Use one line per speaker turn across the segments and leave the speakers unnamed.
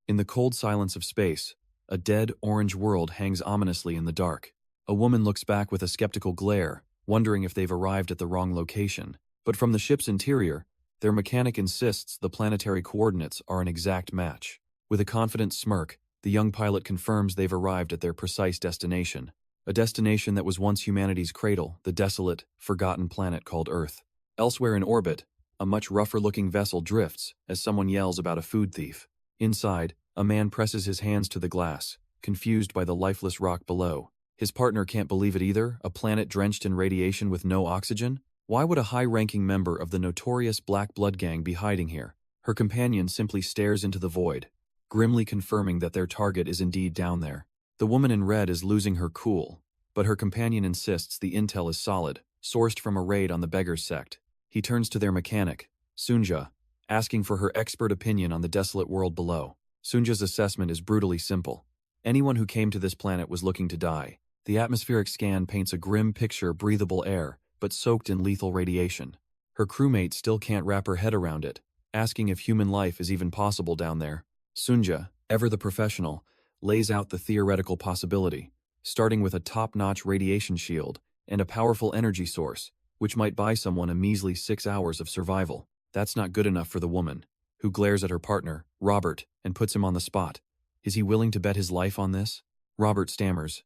In the cold silence of space, a dead, orange world hangs ominously in the dark. A woman looks back with a skeptical glare, wondering if they've arrived at the wrong location. But from the ship's interior, their mechanic insists the planetary coordinates are an exact match. With a confident smirk, the young pilot confirms they've arrived at their precise destination. A destination that was once humanity's cradle, the desolate, forgotten planet called Earth. Elsewhere in orbit, a much rougher-looking vessel drifts as someone yells about a food thief. Inside, a man presses his hands to the glass, confused by the lifeless rock below. His partner can't believe it either, a planet drenched in radiation with no oxygen? Why would a high-ranking member of the notorious Black Blood Gang be hiding here? Her companion simply stares into the void, grimly confirming that their target is indeed down there. The woman in red is losing her cool, but her companion insists the intel is solid, sourced from a raid on the Beggar's Sect. He turns to their mechanic, Sunja, asking for her expert opinion on the desolate world below. Sunja's assessment is brutally simple. Anyone who came to this planet was looking to die. The atmospheric scan paints a grim picture, breathable air, but soaked in lethal radiation. Her crewmate still can't wrap her head around it, asking if human life is even possible down there. Sunja, ever the professional, lays out the theoretical possibility, starting with a top-notch radiation shield and a powerful energy source, which might buy someone a measly 6 hours of survival. That's not good enough for the woman, who glares at her partner, Robert, and puts him on the spot. Is he willing to bet his life on this? Robert stammers,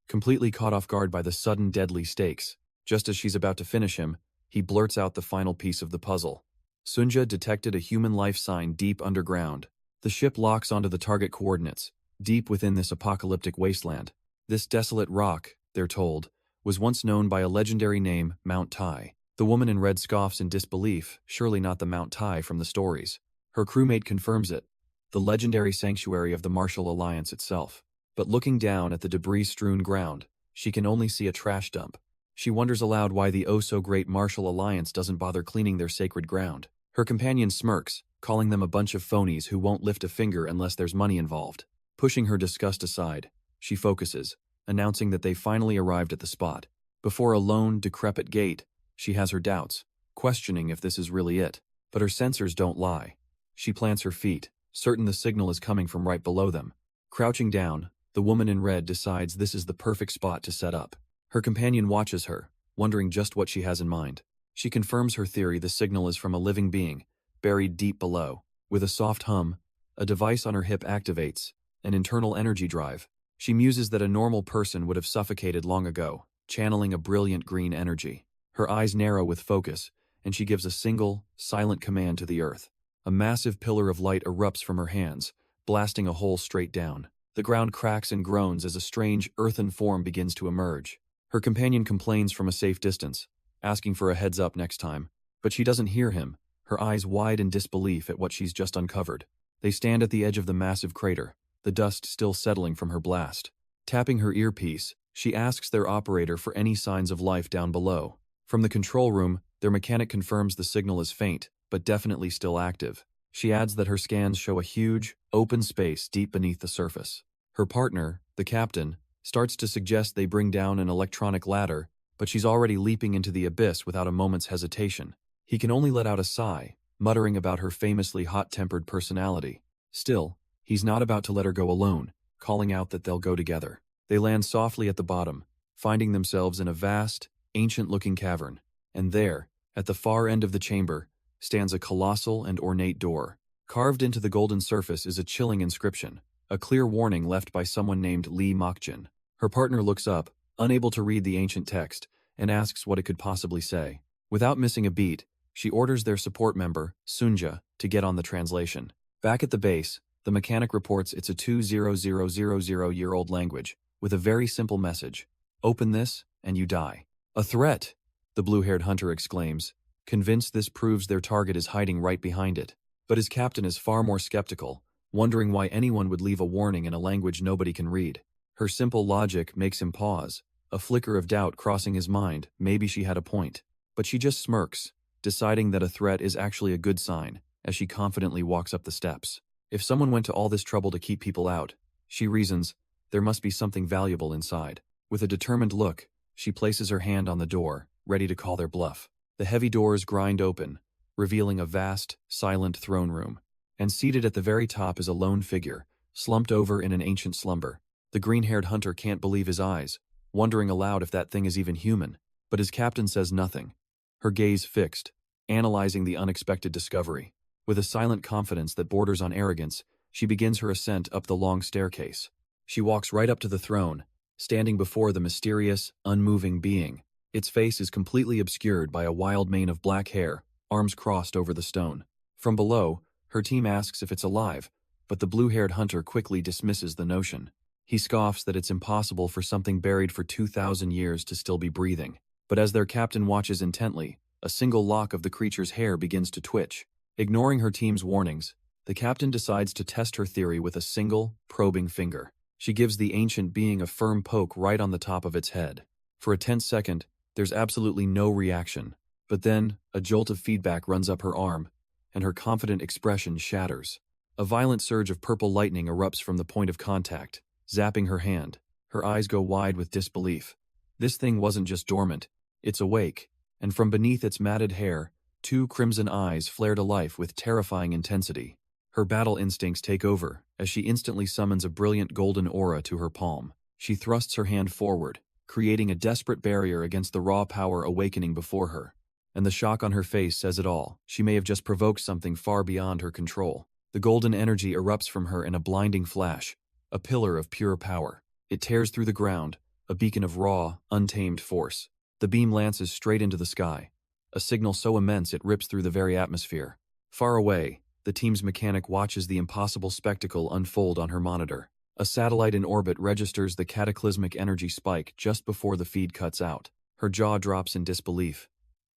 completely caught off guard by the sudden deadly stakes. Just as she's about to finish him, he blurts out the final piece of the puzzle. Sunja detected a human life sign deep underground. The ship locks onto the target coordinates, deep within this apocalyptic wasteland. This desolate rock, they're told, was once known by a legendary name, Mount Tai. The woman in red scoffs in disbelief, surely not the Mount Tai from the stories. Her crewmate confirms it, the legendary sanctuary of the Martial Alliance itself. But looking down at the debris-strewn ground, she can only see a trash dump. She wonders aloud why the oh-so-great Martial Alliance doesn't bother cleaning their sacred ground. Her companion smirks, calling them a bunch of phonies who won't lift a finger unless there's money involved. Pushing her disgust aside, she focuses, announcing that they finally arrived at the spot. Before a lone, decrepit gate, she has her doubts, questioning if this is really it. But her sensors don't lie. She plants her feet, certain the signal is coming from right below them. Crouching down, the woman in red decides this is the perfect spot to set up. Her companion watches her, wondering just what she has in mind. She confirms her theory the signal is from a living being, buried deep below. With a soft hum, a device on her hip activates, an internal energy drive. She muses that a normal person would have suffocated long ago, channeling a brilliant green energy. Her eyes narrow with focus, and she gives a single, silent command to the earth. A massive pillar of light erupts from her hands, blasting a hole straight down. The ground cracks and groans as a strange, earthen form begins to emerge. Her companion complains from a safe distance, asking for a heads up next time, but she doesn't hear him, her eyes wide in disbelief at what she's just uncovered. They stand at the edge of the massive crater, the dust still settling from her blast. Tapping her earpiece, she asks their operator for any signs of life down below. From the control room, their mechanic confirms the signal is faint, but definitely still active. She adds that her scans show a huge, open space deep beneath the surface. Her partner, the captain, starts to suggest they bring down an electronic ladder, but she's already leaping into the abyss without a moment's hesitation. He can only let out a sigh, muttering about her famously hot-tempered personality. Still, he's not about to let her go alone, calling out that they'll go together. They land softly at the bottom, finding themselves in a vast, ancient-looking cavern, and there, at the far end of the chamber, stands a colossal and ornate door. Carved into the golden surface is a chilling inscription, a clear warning left by someone named Lee Mokjin. Her partner looks up, unable to read the ancient text, and asks what it could possibly say. Without missing a beat, she orders their support member, Sunja, to get on the translation. Back at the base, the mechanic reports it's a 20000-year-old language, with a very simple message. Open this, and you die. A threat, the blue-haired hunter exclaims, convinced this proves their target is hiding right behind it. But his captain is far more skeptical, wondering why anyone would leave a warning in a language nobody can read. Her simple logic makes him pause, a flicker of doubt crossing his mind. Maybe she had a point. But she just smirks, deciding that a threat is actually a good sign, as she confidently walks up the steps. If someone went to all this trouble to keep people out, she reasons, there must be something valuable inside. With a determined look, she places her hand on the door, ready to call their bluff. The heavy doors grind open, revealing a vast, silent throne room. And seated at the very top is a lone figure, slumped over in an ancient slumber. The green-haired hunter can't believe his eyes, wondering aloud if that thing is even human. But his captain says nothing. Her gaze fixed, analyzing the unexpected discovery. With a silent confidence that borders on arrogance, she begins her ascent up the long staircase. She walks right up to the throne, standing before the mysterious, unmoving being. Its face is completely obscured by a wild mane of black hair, arms crossed over the stone. From below, her team asks if it's alive, but the blue-haired hunter quickly dismisses the notion. He scoffs that it's impossible for something buried for 2,000 years to still be breathing. But as their captain watches intently, a single lock of the creature's hair begins to twitch. Ignoring her team's warnings, the captain decides to test her theory with a single, probing finger. She gives the ancient being a firm poke right on the top of its head. For a tense second, there's absolutely no reaction. But then, a jolt of feedback runs up her arm, and her confident expression shatters. A violent surge of purple lightning erupts from the point of contact, zapping her hand. Her eyes go wide with disbelief. This thing wasn't just dormant, it's awake, and from beneath its matted hair, two crimson eyes flare to life with terrifying intensity. Her battle instincts take over, as she instantly summons a brilliant golden aura to her palm. She thrusts her hand forward, creating a desperate barrier against the raw power awakening before her. And the shock on her face says it all. She may have just provoked something far beyond her control. The golden energy erupts from her in a blinding flash, a pillar of pure power. It tears through the ground, a beacon of raw, untamed force. The beam lances straight into the sky, a signal so immense it rips through the very atmosphere. Far away, the team's mechanic watches the impossible spectacle unfold on her monitor. A satellite in orbit registers the cataclysmic energy spike just before the feed cuts out. Her jaw drops in disbelief.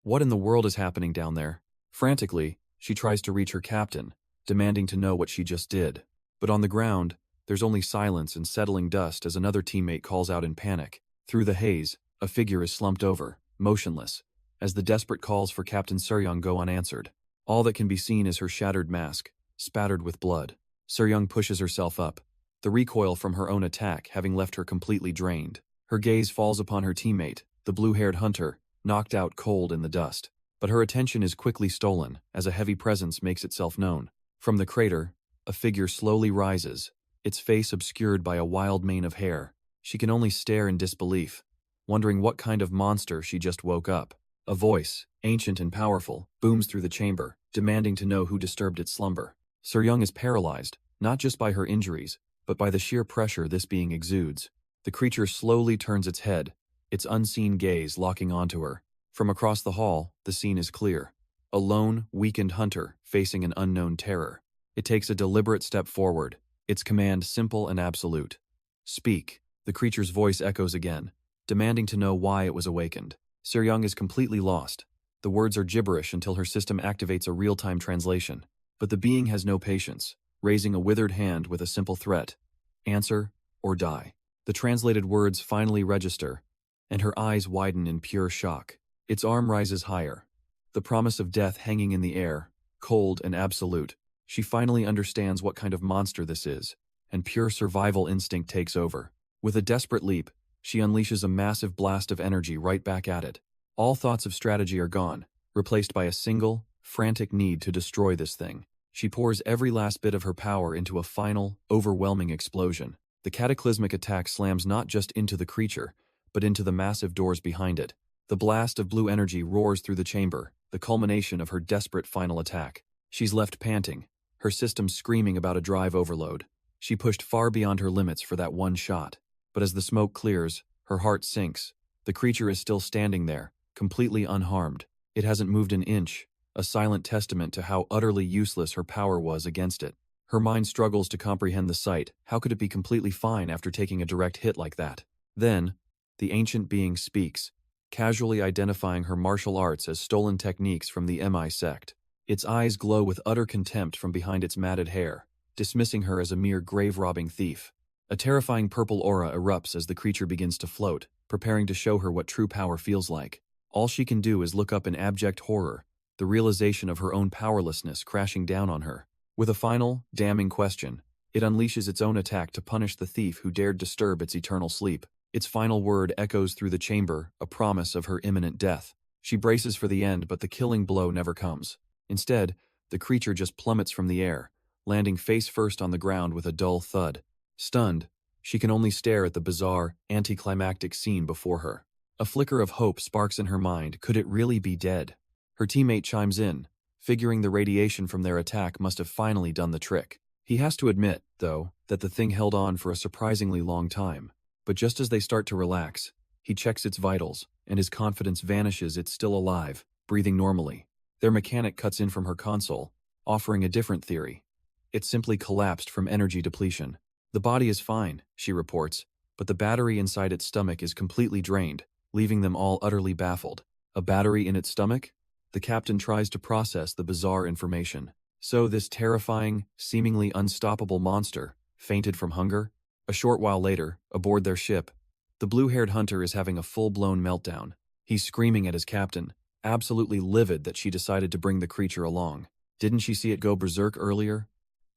What in the world is happening down there? Frantically, she tries to reach her captain, demanding to know what she just did. But on the ground, there's only silence and settling dust as another teammate calls out in panic. Through the haze, a figure is slumped over, motionless, as the desperate calls for Captain Suryong go unanswered. All that can be seen is her shattered mask, spattered with blood. Suryong pushes herself up, the recoil from her own attack having left her completely drained. Her gaze falls upon her teammate, the blue-haired hunter, knocked out cold in the dust. But her attention is quickly stolen as a heavy presence makes itself known. From the crater, a figure slowly rises, its face obscured by a wild mane of hair. She can only stare in disbelief, wondering what kind of monster she just woke up. A voice, ancient and powerful, booms through the chamber, demanding to know who disturbed its slumber. Suryong is paralyzed, not just by her injuries, but by the sheer pressure this being exudes. The creature slowly turns its head, its unseen gaze locking onto her. From across the hall, the scene is clear. A lone, weakened hunter facing an unknown terror. It takes a deliberate step forward, its command simple and absolute. Speak. The creature's voice echoes again, demanding to know why it was awakened. Suryong is completely lost. The words are gibberish until her system activates a real-time translation. But the being has no patience, raising a withered hand with a simple threat. Answer, or die. The translated words finally register, and her eyes widen in pure shock. Its arm rises higher, the promise of death hanging in the air, cold and absolute. She finally understands what kind of monster this is, and pure survival instinct takes over. With a desperate leap, she unleashes a massive blast of energy right back at it. All thoughts of strategy are gone, replaced by a single, frantic need to destroy this thing. She pours every last bit of her power into a final, overwhelming explosion. The cataclysmic attack slams not just into the creature, but into the massive doors behind it. The blast of blue energy roars through the chamber, the culmination of her desperate final attack. She's left panting, her system screaming about a drive overload. She pushed far beyond her limits for that one shot. But as the smoke clears, her heart sinks. The creature is still standing there, completely unharmed. It hasn't moved an inch, a silent testament to how utterly useless her power was against it. Her mind struggles to comprehend the sight. How could it be completely fine after taking a direct hit like that? Then, the ancient being speaks, casually identifying her martial arts as stolen techniques from the MI sect. Its eyes glow with utter contempt from behind its matted hair, dismissing her as a mere grave-robbing thief. A terrifying purple aura erupts as the creature begins to float, preparing to show her what true power feels like. All she can do is look up in abject horror, the realization of her own powerlessness crashing down on her. With a final, damning question, it unleashes its own attack to punish the thief who dared disturb its eternal sleep. Its final word echoes through the chamber, a promise of her imminent death. She braces for the end, but the killing blow never comes. Instead, the creature just plummets from the air, landing face first on the ground with a dull thud. Stunned, she can only stare at the bizarre, anticlimactic scene before her. A flicker of hope sparks in her mind. Could it really be dead? Her teammate chimes in, figuring the radiation from their attack must have finally done the trick. He has to admit, though, that the thing held on for a surprisingly long time. But just as they start to relax, he checks its vitals, and his confidence vanishes. It's still alive, breathing normally. Their mechanic cuts in from her console, offering a different theory. It simply collapsed from energy depletion. The body is fine, she reports, but the battery inside its stomach is completely drained, leaving them all utterly baffled. A battery in its stomach? The captain tries to process the bizarre information. So this terrifying, seemingly unstoppable monster fainted from hunger? A short while later, aboard their ship, the blue-haired hunter is having a full-blown meltdown. He's screaming at his captain, absolutely livid that she decided to bring the creature along. Didn't she see it go berserk earlier?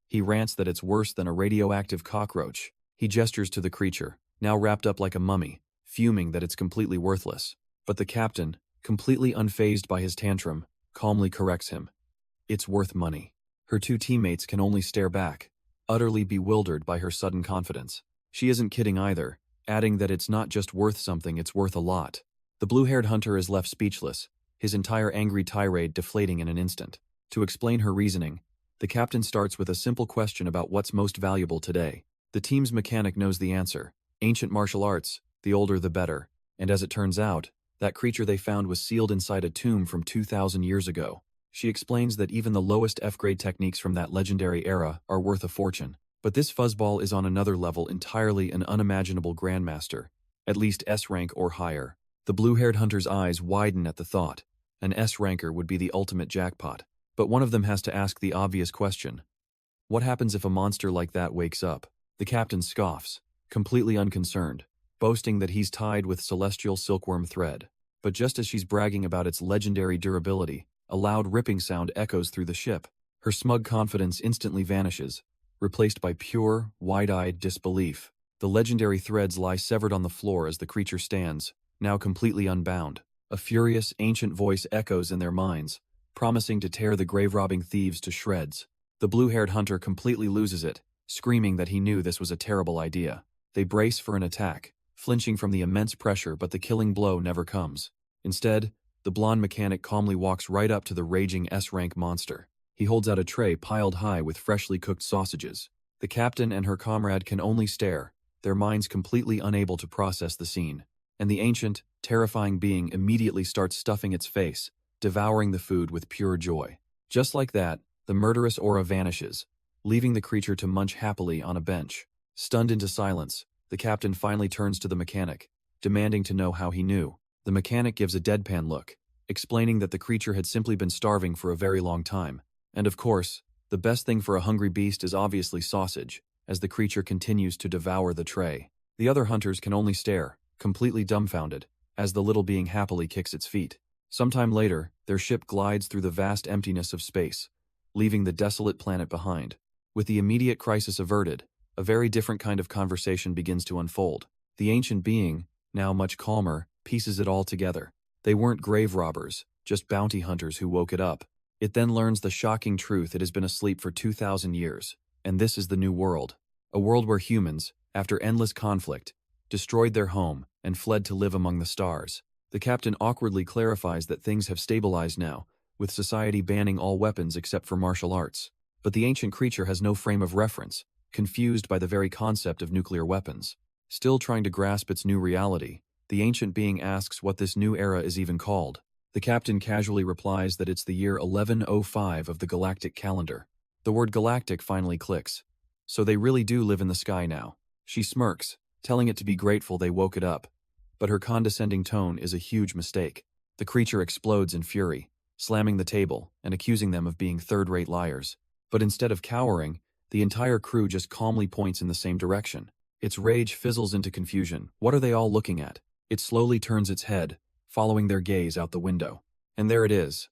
He rants that it's worse than a radioactive cockroach. He gestures to the creature, now wrapped up like a mummy, fuming that it's completely worthless. But the captain, completely unfazed by his tantrum, calmly corrects him. It's worth money. Her two teammates can only stare back, utterly bewildered by her sudden confidence. She isn't kidding either, adding that it's not just worth something, it's worth a lot. The blue-haired hunter is left speechless, his entire angry tirade deflating in an instant. To explain her reasoning, the captain starts with a simple question about what's most valuable today. The team's mechanic knows the answer. Ancient martial arts, the older the better. And as it turns out, that creature they found was sealed inside a tomb from 2,000 years ago. She explains that even the lowest F-grade techniques from that legendary era are worth a fortune. But this fuzzball is on another level, entirely an unimaginable grandmaster, at least S-rank or higher. The blue-haired hunter's eyes widen at the thought. An S-ranker would be the ultimate jackpot. But one of them has to ask the obvious question. What happens if a monster like that wakes up? The captain scoffs, completely unconcerned, boasting that he's tied with celestial silkworm thread. But just as she's bragging about its legendary durability, a loud ripping sound echoes through the ship. Her smug confidence instantly vanishes, replaced by pure, wide-eyed disbelief. The legendary threads lie severed on the floor as the creature stands, now completely unbound. A furious, ancient voice echoes in their minds, promising to tear the grave-robbing thieves to shreds. The blue-haired hunter completely loses it, screaming that he knew this was a terrible idea. They brace for an attack, flinching from the immense pressure, but the killing blow never comes. Instead, the blonde mechanic calmly walks right up to the raging S-rank monster. He holds out a tray piled high with freshly cooked sausages. The captain and her comrade can only stare, their minds completely unable to process the scene. And the ancient, terrifying being immediately starts stuffing its face, devouring the food with pure joy. Just like that, the murderous aura vanishes, leaving the creature to munch happily on a bench. Stunned into silence, the captain finally turns to the mechanic, demanding to know how he knew. The mechanic gives a deadpan look, explaining that the creature had simply been starving for a very long time. And of course, the best thing for a hungry beast is obviously sausage, as the creature continues to devour the tray. The other hunters can only stare, completely dumbfounded, as the little being happily kicks its feet. Sometime later, their ship glides through the vast emptiness of space, leaving the desolate planet behind. With the immediate crisis averted, a very different kind of conversation begins to unfold. The ancient being, now much calmer, pieces it all together. They weren't grave robbers, just bounty hunters who woke it up. It then learns the shocking truth: it has been asleep for 2,000 years, and this is the new world. A world where humans, after endless conflict, destroyed their home and fled to live among the stars. The captain awkwardly clarifies that things have stabilized now, with society banning all weapons except for martial arts. But the ancient creature has no frame of reference, confused by the very concept of nuclear weapons. Still trying to grasp its new reality, the ancient being asks what this new era is even called. The captain casually replies that it's the year 1105 of the galactic calendar. The word galactic finally clicks. So they really do live in the sky now. She smirks, telling it to be grateful they woke it up. But her condescending tone is a huge mistake. The creature explodes in fury, slamming the table and accusing them of being third-rate liars. But instead of cowering, the entire crew just calmly points in the same direction. Its rage fizzles into confusion. What are they all looking at? It slowly turns its head, following their gaze out the window. And there it is.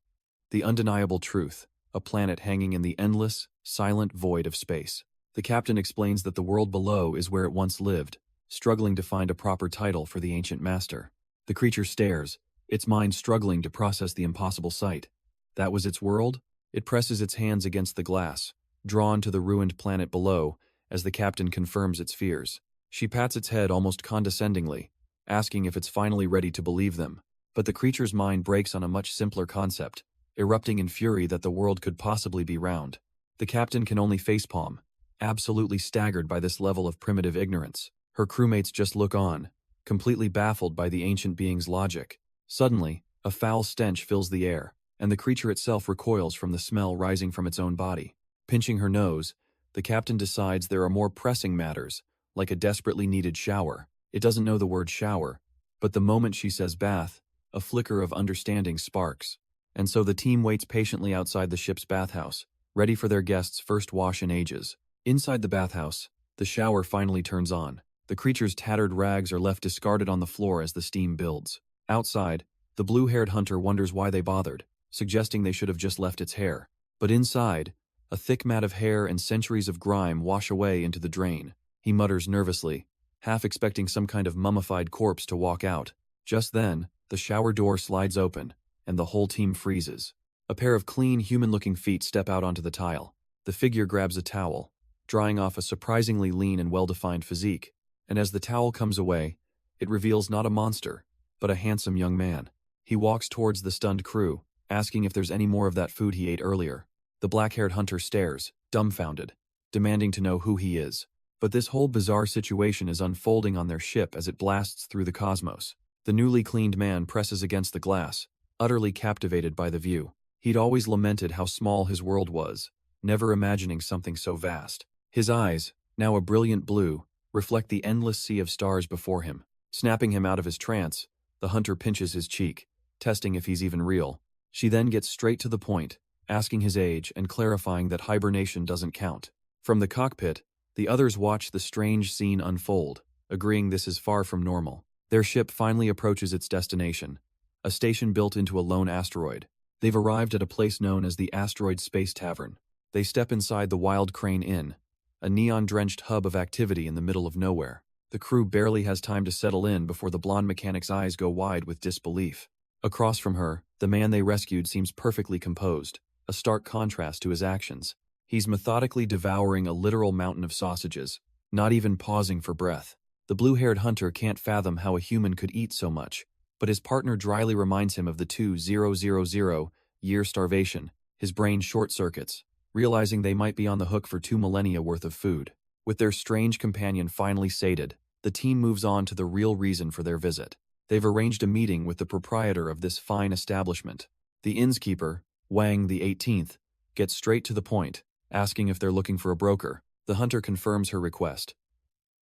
The undeniable truth, a planet hanging in the endless, silent void of space. The captain explains that the world below is where it once lived, struggling to find a proper title for the ancient master. The creature stares, its mind struggling to process the impossible sight. That was its world? It presses its hands against the glass, drawn to the ruined planet below as the captain confirms its fears. She pats its head almost condescendingly, asking if it's finally ready to believe them. But the creature's mind breaks on a much simpler concept, erupting in fury that the world could possibly be round. The captain can only facepalm, absolutely staggered by this level of primitive ignorance. Her crewmates just look on, completely baffled by the ancient being's logic. Suddenly, a foul stench fills the air, and the creature itself recoils from the smell rising from its own body. Pinching her nose, the captain decides there are more pressing matters, like a desperately needed shower. It doesn't know the word shower, but the moment she says bath, a flicker of understanding sparks. And so the team waits patiently outside the ship's bathhouse, ready for their guests' first wash in ages. Inside the bathhouse, the shower finally turns on. The creature's tattered rags are left discarded on the floor as the steam builds. Outside, the blue-haired hunter wonders why they bothered, suggesting they should have just left its hair. But inside, a thick mat of hair and centuries of grime wash away into the drain. He mutters nervously, half expecting some kind of mummified corpse to walk out. Just then, the shower door slides open, and the whole team freezes. A pair of clean, human-looking feet step out onto the tile. The figure grabs a towel, drying off a surprisingly lean and well-defined physique, and as the towel comes away, it reveals not a monster, but a handsome young man. He walks towards the stunned crew, asking if there's any more of that food he ate earlier. The black-haired hunter stares, dumbfounded, demanding to know who he is. But this whole bizarre situation is unfolding on their ship as it blasts through the cosmos. The newly cleaned man presses against the glass, utterly captivated by the view. He'd always lamented how small his world was, never imagining something so vast. His eyes, now a brilliant blue, reflect the endless sea of stars before him. Snapping him out of his trance, the hunter pinches his cheek, testing if he's even real. She then gets straight to the point, asking his age and clarifying that hibernation doesn't count. From the cockpit, the others watch the strange scene unfold, agreeing this is far from normal. Their ship finally approaches its destination, a station built into a lone asteroid. They've arrived at a place known as the Asteroid Space Tavern. They step inside the Wild Crane Inn, a neon-drenched hub of activity in the middle of nowhere. The crew barely has time to settle in before the blonde mechanic's eyes go wide with disbelief. Across from her, the man they rescued seems perfectly composed, a stark contrast to his actions. He's methodically devouring a literal mountain of sausages, not even pausing for breath. The blue-haired hunter can't fathom how a human could eat so much, but his partner dryly reminds him of the 2000-year starvation. His brain short-circuits, realizing they might be on the hook for 2 millennia worth of food. With their strange companion finally sated, the team moves on to the real reason for their visit. They've arranged a meeting with the proprietor of this fine establishment. The innkeeper, Wang the 18th, gets straight to the point, asking if they're looking for a broker. The hunter confirms her request.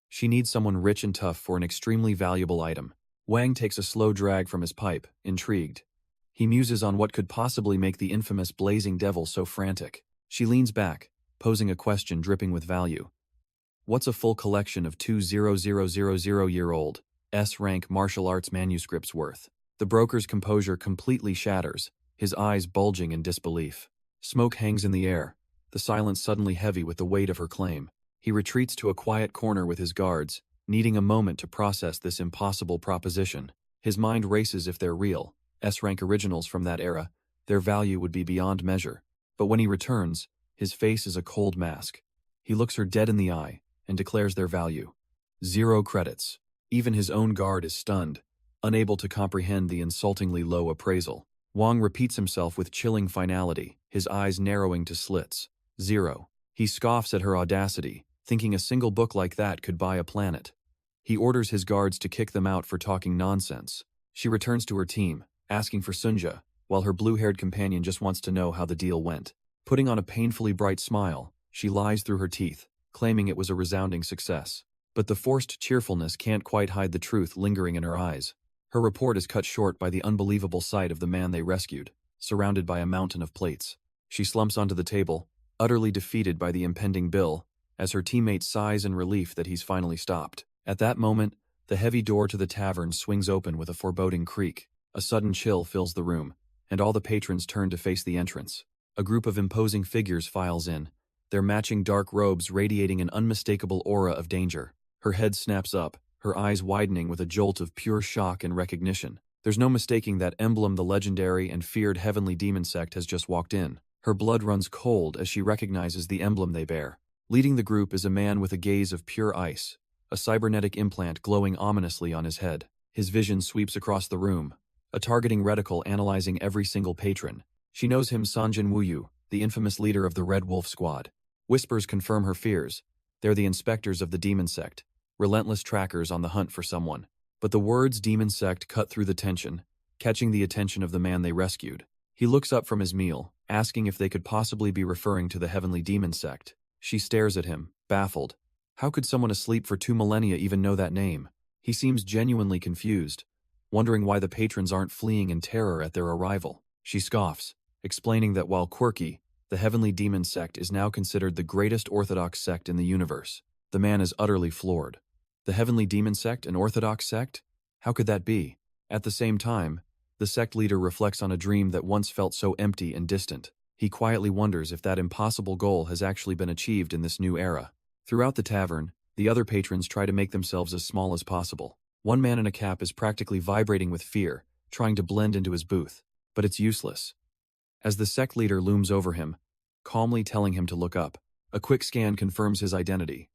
She needs someone rich and tough for an extremely valuable item. Wang takes a slow drag from his pipe, intrigued. He muses on what could possibly make the infamous Blazing Devil so frantic. She leans back, posing a question dripping with value. What's a full collection of 2000-year-old S-rank martial arts manuscripts worth? The broker's composure completely shatters, his eyes bulging in disbelief. Smoke hangs in the air, the silence suddenly heavy with the weight of her claim. He retreats to a quiet corner with his guards, needing a moment to process this impossible proposition. His mind races if they're real, S-rank originals from that era, their value would be beyond measure. But when he returns, his face is a cold mask. He looks her dead in the eye and declares their value. 0 credits. Even his own guard is stunned, unable to comprehend the insultingly low appraisal. Wang repeats himself with chilling finality, his eyes narrowing to slits. 0. He scoffs at her audacity, thinking a single book like that could buy a planet. He orders his guards to kick them out for talking nonsense. She returns to her team, asking for Sunja, while her blue-haired companion just wants to know how the deal went. Putting on a painfully bright smile, she lies through her teeth, claiming it was a resounding success. But the forced cheerfulness can't quite hide the truth lingering in her eyes. Her report is cut short by the unbelievable sight of the man they rescued, surrounded by a mountain of plates. She slumps onto the table, utterly defeated by the impending bill, as her teammate sighs in relief that he's finally stopped. At that moment, the heavy door to the tavern swings open with a foreboding creak. A sudden chill fills the room, and all the patrons turn to face the entrance. A group of imposing figures files in, their matching dark robes radiating an unmistakable aura of danger. Her head snaps up, her eyes widening with a jolt of pure shock and recognition. There's no mistaking that emblem the legendary and feared heavenly demon sect has just walked in. Her blood runs cold as she recognizes the emblem they bear. Leading the group is a man with a gaze of pure ice, a cybernetic implant glowing ominously on his head. His vision sweeps across the room, a targeting reticle analyzing every single patron. She knows him, Sanjin Wuyu, the infamous leader of the Red Wolf Squad. Whispers confirm her fears. They're the inspectors of the demon sect, relentless trackers on the hunt for someone. But the words demon sect cut through the tension, catching the attention of the man they rescued. He looks up from his meal, asking if they could possibly be referring to the heavenly demon sect. She stares at him, baffled. How could someone asleep for 2 millennia even know that name? He seems genuinely confused, wondering why the patrons aren't fleeing in terror at their arrival. She scoffs, explaining that while quirky, the heavenly demon sect is now considered the greatest orthodox sect in the universe. The man is utterly floored. The heavenly demon sect, an orthodox sect? How could that be? At the same time, the sect leader reflects on a dream that once felt so empty and distant. He quietly wonders if that impossible goal has actually been achieved in this new era. Throughout the tavern, the other patrons try to make themselves as small as possible. One man in a cap is practically vibrating with fear, trying to blend into his booth. But it's useless. As the sect leader looms over him, calmly telling him to look up, a quick scan confirms his identity.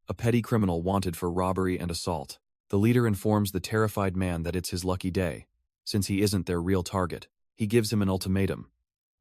A petty criminal wanted for robbery and assault. The leader informs the terrified man that it's his lucky day, since he isn't their real target. He gives him an ultimatum: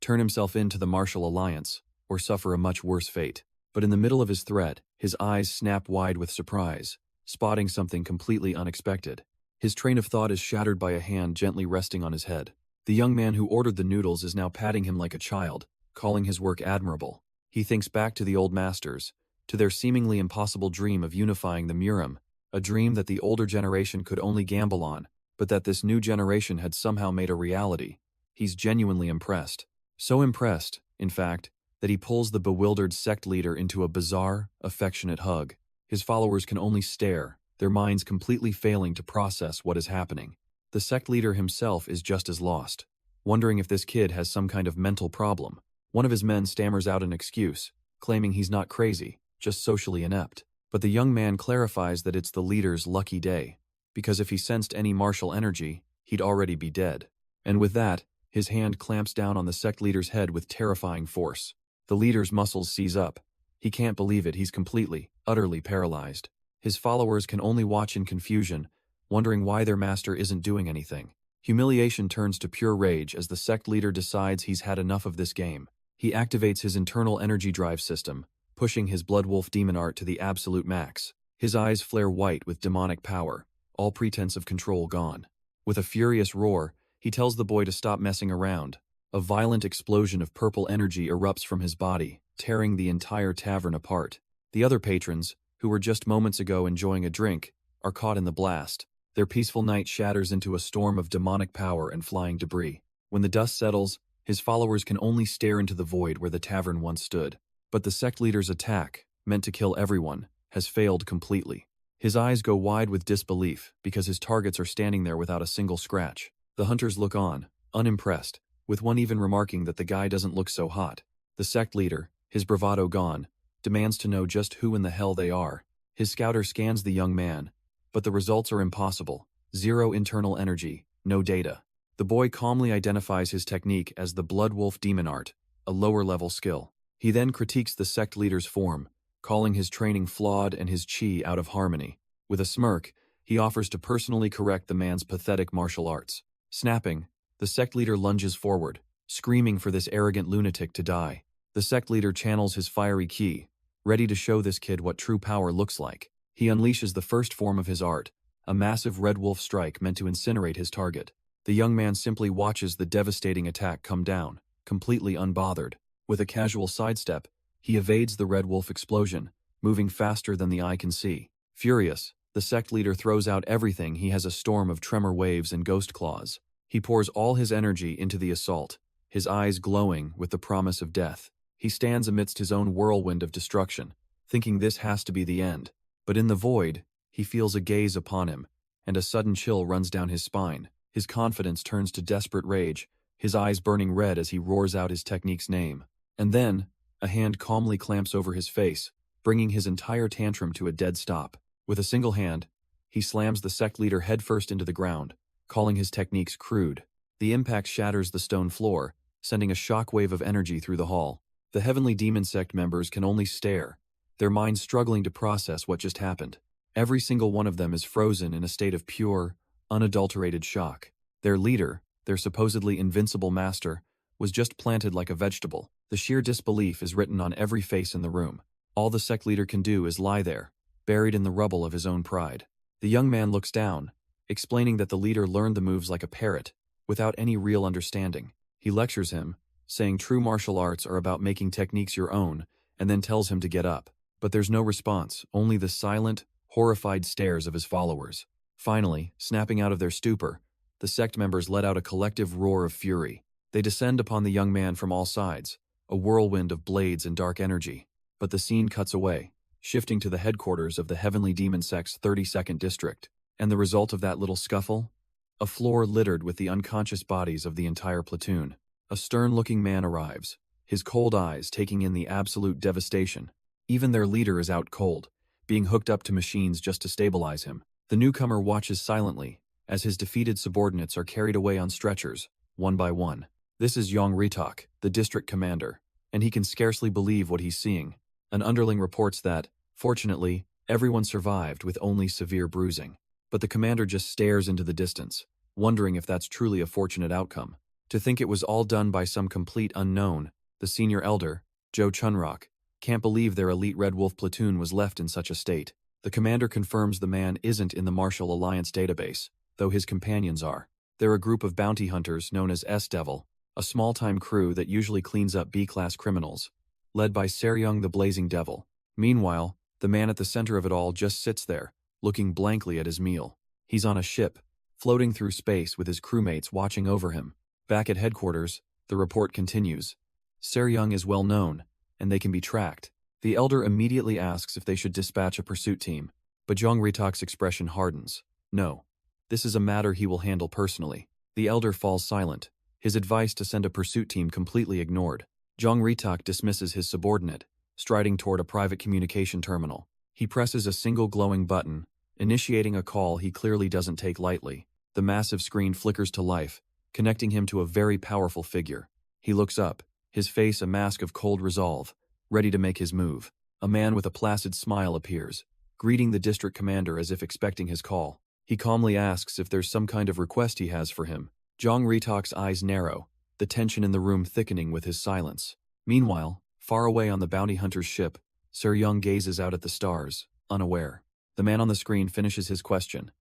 turn himself in to the Martial Alliance, or suffer a much worse fate. But in the middle of his threat, his eyes snap wide with surprise, spotting something completely unexpected. His train of thought is shattered by a hand gently resting on his head. The young man who ordered the noodles is now patting him like a child, calling his work admirable. He thinks back to the old masters, to their seemingly impossible dream of unifying the Murim, a dream that the older generation could only gamble on, but that this new generation had somehow made a reality. He's genuinely impressed. So impressed, in fact, that he pulls the bewildered sect leader into a bizarre, affectionate hug. His followers can only stare, their minds completely failing to process what is happening. The sect leader himself is just as lost, wondering if this kid has some kind of mental problem. One of his men stammers out an excuse, claiming he's not crazy, just socially inept. But the young man clarifies that it's the leader's lucky day, because if he sensed any martial energy, he'd already be dead. And with that, his hand clamps down on the sect leader's head with terrifying force. The leader's muscles seize up. He can't believe it, he's completely, utterly paralyzed. His followers can only watch in confusion, wondering why their master isn't doing anything. Humiliation turns to pure rage as the sect leader decides he's had enough of this game. He activates his internal energy drive system, pushing his Bloodwolf demon art to the absolute max. His eyes flare white with demonic power, all pretense of control gone. With a furious roar, he tells the boy to stop messing around. A violent explosion of purple energy erupts from his body, tearing the entire tavern apart. The other patrons, who were just moments ago enjoying a drink, are caught in the blast. Their peaceful night shatters into a storm of demonic power and flying debris. When the dust settles, his followers can only stare into the void where the tavern once stood. But the sect leader's attack, meant to kill everyone, has failed completely. His eyes go wide with disbelief because his targets are standing there without a single scratch. The hunters look on, unimpressed, with one even remarking that the guy doesn't look so hot. The sect leader, his bravado gone, demands to know just who in the hell they are. His scouter scans the young man, but the results are impossible. Zero internal energy, no data. The boy calmly identifies his technique as the Bloodwolf demon art, a lower-level skill. He then critiques the sect leader's form, calling his training flawed and his chi out of harmony. With a smirk, he offers to personally correct the man's pathetic martial arts. Snapping, the sect leader lunges forward, screaming for this arrogant lunatic to die. The sect leader channels his fiery ki, ready to show this kid what true power looks like. He unleashes the first form of his art, a massive red wolf strike meant to incinerate his target. The young man simply watches the devastating attack come down, completely unbothered. With a casual sidestep, he evades the red wolf explosion, moving faster than the eye can see. Furious, the sect leader throws out everything he has, a storm of tremor waves and ghost claws. He pours all his energy into the assault, his eyes glowing with the promise of death. He stands amidst his own whirlwind of destruction, thinking this has to be the end. But in the void, he feels a gaze upon him, and a sudden chill runs down his spine. His confidence turns to desperate rage, his eyes burning red as he roars out his technique's name. And then, a hand calmly clamps over his face, bringing his entire tantrum to a dead stop. With a single hand, he slams the sect leader headfirst into the ground, calling his techniques crude. The impact shatters the stone floor, sending a shockwave of energy through the hall. The Heavenly Demon Sect members can only stare, their minds struggling to process what just happened. Every single one of them is frozen in a state of pure, unadulterated shock. Their leader, their supposedly invincible master, was just planted like a vegetable. The sheer disbelief is written on every face in the room. All the sect leader can do is lie there, buried in the rubble of his own pride. The young man looks down, explaining that the leader learned the moves like a parrot, without any real understanding. He lectures him, saying true martial arts are about making techniques your own, and then tells him to get up. But there's no response, only the silent, horrified stares of his followers. Finally, snapping out of their stupor, the sect members let out a collective roar of fury. They descend upon the young man from all sides, a whirlwind of blades and dark energy. But the scene cuts away, shifting to the headquarters of the Heavenly Demon Sect's 32nd District. And the result of that little scuffle? A floor littered with the unconscious bodies of the entire platoon. A stern-looking man arrives, his cold eyes taking in the absolute devastation. Even their leader is out cold, being hooked up to machines just to stabilize him. The newcomer watches silently, as his defeated subordinates are carried away on stretchers, one by one. This is Yong Huarin, the district commander, and he can scarcely believe what he's seeing. An underling reports that, fortunately, everyone survived with only severe bruising. But the commander just stares into the distance, wondering if that's truly a fortunate outcome. To think it was all done by some complete unknown, the senior elder, Joe Chunrock, can't believe their elite Red Wolf platoon was left in such a state. The commander confirms the man isn't in the Martial Alliance database, though his companions are. They're a group of bounty hunters known as S-Devil, a small-time crew that usually cleans up B-class criminals, led by Seryung the Blazing Devil. Meanwhile, the man at the center of it all just sits there, looking blankly at his meal. He's on a ship, floating through space with his crewmates watching over him. Back at headquarters, the report continues. Seryung is well known, and they can be tracked. The elder immediately asks if they should dispatch a pursuit team, but Yong Huarin's expression hardens. No. This is a matter he will handle personally. The elder falls silent, his advice to send a pursuit team completely ignored. Yong Huarin dismisses his subordinate, striding toward a private communication terminal. He presses a single glowing button, initiating a call he clearly doesn't take lightly. The massive screen flickers to life, connecting him to a very powerful figure. He looks up, his face a mask of cold resolve, ready to make his move. A man with a placid smile appears, greeting the district commander as if expecting his call. He calmly asks if there's some kind of request he has for him. Yong Huarin's eyes narrow, the tension in the room thickening with his silence. Meanwhile, far away on the bounty hunter's ship, Seryung gazes out at the stars, unaware. The man on the screen finishes his question.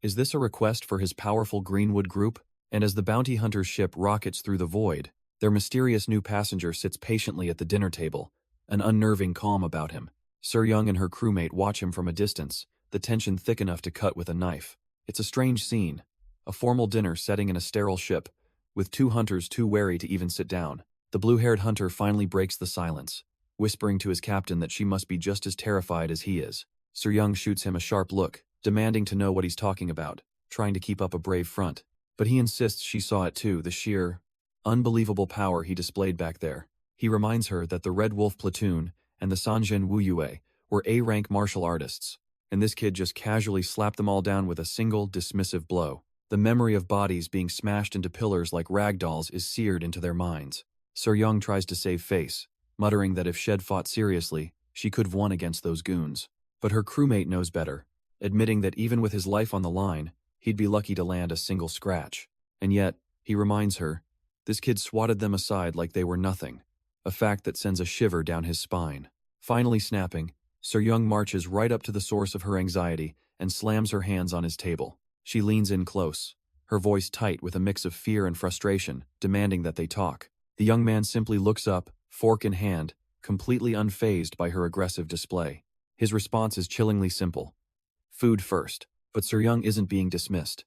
Is this a request for his powerful Greenwood group? And as the bounty hunter's ship rockets through the void, their mysterious new passenger sits patiently at the dinner table, an unnerving calm about him. Seryung and her crewmate watch him from a distance, the tension thick enough to cut with a knife. It's a strange scene, a formal dinner setting in a sterile ship, with two hunters too wary to even sit down. The blue-haired hunter finally breaks the silence, whispering to his captain that she must be just as terrified as he is. Seryung shoots him a sharp look, demanding to know what he's talking about, trying to keep up a brave front. But he insists she saw it too, the sheer, unbelievable power he displayed back there. He reminds her that the Red Wolf platoon and the Sanjin Wuyue were A-rank martial artists, and this kid just casually slapped them all down with a single, dismissive blow. The memory of bodies being smashed into pillars like rag dolls is seared into their minds. Seryung tries to save face, muttering that if Shed fought seriously, she could have won against those goons. But her crewmate knows better, admitting that even with his life on the line, he'd be lucky to land a single scratch. And yet, he reminds her, this kid swatted them aside like they were nothing, a fact that sends a shiver down his spine. Finally snapping, Seryung marches right up to the source of her anxiety and slams her hands on his table. She leans in close, her voice tight with a mix of fear and frustration, demanding that they talk. The young man simply looks up, fork in hand, completely unfazed by her aggressive display. His response is chillingly simple. Food first. But Seryung isn't being dismissed.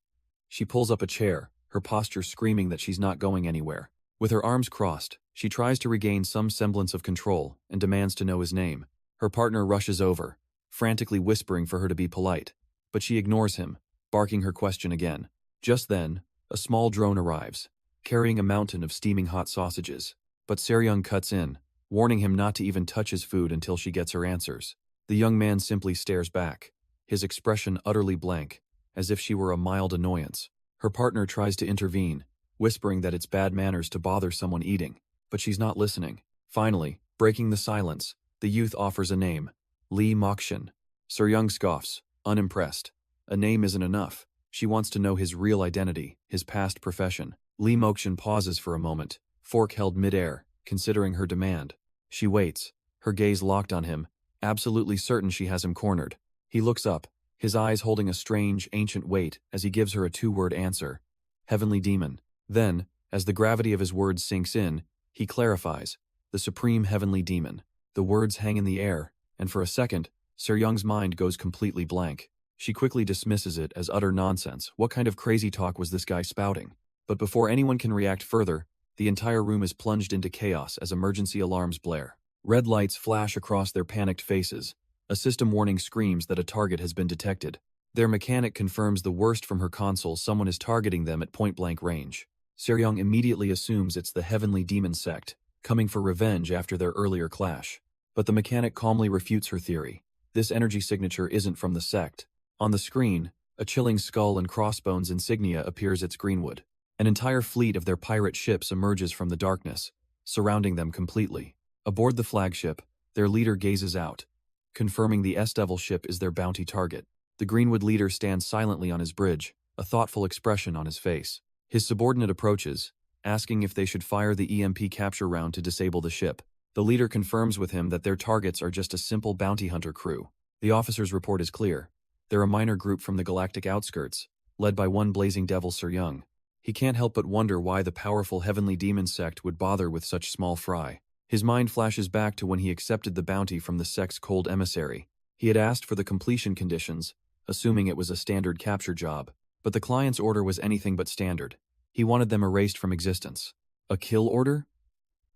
She pulls up a chair, her posture screaming that she's not going anywhere. With her arms crossed, she tries to regain some semblance of control and demands to know his name. Her partner rushes over, frantically whispering for her to be polite, but she ignores him, barking her question again. Just then, a small drone arrives, carrying a mountain of steaming hot sausages. But Seryung cuts in, warning him not to even touch his food until she gets her answers. The young man simply stares back, his expression utterly blank, as if she were a mild annoyance. Her partner tries to intervene, whispering that it's bad manners to bother someone eating. But she's not listening. Finally, breaking the silence, the youth offers a name. Lee Mokshin. Seryung scoffs, unimpressed. A name isn't enough. She wants to know his real identity, his past profession. Lee Mokshin pauses for a moment, fork held midair, considering her demand. She waits, her gaze locked on him, absolutely certain she has him cornered. He looks up, his eyes holding a strange, ancient weight as he gives her a two-word answer. Heavenly Demon. Then, as the gravity of his words sinks in, he clarifies. The Supreme Heavenly Demon. The words hang in the air, and for a second, Seryung's mind goes completely blank. She quickly dismisses it as utter nonsense. What kind of crazy talk was this guy spouting? But before anyone can react further, the entire room is plunged into chaos as emergency alarms blare. Red lights flash across their panicked faces. A system warning screams that a target has been detected. Their mechanic confirms the worst from her console. Someone is targeting them at point-blank range. Seryung immediately assumes it's the Heavenly Demon sect, coming for revenge after their earlier clash. But the mechanic calmly refutes her theory. This energy signature isn't from the sect. On the screen, a chilling skull and crossbones insignia appears at Greenwood. An entire fleet of their pirate ships emerges from the darkness, surrounding them completely. Aboard the flagship, their leader gazes out, confirming the S-Devil ship is their bounty target. The Greenwood leader stands silently on his bridge, a thoughtful expression on his face. His subordinate approaches, asking if they should fire the EMP capture round to disable the ship. The leader confirms with him that their targets are just a simple bounty hunter crew. The officer's report is clear. They're a minor group from the galactic outskirts, led by one blazing devil Seryung. He can't help but wonder why the powerful Heavenly Demon sect would bother with such small fry. His mind flashes back to when he accepted the bounty from the sect's cold emissary. He had asked for the completion conditions, assuming it was a standard capture job. But the client's order was anything but standard. He wanted them erased from existence. A kill order?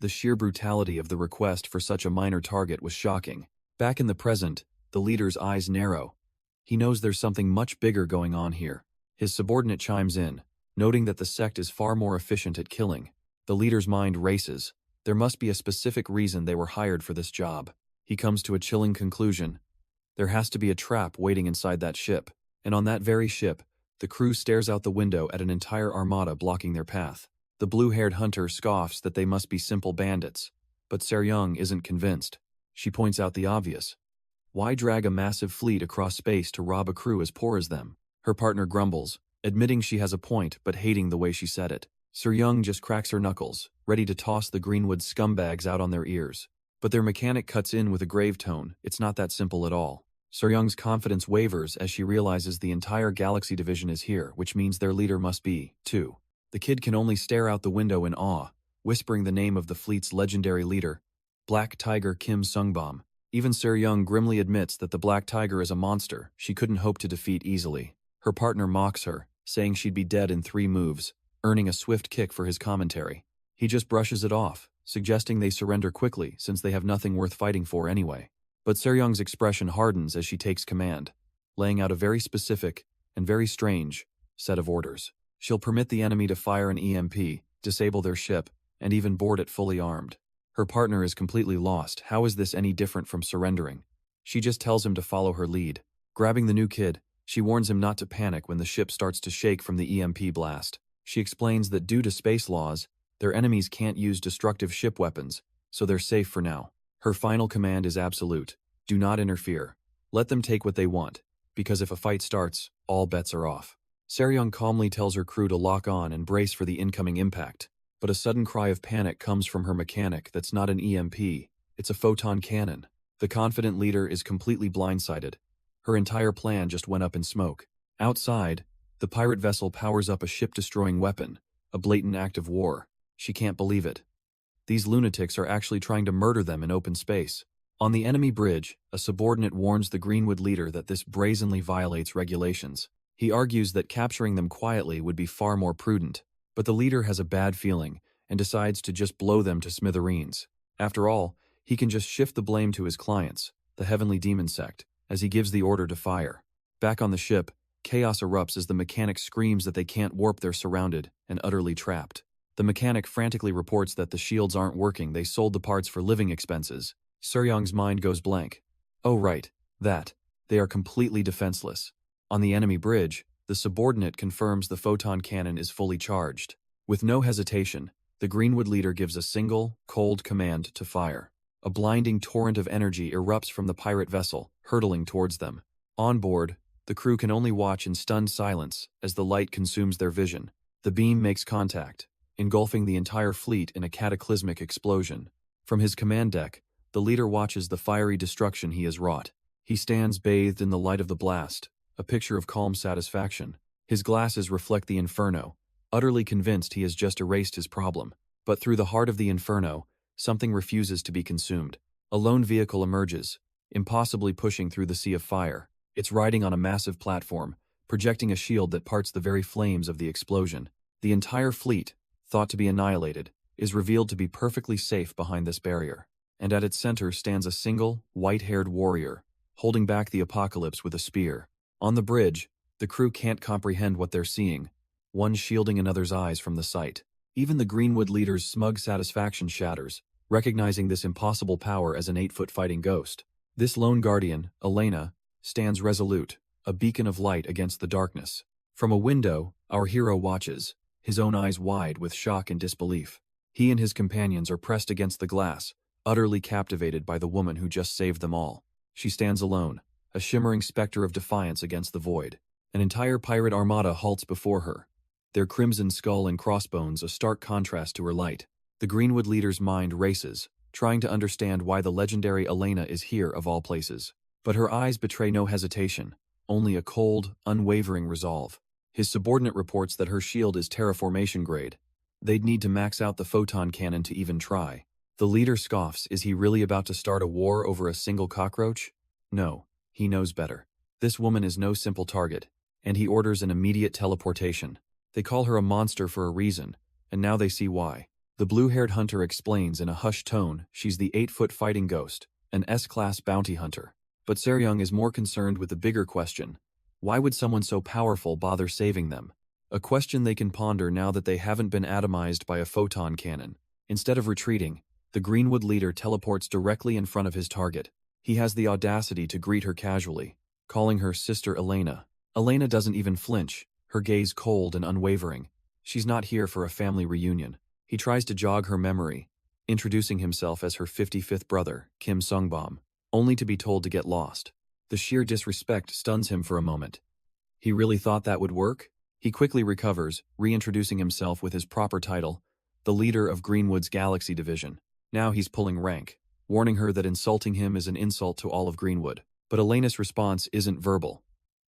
The sheer brutality of the request for such a minor target was shocking. Back in the present, the leader's eyes narrow. He knows there's something much bigger going on here. His subordinate chimes in, noting that the sect is far more efficient at killing. The leader's mind races. There must be a specific reason they were hired for this job. He comes to a chilling conclusion. There has to be a trap waiting inside that ship. And on that very ship, the crew stares out the window at an entire armada blocking their path. The blue-haired hunter scoffs that they must be simple bandits. But Seryung isn't convinced. She points out the obvious. Why drag a massive fleet across space to rob a crew as poor as them? Her partner grumbles, admitting she has a point but hating the way she said it. Seryung just cracks her knuckles, ready to toss the Greenwood scumbags out on their ears. But their mechanic cuts in with a grave tone. It's not that simple at all. Seryung's confidence wavers as she realizes the entire Galaxy Division is here, which means their leader must be, too. The kid can only stare out the window in awe, whispering the name of the fleet's legendary leader, Black Tiger Kim Sungbom. Even Seryung grimly admits that the Black Tiger is a monster she couldn't hope to defeat easily. Her partner mocks her, saying she'd be dead in 3 moves, earning a swift kick for his commentary. He just brushes it off, suggesting they surrender quickly since they have nothing worth fighting for anyway. But Seryung's expression hardens as she takes command, laying out a very specific, and very strange, set of orders. She'll permit the enemy to fire an EMP, disable their ship, and even board it fully armed. Her partner is completely lost. How is this any different from surrendering? She just tells him to follow her lead. Grabbing the new kid, she warns him not to panic when the ship starts to shake from the EMP blast. She explains that due to space laws, their enemies can't use destructive ship weapons, so they're safe for now. Her final command is absolute. Do not interfere. Let them take what they want, because if a fight starts, all bets are off. Seryung calmly tells her crew to lock on and brace for the incoming impact. But a sudden cry of panic comes from her mechanic. That's not an EMP, it's a photon cannon. The confident leader is completely blindsided. Her entire plan just went up in smoke. Outside, the pirate vessel powers up a ship-destroying weapon, a blatant act of war. She can't believe it. These lunatics are actually trying to murder them in open space. On the enemy bridge, a subordinate warns the Greenwood leader that this brazenly violates regulations. He argues that capturing them quietly would be far more prudent. But the leader has a bad feeling and decides to just blow them to smithereens. After all, he can just shift the blame to his clients, the Heavenly Demon sect, as he gives the order to fire. Back on the ship, chaos erupts as the mechanic screams that they can't warp. They're surrounded and utterly trapped. The mechanic frantically reports that the shields aren't working. They sold the parts for living expenses. Seryung's mind goes blank. Oh right, that. They are completely defenseless. On the enemy bridge, the subordinate confirms the photon cannon is fully charged. With no hesitation, the Greenwood leader gives a single, cold command to fire. A blinding torrent of energy erupts from the pirate vessel, hurtling towards them. On board, the crew can only watch in stunned silence as the light consumes their vision. The beam makes contact, engulfing the entire fleet in a cataclysmic explosion. From his command deck, the leader watches the fiery destruction he has wrought. He stands bathed in the light of the blast, a picture of calm satisfaction. His glasses reflect the inferno, utterly convinced he has just erased his problem. But through the heart of the inferno, something refuses to be consumed. A lone vehicle emerges, impossibly pushing through the sea of fire. It's riding on a massive platform, projecting a shield that parts the very flames of the explosion. The entire fleet, thought to be annihilated, is revealed to be perfectly safe behind this barrier. And at its center stands a single, white-haired warrior, holding back the apocalypse with a spear. On the bridge, the crew can't comprehend what they're seeing, one shielding another's eyes from the sight. Even the Greenwood leader's smug satisfaction shatters, recognizing this impossible power as an 8-foot fighting ghost. This lone guardian, Elena, stands resolute, a beacon of light against the darkness. From a window, our hero watches, his own eyes wide with shock and disbelief. He and his companions are pressed against the glass, utterly captivated by the woman who just saved them all. She stands alone, a shimmering specter of defiance against the void. An entire pirate armada halts before her, their crimson skull and crossbones a stark contrast to her light. The Greenwood leader's mind races, trying to understand why the legendary Elena is here of all places. But her eyes betray no hesitation, only a cold, unwavering resolve. His subordinate reports that her shield is terraformation grade. They'd need to max out the photon cannon to even try. The leader scoffs. Is he really about to start a war over a single cockroach? No, he knows better. This woman is no simple target, and he orders an immediate teleportation. They call her a monster for a reason, and now they see why. The blue-haired hunter explains in a hushed tone she's the 8-foot fighting ghost, an S-class bounty hunter. But Seryung is more concerned with the bigger question. Why would someone so powerful bother saving them? A question they can ponder now that they haven't been atomized by a photon cannon. Instead of retreating, the Greenwood leader teleports directly in front of his target. He has the audacity to greet her casually, calling her Sister Elena. Elena doesn't even flinch, her gaze cold and unwavering. She's not here for a family reunion. He tries to jog her memory, introducing himself as her 55th brother, Kim Sungbom, only to be told to get lost. The sheer disrespect stuns him for a moment. He really thought that would work? He quickly recovers, reintroducing himself with his proper title, the leader of Greenwood's Galaxy Division. Now he's pulling rank, warning her that insulting him is an insult to all of Greenwood. But Elena's response isn't verbal.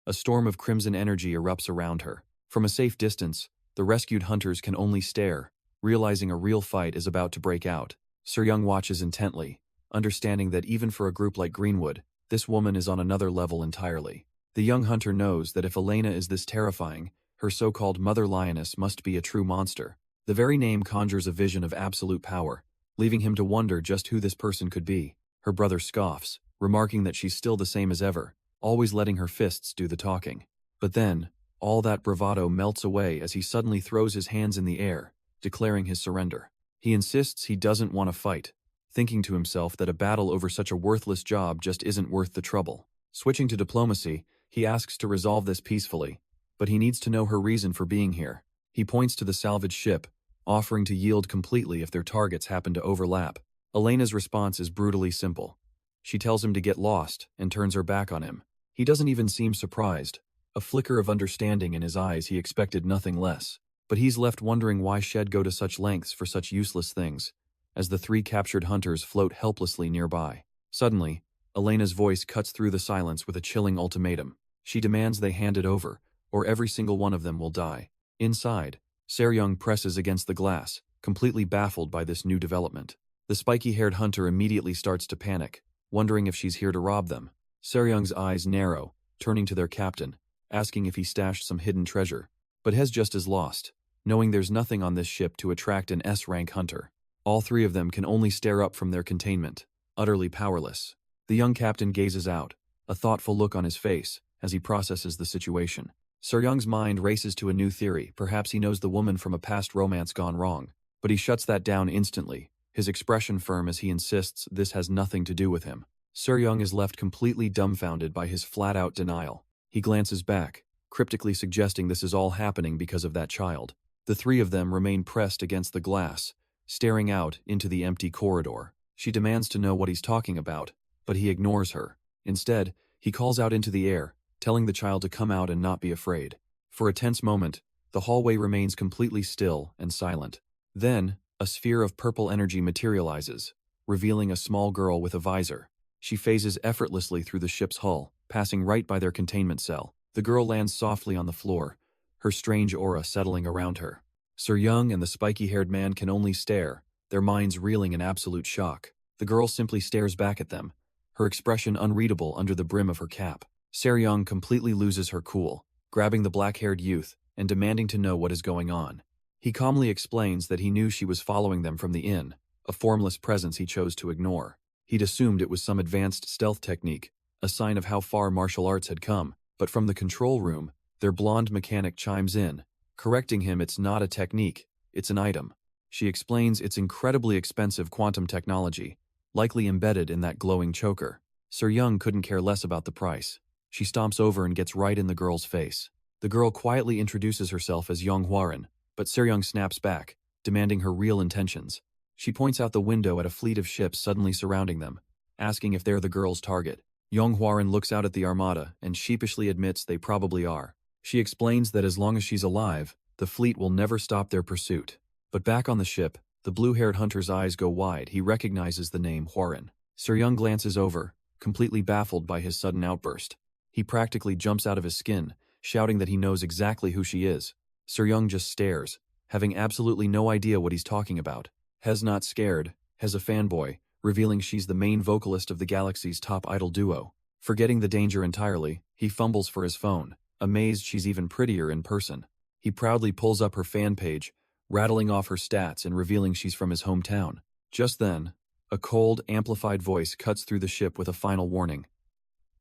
A storm of crimson energy erupts around her. From a safe distance, the rescued hunters can only stare, realizing a real fight is about to break out. Seryung watches intently, understanding that even for a group like Greenwood, this woman is on another level entirely. The young hunter knows that if Elena is this terrifying, her so-called mother lioness must be a true monster. The very name conjures a vision of absolute power, leaving him to wonder just who this person could be. Her brother scoffs, remarking that she's still the same as ever, always letting her fists do the talking. But then, all that bravado melts away as he suddenly throws his hands in the air, declaring his surrender. He insists he doesn't want to fight, thinking to himself that a battle over such a worthless job just isn't worth the trouble. Switching to diplomacy, he asks to resolve this peacefully, but he needs to know her reason for being here. He points to the salvaged ship, offering to yield completely if their targets happen to overlap. Elena's response is brutally simple. She tells him to get lost and turns her back on him. He doesn't even seem surprised. A flicker of understanding in his eyes, he expected nothing less. But he's left wondering why she'd go to such lengths for such useless things, as the 3 captured hunters float helplessly nearby. Suddenly, Elena's voice cuts through the silence with a chilling ultimatum. She demands they hand it over, or every single one of them will die. Inside, Seryung presses against the glass, completely baffled by this new development. The spiky-haired hunter immediately starts to panic, wondering if she's here to rob them. Seryung's eyes narrow, turning to their captain, asking if he stashed some hidden treasure. But Hez just as lost, knowing there's nothing on this ship to attract an S-rank hunter. All 3 of them can only stare up from their containment, utterly powerless. The young captain gazes out, a thoughtful look on his face, as he processes the situation. Seryung's mind races to a new theory. Perhaps he knows the woman from a past romance gone wrong. But he shuts that down instantly, his expression firm as he insists this has nothing to do with him. Seryung is left completely dumbfounded by his flat-out denial. He glances back, cryptically suggesting this is all happening because of that child. The three of them remain pressed against the glass, staring out into the empty corridor. She demands to know what he's talking about, but he ignores her. Instead, he calls out into the air, telling the child to come out and not be afraid. For a tense moment, the hallway remains completely still and silent. Then, a sphere of purple energy materializes, revealing a small girl with a visor. She phases effortlessly through the ship's hull, passing right by their containment cell. The girl lands softly on the floor, her strange aura settling around her. Sir Young and the spiky-haired man can only stare, their minds reeling in absolute shock. The girl simply stares back at them, her expression unreadable under the brim of her cap. Sir Young completely loses her cool, grabbing the black-haired youth and demanding to know what is going on. He calmly explains that he knew she was following them from the inn, a formless presence he chose to ignore. He'd assumed it was some advanced stealth technique, a sign of how far martial arts had come, but from the control room, their blonde mechanic chimes in, correcting him. It's not a technique, it's an item. She explains it's incredibly expensive quantum technology, likely embedded in that glowing choker. Sir Young couldn't care less about the price. She stomps over and gets right in the girl's face. The girl quietly introduces herself as Yong Huarin, but Sir Young snaps back, demanding her real intentions. She points out the window at a fleet of ships suddenly surrounding them, asking if they're the girl's target. Yong Huarin looks out at the armada and sheepishly admits they probably are. She explains that as long as she's alive, the fleet will never stop their pursuit. But back on the ship, the blue-haired hunter's eyes go wide. He recognizes the name Huarin. Sir Young glances over, completely baffled by his sudden outburst. He practically jumps out of his skin, shouting that he knows exactly who she is. Sir Young just stares, having absolutely no idea what he's talking about. Hez not scared, Hez a fanboy, revealing she's the main vocalist of the galaxy's top idol duo. Forgetting the danger entirely, he fumbles for his phone, amazed she's even prettier in person. He proudly pulls up her fan page, rattling off her stats and revealing she's from his hometown. Just then, a cold, amplified voice cuts through the ship with a final warning.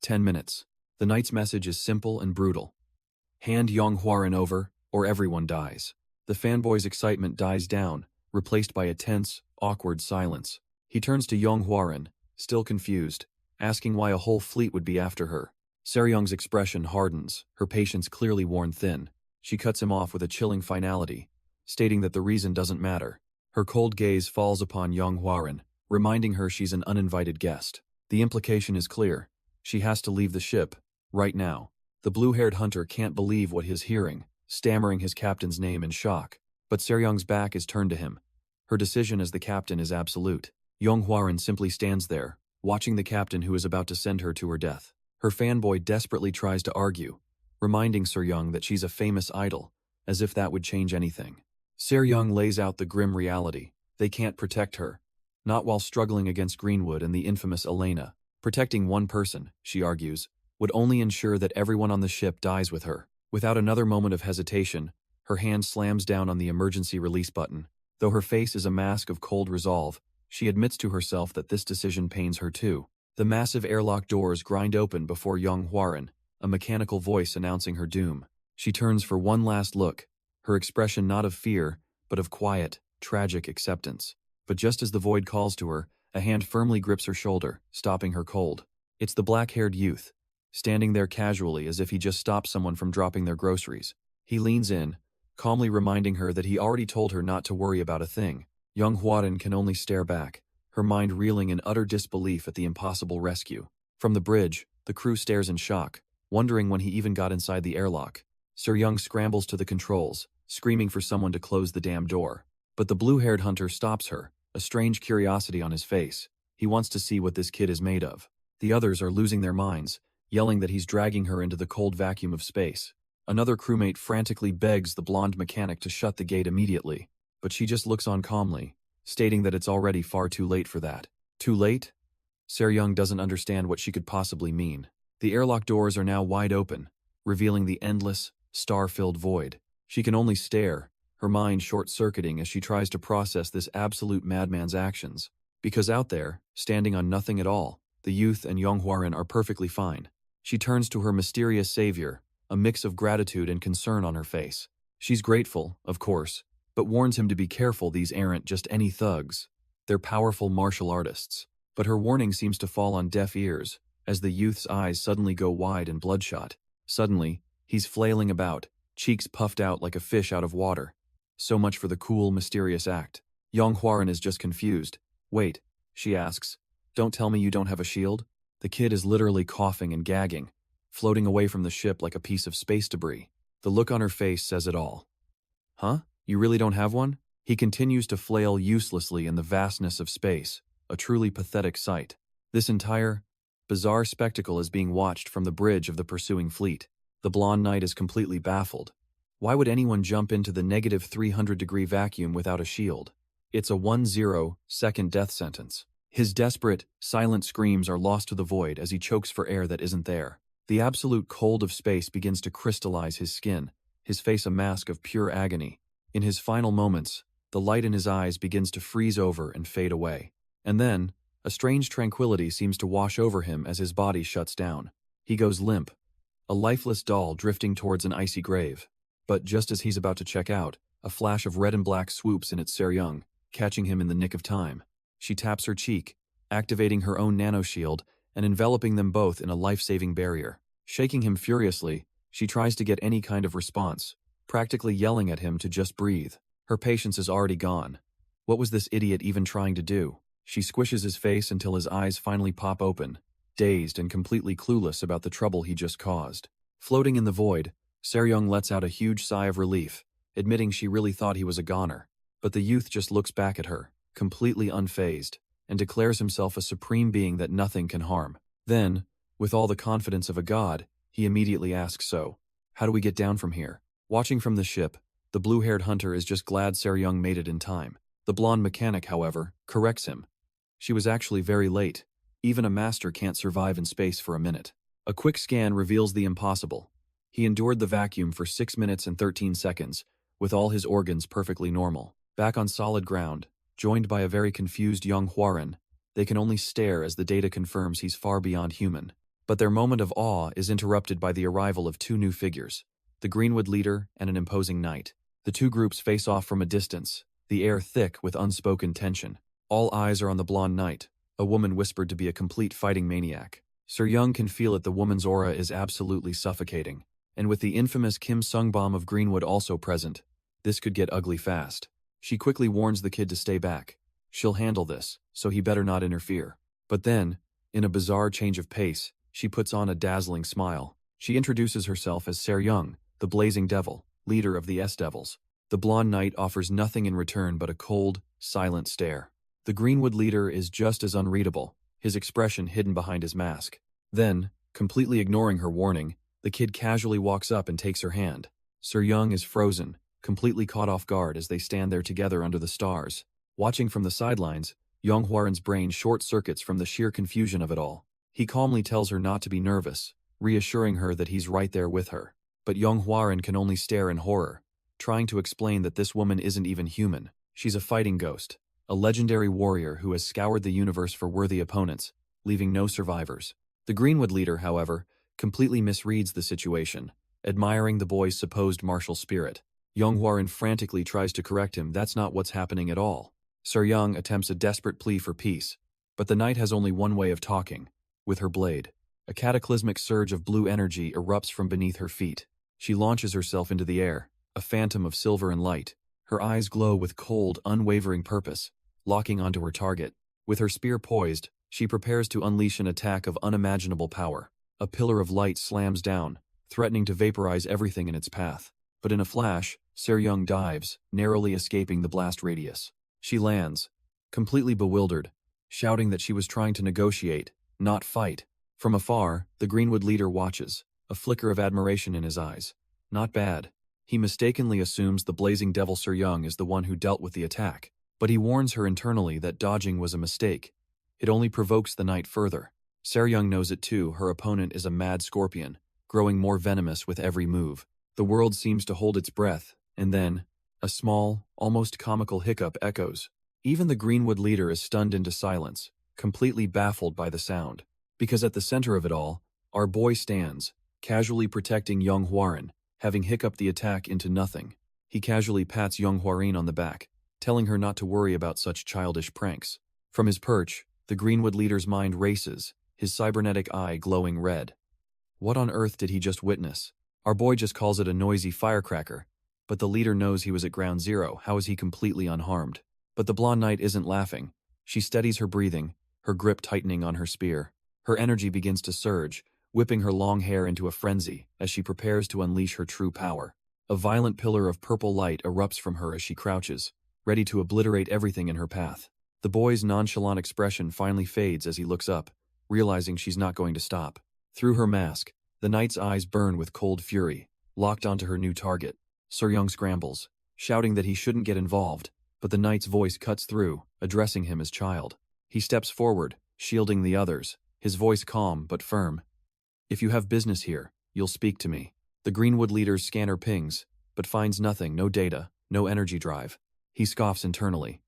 10 minutes. The knight's message is simple and brutal. Hand Yong Huarin over, or everyone dies. The fanboy's excitement dies down, replaced by a tense, awkward silence. He turns to Yong Huarin, still confused, asking why a whole fleet would be after her. Sir Young's expression hardens, her patience clearly worn thin. She cuts him off with a chilling finality, stating that the reason doesn't matter. Her cold gaze falls upon Yong Huarin, reminding her she's an uninvited guest. The implication is clear. She has to leave the ship, right now. The blue-haired hunter can't believe what he's hearing, stammering his captain's name in shock. But Sir Young's back is turned to him. Her decision as the captain is absolute. Yong Huarin simply stands there, watching the captain who is about to send her to her death. Her fanboy desperately tries to argue, reminding Sir Young that she's a famous idol, as if that would change anything. Sir Young lays out the grim reality. They can't protect her. Not while struggling against Greenwood and the infamous Elena. Protecting one person, she argues, would only ensure that everyone on the ship dies with her. Without another moment of hesitation, her hand slams down on the emergency release button. Though her face is a mask of cold resolve, she admits to herself that this decision pains her too. The massive airlock doors grind open before Yong Huarin, a mechanical voice announcing her doom. She turns for one last look, her expression not of fear, but of quiet, tragic acceptance. But just as the void calls to her, a hand firmly grips her shoulder, stopping her cold. It's the black-haired youth, standing there casually as if he just stopped someone from dropping their groceries. He leans in, calmly reminding her that he already told her not to worry about a thing. Yong Huarin can only stare back, her mind reeling in utter disbelief at the impossible rescue. From the bridge, the crew stares in shock, wondering when he even got inside the airlock. Sir Young scrambles to the controls, screaming for someone to close the damn door. But the blue-haired hunter stops her, a strange curiosity on his face. He wants to see what this kid is made of. The others are losing their minds, yelling that he's dragging her into the cold vacuum of space. Another crewmate frantically begs the blonde mechanic to shut the gate immediately, but she just looks on calmly, stating that it's already far too late for that. Too late? Sir Young doesn't understand what she could possibly mean. The airlock doors are now wide open, revealing the endless, star-filled void. She can only stare, her mind short-circuiting as she tries to process this absolute madman's actions. Because out there, standing on nothing at all, the youth and Yong Huarin are perfectly fine. She turns to her mysterious savior, a mix of gratitude and concern on her face. She's grateful, of course, but warns him to be careful. These aren't just any thugs. They're powerful martial artists. But her warning seems to fall on deaf ears, as the youth's eyes suddenly go wide and bloodshot. Suddenly, he's flailing about, cheeks puffed out like a fish out of water. So much for the cool, mysterious act. Yong Huarin is just confused. Wait, she asks. Don't tell me you don't have a shield? The kid is literally coughing and gagging, floating away from the ship like a piece of space debris. The look on her face says it all. Huh? You really don't have one? He continues to flail uselessly in the vastness of space, a truly pathetic sight. This entire, bizarre spectacle is being watched from the bridge of the pursuing fleet. The blonde knight is completely baffled. Why would anyone jump into the negative 300-degree vacuum without a shield? It's a 10-second death sentence. His desperate, silent screams are lost to the void as he chokes for air that isn't there. The absolute cold of space begins to crystallize his skin, his face a mask of pure agony. In his final moments, the light in his eyes begins to freeze over and fade away. And then, a strange tranquility seems to wash over him as his body shuts down. He goes limp, a lifeless doll drifting towards an icy grave. But just as he's about to check out, a flash of red and black swoops in at Seryung, catching him in the nick of time. She taps her cheek, activating her own nanoshield and enveloping them both in a life-saving barrier. Shaking him furiously, she tries to get any kind of response, practically yelling at him to just breathe. Her patience is already gone. What was this idiot even trying to do? She squishes his face until his eyes finally pop open, dazed and completely clueless about the trouble he just caused. Floating in the void, Seryung lets out a huge sigh of relief, admitting she really thought he was a goner. But the youth just looks back at her, completely unfazed, and declares himself a supreme being that nothing can harm. Then, with all the confidence of a god, he immediately asks, so, how do we get down from here? Watching from the ship, the blue-haired hunter is just glad Seryung made it in time. The blonde mechanic, however, corrects him. She was actually very late. Even a master can't survive in space for a minute. A quick scan reveals the impossible. He endured the vacuum for 6 minutes and 13 seconds, with all his organs perfectly normal. Back on solid ground, joined by a very confused Yong Huarin, they can only stare as the data confirms he's far beyond human. But their moment of awe is interrupted by the arrival of two new figures, the Greenwood leader and an imposing knight. The two groups face off from a distance, the air thick with unspoken tension. All eyes are on the blonde knight, a woman whispered to be a complete fighting maniac. Seryung can feel it, the woman's aura is absolutely suffocating. And with the infamous Kim Sungbom of Greenwood also present, this could get ugly fast. She quickly warns the kid to stay back. She'll handle this, so he better not interfere. But then, in a bizarre change of pace, she puts on a dazzling smile. She introduces herself as Seryung, the Blazing Devil, leader of the S-Devils. The blonde knight offers nothing in return but a cold, silent stare. The Greenwood leader is just as unreadable, his expression hidden behind his mask. Then, completely ignoring her warning, the kid casually walks up and takes her hand. Seryung is frozen, completely caught off guard as they stand there together under the stars. Watching from the sidelines, Yong Huarin's brain short-circuits from the sheer confusion of it all. He calmly tells her not to be nervous, reassuring her that he's right there with her. But Yong Huarin can only stare in horror, trying to explain that this woman isn't even human. She's a fighting ghost, a legendary warrior who has scoured the universe for worthy opponents, leaving no survivors. The Greenwood leader, however, completely misreads the situation, admiring the boy's supposed martial spirit. Yong Huarin frantically tries to correct him. That's not what's happening at all. Seryung attempts a desperate plea for peace, but the knight has only one way of talking, with her blade. A cataclysmic surge of blue energy erupts from beneath her feet. She launches herself into the air, a phantom of silver and light. Her eyes glow with cold, unwavering purpose, locking onto her target. With her spear poised, she prepares to unleash an attack of unimaginable power. A pillar of light slams down, threatening to vaporize everything in its path. But in a flash, Seryung dives, narrowly escaping the blast radius. She lands, completely bewildered, shouting that she was trying to negotiate, not fight. From afar, the Greenwood leader watches, a flicker of admiration in his eyes. Not bad. He mistakenly assumes the Blazing Devil Seryung is the one who dealt with the attack, but he warns her internally that dodging was a mistake. It only provokes the knight further. Seryung knows it too. Her opponent is a mad scorpion, growing more venomous with every move. The world seems to hold its breath, and then, a small, almost comical hiccup echoes. Even the Greenwood leader is stunned into silence, completely baffled by the sound. Because at the center of it all, our boy stands, casually protecting Yong Huarin, having hiccuped the attack into nothing. He casually pats Yong Huarin on the back, telling her not to worry about such childish pranks. From his perch, the Greenwood leader's mind races, his cybernetic eye glowing red. What on earth did he just witness? Our boy just calls it a noisy firecracker, But the leader knows he was at ground zero. How is he completely unharmed? But the blonde knight isn't laughing. She steadies her breathing, her grip tightening on her spear. Her energy begins to surge, whipping her long hair into a frenzy as she prepares to unleash her true power. A violent pillar of purple light erupts from her as she crouches, ready to obliterate everything in her path. The boy's nonchalant expression finally fades as he looks up, realizing she's not going to stop. Through her mask, the knight's eyes burn with cold fury, locked onto her new target. Sir Young scrambles, shouting that he shouldn't get involved, but the knight's voice cuts through, addressing him as child. He steps forward, shielding the others, his voice calm but firm. "If you have business here, you'll speak to me." The Greenwood leader's scanner pings, but finds nothing, no data, no energy drive. He scoffs internally.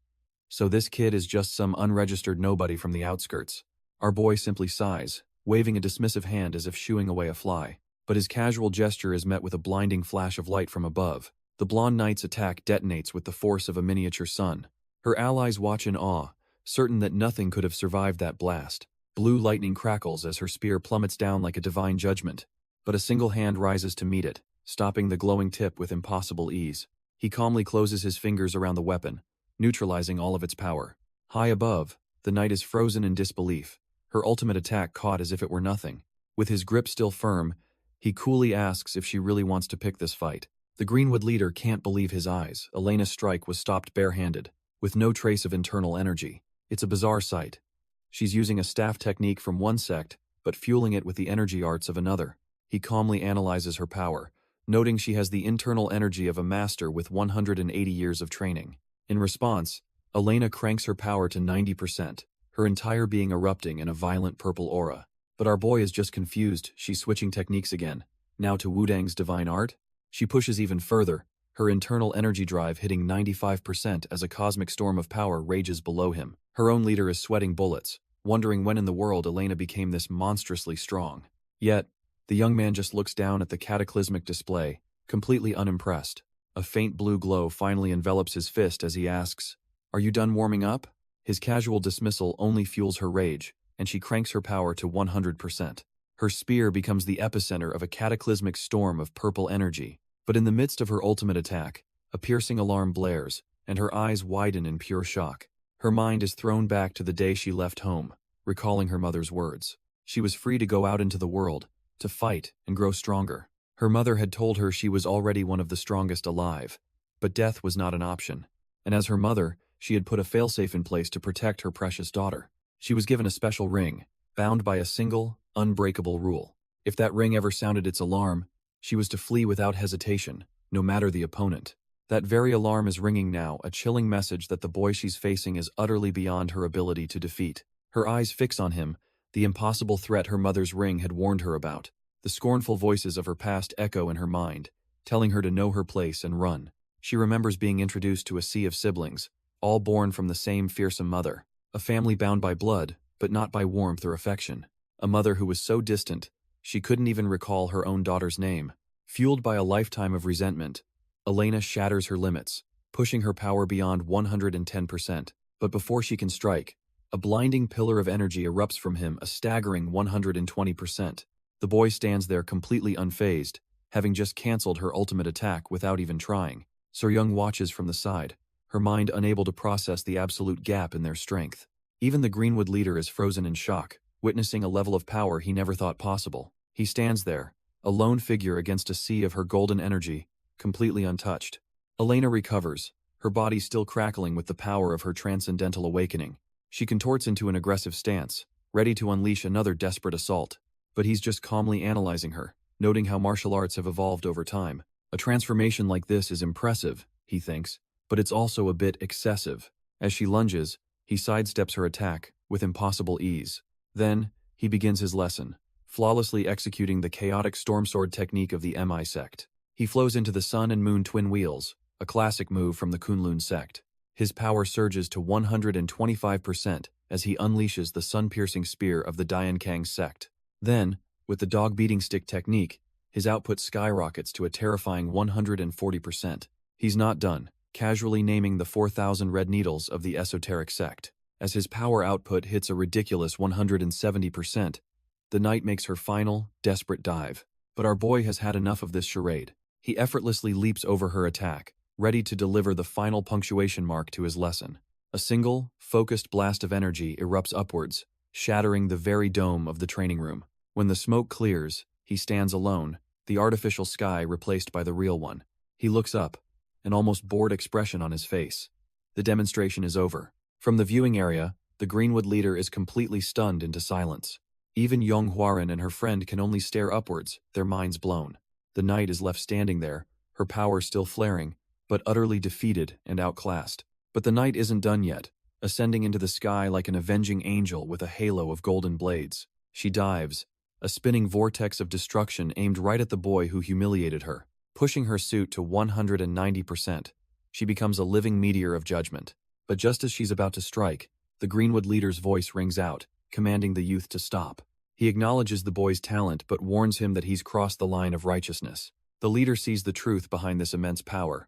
So this kid is just some unregistered nobody from the outskirts. Our boy simply sighs, waving a dismissive hand as if shooing away a fly. But his casual gesture is met with a blinding flash of light from above. The blonde knight's attack detonates with the force of a miniature sun. Her allies watch in awe, certain that nothing could have survived that blast. Blue lightning crackles as her spear plummets down like a divine judgment. But a single hand rises to meet it, stopping the glowing tip with impossible ease. He calmly closes his fingers around the weapon, neutralizing all of its power. High above, the knight is frozen in disbelief, her ultimate attack caught as if it were nothing. With his grip still firm, he coolly asks if she really wants to pick this fight. The Greenwood leader can't believe his eyes. Elena's strike was stopped barehanded, with no trace of internal energy. It's a bizarre sight. She's using a staff technique from one sect, but fueling it with the energy arts of another. He calmly analyzes her power, noting she has the internal energy of a master with 180 years of training. In response, Elena cranks her power to 90%, her entire being erupting in a violent purple aura. But our boy is just confused. She's switching techniques again, now to Wudang's divine art. She pushes even further, her internal energy drive hitting 95% as a cosmic storm of power rages below him. Her own leader is sweating bullets, wondering when in the world Elena became this monstrously strong. Yet, the young man just looks down at the cataclysmic display, completely unimpressed. A faint blue glow finally envelops his fist as he asks, "Are you done warming up?" His casual dismissal only fuels her rage, and she cranks her power to 100%. Her spear becomes the epicenter of a cataclysmic storm of purple energy. But in the midst of her ultimate attack, a piercing alarm blares, and her eyes widen in pure shock. Her mind is thrown back to the day she left home, recalling her mother's words. She was free to go out into the world, to fight and grow stronger. Her mother had told her she was already one of the strongest alive, but death was not an option. And as her mother, she had put a failsafe in place to protect her precious daughter. She was given a special ring, bound by a single, unbreakable rule. If that ring ever sounded its alarm, she was to flee without hesitation, no matter the opponent. That very alarm is ringing now, a chilling message that the boy she's facing is utterly beyond her ability to defeat. Her eyes fix on him, the impossible threat her mother's ring had warned her about. The scornful voices of her past echo in her mind, telling her to know her place and run. She remembers being introduced to a sea of siblings, all born from the same fearsome mother. A family bound by blood, but not by warmth or affection. A mother who was so distant, she couldn't even recall her own daughter's name. Fueled by a lifetime of resentment, Elena shatters her limits, pushing her power beyond 110%. But before she can strike, a blinding pillar of energy erupts from him, a staggering 120%. The boy stands there completely unfazed, having just cancelled her ultimate attack without even trying. Sir Young watches from the side, her mind unable to process the absolute gap in their strength. Even the Greenwood leader is frozen in shock, witnessing a level of power he never thought possible. He stands there, a lone figure against a sea of her golden energy, completely untouched. Elena recovers, her body still crackling with the power of her transcendental awakening. She contorts into an aggressive stance, ready to unleash another desperate assault. But he's just calmly analyzing her, noting how martial arts have evolved over time. A transformation like this is impressive, he thinks, but it's also a bit excessive. As she lunges, he sidesteps her attack with impossible ease. Then, he begins his lesson, flawlessly executing the chaotic storm sword technique of the Mi sect. He flows into the sun and moon twin wheels, a classic move from the Kunlun sect. His power surges to 125% as he unleashes the sun-piercing spear of the Diankang sect. Then, with the dog beating stick technique, his output skyrockets to a terrifying 140%. He's not done, casually naming the 4,000 red needles of the esoteric sect. As his power output hits a ridiculous 170%, the knight makes her final, desperate dive. But our boy has had enough of this charade. He effortlessly leaps over her attack, ready to deliver the final punctuation mark to his lesson. A single, focused blast of energy erupts upwards, shattering the very dome of the training room. When the smoke clears, he stands alone, the artificial sky replaced by the real one. He looks up, an almost bored expression on his face. The demonstration is over. From the viewing area, the Greenwood leader is completely stunned into silence. Even Yong Huarin and her friend can only stare upwards, their minds blown. The knight is left standing there, her power still flaring, but utterly defeated and outclassed. But the knight isn't done yet, ascending into the sky like an avenging angel with a halo of golden blades. She dives, a spinning vortex of destruction aimed right at the boy who humiliated her, pushing her suit to 190%. She becomes a living meteor of judgment. But just as she's about to strike, the Greenwood leader's voice rings out, commanding the youth to stop. He acknowledges the boy's talent but warns him that he's crossed the line of righteousness. The leader sees the truth behind this immense power.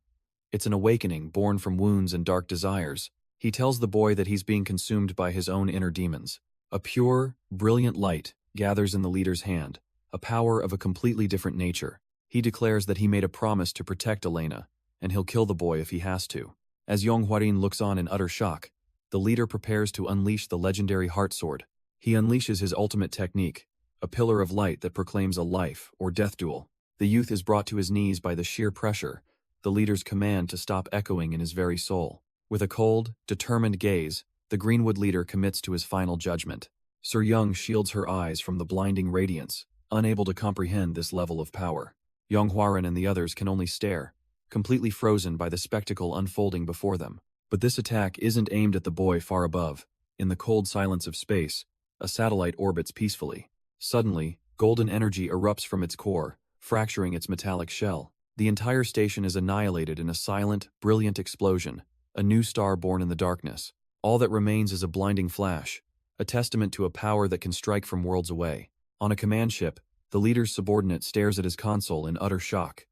It's an awakening born from wounds and dark desires. He tells the boy that he's being consumed by his own inner demons. A pure, brilliant light gathers in the leader's hand, a power of a completely different nature. He declares that he made a promise to protect Elena, and he'll kill the boy if he has to. As Yong Huarin looks on in utter shock, the leader prepares to unleash the legendary heart sword. He unleashes his ultimate technique, a pillar of light that proclaims a life or death duel. The youth is brought to his knees by the sheer pressure, the leader's command to stop echoing in his very soul. With a cold, determined gaze, the Greenwood leader commits to his final judgment. Sir Young shields her eyes from the blinding radiance, unable to comprehend this level of power. Yong Huarin and the others can only stare, completely frozen by the spectacle unfolding before them. But this attack isn't aimed at the boy far above. In the cold silence of space, a satellite orbits peacefully. Suddenly, golden energy erupts from its core, fracturing its metallic shell. The entire station is annihilated in a silent, brilliant explosion, a new star born in the darkness. All that remains is a blinding flash, a testament to a power that can strike from worlds away. On a command ship, the leader's subordinate stares at his console in utter shock.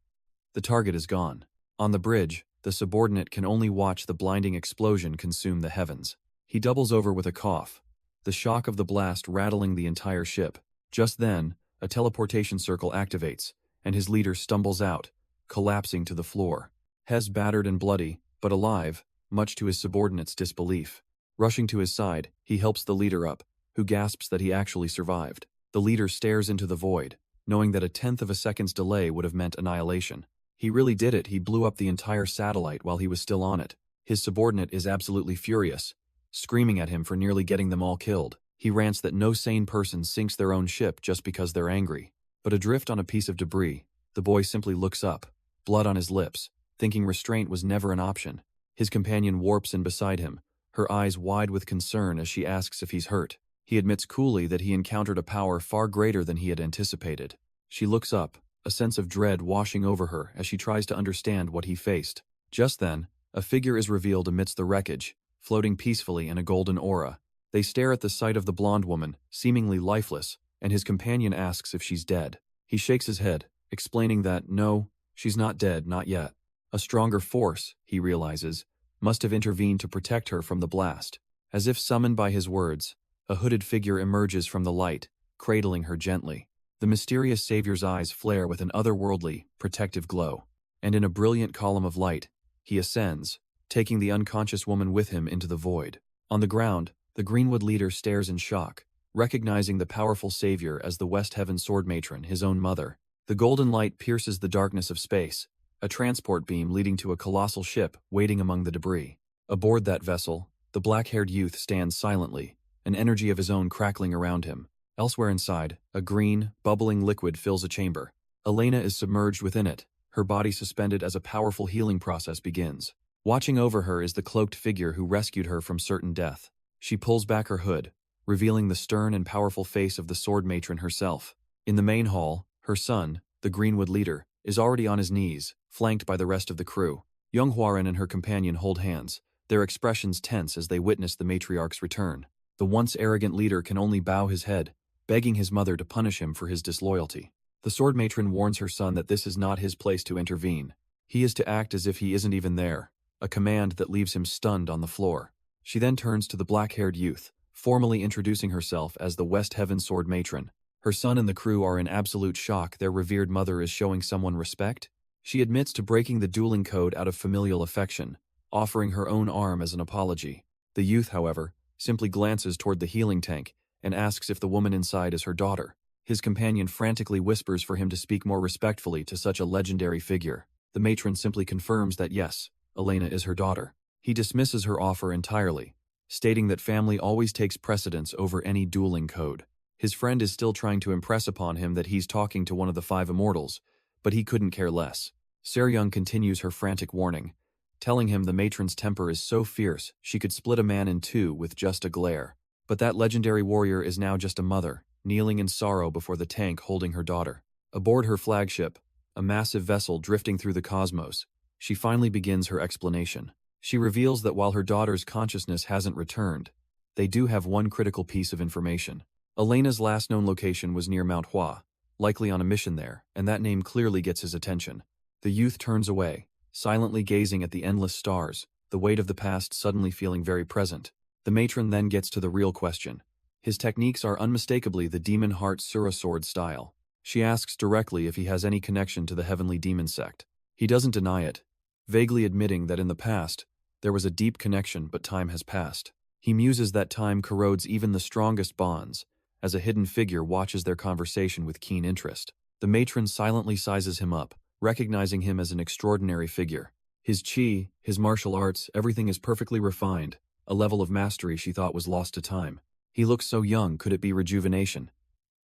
The target is gone. On the bridge, the subordinate can only watch the blinding explosion consume the heavens. He doubles over with a cough, the shock of the blast rattling the entire ship. Just then, a teleportation circle activates, and his leader stumbles out, collapsing to the floor. Hes battered and bloody, but alive, much to his subordinate's disbelief. Rushing to his side, he helps the leader up, who gasps that he actually survived. The leader stares into the void, knowing that a tenth of a second's delay would have meant annihilation. He really did it. He blew up the entire satellite while he was still on it. His subordinate is absolutely furious, screaming at him for nearly getting them all killed. He rants that no sane person sinks their own ship just because they're angry. But adrift on a piece of debris, the boy simply looks up, blood on his lips, thinking restraint was never an option. His companion warps in beside him, her eyes wide with concern as she asks if he's hurt. He admits coolly that he encountered a power far greater than he had anticipated. She looks up, a sense of dread washing over her as she tries to understand what he faced. Just then, a figure is revealed amidst the wreckage, floating peacefully in a golden aura. They stare at the sight of the blonde woman, seemingly lifeless, and his companion asks if she's dead. He shakes his head, explaining that, no, she's not dead, not yet. A stronger force, he realizes, must have intervened to protect her from the blast. As if summoned by his words, a hooded figure emerges from the light, cradling her gently. The mysterious savior's eyes flare with an otherworldly, protective glow, and in a brilliant column of light, he ascends, taking the unconscious woman with him into the void. On the ground, the Greenwood leader stares in shock, recognizing the powerful savior as the West Heaven sword matron, his own mother. The golden light pierces the darkness of space, a transport beam leading to a colossal ship waiting among the debris. Aboard that vessel, the black-haired youth stands silently, an energy of his own crackling around him. Elsewhere inside, a green, bubbling liquid fills a chamber. Elena is submerged within it, her body suspended as a powerful healing process begins. Watching over her is the cloaked figure who rescued her from certain death. She pulls back her hood, revealing the stern and powerful face of the sword matron herself. In the main hall, her son, the Greenwood leader, is already on his knees, flanked by the rest of the crew. Yong Huarin and her companion hold hands, their expressions tense as they witness the matriarch's return. The once arrogant leader can only bow his head, begging his mother to punish him for his disloyalty. The sword matron warns her son that this is not his place to intervene. He is to act as if he isn't even there, a command that leaves him stunned on the floor. She then turns to the black-haired youth, formally introducing herself as the West Heaven sword matron. Her son and the crew are in absolute shock. Their revered mother is showing someone respect. She admits to breaking the dueling code out of familial affection, offering her own arm as an apology. The youth, however, simply glances toward the healing tank and asks if the woman inside is her daughter. His companion frantically whispers for him to speak more respectfully to such a legendary figure. The matron simply confirms that yes, Elena is her daughter. He dismisses her offer entirely, stating that family always takes precedence over any dueling code. His friend is still trying to impress upon him that he's talking to one of the 5 immortals, but he couldn't care less. Seryung continues her frantic warning, telling him the matron's temper is so fierce she could split a man in 2 with just a glare. But that legendary warrior is now just a mother, kneeling in sorrow before the tank holding her daughter. Aboard her flagship, a massive vessel drifting through the cosmos, she finally begins her explanation. She reveals that while her daughter's consciousness hasn't returned, they do have one critical piece of information. Elena's last known location was near Mount Hua, likely on a mission there, and that name clearly gets his attention. The youth turns away, silently gazing at the endless stars, the weight of the past suddenly feeling very present. The matron then gets to the real question. His techniques are unmistakably the demon heart Sura sword style. She asks directly if he has any connection to the heavenly demon sect. He doesn't deny it, vaguely admitting that in the past, there was a deep connection but time has passed. He muses that time corrodes even the strongest bonds, as a hidden figure watches their conversation with keen interest. The matron silently sizes him up, recognizing him as an extraordinary figure. His chi, his martial arts, everything is perfectly refined, a level of mastery she thought was lost to time. He looks so young, could it be rejuvenation?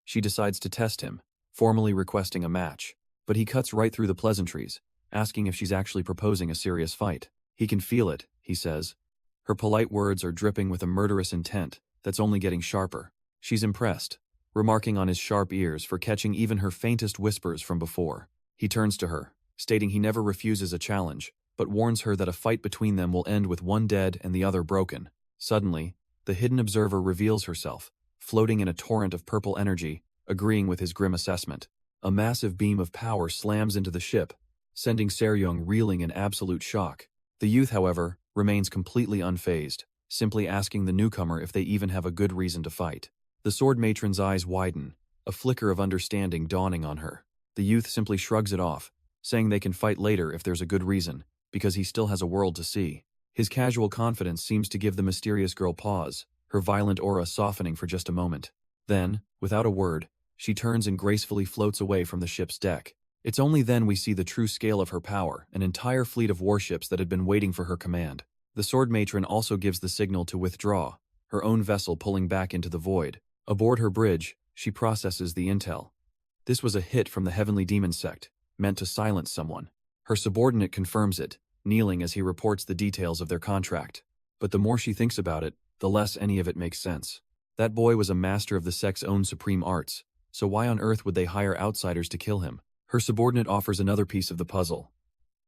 She decides to test him, formally requesting a match. But he cuts right through the pleasantries, asking if she's actually proposing a serious fight. He can feel it, he says. Her polite words are dripping with a murderous intent that's only getting sharper. She's impressed, remarking on his sharp ears for catching even her faintest whispers from before. He turns to her, stating he never refuses a challenge, but warns her that a fight between them will end with one dead and the other broken. Suddenly, the hidden observer reveals herself, floating in a torrent of purple energy, agreeing with his grim assessment. A massive beam of power slams into the ship, sending Seryung reeling in absolute shock. The youth, however, remains completely unfazed, simply asking the newcomer if they even have a good reason to fight. The sword matron's eyes widen, a flicker of understanding dawning on her. The youth simply shrugs it off, saying they can fight later if there's a good reason, because he still has a world to see. His casual confidence seems to give the mysterious girl pause, her violent aura softening for just a moment. Then, without a word, she turns and gracefully floats away from the ship's deck. It's only then we see the true scale of her power, an entire fleet of warships that had been waiting for her command. The sword matron also gives the signal to withdraw, her own vessel pulling back into the void. Aboard her bridge, she processes the intel. This was a hit from the heavenly demon sect, meant to silence someone. Her subordinate confirms it, kneeling as he reports the details of their contract. But the more she thinks about it, the less any of it makes sense. That boy was a master of the sect's own supreme arts, so why on earth would they hire outsiders to kill him? Her subordinate offers another piece of the puzzle.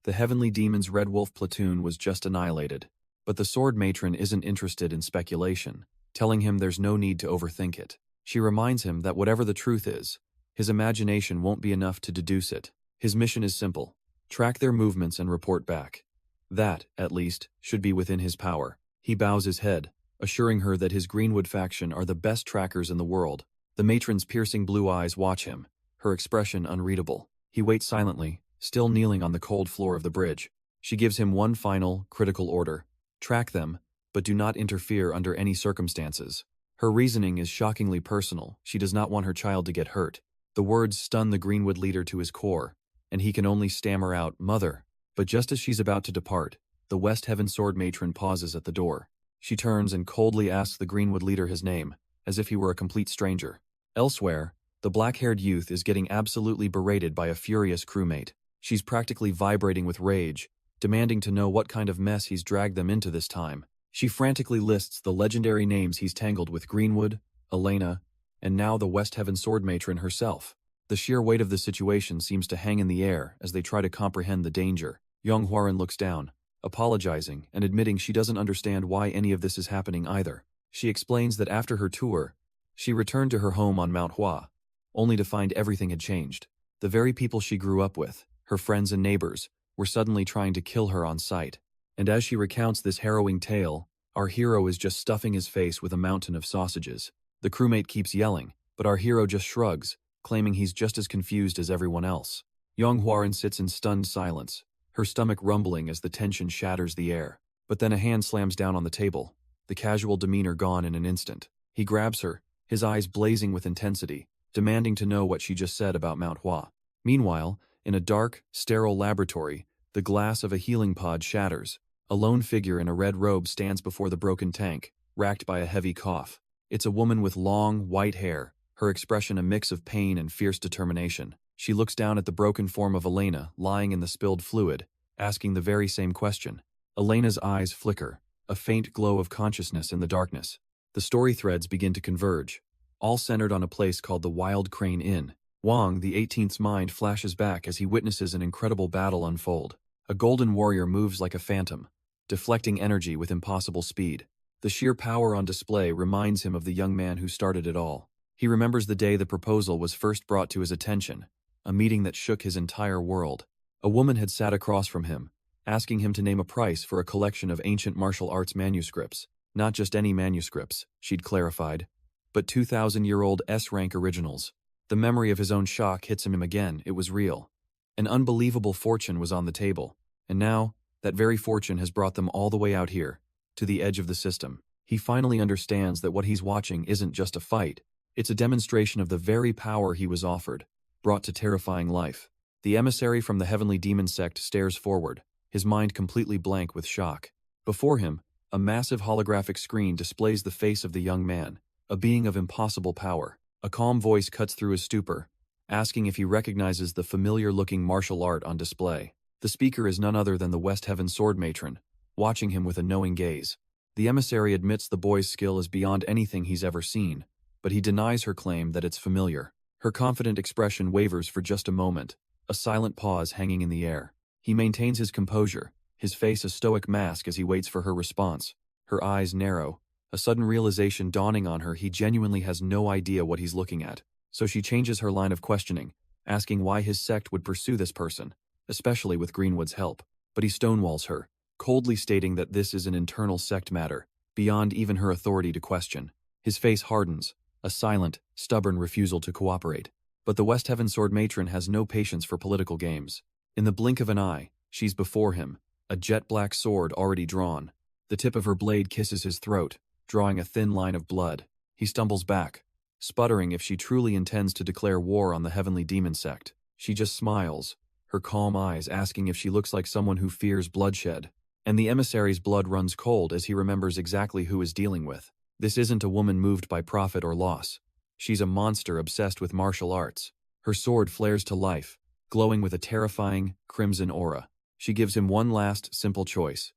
The heavenly demon's Red Wolf platoon was just annihilated, but the sword matron isn't interested in speculation, telling him there's no need to overthink it. She reminds him that whatever the truth is, his imagination won't be enough to deduce it. His mission is simple: track their movements and report back. That, at least, should be within his power. He bows his head, assuring her that his Greenwood faction are the best trackers in the world. The matron's piercing blue eyes watch him, her expression unreadable. He waits silently, still kneeling on the cold floor of the bridge. She gives him one final, critical order: track them, but do not interfere under any circumstances. Her reasoning is shockingly personal. She does not want her child to get hurt. The words stun the Greenwood leader to his core, and he can only stammer out, "Mother." But just as she's about to depart, the West Heaven sword matron pauses at the door. She turns and coldly asks the Greenwood leader his name, as if he were a complete stranger. Elsewhere, the black-haired youth is getting absolutely berated by a furious crewmate. She's practically vibrating with rage, demanding to know what kind of mess he's dragged them into this time. She frantically lists the legendary names he's tangled with: Greenwood, Elena, and now the West Heaven sword matron herself. The sheer weight of the situation seems to hang in the air as they try to comprehend the danger. Yong Huarin looks down, apologizing and admitting she doesn't understand why any of this is happening either. She explains that after her tour, she returned to her home on Mount Hua, only to find everything had changed. The very people she grew up with, her friends and neighbors, were suddenly trying to kill her on sight. And as she recounts this harrowing tale, our hero is just stuffing his face with a mountain of sausages. The crewmate keeps yelling, but our hero just shrugs, claiming he's just as confused as everyone else. Yong Huarin sits in stunned silence, her stomach rumbling as the tension shatters the air. But then a hand slams down on the table, the casual demeanor gone in an instant. He grabs her, his eyes blazing with intensity, demanding to know what she just said about Mount Hua. Meanwhile, in a dark, sterile laboratory, the glass of a healing pod shatters. A lone figure in a red robe stands before the broken tank, racked by a heavy cough. It's a woman with long, white hair, her expression a mix of pain and fierce determination. She looks down at the broken form of Elena, lying in the spilled fluid, asking the very same question. Elena's eyes flicker, a faint glow of consciousness in the darkness. The story threads begin to converge, all centered on a place called the Wild Crane Inn. Wang, the 18th's mind, flashes back as he witnesses an incredible battle unfold. A golden warrior moves like a phantom, deflecting energy with impossible speed. The sheer power on display reminds him of the young man who started it all. He remembers the day the proposal was first brought to his attention, a meeting that shook his entire world. A woman had sat across from him, asking him to name a price for a collection of ancient martial arts manuscripts. Not just any manuscripts, she'd clarified, but 2,000-year-old S-rank originals. The memory of his own shock hits him again. It was real. An unbelievable fortune was on the table, and now, that very fortune has brought them all the way out here, to the edge of the system. He finally understands that what he's watching isn't just a fight, it's a demonstration of the very power he was offered, brought to terrifying life. The emissary from the heavenly demon sect stares forward, his mind completely blank with shock. Before him, a massive holographic screen displays the face of the young man, a being of impossible power. A calm voice cuts through his stupor, asking if he recognizes the familiar-looking martial art on display. The speaker is none other than the West Heaven sword matron, watching him with a knowing gaze. The emissary admits the boy's skill is beyond anything he's ever seen, but he denies her claim that it's familiar. Her confident expression wavers for just a moment, a silent pause hanging in the air. He maintains his composure, his face a stoic mask as he waits for her response. Her eyes narrow, a sudden realization dawning on her he genuinely has no idea what he's looking at. So she changes her line of questioning, asking why his sect would pursue this person, especially with Greenwood's help. But he stonewalls her, coldly stating that this is an internal sect matter, beyond even her authority to question. His face hardens, a silent, stubborn refusal to cooperate. But the West Heaven sword matron has no patience for political games. In the blink of an eye, she's before him, a jet-black sword already drawn. The tip of her blade kisses his throat, drawing a thin line of blood. He stumbles back, sputtering if she truly intends to declare war on the heavenly demon sect. She just smiles, her calm eyes asking if she looks like someone who fears bloodshed. And the emissary's blood runs cold as he remembers exactly who he's dealing with. This isn't a woman moved by profit or loss. She's a monster obsessed with martial arts. Her sword flares to life, glowing with a terrifying, crimson aura. She gives him one last, simple choice.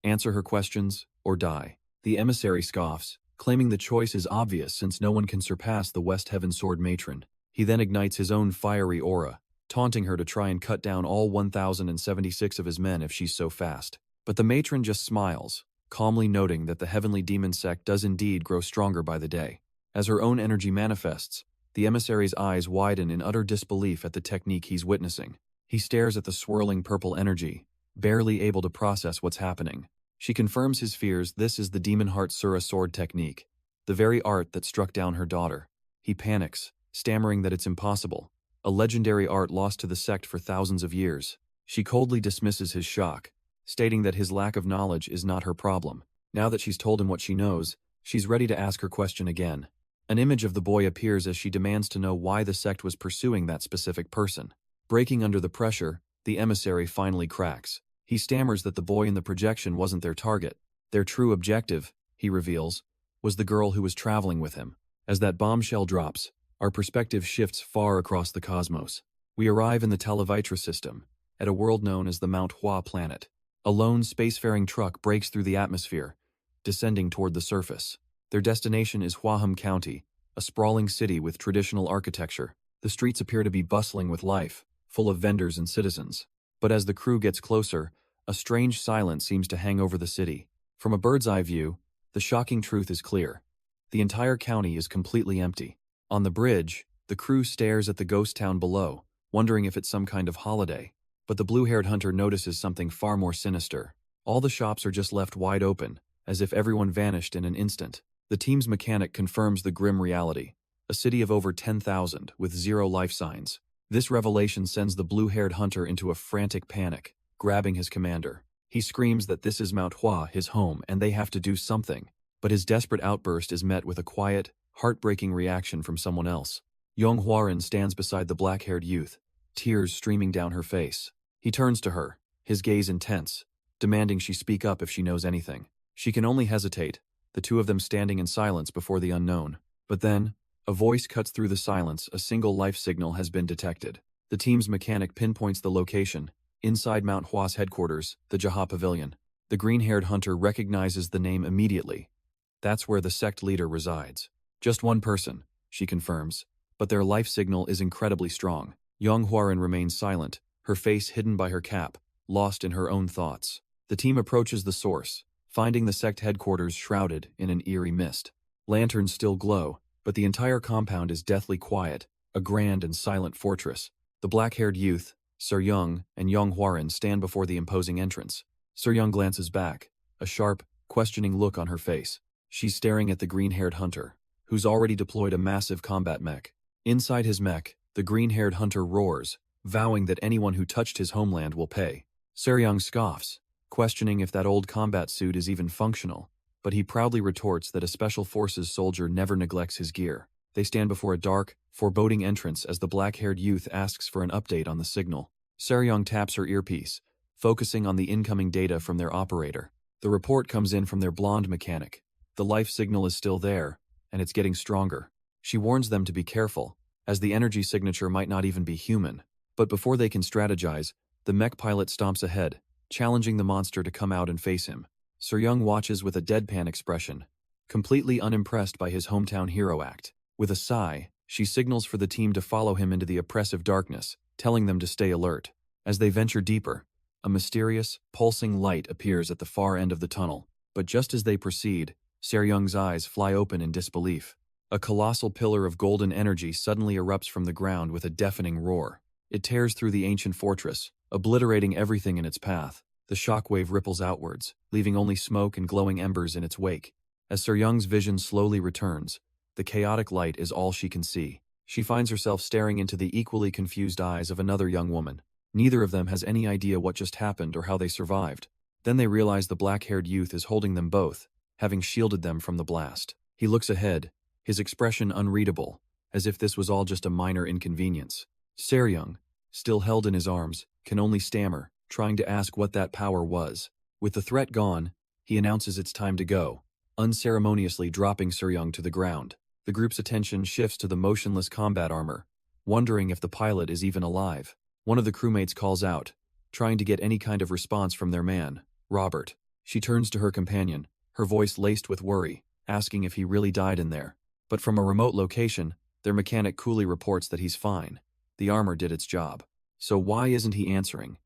Answer her questions, or die. The emissary scoffs, claiming the choice is obvious since no one can surpass the West Heaven sword matron. He then ignites his own fiery aura, taunting her to try and cut down all 1,076 of his men if she's so fast. But the matron just smiles, calmly noting that the heavenly demon sect does indeed grow stronger by the day. As her own energy manifests, the emissary's eyes widen in utter disbelief at the technique he's witnessing. He stares at the swirling purple energy, barely able to process what's happening. She confirms his fears. This is the Demon Heart Asura sword technique, the very art that struck down her daughter. He panics, stammering that it's impossible, a legendary art lost to the sect for thousands of years. She coldly dismisses his shock, stating that his lack of knowledge is not her problem. Now that she's told him what she knows, she's ready to ask her question again. An image of the boy appears as she demands to know why the sect was pursuing that specific person. Breaking under the pressure, the emissary finally cracks. He stammers that the boy in the projection wasn't their target. Their true objective, he reveals, was the girl who was traveling with him. As that bombshell drops, our perspective shifts far across the cosmos. We arrive in the Talavitra system, at a world known as the Mount Hua planet. A lone spacefaring truck breaks through the atmosphere, descending toward the surface. Their destination is Huaham County, a sprawling city with traditional architecture. The streets appear to be bustling with life, full of vendors and citizens. But as the crew gets closer, a strange silence seems to hang over the city. From a bird's-eye view, the shocking truth is clear. The entire county is completely empty. On the bridge, the crew stares at the ghost town below, wondering if it's some kind of holiday. But the blue-haired hunter notices something far more sinister. All the shops are just left wide open, as if everyone vanished in an instant. The team's mechanic confirms the grim reality. A city of over 10,000 with zero life signs. This revelation sends the blue-haired hunter into a frantic panic, grabbing his commander. He screams that this is Mount Hua, his home, and they have to do something. But his desperate outburst is met with a quiet, heartbreaking reaction from someone else. Yong Huarin stands beside the black-haired youth, tears streaming down her face. He turns to her, his gaze intense, demanding she speak up if she knows anything. She can only hesitate, the two of them standing in silence before the unknown. But then, a voice cuts through the silence. A single life signal has been detected. The team's mechanic pinpoints the location, inside Mount Hua's headquarters, the Jaha Pavilion. The green-haired hunter recognizes the name immediately. That's where the sect leader resides. Just one person, she confirms, but their life signal is incredibly strong. Yong Huarin remains silent, her face hidden by her cap, lost in her own thoughts. The team approaches the source, finding the sect headquarters shrouded in an eerie mist. Lanterns still glow, but the entire compound is deathly quiet, a grand and silent fortress. The black-haired youth, Sir Young, and Yong Huarin stand before the imposing entrance. Sir Young glances back, a sharp, questioning look on her face. She's staring at the green-haired hunter, who's already deployed a massive combat mech. Inside his mech, the green-haired hunter roars, vowing that anyone who touched his homeland will pay. Sir Young scoffs, questioning if that old combat suit is even functional, but he proudly retorts that a special forces soldier never neglects his gear. They stand before a dark, foreboding entrance as the black-haired youth asks for an update on the signal. Sir Young taps her earpiece, focusing on the incoming data from their operator. The report comes in from their blonde mechanic. The life signal is still there, and it's getting stronger. She warns them to be careful, as the energy signature might not even be human. But before they can strategize, the mech pilot stomps ahead, challenging the monster to come out and face him. Sir Young watches with a deadpan expression, completely unimpressed by his hometown hero act. With a sigh, she signals for the team to follow him into the oppressive darkness, telling them to stay alert. As they venture deeper, a mysterious, pulsing light appears at the far end of the tunnel. But just as they proceed, Sir Young's eyes fly open in disbelief. A colossal pillar of golden energy suddenly erupts from the ground with a deafening roar. It tears through the ancient fortress, obliterating everything in its path. The shockwave ripples outwards, leaving only smoke and glowing embers in its wake. As Sir Young's vision slowly returns, the chaotic light is all she can see. She finds herself staring into the equally confused eyes of another young woman. Neither of them has any idea what just happened or how they survived. Then they realize the black-haired youth is holding them both, having shielded them from the blast. He looks ahead, his expression unreadable, as if this was all just a minor inconvenience. Sir Young, still held in his arms, can only stammer, trying to ask what that power was. With the threat gone, he announces it's time to go, unceremoniously dropping Sir Young to the ground. The group's attention shifts to the motionless combat armor, wondering if the pilot is even alive. One of the crewmates calls out, trying to get any kind of response from their man, Robert. She turns to her companion, her voice laced with worry, asking if he really died in there. But from a remote location, their mechanic coolly reports that he's fine. The armor did its job. So why isn't he answering?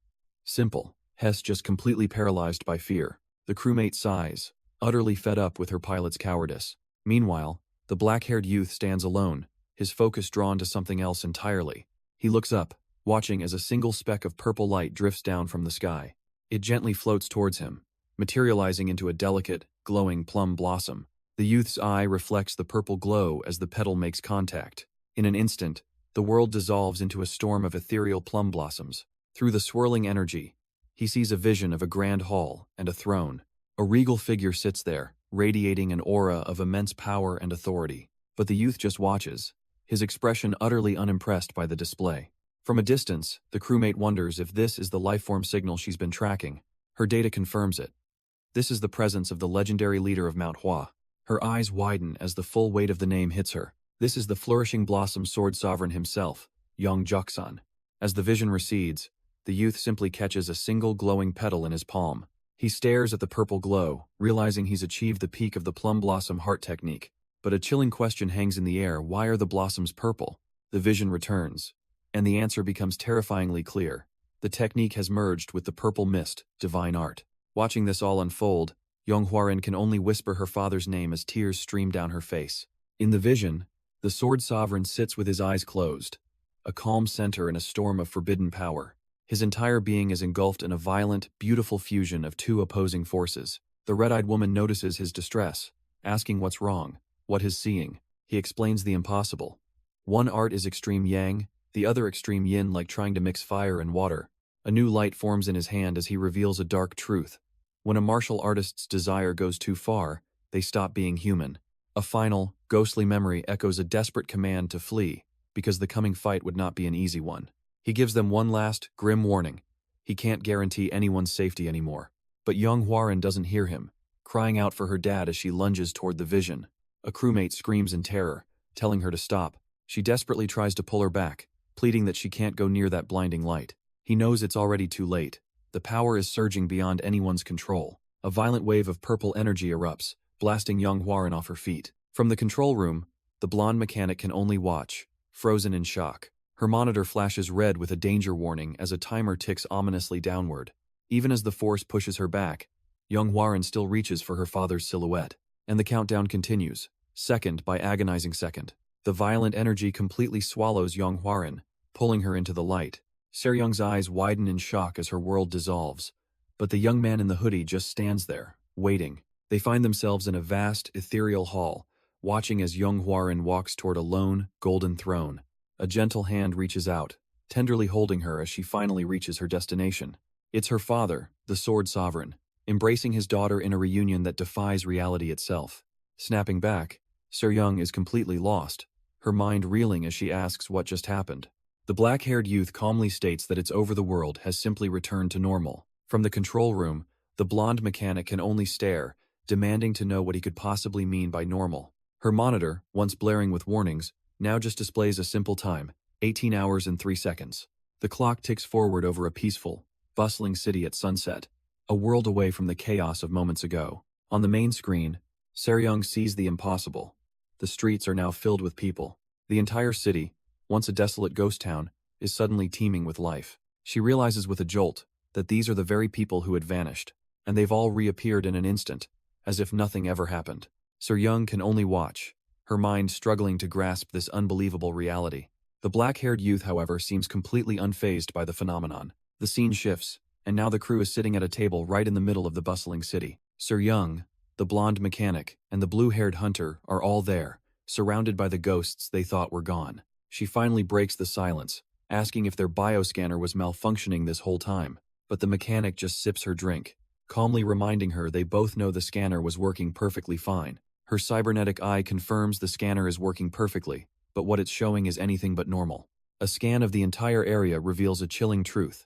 Simple. Hess just completely paralyzed by fear. The crewmate sighs, utterly fed up with her pilot's cowardice. Meanwhile, the black-haired youth stands alone, his focus drawn to something else entirely. He looks up, watching as a single speck of purple light drifts down from the sky. It gently floats towards him, materializing into a delicate, glowing plum blossom. The youth's eye reflects the purple glow as the petal makes contact. In an instant, the world dissolves into a storm of ethereal plum blossoms. Through the swirling energy, he sees a vision of a grand hall and a throne. A regal figure sits there, radiating an aura of immense power and authority. But the youth just watches, his expression utterly unimpressed by the display. From a distance, the crewmate wonders if this is the lifeform signal she's been tracking. Her data confirms it. This is the presence of the legendary leader of Mount Hua. Her eyes widen as the full weight of the name hits her. This is the flourishing blossom sword sovereign himself, Yong Joksan. As the vision recedes, the youth simply catches a single glowing petal in his palm. He stares at the purple glow, realizing he's achieved the peak of the plum blossom heart technique. But a chilling question hangs in the air: why are the blossoms purple? The vision returns, and the answer becomes terrifyingly clear. The technique has merged with the purple mist, divine art. Watching this all unfold, Yong Huarin can only whisper her father's name as tears stream down her face. In the vision, the sword sovereign sits with his eyes closed, a calm center in a storm of forbidden power. His entire being is engulfed in a violent, beautiful fusion of two opposing forces. The red-eyed woman notices his distress, asking what's wrong, what he's seeing. He explains the impossible. One art is extreme yang, the other extreme yin like trying to mix fire and water. A new light forms in his hand as he reveals a dark truth. When a martial artist's desire goes too far, they stop being human. A final, ghostly memory echoes a desperate command to flee, because the coming fight would not be an easy one. He gives them one last, grim warning. He can't guarantee anyone's safety anymore. But Yong Huarin doesn't hear him, crying out for her dad as she lunges toward the vision. A crewmate screams in terror, telling her to stop. She desperately tries to pull her back, pleading that she can't go near that blinding light. He knows it's already too late. The power is surging beyond anyone's control. A violent wave of purple energy erupts, blasting Yong Huarin off her feet. From the control room, the blonde mechanic can only watch, frozen in shock. Her monitor flashes red with a danger warning as a timer ticks ominously downward. Even as the force pushes her back, Yong Huarin still reaches for her father's silhouette. And the countdown continues, second by agonizing second. The violent energy completely swallows Yong Huarin, pulling her into the light. Seryung's eyes widen in shock as her world dissolves. But the young man in the hoodie just stands there, waiting. They find themselves in a vast, ethereal hall, watching as Yong Huarin walks toward a lone, golden throne. A gentle hand reaches out, tenderly holding her as she finally reaches her destination. It's her father, the Sword Sovereign, embracing his daughter in a reunion that defies reality itself. Snapping back, Seryung is completely lost, her mind reeling as she asks what just happened. The black-haired youth calmly states that it's over. The world has simply returned to normal. From the control room, the blonde mechanic can only stare, demanding to know what he could possibly mean by normal. Her monitor, once blaring with warnings, now just displays a simple time, 18 hours and 3 seconds. The clock ticks forward over a peaceful, bustling city at sunset, a world away from the chaos of moments ago. On the main screen, Seryung sees the impossible. The streets are now filled with people. The entire city, once a desolate ghost town, is suddenly teeming with life. She realizes with a jolt that these are the very people who had vanished, and they've all reappeared in an instant, as if nothing ever happened. Seryung can only watch, her mind struggling to grasp this unbelievable reality. The black-haired youth, however, seems completely unfazed by the phenomenon. The scene shifts, and now the crew is sitting at a table right in the middle of the bustling city. Seryung, the blonde mechanic, and the blue-haired hunter are all there, surrounded by the ghosts they thought were gone. She finally breaks the silence, asking if their bioscanner was malfunctioning this whole time. But the mechanic just sips her drink, calmly reminding her they both know the scanner was working perfectly fine. Her cybernetic eye confirms the scanner is working perfectly, but what it's showing is anything but normal. A scan of the entire area reveals a chilling truth.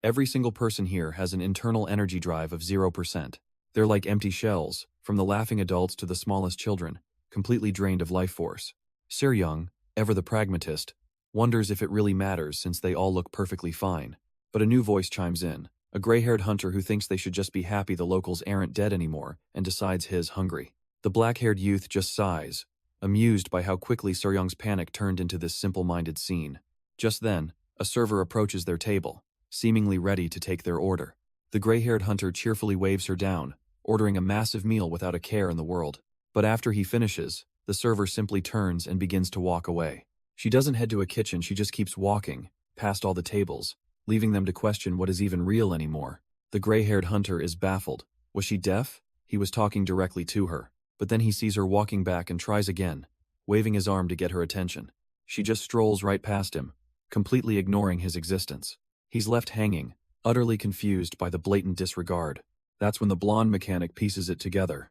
Every single person here has an internal energy drive of 0%. They're like empty shells, from the laughing adults to the smallest children, completely drained of life force. Seryung, ever the pragmatist, wonders if it really matters since they all look perfectly fine. But a new voice chimes in, a gray-haired hunter who thinks they should just be happy the locals aren't dead anymore and decides he's hungry. The black-haired youth just sighs, amused by how quickly Seryung's panic turned into this simple-minded scene. Just then, a server approaches their table, seemingly ready to take their order. The gray-haired hunter cheerfully waves her down, ordering a massive meal without a care in the world. But after he finishes, the server simply turns and begins to walk away. She doesn't head to a kitchen, she just keeps walking, past all the tables, leaving them to question what is even real anymore. The gray-haired hunter is baffled. Was she deaf? He was talking directly to her. But then he sees her walking back and tries again, waving his arm to get her attention. She just strolls right past him, completely ignoring his existence. He's left hanging, utterly confused by the blatant disregard. That's when the blonde mechanic pieces it together.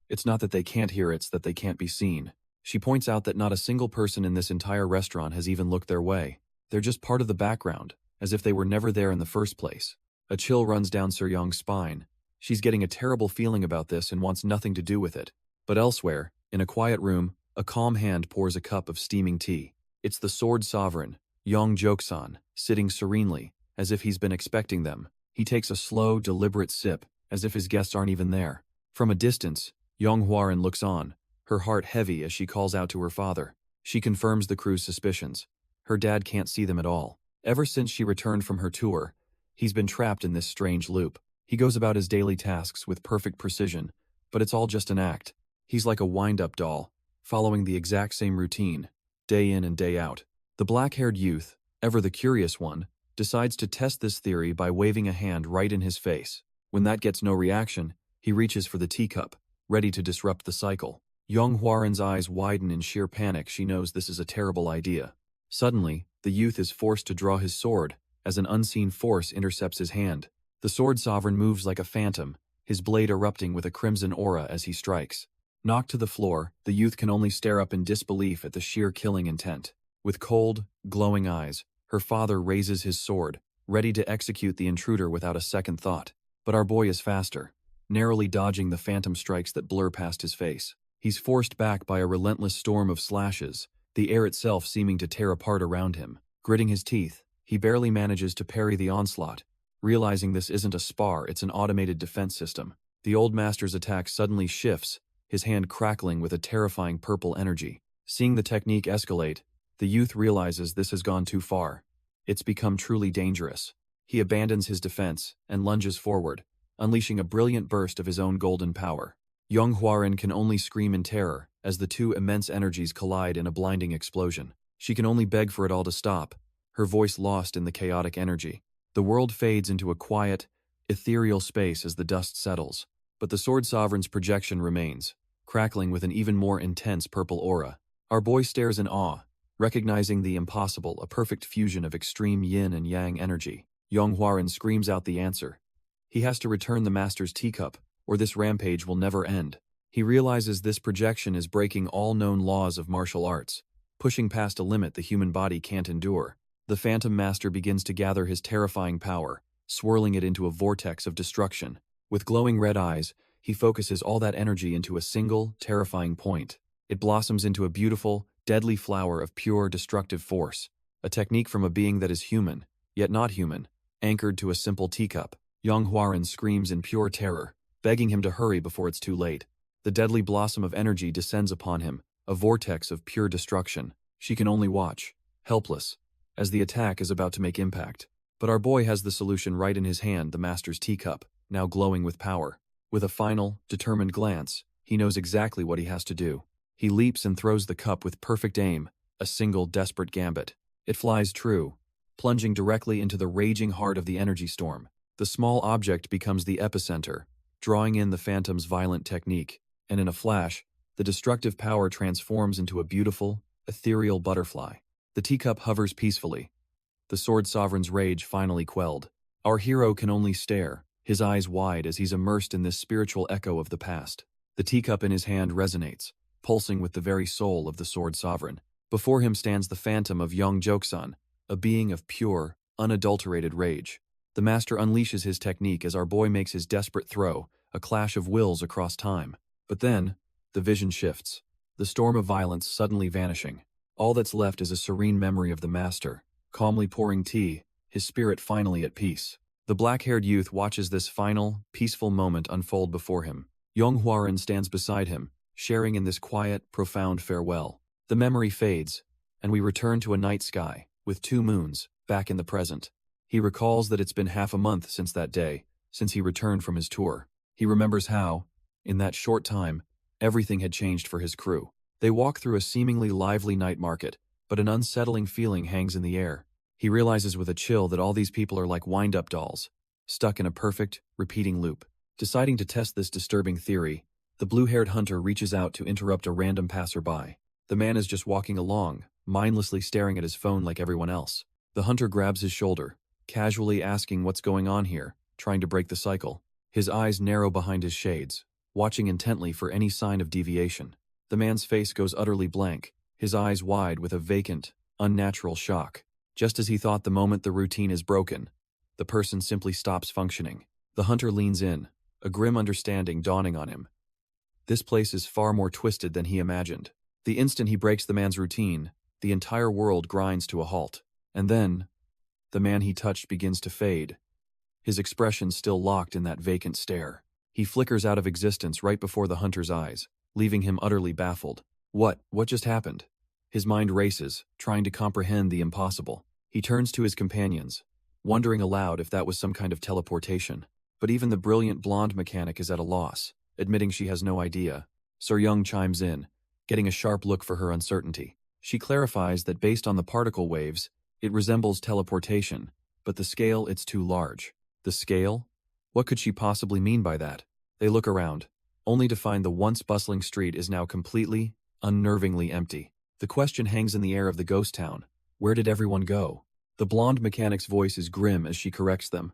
It's not that they can't hear, it's that they can't be seen. She points out that not a single person in this entire restaurant has even looked their way. They're just part of the background, as if they were never there in the first place. A chill runs down Seryung's spine. She's getting a terrible feeling about this and wants nothing to do with it. But elsewhere, in a quiet room, a calm hand pours a cup of steaming tea. It's the Sword Sovereign, Yong Joksan, sitting serenely, as if he's been expecting them. He takes a slow, deliberate sip, as if his guests aren't even there. From a distance, Yong Huarin looks on, her heart heavy as she calls out to her father. She confirms the crew's suspicions. Her dad can't see them at all. Ever since she returned from her tour, he's been trapped in this strange loop. He goes about his daily tasks with perfect precision, but it's all just an act. He's like a wind-up doll, following the exact same routine, day in and day out. The black-haired youth, ever the curious one, decides to test this theory by waving a hand right in his face. When that gets no reaction, he reaches for the teacup, ready to disrupt the cycle. Yong Huarin's eyes widen in sheer panic. She knows this is a terrible idea. Suddenly, the the youth is forced to draw his sword, as an unseen force intercepts his hand. The sword sovereign moves like a phantom, his blade erupting with a crimson aura as he strikes. Knocked to the floor, the youth can only stare up in disbelief at the sheer killing intent. With cold, glowing eyes, her father raises his sword, ready to execute the intruder without a second thought. But our boy is faster, narrowly dodging the phantom strikes that blur past his face. He's forced back by a relentless storm of slashes, the air itself seeming to tear apart around him. Gritting his teeth, he barely manages to parry the onslaught, realizing this isn't a spar, it's an automated defense system. The old master's attack suddenly shifts, his hand crackling with a terrifying purple energy. Seeing the technique escalate, the youth realizes this has gone too far. It's become truly dangerous. He abandons his defense and lunges forward, unleashing a brilliant burst of his own golden power. Yong Huarin can only scream in terror as the two immense energies collide in a blinding explosion. She can only beg for it all to stop, her voice lost in the chaotic energy. The world fades into a quiet, ethereal space as the dust settles, but the Sword Sovereign's projection remains, crackling with an even more intense purple aura. Our boy stares in awe, recognizing the impossible, a perfect fusion of extreme yin and yang energy. Yong Huarin screams out the answer. He has to return the master's teacup, or this rampage will never end. He realizes this projection is breaking all known laws of martial arts, pushing past a limit the human body can't endure. The Phantom Master begins to gather his terrifying power, swirling it into a vortex of destruction. With glowing red eyes, he focuses all that energy into a single, terrifying point. It blossoms into a beautiful, deadly flower of pure, destructive force, a technique from a being that is human, yet not human, anchored to a simple teacup. Yong Huarin screams in pure terror, begging him to hurry before it's too late. The deadly blossom of energy descends upon him, a vortex of pure destruction. She can only watch, helpless, as the attack is about to make impact. But our boy has the solution right in his hand, the master's teacup, now glowing with power. With a final, determined glance, he knows exactly what he has to do. He leaps and throws the cup with perfect aim, a single desperate gambit. It flies true, plunging directly into the raging heart of the energy storm. The small object becomes the epicenter, drawing in the Phantom's violent technique, and in a flash, the destructive power transforms into a beautiful, ethereal butterfly. The teacup hovers peacefully, the Sword Sovereign's rage finally quelled. Our hero can only stare, his eyes wide as he's immersed in this spiritual echo of the past. The teacup in his hand resonates, pulsing with the very soul of the Sword Sovereign. Before him stands the phantom of Yong Joksan, a being of pure, unadulterated rage. The master unleashes his technique as our boy makes his desperate throw, a clash of wills across time. But then, the vision shifts, the storm of violence suddenly vanishing. All that's left is a serene memory of the master, calmly pouring tea, his spirit finally at peace. The black-haired youth watches this final, peaceful moment unfold before him. Yong Huarin stands beside him, sharing in this quiet, profound farewell. The memory fades, and we return to a night sky, with 2 moons, back in the present. He recalls that it's been half a month since that day, since he returned from his tour. He remembers how, in that short time, everything had changed for his crew. They walk through a seemingly lively night market, but an unsettling feeling hangs in the air. He realizes with a chill that all these people are like wind-up dolls, stuck in a perfect, repeating loop. Deciding to test this disturbing theory, the blue-haired hunter reaches out to interrupt a random passerby. The man is just walking along, mindlessly staring at his phone like everyone else. The hunter grabs his shoulder, casually asking what's going on here, trying to break the cycle. His eyes narrow behind his shades, watching intently for any sign of deviation. The man's face goes utterly blank, his eyes wide with a vacant, unnatural shock. Just as he thought the moment the routine is broken, the person simply stops functioning. The hunter leans in, a grim understanding dawning on him. This place is far more twisted than he imagined. The instant he breaks the man's routine, the entire world grinds to a halt. And then, the man he touched begins to fade, his expression still locked in that vacant stare. He flickers out of existence right before the hunter's eyes, leaving him utterly baffled. What just happened? His mind races, trying to comprehend the impossible. He turns to his companions, wondering aloud if that was some kind of teleportation. But even the brilliant blonde mechanic is at a loss, admitting she has no idea. Sir Young chimes in, getting a sharp look for her uncertainty. She clarifies that based on the particle waves, it resembles teleportation, but the scale, it's too large. The scale? What could she possibly mean by that? They look around, only to find the once bustling street is now completely, unnervingly empty. The question hangs in the air of the ghost town. Where did everyone go? The blonde mechanic's voice is grim as she corrects them.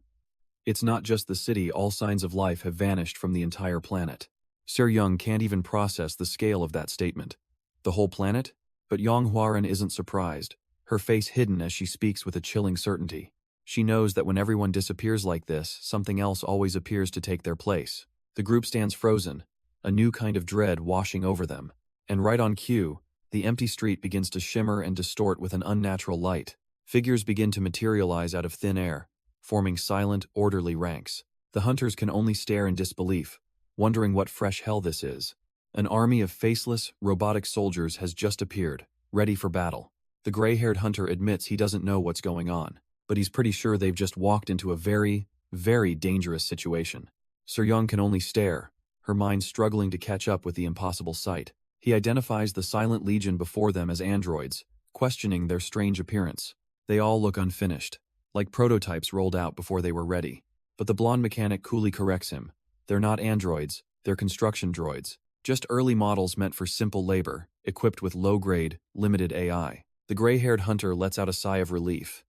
It's not just the city, all signs of life have vanished from the entire planet. Sir Young can't even process the scale of that statement. The whole planet? But Yong Huarin isn't surprised, her face hidden as she speaks with a chilling certainty. She knows that when everyone disappears like this, something else always appears to take their place. The group stands frozen, a new kind of dread washing over them. And right on cue, the empty street begins to shimmer and distort with an unnatural light. Figures begin to materialize out of thin air, forming silent, orderly ranks. The hunters can only stare in disbelief, wondering what fresh hell this is. An army of faceless, robotic soldiers has just appeared, ready for battle. The gray-haired hunter admits he doesn't know what's going on, but he's pretty sure they've just walked into a very, very dangerous situation. Sir Young can only stare, her mind struggling to catch up with the impossible sight. He identifies the silent legion before them as androids, questioning their strange appearance. They all look unfinished, like prototypes rolled out before they were ready. But the blonde mechanic coolly corrects him. They're not androids, they're construction droids. Just early models meant for simple labor, equipped with low-grade, limited AI. The gray-haired hunter lets out a sigh of relief.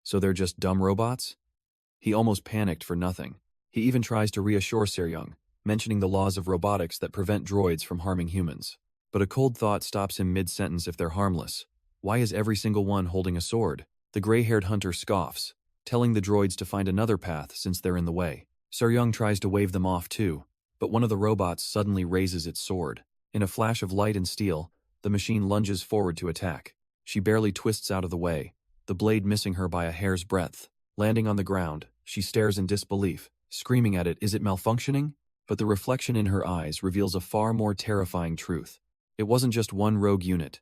So they're just dumb robots? He almost panicked for nothing. He even tries to reassure Sir Young, mentioning the laws of robotics that prevent droids from harming humans. But a cold thought stops him mid-sentence. If they're harmless, why is every single one holding a sword? The gray-haired hunter scoffs, telling the droids to find another path since they're in the way. Sir Young tries to wave them off too, but one of the robots suddenly raises its sword. In a flash of light and steel, the machine lunges forward to attack. She barely twists out of the way, the blade missing her by a hair's breadth. Landing on the ground, she stares in disbelief, screaming at it, "Is it malfunctioning?" But the reflection in her eyes reveals a far more terrifying truth. It wasn't just one rogue unit.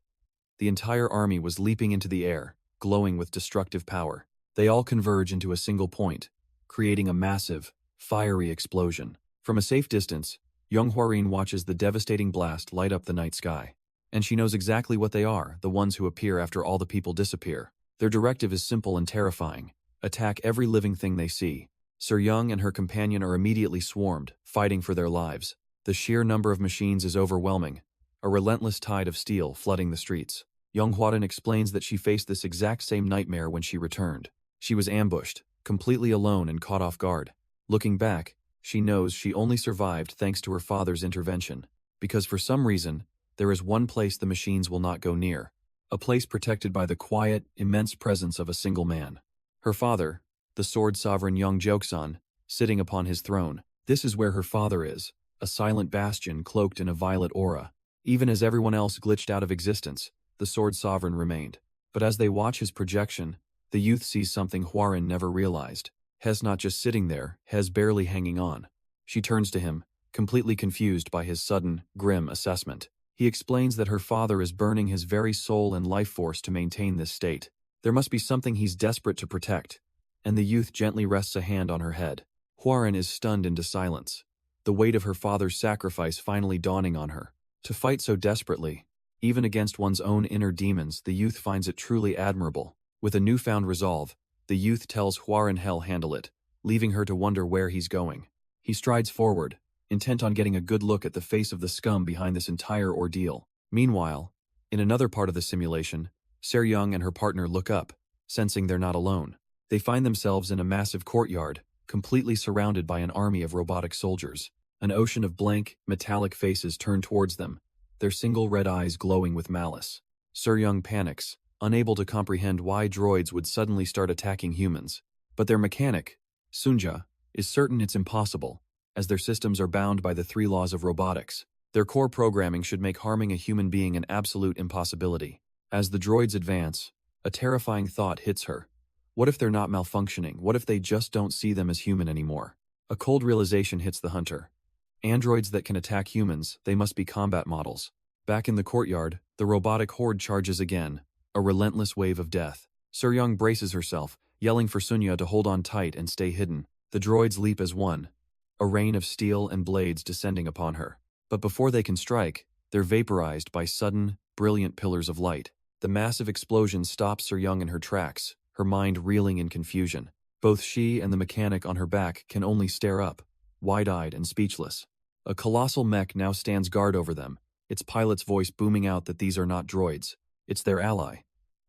The entire army was leaping into the air, glowing with destructive power. They all converge into a single point, creating a massive, fiery explosion. From a safe distance, Yong Huarin watches the devastating blast light up the night sky. And she knows exactly what they are, the ones who appear after all the people disappear. Their directive is simple and terrifying. Attack every living thing they see. Sir Young and her companion are immediately swarmed, fighting for their lives. The sheer number of machines is overwhelming, a relentless tide of steel flooding the streets. Yong Huarin explains that she faced this exact same nightmare when she returned. She was ambushed, completely alone and caught off guard. Looking back, she knows she only survived thanks to her father's intervention. Because for some reason, there is one place the machines will not go near. A place protected by the quiet, immense presence of a single man. Her father, the sword sovereign Yong Joksan, sitting upon his throne. This is where her father is, a silent bastion cloaked in a violet aura. Even as everyone else glitched out of existence, the sword sovereign remained. But as they watch his projection, the youth sees something Huarin never realized. Hes not just sitting there, Hes barely hanging on. She turns to him, completely confused by his sudden, grim assessment. He explains that her father is burning his very soul and life force to maintain this state. There must be something he's desperate to protect. And the youth gently rests a hand on her head. Huarin is stunned into silence, the weight of her father's sacrifice finally dawning on her. To fight so desperately, even against one's own inner demons, the youth finds it truly admirable. With a newfound resolve, the youth tells Huarin he'll handle it, leaving her to wonder where he's going. He strides forward, intent on getting a good look at the face of the scum behind this entire ordeal. Meanwhile, in another part of the simulation, Sir Young and her partner look up, sensing they're not alone. They find themselves in a massive courtyard, completely surrounded by an army of robotic soldiers. An ocean of blank, metallic faces turn towards them, their single red eyes glowing with malice. Sir Young panics, unable to comprehend why droids would suddenly start attacking humans. But their mechanic, Sunja, is certain it's impossible, as their systems are bound by the 3 laws of robotics. Their core programming should make harming a human being an absolute impossibility. As the droids advance, a terrifying thought hits her. What if they're not malfunctioning? What if they just don't see them as human anymore? A cold realization hits the hunter. Androids that can attack humans, they must be combat models. Back in the courtyard, the robotic horde charges again, a relentless wave of death. Sir Young braces herself, yelling for Sunya to hold on tight and stay hidden. The droids leap as one, a rain of steel and blades descending upon her. But before they can strike, they're vaporized by sudden, brilliant pillars of light. The massive explosion stops Sir Young in her tracks, her mind reeling in confusion. Both she and the mechanic on her back can only stare up, wide-eyed and speechless. A colossal mech now stands guard over them, its pilot's voice booming out that these are not droids. It's their ally.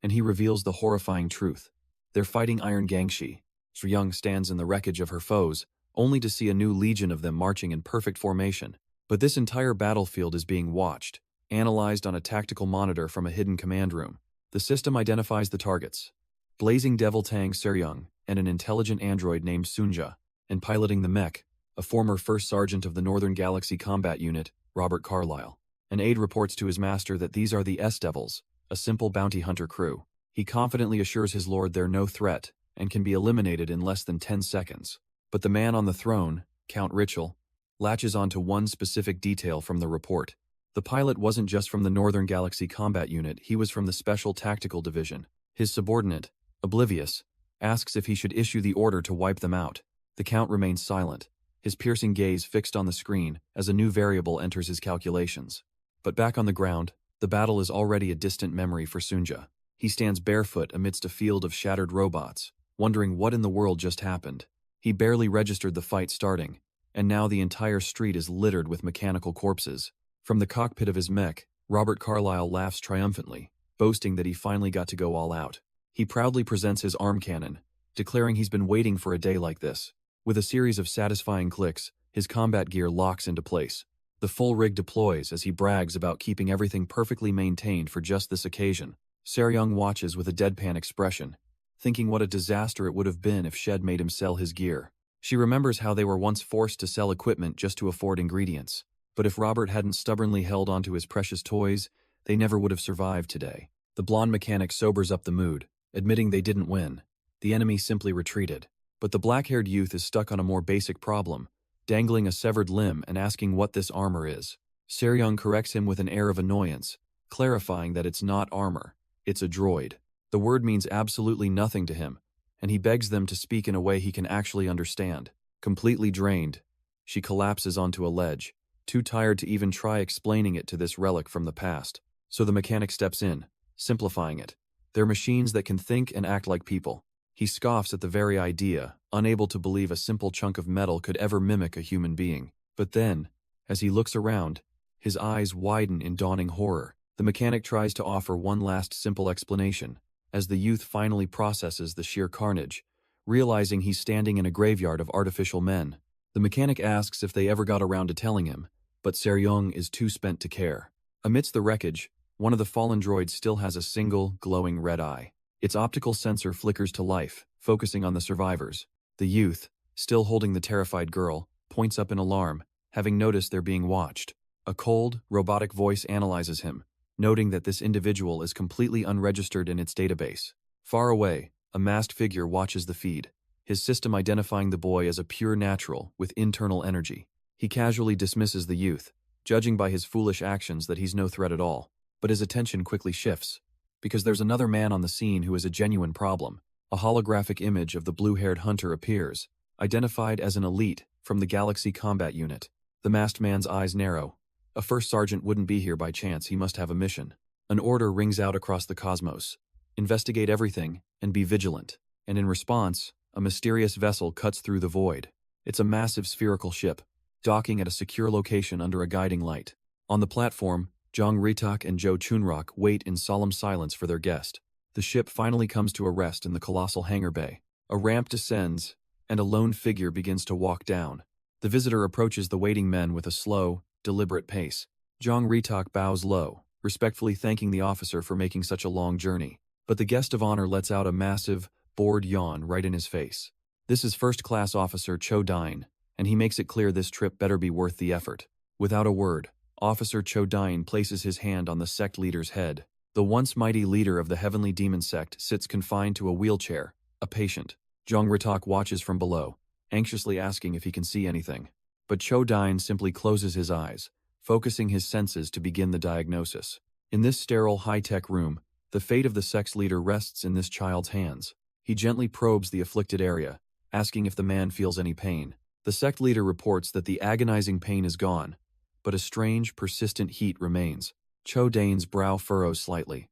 and he reveals the horrifying truth. They're fighting Iron Gangshi. Young stands in the wreckage of her foes, only to see a new legion of them marching in perfect formation. But this entire battlefield is being watched, analyzed on a tactical monitor from a hidden command room. The system identifies the targets: Blazing Devil Tang Seryung and an intelligent android named Sunja, and piloting the mech, a former first sergeant of the Northern Galaxy Combat Unit, Robert Carlyle. An aide reports to his master that these are the S-Devils, a simple bounty hunter crew. He confidently assures his lord they're no threat and can be eliminated in less than 10 seconds. But the man on the throne, Count Ritchell, latches onto one specific detail from the report. The pilot wasn't just from the Northern Galaxy Combat Unit, he was from the Special Tactical Division. His subordinate, oblivious, asks if he should issue the order to wipe them out. The Count remains silent, his piercing gaze fixed on the screen as a new variable enters his calculations. But back on the ground, the battle is already a distant memory for Sunja. He stands barefoot amidst a field of shattered robots, wondering what in the world just happened. He barely registered the fight starting, and now the entire street is littered with mechanical corpses. From the cockpit of his mech, Robert Carlyle laughs triumphantly, boasting that he finally got to go all out. He proudly presents his arm cannon, declaring he's been waiting for a day like this. With a series of satisfying clicks, his combat gear locks into place. The full rig deploys as he brags about keeping everything perfectly maintained for just this occasion. Seryung watches with a deadpan expression, thinking what a disaster it would have been if Shed made him sell his gear. She remembers how they were once forced to sell equipment just to afford ingredients. But if Robert hadn't stubbornly held onto his precious toys, they never would have survived today. The blonde mechanic sobers up the mood, admitting they didn't win. The enemy simply retreated. But the black-haired youth is stuck on a more basic problem, dangling a severed limb and asking what this armor is. Seryung corrects him with an air of annoyance, clarifying that it's not armor, it's a droid. The word means absolutely nothing to him, and he begs them to speak in a way he can actually understand. Completely drained, she collapses onto a ledge, too tired to even try explaining it to this relic from the past. So the mechanic steps in, simplifying it. They're machines that can think and act like people. He scoffs at the very idea, unable to believe a simple chunk of metal could ever mimic a human being. But then, as he looks around, his eyes widen in dawning horror. The mechanic tries to offer one last simple explanation, as the youth finally processes the sheer carnage, realizing he's standing in a graveyard of artificial men. The mechanic asks if they ever got around to telling him, but Seryung is too spent to care. Amidst the wreckage, one of the fallen droids still has a single, glowing red eye. Its optical sensor flickers to life, focusing on the survivors. The youth, still holding the terrified girl, points up in alarm, having noticed they're being watched. A cold, robotic voice analyzes him, noting that this individual is completely unregistered in its database. Far away, a masked figure watches the feed, his system identifying the boy as a pure natural with internal energy. He casually dismisses the youth, judging by his foolish actions that he's no threat at all. But his attention quickly shifts, because there's another man on the scene who is a genuine problem. A holographic image of the blue-haired hunter appears, identified as an elite from the Galaxy Combat Unit. The masked man's eyes narrow. A first sergeant wouldn't be here by chance, he must have a mission. An order rings out across the cosmos. Investigate everything and be vigilant. And in response, a mysterious vessel cuts through the void. It's a massive spherical ship, docking at a secure location under a guiding light. On the platform, Jong Ritak and Jo Chunrak wait in solemn silence for their guest. The ship finally comes to a rest in the colossal hangar bay. A ramp descends, and a lone figure begins to walk down. The visitor approaches the waiting men with a slow, deliberate pace. Jong Ritak bows low, respectfully thanking the officer for making such a long journey. But the guest of honor lets out a massive, bored yawn right in his face. This is First-Class Officer Cho Dine, and he makes it clear this trip better be worth the effort. Without a word, Officer Cho Dine places his hand on the sect leader's head. The once mighty leader of the Heavenly Demon Sect sits confined to a wheelchair, a patient. Jong Ritak watches from below, anxiously asking if he can see anything. But Cho Dine simply closes his eyes, focusing his senses to begin the diagnosis. In this sterile, high-tech room, the fate of the sect's leader rests in this child's hands. He gently probes the afflicted area, asking if the man feels any pain. The sect leader reports that the agonizing pain is gone, but a strange, persistent heat remains. Cho Dane's brow furrows slightly.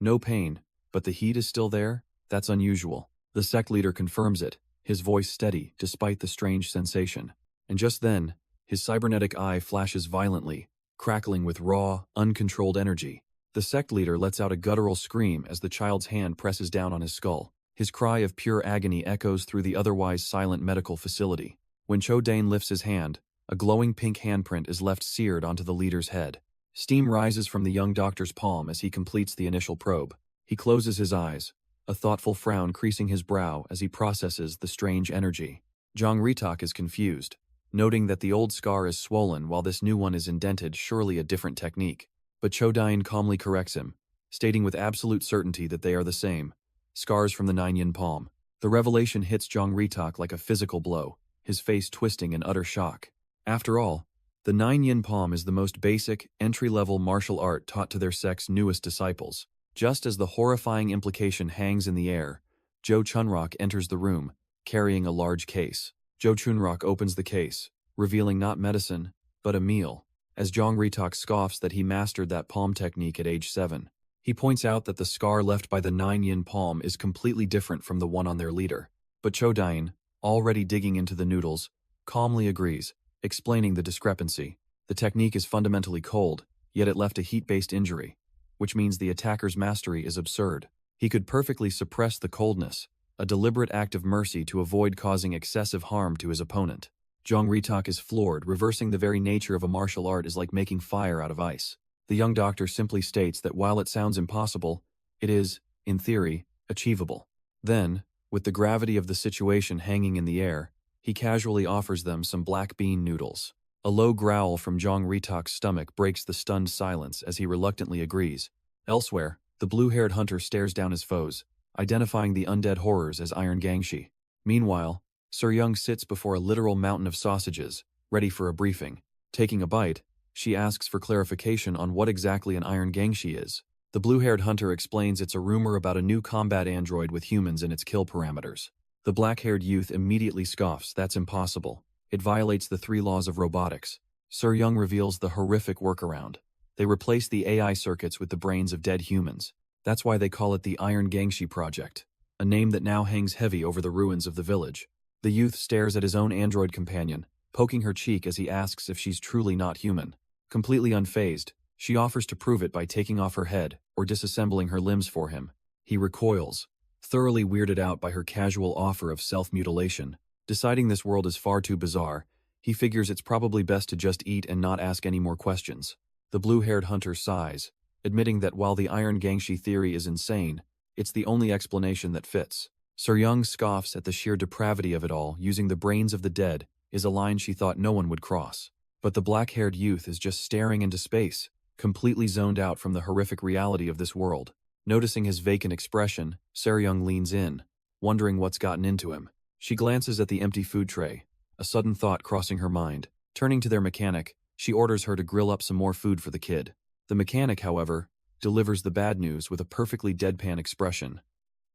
No pain, but the heat is still there? That's unusual. The sect leader confirms it, his voice steady despite the strange sensation. And just then, his cybernetic eye flashes violently, crackling with raw, uncontrolled energy. The sect leader lets out a guttural scream as the child's hand presses down on his skull. His cry of pure agony echoes through the otherwise silent medical facility. When Cho Dane lifts his hand, a glowing pink handprint is left seared onto the leader's head. Steam rises from the young doctor's palm as he completes the initial probe. He closes his eyes, a thoughtful frown creasing his brow as he processes the strange energy. Jong Ritak is confused, noting that the old scar is swollen while this new one is indented, surely a different technique. But Cho Dine calmly corrects him, stating with absolute certainty that they are the same. Scars from the 9-yin palm. The revelation hits Jong Ritak like a physical blow, his face twisting in utter shock. After all, the 9-yin palm is the most basic, entry-level martial art taught to their sect's newest disciples. Just as the horrifying implication hangs in the air, Jo Chunrock enters the room, carrying a large case. Jo Chunrock opens the case, revealing not medicine, but a meal, as Jong Ritak scoffs that he mastered that palm technique at age 7. He points out that the scar left by the 9-yin palm is completely different from the one on their leader. But Cho Dine, already digging into the noodles, calmly agrees, explaining the discrepancy. The technique is fundamentally cold, yet it left a heat-based injury, which means the attacker's mastery is absurd. He could perfectly suppress the coldness, a deliberate act of mercy to avoid causing excessive harm to his opponent. Jong Ritak is floored, reversing the very nature of a martial art is like making fire out of ice. The young doctor simply states that while it sounds impossible, it is, in theory, achievable. Then, with the gravity of the situation hanging in the air, he casually offers them some black bean noodles. A low growl from Jong Ritak's stomach breaks the stunned silence as he reluctantly agrees. Elsewhere, the blue-haired hunter stares down his foes, identifying the undead horrors as Iron Gangshi. Meanwhile, Sir Young sits before a literal mountain of sausages, ready for a briefing. Taking a bite, she asks for clarification on what exactly an Iron Gangshi is. The blue-haired hunter explains it's a rumor about a new combat android with humans in its kill parameters. The black-haired youth immediately scoffs, that's impossible. It violates the 3 laws of robotics. Sir Young reveals the horrific workaround. They replace the AI circuits with the brains of dead humans. That's why they call it the Iron Gangshi Project, a name that now hangs heavy over the ruins of the village. The youth stares at his own android companion, poking her cheek as he asks if she's truly not human. Completely unfazed, she offers to prove it by taking off her head or disassembling her limbs for him. He recoils, thoroughly weirded out by her casual offer of self-mutilation. Deciding this world is far too bizarre, he figures it's probably best to just eat and not ask any more questions. The blue-haired hunter sighs, admitting that while the Iron Gangshi theory is insane, it's the only explanation that fits. Sir Young scoffs at the sheer depravity of it all. Using the brains of the dead is a line she thought no one would cross. But the black-haired youth is just staring into space, completely zoned out from the horrific reality of this world. Noticing his vacant expression, Sir Young leans in, wondering what's gotten into him. She glances at the empty food tray, a sudden thought crossing her mind. Turning to their mechanic, she orders her to grill up some more food for the kid. The mechanic, however, delivers the bad news with a perfectly deadpan expression.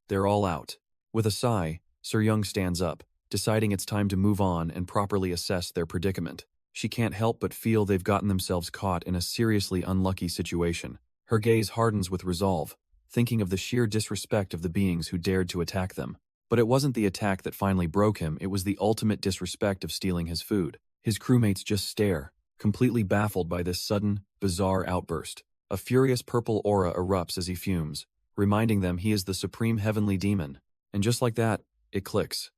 They're all out. With a sigh, Sir Young stands up, deciding it's time to move on and properly assess their predicament. She can't help but feel they've gotten themselves caught in a seriously unlucky situation. Her gaze hardens with resolve, thinking of the sheer disrespect of the beings who dared to attack them. But it wasn't the attack that finally broke him, it was the ultimate disrespect of stealing his food. His crewmates just stare, completely baffled by this sudden, bizarre outburst. A furious purple aura erupts as he fumes, reminding them he is the supreme heavenly demon. And just like that, it clicks.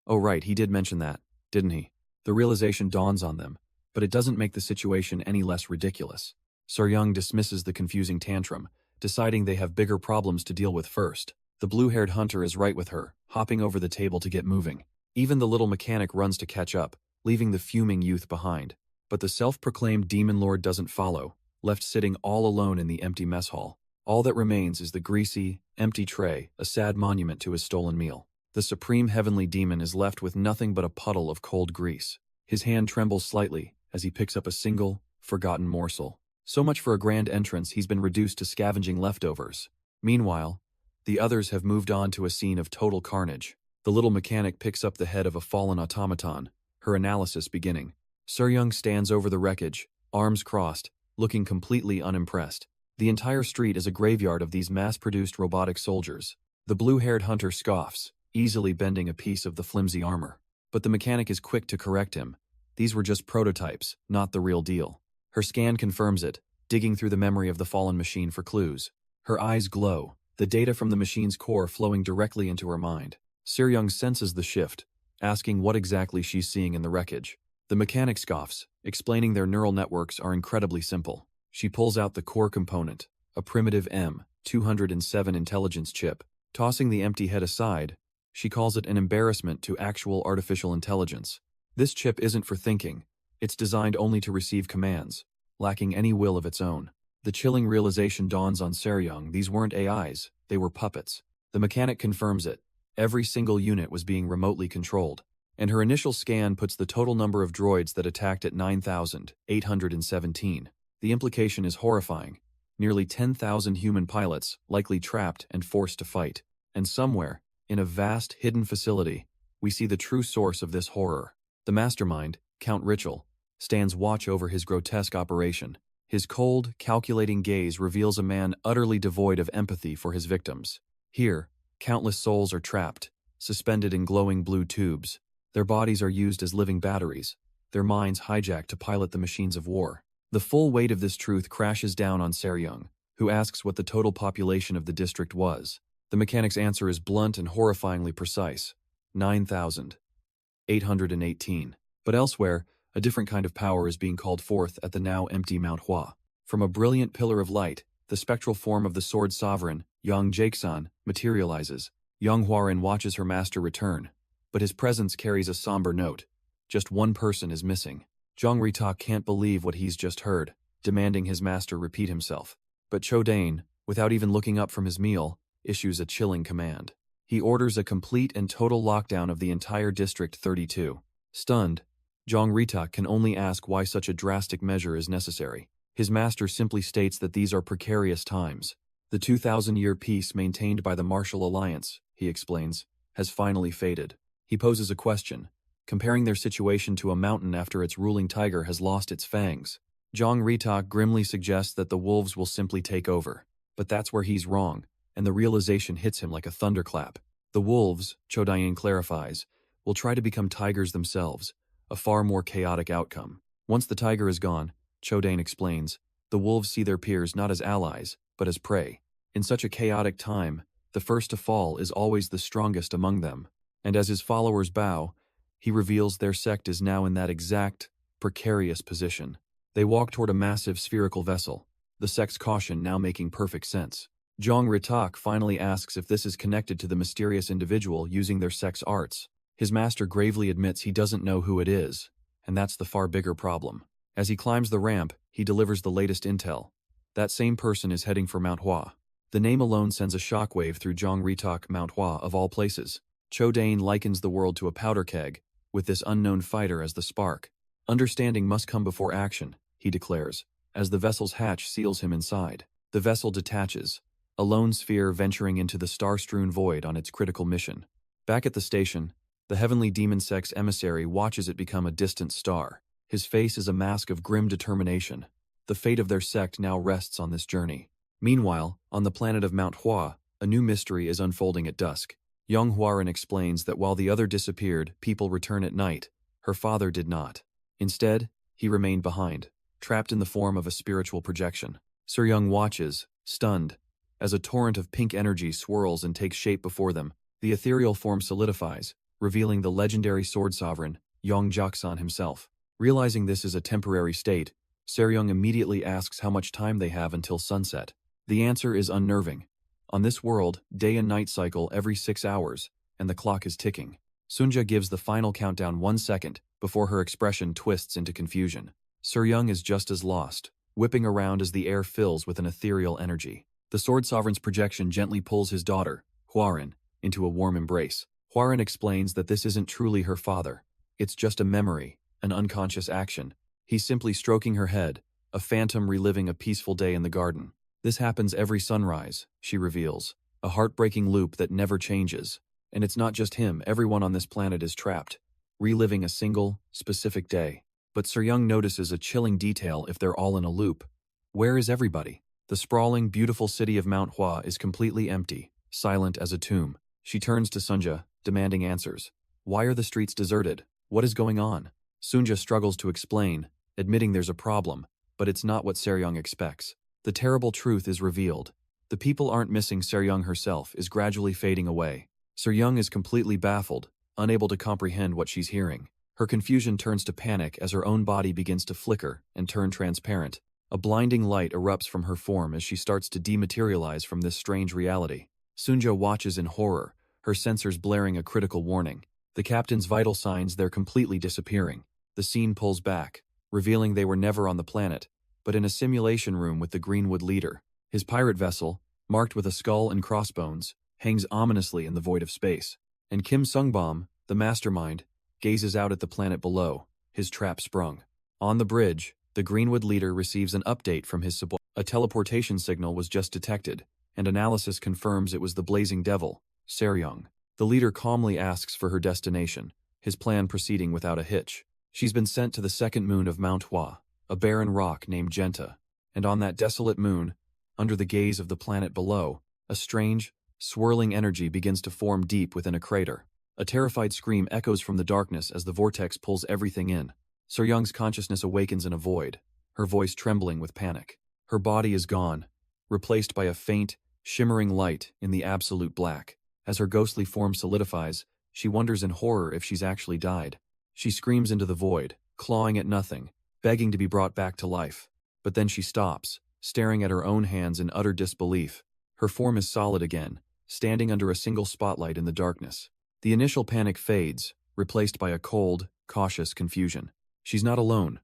Oh right, he did mention that, didn't he? The realization dawns on them, but it doesn't make the situation any less ridiculous. Sir Young dismisses the confusing tantrum, deciding they have bigger problems to deal with first. The blue-haired hunter is right with her, hopping over the table to get moving. Even the little mechanic runs to catch up, leaving the fuming youth behind. But the self-proclaimed demon lord doesn't follow, left sitting all alone in the empty mess hall. All that remains is the greasy, empty tray, a sad monument to his stolen meal. The supreme heavenly demon is left with nothing but a puddle of cold grease. His hand trembles slightly as he picks up a single, forgotten morsel. So much for a grand entrance, he's been reduced to scavenging leftovers. Meanwhile, the others have moved on to a scene of total carnage. The little mechanic picks up the head of a fallen automaton, her analysis beginning. Sir Young stands over the wreckage, arms crossed, looking completely unimpressed. The entire street is a graveyard of these mass-produced robotic soldiers. The blue-haired hunter scoffs, easily bending a piece of the flimsy armor. But the mechanic is quick to correct him. These were just prototypes, not the real deal. Her scan confirms it, digging through the memory of the fallen machine for clues. Her eyes glow, the data from the machine's core flowing directly into her mind. Seryung senses the shift, asking what exactly she's seeing in the wreckage. The mechanic scoffs, explaining their neural networks are incredibly simple. She pulls out the core component, a primitive M207 intelligence chip. Tossing the empty head aside, she calls it an embarrassment to actual artificial intelligence. This chip isn't for thinking. It's designed only to receive commands, lacking any will of its own. The chilling realization dawns on Seryung: these weren't AIs, they were puppets. The mechanic confirms it. Every single unit was being remotely controlled, and her initial scan puts the total number of droids that attacked at 9,817. The implication is horrifying. Nearly 10,000 human pilots, likely trapped and forced to fight. And somewhere, in a vast, hidden facility, we see the true source of this horror. The mastermind, Count Richel, stands watch over his grotesque operation. His cold, calculating gaze reveals a man utterly devoid of empathy for his victims. Here, countless souls are trapped, suspended in glowing blue tubes. Their bodies are used as living batteries, their minds hijacked to pilot the machines of war. The full weight of this truth crashes down on Seryung, who asks what the total population of the district was. The mechanic's answer is blunt and horrifyingly precise: 9,818. But elsewhere, a different kind of power is being called forth at the now empty Mount Hua. From a brilliant pillar of light, the spectral form of the sword sovereign, Yang Jaeksan, materializes. Yong Huarin watches her master return, but his presence carries a somber note. Just one person is missing. Zhang Ritak can't believe what he's just heard, demanding his master repeat himself. But Chodane, without even looking up from his meal, issues a chilling command. He orders a complete and total lockdown of the entire District 32. Stunned, Zhang Ritak can only ask why such a drastic measure is necessary. His master simply states that these are precarious times. The 2,000-year peace maintained by the Martial Alliance, he explains, has finally faded. He poses a question, comparing their situation to a mountain after its ruling tiger has lost its fangs. Zhang Ritak grimly suggests that the wolves will simply take over. But that's where he's wrong, and the realization hits him like a thunderclap. The wolves, Chodayan clarifies, will try to become tigers themselves, a far more chaotic outcome. Once the tiger is gone, Chodayan explains, the wolves see their peers not as allies, but as prey. In such a chaotic time, the first to fall is always the strongest among them. And as his followers bow, he reveals their sect is now in that exact, precarious position. They walk toward a massive spherical vessel, the sect's caution now making perfect sense. Zhang Ritak finally asks if this is connected to the mysterious individual using their sect's arts. His master gravely admits he doesn't know who it is, and that's the far bigger problem. As he climbs the ramp, he delivers the latest intel. That same person is heading for Mount Hua. The name alone sends a shockwave through Zhang Ritak. Mount Hua, of all places. Chodane likens the world to a powder keg, with this unknown fighter as the spark. Understanding must come before action, he declares, as the vessel's hatch seals him inside. The vessel detaches, a lone sphere venturing into the star-strewn void on its critical mission. Back at the station, the heavenly demon sect's emissary watches it become a distant star. His face is a mask of grim determination. The fate of their sect now rests on this journey. Meanwhile, on the planet of Mount Hua, a new mystery is unfolding at dusk. Yong Huarin explains that while the other disappeared, people return at night, her father did not. Instead, he remained behind, trapped in the form of a spiritual projection. Seryung watches, stunned, as a torrent of pink energy swirls and takes shape before them. The ethereal form solidifies, revealing the legendary sword sovereign, Yang Jaeksan himself. Realizing this is a temporary state, Seryung immediately asks how much time they have until sunset. The answer is unnerving. On this world, day and night cycle every 6 hours, and the clock is ticking. Sunja gives the final countdown 1 second before her expression twists into confusion. Seryung is just as lost, whipping around as the air fills with an ethereal energy. The sword sovereign's projection gently pulls his daughter, Huarin, into a warm embrace. Huarin explains that this isn't truly her father. It's just a memory, an unconscious action. He's simply stroking her head, a phantom reliving a peaceful day in the garden. This happens every sunrise, she reveals, a heartbreaking loop that never changes. And it's not just him, everyone on this planet is trapped, reliving a single, specific day. But Seryung notices a chilling detail if they're all in a loop. Where is everybody? The sprawling, beautiful city of Mount Hua is completely empty, silent as a tomb. She turns to Sunja, demanding answers. Why are the streets deserted? What is going on? Sunja struggles to explain, admitting there's a problem. But it's not what Seryong expects. The terrible truth is revealed. The people aren't missing. Seryong herself is gradually fading away. Seryong is completely baffled, unable to comprehend what she's hearing. Her confusion turns to panic as her own body begins to flicker and turn transparent. A blinding light erupts from her form as she starts to dematerialize from this strange reality. Sunja watches in horror, her sensors blaring a critical warning. The captain's vital signs, they're completely disappearing. The scene pulls back, revealing they were never on the planet, but in a simulation room with the Greenwood leader. His pirate vessel, marked with a skull and crossbones, hangs ominously in the void of space. And Kim Sungbom, the mastermind, gazes out at the planet below, his trap sprung. On the bridge, the Greenwood leader receives an update from his subordinate. A teleportation signal was just detected, and analysis confirms it was the Blazing Devil, Seryong. The leader calmly asks for her destination, his plan proceeding without a hitch. She's been sent to the second moon of Mount Hua, a barren rock named Genta, and on that desolate moon, under the gaze of the planet below, a strange, swirling energy begins to form deep within a crater. A terrified scream echoes from the darkness as the vortex pulls everything in. Seryong's consciousness awakens in a void, her voice trembling with panic. Her body is gone, replaced by a faint, shimmering light in the absolute black. As her ghostly form solidifies, she wonders in horror if she's actually died. She screams into the void, clawing at nothing, begging to be brought back to life. But then she stops, staring at her own hands in utter disbelief. Her form is solid again, standing under a single spotlight in the darkness. The initial panic fades, replaced by a cold, cautious confusion. She's not alone.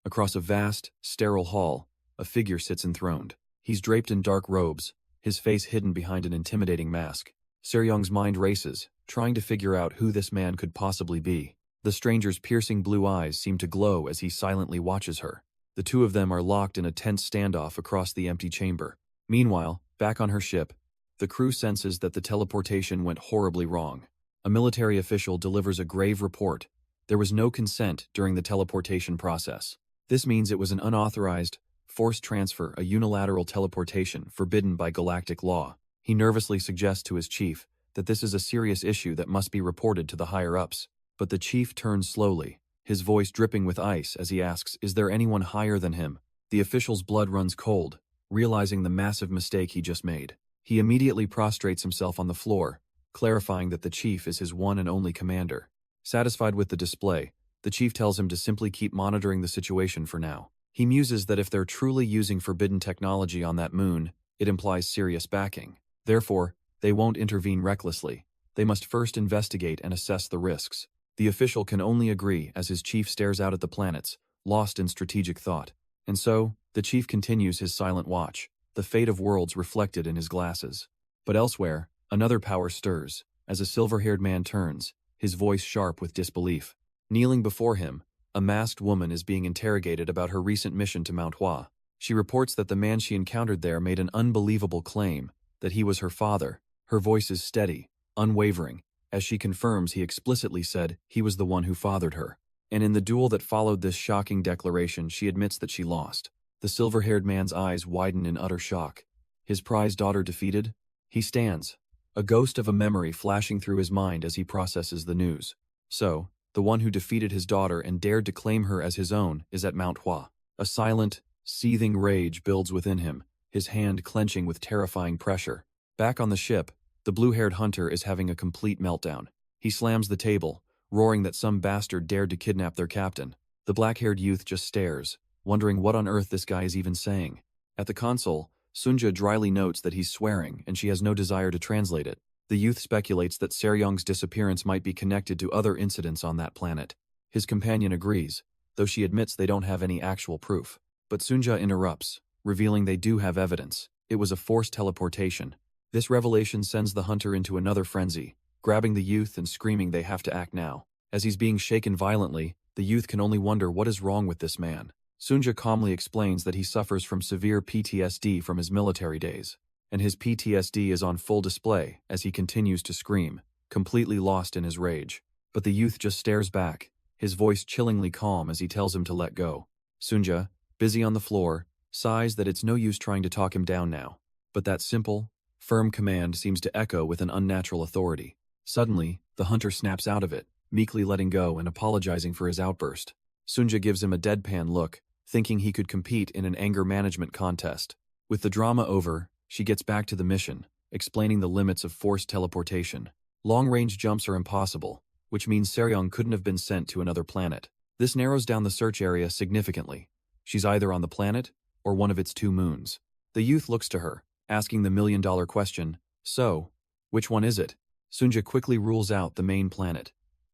Across a vast, sterile hall, a figure sits enthroned. He's draped in dark robes, his face hidden behind an intimidating mask. Seryong's mind races, trying to figure out who this man could possibly be. The stranger's piercing blue eyes seem to glow as he silently watches her. The two of them are locked in a tense standoff across the empty chamber. Meanwhile, back on her ship, the crew senses that the teleportation went horribly wrong. A military official delivers a grave report. There was no consent during the teleportation process. This means it was an unauthorized, forced transfer, a unilateral teleportation forbidden by galactic law. He nervously suggests to his chief that this is a serious issue that must be reported to the higher-ups. But the chief turns slowly, his voice dripping with ice as he asks, "Is there anyone higher than him?" The official's blood runs cold, realizing the massive mistake he just made. He immediately prostrates himself on the floor, clarifying that the chief is his one and only commander. Satisfied with the display, the chief tells him to simply keep monitoring the situation for now. He muses that if they're truly using forbidden technology on that moon, it implies serious backing. Therefore, they won't intervene recklessly. They must first investigate and assess the risks. The official can only agree as his chief stares out at the planets, lost in strategic thought. And so, the chief continues his silent watch, the fate of worlds reflected in his glasses. But elsewhere, another power stirs, as a silver-haired man turns, his voice sharp with disbelief. Kneeling before him, a masked woman is being interrogated about her recent mission to Mount Hua. She reports that the man she encountered there made an unbelievable claim, that he was her father. Her voice is steady, unwavering, as she confirms he explicitly said he was the one who fathered her. And in the duel that followed this shocking declaration, she admits that she lost. The silver-haired man's eyes widen in utter shock. His prized daughter defeated? He stands, a ghost of a memory flashing through his mind as he processes the news. So, the one who defeated his daughter and dared to claim her as his own is at Mount Hua. A silent, seething rage builds within him, his hand clenching with terrifying pressure. Back on the ship, the blue-haired hunter is having a complete meltdown. He slams the table, roaring that some bastard dared to kidnap their captain. The black-haired youth just stares, wondering what on earth this guy is even saying. At the console, Sunja dryly notes that he's swearing and she has no desire to translate it. The youth speculates that Seryong's disappearance might be connected to other incidents on that planet. His companion agrees, though she admits they don't have any actual proof. But Sunja interrupts, revealing they do have evidence. It was a forced teleportation. This revelation sends the hunter into another frenzy, grabbing the youth and screaming they have to act now. As he's being shaken violently, the youth can only wonder what is wrong with this man. Sunja calmly explains that he suffers from severe PTSD from his military days, and his PTSD is on full display as he continues to scream, completely lost in his rage. But the youth just stares back, his voice chillingly calm as he tells him to let go. Sunja, busy on the floor, sighs that it's no use trying to talk him down now. But that simple, firm command seems to echo with an unnatural authority. Suddenly, the hunter snaps out of it, meekly letting go and apologizing for his outburst. Sunja gives him a deadpan look, thinking he could compete in an anger management contest. With the drama over, she gets back to the mission, explaining the limits of forced teleportation. Long-range jumps are impossible, which means Seryong couldn't have been sent to another planet. This narrows down the search area significantly. She's either on the planet or one of its 2 moons. The youth looks to her, asking the million-dollar question, so, which one is it? Sunja quickly rules out the main planet,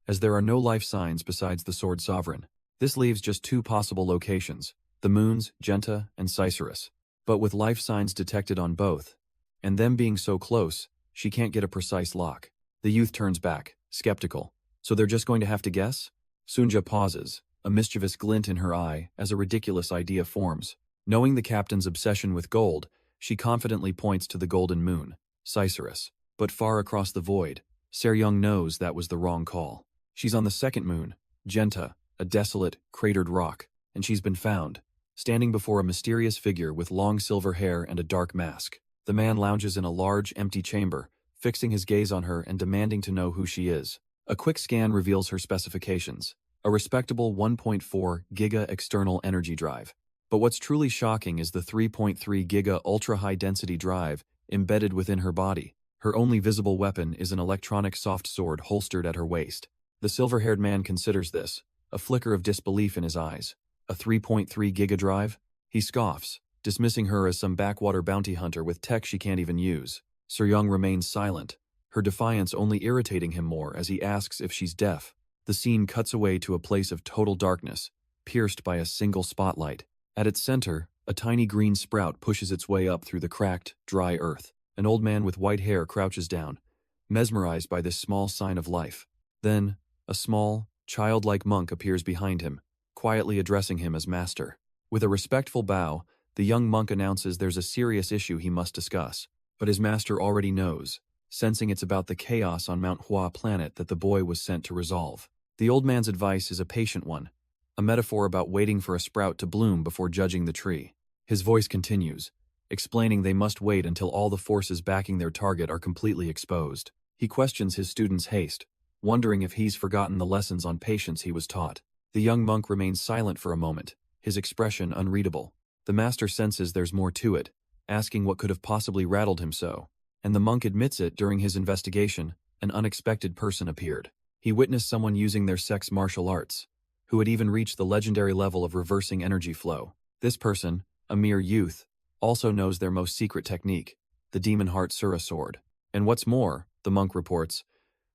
as there are no life signs besides the Sword Sovereign. This leaves just 2 possible locations, the moons, Genta and Cicerus. But with life signs detected on both, and them being so close, she can't get a precise lock. The youth turns back, skeptical. So they're just going to have to guess? Sunja pauses, a mischievous glint in her eye as a ridiculous idea forms. Knowing the captain's obsession with gold, she confidently points to the golden moon, Cicerus. But far across the void, Seryong knows that was the wrong call. She's on the second moon, Genta, a desolate, cratered rock, and she's been found, standing before a mysterious figure with long silver hair and a dark mask. The man lounges in a large, empty chamber, fixing his gaze on her and demanding to know who she is. A quick scan reveals her specifications, a respectable 1.4 giga external energy drive. But what's truly shocking is the 3.3 giga ultra-high-density drive embedded within her body. Her only visible weapon is an electronic soft sword holstered at her waist. The silver-haired man considers this, a flicker of disbelief in his eyes. A 3.3 giga drive? He scoffs, dismissing her as some backwater bounty hunter with tech she can't even use. Seryong remains silent, her defiance only irritating him more as he asks if she's deaf. The scene cuts away to a place of total darkness, pierced by a single spotlight. At its center, a tiny green sprout pushes its way up through the cracked, dry earth. An old man with white hair crouches down, mesmerized by this small sign of life. Then, a small, childlike monk appears behind him, quietly addressing him as master. With a respectful bow, the young monk announces there's a serious issue he must discuss. But his master already knows, sensing it's about the chaos on Mount Hua planet that the boy was sent to resolve. The old man's advice is a patient one, a metaphor about waiting for a sprout to bloom before judging the tree. His voice continues, explaining they must wait until all the forces backing their target are completely exposed. He questions his student's haste, wondering if he's forgotten the lessons on patience he was taught. The young monk remains silent for a moment, his expression unreadable. The master senses there's more to it, asking what could have possibly rattled him so. And the monk admits it. During his investigation, an unexpected person appeared. He witnessed someone using their sect's martial arts, who had even reached the legendary level of reversing energy flow. This person, a mere youth, also knows their most secret technique, the Demon Heart Sura sword. And what's more, the monk reports,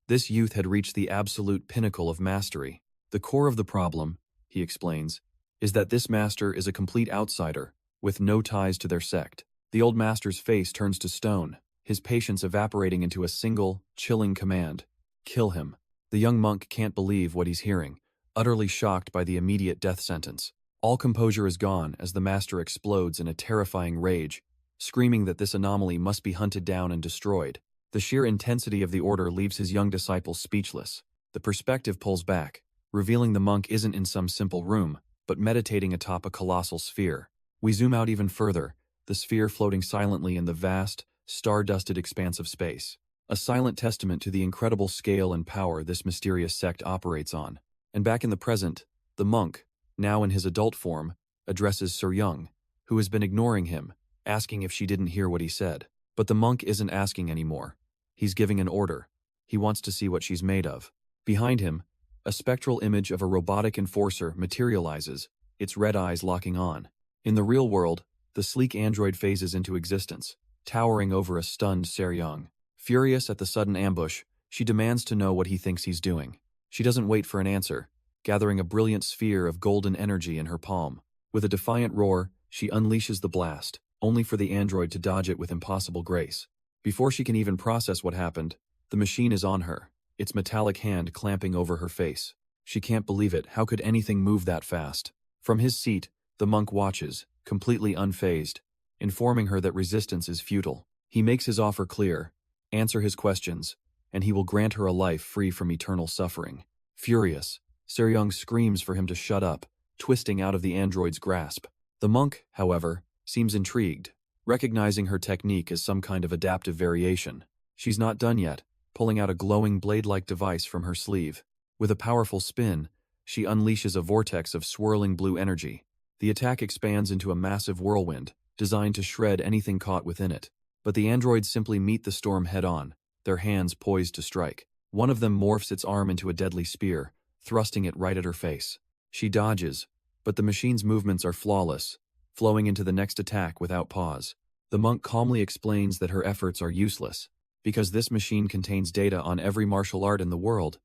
this youth had reached the absolute pinnacle of mastery. The core of the problem, he explains, is that this master is a complete outsider, with no ties to their sect. The old master's face turns to stone, his patience evaporating into a single, chilling command: kill him. The young monk can't believe what he's hearing, utterly shocked by the immediate death sentence. All composure is gone as the master explodes in a terrifying rage, screaming that this anomaly must be hunted down and destroyed. The sheer intensity of the order leaves his young disciple speechless. The perspective pulls back, revealing the monk isn't in some simple room, but meditating atop a colossal sphere. We zoom out even further, the sphere floating silently in the vast, star-dusted expanse of space. A silent testament to the incredible scale and power this mysterious sect operates on. And back in the present, the monk, now in his adult form, addresses Seryong, who has been ignoring him, asking if she didn't hear what he said. But the monk isn't asking anymore. He's giving an order. He wants to see what she's made of. Behind him, a spectral image of a robotic enforcer materializes, its red eyes locking on. In the real world, the sleek android phases into existence, towering over a stunned Seryong. Furious at the sudden ambush, she demands to know what he thinks he's doing. She doesn't wait for an answer, gathering a brilliant sphere of golden energy in her palm. With a defiant roar, she unleashes the blast, only for the android to dodge it with impossible grace. Before she can even process what happened, the machine is on her, its metallic hand clamping over her face. She can't believe it. How could anything move that fast? From his seat, the monk watches, completely unfazed, informing her that resistance is futile. He makes his offer clear: answer his questions, and he will grant her a life free from eternal suffering. Furious, Seryong screams for him to shut up, twisting out of the android's grasp. The monk, however, seems intrigued, recognizing her technique as some kind of adaptive variation. She's not done yet, pulling out a glowing blade-like device from her sleeve. With a powerful spin, she unleashes a vortex of swirling blue energy, The attack expands into a massive whirlwind, designed to shred anything caught within it. But the androids simply meet the storm head-on, their hands poised to strike. One of them morphs its arm into a deadly spear, thrusting it right at her face. She dodges, but the machine's movements are flawless, flowing into the next attack without pause. The monk calmly explains that her efforts are useless, because this machine contains data on every martial art in the world,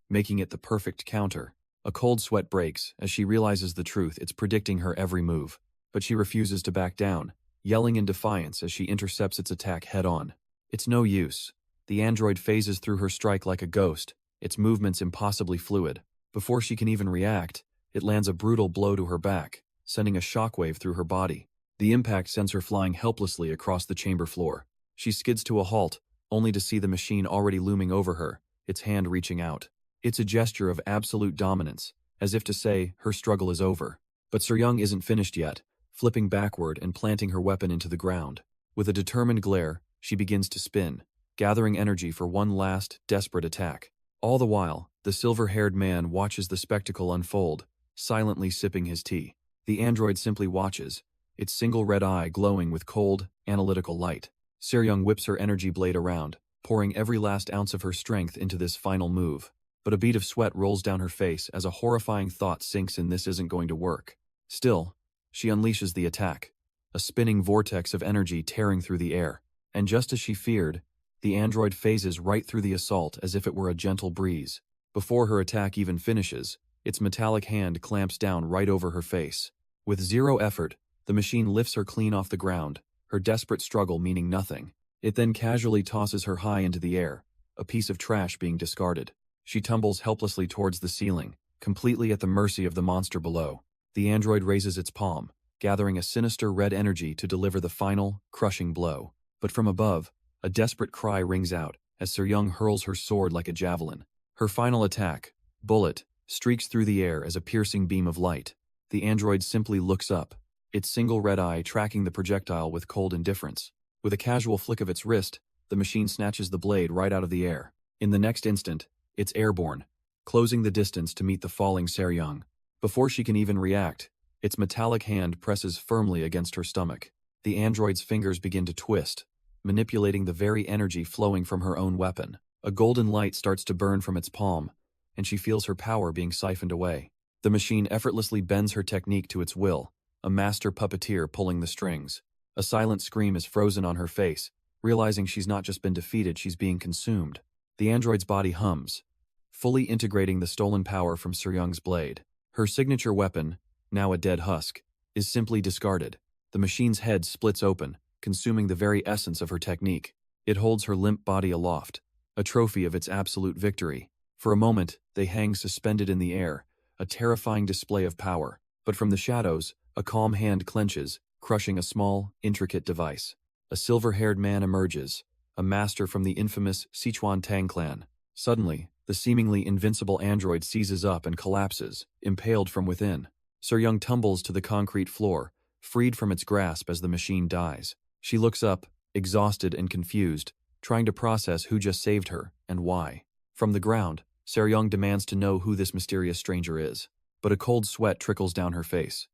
making it the perfect counter. A cold sweat breaks as she realizes the truth. It's predicting her every move. But she refuses to back down, yelling in defiance as she intercepts its attack head-on. It's no use. The android phases through her strike like a ghost, its movements impossibly fluid. Before she can even react, it lands a brutal blow to her back, sending a shockwave through her body. The impact sends her flying helplessly across the chamber floor. She skids to a halt, only to see the machine already looming over her, its hand reaching out. It's a gesture of absolute dominance, as if to say, her struggle is over. But Seryung isn't finished yet, flipping backward and planting her weapon into the ground. With a determined glare, she begins to spin, gathering energy for one last, desperate attack. All the while, the silver-haired man watches the spectacle unfold, silently sipping his tea. The android simply watches, its single red eye glowing with cold, analytical light. Seryung whips her energy blade around, pouring every last ounce of her strength into this final move. But a bead of sweat rolls down her face as a horrifying thought sinks in: this isn't going to work. Still, she unleashes the attack, a spinning vortex of energy tearing through the air. And just as she feared, the android phases right through the assault as if it were a gentle breeze. Before her attack even finishes, its metallic hand clamps down right over her face. With zero effort, the machine lifts her clean off the ground, her desperate struggle meaning nothing. It then casually tosses her high into the air, a piece of trash being discarded. She tumbles helplessly towards the ceiling, completely at the mercy of the monster below. The android raises its palm, gathering a sinister red energy to deliver the final, crushing blow. But from above, a desperate cry rings out as Seryung hurls her sword like a javelin. Her final attack, Bullet, streaks through the air as a piercing beam of light. The android simply looks up, its single red eye tracking the projectile with cold indifference. With a casual flick of its wrist, the machine snatches the blade right out of the air. In the next instant, it's airborne, closing the distance to meet the falling Seryung. Before she can even react, its metallic hand presses firmly against her stomach. The android's fingers begin to twist, manipulating the very energy flowing from her own weapon. A golden light starts to burn from its palm, and she feels her power being siphoned away. The machine effortlessly bends her technique to its will, a master puppeteer pulling the strings. A silent scream is frozen on her face, realizing she's not just been defeated, she's being consumed. The android's body hums, fully integrating the stolen power from Seryung's blade. Her signature weapon, now a dead husk, is simply discarded. The machine's head splits open, consuming the very essence of her technique. It holds her limp body aloft, a trophy of its absolute victory. For a moment, they hang suspended in the air, a terrifying display of power. But from the shadows, a calm hand clenches, crushing a small, intricate device. A silver-haired man emerges, a master from the infamous Sichuan Tang clan. Suddenly, the seemingly invincible android seizes up and collapses, impaled from within. Seryung tumbles to the concrete floor, freed from its grasp as the machine dies. She looks up, exhausted and confused, trying to process who just saved her and why. From the ground, Seryung demands to know who this mysterious stranger is. But a cold sweat trickles down her face.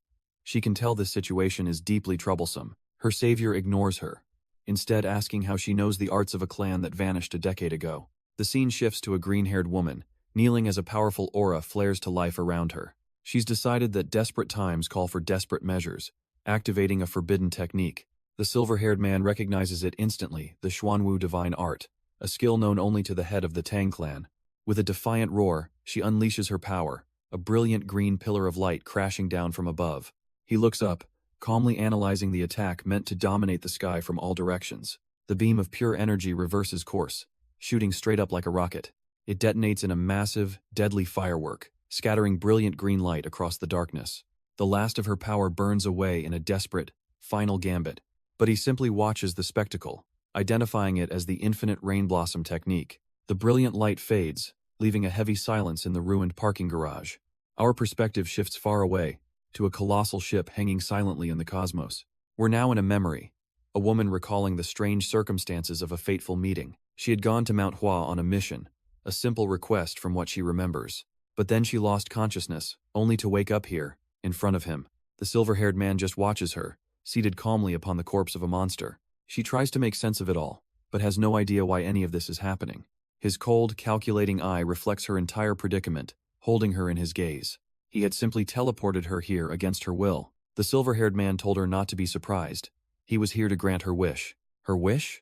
She can tell this situation is deeply troublesome. Her savior ignores her, instead asking how she knows the arts of a clan that vanished a decade ago. The scene shifts to a green-haired woman, kneeling as a powerful aura flares to life around her. She's decided that desperate times call for desperate measures, activating a forbidden technique. The silver-haired man recognizes it instantly, the Xuanwu divine art, a skill known only to the head of the Tang clan. With a defiant roar, she unleashes her power, a brilliant green pillar of light crashing down from above. He looks up, calmly analyzing the attack meant to dominate the sky from all directions. The beam of pure energy reverses course, shooting straight up like a rocket. It detonates in a massive, deadly firework, scattering brilliant green light across the darkness. The last of her power burns away in a desperate, final gambit. But he simply watches the spectacle, identifying it as the infinite rain blossom technique. The brilliant light fades, leaving a heavy silence in the ruined parking garage. Our perspective shifts far away, to a colossal ship hanging silently in the cosmos. We're now in a memory, a woman recalling the strange circumstances of a fateful meeting. She had gone to Mount Hua on a mission, a simple request from what she remembers. But then she lost consciousness, only to wake up here, in front of him. The silver-haired man just watches her, seated calmly upon the corpse of a monster. She tries to make sense of it all, but has no idea why any of this is happening. His cold, calculating eye reflects her entire predicament, holding her in his gaze. He had simply teleported her here against her will. The silver-haired man told her not to be surprised. He was here to grant her wish. Her wish?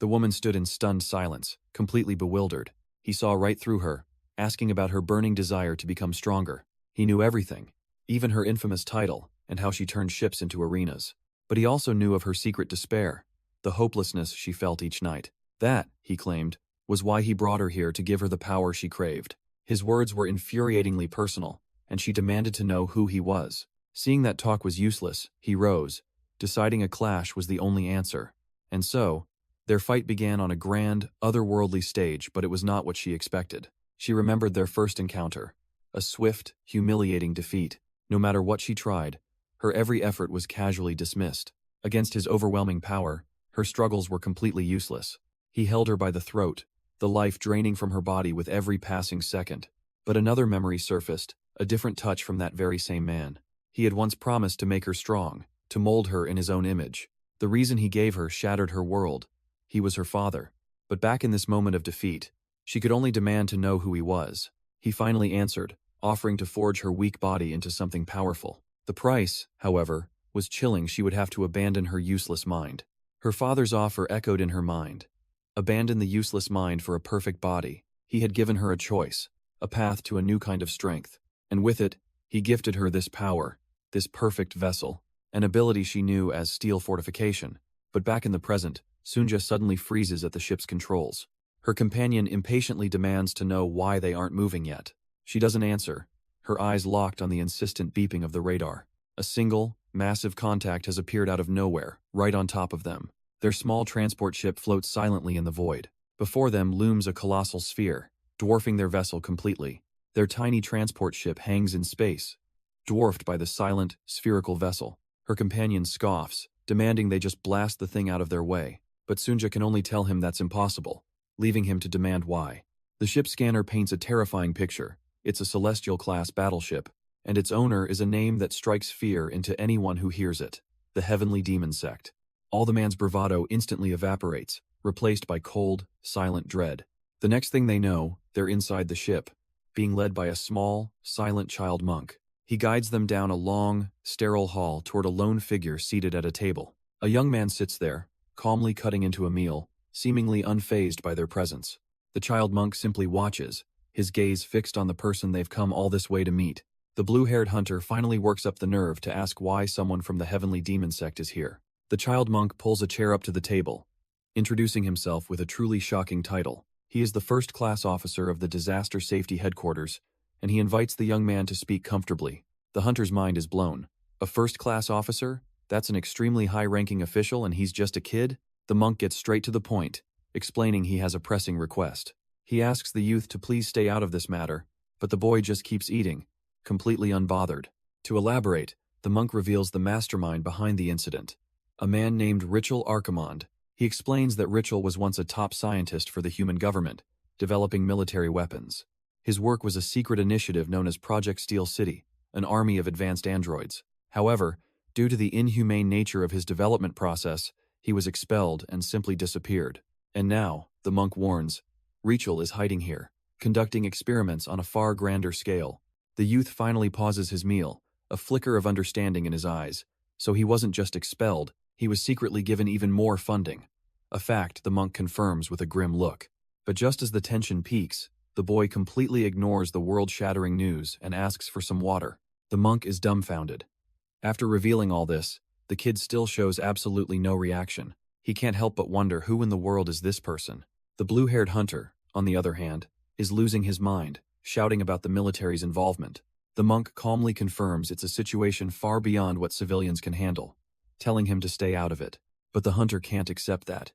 The woman stood in stunned silence, completely bewildered. He saw right through her, asking about her burning desire to become stronger. He knew everything, even her infamous title and how she turned ships into arenas. But he also knew of her secret despair, the hopelessness she felt each night. That, he claimed, was why he brought her here, to give her the power she craved. His words were infuriatingly personal, and she demanded to know who he was. Seeing that talk was useless, he rose, deciding a clash was the only answer. And so, their fight began on a grand, otherworldly stage, but it was not what she expected. She remembered their first encounter. A swift, humiliating defeat. No matter what she tried, her every effort was casually dismissed. Against his overwhelming power, her struggles were completely useless. He held her by the throat, the life draining from her body with every passing second. But another memory surfaced, a different touch from that very same man. He had once promised to make her strong, to mold her in his own image. The reason he gave her shattered her world. He was her father. But back in this moment of defeat, she could only demand to know who he was. He finally answered, offering to forge her weak body into something powerful. The price, however, was chilling. She would have to abandon her useless mind. Her father's offer echoed in her mind. Abandon the useless mind for a perfect body. He had given her a choice, a path to a new kind of strength. And with it, he gifted her this power, this perfect vessel, an ability she knew as steel fortification. But back in the present, Sunja suddenly freezes at the ship's controls. Her companion impatiently demands to know why they aren't moving yet. She doesn't answer, her eyes locked on the insistent beeping of the radar. A single, massive contact has appeared out of nowhere, right on top of them. Their small transport ship floats silently in the void. Before them looms a colossal sphere, dwarfing their vessel completely. Their tiny transport ship hangs in space, dwarfed by the silent, spherical vessel. Her companion scoffs, demanding they just blast the thing out of their way. But Sunja can only tell him that's impossible, leaving him to demand why. The ship scanner paints a terrifying picture. It's a Celestial-class battleship, and its owner is a name that strikes fear into anyone who hears it: the Heavenly Demon Sect. All the man's bravado instantly evaporates, replaced by cold, silent dread. The next thing they know, they're inside the ship, being led by a small, silent child monk. He guides them down a long, sterile hall toward a lone figure seated at a table. A young man sits there, calmly cutting into a meal, seemingly unfazed by their presence. The child monk simply watches, his gaze fixed on the person they've come all this way to meet. The blue-haired hunter finally works up the nerve to ask why someone from the Heavenly Demon Sect is here. The child monk pulls a chair up to the table, introducing himself with a truly shocking title. He is the first-class officer of the Disaster Safety Headquarters, and he invites the young man to speak comfortably. The hunter's mind is blown. A first-class officer? That's an extremely high-ranking official, and he's just a kid? The monk gets straight to the point, explaining he has a pressing request. He asks the youth to please stay out of this matter, but the boy just keeps eating, completely unbothered. To elaborate, the monk reveals the mastermind behind the incident, a man named Richel Archimond. He explains that Richel was once a top scientist for the human government, developing military weapons. His work was a secret initiative known as Project Steel City, an army of advanced androids. However, due to the inhumane nature of his development process, he was expelled and simply disappeared. And now, the monk warns, Richel is hiding here, conducting experiments on a far grander scale. The youth finally pauses his meal, a flicker of understanding in his eyes. So he wasn't just expelled, he was secretly given even more funding. A fact the monk confirms with a grim look. But just as the tension peaks, the boy completely ignores the world-shattering news and asks for some water. The monk is dumbfounded. After revealing all this, the kid still shows absolutely no reaction. He can't help but wonder who in the world is this person. The blue-haired hunter, on the other hand, is losing his mind, shouting about the military's involvement. The monk calmly confirms it's a situation far beyond what civilians can handle, telling him to stay out of it. But the hunter can't accept that,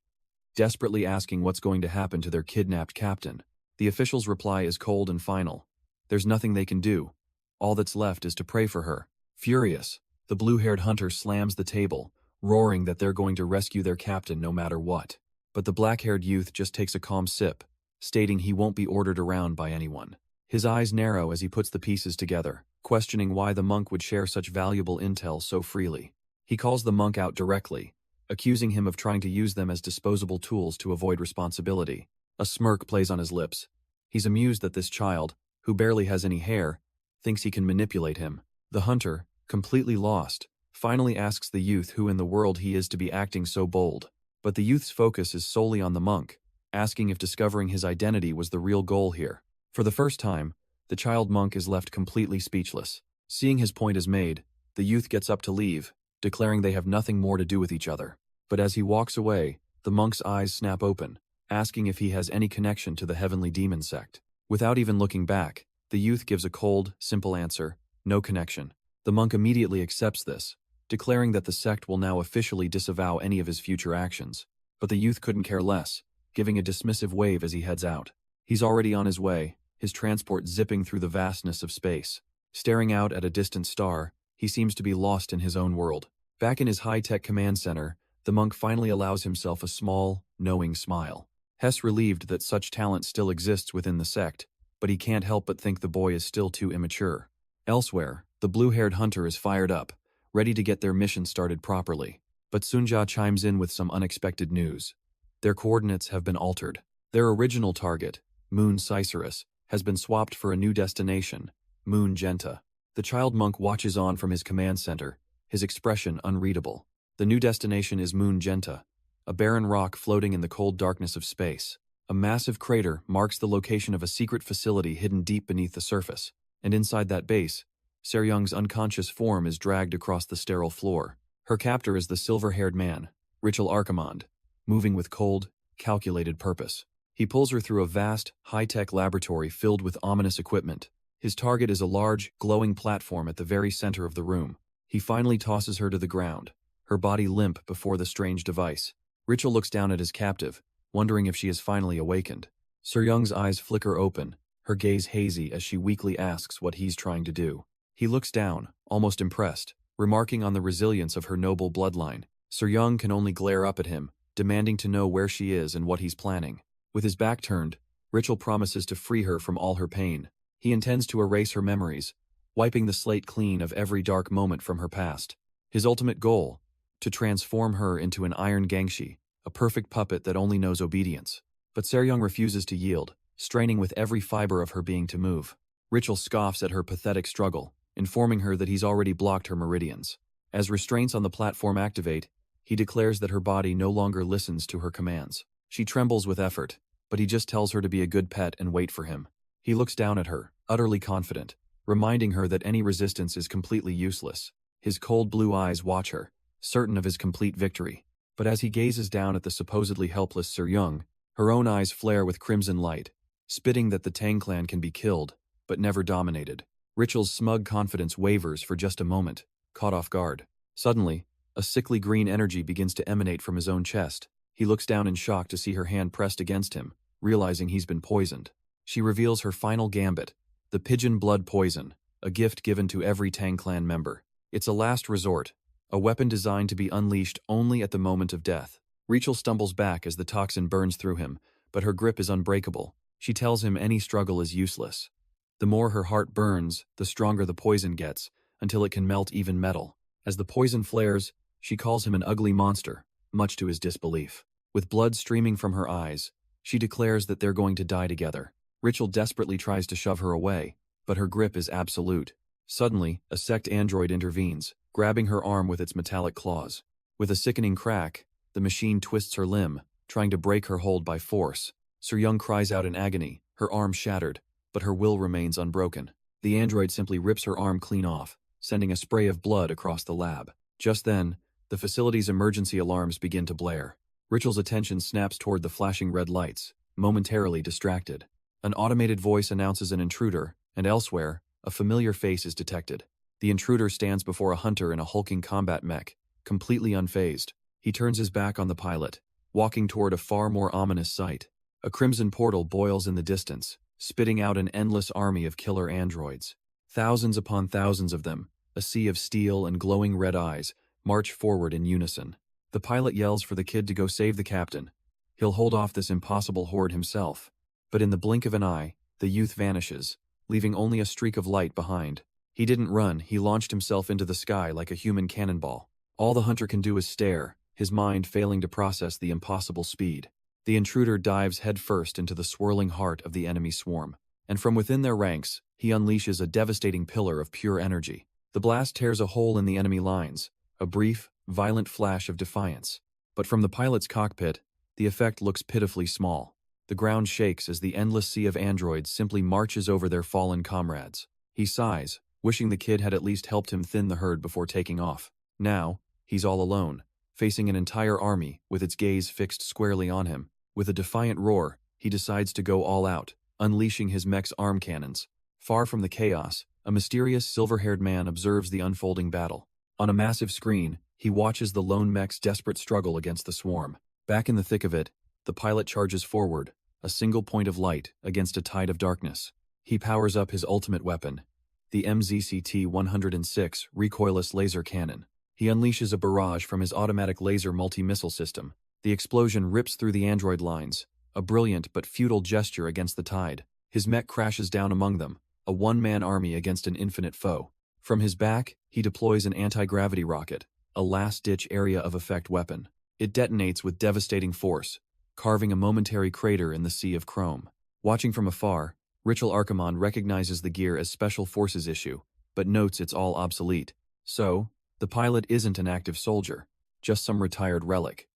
desperately asking what's going to happen to their kidnapped captain. The official's reply is cold and final. There's nothing they can do. All that's left is to pray for her. Furious, the blue-haired hunter slams the table, roaring that they're going to rescue their captain no matter what. But the black-haired youth just takes a calm sip, stating he won't be ordered around by anyone. His eyes narrow as he puts the pieces together, questioning why the monk would share such valuable intel so freely. He calls the monk out directly, accusing him of trying to use them as disposable tools to avoid responsibility. A smirk plays on his lips. He's amused that this child, who barely has any hair, thinks he can manipulate him. The hunter, completely lost, finally asks the youth who in the world he is to be acting so bold. But the youth's focus is solely on the monk, asking if discovering his identity was the real goal here. For the first time, the child monk is left completely speechless. Seeing his point is made, the youth gets up to leave, declaring they have nothing more to do with each other. But as he walks away, the monk's eyes snap open, asking if he has any connection to the heavenly demon sect. Without even looking back, the youth gives a cold, simple answer: no connection. The monk immediately accepts this, declaring that the sect will now officially disavow any of his future actions. But the youth couldn't care less, giving a dismissive wave as he heads out. He's already on his way, his transport zipping through the vastness of space. Staring out at a distant star, he seems to be lost in his own world. Back in his high-tech command center, the monk finally allows himself a small, knowing smile. Hess relieved that such talent still exists within the sect, but he can't help but think the boy is still too immature. Elsewhere, the blue-haired hunter is fired up, ready to get their mission started properly. But Sunja chimes in with some unexpected news. Their coordinates have been altered. Their original target, Moon Cicerus, has been swapped for a new destination, Moon Genta. The child monk watches on from his command center, his expression unreadable. The new destination is Moon Genta, a barren rock floating in the cold darkness of space. A massive crater marks the location of a secret facility hidden deep beneath the surface, and inside that base, Seryung's unconscious form is dragged across the sterile floor. Her captor is the silver-haired man, Richel Archimond, moving with cold, calculated purpose. He pulls her through a vast, high-tech laboratory filled with ominous equipment. His target is a large, glowing platform at the very center of the room. He finally tosses her to the ground, her body limp before the strange device. Richel looks down at his captive, wondering if she has finally awakened. Seryung's eyes flicker open, her gaze hazy as she weakly asks what he's trying to do. He looks down, almost impressed, remarking on the resilience of her noble bloodline. Seryung can only glare up at him, demanding to know where she is and what he's planning. With his back turned, Richel promises to free her from all her pain. He intends to erase her memories, wiping the slate clean of every dark moment from her past. His ultimate goal: to transform her into an iron gangshi, a perfect puppet that only knows obedience. But Seryung refuses to yield, straining with every fiber of her being to move. Richel scoffs at her pathetic struggle, informing her that he's already blocked her meridians. As restraints on the platform activate, he declares that her body no longer listens to her commands. She trembles with effort, but he just tells her to be a good pet and wait for him. He looks down at her, utterly confident, reminding her that any resistance is completely useless. His cold blue eyes watch her, certain of his complete victory. But as he gazes down at the supposedly helpless Seryung, her own eyes flare with crimson light, spitting that the Tang clan can be killed, but never dominated. Richel's smug confidence wavers for just a moment, caught off guard. Suddenly, a sickly green energy begins to emanate from his own chest. He looks down in shock to see her hand pressed against him, realizing he's been poisoned. She reveals her final gambit, the pigeon blood poison, a gift given to every Tang clan member. It's a last resort, a weapon designed to be unleashed only at the moment of death. Richel stumbles back as the toxin burns through him, but her grip is unbreakable. She tells him any struggle is useless. The more her heart burns, the stronger the poison gets, until it can melt even metal. As the poison flares, she calls him an ugly monster, much to his disbelief. With blood streaming from her eyes, she declares that they're going to die together. Richel desperately tries to shove her away, but her grip is absolute. Suddenly, a sect android intervenes, grabbing her arm with its metallic claws. With a sickening crack, the machine twists her limb, trying to break her hold by force. Seryung cries out in agony, her arm shattered, but her will remains unbroken. The android simply rips her arm clean off, sending a spray of blood across the lab. Just then, the facility's emergency alarms begin to blare. Richel's attention snaps toward the flashing red lights, momentarily distracted. An automated voice announces an intruder, and elsewhere, a familiar face is detected. The intruder stands before a hunter in a hulking combat mech, completely unfazed. He turns his back on the pilot, walking toward a far more ominous sight. A crimson portal boils in the distance, spitting out an endless army of killer androids. Thousands upon thousands of them, a sea of steel and glowing red eyes, march forward in unison. The pilot yells for the kid to go save the captain. He'll hold off this impossible horde himself. But in the blink of an eye, the youth vanishes, leaving only a streak of light behind. He didn't run, he launched himself into the sky like a human cannonball. All the hunter can do is stare, his mind failing to process the impossible speed. The intruder dives headfirst into the swirling heart of the enemy swarm, and from within their ranks, he unleashes a devastating pillar of pure energy. The blast tears a hole in the enemy lines, a brief, violent flash of defiance. But from the pilot's cockpit, the effect looks pitifully small. The ground shakes as the endless sea of androids simply marches over their fallen comrades. He sighs, wishing the kid had at least helped him thin the herd before taking off. Now, he's all alone, facing an entire army with its gaze fixed squarely on him. With a defiant roar, he decides to go all out, unleashing his mech's arm cannons. Far from the chaos, a mysterious silver-haired man observes the unfolding battle. On a massive screen, he watches the lone mech's desperate struggle against the swarm. Back in the thick of it, the pilot charges forward, a single point of light against a tide of darkness. He powers up his ultimate weapon, the MZCT-106 recoilless laser cannon. He unleashes a barrage from his automatic laser multi-missile system. The explosion rips through the android lines, a brilliant but futile gesture against the tide. His mech crashes down among them, a one-man army against an infinite foe. From his back, he deploys an anti-gravity rocket, a last-ditch area of effect weapon. It detonates with devastating force, carving a momentary crater in the sea of chrome. Watching from afar, Richel Archimon recognizes the gear as Special Forces issue, but notes it's all obsolete. So, the pilot isn't an active soldier, just some retired relic.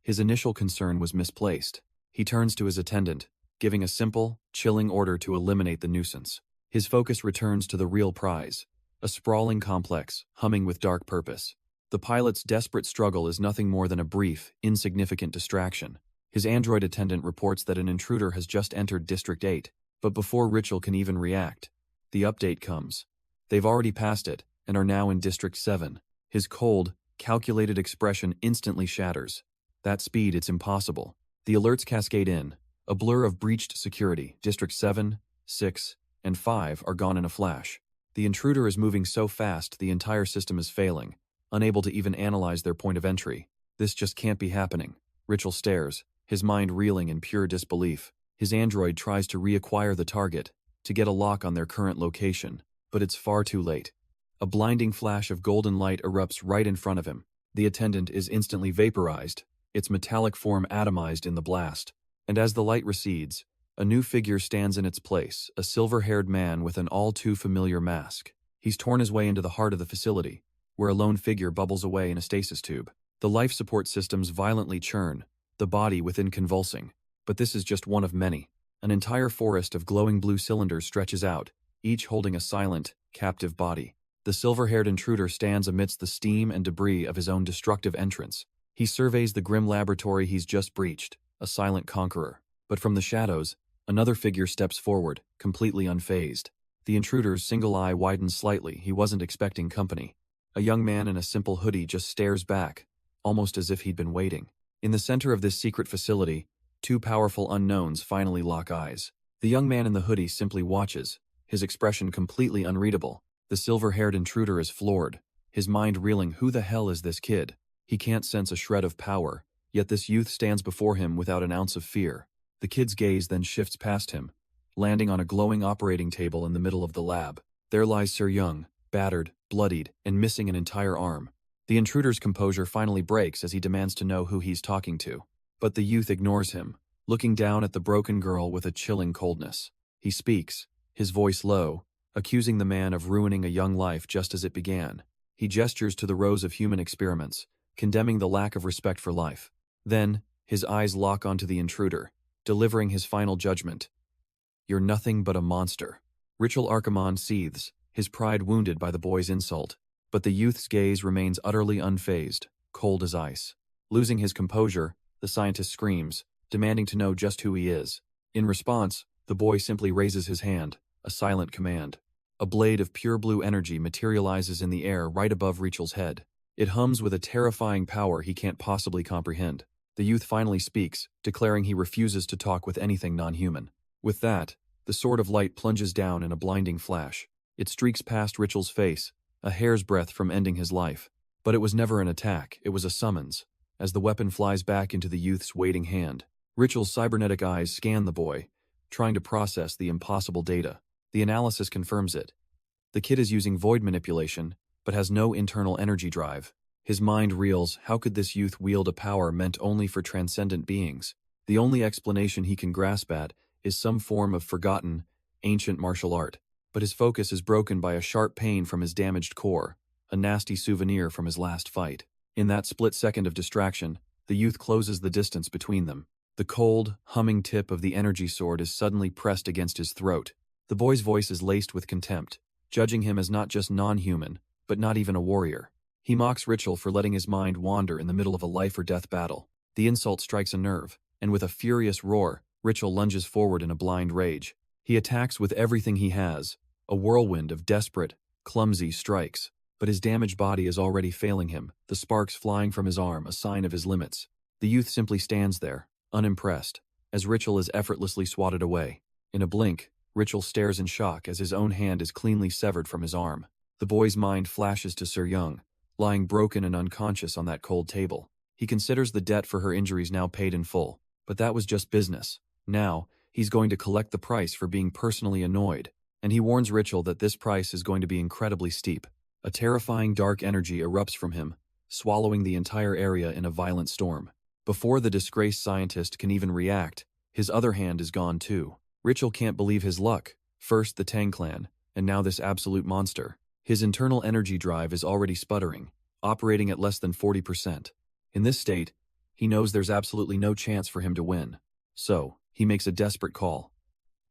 His initial concern was misplaced. He turns to his attendant, giving a simple, chilling order to eliminate the nuisance. His focus returns to the real prize, a sprawling complex, humming with dark purpose. The pilot's desperate struggle is nothing more than a brief, insignificant distraction. His android attendant reports that an intruder has just entered District 8, but before Richel can even react, the update comes. They've already passed it, and are now in District 7. His cold, calculated expression instantly shatters. That speed, it's impossible. The alerts cascade in, a blur of breached security. District 7, 6, and 5 are gone in a flash. The intruder is moving so fast the entire system is failing, unable to even analyze their point of entry. This just can't be happening. Richel stares, his mind reeling in pure disbelief. His android tries to reacquire the target, to get a lock on their current location, but it's far too late. A blinding flash of golden light erupts right in front of him. The attendant is instantly vaporized, its metallic form atomized in the blast. And as the light recedes, a new figure stands in its place, a silver-haired man with an all-too-familiar mask. He's torn his way into the heart of the facility, where a lone figure bubbles away in a stasis tube. The life support systems violently churn, the body within convulsing. But this is just one of many. An entire forest of glowing blue cylinders stretches out, each holding a silent, captive body. The silver-haired intruder stands amidst the steam and debris of his own destructive entrance. He surveys the grim laboratory he's just breached, a silent conqueror. But from the shadows, another figure steps forward, completely unfazed. The intruder's single eye widens slightly. He wasn't expecting company. A young man in a simple hoodie just stares back, almost as if he'd been waiting. In the center of this secret facility, two powerful unknowns finally lock eyes. The young man in the hoodie simply watches, his expression completely unreadable. The silver-haired intruder is floored, his mind reeling. Who the hell is this kid? He can't sense a shred of power, yet this youth stands before him without an ounce of fear. The kid's gaze then shifts past him, landing on a glowing operating table in the middle of the lab. There lies Sir Young, battered, bloodied, and missing an entire arm. The intruder's composure finally breaks as he demands to know who he's talking to. But the youth ignores him, looking down at the broken girl with a chilling coldness. He speaks, his voice low, accusing the man of ruining a young life just as it began. He gestures to the rows of human experiments, condemning the lack of respect for life. Then, his eyes lock onto the intruder, delivering his final judgment. You're nothing but a monster. Richel Archimon seethes, his pride wounded by the boy's insult. But the youth's gaze remains utterly unfazed, cold as ice. Losing his composure, the scientist screams, demanding to know just who he is. In response, the boy simply raises his hand, a silent command. A blade of pure blue energy materializes in the air right above Richel's head. It hums with a terrifying power he can't possibly comprehend. The youth finally speaks, declaring he refuses to talk with anything non-human. With that, the sword of light plunges down in a blinding flash. It streaks past Richel's face, a hair's breadth from ending his life. But it was never an attack, it was a summons. As the weapon flies back into the youth's waiting hand, Richel's cybernetic eyes scan the boy, trying to process the impossible data. The analysis confirms it. The kid is using void manipulation, but has no internal energy drive. His mind reels, how could this youth wield a power meant only for transcendent beings? The only explanation he can grasp at is some form of forgotten, ancient martial art. But his focus is broken by a sharp pain from his damaged core, a nasty souvenir from his last fight. In that split second of distraction, the youth closes the distance between them. The cold, humming tip of the energy sword is suddenly pressed against his throat. The boy's voice is laced with contempt, judging him as not just non-human, but not even a warrior. He mocks Richel for letting his mind wander in the middle of a life-or-death battle. The insult strikes a nerve, and with a furious roar, Richel lunges forward in a blind rage. He attacks with everything he has, a whirlwind of desperate, clumsy strikes. But his damaged body is already failing him, the sparks flying from his arm a sign of his limits. The youth simply stands there, unimpressed, as Richel is effortlessly swatted away. In a blink, Richel stares in shock as his own hand is cleanly severed from his arm. The boy's mind flashes to Sir Young, lying broken and unconscious on that cold table. He considers the debt for her injuries now paid in full, but that was just business. Now, he's going to collect the price for being personally annoyed, and he warns Richel that this price is going to be incredibly steep. A terrifying dark energy erupts from him, swallowing the entire area in a violent storm. Before the disgraced scientist can even react, his other hand is gone too. Richel can't believe his luck. First the Tang clan, and now this absolute monster. His internal energy drive is already sputtering, operating at less than 40%. In this state, he knows there's absolutely no chance for him to win. So, he makes a desperate call.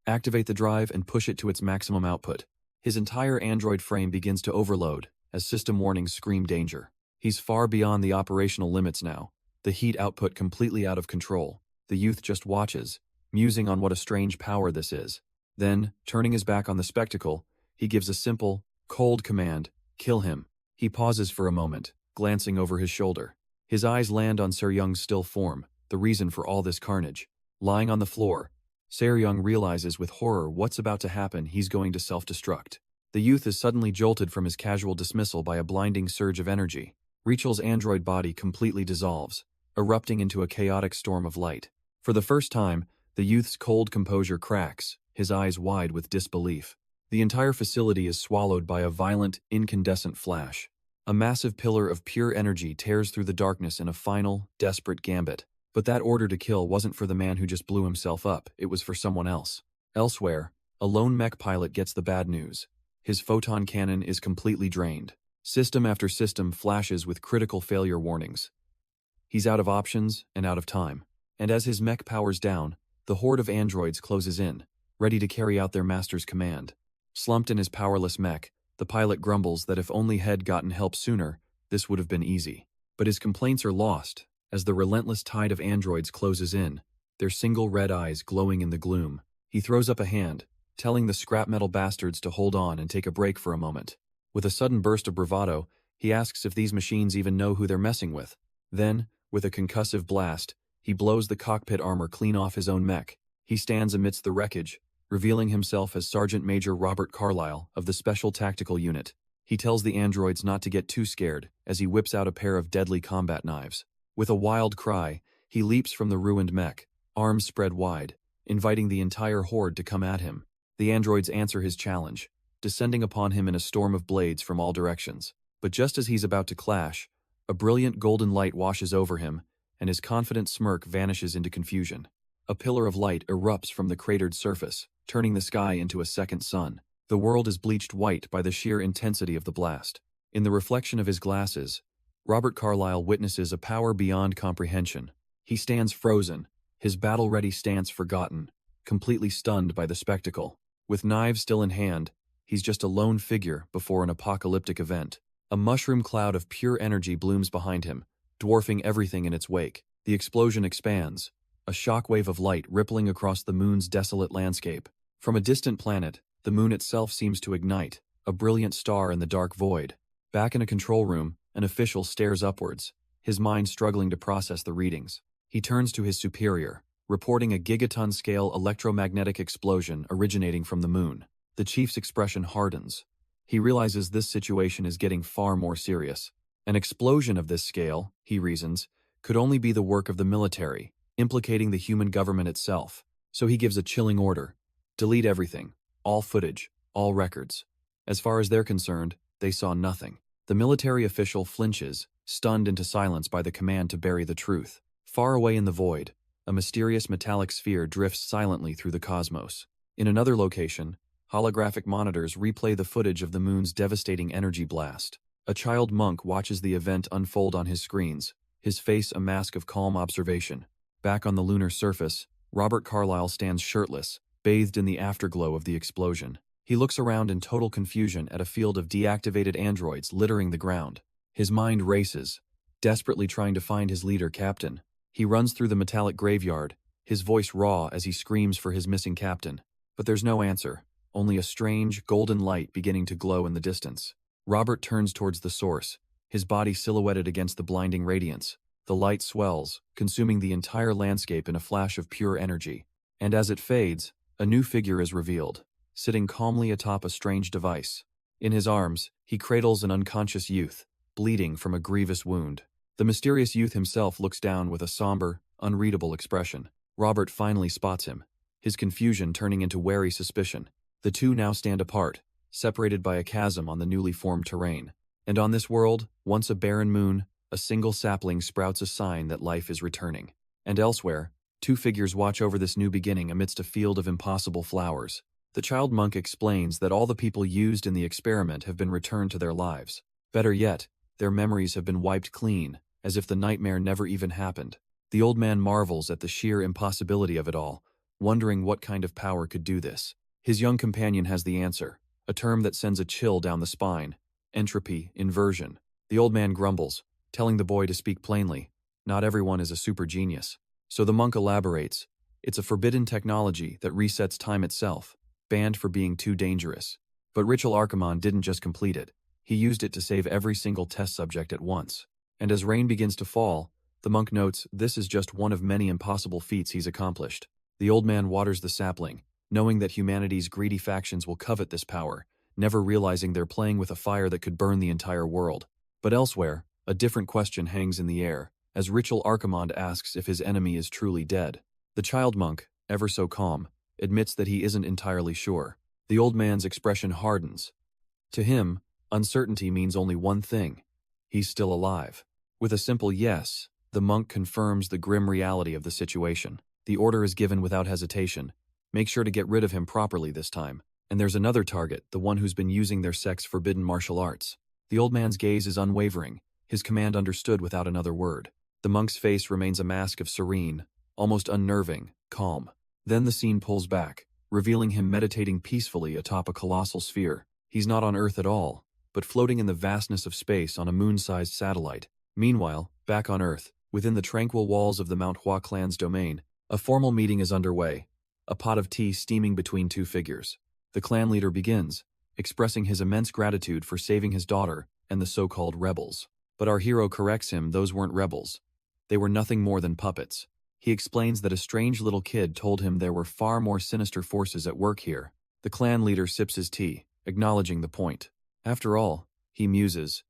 Activate the drive and push it to its maximum output. His entire android frame begins to overload, as system warnings scream danger. He's far beyond the operational limits now, the heat output completely out of control. The youth just watches, musing on what a strange power this is. Then, turning his back on the spectacle, he gives a simple, cold command, kill him. He pauses for a moment, glancing over his shoulder. His eyes land on Sir Young's still form, the reason for all this carnage. Lying on the floor, Sir Young realizes with horror what's about to happen. He's going to self-destruct. The youth is suddenly jolted from his casual dismissal by a blinding surge of energy. Richel's android body completely dissolves, erupting into a chaotic storm of light. For the first time, the youth's cold composure cracks, his eyes wide with disbelief. The entire facility is swallowed by a violent, incandescent flash. A massive pillar of pure energy tears through the darkness in a final, desperate gambit. But that order to kill wasn't for the man who just blew himself up, it was for someone else. Elsewhere, a lone mech pilot gets the bad news. His photon cannon is completely drained. System after system flashes with critical failure warnings. He's out of options and out of time. And as his mech powers down, the horde of androids closes in, ready to carry out their master's command. Slumped in his powerless mech, the pilot grumbles that if only he'd gotten help sooner, this would have been easy. But his complaints are lost as the relentless tide of androids closes in, their single red eyes glowing in the gloom. He throws up a hand, telling the scrap metal bastards to hold on and take a break for a moment. With a sudden burst of bravado, he asks if these machines even know who they're messing with. Then, with a concussive blast, he blows the cockpit armor clean off his own mech. He stands amidst the wreckage, revealing himself as Sergeant Major Robert Carlyle of the Special Tactical Unit. He tells the androids not to get too scared as he whips out a pair of deadly combat knives. With a wild cry, he leaps from the ruined mech, arms spread wide, inviting the entire horde to come at him. The androids answer his challenge, descending upon him in a storm of blades from all directions. But just as he's about to clash, a brilliant golden light washes over him, and his confident smirk vanishes into confusion. A pillar of light erupts from the cratered surface, turning the sky into a second sun. The world is bleached white by the sheer intensity of the blast. In the reflection of his glasses, Robert Carlyle witnesses a power beyond comprehension. He stands frozen, his battle-ready stance forgotten, completely stunned by the spectacle. With knives still in hand, he's just a lone figure before an apocalyptic event. A mushroom cloud of pure energy blooms behind him, dwarfing everything in its wake. The explosion expands, a shockwave of light rippling across the moon's desolate landscape. From a distant planet, the moon itself seems to ignite, a brilliant star in the dark void. Back in a control room, an official stares upwards, his mind struggling to process the readings. He turns to his superior, reporting a gigaton-scale electromagnetic explosion originating from the moon. The chief's expression hardens. He realizes this situation is getting far more serious. An explosion of this scale, he reasons, could only be the work of the military, implicating the human government itself. So he gives a chilling order. Delete everything, all footage, all records. As far as they're concerned, they saw nothing. The military official flinches, stunned into silence by the command to bury the truth. Far away in the void, a mysterious metallic sphere drifts silently through the cosmos. In another location, holographic monitors replay the footage of the moon's devastating energy blast. A child monk watches the event unfold on his screens, his face a mask of calm observation. Back on the lunar surface, Robert Carlyle stands shirtless, bathed in the afterglow of the explosion. He looks around in total confusion at a field of deactivated androids littering the ground. His mind races, desperately trying to find his leader, Captain. He runs through the metallic graveyard, his voice raw as he screams for his missing captain. But there's no answer, only a strange, golden light beginning to glow in the distance. Robert turns towards the source, his body silhouetted against the blinding radiance. The light swells, consuming the entire landscape in a flash of pure energy. And as it fades, a new figure is revealed, sitting calmly atop a strange device. In his arms, he cradles an unconscious youth, bleeding from a grievous wound. The mysterious youth himself looks down with a somber, unreadable expression. Robert finally spots him, his confusion turning into wary suspicion. The two now stand apart, separated by a chasm on the newly formed terrain. And on this world, once a barren moon, a single sapling sprouts a sign that life is returning. And elsewhere, two figures watch over this new beginning amidst a field of impossible flowers. The child monk explains that all the people used in the experiment have been returned to their lives. Better yet, their memories have been wiped clean, as if the nightmare never even happened. The old man marvels at the sheer impossibility of it all, wondering what kind of power could do this. His young companion has the answer, a term that sends a chill down the spine: entropy inversion. The old man grumbles, telling the boy to speak plainly. Not everyone is a super genius. So the monk elaborates, it's a forbidden technology that resets time itself, banned for being too dangerous. But Richel Archimon didn't just complete it. He used it to save every single test subject at once. And as rain begins to fall, the monk notes this is just one of many impossible feats he's accomplished. The old man waters the sapling, knowing that humanity's greedy factions will covet this power, never realizing they're playing with a fire that could burn the entire world. But elsewhere, a different question hangs in the air, as Richel Archimon asks if his enemy is truly dead. The child monk, ever so calm, admits that he isn't entirely sure. The old man's expression hardens. To him, uncertainty means only one thing: he's still alive. With a simple yes, the monk confirms the grim reality of the situation. The order is given without hesitation. Make sure to get rid of him properly this time. And there's another target, the one who's been using their sect's forbidden martial arts. The old man's gaze is unwavering, his command understood without another word. The monk's face remains a mask of serene, almost unnerving, calm. Then the scene pulls back, revealing him meditating peacefully atop a colossal sphere. He's not on Earth at all, but floating in the vastness of space on a moon-sized satellite. Meanwhile, back on Earth, within the tranquil walls of the Mount Hua clan's domain, a formal meeting is underway, a pot of tea steaming between two figures. The clan leader begins, expressing his immense gratitude for saving his daughter and the so-called rebels. But our hero corrects him, those weren't rebels. They were nothing more than puppets. He explains that a strange little kid told him there were far more sinister forces at work here. The clan leader sips his tea, acknowledging the point. After all, he muses,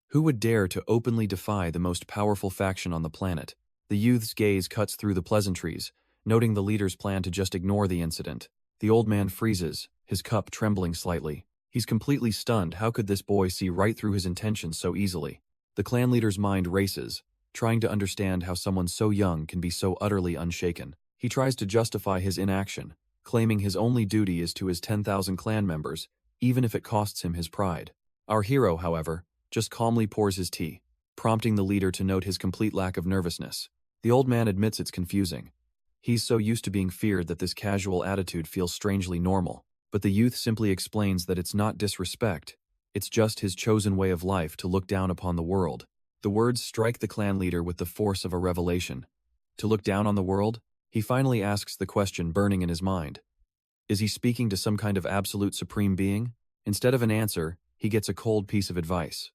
who would dare to openly defy the most powerful faction on the planet? The youth's gaze cuts through the pleasantries, noting the leader's plan to just ignore the incident. The old man freezes, his cup trembling slightly. He's completely stunned. How could this boy see right through his intentions so easily? The clan leader's mind races, trying to understand how someone so young can be so utterly unshaken. He tries to justify his inaction, claiming his only duty is to his 10,000 clan members, even if it costs him his pride. Our hero, however, just calmly pours his tea, prompting the leader to note his complete lack of nervousness. The old man admits it's confusing. He's so used to being feared that this casual attitude feels strangely normal. But the youth simply explains that it's not disrespect, it's just his chosen way of life to look down upon the world. The words strike the clan leader with the force of a revelation. To look down on the world? He finally asks the question burning in his mind. Is he speaking to some kind of absolute supreme being? Instead of an answer, he gets a cold piece of advice.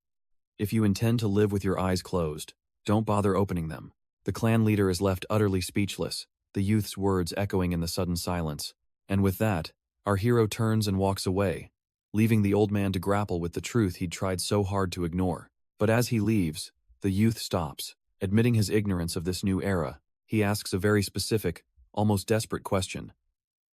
If you intend to live with your eyes closed, don't bother opening them. The clan leader is left utterly speechless, the youth's words echoing in the sudden silence. And with that, our hero turns and walks away, leaving the old man to grapple with the truth he'd tried so hard to ignore. But as he leaves, the youth stops, admitting his ignorance of this new era. He asks a very specific, almost desperate question.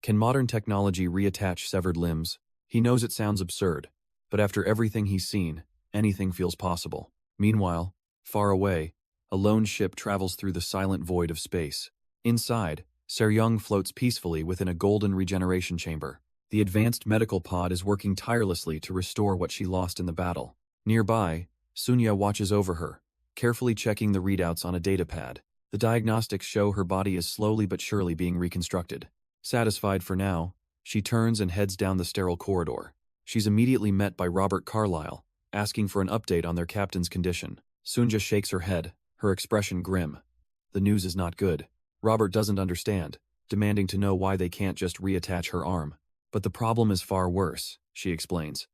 Can modern technology reattach severed limbs? He knows it sounds absurd, but after everything he's seen, anything feels possible. Meanwhile, far away, a lone ship travels through the silent void of space. Inside, Seryung floats peacefully within a golden regeneration chamber. The advanced medical pod is working tirelessly to restore what she lost in the battle. Nearby, Sunya watches over her, carefully checking the readouts on a datapad. The diagnostics show her body is slowly but surely being reconstructed. Satisfied for now, she turns and heads down the sterile corridor. She's immediately met by Robert Carlyle, asking for an update on their captain's condition. Sunja shakes her head, her expression grim. The news is not good. Robert doesn't understand, demanding to know why they can't just reattach her arm. But the problem is far worse, she explains.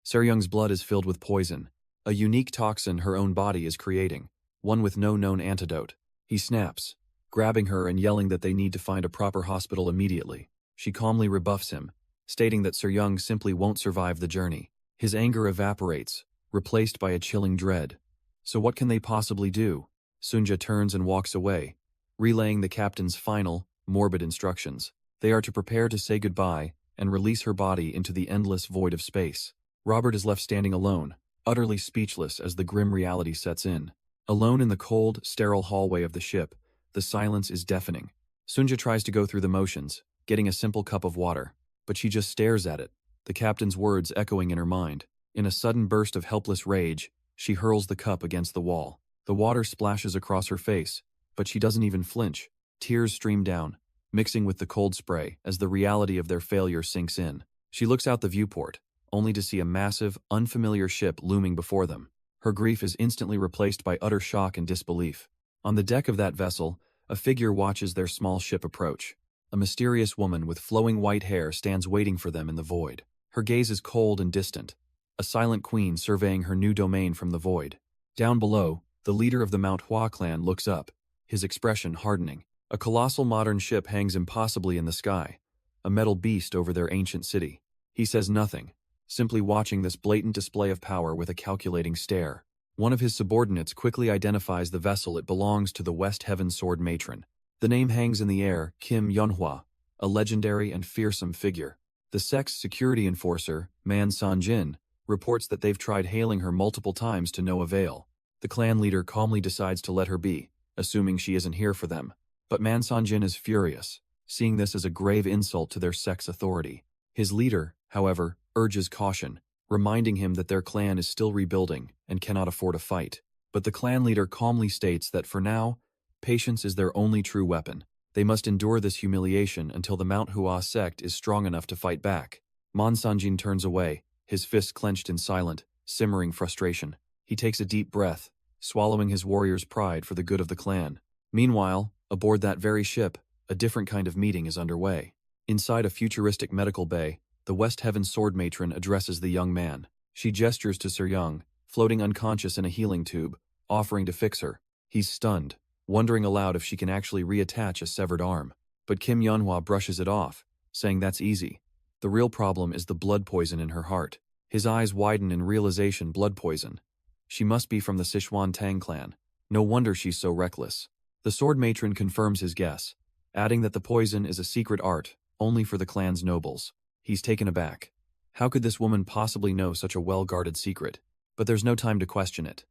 Seryung's blood is filled with poison, a unique toxin her own body is creating, one with no known antidote. He snaps, grabbing her and yelling that they need to find a proper hospital immediately. She calmly rebuffs him, stating that Seryung simply won't survive the journey. His anger evaporates, replaced by a chilling dread. So what can they possibly do? Sunja turns and walks away, relaying the captain's final, morbid instructions. They are to prepare to say goodbye and release her body into the endless void of space. Robert is left standing alone, utterly speechless as the grim reality sets in. Alone in the cold, sterile hallway of the ship, the silence is deafening. Sunja tries to go through the motions, getting a simple cup of water, but she just stares at it, the captain's words echoing in her mind. In a sudden burst of helpless rage, she hurls the cup against the wall. The water splashes across her face, but she doesn't even flinch. Tears stream down, mixing with the cold spray as the reality of their failure sinks in. She looks out the viewport, only to see a massive, unfamiliar ship looming before them. Her grief is instantly replaced by utter shock and disbelief. On the deck of that vessel, a figure watches their small ship approach. A mysterious woman with flowing white hair stands waiting for them in the void. Her gaze is cold and distant, a silent queen surveying her new domain from the void. Down below, the leader of the Mount Hua clan looks up, his expression hardening. A colossal modern ship hangs impossibly in the sky, a metal beast over their ancient city. He says nothing, simply watching this blatant display of power with a calculating stare. One of his subordinates quickly identifies the vessel. It belongs to the West Heaven Sword Matron. The name hangs in the air, Kim Yonhua, a legendary and fearsome figure. The sect's security enforcer, Man Sanjin, reports that they've tried hailing her multiple times to no avail. The clan leader calmly decides to let her be, assuming she isn't here for them. But Man Sanjin is furious, seeing this as a grave insult to their sect's authority. His leader, however, urges caution, reminding him that their clan is still rebuilding and cannot afford a fight. But the clan leader calmly states that for now, patience is their only true weapon. They must endure this humiliation until the Mount Hua sect is strong enough to fight back. Man Sanjin turns away, his fists clenched in silent, simmering frustration. He takes a deep breath, swallowing his warrior's pride for the good of the clan. Meanwhile, aboard that very ship, a different kind of meeting is underway. Inside a futuristic medical bay, the West Heaven Sword Matron addresses the young man. She gestures to Seryung, floating unconscious in a healing tube, offering to fix her. He's stunned, wondering aloud if she can actually reattach a severed arm. But Kim Yonhua brushes it off, saying that's easy. The real problem is the blood poison in her heart. His eyes widen in realization. Blood poison. She must be from the Sichuan Tang clan. No wonder she's so reckless. The sword matron confirms his guess, adding that the poison is a secret art, only for the clan's nobles. He's taken aback. How could this woman possibly know such a well-guarded secret? But there's no time to question it.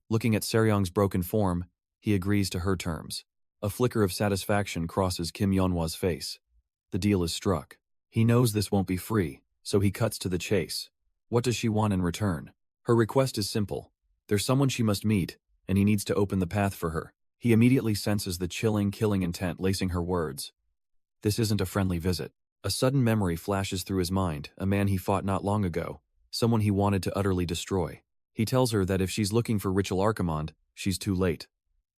Looking at Seryung's broken form, he agrees to her terms. A flicker of satisfaction crosses Kim Yonhwa's face. The deal is struck. He knows this won't be free, so he cuts to the chase. What does she want in return? Her request is simple. There's someone she must meet, and he needs to open the path for her. He immediately senses the chilling, killing intent lacing her words. This isn't a friendly visit. A sudden memory flashes through his mind, a man he fought not long ago, someone he wanted to utterly destroy. He tells her that if she's looking for Ritual Archimond, she's too late.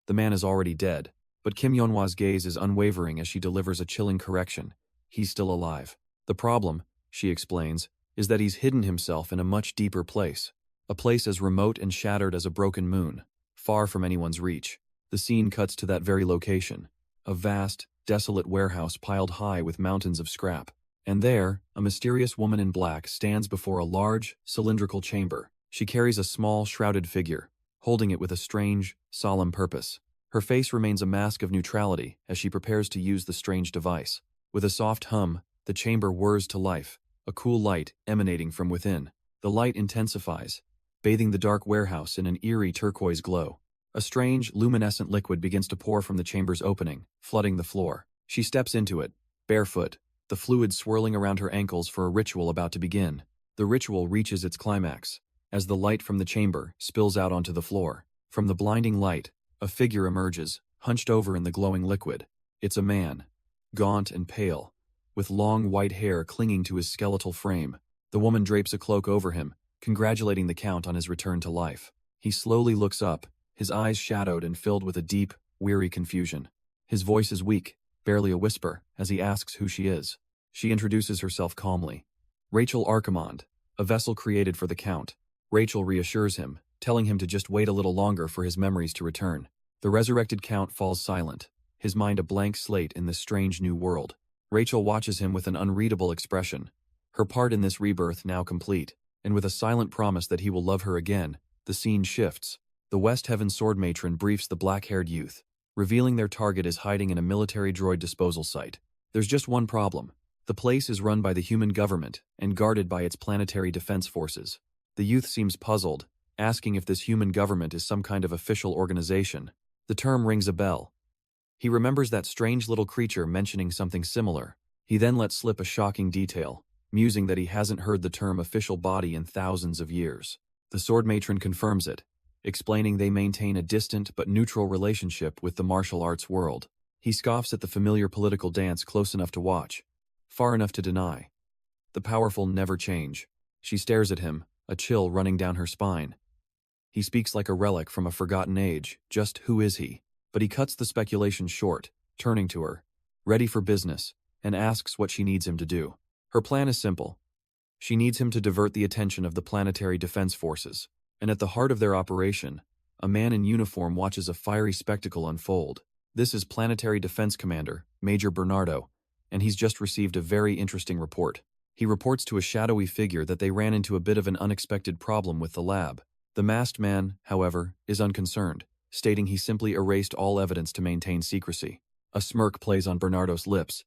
The man is already dead, but Kim Yonhwa's gaze is unwavering as she delivers a chilling correction. He's still alive. The problem, she explains, is that he's hidden himself in a much deeper place. A place as remote and shattered as a broken moon, far from anyone's reach. The scene cuts to that very location. A vast, desolate warehouse piled high with mountains of scrap. And there, a mysterious woman in black stands before a large, cylindrical chamber. She carries a small, shrouded figure, holding it with a strange, solemn purpose. Her face remains a mask of neutrality as she prepares to use the strange device. With a soft hum, the chamber whirs to life, a cool light emanating from within. The light intensifies, bathing the dark warehouse in an eerie turquoise glow. A strange, luminescent liquid begins to pour from the chamber's opening, flooding the floor. She steps into it, barefoot, the fluid swirling around her ankles for a ritual about to begin. The ritual reaches its climax, as the light from the chamber spills out onto the floor. From the blinding light, a figure emerges, hunched over in the glowing liquid. It's a man, gaunt and pale, with long white hair clinging to his skeletal frame. The woman drapes a cloak over him, congratulating the Count on his return to life. He slowly looks up, his eyes shadowed and filled with a deep, weary confusion. His voice is weak, barely a whisper, as he asks who she is. She introduces herself calmly. Rachel Archimond, a vessel created for the Count. Rachel reassures him, telling him to just wait a little longer for his memories to return. The resurrected Count falls silent, his mind a blank slate in this strange new world. Rachel watches him with an unreadable expression, her part in this rebirth now complete, and with a silent promise that he will love her again. The scene shifts. The West Heaven Sword Matron briefs the black-haired youth, revealing their target is hiding in a military droid disposal site. There's just one problem. The place is run by the human government and guarded by its planetary defense forces. The youth seems puzzled, asking if this human government is some kind of official organization. The term rings a bell. He remembers that strange little creature mentioning something similar. He then lets slip a shocking detail, musing that he hasn't heard the term official body in thousands of years. The sword matron confirms it, explaining they maintain a distant but neutral relationship with the martial arts world. He scoffs at the familiar political dance close enough to watch, far enough to deny. The powerful never change. She stares at him, a chill running down her spine. He speaks like a relic from a forgotten age. Just who is he? But he cuts the speculation short, turning to her, ready for business, and asks what she needs him to do. Her plan is simple. She needs him to divert the attention of the planetary defense forces, and at the heart of their operation, a man in uniform watches a fiery spectacle unfold. This is Planetary Defense Commander, Major Bernardo, and he's just received a very interesting report. He reports to a shadowy figure that they ran into a bit of an unexpected problem with the lab. The masked man, however, is unconcerned, stating he simply erased all evidence to maintain secrecy. A smirk plays on Bernardo's lips.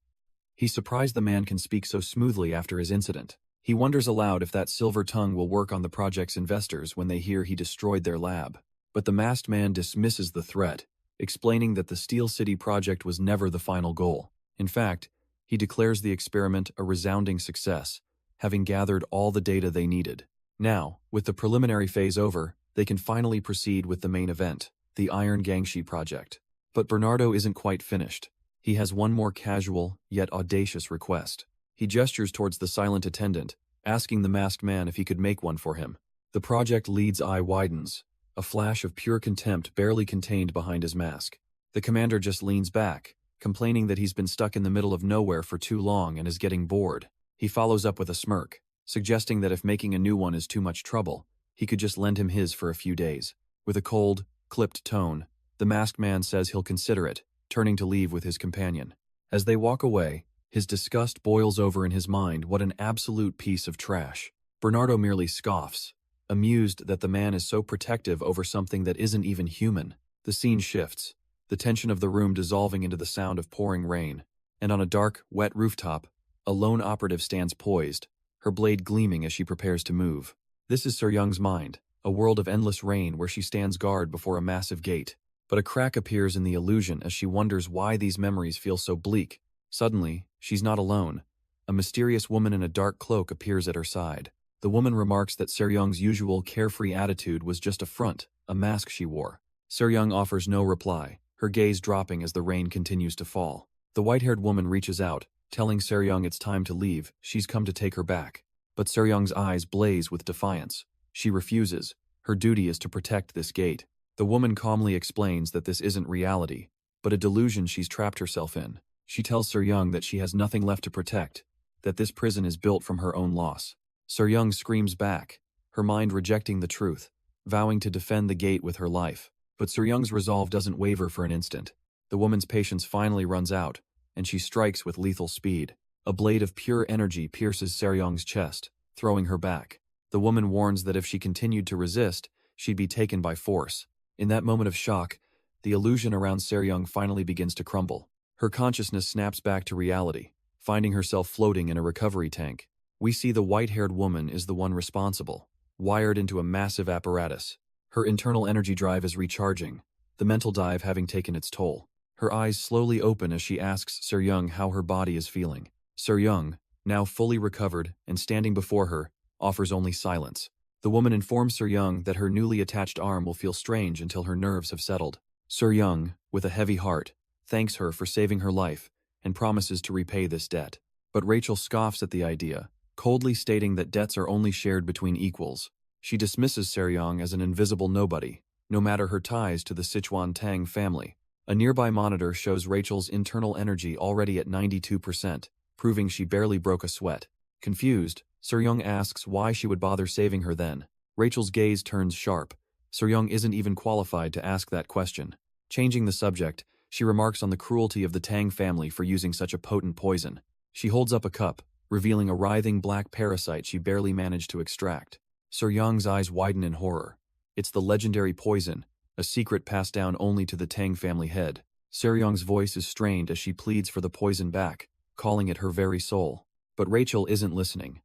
He's surprised the man can speak so smoothly after his incident. He wonders aloud if that silver tongue will work on the project's investors when they hear he destroyed their lab. But the masked man dismisses the threat, explaining that the Steel City project was never the final goal. In fact, he declares the experiment a resounding success, having gathered all the data they needed. Now, with the preliminary phase over, they can finally proceed with the main event, the Iron Gangshi project. But Bernardo isn't quite finished. He has one more casual, yet audacious request. He gestures towards the silent attendant, asking the masked man if he could make one for him. The project lead's eye widens, a flash of pure contempt barely contained behind his mask. The commander just leans back, complaining that he's been stuck in the middle of nowhere for too long and is getting bored. He follows up with a smirk, suggesting that if making a new one is too much trouble, he could just lend him his for a few days. With a cold, clipped tone, the masked man says he'll consider it, turning to leave with his companion. As they walk away, his disgust boils over in his mind. What an absolute piece of trash. Bernardo merely scoffs, amused that the man is so protective over something that isn't even human. The scene shifts, the tension of the room dissolving into the sound of pouring rain, and on a dark, wet rooftop, a lone operative stands poised, her blade gleaming as she prepares to move. This is Seryung's mind, a world of endless rain where she stands guard before a massive gate. But a crack appears in the illusion as she wonders why these memories feel so bleak. Suddenly, she's not alone. A mysterious woman in a dark cloak appears at her side. The woman remarks that Seryung's usual carefree attitude was just a front, a mask she wore. Seryung offers no reply, her gaze dropping as the rain continues to fall. The white-haired woman reaches out, telling Seryung it's time to leave. She's come to take her back. But Seryung's eyes blaze with defiance. She refuses. Her duty is to protect this gate. The woman calmly explains that this isn't reality, but a delusion she's trapped herself in. She tells Seryung that she has nothing left to protect, that this prison is built from her own loss. Seryung screams back, her mind rejecting the truth, vowing to defend the gate with her life. But Seryung's resolve doesn't waver for an instant. The woman's patience finally runs out, and she strikes with lethal speed. A blade of pure energy pierces Seryung's chest, throwing her back. The woman warns that if she continued to resist, she'd be taken by force. In that moment of shock, the illusion around Seryung finally begins to crumble. Her consciousness snaps back to reality, finding herself floating in a recovery tank. We see the white-haired woman is the one responsible, wired into a massive apparatus. Her internal energy drive is recharging, the mental dive having taken its toll. Her eyes slowly open as she asks Seryung how her body is feeling. Seryung, now fully recovered and standing before her, offers only silence. The woman informs Seryung that her newly attached arm will feel strange until her nerves have settled. Seryung, with a heavy heart, thanks her for saving her life and promises to repay this debt. But Rachel scoffs at the idea, coldly stating that debts are only shared between equals. She dismisses Seryung as an invisible nobody, no matter her ties to the Sichuan Tang family. A nearby monitor shows Rachel's internal energy already at 92%, proving she barely broke a sweat. Confused, Seryung asks why she would bother saving her then. Rachel's gaze turns sharp. Seryung isn't even qualified to ask that question. Changing the subject, she remarks on the cruelty of the Tang family for using such a potent poison. She holds up a cup, revealing a writhing black parasite she barely managed to extract. Seryung's eyes widen in horror. It's the legendary poison, a secret passed down only to the Tang family head. Seryung's voice is strained as she pleads for the poison back, calling it her very soul. But Rachel isn't listening.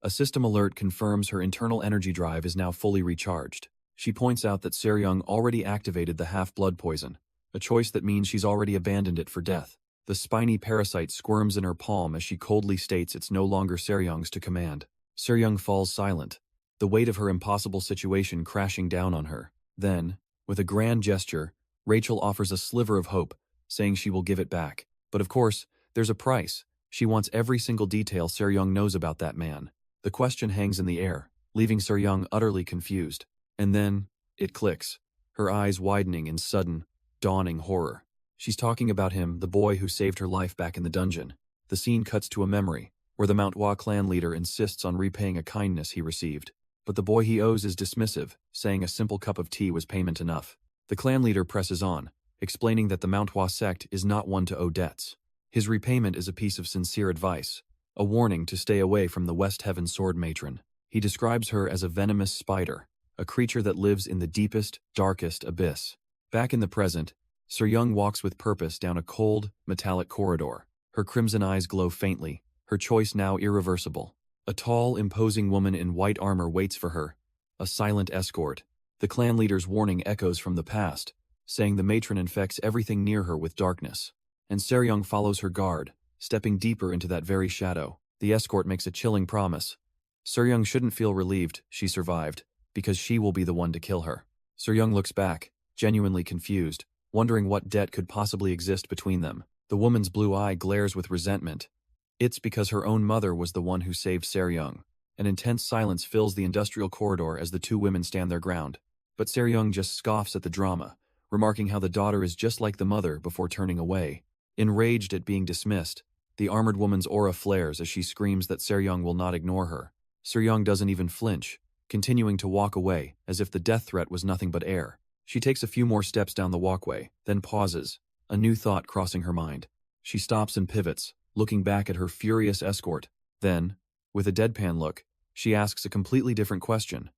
A system alert confirms her internal energy drive is now fully recharged. She points out that Seryung already activated the half-blood poison, a choice that means she's already abandoned it for death. The spiny parasite squirms in her palm as she coldly states it's no longer Seryung's to command. Seryung falls silent, the weight of her impossible situation crashing down on her. Then, with a grand gesture, Rachel offers a sliver of hope, saying she will give it back. But of course, there's a price. She wants every single detail Seryung knows about that man. The question hangs in the air, leaving Seryung utterly confused. And then, it clicks, her eyes widening in sudden, dawning horror. She's talking about him, the boy who saved her life back in the dungeon. The scene cuts to a memory, where the Mount Hua clan leader insists on repaying a kindness he received. But the boy he owes is dismissive, saying a simple cup of tea was payment enough. The clan leader presses on, explaining that the Mount Hua sect is not one to owe debts. His repayment is a piece of sincere advice, a warning to stay away from the West Heaven sword matron. He describes her as a venomous spider, a creature that lives in the deepest, darkest abyss. Back in the present, Seryung walks with purpose down a cold, metallic corridor. Her crimson eyes glow faintly, her choice now irreversible. A tall, imposing woman in white armor waits for her, a silent escort. The clan leader's warning echoes from the past, saying the matron infects everything near her with darkness. And Seryung follows her guard, stepping deeper into that very shadow. The escort makes a chilling promise. Seryung shouldn't feel relieved she survived, because she will be the one to kill her. Seryung looks back, genuinely confused, wondering what debt could possibly exist between them. The woman's blue eye glares with resentment. It's because her own mother was the one who saved Seryung. An intense silence fills the industrial corridor as the two women stand their ground. But Seryung just scoffs at the drama, remarking how the daughter is just like the mother before turning away. Enraged at being dismissed, the armored woman's aura flares as she screams that Seryung will not ignore her. Seryung doesn't even flinch, continuing to walk away as if the death threat was nothing but air. She takes a few more steps down the walkway, then pauses, a new thought crossing her mind. She stops and pivots, looking back at her furious escort. Then, with a deadpan look, she asks a completely different question.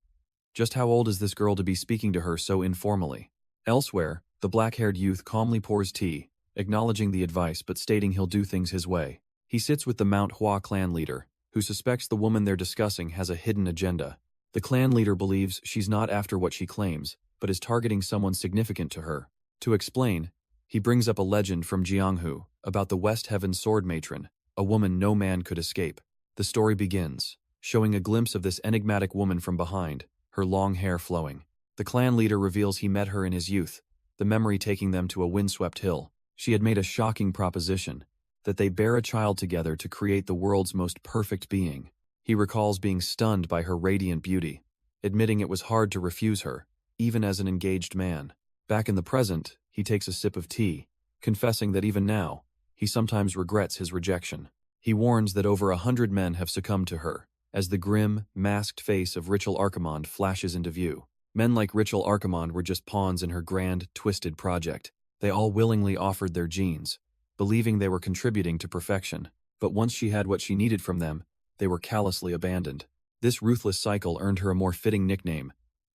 Just how old is this girl to be speaking to her so informally? Elsewhere, the black-haired youth calmly pours tea, acknowledging the advice but stating he'll do things his way. He sits with the Mount Hua clan leader, who suspects the woman they're discussing has a hidden agenda. The clan leader believes she's not after what she claims, but is targeting someone significant to her. To explain, he brings up a legend from Jianghu about the West Heaven sword matron, a woman no man could escape. The story begins, showing a glimpse of this enigmatic woman from behind, her long hair flowing. The clan leader reveals he met her in his youth, the memory taking them to a windswept hill. She had made a shocking proposition, that they bear a child together to create the world's most perfect being. He recalls being stunned by her radiant beauty, admitting it was hard to refuse her, even as an engaged man. Back in the present, he takes a sip of tea, confessing that even now, he sometimes regrets his rejection. He warns that over 100 men have succumbed to her, as the grim, masked face of Richel Archimond flashes into view. Men like Richel Archimond were just pawns in her grand, twisted project. They all willingly offered their genes, believing they were contributing to perfection. But once she had what she needed from them, they were callously abandoned. This ruthless cycle earned her a more fitting nickname,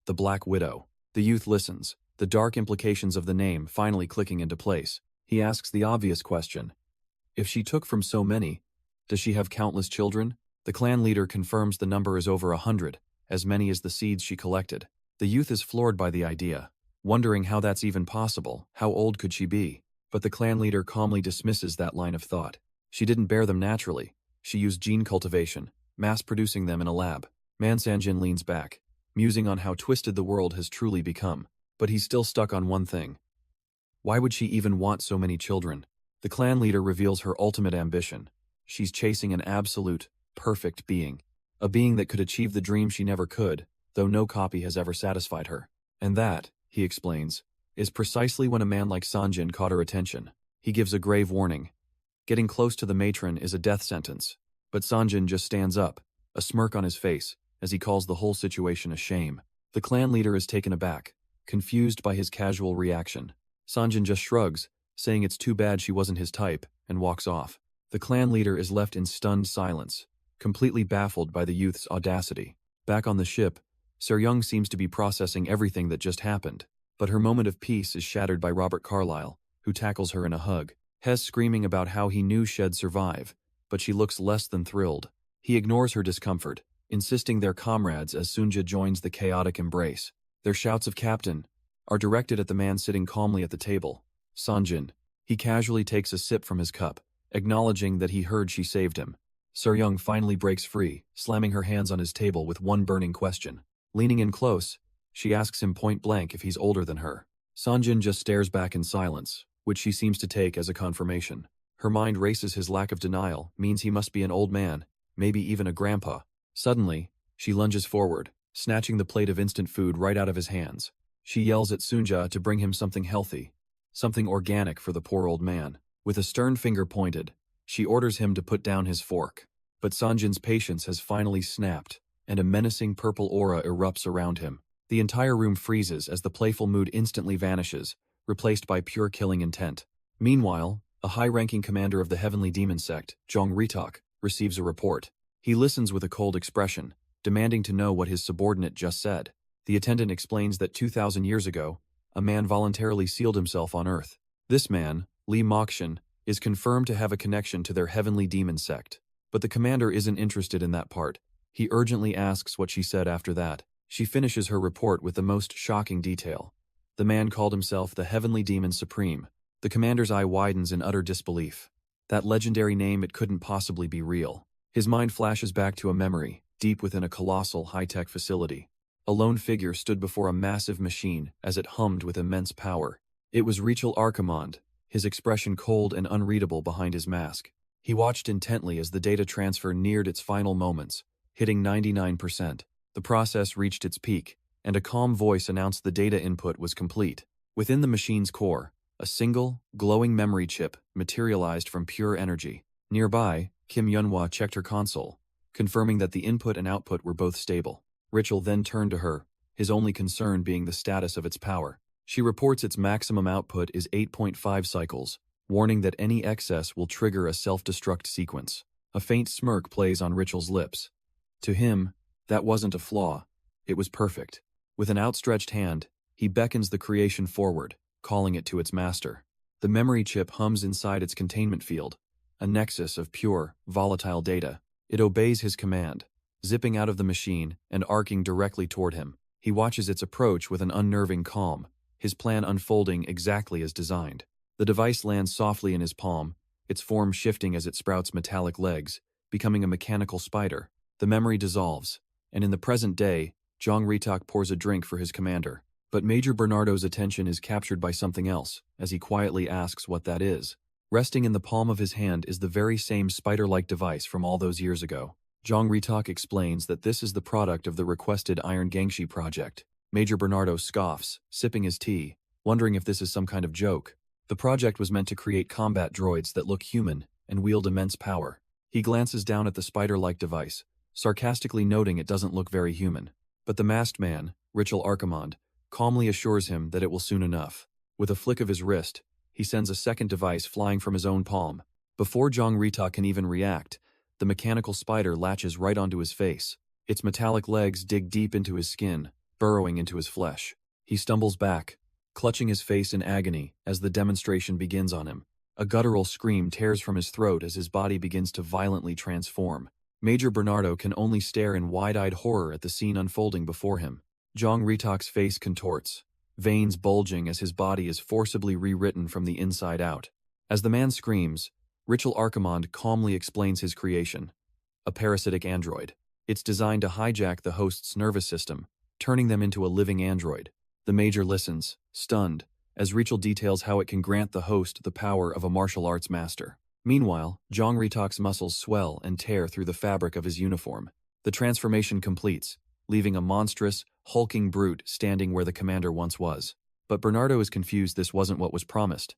the Black Widow. The youth listens, the dark implications of the name finally clicking into place. He asks the obvious question. If she took from so many, does she have countless children? The clan leader confirms the number is over 100, as many as the seeds she collected. The youth is floored by the idea, wondering how that's even possible. How old could she be? But the clan leader calmly dismisses that line of thought. She didn't bear them naturally. She used gene cultivation, mass-producing them in a lab. Man Sanjin leans back, musing on how twisted the world has truly become. But he's still stuck on one thing. Why would she even want so many children? The clan leader reveals her ultimate ambition. She's chasing an absolute, perfect being. A being that could achieve the dream she never could, though no copy has ever satisfied her. And that, he explains, is precisely when a man like Sanjin caught her attention. He gives a grave warning. Getting close to the matron is a death sentence. But Sanjin just stands up, a smirk on his face, as he calls the whole situation a shame. The clan leader is taken aback, confused by his casual reaction. Sanjin just shrugs, saying it's too bad she wasn't his type, and walks off. The clan leader is left in stunned silence, completely baffled by the youth's audacity. Back on the ship, Seryung seems to be processing everything that just happened, but her moment of peace is shattered by Robert Carlyle, who tackles her in a hug. Hess screaming about how he knew she'd survive, but she looks less than thrilled. He ignores her discomfort, insisting they're comrades as Sunja joins the chaotic embrace. Their shouts of "Captain" are directed at the man sitting calmly at the table, Sanjin. He casually takes a sip from his cup, acknowledging that he heard she saved him. Seryung finally breaks free, slamming her hands on his table with one burning question. Leaning in close, she asks him point-blank if he's older than her. Sanjin just stares back in silence, which she seems to take as a confirmation. Her mind races. His lack of denial means he must be an old man, maybe even a grandpa. Suddenly, she lunges forward, snatching the plate of instant food right out of his hands. She yells at Sunja to bring him something healthy, something organic for the poor old man. With a stern finger pointed, she orders him to put down his fork. But Sanjin's patience has finally snapped, and a menacing purple aura erupts around him. The entire room freezes as the playful mood instantly vanishes, replaced by pure killing intent. Meanwhile, a high-ranking commander of the Heavenly Demon Sect, Jong Ritok, receives a report. He listens with a cold expression, demanding to know what his subordinate just said. The attendant explains that 2,000 years ago, a man voluntarily sealed himself on Earth. This man, Li Mokshin, is confirmed to have a connection to their Heavenly Demon Sect. But the commander isn't interested in that part. He urgently asks what she said after that. She finishes her report with the most shocking detail. The man called himself the Heavenly Demon Supreme. The commander's eye widens in utter disbelief. That legendary name, it couldn't possibly be real. His mind flashes back to a memory, deep within a colossal high-tech facility. A lone figure stood before a massive machine as it hummed with immense power. It was Rachel Archimond, his expression cold and unreadable behind his mask. He watched intently as the data transfer neared its final moments, hitting 99%. The process reached its peak, and a calm voice announced the data input was complete. Within the machine's core, a single, glowing memory chip materialized from pure energy. Nearby, Kim Yunhua checked her console, confirming that the input and output were both stable. Richel then turned to her, his only concern being the status of its power. She reports its maximum output is 8.5 cycles, warning that any excess will trigger a self-destruct sequence. A faint smirk plays on Richel's lips. To him, that wasn't a flaw, it was perfect. With an outstretched hand, he beckons the creation forward, calling it to its master. The memory chip hums inside its containment field, a nexus of pure, volatile data. It obeys his command, zipping out of the machine and arcing directly toward him. He watches its approach with an unnerving calm, his plan unfolding exactly as designed. The device lands softly in his palm, its form shifting as it sprouts metallic legs, becoming a mechanical spider. The memory dissolves, and in the present day, Jong Ritok pours a drink for his commander. But Major Bernardo's attention is captured by something else, as he quietly asks what that is. Resting in the palm of his hand is the very same spider-like device from all those years ago. Jong Ritok explains that this is the product of the requested Iron Gangshi project. Major Bernardo scoffs, sipping his tea, wondering if this is some kind of joke. The project was meant to create combat droids that look human and wield immense power. He glances down at the spider-like device, sarcastically noting it doesn't look very human. But the masked man, Richel Archimond, calmly assures him that it will soon enough. With a flick of his wrist, he sends a second device flying from his own palm. Before Jong Ritok can even react, the mechanical spider latches right onto his face. Its metallic legs dig deep into his skin, burrowing into his flesh. He stumbles back, clutching his face in agony as the demonstration begins on him. A guttural scream tears from his throat as his body begins to violently transform. Major Bernardo can only stare in wide-eyed horror at the scene unfolding before him. Zhang Ritok's face contorts, veins bulging as his body is forcibly rewritten from the inside out. As the man screams, Ritual Archimond calmly explains his creation, a parasitic android. It's designed to hijack the host's nervous system, turning them into a living android. The Major listens, stunned, as Ritual details how it can grant the host the power of a martial arts master. Meanwhile, Zhang Ritok's muscles swell and tear through the fabric of his uniform. The transformation completes, leaving a monstrous, hulking brute standing where the commander once was. But Bernardo is confused this wasn't what was promised.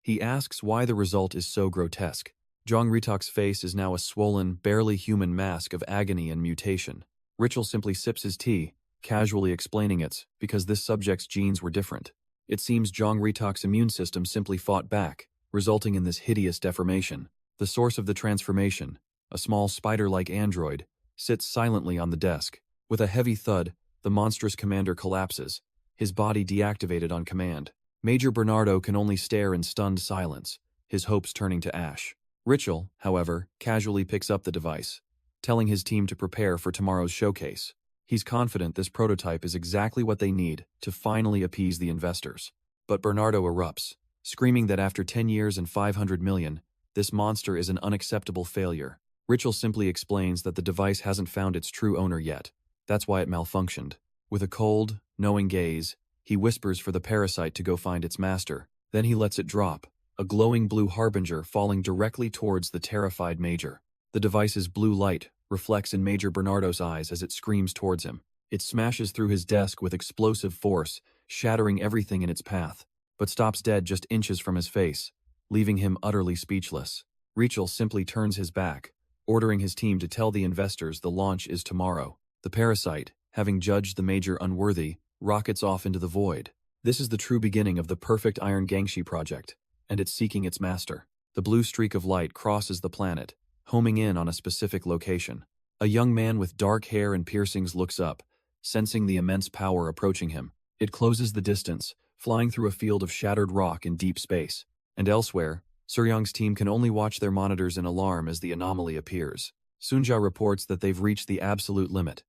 He asks why the result is so grotesque. Zhang Ritok's face is now a swollen, barely human mask of agony and mutation. Ritual simply sips his tea, casually explaining it's because this subject's genes were different. It seems Zhang Ritok's immune system simply fought back, resulting in this hideous deformation. The source of the transformation, a small spider-like android, sits silently on the desk. With a heavy thud, the monstrous commander collapses, his body deactivated on command. Major Bernardo can only stare in stunned silence, his hopes turning to ash. Ritual, however, casually picks up the device, telling his team to prepare for tomorrow's showcase. He's confident this prototype is exactly what they need to finally appease the investors. But Bernardo erupts, screaming that after 10 years and 500 million, this monster is an unacceptable failure. Ritual simply explains that the device hasn't found its true owner yet. That's why it malfunctioned. With a cold, knowing gaze, he whispers for the parasite to go find its master. Then he lets it drop, a glowing blue harbinger falling directly towards the terrified Major. The device's blue light reflects in Major Bernardo's eyes as it screams towards him. It smashes through his desk with explosive force, shattering everything in its path, but stops dead just inches from his face, leaving him utterly speechless. Ritual simply turns his back, ordering his team to tell the investors the launch is tomorrow. The parasite, having judged the Major unworthy, rockets off into the void. This is the true beginning of the perfect Iron Gangshi project, and it's seeking its master. The blue streak of light crosses the planet, homing in on a specific location. A young man with dark hair and piercings looks up, sensing the immense power approaching him. It closes the distance, flying through a field of shattered rock in deep space. And elsewhere, Suryong's team can only watch their monitors in alarm as the anomaly appears. Sunja reports that they've reached the absolute limit.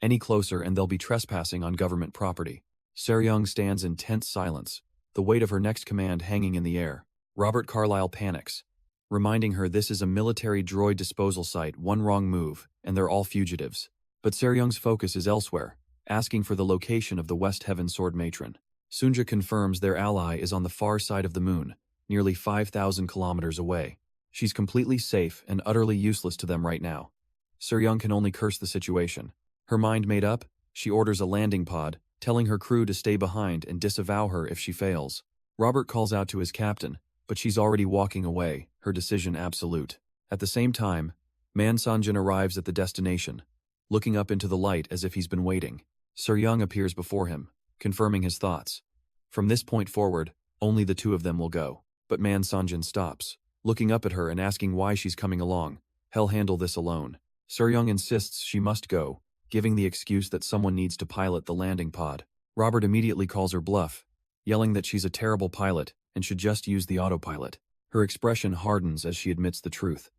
Any closer and they'll be trespassing on government property. Suryong stands in tense silence, the weight of her next command hanging in the air. Robert Carlyle panics, reminding her this is a military droid disposal site, one wrong move, and they're all fugitives. But Suryong's focus is elsewhere, asking for the location of the West Heaven Sword Matron. Sunja confirms their ally is on the far side of the moon, nearly 5,000 kilometers away. She's completely safe and utterly useless to them right now. Suryong can only curse the situation. Her mind made up, she orders a landing pod, telling her crew to stay behind and disavow her if she fails. Robert calls out to his captain, but she's already walking away, her decision absolute. At the same time, Man Sanjin arrives at the destination, looking up into the light as if he's been waiting. Suryong appears before him, confirming his thoughts. From this point forward, only the two of them will go. But Man Sanjin stops, looking up at her and asking why she's coming along. He'll handle this alone. Suryong insists she must go, giving the excuse that someone needs to pilot the landing pod. Robert immediately calls her bluff, yelling that she's a terrible pilot and should just use the autopilot. Her expression hardens as she admits the truth.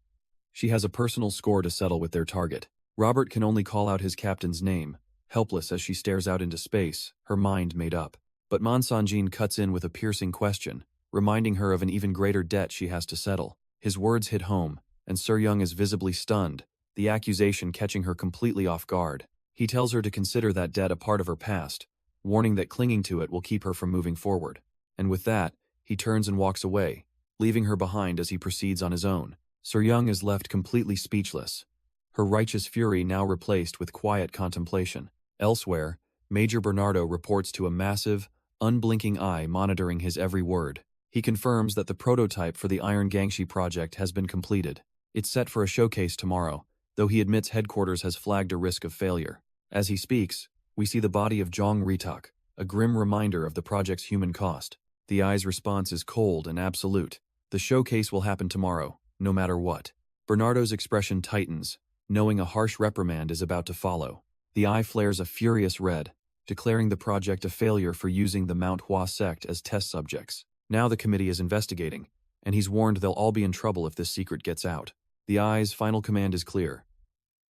She has a personal score to settle with their target. Robert can only call out his captain's name, helpless as she stares out into space, her mind made up. But Man Sanjin cuts in with a piercing question, reminding her of an even greater debt she has to settle. His words hit home, and Suryong is visibly stunned, the accusation catching her completely off guard. He tells her to consider that debt a part of her past, warning that clinging to it will keep her from moving forward. And with that, he turns and walks away, leaving her behind as he proceeds on his own. Suryong is left completely speechless, her righteous fury now replaced with quiet contemplation. Elsewhere, Major Bernardo reports to a massive, unblinking eye monitoring his every word. He confirms that the prototype for the Iron Gangshi project has been completed. It's set for a showcase tomorrow, though he admits headquarters has flagged a risk of failure. As he speaks, we see the body of Zhang Ritok, a grim reminder of the project's human cost. The eye's response is cold and absolute. The showcase will happen tomorrow, no matter what. Bernardo's expression tightens, knowing a harsh reprimand is about to follow. The eye flares a furious red, declaring the project a failure for using the Mount Hua sect as test subjects. Now the committee is investigating, and he's warned they'll all be in trouble if this secret gets out. The eye's final command is clear.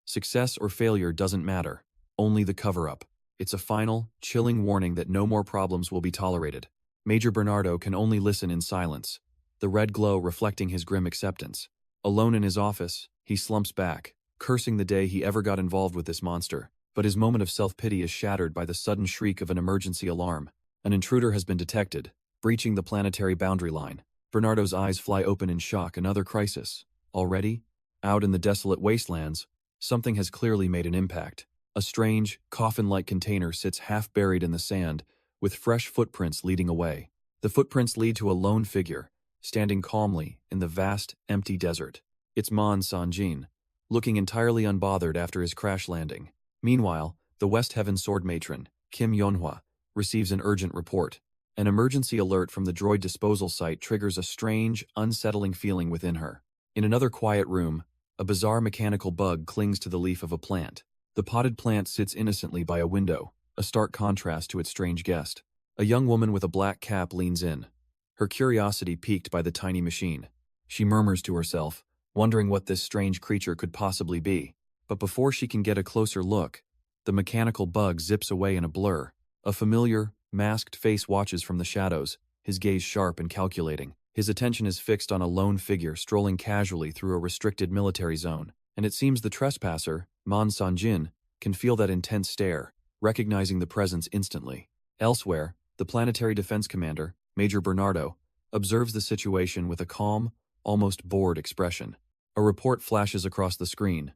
Success or failure doesn't matter, only the cover-up. It's a final, chilling warning that no more problems will be tolerated. Major Bernardo can only listen in silence, the red glow reflecting his grim acceptance. Alone in his office, he slumps back, cursing the day he ever got involved with this monster. But his moment of self-pity is shattered by the sudden shriek of an emergency alarm. An intruder has been detected, breaching the planetary boundary line. Bernardo's eyes fly open in shock. Another crisis. Already? Out in the desolate wastelands, something has clearly made an impact. A strange, coffin-like container sits half-buried in the sand, with fresh footprints leading away. The footprints lead to a lone figure, standing calmly in the vast, empty desert. It's Man Sanjin, looking entirely unbothered after his crash landing. Meanwhile, the West Heaven Sword Matron, Kim Yonhwa, receives an urgent report. An emergency alert from the droid disposal site triggers a strange, unsettling feeling within her. In another quiet room, a bizarre mechanical bug clings to the leaf of a plant. The potted plant sits innocently by a window, a stark contrast to its strange guest. A young woman with a black cap leans in, her curiosity piqued by the tiny machine. She murmurs to herself, wondering what this strange creature could possibly be. But before she can get a closer look, the mechanical bug zips away in a blur. A familiar, masked face watches from the shadows, his gaze sharp and calculating. His attention is fixed on a lone figure strolling casually through a restricted military zone, and it seems the trespasser, Man Sanjin, can feel that intense stare, recognizing the presence instantly. Elsewhere, the planetary defense commander, Major Bernardo, observes the situation with a calm, almost bored expression. A report flashes across the screen.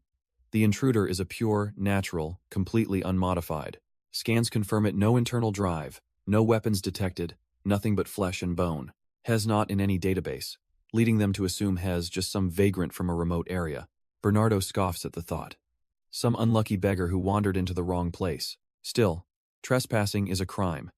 The intruder is a pure, natural, completely unmodified. Scans confirm it: no internal drive, no weapons detected, nothing but flesh and bone. Has not in any database, leading them to assume Hez just some vagrant from a remote area. Bernardo scoffs at the thought. Some unlucky beggar who wandered into the wrong place. Still, trespassing is a crime.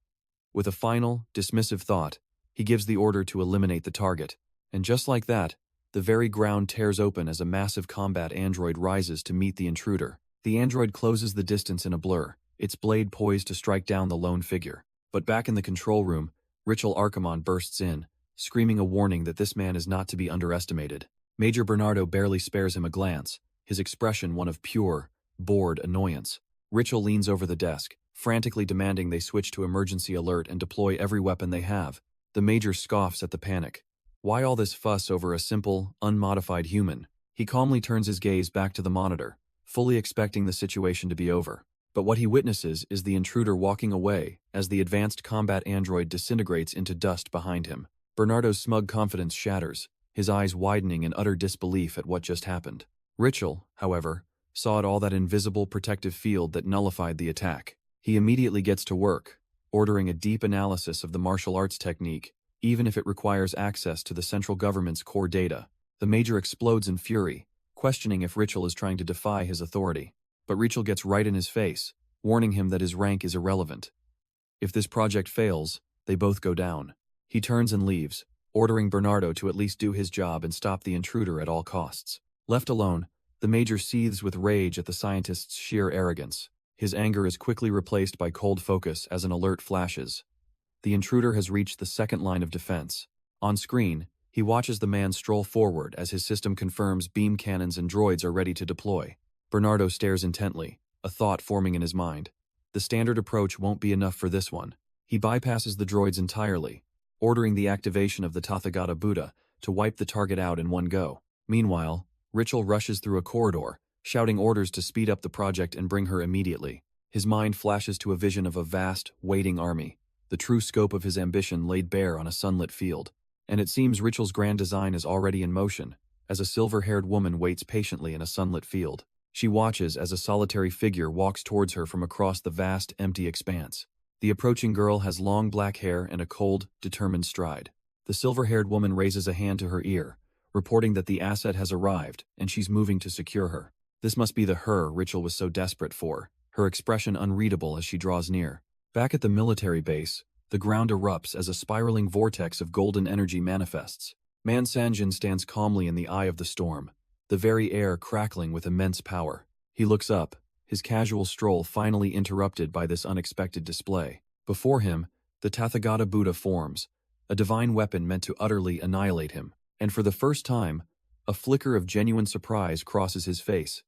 With a final, dismissive thought, he gives the order to eliminate the target. And just like that, the very ground tears open as a massive combat android rises to meet the intruder. The android closes the distance in a blur, its blade poised to strike down the lone figure. But back in the control room, Richel Archimon bursts in, screaming a warning that this man is not to be underestimated. Major Bernardo barely spares him a glance, his expression one of pure, bored annoyance. Richel leans over the desk, frantically demanding they switch to emergency alert and deploy every weapon they have. The Major scoffs at the panic. Why all this fuss over a simple, unmodified human? He calmly turns his gaze back to the monitor, fully expecting the situation to be over. But what he witnesses is the intruder walking away as the advanced combat android disintegrates into dust behind him. Bernardo's smug confidence shatters, his eyes widening in utter disbelief at what just happened. Richel, however, saw it all: that invisible protective field that nullified the attack. He immediately gets to work, ordering a deep analysis of the martial arts technique, even if it requires access to the central government's core data. The Major explodes in fury, questioning if Richel is trying to defy his authority. But Richel gets right in his face, warning him that his rank is irrelevant. If this project fails, they both go down. He turns and leaves, ordering Bernardo to at least do his job and stop the intruder at all costs. Left alone, the Major seethes with rage at the scientist's sheer arrogance. His anger is quickly replaced by cold focus as an alert flashes. The intruder has reached the second line of defense. On screen, he watches the man stroll forward as his system confirms beam cannons and droids are ready to deploy. Bernardo stares intently, a thought forming in his mind. The standard approach won't be enough for this one. He bypasses the droids entirely, ordering the activation of the Tathagata Buddha to wipe the target out in one go. Meanwhile, Richel rushes through a corridor, shouting orders to speed up the project and bring her immediately. His mind flashes to a vision of a vast, waiting army, the true scope of his ambition laid bare on a sunlit field. And it seems Richel's grand design is already in motion, as a silver-haired woman waits patiently in a sunlit field. She watches as a solitary figure walks towards her from across the vast, empty expanse. The approaching girl has long black hair and a cold, determined stride. The silver-haired woman raises a hand to her ear, reporting that the asset has arrived and she's moving to secure her. This must be the her Richel was so desperate for, her expression unreadable as she draws near. Back at the military base, the ground erupts as a spiraling vortex of golden energy manifests. Man Sanjin stands calmly in the eye of the storm, the very air crackling with immense power. He looks up, his casual stroll finally interrupted by this unexpected display. Before him, the Tathagata Buddha forms, a divine weapon meant to utterly annihilate him. And for the first time, a flicker of genuine surprise crosses his face.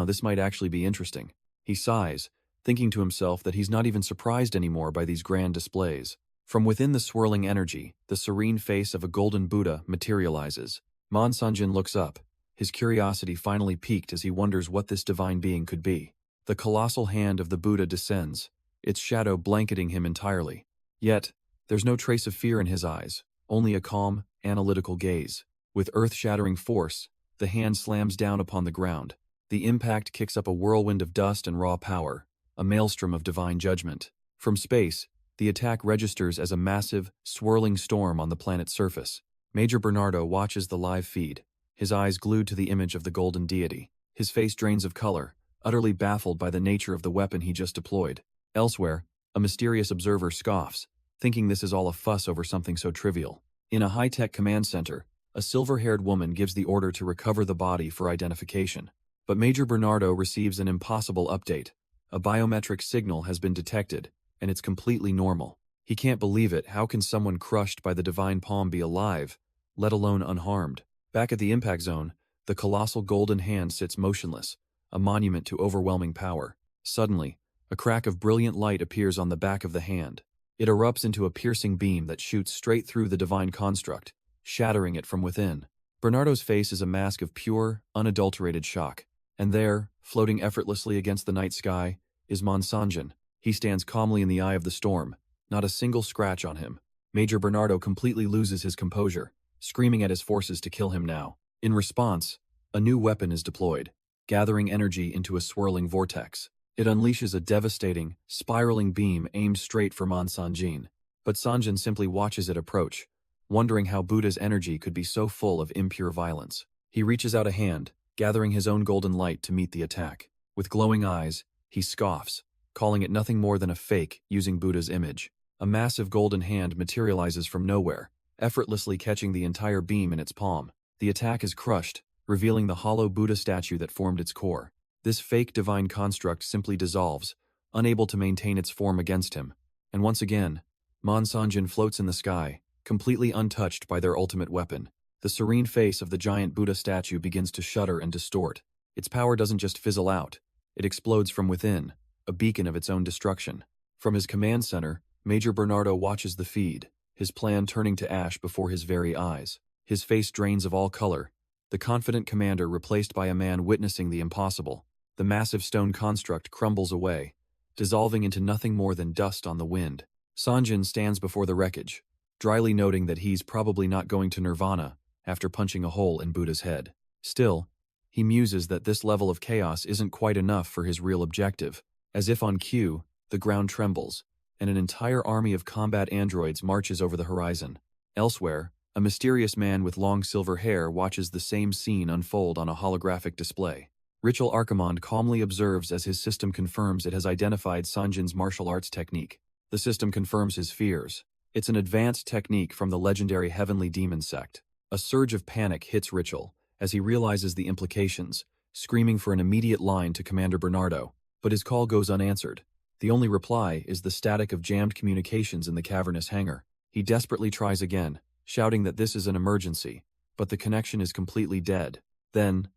This might actually be interesting. He sighs, thinking to himself that he's not even surprised anymore by these grand displays. From within the swirling energy, the serene face of a golden Buddha materializes. Sanjin looks up, his curiosity finally piqued as he wonders what this divine being could be. The colossal hand of the Buddha descends, its shadow blanketing him entirely. Yet, there's no trace of fear in his eyes, only a calm, analytical gaze. With earth-shattering force, the hand slams down upon the ground. The impact kicks up a whirlwind of dust and raw power, a maelstrom of divine judgment. From space, the attack registers as a massive, swirling storm on the planet's surface. Major Bernardo watches the live feed, his eyes glued to the image of the golden deity. His face drains of color, utterly baffled by the nature of the weapon he just deployed. Elsewhere, a mysterious observer scoffs, thinking this is all a fuss over something so trivial. In a high-tech command center, a silver-haired woman gives the order to recover the body for identification. But Major Bernardo receives an impossible update. A biometric signal has been detected, and it's completely normal. He can't believe it. How can someone crushed by the divine palm be alive, let alone unharmed? Back at the impact zone, the colossal golden hand sits motionless, a monument to overwhelming power. Suddenly, a crack of brilliant light appears on the back of the hand. It erupts into a piercing beam that shoots straight through the divine construct, shattering it from within. Bernardo's face is a mask of pure, unadulterated shock. And there, floating effortlessly against the night sky, is Sanjin. He stands calmly in the eye of the storm, not a single scratch on him. Major Bernardo completely loses his composure, screaming at his forces to kill him now. In response, a new weapon is deployed, gathering energy into a swirling vortex. It unleashes a devastating, spiraling beam aimed straight for Sanjin. But Sanjin simply watches it approach, wondering how Buddha's energy could be so full of impure violence. He reaches out a hand, gathering his own golden light to meet the attack. With glowing eyes, he scoffs, calling it nothing more than a fake using Buddha's image. A massive golden hand materializes from nowhere, effortlessly catching the entire beam in its palm. The attack is crushed, revealing the hollow Buddha statue that formed its core. This fake divine construct simply dissolves, unable to maintain its form against him. And once again, Sanjin floats in the sky, completely untouched by their ultimate weapon. The serene face of the giant Buddha statue begins to shudder and distort. Its power doesn't just fizzle out, it explodes from within, a beacon of its own destruction. From his command center, Major Bernardo watches the feed, his plan turning to ash before his very eyes. His face drains of all color, the confident commander replaced by a man witnessing the impossible. The massive stone construct crumbles away, dissolving into nothing more than dust on the wind. Sanjin stands before the wreckage, dryly noting that he's probably not going to nirvana after punching a hole in Buddha's head. Still, he muses that this level of chaos isn't quite enough for his real objective. As if on cue, the ground trembles, and an entire army of combat androids marches over the horizon. Elsewhere, a mysterious man with long silver hair watches the same scene unfold on a holographic display. Ritual Archimond calmly observes as his system confirms it has identified Sanjin's martial arts technique. The system confirms his fears. It's an advanced technique from the legendary Heavenly Demon sect. A surge of panic hits Ritual as he realizes the implications, screaming for an immediate line to Commander Bernardo. But his call goes unanswered. The only reply is the static of jammed communications in the cavernous hangar. He desperately tries again, shouting that this is an emergency, but the connection is completely dead. Then,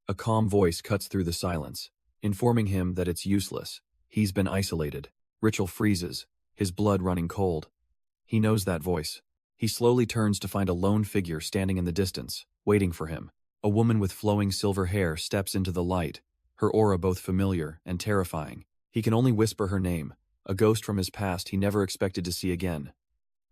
a calm voice cuts through the silence, informing him that it's useless. He's been isolated. Ritual freezes, his blood running cold. He knows that voice. He slowly turns to find a lone figure standing in the distance, waiting for him. A woman with flowing silver hair steps into the light, her aura both familiar and terrifying. He can only whisper her name, a ghost from his past he never expected to see again.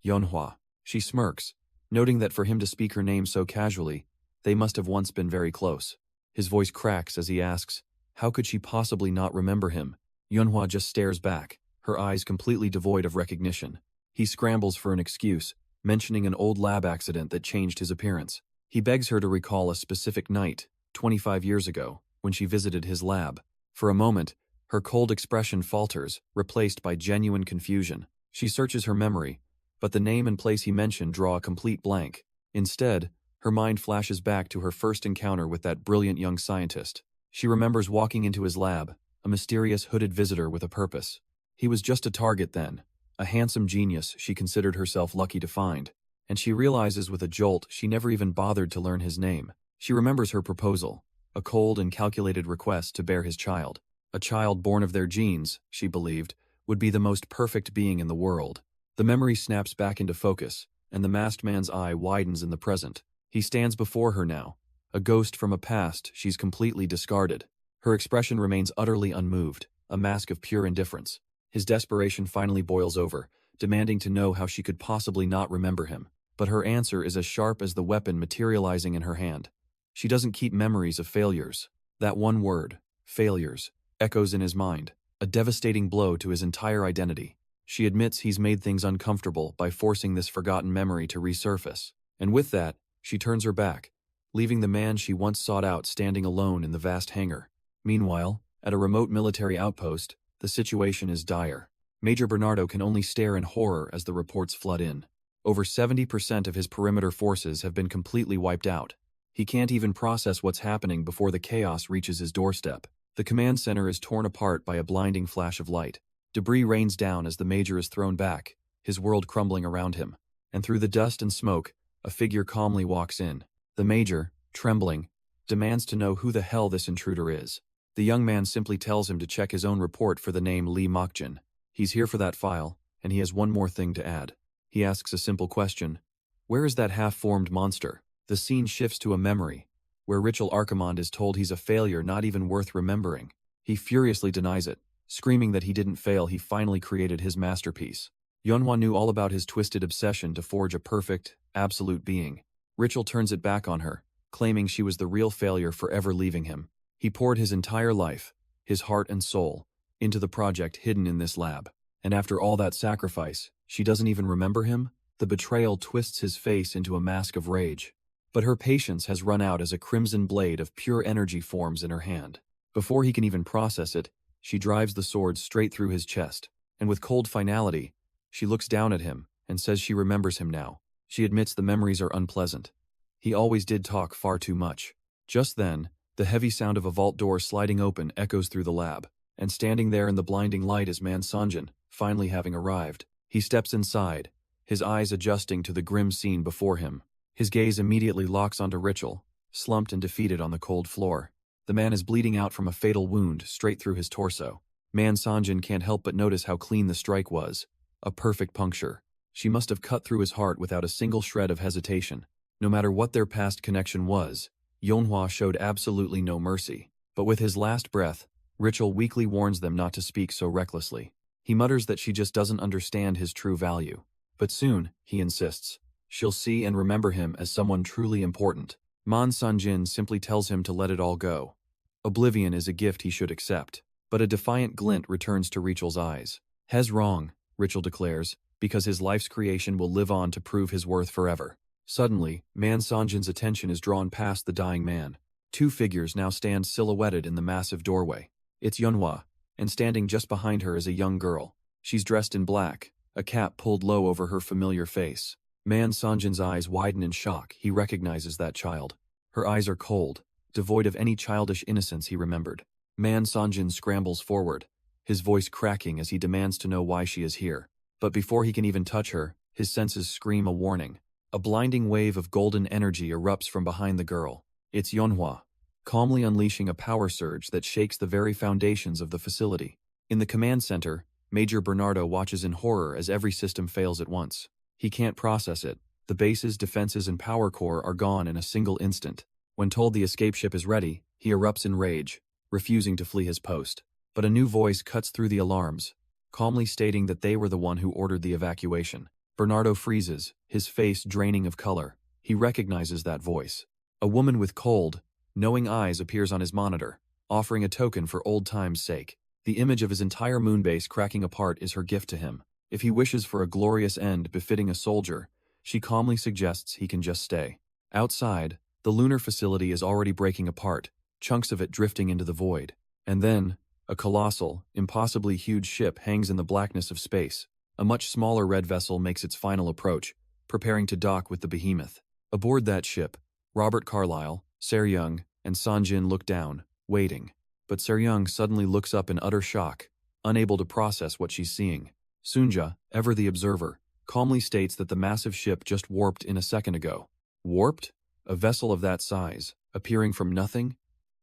Yong Hua. She smirks, noting that for him to speak her name so casually, they must have once been very close. His voice cracks as he asks, how could she possibly not remember him? Yong Hua just stares back, her eyes completely devoid of recognition. He scrambles for an excuse, mentioning an old lab accident that changed his appearance. He begs her to recall a specific night, 25 years ago, when she visited his lab. For a moment, her cold expression falters, replaced by genuine confusion. She searches her memory, but the name and place he mentioned draw a complete blank. Instead, her mind flashes back to her first encounter with that brilliant young scientist. She remembers walking into his lab, a mysterious hooded visitor with a purpose. He was just a target then, a handsome genius she considered herself lucky to find, and she realizes with a jolt she never even bothered to learn his name. She remembers her proposal, a cold and calculated request to bear his child. A child born of their genes, she believed, would be the most perfect being in the world. The memory snaps back into focus, and the masked man's eye widens in the present. He stands before her now, a ghost from a past she's completely discarded. Her expression remains utterly unmoved, a mask of pure indifference. His desperation finally boils over, demanding to know how she could possibly not remember him. But her answer is as sharp as the weapon materializing in her hand. She doesn't keep memories of failures. That one word, failures, echoes in his mind, a devastating blow to his entire identity. She admits he's made things uncomfortable by forcing this forgotten memory to resurface. And with that, she turns her back, leaving the man she once sought out standing alone in the vast hangar. Meanwhile, at a remote military outpost, the situation is dire. Major Bernardo can only stare in horror as the reports flood in. Over 70% of his perimeter forces have been completely wiped out. He can't even process what's happening before the chaos reaches his doorstep. The command center is torn apart by a blinding flash of light. Debris rains down as the major is thrown back, his world crumbling around him. And through the dust and smoke, a figure calmly walks in. The major, trembling, demands to know who the hell this intruder is. The young man simply tells him to check his own report for the name Lee Mokjin. He's here for that file, and he has one more thing to add. He asks a simple question. Where is that half-formed monster? The scene shifts to a memory, where Richel Archimond is told he's a failure not even worth remembering. He furiously denies it, screaming that he didn't fail, he finally created his masterpiece. Yeonhwa knew all about his twisted obsession to forge a perfect, absolute being. Richel turns it back on her, claiming she was the real failure for ever leaving him. He poured his entire life, his heart and soul, into the project hidden in this lab. And after all that sacrifice, she doesn't even remember him? The betrayal twists his face into a mask of rage. But her patience has run out as a crimson blade of pure energy forms in her hand. Before he can even process it, she drives the sword straight through his chest. And with cold finality, she looks down at him and says she remembers him now. She admits the memories are unpleasant. He always did talk far too much. Just then, the heavy sound of a vault door sliding open echoes through the lab. And standing there in the blinding light is Man Sanjin, finally having arrived. He steps inside, his eyes adjusting to the grim scene before him. His gaze immediately locks onto Richel, slumped and defeated on the cold floor. The man is bleeding out from a fatal wound straight through his torso. Man Sanjin can't help but notice how clean the strike was. A perfect puncture. She must have cut through his heart without a single shred of hesitation. No matter what their past connection was, Yeonhwa showed absolutely no mercy. But with his last breath, Richel weakly warns them not to speak so recklessly. He mutters that she just doesn't understand his true value. But soon, he insists, she'll see and remember him as someone truly important. Man Sanjin simply tells him to let it all go. Oblivion is a gift he should accept. But a defiant glint returns to Richel's eyes. He's wrong, Richel declares, because his life's creation will live on to prove his worth forever. Suddenly, Man Sanjin's attention is drawn past the dying man. Two figures now stand silhouetted in the massive doorway. It's Yeonhwa, and standing just behind her is a young girl. She's dressed in black, a cap pulled low over her familiar face. Man Sanjin's eyes widen in shock. He recognizes that child. Her eyes are cold, devoid of any childish innocence he remembered. Man Sanjin scrambles forward, his voice cracking as he demands to know why she is here. But before he can even touch her, his senses scream a warning. A blinding wave of golden energy erupts from behind the girl. It's Yeonhwa, calmly unleashing a power surge that shakes the very foundations of the facility. In the command center, Major Bernardo watches in horror as every system fails at once. He can't process it. The bases, defenses, and power core are gone in a single instant. When told the escape ship is ready, he erupts in rage, refusing to flee his post. But a new voice cuts through the alarms, calmly stating that they were the one who ordered the evacuation. Bernardo freezes, his face draining of color. He recognizes that voice. A woman with cold, knowing eyes appears on his monitor, offering a token for old time's sake. The image of his entire moonbase cracking apart is her gift to him. If he wishes for a glorious end befitting a soldier, she calmly suggests he can just stay. Outside, the lunar facility is already breaking apart, chunks of it drifting into the void. And then, a colossal, impossibly huge ship hangs in the blackness of space. A much smaller red vessel makes its final approach, preparing to dock with the behemoth. Aboard that ship, Robert Carlyle, Se-ryung, and Sanjin look down, waiting. But Se-ryung suddenly looks up in utter shock, unable to process what she's seeing. Sunja, ever the observer, calmly states that the massive ship just warped in a second ago. Warped? A vessel of that size, appearing from nothing?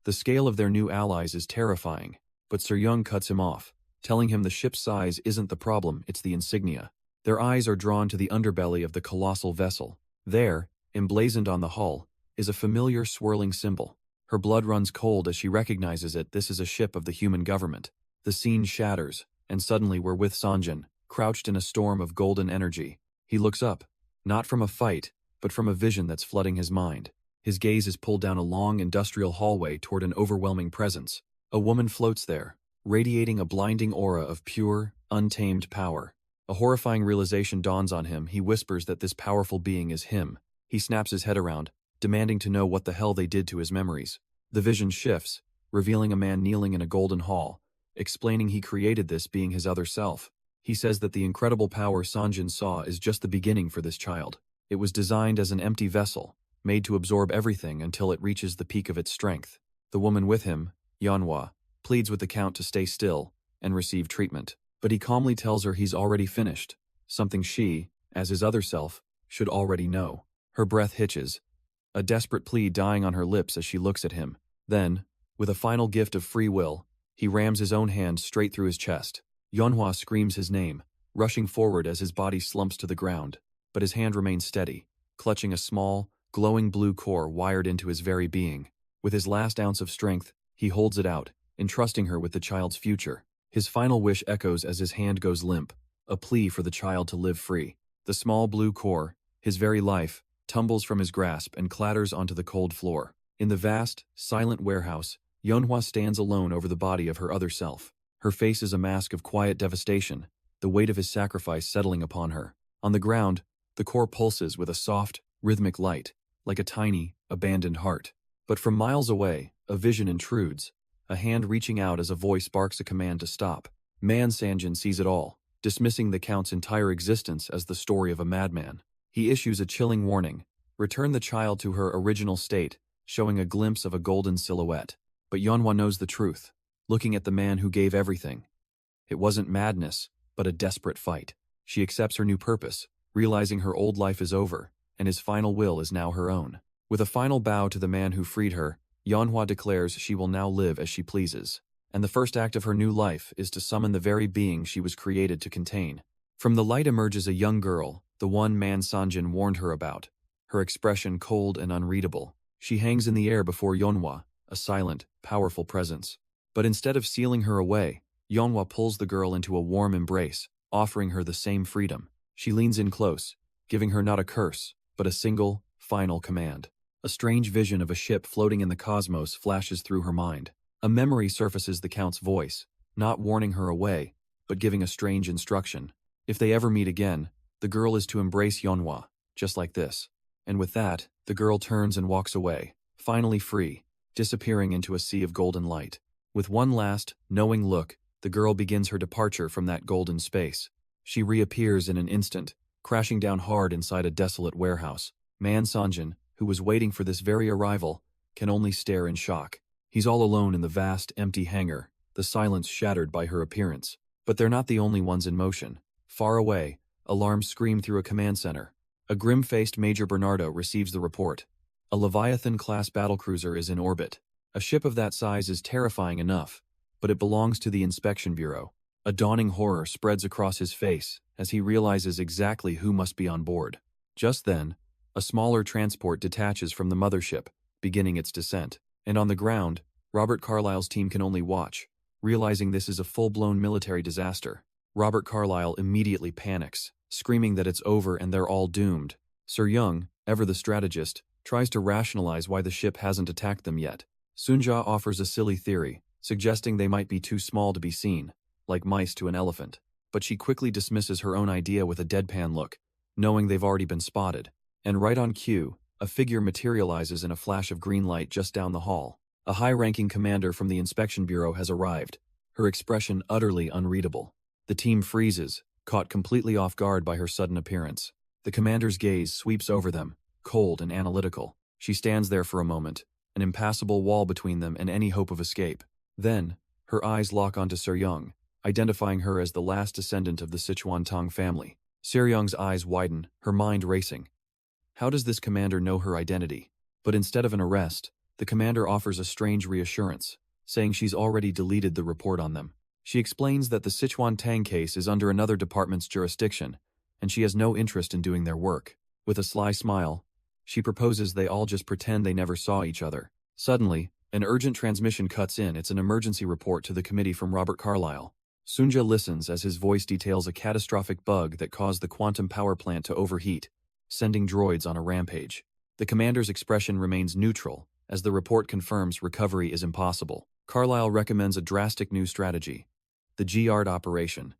The scale of their new allies is terrifying, but Seryung cuts him off, telling him the ship's size isn't the problem, it's the insignia. Their eyes are drawn to the underbelly of the colossal vessel. There, emblazoned on the hull, is a familiar swirling symbol. Her blood runs cold as she recognizes it. This is a ship of the human government. The scene shatters, and suddenly we're with Sanjin, crouched in a storm of golden energy. He looks up, not from a fight, but from a vision that's flooding his mind. His gaze is pulled down a long industrial hallway toward an overwhelming presence. A woman floats there, radiating a blinding aura of pure, untamed power. A horrifying realization dawns on him. He whispers that this powerful being is him. He snaps his head around, demanding to know what the hell they did to his memories. The vision shifts, revealing a man kneeling in a golden hall, explaining he created this being his other self. He says that the incredible power Sanjin saw is just the beginning for this child. It was designed as an empty vessel, made to absorb everything until it reaches the peak of its strength. The woman with him, Yanhua, pleads with the count to stay still and receive treatment, but he calmly tells her he's already finished, something she, as his other self, should already know. Her breath hitches, a desperate plea dying on her lips as she looks at him. Then, with a final gift of free will, he rams his own hand straight through his chest. Yanhua screams his name, rushing forward as his body slumps to the ground, but his hand remains steady, clutching a small, glowing blue core wired into his very being. With his last ounce of strength, he holds it out, entrusting her with the child's future. His final wish echoes as his hand goes limp, a plea for the child to live free. The small blue core, his very life, tumbles from his grasp and clatters onto the cold floor. In the vast, silent warehouse, Yanhua stands alone over the body of her other self. Her face is a mask of quiet devastation, the weight of his sacrifice settling upon her. On the ground, the core pulses with a soft, rhythmic light, like a tiny, abandoned heart. But from miles away, a vision intrudes, a hand reaching out as a voice barks a command to stop. Sanjin sees it all, dismissing the count's entire existence as the story of a madman. He issues a chilling warning: return the child to her original state, showing a glimpse of a golden silhouette. But Yanhua knows the truth, looking at the man who gave everything. It wasn't madness, but a desperate fight. She accepts her new purpose, realizing her old life is over, and his final will is now her own. With a final bow to the man who freed her, Yanhua declares she will now live as she pleases, and the first act of her new life is to summon the very being she was created to contain. From the light emerges a young girl, the one Sanjin warned her about, her expression cold and unreadable. She hangs in the air before Yanhua, a silent, powerful presence. But instead of sealing her away, Yanhua pulls the girl into a warm embrace, offering her the same freedom. She leans in close, giving her not a curse, but a single, final command. A strange vision of a ship floating in the cosmos flashes through her mind. A memory surfaces the count's voice, not warning her away, but giving a strange instruction. If they ever meet again, the girl is to embrace Yanhua, just like this. And with that, the girl turns and walks away, finally free, disappearing into a sea of golden light. With one last, knowing look, the girl begins her departure from that golden space. She reappears in an instant, crashing down hard inside a desolate warehouse. Sanjin, who was waiting for this very arrival, can only stare in shock. He's all alone in the vast, empty hangar, the silence shattered by her appearance. But they're not the only ones in motion. Far away, alarms scream through a command center. A grim-faced Major Bernardo receives the report. A Leviathan-class battlecruiser is in orbit. A ship of that size is terrifying enough, but it belongs to the Inspection Bureau. A dawning horror spreads across his face as he realizes exactly who must be on board. Just then, a smaller transport detaches from the mothership, beginning its descent. And on the ground, Robert Carlyle's team can only watch, realizing this is a full-blown military disaster. Robert Carlyle immediately panics, screaming that it's over and they're all doomed. Seryung, ever the strategist, tries to rationalize why the ship hasn't attacked them yet. Sunja offers a silly theory, suggesting they might be too small to be seen, like mice to an elephant. But she quickly dismisses her own idea with a deadpan look, knowing they've already been spotted. And right on cue, a figure materializes in a flash of green light just down the hall. A high-ranking commander from the Inspection Bureau has arrived, her expression utterly unreadable. The team freezes, caught completely off guard by her sudden appearance. The commander's gaze sweeps over them, cold and analytical. She stands there for a moment, an impassable wall between them and any hope of escape. Then, her eyes lock onto Seryung, identifying her as the last descendant of the Sichuan Tang family. Seryung's eyes widen, her mind racing. How does this commander know her identity? But instead of an arrest, the The commander offers a strange reassurance, saying she's already deleted the report on them. She explains that the Sichuan Tang case is under another department's jurisdiction, and she has no interest in doing their work. With a sly smile, she proposes they all just pretend they never saw each other. Suddenly, an urgent transmission cuts in. It's an emergency report to the committee from Robert Carlyle. Sunja listens as his voice details a catastrophic bug that caused the quantum power plant to overheat, sending droids on a rampage. The commander's expression remains neutral, as the report confirms recovery is impossible. Carlyle recommends a drastic new strategy, the G-Art operation.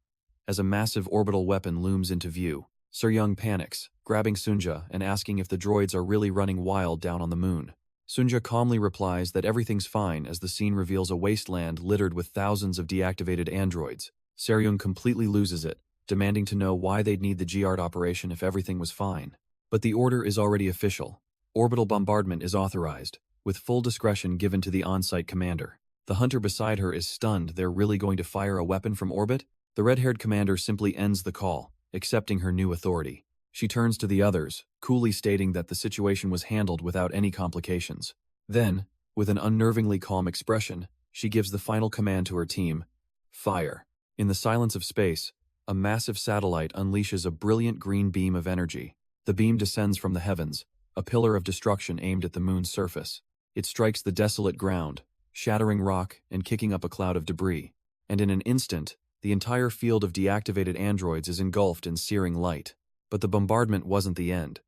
As a massive orbital weapon looms into view, Sir Young panics, grabbing Sunja and asking if the droids are really running wild down on the moon. Sunja calmly replies that everything's fine as the scene reveals a wasteland littered with thousands of deactivated androids. Seryung completely loses it, demanding to know why they'd need the G-Art operation if everything was fine. But the order is already official. Orbital bombardment is authorized, with full discretion given to the on-site commander. The hunter beside her is stunned. They're really going to fire a weapon from orbit? The red-haired commander simply ends the call, accepting her new authority. She turns to the others, coolly stating that the situation was handled without any complications. Then, with an unnervingly calm expression, she gives the final command to her team: fire. In the silence of space, a massive satellite unleashes a brilliant green beam of energy. The beam descends from the heavens, a pillar of destruction aimed at the moon's surface. It strikes the desolate ground, shattering rock and kicking up a cloud of debris. And in an instant, the entire field of deactivated androids is engulfed in searing light. But the bombardment wasn't the end.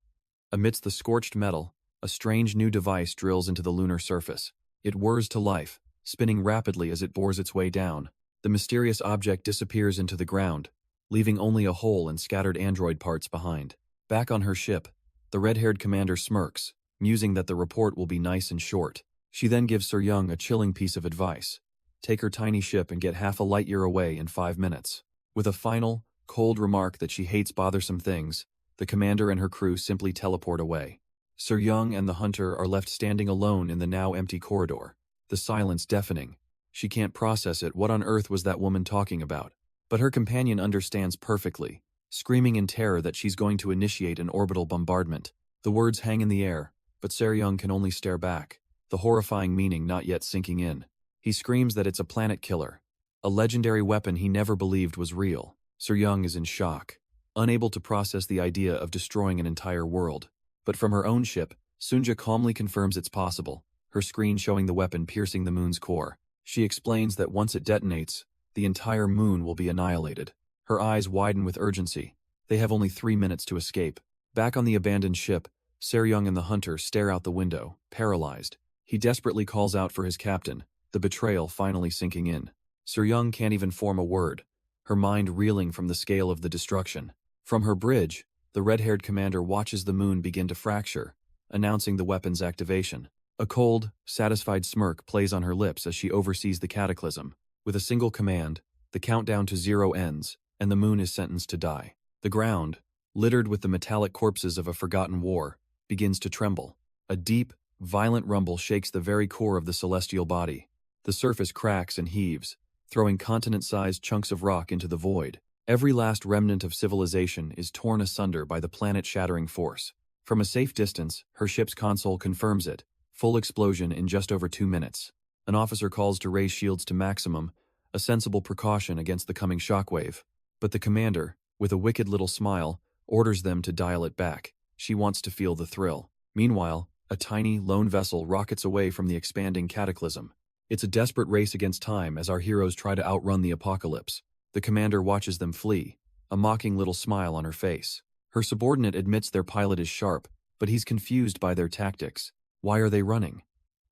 Amidst the scorched metal, a strange new device drills into the lunar surface. It whirs to life, spinning rapidly as it bores its way down. The mysterious object disappears into the ground, leaving only a hole and scattered android parts behind. Back on her ship, the red-haired commander smirks, musing that the report will be nice and short. She then gives Sir Young a chilling piece of advice: take her tiny ship and get half a light year away in 5 minutes. With a final, cold remark that she hates bothersome things, the commander and her crew simply teleport away. Sir Young and the hunter are left standing alone in the now empty corridor, the silence deafening. She can't process it. What on earth was that woman talking about? But her companion understands perfectly, screaming in terror that she's going to initiate an orbital bombardment. The words hang in the air, but Sir Young can only stare back, the horrifying meaning not yet sinking in. He screams that it's a planet killer, a legendary weapon he never believed was real. Sir Young is in shock, unable to process the idea of destroying an entire world. But from her own ship, Sunja calmly confirms it's possible, her screen showing the weapon piercing the moon's core. She explains that once it detonates, the entire moon will be annihilated. Her eyes widen with urgency. They have only 3 minutes to escape. Back on the abandoned ship, Sir Young and the hunter stare out the window, paralyzed. He desperately calls out for his captain, the betrayal finally sinking in. Sir Young can't even form a word, her mind reeling from the scale of the destruction. From her bridge, the red-haired commander watches the moon begin to fracture, announcing the weapon's activation. A cold, satisfied smirk plays on her lips as she oversees the cataclysm. With a single command, the countdown to 0 ends, and the moon is sentenced to die. The ground, littered with the metallic corpses of a forgotten war, begins to tremble. A deep, violent rumble shakes the very core of the celestial body. The surface cracks and heaves, throwing continent-sized chunks of rock into the void. Every last remnant of civilization is torn asunder by the planet-shattering force. From a safe distance, her ship's console confirms it. Full explosion in just over 2 minutes. An officer calls to raise shields to maximum, a sensible precaution against the coming shockwave. But the commander, with a wicked little smile, orders them to dial it back. She wants to feel the thrill. Meanwhile, a tiny, lone vessel rockets away from the expanding cataclysm. It's a desperate race against time as our heroes try to outrun the apocalypse. The commander watches them flee, a mocking little smile on her face. Her subordinate admits their pilot is sharp, but he's confused by their tactics. Why are they running?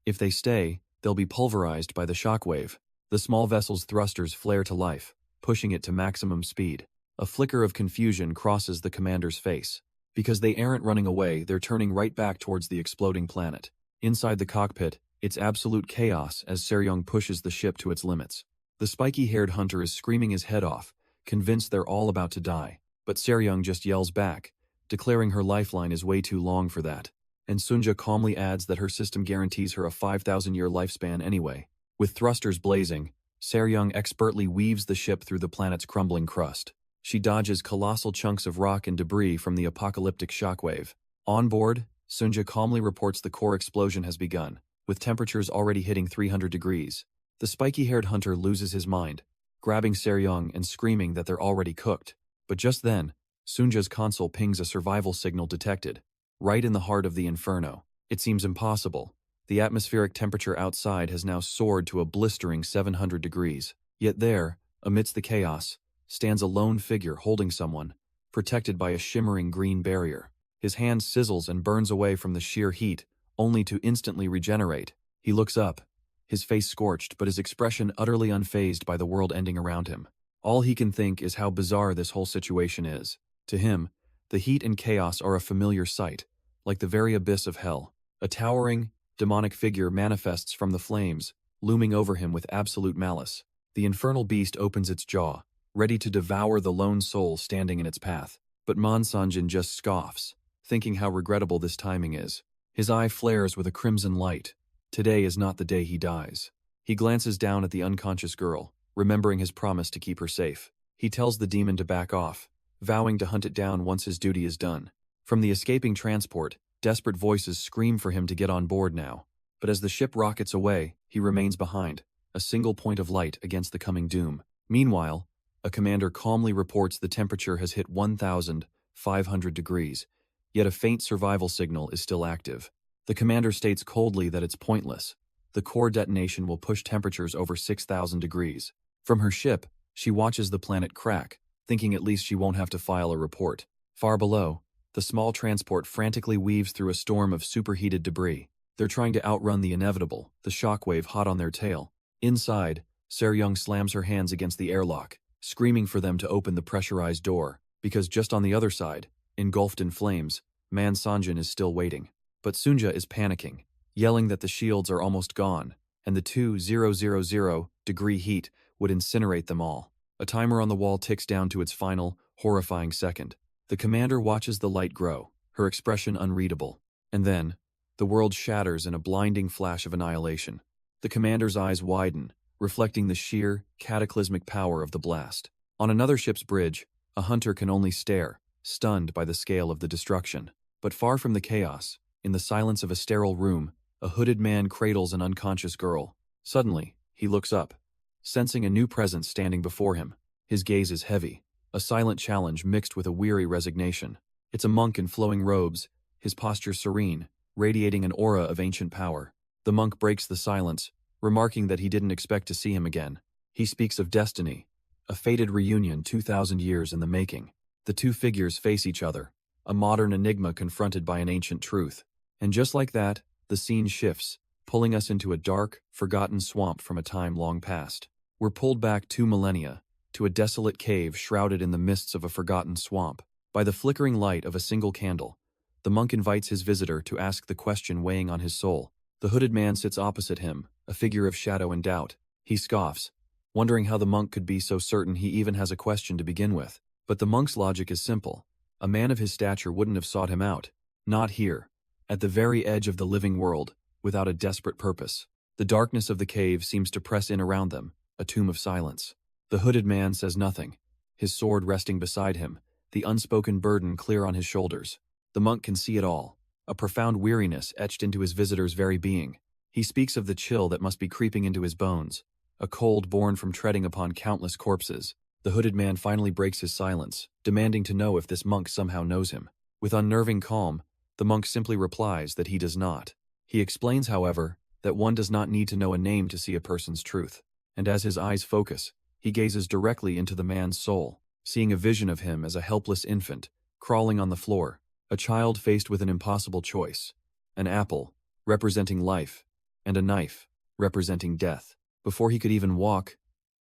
If they stay, they'll be pulverized by the shockwave. The small vessel's thrusters flare to life, pushing it to maximum speed. A flicker of confusion crosses the commander's face. Because they aren't running away, they're turning right back towards the exploding planet. Inside the cockpit, it's absolute chaos as Seryong pushes the ship to its limits. The spiky-haired hunter is screaming his head off, convinced they're all about to die. But Seryong just yells back, declaring her lifeline is way too long for that. And Sunja calmly adds that her system guarantees her a 5,000-year lifespan anyway. With thrusters blazing, Seryong expertly weaves the ship through the planet's crumbling crust. She dodges colossal chunks of rock and debris from the apocalyptic shockwave. On board, Sunja calmly reports the core explosion has begun. with temperatures already hitting 300 degrees. The spiky-haired hunter loses his mind, grabbing Seryong and screaming that they're already cooked. But just then, Sunja's console pings a survival signal detected, right in the heart of the inferno. It seems impossible. The atmospheric temperature outside has now soared to a blistering 700 degrees. Yet there, amidst the chaos, stands a lone figure holding someone, protected by a shimmering green barrier. His hand sizzles and burns away from the sheer heat, only to instantly regenerate. He looks up, his face scorched but his expression utterly unfazed by the world ending around him. All he can think is how bizarre this whole situation is. To him, the heat and chaos are a familiar sight, like the very abyss of hell. A towering, demonic figure manifests from the flames, looming over him with absolute malice. The infernal beast opens its jaw, ready to devour the lone soul standing in its path. But Sanjin just scoffs, thinking how regrettable this timing is. His eye flares with a crimson light. Today is not the day he dies. He glances down at the unconscious girl, remembering his promise to keep her safe. He tells the demon to back off, vowing to hunt it down once his duty is done. From the escaping transport, desperate voices scream for him to get on board now. But as the ship rockets away, he remains behind, a single point of light against the coming doom. Meanwhile, a commander calmly reports the temperature has hit 1,500 degrees, yet a faint survival signal is still active. The commander states coldly that it's pointless. The core detonation will push temperatures over 6,000 degrees. From her ship, she watches the planet crack, thinking at least she won't have to file a report. Far below, the small transport frantically weaves through a storm of superheated debris. They're trying to outrun the inevitable, the shockwave hot on their tail. Inside, Seryong slams her hands against the airlock, screaming for them to open the pressurized door, because just on the other side, engulfed in flames, Sanjin is still waiting. But Sunja is panicking, yelling that the shields are almost gone, and the 2,000-degree heat would incinerate them all. A timer on the wall ticks down to its final, horrifying second. The commander watches the light grow, her expression unreadable. And then, the world shatters in a blinding flash of annihilation. The commander's eyes widen, reflecting the sheer, cataclysmic power of the blast. On another ship's bridge, a hunter can only stare, stunned by the scale of the destruction. But far from the chaos, in the silence of a sterile room, a hooded man cradles an unconscious girl. Suddenly, he looks up, sensing a new presence standing before him. His gaze is heavy, a silent challenge mixed with a weary resignation. It's a monk in flowing robes, his posture serene, radiating an aura of ancient power. The monk breaks the silence, remarking that he didn't expect to see him again. He speaks of destiny, a fated reunion 2,000 years in the making. The two figures face each other, a modern enigma confronted by an ancient truth. And just like that, the scene shifts, pulling us into a dark, forgotten swamp from a time long past. We're pulled back 2 millennia, to a desolate cave shrouded in the mists of a forgotten swamp. By the flickering light of a single candle, the monk invites his visitor to ask the question weighing on his soul. The hooded man sits opposite him, a figure of shadow and doubt. He scoffs, wondering how the monk could be so certain he even has a question to begin with. But the monk's logic is simple. A man of his stature wouldn't have sought him out. Not here, at the very edge of the living world, without a desperate purpose. The darkness of the cave seems to press in around them, a tomb of silence. The hooded man says nothing, his sword resting beside him, the unspoken burden clear on his shoulders. The monk can see it all, a profound weariness etched into his visitor's very being. He speaks of the chill that must be creeping into his bones, a cold born from treading upon countless corpses. The hooded man finally breaks his silence, demanding to know if this monk somehow knows him. With unnerving calm, the monk simply replies that he does not. He explains, however, that one does not need to know a name to see a person's truth. And as his eyes focus, he gazes directly into the man's soul, seeing a vision of him as a helpless infant, crawling on the floor, a child faced with an impossible choice. An apple, representing life, and a knife, representing death. Before he could even walk,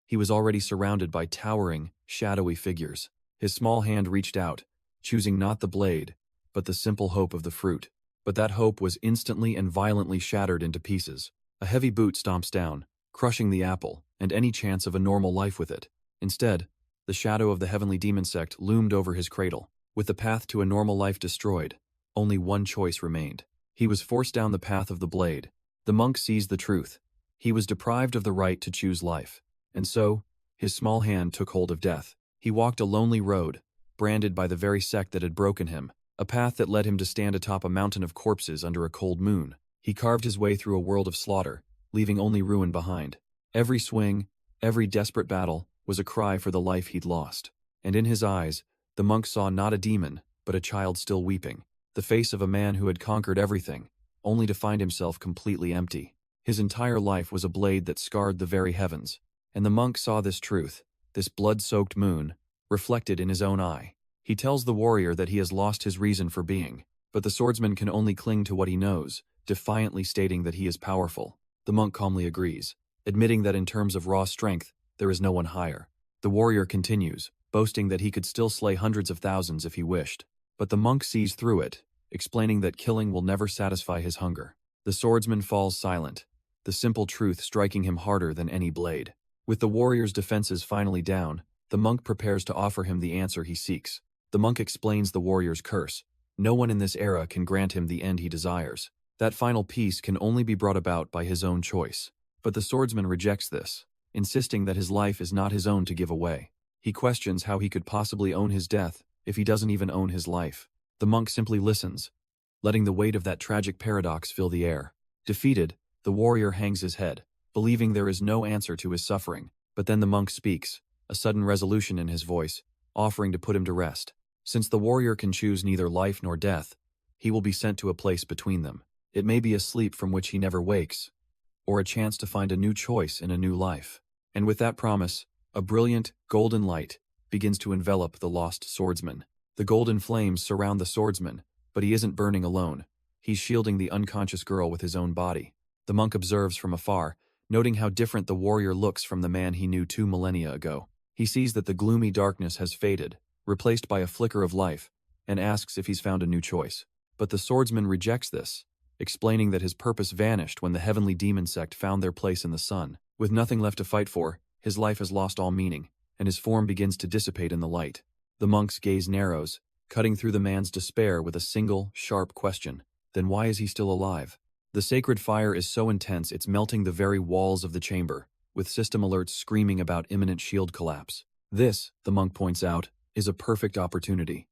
he was already surrounded by towering, shadowy figures. His small hand reached out, choosing not the blade, but the simple hope of the fruit. But that hope was instantly and violently shattered into pieces. A heavy boot stomps down, crushing the apple, and any chance of a normal life with it. Instead, the shadow of the heavenly demon sect loomed over his cradle. With the path to a normal life destroyed, only one choice remained. He was forced down the path of the blade. The monk sees the truth. He was deprived of the right to choose life. And so, his small hand took hold of death. He walked a lonely road, branded by the very sect that had broken him, a path that led him to stand atop a mountain of corpses under a cold moon. He carved his way through a world of slaughter, leaving only ruin behind. Every swing, every desperate battle, was a cry for the life he'd lost. And in his eyes, the monk saw not a demon, but a child still weeping. The face of a man who had conquered everything, only to find himself completely empty. His entire life was a blade that scarred the very heavens. And the monk saw this truth, this blood-soaked moon, reflected in his own eye. He tells the warrior that he has lost his reason for being, but the swordsman can only cling to what he knows, defiantly stating that he is powerful. The monk calmly agrees, admitting that in terms of raw strength, there is no one higher. The warrior continues, boasting that he could still slay hundreds of thousands if he wished. But the monk sees through it, explaining that killing will never satisfy his hunger. The swordsman falls silent, the simple truth striking him harder than any blade. With the warrior's defenses finally down, the monk prepares to offer him the answer he seeks. The monk explains the warrior's curse. No one in this era can grant him the end he desires. That final peace can only be brought about by his own choice. But the swordsman rejects this, insisting that his life is not his own to give away. He questions how he could possibly own his death if he doesn't even own his life. The monk simply listens, letting the weight of that tragic paradox fill the air. Defeated, the warrior hangs his head, believing there is no answer to his suffering. But then the monk speaks, a sudden resolution in his voice, offering to put him to rest. Since the warrior can choose neither life nor death, he will be sent to a place between them. It may be a sleep from which he never wakes, or a chance to find a new choice in a new life. And with that promise, a brilliant, golden light begins to envelop the lost swordsman. The golden flames surround the swordsman, but he isn't burning alone. He's shielding the unconscious girl with his own body. The monk observes from afar, noting how different the warrior looks from the man he knew 2 millennia ago. He sees that the gloomy darkness has faded, replaced by a flicker of life, and asks if he's found a new choice. But the swordsman rejects this, explaining that his purpose vanished when the heavenly demon sect found their place in the sun. With nothing left to fight for, his life has lost all meaning, and his form begins to dissipate in the light. The monk's gaze narrows, cutting through the man's despair with a single, sharp question. Then why is he still alive? The sacred fire is so intense it's melting the very walls of the chamber, with system alerts screaming about imminent shield collapse. This, the monk points out, is a perfect opportunity.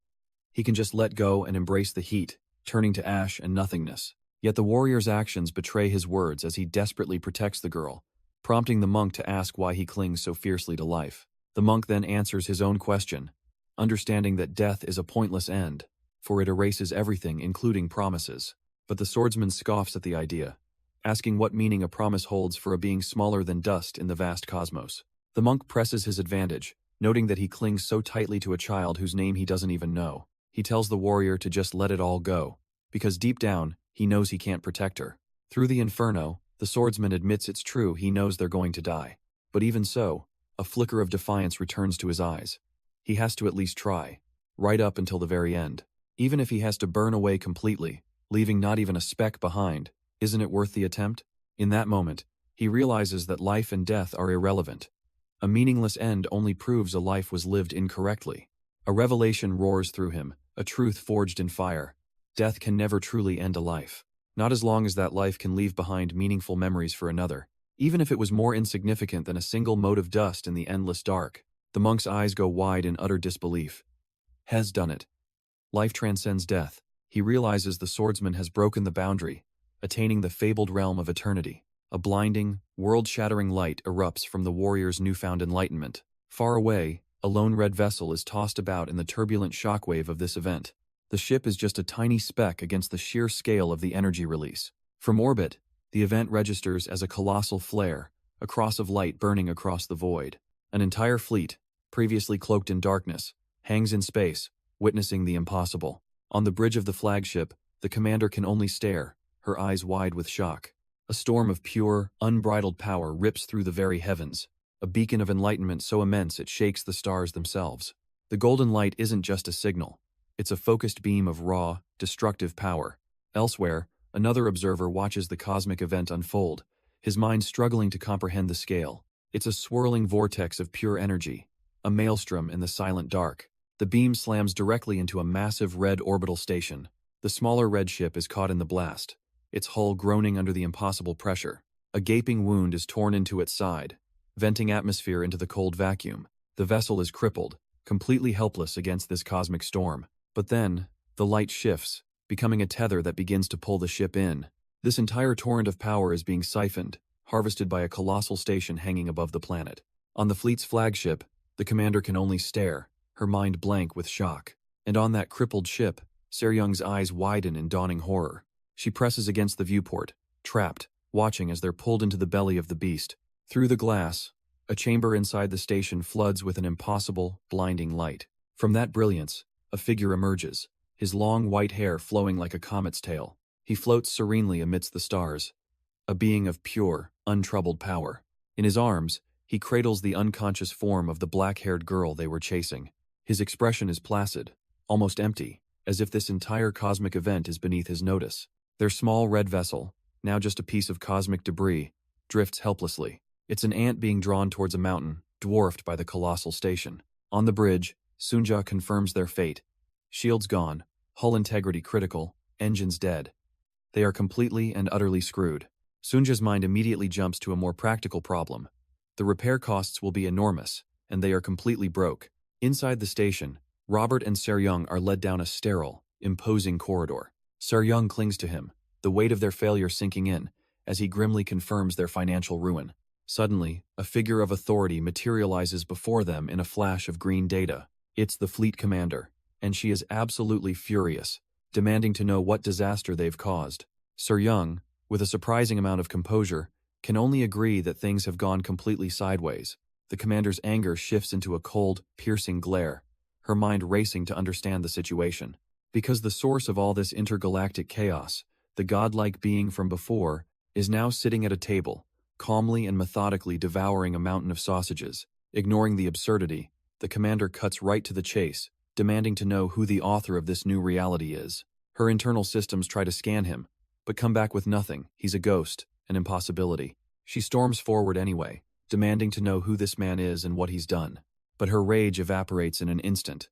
He can just let go and embrace the heat, turning to ash and nothingness. Yet the warrior's actions betray his words as he desperately protects the girl, prompting the monk to ask why he clings so fiercely to life. The monk then answers his own question, understanding that death is a pointless end, for it erases everything, including promises. But the swordsman scoffs at the idea, asking what meaning a promise holds for a being smaller than dust in the vast cosmos. The monk presses his advantage, noting that he clings so tightly to a child whose name he doesn't even know. He tells the warrior to just let it all go, because deep down, he knows he can't protect her. Through the inferno, the swordsman admits it's true he knows they're going to die. But even so, a flicker of defiance returns to his eyes. He has to at least try, right up until the very end. Even if he has to burn away completely, leaving not even a speck behind, isn't it worth the attempt? In that moment, he realizes that life and death are irrelevant. A meaningless end only proves a life was lived incorrectly. A revelation roars through him, a truth forged in fire. Death can never truly end a life. Not as long as that life can leave behind meaningful memories for another. Even if it was more insignificant than a single mote of dust in the endless dark. The monk's eyes go wide in utter disbelief. Has done it. Life transcends death. He realizes the swordsman has broken the boundary, attaining the fabled realm of eternity. A blinding, world-shattering light erupts from the warrior's newfound enlightenment. Far away, a lone red vessel is tossed about in the turbulent shockwave of this event. The ship is just a tiny speck against the sheer scale of the energy release. From orbit, the event registers as a colossal flare, a cross of light burning across the void. An entire fleet, previously cloaked in darkness, hangs in space, witnessing the impossible. On the bridge of the flagship, the commander can only stare, her eyes wide with shock. A storm of pure, unbridled power rips through the very heavens, a beacon of enlightenment so immense it shakes the stars themselves. The golden light isn't just a signal. It's a focused beam of raw, destructive power. Elsewhere, another observer watches the cosmic event unfold, his mind struggling to comprehend the scale. It's a swirling vortex of pure energy, a maelstrom in the silent dark. The beam slams directly into a massive red orbital station. The smaller red ship is caught in the blast, its hull groaning under the impossible pressure. A gaping wound is torn into its side, venting atmosphere into the cold vacuum. The vessel is crippled, completely helpless against this cosmic storm. But then, the light shifts, becoming a tether that begins to pull the ship in. This entire torrent of power is being siphoned, harvested by a colossal station hanging above the planet. On the fleet's flagship, the commander can only stare, her mind blank with shock. And on that crippled ship, Seryung's eyes widen in dawning horror. She presses against the viewport, trapped, watching as they're pulled into the belly of the beast. Through the glass, a chamber inside the station floods with an impossible, blinding light. From that brilliance, a figure emerges, his long white hair flowing like a comet's tail. He floats serenely amidst the stars, a being of pure, untroubled power. In his arms, he cradles the unconscious form of the black-haired girl they were chasing. His expression is placid, almost empty, as if this entire cosmic event is beneath his notice. Their small red vessel, now just a piece of cosmic debris, drifts helplessly. It's an ant being drawn towards a mountain, dwarfed by the colossal station. On the bridge, Sunja confirms their fate. Shields gone, hull integrity critical, engines dead. They are completely and utterly screwed. Sunja's mind immediately jumps to a more practical problem. The repair costs will be enormous, and they are completely broke. Inside the station, Robert and Seryung are led down a sterile, imposing corridor. Seryung clings to him, the weight of their failure sinking in, as he grimly confirms their financial ruin. Suddenly, a figure of authority materializes before them in a flash of green data. It's the fleet commander, and she is absolutely furious, demanding to know what disaster they've caused. Seryung, with a surprising amount of composure, can only agree that things have gone completely sideways. The commander's anger shifts into a cold, piercing glare, her mind racing to understand the situation. Because the source of all this intergalactic chaos, the godlike being from before, is now sitting at a table, calmly and methodically devouring a mountain of sausages. Ignoring the absurdity, the commander cuts right to the chase, demanding to know who the author of this new reality is. Her internal systems try to scan him, but come back with nothing. He's a ghost, an impossibility. She storms forward anyway, demanding to know who this man is and what he's done. But her rage evaporates in an instant,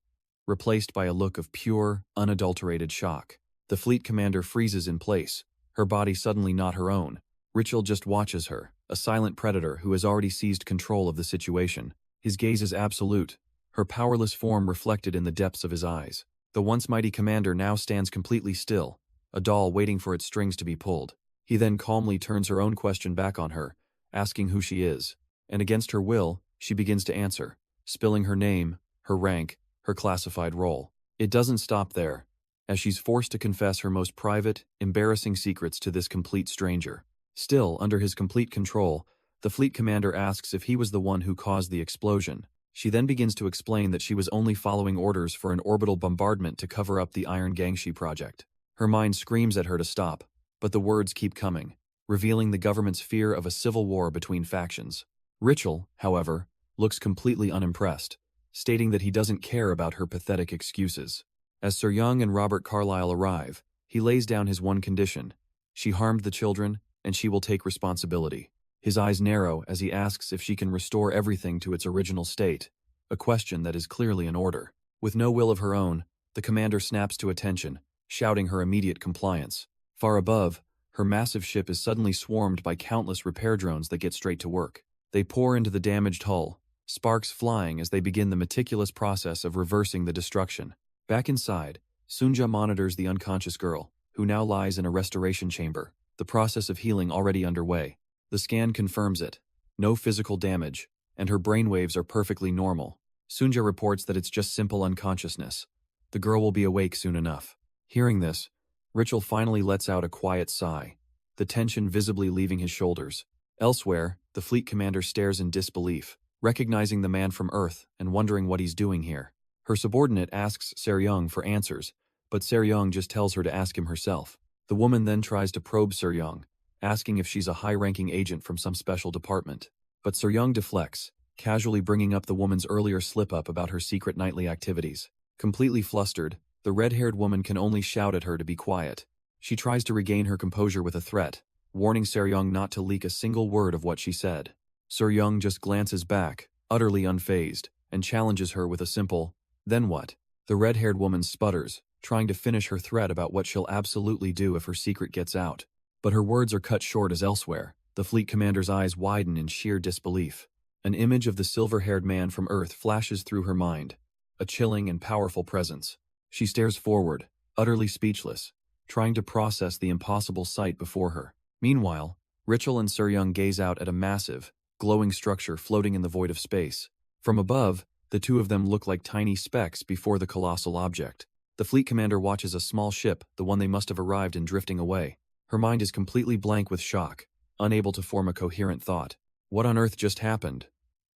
replaced by a look of pure, unadulterated shock. The fleet commander freezes in place, her body suddenly not her own. Richel just watches her, a silent predator who has already seized control of the situation. His gaze is absolute, her powerless form reflected in the depths of his eyes. The once mighty commander now stands completely still, a doll waiting for its strings to be pulled. He then calmly turns her own question back on her, asking who she is. And against her will, she begins to answer, spilling her name, her rank, her classified role. It doesn't stop there, as she's forced to confess her most private, embarrassing secrets to this complete stranger. Still, under his complete control, the fleet commander asks if he was the one who caused the explosion. She then begins to explain that she was only following orders for an orbital bombardment to cover up the Iron Gangshi project. Her mind screams at her to stop, but the words keep coming, revealing the government's fear of a civil war between factions. Richel, however, looks completely unimpressed, stating that he doesn't care about her pathetic excuses. As Seryung and Robert Carlyle arrive, he lays down his one condition. She harmed the children, and she will take responsibility. His eyes narrow as he asks if she can restore everything to its original state, a question that is clearly an order. With no will of her own, the commander snaps to attention, shouting her immediate compliance. Far above, her massive ship is suddenly swarmed by countless repair drones that get straight to work. They pour into the damaged hull, sparks flying as they begin the meticulous process of reversing the destruction. Back inside, Sunja monitors the unconscious girl, who now lies in a restoration chamber, the process of healing already underway. The scan confirms it. No physical damage, and her brainwaves are perfectly normal. Sunja reports that it's just simple unconsciousness. The girl will be awake soon enough. Hearing this, Richel finally lets out a quiet sigh, the tension visibly leaving his shoulders. Elsewhere, the fleet commander stares in disbelief, recognizing the man from Earth and wondering what he's doing here. Her subordinate asks Seryung for answers, but Seryung just tells her to ask him herself. The woman then tries to probe Seryung, asking if she's a high-ranking agent from some special department. But Seryung deflects, casually bringing up the woman's earlier slip-up about her secret nightly activities. Completely flustered, the red-haired woman can only shout at her to be quiet. She tries to regain her composure with a threat, warning Seryung not to leak a single word of what she said. Seryung just glances back, utterly unfazed, and challenges her with a simple, "Then what?" The red-haired woman sputters, trying to finish her threat about what she'll absolutely do if her secret gets out. But her words are cut short as elsewhere. The fleet commander's eyes widen in sheer disbelief. An image of the silver-haired man from Earth flashes through her mind, a chilling and powerful presence. She stares forward, utterly speechless, trying to process the impossible sight before her. Meanwhile, Richel and Suryung gaze out at a massive, glowing structure floating in the void of space. From above, the two of them look like tiny specks before the colossal object. The fleet commander watches a small ship, the one they must have arrived in, drifting away. Her mind is completely blank with shock, unable to form a coherent thought. What on earth just happened?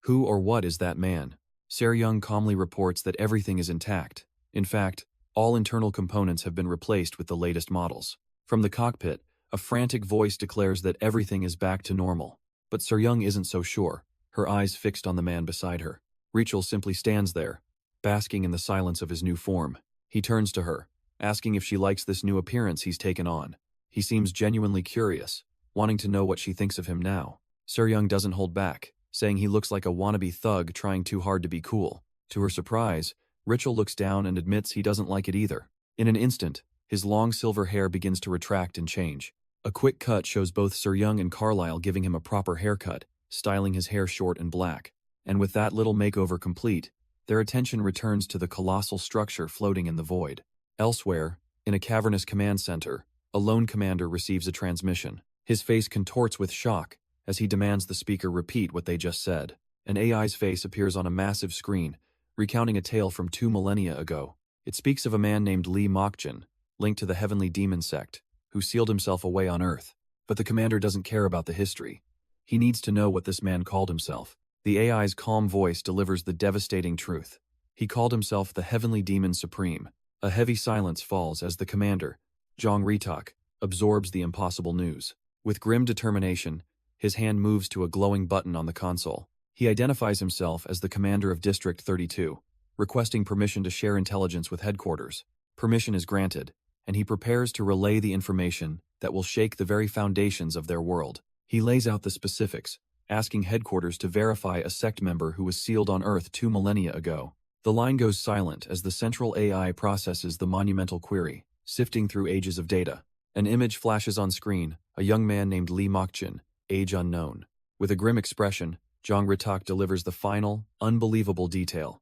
Who or what is that man? Suryung calmly reports that everything is intact. In fact, all internal components have been replaced with the latest models. From the cockpit, a frantic voice declares that everything is back to normal. But Suryung isn't so sure, her eyes fixed on the man beside her. Richel simply stands there, basking in the silence of his new form. He turns to her, asking if she likes this new appearance he's taken on. He seems genuinely curious, wanting to know what she thinks of him now. Suryung doesn't hold back, saying he looks like a wannabe thug trying too hard to be cool. To her surprise, Richel looks down and admits he doesn't like it either. In an instant, his long silver hair begins to retract and change. A quick cut shows both Suryung and Carlyle giving him a proper haircut, styling his hair short and black. And with that little makeover complete, their attention returns to the colossal structure floating in the void. Elsewhere, in a cavernous command center, a lone commander receives a transmission. His face contorts with shock as he demands the speaker repeat what they just said. An AI's face appears on a massive screen, recounting a tale from 2 millennia ago. It speaks of a man named Lee Mokjin, linked to the heavenly demon sect, who sealed himself away on Earth. But the commander doesn't care about the history. He needs to know what this man called himself. The AI's calm voice delivers the devastating truth. He called himself the Heavenly Demon Supreme. A heavy silence falls as the commander, Jong Ritak, absorbs the impossible news. With grim determination, his hand moves to a glowing button on the console. He identifies himself as the commander of District 32, requesting permission to share intelligence with headquarters. Permission is granted, and he prepares to relay the information that will shake the very foundations of their world. He lays out the specifics, asking headquarters to verify a sect member who was sealed on Earth 2 millennia ago. The line goes silent as the central AI processes the monumental query, sifting through ages of data. An image flashes on screen, a young man named Lee Mokjin, age unknown. With a grim expression, Jong Ritak delivers the final, unbelievable detail.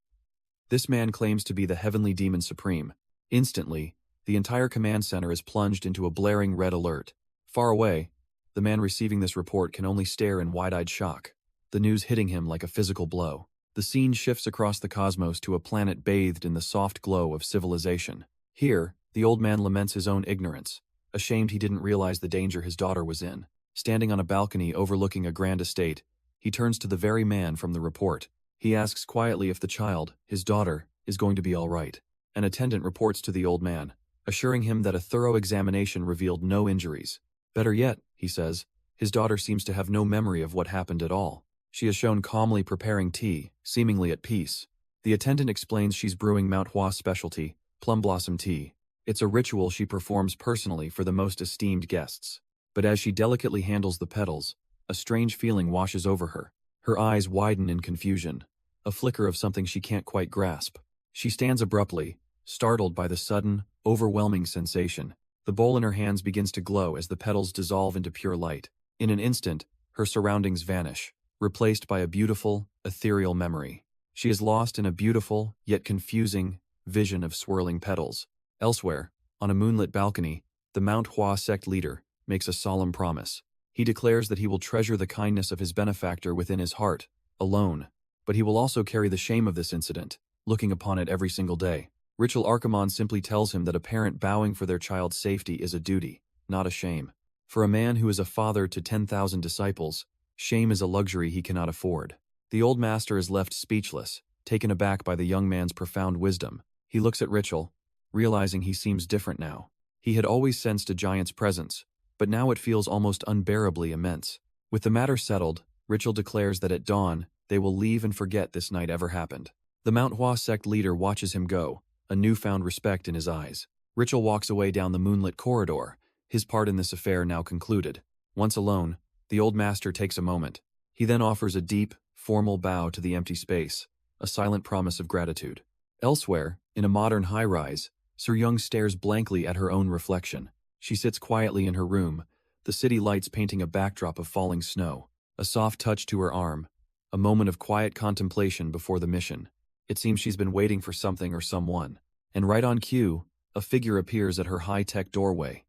This man claims to be the Heavenly Demon Supreme. Instantly, the entire command center is plunged into a blaring red alert. Far away, the man receiving this report can only stare in wide-eyed shock, the news hitting him like a physical blow. The scene shifts across the cosmos to a planet bathed in the soft glow of civilization. Here, the old man laments his own ignorance, ashamed he didn't realize the danger his daughter was in. Standing on a balcony overlooking a grand estate, he turns to the very man from the report. He asks quietly if the child, his daughter, is going to be all right. An attendant reports to the old man, assuring him that a thorough examination revealed no injuries. Better yet, he says, his daughter seems to have no memory of what happened at all. She is shown calmly preparing tea, seemingly at peace. The attendant explains she's brewing Mount Hua specialty, plum blossom tea. It's a ritual she performs personally for the most esteemed guests. But as she delicately handles the petals, a strange feeling washes over her. Her eyes widen in confusion, a flicker of something she can't quite grasp. She stands abruptly, startled by the sudden, overwhelming sensation. The bowl in her hands begins to glow as the petals dissolve into pure light. In an instant, her surroundings vanish, replaced by a beautiful, ethereal memory. She is lost in a beautiful, yet confusing, vision of swirling petals. Elsewhere, on a moonlit balcony, the Mount Hua sect leader makes a solemn promise. He declares that he will treasure the kindness of his benefactor within his heart, alone, but he will also carry the shame of this incident, looking upon it every single day. Richel Archimon simply tells him that a parent bowing for their child's safety is a duty, not a shame. For a man who is a father to 10,000 disciples, shame is a luxury he cannot afford. The old master is left speechless, taken aback by the young man's profound wisdom. He looks at Richel, realizing he seems different now. He had always sensed a giant's presence, but now it feels almost unbearably immense. With the matter settled, Richel declares that at dawn, they will leave and forget this night ever happened. The Mount Hua sect leader watches him go, a newfound respect in his eyes. Richel walks away down the moonlit corridor, his part in this affair now concluded. Once alone, the old master takes a moment. He then offers a deep, formal bow to the empty space, a silent promise of gratitude. Elsewhere, in a modern high-rise, Suryung stares blankly at her own reflection. She sits quietly in her room, the city lights painting a backdrop of falling snow. A soft touch to her arm, a moment of quiet contemplation before the mission. It seems she's been waiting for something or someone. And right on cue, a figure appears at her high-tech doorway.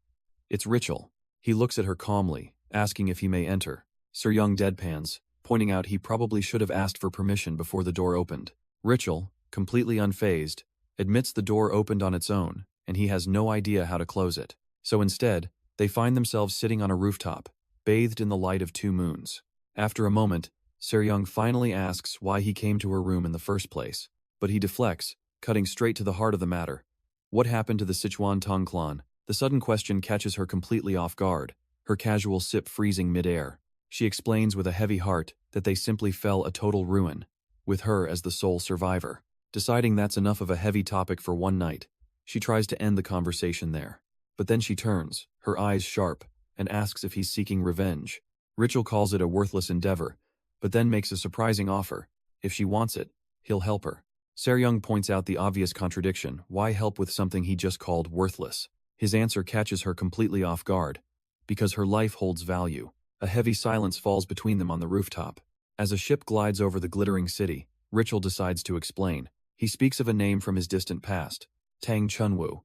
It's Ritual. He looks at her calmly, asking if he may enter. Sir-Young deadpans, pointing out he probably should have asked for permission before the door opened. Ritual, completely unfazed, admits the door opened on its own, and he has no idea how to close it. So instead, they find themselves sitting on a rooftop, bathed in the light of 2 moons. After a moment, Sir-Young finally asks why he came to her room in the first place, but he deflects, cutting straight to the heart of the matter. What happened to the Sichuan Tong clan? The sudden question catches her completely off guard, her casual sip freezing mid-air. She explains with a heavy heart that they simply fell a total ruin, with her as the sole survivor. Deciding that's enough of a heavy topic for one night, she tries to end the conversation there. But then she turns, her eyes sharp, and asks if he's seeking revenge. Ritual calls it a worthless endeavor, but then makes a surprising offer. If she wants it, he'll help her. Sir-Young points out the obvious contradiction. Why help with something he just called worthless? His answer catches her completely off guard. Because her life holds value. A heavy silence falls between them on the rooftop. As a ship glides over the glittering city, Ritual decides to explain. He speaks of a name from his distant past, Tang Chunwu,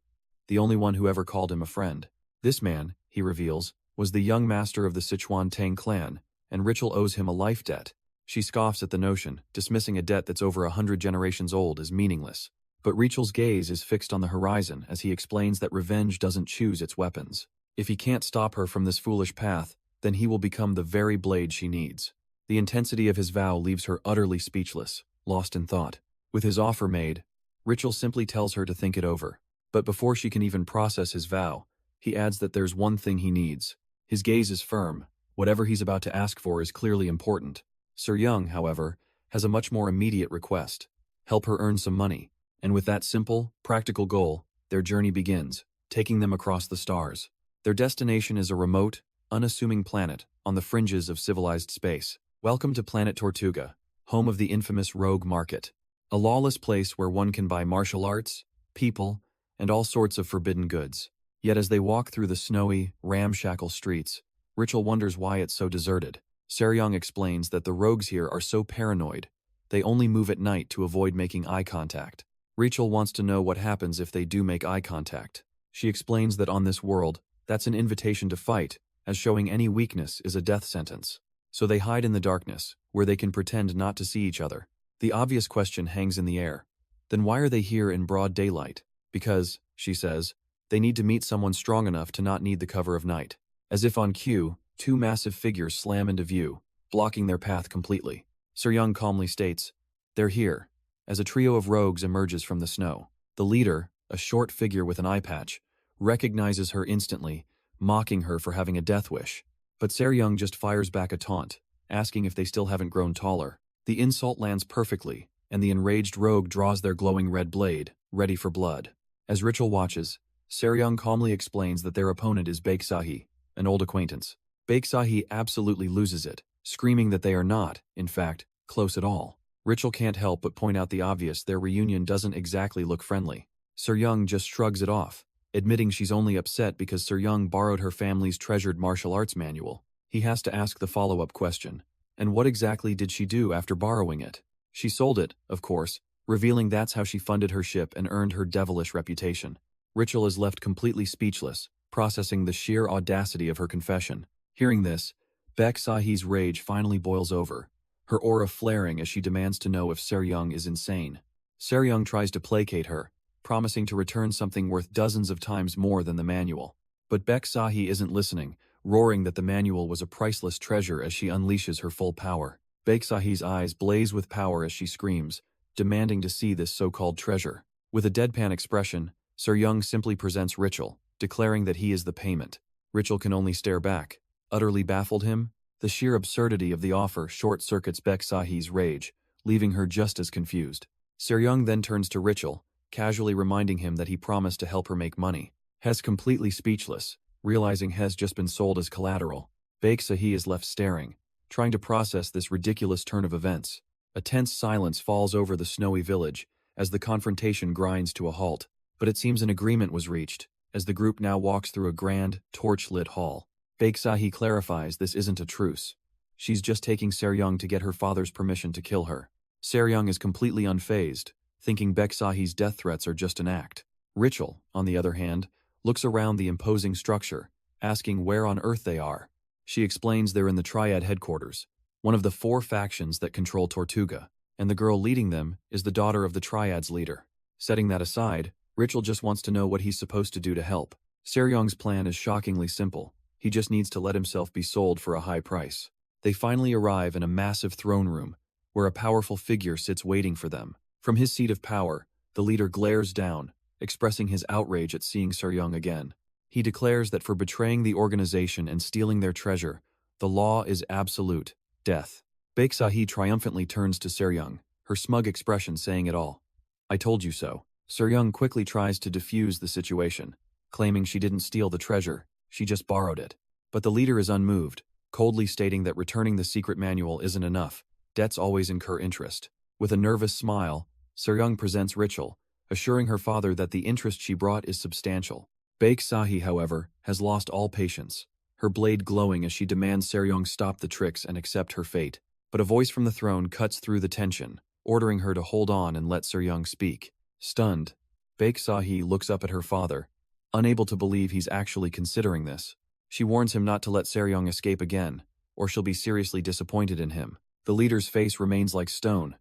the only one who ever called him a friend. This man, he reveals, was the young master of the Sichuan Tang clan, and Ritual owes him a life debt. She scoffs at the notion, dismissing a debt that's over 100 generations old as meaningless. But Ritual's gaze is fixed on the horizon as he explains that revenge doesn't choose its weapons. If he can't stop her from this foolish path, then he will become the very blade she needs. The intensity of his vow leaves her utterly speechless, lost in thought. With his offer made, Ritual simply tells her to think it over. But before she can even process his vow, he adds that there's one thing he needs. His gaze is firm. Whatever he's about to ask for is clearly important. Sir-Young, however, has a much more immediate request. Help her earn some money. And with that simple, practical goal, their journey begins, taking them across the stars. Their destination is a remote, unassuming planet on the fringes of civilized space. Welcome to Planet Tortuga, home of the infamous Rogue Market. A lawless place where one can buy martial arts, people, and all sorts of forbidden goods. Yet as they walk through the snowy, ramshackle streets, Ritual wonders why it's so deserted. Sir-Young explains that the rogues here are so paranoid, they only move at night to avoid making eye contact. Ritual wants to know what happens if they do make eye contact. She explains that on this world, that's an invitation to fight, as showing any weakness is a death sentence. So they hide in the darkness, where they can pretend not to see each other. The obvious question hangs in the air. Then why are they here in broad daylight? Because, she says, they need to meet someone strong enough to not need the cover of night. As if on cue, 2 massive figures slam into view, blocking their path completely. Sir-Young calmly states, "They're here," as a trio of rogues emerges from the snow. The leader, a short figure with an eye patch, recognizes her instantly, mocking her for having a death wish. But Sir-Young just fires back a taunt, asking if they still haven't grown taller. The insult lands perfectly, and the enraged rogue draws their glowing red blade, ready for blood. As Ritual watches, Sir-Young calmly explains that their opponent is Baeksahi, an old acquaintance. Baeksahi absolutely loses it, screaming that they are not, in fact, close at all. Ritual can't help but point out the obvious: their reunion doesn't exactly look friendly. Sir-Young just shrugs it off, admitting she's only upset because Sir-Young borrowed her family's treasured martial arts manual. He has to ask the follow-up question. And what exactly did she do after borrowing it? She sold it, of course, revealing that's how she funded her ship and earned her devilish reputation. Ritual is left completely speechless, processing the sheer audacity of her confession. Hearing this, Baeksahi's rage finally boils over, her aura flaring as she demands to know if Sir-Young is insane. Sir-Young tries to placate her, promising to return something worth dozens of times more than the manual. But Baeksahi isn't listening, roaring that the manual was a priceless treasure as she unleashes her full power. Baeksahi's eyes blaze with power as she screams, demanding to see this so-called treasure. With a deadpan expression, Sir-Young simply presents Ritual, declaring that he is the payment. Ritual can only stare back. Utterly baffled him, the sheer absurdity of the offer short-circuits Baeksahi's rage, leaving her just as confused. Sir-Young then turns to Ritual, casually reminding him that he promised to help her make money. Hes completely speechless, realizing Hes just been sold as collateral. Baeksahi is left staring, trying to process this ridiculous turn of events. A tense silence falls over the snowy village as the confrontation grinds to a halt, but it seems an agreement was reached, as the group now walks through a grand, torch-lit hall. Baeksahi clarifies this isn't a truce. She's just taking Sir-Young to get her father's permission to kill her. Sir-Young is completely unfazed, thinking Baeksahi's death threats are just an act. Rachel, on the other hand, looks around the imposing structure, asking where on earth they are. She explains they're in the Triad headquarters, one of the 4 factions that control Tortuga, and the girl leading them is the daughter of the Triad's leader. Setting that aside, Rachel just wants to know what he's supposed to do to help. Seryong's plan is shockingly simple. He just needs to let himself be sold for a high price. They finally arrive in a massive throne room, where a powerful figure sits waiting for them. From his seat of power, the leader glares down, expressing his outrage at seeing Seryong again. He declares that for betraying the organization and stealing their treasure, the law is absolute, death. Baeksahi triumphantly turns to Seryong, her smug expression saying it all. I told you so. Seryong quickly tries to defuse the situation, claiming she didn't steal the treasure, she just borrowed it. But the leader is unmoved, coldly stating that returning the secret manual isn't enough, debts always incur interest. With a nervous smile, Seryong presents Rachel, assuring her father that the interest she brought is substantial. Baeksahi, however, has lost all patience, her blade glowing as she demands Seryong stop the tricks and accept her fate. But a voice from the throne cuts through the tension, ordering her to hold on and let Seryong speak. Stunned, Baeksahi looks up at her father, unable to believe he's actually considering this. She warns him not to let Seryong escape again, or she'll be seriously disappointed in him. The leader's face remains like stone.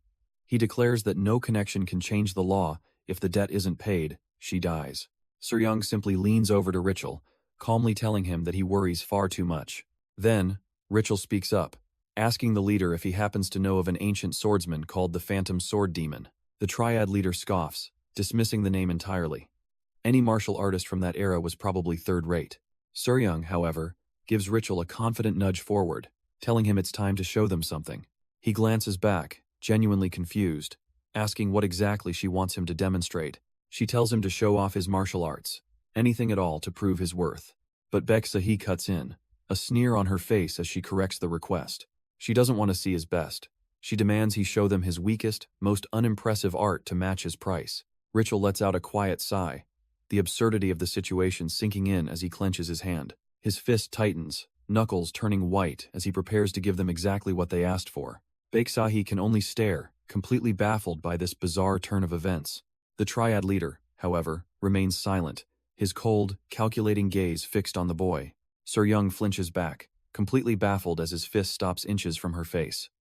He declares that no connection can change the law. If the debt isn't paid, she dies. Seryong simply leans over to Rachel, calmly telling him that he worries far too much. Then, Rachel speaks up, asking the leader if he happens to know of an ancient swordsman called the Phantom Sword Demon. The Triad leader scoffs, dismissing the name entirely. Any martial artist from that era was probably third-rate. Seryong, however, gives Rachel a confident nudge forward, telling him it's time to show them something. He glances back, genuinely confused, asking what exactly she wants him to demonstrate. She tells him to show off his martial arts, anything at all to prove his worth. But Baeksahi cuts in, a sneer on her face as she corrects the request. She doesn't want to see his best. She demands he show them his weakest, most unimpressive art to match his price. Rachel lets out a quiet sigh, the absurdity of the situation sinking in as he clenches his hand. His fist tightens, knuckles turning white as he prepares to give them exactly what they asked for. Baeksahi can only stare, completely baffled by this bizarre turn of events. The Triad leader, however, remains silent, his cold, calculating gaze fixed on the boy. Seryong flinches back, completely baffled as his fist stops inches from her face.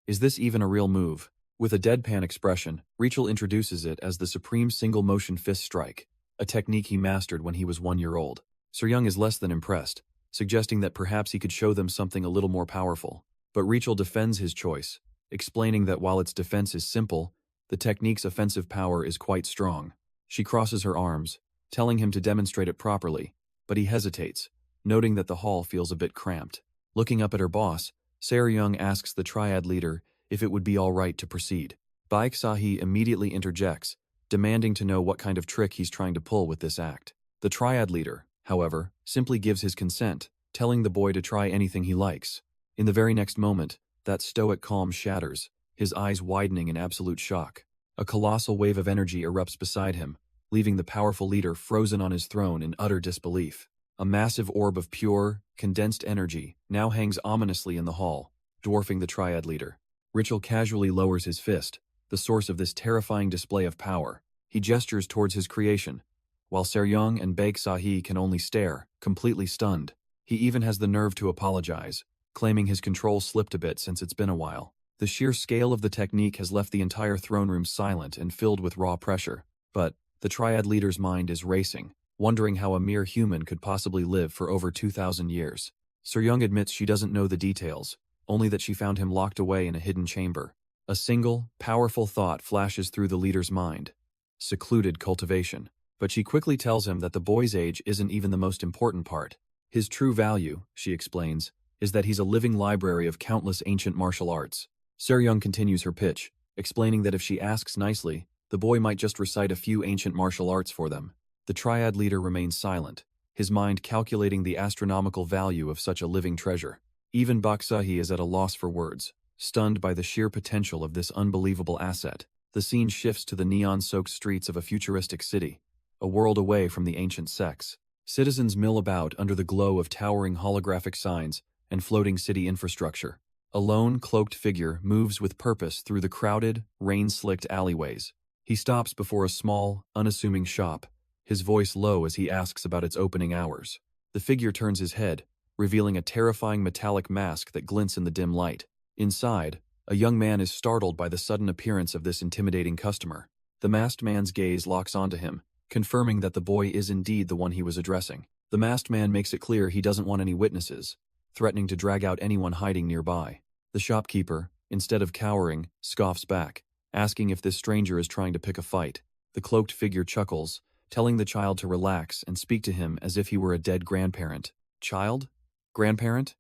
Is this even a real move? With a deadpan expression, Rachel introduces it as the supreme single-motion fist strike, a technique he mastered when he was 1 year old. Seryong is less than impressed, suggesting that perhaps he could show them something a little more powerful. But Rachel defends his choice, explaining that while its defense is simple, the technique's offensive power is quite strong. She crosses her arms, telling him to demonstrate it properly, but he hesitates, noting that the hall feels a bit cramped. Looking up at her boss, Seryong asks the Triad leader if it would be all right to proceed. Baeksahi immediately interjects, demanding to know what kind of trick he's trying to pull with this act. The Triad leader, however, simply gives his consent, telling the boy to try anything he likes. In the very next moment, that stoic calm shatters, his eyes widening in absolute shock. A colossal wave of energy erupts beside him, leaving the powerful leader frozen on his throne in utter disbelief. A massive orb of pure, condensed energy now hangs ominously in the hall, dwarfing the Triad leader. Rachel casually lowers his fist, the source of this terrifying display of power. He gestures towards his creation, while Seryong and Baeksahi can only stare, completely stunned. He even has the nerve to apologize, claiming his control slipped a bit since it's been a while. The sheer scale of the technique has left the entire throne room silent and filled with raw pressure. But the Triad leader's mind is racing, wondering how a mere human could possibly live for over 2,000 years. Seryong admits she doesn't know the details, only that she found him locked away in a hidden chamber. A single, powerful thought flashes through the leader's mind: secluded cultivation. But she quickly tells him that the boy's age isn't even the most important part. His true value, she explains, is that he's a living library of countless ancient martial arts. Seryong continues her pitch, explaining that if she asks nicely, the boy might just recite a few ancient martial arts for them. The Triad leader remains silent, his mind calculating the astronomical value of such a living treasure. Even Baeksahi is at a loss for words, stunned by the sheer potential of this unbelievable asset. The scene shifts to the neon-soaked streets of a futuristic city, a world away from the ancient sects. Citizens mill about under the glow of towering holographic signs and floating city infrastructure. A lone, cloaked figure moves with purpose through the crowded, rain-slicked alleyways. He stops before a small, unassuming shop, his voice low as he asks about its opening hours. The figure turns his head, revealing a terrifying metallic mask that glints in the dim light. Inside, a young man is startled by the sudden appearance of this intimidating customer. The masked man's gaze locks onto him, confirming that the boy is indeed the one he was addressing. The masked man makes it clear he doesn't want any witnesses, threatening to drag out anyone hiding nearby. The shopkeeper, instead of cowering, scoffs back, asking if this stranger is trying to pick a fight. The cloaked figure chuckles, telling the child to relax and speak to him as if he were a dead grandparent. Child? Grandparent?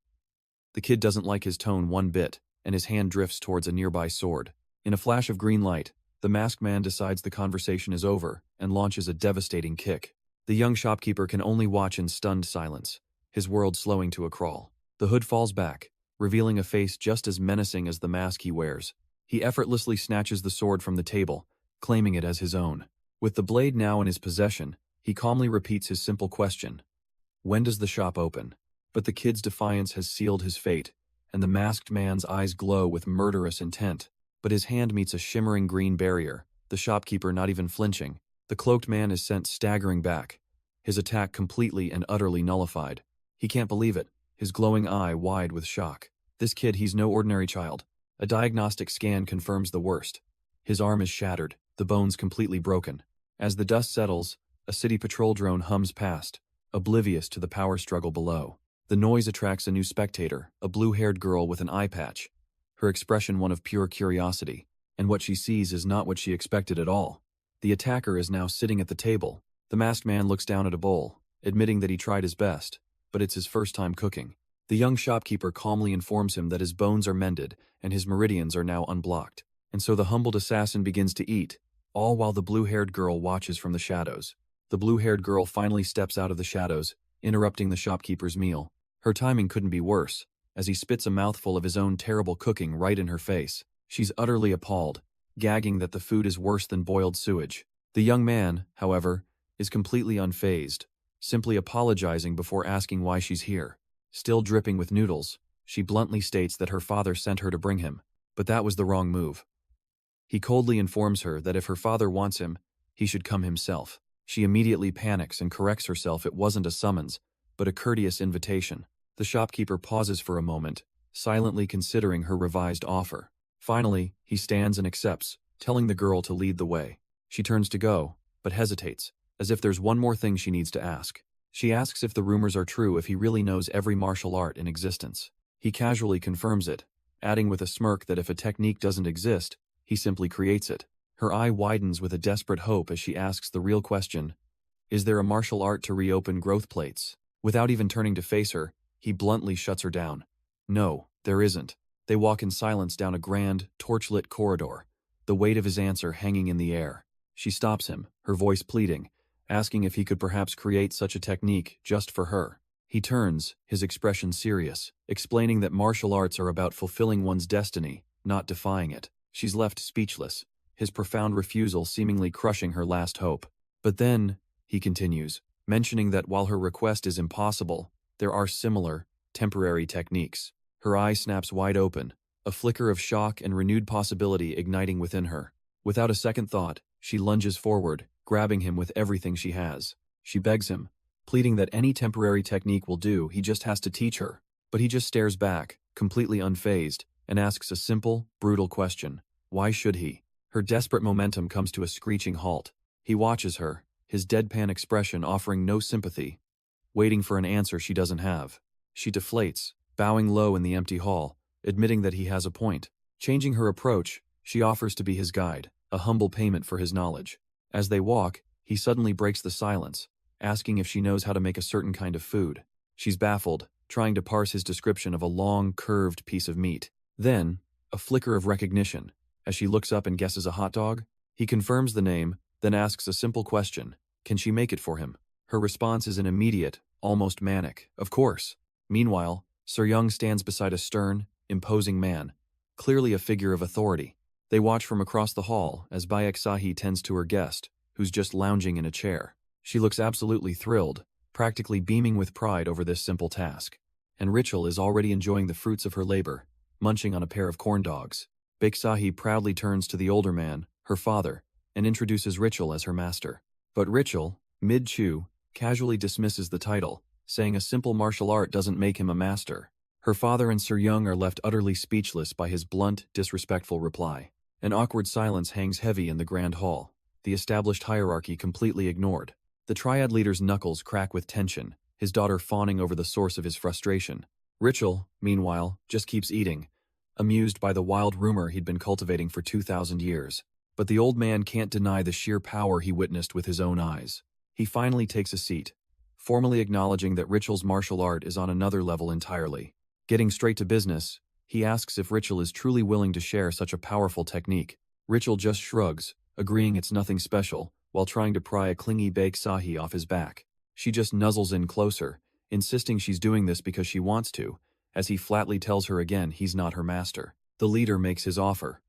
The kid doesn't like his tone one bit, and his hand drifts towards a nearby sword. In a flash of green light, the masked man decides the conversation is over and launches a devastating kick. The young shopkeeper can only watch in stunned silence, his world slowing to a crawl. The hood falls back, revealing a face just as menacing as the mask he wears. He effortlessly snatches the sword from the table, claiming it as his own. With the blade now in his possession, he calmly repeats his simple question. When does the shop open? But the kid's defiance has sealed his fate, and the masked man's eyes glow with murderous intent. But his hand meets a shimmering green barrier, the shopkeeper not even flinching. The cloaked man is sent staggering back, his attack completely and utterly nullified. He can't believe it, his glowing eye wide with shock. This kid, he's no ordinary child. A diagnostic scan confirms the worst. His arm is shattered, the bones completely broken. As the dust settles, a city patrol drone hums past, oblivious to the power struggle below. The noise attracts a new spectator, a blue-haired girl with an eye patch, her expression one of pure curiosity, and what she sees is not what she expected at all. The attacker is now sitting at the table. The masked man looks down at a bowl, admitting that he tried his best, but it's his first time cooking. The young shopkeeper calmly informs him that his bones are mended and his meridians are now unblocked. And so the humbled assassin begins to eat, all while the blue-haired girl watches from the shadows. The blue-haired girl finally steps out of the shadows, interrupting the shopkeeper's meal. Her timing couldn't be worse, as he spits a mouthful of his own terrible cooking right in her face. She's utterly appalled, gagging that the food is worse than boiled sewage. The young man, however, is completely unfazed, simply apologizing before asking why she's here. Still dripping with noodles, she bluntly states that her father sent her to bring him, but that was the wrong move. He coldly informs her that if her father wants him, he should come himself. She immediately panics and corrects herself. It wasn't a summons, but a courteous invitation. The shopkeeper pauses for a moment, silently considering her revised offer. Finally, he stands and accepts, telling the girl to lead the way. She turns to go, but hesitates, as if there's one more thing she needs to ask. She asks if the rumors are true, if he really knows every martial art in existence. He casually confirms it, adding with a smirk that if a technique doesn't exist, he simply creates it. Her eye widens with a desperate hope as she asks the real question, is there a martial art to reopen growth plates? Without even turning to face her, he bluntly shuts her down. No, there isn't. They walk in silence down a grand, torch-lit corridor, the weight of his answer hanging in the air. She stops him, her voice pleading, asking if he could perhaps create such a technique just for her. He turns, his expression serious, explaining that martial arts are about fulfilling one's destiny, not defying it. She's left speechless, his profound refusal seemingly crushing her last hope. But then, he continues, mentioning that while her request is impossible, there are similar, temporary techniques. Her eye snaps wide open, a flicker of shock and renewed possibility igniting within her. Without a second thought, she lunges forward, grabbing him with everything she has. She begs him, pleading that any temporary technique will do, he just has to teach her. But he just stares back, completely unfazed, and asks a simple, brutal question. Why should he? Her desperate momentum comes to a screeching halt. He watches her, his deadpan expression offering no sympathy, waiting for an answer she doesn't have. She deflates, bowing low in the empty hall, admitting that he has a point. Changing her approach, she offers to be his guide, a humble payment for his knowledge. As they walk, he suddenly breaks the silence, asking if she knows how to make a certain kind of food. She's baffled, trying to parse his description of a long, curved piece of meat. Then, a flicker of recognition, as she looks up and guesses a hot dog. He confirms the name, then asks a simple question. Can she make it for him? Her response is an immediate, almost manic, of course. Meanwhile, Sir Young stands beside a stern, imposing man, clearly a figure of authority. They watch from across the hall as Bayek Sahi tends to her guest, who's just lounging in a chair. She looks absolutely thrilled, practically beaming with pride over this simple task. And Richel is already enjoying the fruits of her labor, munching on a pair of corn dogs. Beksahi proudly turns to the older man, her father, and introduces Richel as her master. But Richel, Mid-chew, casually dismisses the title, saying a simple martial art doesn't make him a master. Her father and Sir Young are left utterly speechless by his blunt, disrespectful reply. An awkward silence hangs heavy in the grand hall, the established hierarchy completely ignored. The triad leader's knuckles crack with tension, his daughter fawning over the source of his frustration. Richel, meanwhile, just keeps eating, amused by the wild rumor he'd been cultivating for 2,000 years. But the old man can't deny the sheer power he witnessed with his own eyes. He finally takes a seat, formally acknowledging that Richel's martial art is on another level entirely. Getting straight to business, he asks if Richel is truly willing to share such a powerful technique. Richel just shrugs, agreeing it's nothing special, while trying to pry a clingy Baek Sahi off his back. She just nuzzles in closer, insisting she's doing this because she wants to, as he flatly tells her again he's not her master. The leader makes his offer: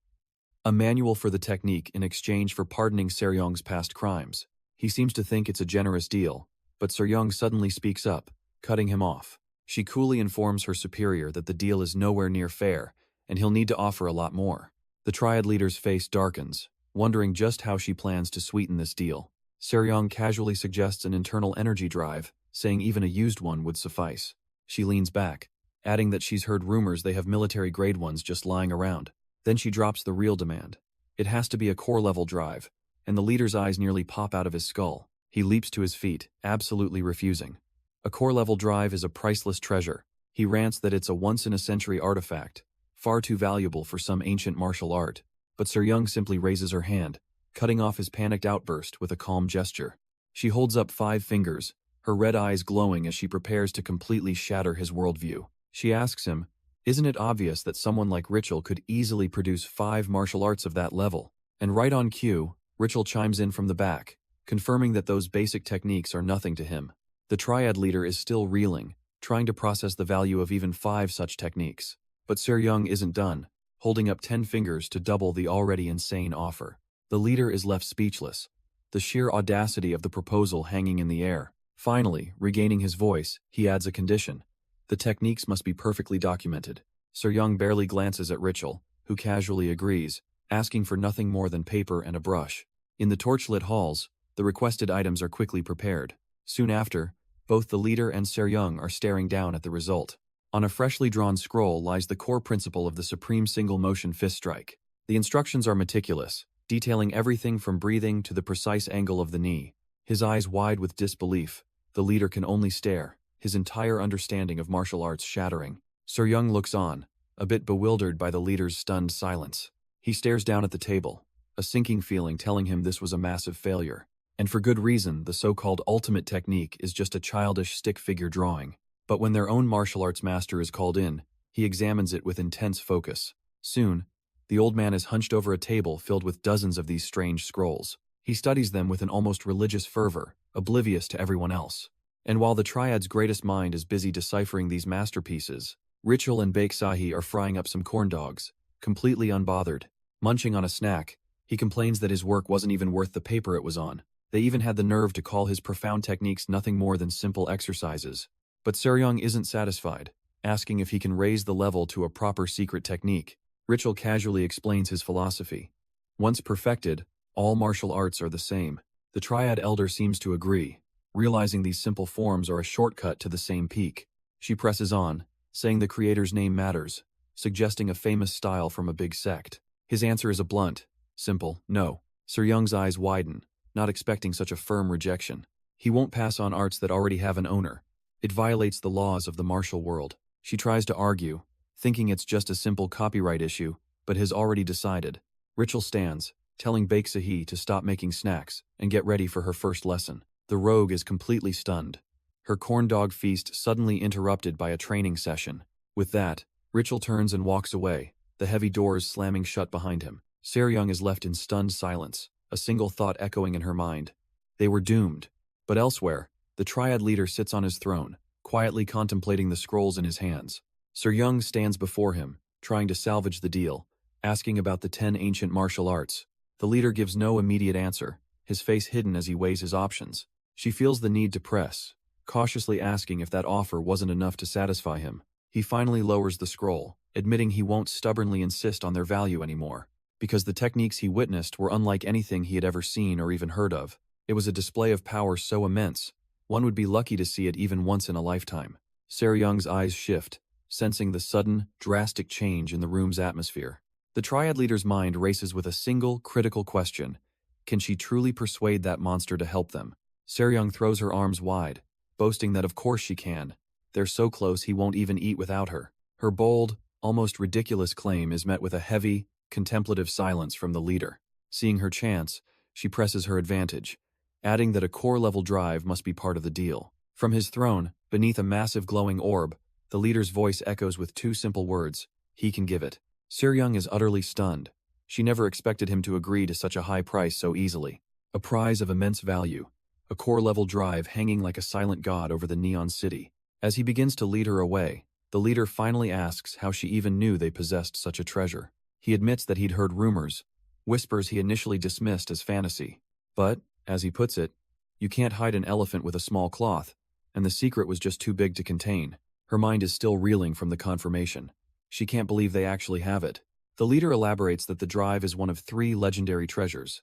a manual for the technique in exchange for pardoning Seryong's past crimes. He seems to think it's a generous deal, but Seryong suddenly speaks up, cutting him off. She coolly informs her superior that the deal is nowhere near fair, and he'll need to offer a lot more. The triad leader's face darkens, wondering just how she plans to sweeten this deal. Seryong casually suggests an internal energy drive, saying even a used one would suffice. She leans back, adding that she's heard rumors they have military-grade ones just lying around. Then she drops the real demand. It has to be a core-level drive, and the leader's eyes nearly pop out of his skull. He leaps to his feet, absolutely refusing. A core-level drive is a priceless treasure. He rants that it's a once-in-a-century artifact, far too valuable for some ancient martial art. But Sir Young simply raises her hand, cutting off his panicked outburst with a calm gesture. She holds up 5 fingers, her red eyes glowing as she prepares to completely shatter his worldview. She asks him, isn't it obvious that someone like Richel could easily produce 5 martial arts of that level? And right on cue, Richel chimes in from the back, confirming that those basic techniques are nothing to him. The triad leader is still reeling, trying to process the value of even 5 such techniques. But Sir Young isn't done, holding up 10 fingers to double the already insane offer. The leader is left speechless, the sheer audacity of the proposal hanging in the air. Finally, regaining his voice, he adds a condition. The techniques must be perfectly documented. Sir Young barely glances at Richel, who casually agrees, asking for nothing more than paper and a brush. In the torchlit halls, the requested items are quickly prepared. Soon after, both the leader and Sir Young are staring down at the result. On a freshly drawn scroll lies the core principle of the supreme single-motion fist strike. The instructions are meticulous, detailing everything from breathing to the precise angle of the knee. His eyes wide with disbelief, the leader can only stare, his entire understanding of martial arts shattering. Sir Young looks on, a bit bewildered by the leader's stunned silence. He stares down at the table, a sinking feeling telling him this was a massive failure. And for good reason, the so-called ultimate technique is just a childish stick figure drawing. But when their own martial arts master is called in, he examines it with intense focus. Soon, the old man is hunched over a table filled with dozens of these strange scrolls. He studies them with an almost religious fervor, oblivious to everyone else. And while the triad's greatest mind is busy deciphering these masterpieces, Richel and Baek Sahi are frying up some corn dogs, completely unbothered. Munching on a snack, he complains that his work wasn't even worth the paper it was on. They even had the nerve to call his profound techniques nothing more than simple exercises. But Seryong isn't satisfied, asking if he can raise the level to a proper secret technique. Richel casually explains his philosophy. Once perfected, all martial arts are the same. The triad elder seems to agree, realizing these simple forms are a shortcut to the same peak. She presses on, saying the creator's name matters, suggesting a famous style from a big sect. His answer is a blunt, simple no. Sir Young's eyes widen, not expecting such a firm rejection. He won't pass on arts that already have an owner. It violates the laws of the martial world. She tries to argue, thinking it's just a simple copyright issue, but has already decided. Richel stands, telling Baek Sahi to stop making snacks and get ready for her first lesson. The rogue is completely stunned, her corn dog feast suddenly interrupted by a training session. With that, Richel turns and walks away, the heavy doors slamming shut behind him. Seryong is left in stunned silence, a single thought echoing in her mind. They were doomed. But elsewhere, the triad leader sits on his throne, quietly contemplating the scrolls in his hands. Sir Young stands before him, trying to salvage the deal, asking about the 10 ancient martial arts. The leader gives no immediate answer, his face hidden as he weighs his options. She feels the need to press, cautiously asking if that offer wasn't enough to satisfy him. He finally lowers the scroll, admitting he won't stubbornly insist on their value anymore, because the techniques he witnessed were unlike anything he had ever seen or even heard of. It was a display of power so immense, one would be lucky to see it even once in a lifetime. Seryung's eyes shift, sensing the sudden, drastic change in the room's atmosphere. The Triad leader's mind races with a single, critical question. Can she truly persuade that monster to help them? Seryung throws her arms wide, boasting that of course she can. They're so close he won't even eat without her. Her bold, almost ridiculous claim is met with a heavy, contemplative silence from the leader. Seeing her chance, she presses her advantage, adding that a core-level drive must be part of the deal. From his throne, beneath a massive glowing orb, the leader's voice echoes with two simple words: he can give it. Seryung is utterly stunned. She never expected him to agree to such a high price so easily. A prize of immense value, a core-level drive hanging like a silent god over the neon city. As he begins to lead her away, the leader finally asks how she even knew they possessed such a treasure. He admits that he'd heard rumors, whispers he initially dismissed as fantasy. But, as he puts it, you can't hide an elephant with a small cloth, and the secret was just too big to contain. Her mind is still reeling from the confirmation. She can't believe they actually have it. The leader elaborates that the drive is one of 3 legendary treasures,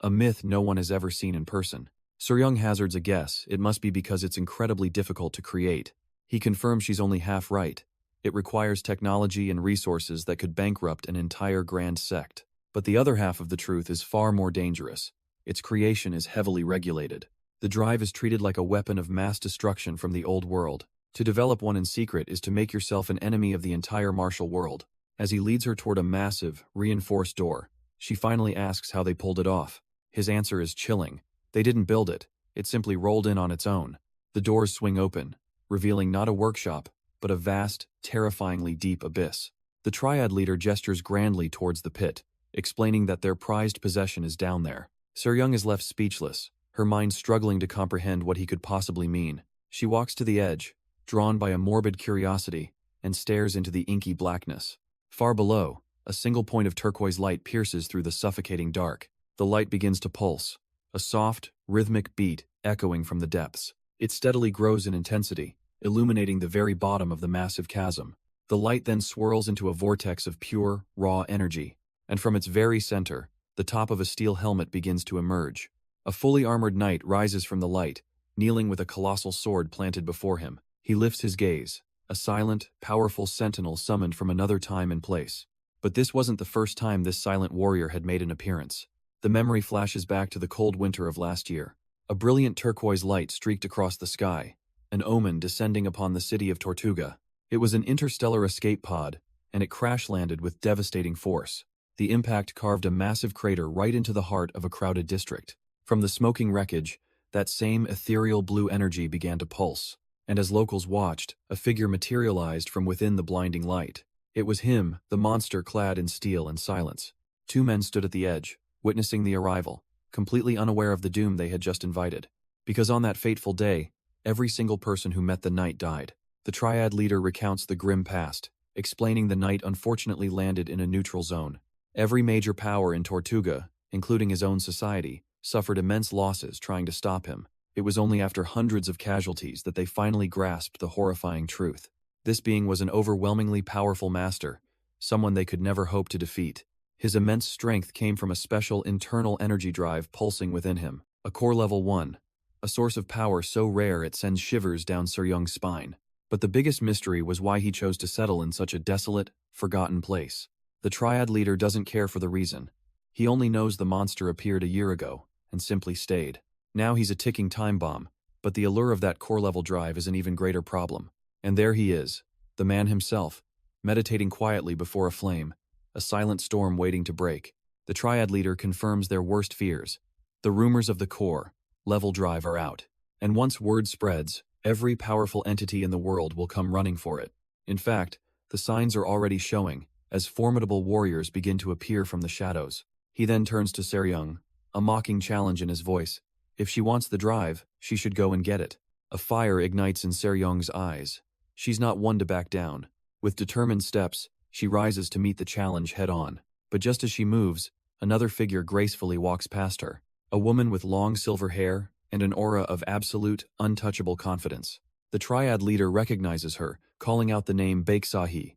a myth no one has ever seen in person. Seryung hazards a guess. It must be because it's incredibly difficult to create. He confirms she's only half right. It requires technology and resources that could bankrupt an entire grand sect. But the other half of the truth is far more dangerous. Its creation is heavily regulated. The drive is treated like a weapon of mass destruction from the old world. To develop one in secret is to make yourself an enemy of the entire martial world. As he leads her toward a massive, reinforced door, she finally asks how they pulled it off. His answer is chilling. They didn't build it. It simply rolled in on its own. The doors swing open, revealing not a workshop, but a vast, terrifyingly deep abyss. The Triad leader gestures grandly towards the pit, explaining that their prized possession is down there. Seryung is left speechless, her mind struggling to comprehend what he could possibly mean. She walks to the edge, drawn by a morbid curiosity, and stares into the inky blackness. Far below, a single point of turquoise light pierces through the suffocating dark. The light begins to pulse, a soft, rhythmic beat echoing from the depths. It steadily grows in intensity, illuminating the very bottom of the massive chasm. The light then swirls into a vortex of pure, raw energy, and from its very center, the top of a steel helmet begins to emerge. A fully armored knight rises from the light, kneeling with a colossal sword planted before him. He lifts his gaze, a silent, powerful sentinel summoned from another time and place. But this wasn't the first time this silent warrior had made an appearance. The memory flashes back to the cold winter of last year. A brilliant turquoise light streaked across the sky, an omen descending upon the city of Tortuga. It was an interstellar escape pod, and it crash-landed with devastating force. The impact carved a massive crater right into the heart of a crowded district. From the smoking wreckage, that same ethereal blue energy began to pulse, and as locals watched, a figure materialized from within the blinding light. It was him, the monster clad in steel and silence. 2 men stood at the edge, witnessing the arrival, completely unaware of the doom they had just invited. Because on that fateful day, every single person who met the knight died. The Triad leader recounts the grim past, explaining the knight unfortunately landed in a neutral zone. Every major power in Tortuga, including his own society, suffered immense losses trying to stop him. It was only after hundreds of casualties that they finally grasped the horrifying truth. This being was an overwhelmingly powerful master, someone they could never hope to defeat. His immense strength came from a special internal energy drive pulsing within him, a core level 1, a source of power so rare it sends shivers down Seryung's spine. But the biggest mystery was why he chose to settle in such a desolate, forgotten place. The Triad leader doesn't care for the reason. He only knows the monster appeared a year ago, and simply stayed. Now he's a ticking time bomb, but the allure of that core-level drive is an even greater problem. And there he is, the man himself, meditating quietly before a flame, a silent storm waiting to break. The Triad leader confirms their worst fears. The rumors of the core-level drive are out, and once word spreads, every powerful entity in the world will come running for it. In fact, the signs are already showing, as formidable warriors begin to appear from the shadows. He then turns to Seryung, a mocking challenge in his voice. If she wants the drive, she should go and get it. A fire ignites in Seryung's eyes. She's not one to back down. With determined steps, she rises to meet the challenge head-on. But just as she moves, another figure gracefully walks past her. A woman with long silver hair and an aura of absolute, untouchable confidence. The Triad leader recognizes her, calling out the name Baeksahi.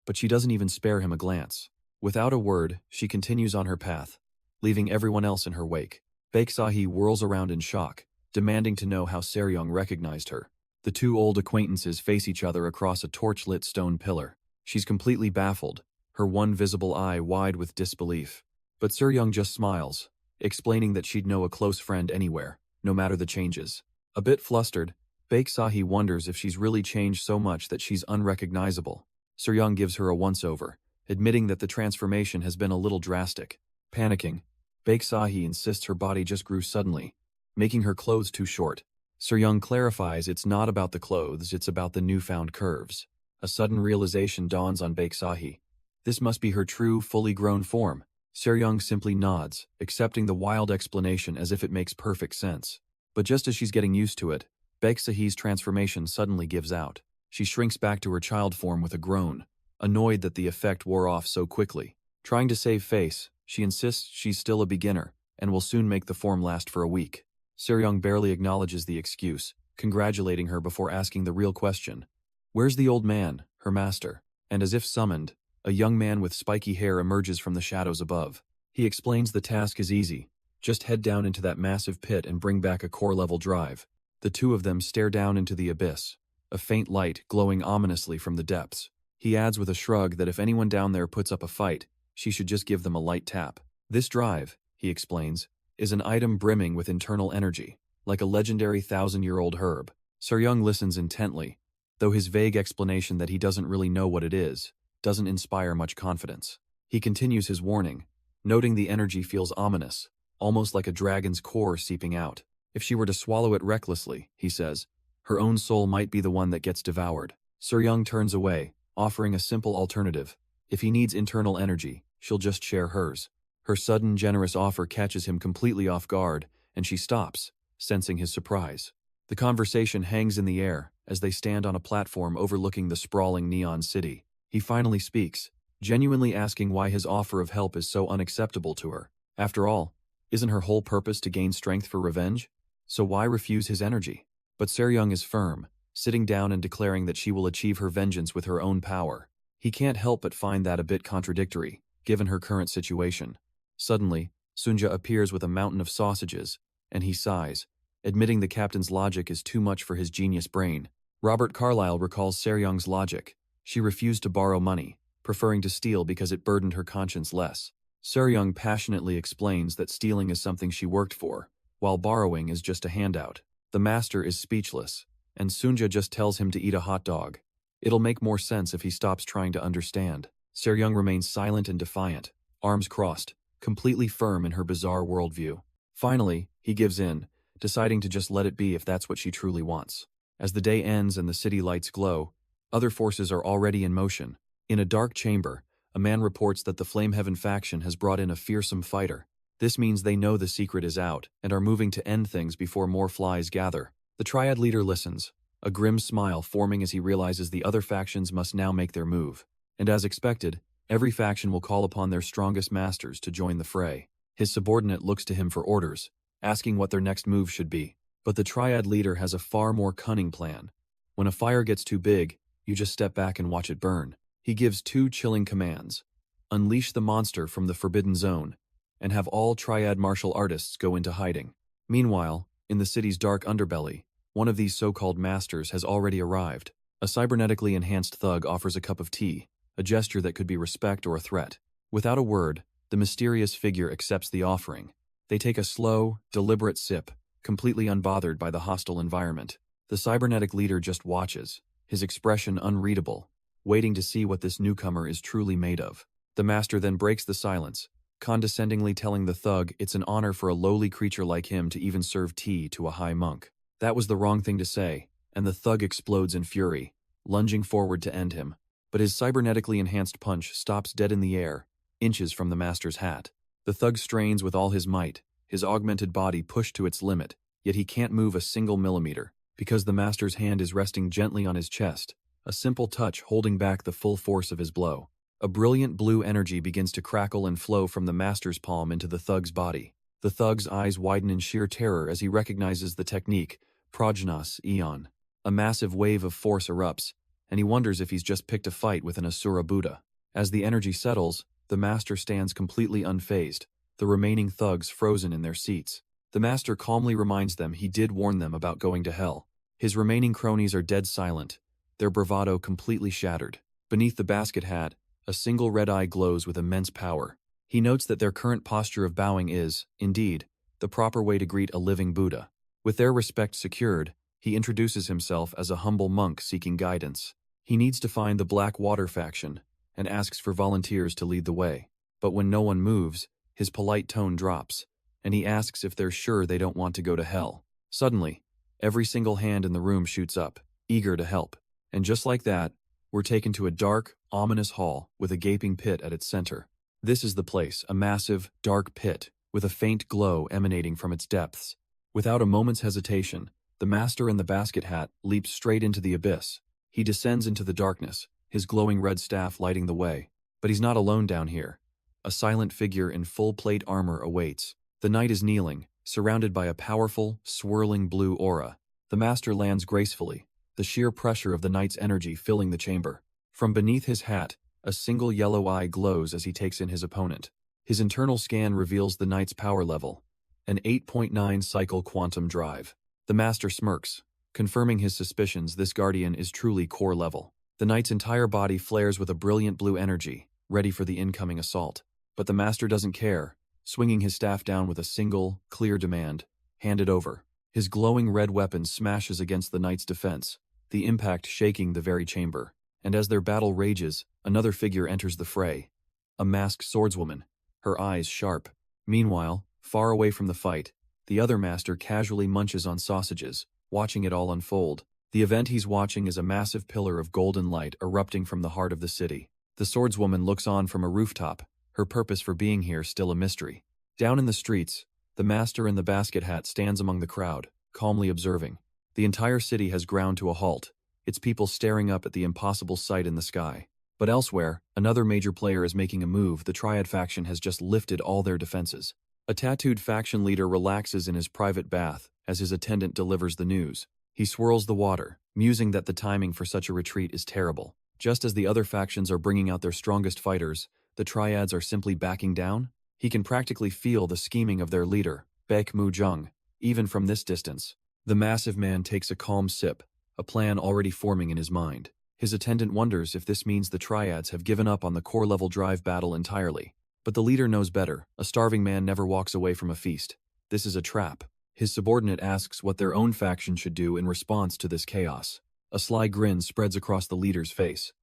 But she doesn't even spare him a glance. Without a word, she continues on her path, leaving everyone else in her wake. Baeksahi whirls around in shock, demanding to know how Seryong recognized her. The two old acquaintances face each other across a torch-lit stone pillar. She's completely baffled, her one visible eye wide with disbelief. But Seryong just smiles, explaining that she'd know a close friend anywhere, no matter the changes. A bit flustered, Baeksahi wonders if she's really changed so much that she's unrecognizable. Seryong gives her a once-over, admitting that the transformation has been a little drastic. Panicking, Baeksahi insists her body just grew suddenly, making her clothes too short. Seryong clarifies it's not about the clothes, it's about the newfound curves. A sudden realization dawns on Baeksahi. This must be her true, fully grown form. Seryong simply nods, accepting the wild explanation as if it makes perfect sense. But just as she's getting used to it, Baeksahi's transformation suddenly gives out. She shrinks back to her child form with a groan, annoyed that the effect wore off so quickly. Trying to save face, she insists she's still a beginner, and will soon make the form last for a week. Seryong barely acknowledges the excuse, congratulating her before asking the real question. Where's the old man, her master? And as if summoned, a young man with spiky hair emerges from the shadows above. He explains the task is easy. Just head down into that massive pit and bring back a core-level drive. The two of them stare down into the abyss, a faint light glowing ominously from the depths. He adds with a shrug that if anyone down there puts up a fight, she should just give them a light tap. This drive, he explains, is an item brimming with internal energy, like a legendary 1,000-year-old herb. Seryong listens intently, though his vague explanation that he doesn't really know what it is doesn't inspire much confidence. He continues his warning, noting the energy feels ominous, almost like a dragon's core seeping out. If she were to swallow it recklessly, he says, her own soul might be the one that gets devoured. Seryong turns away, offering a simple alternative. If he needs internal energy, she'll just share hers. Her sudden, generous offer catches him completely off guard, and she stops, sensing his surprise. The conversation hangs in the air as they stand on a platform overlooking the sprawling neon city. He finally speaks, genuinely asking why his offer of help is so unacceptable to her. After all, isn't her whole purpose to gain strength for revenge? So why refuse his energy? But Seryong is firm, sitting down and declaring that she will achieve her vengeance with her own power. He can't help but find that a bit contradictory, given her current situation. Suddenly, Sunja appears with a mountain of sausages, and he sighs, admitting the captain's logic is too much for his genius brain. Robert Carlyle recalls Seryong's logic. She refused to borrow money, preferring to steal because it burdened her conscience less. Seryong passionately explains that stealing is something she worked for, while borrowing is just a handout. The master is speechless, and Sunja just tells him to eat a hot dog. It'll make more sense if he stops trying to understand. Seryong remains silent and defiant, arms crossed, completely firm in her bizarre worldview. Finally, he gives in, deciding to just let it be if that's what she truly wants. As the day ends and the city lights glow, other forces are already in motion. In a dark chamber, a man reports that the Flameheaven faction has brought in a fearsome fighter. This means they know the secret is out and are moving to end things before more flies gather. The Triad leader listens, a grim smile forming as he realizes the other factions must now make their move. And as expected, every faction will call upon their strongest masters to join the fray. His subordinate looks to him for orders, asking what their next move should be. But the Triad leader has a far more cunning plan. When a fire gets too big, you just step back and watch it burn. He gives two chilling commands. Unleash the monster from the Forbidden Zone, and have all Triad martial artists go into hiding. Meanwhile, in the city's dark underbelly, one of these so-called masters has already arrived. A cybernetically enhanced thug offers a cup of tea, a gesture that could be respect or a threat. Without a word, the mysterious figure accepts the offering. They take a slow, deliberate sip, completely unbothered by the hostile environment. The cybernetic leader just watches, his expression unreadable, waiting to see what this newcomer is truly made of. The master then breaks the silence, condescendingly telling the thug it's an honor for a lowly creature like him to even serve tea to a high monk. That was the wrong thing to say, and the thug explodes in fury, lunging forward to end him. But his cybernetically enhanced punch stops dead in the air, inches from the master's hat. The thug strains with all his might, his augmented body pushed to its limit, yet he can't move a single millimeter, because the master's hand is resting gently on his chest, a simple touch holding back the full force of his blow. A brilliant blue energy begins to crackle and flow from the master's palm into the thug's body. The thug's eyes widen in sheer terror as he recognizes the technique, Prajnas Eon. A massive wave of force erupts, and he wonders if he's just picked a fight with an Asura Buddha. As the energy settles, the master stands completely unfazed, the remaining thugs frozen in their seats. The master calmly reminds them he did warn them about going to hell. His remaining cronies are dead silent, their bravado completely shattered. Beneath the basket hat, a single red eye glows with immense power. He notes that their current posture of bowing is, indeed, the proper way to greet a living Buddha. With their respect secured, he introduces himself as a humble monk seeking guidance. He needs to find the Black Water faction and asks for volunteers to lead the way. But when no one moves, his polite tone drops, and he asks if they're sure they don't want to go to hell. Suddenly, every single hand in the room shoots up, eager to help. And just like that, we're taken to a dark, ominous hall with a gaping pit at its center. This is the place, a massive, dark pit, with a faint glow emanating from its depths. Without a moment's hesitation, the master in the basket hat leaps straight into the abyss. He descends into the darkness, his glowing red staff lighting the way. But he's not alone down here. A silent figure in full plate armor awaits. The knight is kneeling, surrounded by a powerful, swirling blue aura. The master lands gracefully, the sheer pressure of the knight's energy filling the chamber. From beneath his hat, a single yellow eye glows as he takes in his opponent. His internal scan reveals the knight's power level, an 8.9 cycle quantum drive. The master smirks, confirming his suspicions this guardian is truly core level. The knight's entire body flares with a brilliant blue energy, ready for the incoming assault. But the master doesn't care, swinging his staff down with a single, clear demand: hand it over. His glowing red weapon smashes against the knight's defense, the impact shaking the very chamber. And as their battle rages, another figure enters the fray. A masked swordswoman, her eyes sharp. Meanwhile, far away from the fight, the other master casually munches on sausages, watching it all unfold. The event he's watching is a massive pillar of golden light erupting from the heart of the city. The swordswoman looks on from a rooftop, her purpose for being here still a mystery. Down in the streets, the master in the basket hat stands among the crowd, calmly observing. The entire city has ground to a halt, its people staring up at the impossible sight in the sky. But elsewhere, another major player is making a move. The Triad faction has just lifted all their defenses. A tattooed faction leader relaxes in his private bath as his attendant delivers the news. He swirls the water, musing that the timing for such a retreat is terrible. Just as the other factions are bringing out their strongest fighters, the Triads are simply backing down. He can practically feel the scheming of their leader, Baek Mu-jung, even from this distance. The massive man takes a calm sip, a plan already forming in his mind. His attendant wonders if this means the Triads have given up on the core-level drive battle entirely. But the leader knows better. A starving man never walks away from a feast. This is a trap. His subordinate asks what their own faction should do in response to this chaos. A sly grin spreads across the leader's face.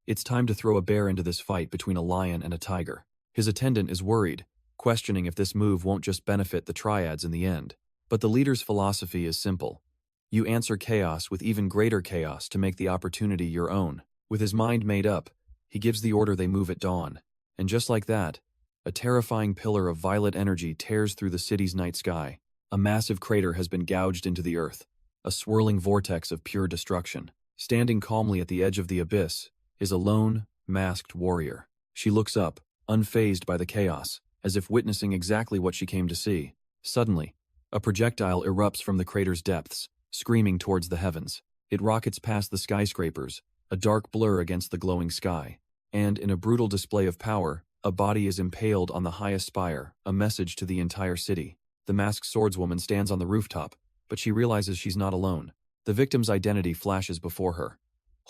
It's time to throw a bear into this fight between a lion and a tiger. His attendant is worried, questioning if this move won't just benefit the Triads in the end. But the leader's philosophy is simple. You answer chaos with even greater chaos to make the opportunity your own. With his mind made up, he gives the order they move at dawn. And just like that, a terrifying pillar of violet energy tears through the city's night sky. A massive crater has been gouged into the earth, a swirling vortex of pure destruction. Standing calmly at the edge of the abyss is a lone, masked warrior. She looks up, unfazed by the chaos, as if witnessing exactly what she came to see. Suddenly, a projectile erupts from the crater's depths, screaming towards the heavens. It rockets past the skyscrapers, a dark blur against the glowing sky. And in a brutal display of power, a body is impaled on the highest spire, a message to the entire city. The masked swordswoman stands on the rooftop, but she realizes she's not alone. The victim's identity flashes before her.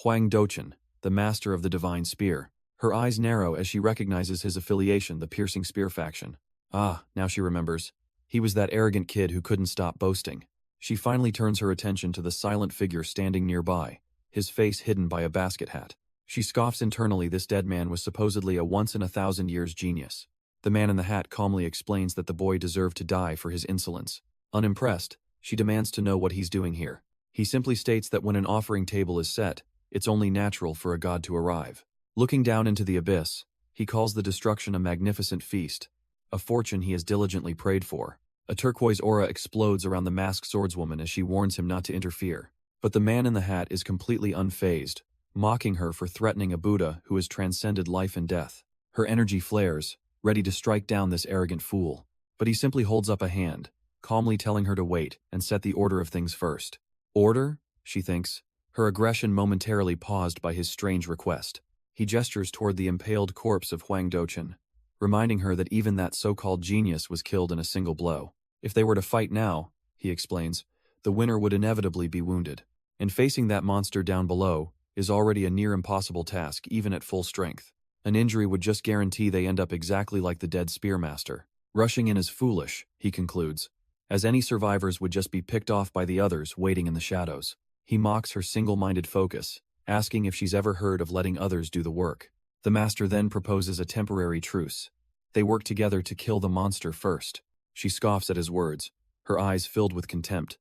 Huang Dochen, the master of the divine spear. Her eyes narrow as she recognizes his affiliation, the piercing spear faction. Ah, now she remembers. He was that arrogant kid who couldn't stop boasting. She finally turns her attention to the silent figure standing nearby, his face hidden by a basket hat. She scoffs internally. This dead man was supposedly a once-in-a-thousand-years genius. The man in the hat calmly explains that the boy deserved to die for his insolence. Unimpressed, she demands to know what he's doing here. He simply states that when an offering table is set, it's only natural for a god to arrive. Looking down into the abyss, he calls the destruction a magnificent feast, a fortune he has diligently prayed for. A turquoise aura explodes around the masked swordswoman as she warns him not to interfere. But the man in the hat is completely unfazed, mocking her for threatening a Buddha who has transcended life and death. Her energy flares, ready to strike down this arrogant fool. But he simply holds up a hand, calmly telling her to wait and set the order of things first. Order? She thinks, her aggression momentarily paused by his strange request. He gestures toward the impaled corpse of Huang Dochen, reminding her that even that so-called genius was killed in a single blow. If they were to fight now, he explains, the winner would inevitably be wounded. And facing that monster down below is already a near impossible task even at full strength. An injury would just guarantee they end up exactly like the dead spearmaster. Rushing in is foolish, he concludes, as any survivors would just be picked off by the others waiting in the shadows. He mocks her single-minded focus, asking if she's ever heard of letting others do the work. The master then proposes a temporary truce. They work together to kill the monster first. She scoffs at his words, her eyes filled with contempt.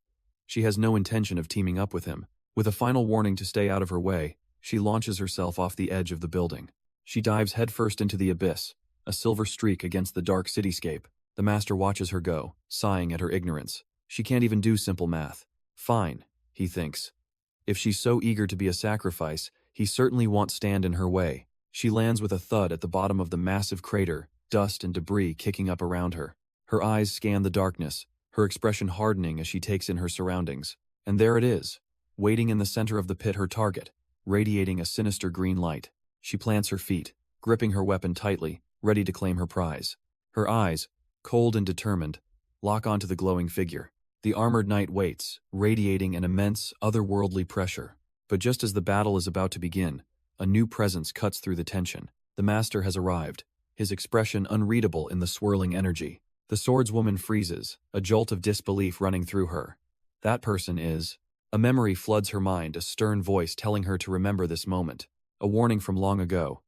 She has no intention of teaming up with him. With a final warning to stay out of her way, she launches herself off the edge of the building. She dives headfirst into the abyss, a silver streak against the dark cityscape. The master watches her go, sighing at her ignorance. She can't even do simple math. Fine, he thinks. If she's so eager to be a sacrifice, he certainly won't stand in her way. She lands with a thud at the bottom of the massive crater, dust and debris kicking up around her. Her eyes scan the darkness, her expression hardening as she takes in her surroundings. And there it is, waiting in the center of the pit, her target, radiating a sinister green light. She plants her feet, gripping her weapon tightly, ready to claim her prize. Her eyes, cold and determined, lock onto the glowing figure. The armored knight waits, radiating an immense, otherworldly pressure. But just as the battle is about to begin, a new presence cuts through the tension. The master has arrived, his expression unreadable in the swirling energy. The swordswoman freezes, a jolt of disbelief running through her. That person is... A memory floods her mind, a stern voice telling her to remember this moment. A warning from long ago.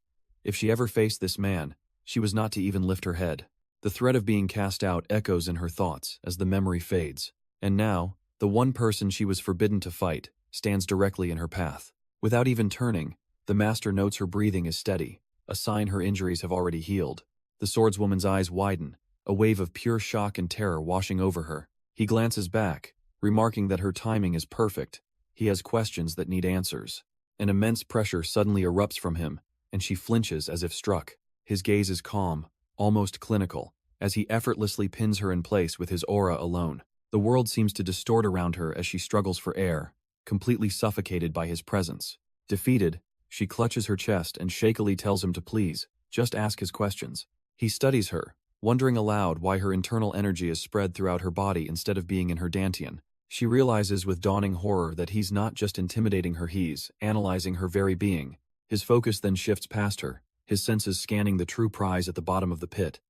If she ever faced this man, she was not to even lift her head. The threat of being cast out echoes in her thoughts as the memory fades. And now, the one person she was forbidden to fight stands directly in her path. Without even turning, the master notes her breathing is steady, a sign her injuries have already healed. The swordswoman's eyes widen, a wave of pure shock and terror washing over her. He glances back, remarking that her timing is perfect. He has questions that need answers. An immense pressure suddenly erupts from him, and she flinches as if struck. His gaze is calm, almost clinical, as he effortlessly pins her in place with his aura alone. The world seems to distort around her as she struggles for air, completely suffocated by his presence. Defeated, she clutches her chest and shakily tells him to please, just ask his questions. He studies her, wondering aloud why her internal energy is spread throughout her body instead of being in her dantian. She realizes with dawning horror that he's not just intimidating her, he's analyzing her very being. His focus then shifts past her, his senses scanning the true prize at the bottom of the pit.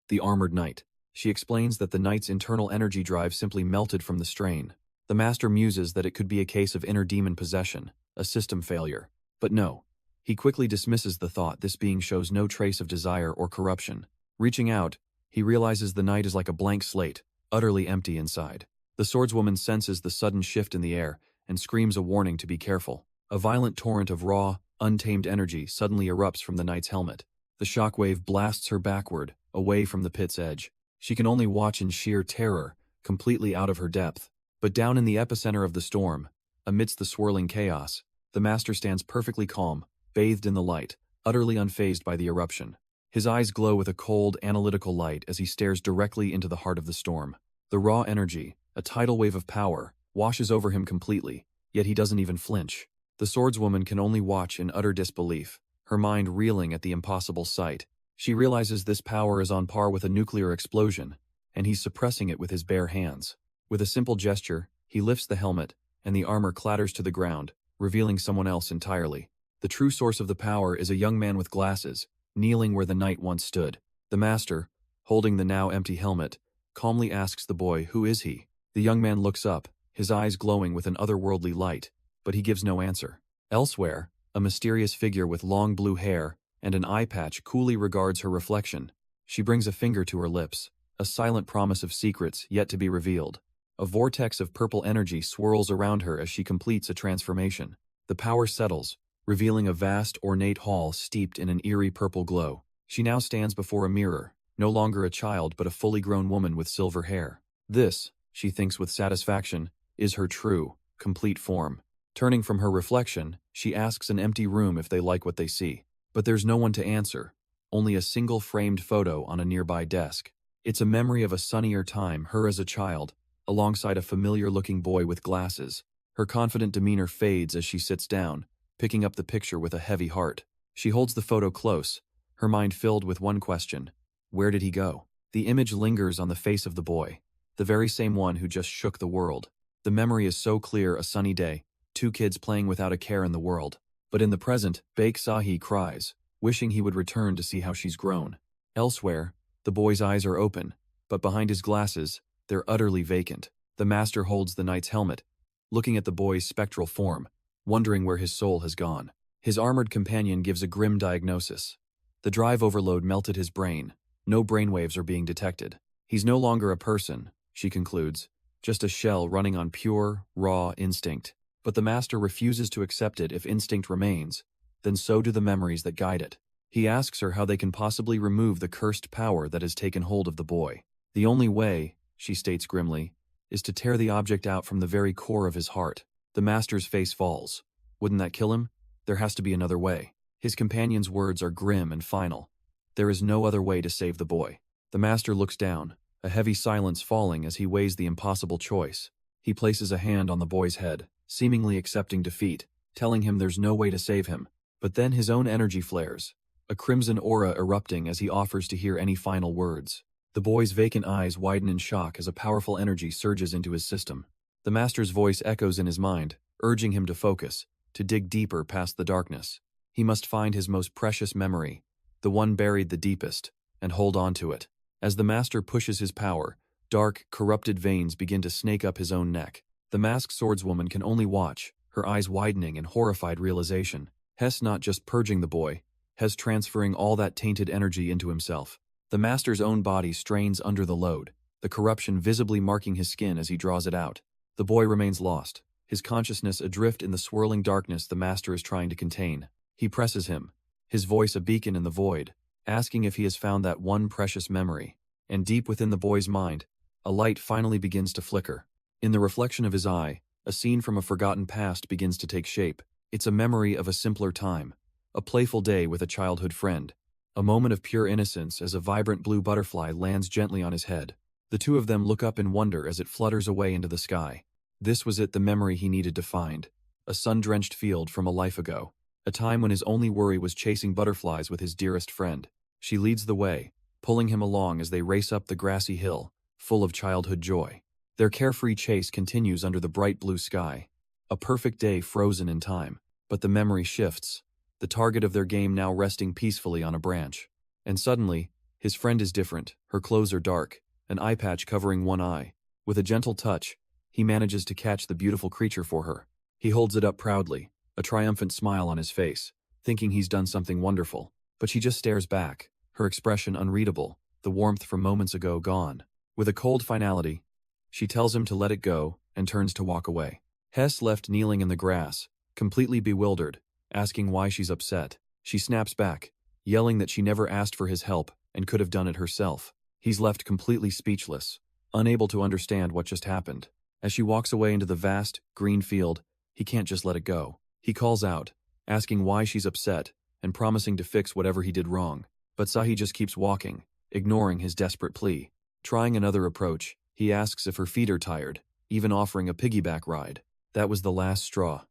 The armored knight. She explains that the knight's internal energy drive simply melted from the strain. The master muses that it could be a case of inner demon possession, a system failure. But no. He quickly dismisses the thought this being shows no trace of desire or corruption. Reaching out, he realizes the knight is like a blank slate, utterly empty inside. The swordswoman senses the sudden shift in the air and screams a warning to be careful. A violent torrent of raw, untamed energy suddenly erupts from the knight's helmet. The shockwave blasts her backward, away from the pit's edge. She can only watch in sheer terror, completely out of her depth. But down in the epicenter of the storm, amidst the swirling chaos, the master stands perfectly calm, bathed in the light, utterly unfazed by the eruption. His eyes glow with a cold, analytical light as he stares directly into the heart of the storm. The raw energy, a tidal wave of power, washes over him completely, yet he doesn't even flinch. The swordswoman can only watch in utter disbelief, her mind reeling at the impossible sight. She realizes this power is on par with a nuclear explosion, and he's suppressing it with his bare hands. With a simple gesture, he lifts the helmet, and the armor clatters to the ground, revealing someone else entirely. The true source of the power is a young man with glasses, kneeling where the knight once stood. The master, holding the now empty helmet, calmly asks the boy, "Who is he?" The young man looks up, his eyes glowing with an otherworldly light, but he gives no answer. Elsewhere, a mysterious figure with long blue hair and an eye patch coolly regards her reflection. She brings a finger to her lips, a silent promise of secrets yet to be revealed. A vortex of purple energy swirls around her as she completes a transformation. The power settles, revealing a vast, ornate hall steeped in an eerie purple glow. She now stands before a mirror, no longer a child but a fully grown woman with silver hair. This, she thinks with satisfaction, is her true, complete form. Turning from her reflection, she asks an empty room if they like what they see. But there's no one to answer, only a single framed photo on a nearby desk. It's a memory of a sunnier time, her as a child, alongside a familiar-looking boy with glasses. Her confident demeanor fades as she sits down, picking up the picture with a heavy heart. She holds the photo close, her mind filled with one question: where did he go? The image lingers on the face of the boy, the very same one who just shook the world. The memory is so clear, a sunny day, two kids playing without a care in the world. But in the present, Baek Sahi cries, wishing he would return to see how she's grown. Elsewhere, the boy's eyes are open, but behind his glasses, they're utterly vacant. The master holds the knight's helmet, looking at the boy's spectral form, wondering where his soul has gone. His armored companion gives a grim diagnosis. The drive overload melted his brain. No brainwaves are being detected. He's no longer a person, she concludes, just a shell running on pure, raw instinct. But the master refuses to accept it. If instinct remains, then so do the memories that guide it. He asks her how they can possibly remove the cursed power that has taken hold of the boy. The only way, she states grimly, is to tear the object out from the very core of his heart. The master's face falls. Wouldn't that kill him? There has to be another way. His companion's words are grim and final. There is no other way to save the boy. The master looks down, a heavy silence falling as he weighs the impossible choice. He places a hand on the boy's head, seemingly accepting defeat, telling him there's no way to save him. But then his own energy flares, a crimson aura erupting as he offers to hear any final words. The boy's vacant eyes widen in shock as a powerful energy surges into his system. The master's voice echoes in his mind, urging him to focus, to dig deeper past the darkness. He must find his most precious memory, the one buried the deepest, and hold on to it. As the master pushes his power, dark, corrupted veins begin to snake up his own neck. The masked swordswoman can only watch, her eyes widening in horrified realization. Hess not just purging the boy, Hess transferring all that tainted energy into himself. The master's own body strains under the load, the corruption visibly marking his skin as he draws it out. The boy remains lost, his consciousness adrift in the swirling darkness the master is trying to contain. He presses him, his voice a beacon in the void, asking if he has found that one precious memory. And deep within the boy's mind, a light finally begins to flicker. In the reflection of his eye, a scene from a forgotten past begins to take shape. It's a memory of a simpler time, a playful day with a childhood friend, a moment of pure innocence as a vibrant blue butterfly lands gently on his head. The two of them look up in wonder as it flutters away into the sky. This was it, the memory he needed to find. A sun-drenched field from a life ago, a time when his only worry was chasing butterflies with his dearest friend. She leads the way, pulling him along as they race up the grassy hill, full of childhood joy. Their carefree chase continues under the bright blue sky. A perfect day frozen in time. But the memory shifts, the target of their game now resting peacefully on a branch. And suddenly, his friend is different. Her clothes are dark, an eye patch covering one eye. With a gentle touch, he manages to catch the beautiful creature for her. He holds it up proudly, a triumphant smile on his face, thinking he's done something wonderful. But she just stares back, her expression unreadable, the warmth from moments ago gone. With a cold finality, she tells him to let it go and turns to walk away. Hess left kneeling in the grass, completely bewildered, asking why she's upset. She snaps back, yelling that she never asked for his help and could have done it herself. He's left completely speechless, unable to understand what just happened. As she walks away into the vast, green field, he can't just let it go. He calls out, asking why she's upset and promising to fix whatever he did wrong. But Sahi just keeps walking, ignoring his desperate plea. Trying another approach, he asks if her feet are tired, even offering a piggyback ride. That was the last straw.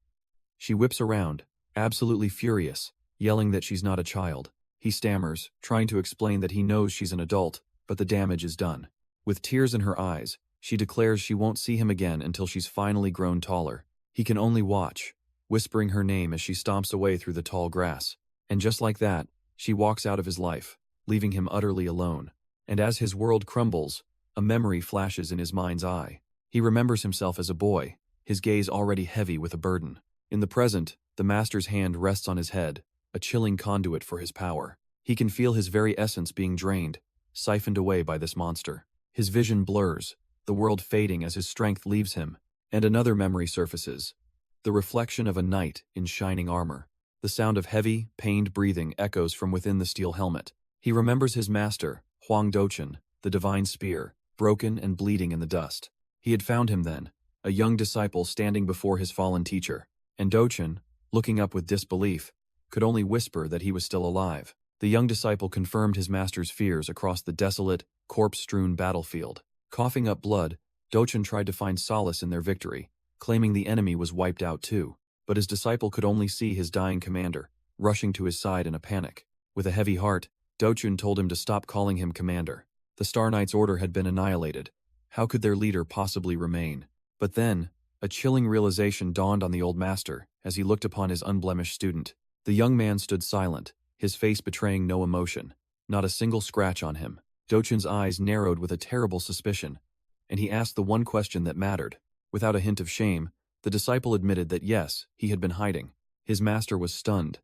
She whips around, absolutely furious, yelling that she's not a child. He stammers, trying to explain that he knows she's an adult, but the damage is done. With tears in her eyes, she declares she won't see him again until she's finally grown taller. He can only watch, whispering her name as she stomps away through the tall grass. And just like that, she walks out of his life, leaving him utterly alone. And as his world crumbles, a memory flashes in his mind's eye. He remembers himself as a boy, his gaze already heavy with a burden. In the present, the master's hand rests on his head, a chilling conduit for his power. He can feel his very essence being drained, siphoned away by this monster. His vision blurs, the world fading as his strength leaves him, and another memory surfaces. The reflection of a knight in shining armor. The sound of heavy, pained breathing echoes from within the steel helmet. He remembers his master, Huang Dochen, the divine spear, broken and bleeding in the dust. He had found him then, a young disciple standing before his fallen teacher. And Dochen, looking up with disbelief, could only whisper that he was still alive. The young disciple confirmed his master's fears across the desolate, corpse-strewn battlefield. Coughing up blood, Dochen tried to find solace in their victory, claiming the enemy was wiped out too. But his disciple could only see his dying commander, rushing to his side in a panic. With a heavy heart, Dochen told him to stop calling him commander. The Star Knight's order had been annihilated, How could their leader possibly remain? But then, a chilling realization dawned on the old master as he looked upon his unblemished student. The young man stood silent, his face betraying no emotion, not a single scratch on him. Dochun's eyes narrowed with a terrible suspicion, and he asked the one question that mattered. Without a hint of shame, the disciple admitted that yes, he had been hiding. His master was stunned.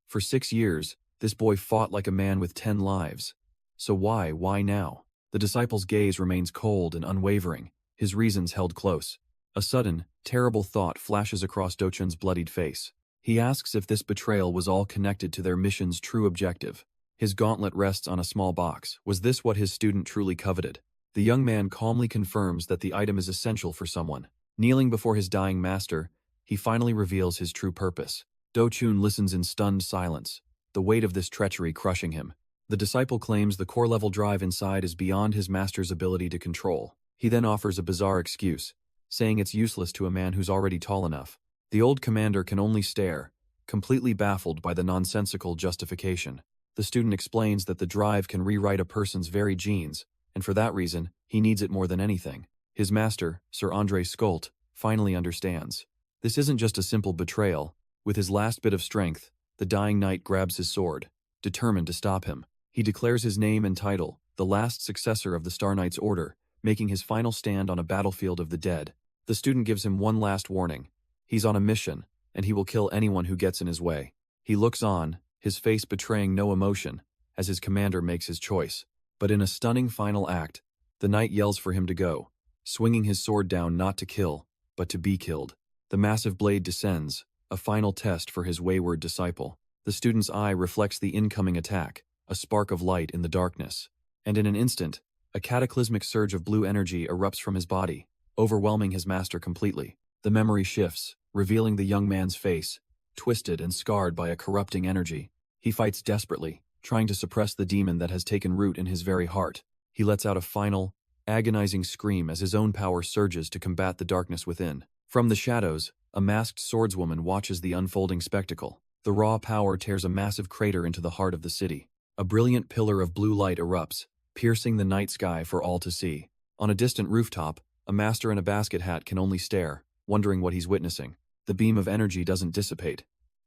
For 6 years, this boy fought like a man with 10 lives. So why now? The disciple's gaze remains cold and unwavering, his reasons held close. A sudden, terrible thought flashes across Dochun's bloodied face. He asks if this betrayal was all connected to their mission's true objective. His gauntlet rests on a small box. Was this what his student truly coveted? The young man calmly confirms that the item is essential for someone. Kneeling before his dying master, he finally reveals his true purpose. Dochun listens in stunned silence, the weight of this treachery crushing him. The disciple claims the core-level drive inside is beyond his master's ability to control. He then offers a bizarre excuse, saying it's useless to a man who's already tall enough. The old commander can only stare, completely baffled by the nonsensical justification. The student explains that the drive can rewrite a person's very genes, and for that reason, he needs it more than anything. His master, Sir Andre Skolt, finally understands. This isn't just a simple betrayal. With his last bit of strength, the dying knight grabs his sword, determined to stop him. He declares his name and title, the last successor of the Star Knight's order, making his final stand on a battlefield of the dead. The student gives him one last warning. He's on a mission, and he will kill anyone who gets in his way. He looks on, his face betraying no emotion, as his commander makes his choice. But in a stunning final act, the knight yells for him to go, swinging his sword down not to kill, but to be killed. The massive blade descends, a final test for his wayward disciple. The student's eye reflects the incoming attack, a spark of light in the darkness. And in an instant, a cataclysmic surge of blue energy erupts from his body, overwhelming his master completely. The memory shifts, revealing the young man's face, twisted and scarred by a corrupting energy. He fights desperately, trying to suppress the demon that has taken root in his very heart. He lets out a final, agonizing scream as his own power surges to combat the darkness within. From the shadows, a masked swordswoman watches the unfolding spectacle. The raw power tears a massive crater into the heart of the city. A brilliant pillar of blue light erupts, piercing the night sky for all to see. On a distant rooftop, a master in a basket hat can only stare, wondering what he's witnessing. The beam of energy doesn't dissipate.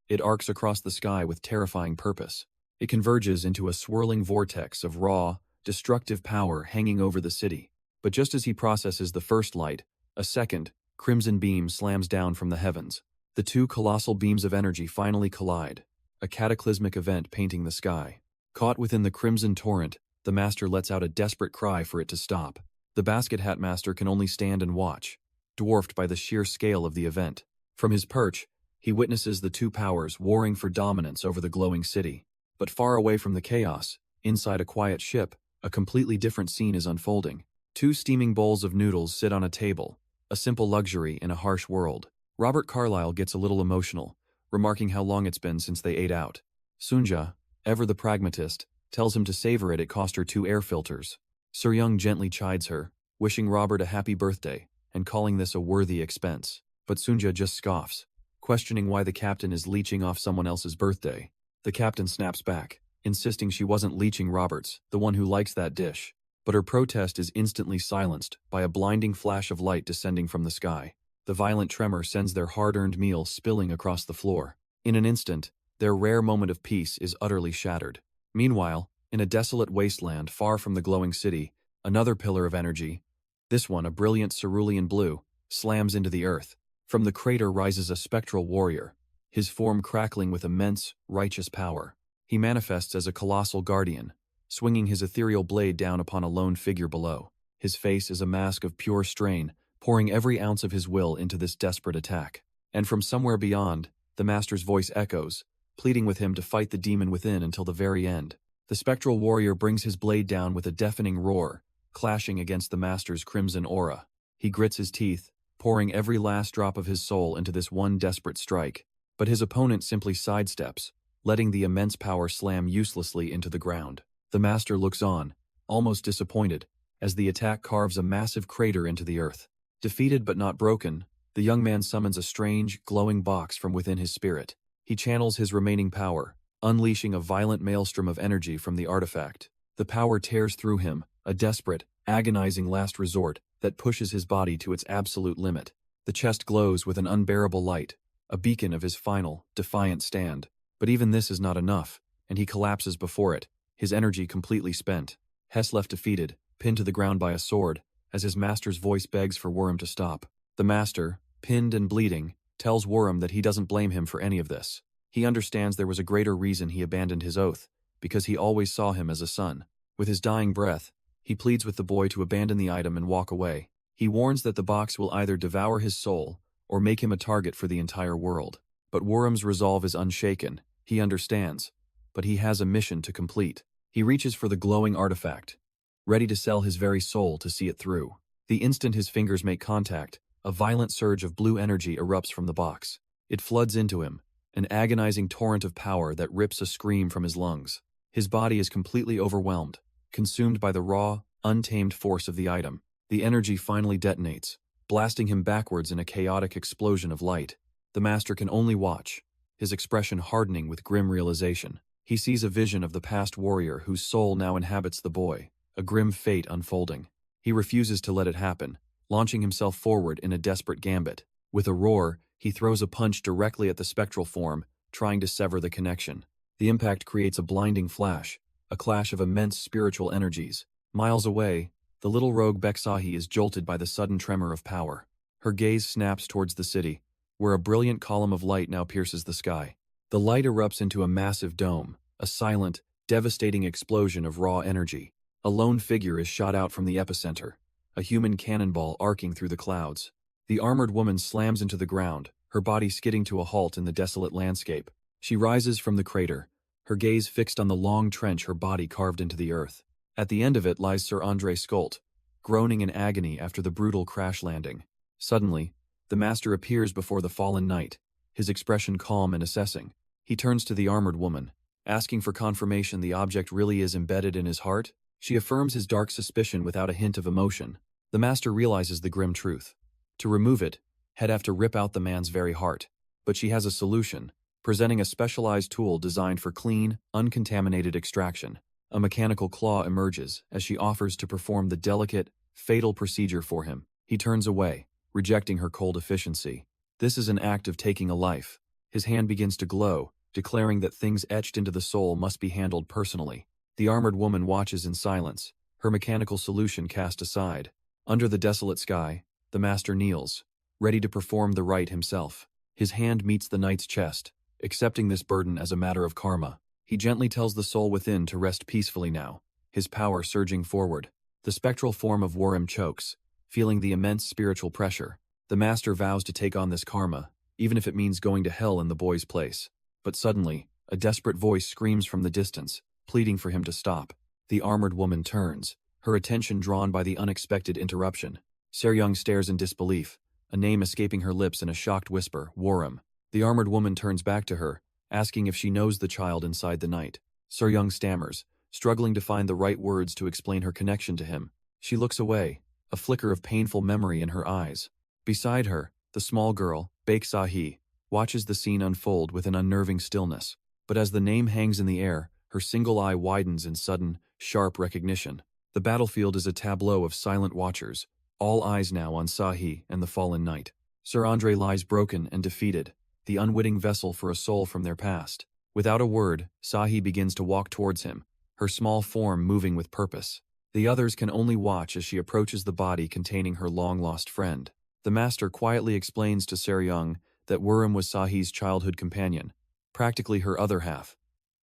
It arcs across the sky with terrifying purpose. It converges into a swirling vortex of raw, destructive power hanging over the city. But just as he processes the first light, a second, crimson beam slams down from the heavens. The two colossal beams of energy finally collide, a cataclysmic event painting the sky. Caught within the crimson torrent, the master lets out a desperate cry for it to stop. The basket hat master can only stand and watch, dwarfed by the sheer scale of the event. From his perch, he witnesses the two powers warring for dominance over the glowing city. But far away from the chaos, inside a quiet ship, a completely different scene is unfolding. Two steaming bowls of noodles sit on a table, a simple luxury in a harsh world. Robert Carlyle gets a little emotional, remarking how long it's been since they ate out. Sunja, ever the pragmatist, tells him to savor it. It cost her 2 air filters. Sir Young gently chides her, wishing Robert a happy birthday, and calling this a worthy expense. But Sunja just scoffs, questioning why the captain is leeching off someone else's birthday. The captain snaps back, insisting she wasn't leeching Robert's, the one who likes that dish. But her protest is instantly silenced by a blinding flash of light descending from the sky. The violent tremor sends their hard-earned meal spilling across the floor. In an instant, their rare moment of peace is utterly shattered. Meanwhile, in a desolate wasteland far from the glowing city, another pillar of energy, this one a brilliant cerulean blue, slams into the earth. From the crater rises a spectral warrior, his form crackling with immense, righteous power. He manifests as a colossal guardian, swinging his ethereal blade down upon a lone figure below. His face is a mask of pure strain, pouring every ounce of his will into this desperate attack. And from somewhere beyond, the master's voice echoes, pleading with him to fight the demon within until the very end. The spectral warrior brings his blade down with a deafening roar, clashing against the master's crimson aura. He grits his teeth, pouring every last drop of his soul into this one desperate strike. But his opponent simply sidesteps, letting the immense power slam uselessly into the ground. The master looks on, almost disappointed, as the attack carves a massive crater into the earth. Defeated but not broken, the young man summons a strange, glowing box from within his spirit. He channels his remaining power, unleashing a violent maelstrom of energy from the artifact. The power tears through him, a desperate, agonizing last resort, that pushes his body to its absolute limit. The chest glows with an unbearable light, a beacon of his final, defiant stand. But even this is not enough, and he collapses before it, his energy completely spent. Hess left defeated, pinned to the ground by a sword, as his master's voice begs for Wurim to stop. The master, pinned and bleeding, tells Wurim that he doesn't blame him for any of this. He understands there was a greater reason he abandoned his oath, because he always saw him as a son. With his dying breath, he pleads with the boy to abandon the item and walk away. He warns that the box will either devour his soul or make him a target for the entire world. But Wurim's resolve is unshaken. He understands, but he has a mission to complete. He reaches for the glowing artifact, ready to sell his very soul to see it through. The instant his fingers make contact, a violent surge of blue energy erupts from the box. It floods into him, an agonizing torrent of power that rips a scream from his lungs. His body is completely overwhelmed, consumed by the raw, untamed force of the item. The energy finally detonates, blasting him backwards in a chaotic explosion of light. The master can only watch, his expression hardening with grim realization. He sees a vision of the past warrior whose soul now inhabits the boy, a grim fate unfolding. He refuses to let it happen, launching himself forward in a desperate gambit. With a roar, he throws a punch directly at the spectral form, trying to sever the connection. The impact creates a blinding flash, a clash of immense spiritual energies. Miles away, the little rogue Beksahi is jolted by the sudden tremor of power. Her gaze snaps towards the city, where a brilliant column of light now pierces the sky. The light erupts into a massive dome, a silent, devastating explosion of raw energy. A lone figure is shot out from the epicenter, a human cannonball arcing through the clouds. The armored woman slams into the ground, her body skidding to a halt in the desolate landscape. She rises from the crater, her gaze fixed on the long trench her body carved into the earth. At the end of it lies Sir Andre Skolt, groaning in agony after the brutal crash landing. Suddenly, the master appears before the fallen knight, his expression calm and assessing. He turns to the armored woman, asking for confirmation the object really is embedded in his heart. She affirms his dark suspicion without a hint of emotion. The master realizes the grim truth. To remove it, he'd have to rip out the man's very heart. But she has a solution, presenting a specialized tool designed for clean, uncontaminated extraction. A mechanical claw emerges as she offers to perform the delicate, fatal procedure for him. He turns away, rejecting her cold efficiency. This is an act of taking a life. His hand begins to glow, declaring that things etched into the soul must be handled personally. The armored woman watches in silence, her mechanical solution cast aside. Under the desolate sky, the master kneels, ready to perform the rite himself. His hand meets the knight's chest, accepting this burden as a matter of karma. He gently tells the soul within to rest peacefully now, his power surging forward. The spectral form of Wurim chokes, feeling the immense spiritual pressure. The master vows to take on this karma, even if it means going to hell in the boy's place. But suddenly, a desperate voice screams from the distance, pleading for him to stop. The armored woman turns, her attention drawn by the unexpected interruption. Seryung stares in disbelief, a name escaping her lips in a shocked whisper, Wurim. The armored woman turns back to her, asking if she knows the child inside the knight. Seryung stammers, struggling to find the right words to explain her connection to him. She looks away, a flicker of painful memory in her eyes. Beside her, the small girl, Beksahi, watches the scene unfold with an unnerving stillness. But as the name hangs in the air, her single eye widens in sudden, sharp recognition. The battlefield is a tableau of silent watchers, all eyes now on Sahi and the fallen knight. Sir Andre lies broken and defeated, the unwitting vessel for a soul from their past. Without a word, Sahi begins to walk towards him, her small form moving with purpose. The others can only watch as she approaches the body containing her long-lost friend. The master quietly explains to Seryung that Wurim was Sahi's childhood companion, practically her other half,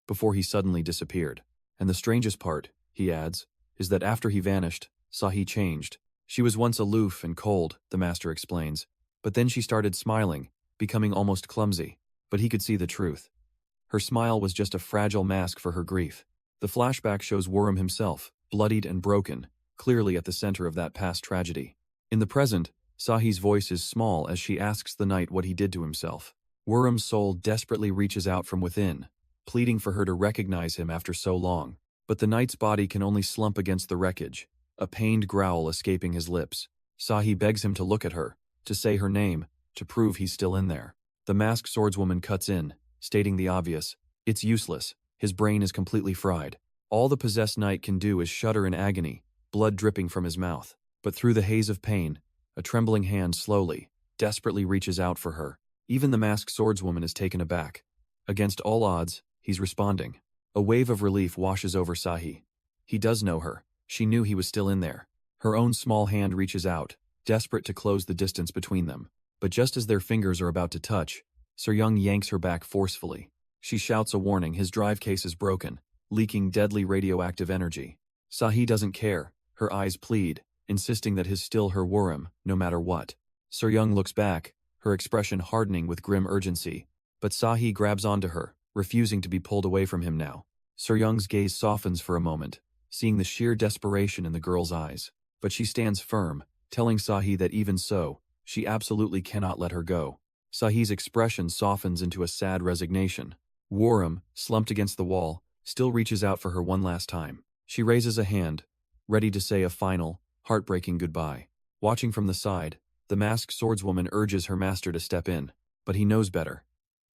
before he suddenly disappeared. And the strangest part, he adds, is that after he vanished, Sahi changed. She was once aloof and cold, the master explains, but then she started smiling, becoming almost clumsy. But he could see the truth. Her smile was just a fragile mask for her grief. The flashback shows Wurim himself, bloodied and broken, clearly at the center of that past tragedy. In the present, Sahi's voice is small as she asks the knight what he did to himself. Wurim's soul desperately reaches out from within, pleading for her to recognize him after so long. But the knight's body can only slump against the wreckage, a pained growl escaping his lips. Sahi begs him to look at her, to say her name, to prove he's still in there. The masked swordswoman cuts in, stating the obvious. It's useless. His brain is completely fried. All the possessed knight can do is shudder in agony, blood dripping from his mouth. But through the haze of pain, a trembling hand slowly, desperately reaches out for her. Even the masked swordswoman is taken aback. Against all odds, he's responding. A wave of relief washes over Sahi. He does know her. She knew he was still in there. Her own small hand reaches out, desperate to close the distance between them. But just as their fingers are about to touch, Soo-young yanks her back forcefully. She shouts a warning. His drive case is broken, leaking deadly radioactive energy. Sahi doesn't care. Her eyes plead, insisting that he's still her Huarin, no matter what. Soo-young looks back, her expression hardening with grim urgency. But Sahi grabs onto her, refusing to be pulled away from him now. Soo-young's gaze softens for a moment, seeing the sheer desperation in the girl's eyes. But she stands firm, telling Sahi that even so, she absolutely cannot let her go. Sahi's expression softens into a sad resignation. Huarin, slumped against the wall, still reaches out for her one last time. She raises a hand, ready to say a final, heartbreaking goodbye. Watching from the side, the masked swordswoman urges her master to step in, but he knows better,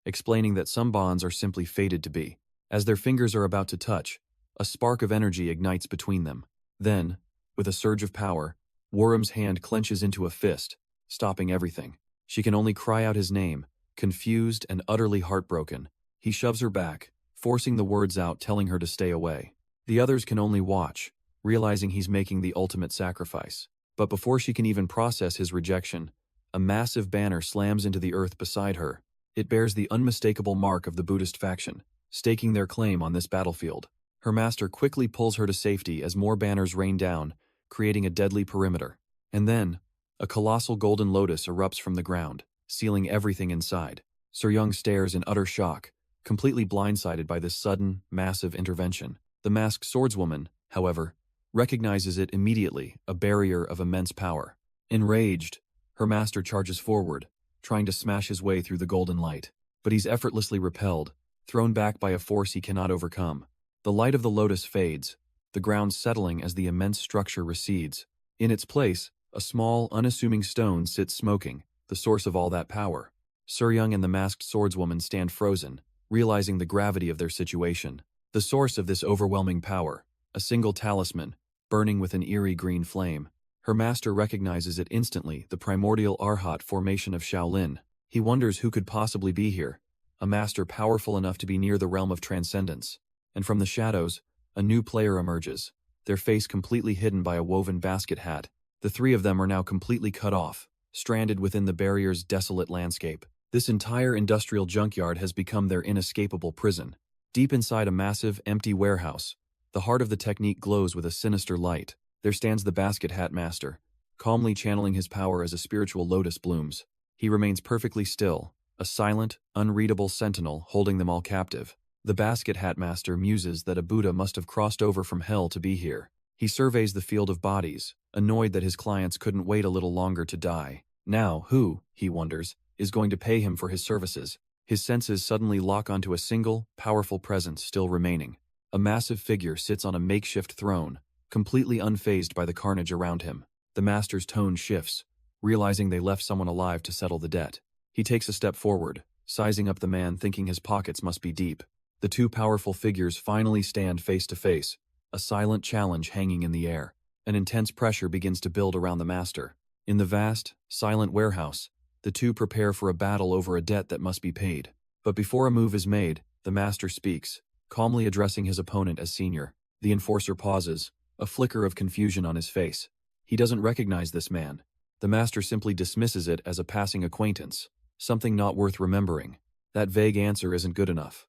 explaining that some bonds are simply fated to be. As their fingers are about to touch, a spark of energy ignites between them. Then, with a surge of power, Huarin's hand clenches into a fist, stopping everything. She can only cry out his name, confused and utterly heartbroken. He shoves her back, forcing the words out, telling her to stay away. The others can only watch, realizing he's making the ultimate sacrifice. But before she can even process his rejection, a massive banner slams into the earth beside her. It bears the unmistakable mark of the Buddhist faction, staking their claim on this battlefield. Her master quickly pulls her to safety as more banners rain down, creating a deadly perimeter. And then, a colossal golden lotus erupts from the ground, sealing everything inside. Soo-young stares in utter shock, completely blindsided by this sudden, massive intervention. The masked swordswoman, however, recognizes it immediately, a barrier of immense power. Enraged, her master charges forward, trying to smash his way through the golden light. But he's effortlessly repelled, thrown back by a force he cannot overcome. The light of the lotus fades, the ground settling as the immense structure recedes. In its place, a small, unassuming stone sits smoking, the source of all that power. Soo-young and the masked swordswoman stand frozen, realizing the gravity of their situation. The source of this overwhelming power, a single talisman, burning with an eerie green flame. Her master recognizes it instantly, the primordial Arhat formation of Shaolin. He wonders who could possibly be here, a master powerful enough to be near the realm of transcendence. And from the shadows, a new player emerges, their face completely hidden by a woven basket hat. The three of them are now completely cut off, stranded within the barrier's desolate landscape. This entire industrial junkyard has become their inescapable prison. Deep inside a massive, empty warehouse, the heart of the technique glows with a sinister light. There stands the basket hat master, calmly channeling his power as a spiritual lotus blooms. He remains perfectly still, a silent, unreadable sentinel holding them all captive. The basket hat master muses that a Buddha must have crossed over from hell to be here. He surveys the field of bodies, annoyed that his clients couldn't wait a little longer to die. Now, who, he wonders, is going to pay him for his services? His senses suddenly lock onto a single, powerful presence still remaining. A massive figure sits on a makeshift throne, completely unfazed by the carnage around him. The master's tone shifts, realizing they left someone alive to settle the debt. He takes a step forward, sizing up the man, thinking his pockets must be deep. The two powerful figures finally stand face to face, a silent challenge hanging in the air. An intense pressure begins to build around the master. In the vast, silent warehouse, the two prepare for a battle over a debt that must be paid. But before a move is made, the master speaks, calmly addressing his opponent as senior. The enforcer pauses, a flicker of confusion on his face. He doesn't recognize this man. The master simply dismisses it as a passing acquaintance, something not worth remembering. That vague answer isn't good enough.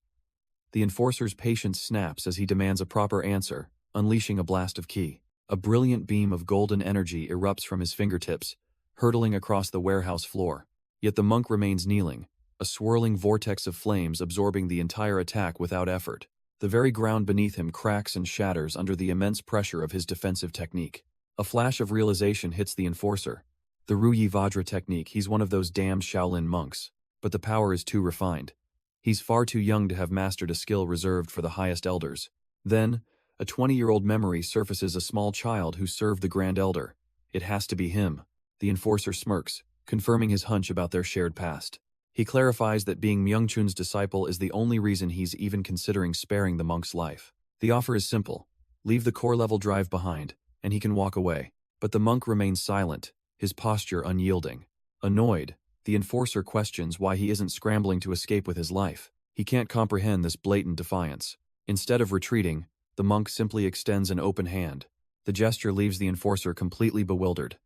The enforcer's patience snaps as he demands a proper answer, unleashing a blast of ki. A brilliant beam of golden energy erupts from his fingertips, hurtling across the warehouse floor. Yet the monk remains kneeling, a swirling vortex of flames absorbing the entire attack without effort. The very ground beneath him cracks and shatters under the immense pressure of his defensive technique. A flash of realization hits the enforcer. The Ruyi Vajra technique, he's one of those damned Shaolin monks. But the power is too refined. He's far too young to have mastered a skill reserved for the highest elders. Then, a 20-year-old memory surfaces, a small child who served the Grand Elder. It has to be him. The enforcer smirks, confirming his hunch about their shared past. He clarifies that being Myungchun's disciple is the only reason he's even considering sparing the monk's life. The offer is simple. Leave the core-level drive behind, and he can walk away. But the monk remains silent, his posture unyielding. Annoyed, the enforcer questions why he isn't scrambling to escape with his life. He can't comprehend this blatant defiance. Instead of retreating, the monk simply extends an open hand. The gesture leaves the enforcer completely bewildered.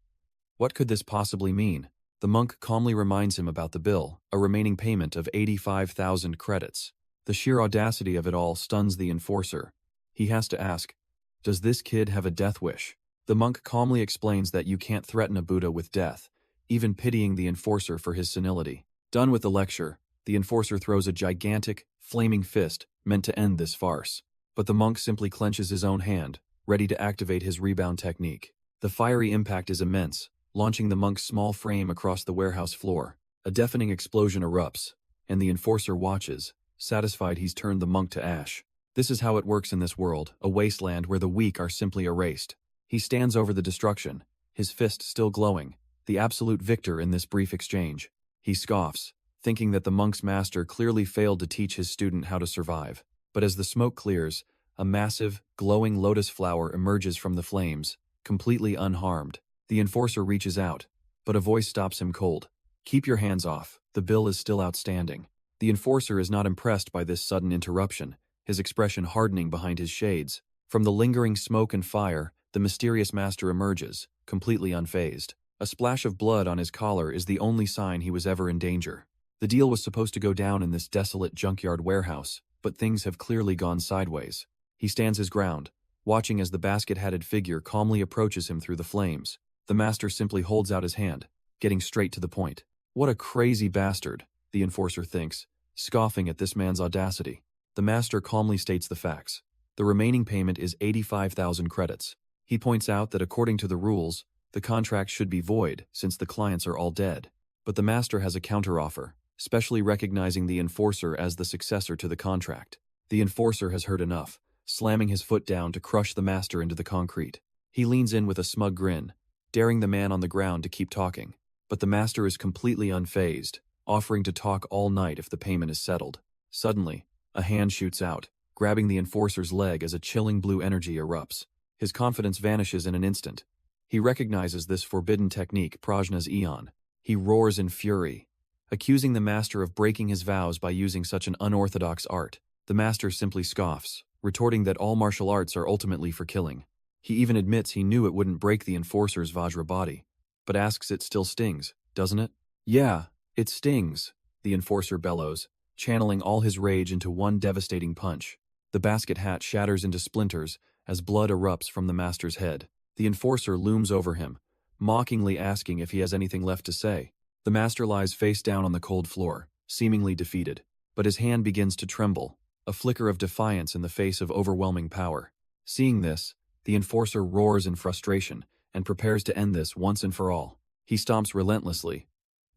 What could this possibly mean? The monk calmly reminds him about the bill, a remaining payment of 85,000 credits. The sheer audacity of it all stuns the enforcer. He has to ask, does this kid have a death wish? The monk calmly explains that you can't threaten a Buddha with death, even pitying the enforcer for his senility. Done with the lecture, the enforcer throws a gigantic, flaming fist meant to end this farce. But the monk simply clenches his own hand, ready to activate his rebound technique. The fiery impact is immense, launching the monk's small frame across the warehouse floor. A deafening explosion erupts, and the enforcer watches, satisfied he's turned the monk to ash. This is how it works in this world, a wasteland where the weak are simply erased. He stands over the destruction, his fist still glowing, the absolute victor in this brief exchange. He scoffs, thinking that the monk's master clearly failed to teach his student how to survive. But as the smoke clears, a massive, glowing lotus flower emerges from the flames, completely unharmed. The enforcer reaches out, but a voice stops him cold. Keep your hands off, the bill is still outstanding. The enforcer is not impressed by this sudden interruption, his expression hardening behind his shades. From the lingering smoke and fire, the mysterious master emerges, completely unfazed. A splash of blood on his collar is the only sign he was ever in danger. The deal was supposed to go down in this desolate junkyard warehouse, but things have clearly gone sideways. He stands his ground, watching as the basket-hatted figure calmly approaches him through the flames. The master simply holds out his hand, getting straight to the point. What a crazy bastard, the enforcer thinks, scoffing at this man's audacity. The master calmly states the facts. The remaining payment is 85,000 credits. He points out that according to the rules, the contract should be void since the clients are all dead. But the master has a counteroffer, specially recognizing the enforcer as the successor to the contract. The enforcer has heard enough, slamming his foot down to crush the master into the concrete. He leans in with a smug grin, daring the man on the ground to keep talking. But the master is completely unfazed, offering to talk all night if the payment is settled. Suddenly, a hand shoots out, grabbing the enforcer's leg as a chilling blue energy erupts. His confidence vanishes in an instant. He recognizes this forbidden technique, Prajna's Eon. He roars in fury, accusing the master of breaking his vows by using such an unorthodox art. The master simply scoffs, retorting that all martial arts are ultimately for killing. He even admits he knew it wouldn't break the enforcer's Vajra body, but asks it still stings, doesn't it? Yeah, it stings, the enforcer bellows, channeling all his rage into one devastating punch. The basket hat shatters into splinters as blood erupts from the master's head. The enforcer looms over him, mockingly asking if he has anything left to say. The master lies face down on the cold floor, seemingly defeated, but his hand begins to tremble, a flicker of defiance in the face of overwhelming power. Seeing this, the enforcer roars in frustration and prepares to end this once and for all. He stomps relentlessly,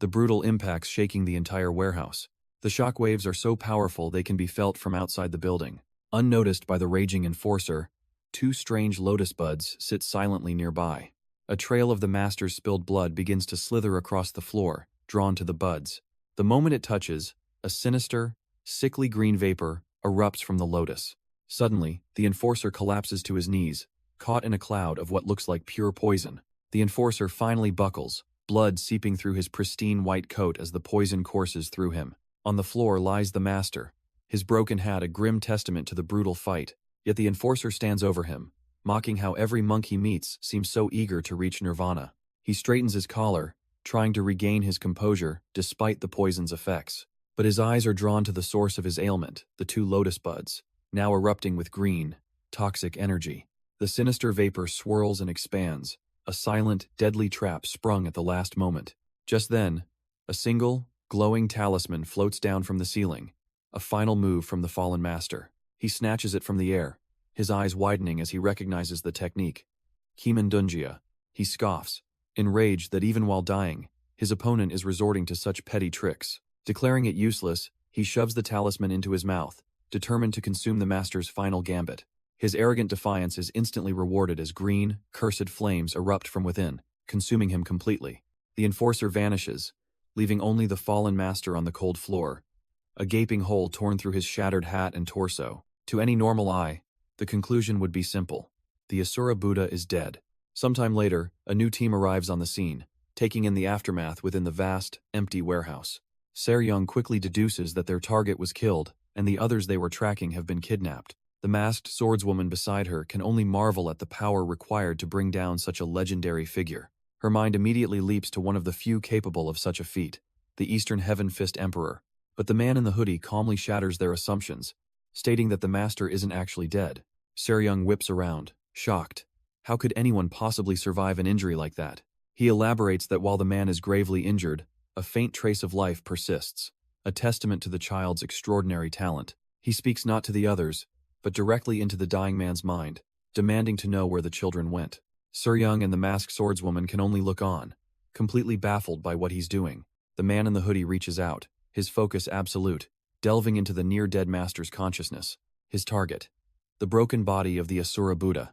the brutal impacts shaking the entire warehouse. The shockwaves are so powerful they can be felt from outside the building. Unnoticed by the raging enforcer, two strange lotus buds sit silently nearby. A trail of the master's spilled blood begins to slither across the floor, drawn to the buds. The moment it touches, a sinister, sickly green vapor erupts from the lotus. Suddenly, the enforcer collapses to his knees, caught in a cloud of what looks like pure poison. The enforcer finally buckles, blood seeping through his pristine white coat as the poison courses through him. On the floor lies the master, his broken hat a grim testament to the brutal fight. Yet the enforcer stands over him, mocking how every monk he meets seems so eager to reach nirvana. He straightens his collar, trying to regain his composure despite the poison's effects. But his eyes are drawn to the source of his ailment, the two lotus buds, now erupting with green, toxic energy. The sinister vapor swirls and expands, a silent, deadly trap sprung at the last moment. Just then, a single, glowing talisman floats down from the ceiling, a final move from the fallen master. He snatches it from the air, his eyes widening as he recognizes the technique. Kimandungia. He scoffs, enraged that even while dying, his opponent is resorting to such petty tricks. Declaring it useless, he shoves the talisman into his mouth, determined to consume the master's final gambit. His arrogant defiance is instantly rewarded as green, cursed flames erupt from within, consuming him completely. The enforcer vanishes, leaving only the fallen master on the cold floor, a gaping hole torn through his shattered hat and torso. To any normal eye, the conclusion would be simple. The Asura Buddha is dead. Sometime later, a new team arrives on the scene, taking in the aftermath within the vast, empty warehouse. Se-ryung quickly deduces that their target was killed, and the others they were tracking have been kidnapped. The masked swordswoman beside her can only marvel at the power required to bring down such a legendary figure. Her mind immediately leaps to one of the few capable of such a feat, the Eastern Heaven Fist Emperor. But the man in the hoodie calmly shatters their assumptions, stating that the master isn't actually dead. Se-ryung whips around, shocked. How could anyone possibly survive an injury like that? He elaborates that while the man is gravely injured, a faint trace of life persists, a testament to the child's extraordinary talent. He speaks not to the others, but directly into the dying man's mind, demanding to know where the children went. Se-ryung and the masked swordswoman can only look on, completely baffled by what he's doing. The man in the hoodie reaches out, his focus absolute, delving into the near-dead master's consciousness. His target, the broken body of the Asura Buddha,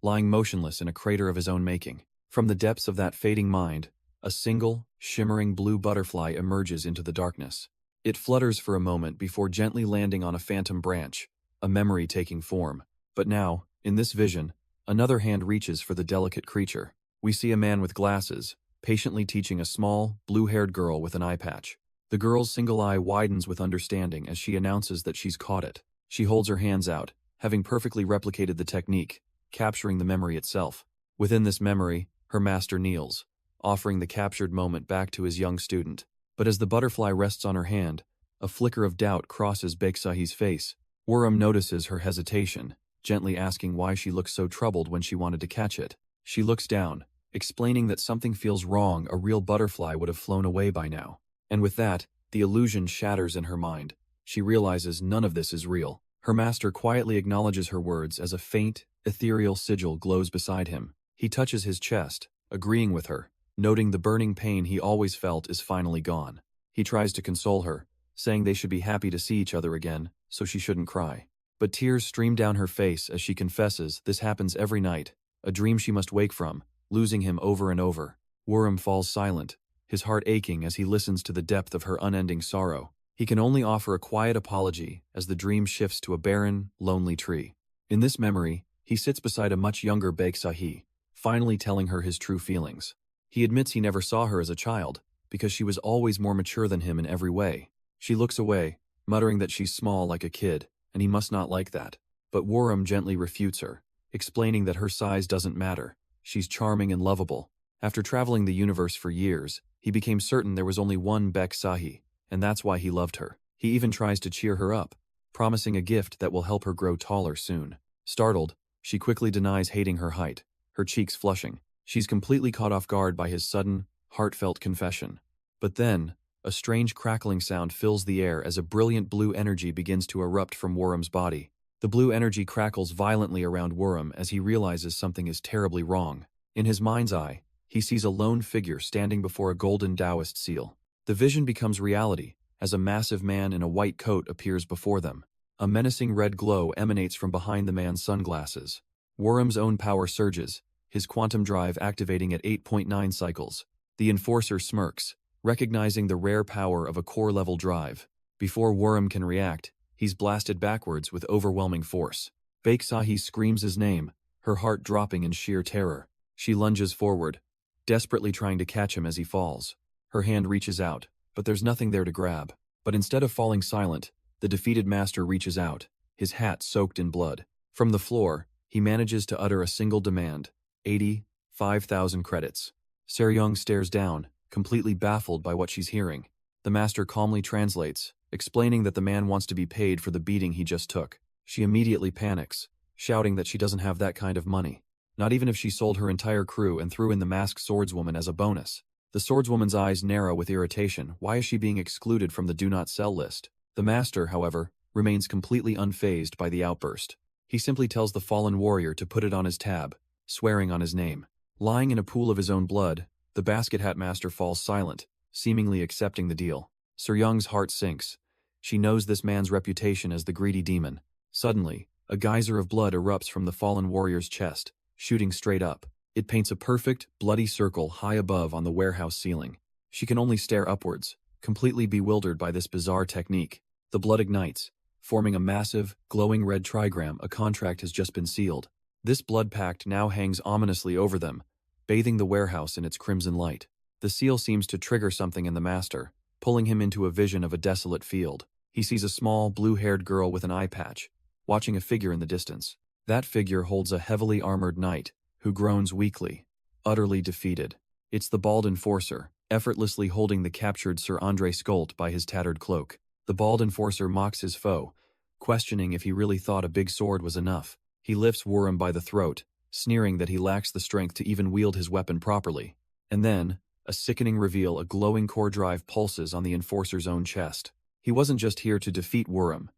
lying motionless in a crater of his own making. From the depths of that fading mind, a single, shimmering blue butterfly emerges into the darkness. It flutters for a moment before gently landing on a phantom branch, a memory taking form. But now, in this vision, another hand reaches for the delicate creature. We see a man with glasses, patiently teaching a small, blue-haired girl with an eye patch. The girl's single eye widens with understanding as she announces that she's caught it. She holds her hands out, having perfectly replicated the technique, capturing the memory itself. Within this memory, her master kneels, offering the captured moment back to his young student. But as the butterfly rests on her hand, a flicker of doubt crosses Baeksahi's face. Woram notices her hesitation, gently asking why she looks so troubled when she wanted to catch it. She looks down, explaining that something feels wrong. A real butterfly would have flown away by now. And with that, the illusion shatters in her mind. She realizes none of this is real. Her master quietly acknowledges her words as a faint, ethereal sigil glows beside him. He touches his chest, agreeing with her, noting the burning pain he always felt is finally gone. He tries to console her, saying they should be happy to see each other again, so she shouldn't cry. But tears stream down her face as she confesses this happens every night, a dream she must wake from, losing him over and over. Woram falls silent, his heart aching as he listens to the depth of her unending sorrow. He can only offer a quiet apology as the dream shifts to a barren, lonely tree. In this memory, he sits beside a much younger Baeksahi, finally telling her his true feelings. He admits he never saw her as a child, because she was always more mature than him in every way. She looks away, muttering that she's small like a kid, and he must not like that. But Woram gently refutes her, explaining that her size doesn't matter. She's charming and lovable. After traveling the universe for years, he became certain there was only one Baeksahi, and that's why he loved her. He even tries to cheer her up, promising a gift that will help her grow taller soon. Startled, she quickly denies hating her height, her cheeks flushing. She's completely caught off guard by his sudden, heartfelt confession. But then, a strange crackling sound fills the air as a brilliant blue energy begins to erupt from Woram's body. The blue energy crackles violently around Woram as he realizes something is terribly wrong. In his mind's eye, he sees a lone figure standing before a golden Taoist seal. The vision becomes reality as a massive man in a white coat appears before them. A menacing red glow emanates from behind the man's sunglasses. Woram's own power surges, his quantum drive activating at 8.9 cycles. The enforcer smirks, recognizing the rare power of a core-level drive. Before Woram can react, he's blasted backwards with overwhelming force. Baeksahi screams his name, her heart dropping in sheer terror. She lunges forward, desperately trying to catch him as he falls. Her hand reaches out, but there's nothing there to grab. But instead of falling silent, the defeated master reaches out, his hat soaked in blood. From the floor, he manages to utter a single demand, 85,000 credits. Se-ryung stares down, completely baffled by what she's hearing. The master calmly translates, explaining that the man wants to be paid for the beating he just took. She immediately panics, shouting that she doesn't have that kind of money. Not even if she sold her entire crew and threw in the masked swordswoman as a bonus. The swordswoman's eyes narrow with irritation. Why is she being excluded from the do not sell list? The master, however, remains completely unfazed by the outburst. He simply tells the fallen warrior to put it on his tab, swearing on his name. Lying in a pool of his own blood, the basket hat master falls silent, seemingly accepting the deal. Se-ryung's heart sinks. She knows this man's reputation as the greedy demon. Suddenly, a geyser of blood erupts from the fallen warrior's chest, shooting straight up. It paints a perfect, bloody circle high above on the warehouse ceiling. She can only stare upwards, completely bewildered by this bizarre technique. The blood ignites, forming a massive, glowing red trigram. A contract has just been sealed. This blood pact now hangs ominously over them, bathing the warehouse in its crimson light. The seal seems to trigger something in the master, pulling him into a vision of a desolate field. He sees a small, blue-haired girl with an eye patch, watching a figure in the distance. That figure holds a heavily armored knight, who groans weakly, utterly defeated. It's the bald enforcer, effortlessly holding the captured Sir Andre Skolt by his tattered cloak. The bald enforcer mocks his foe, questioning if he really thought a big sword was enough. He lifts Wurim by the throat, sneering that he lacks the strength to even wield his weapon properly. And then, a sickening reveal, a glowing core drive pulses on the enforcer's own chest. He wasn't just here to defeat Wurim.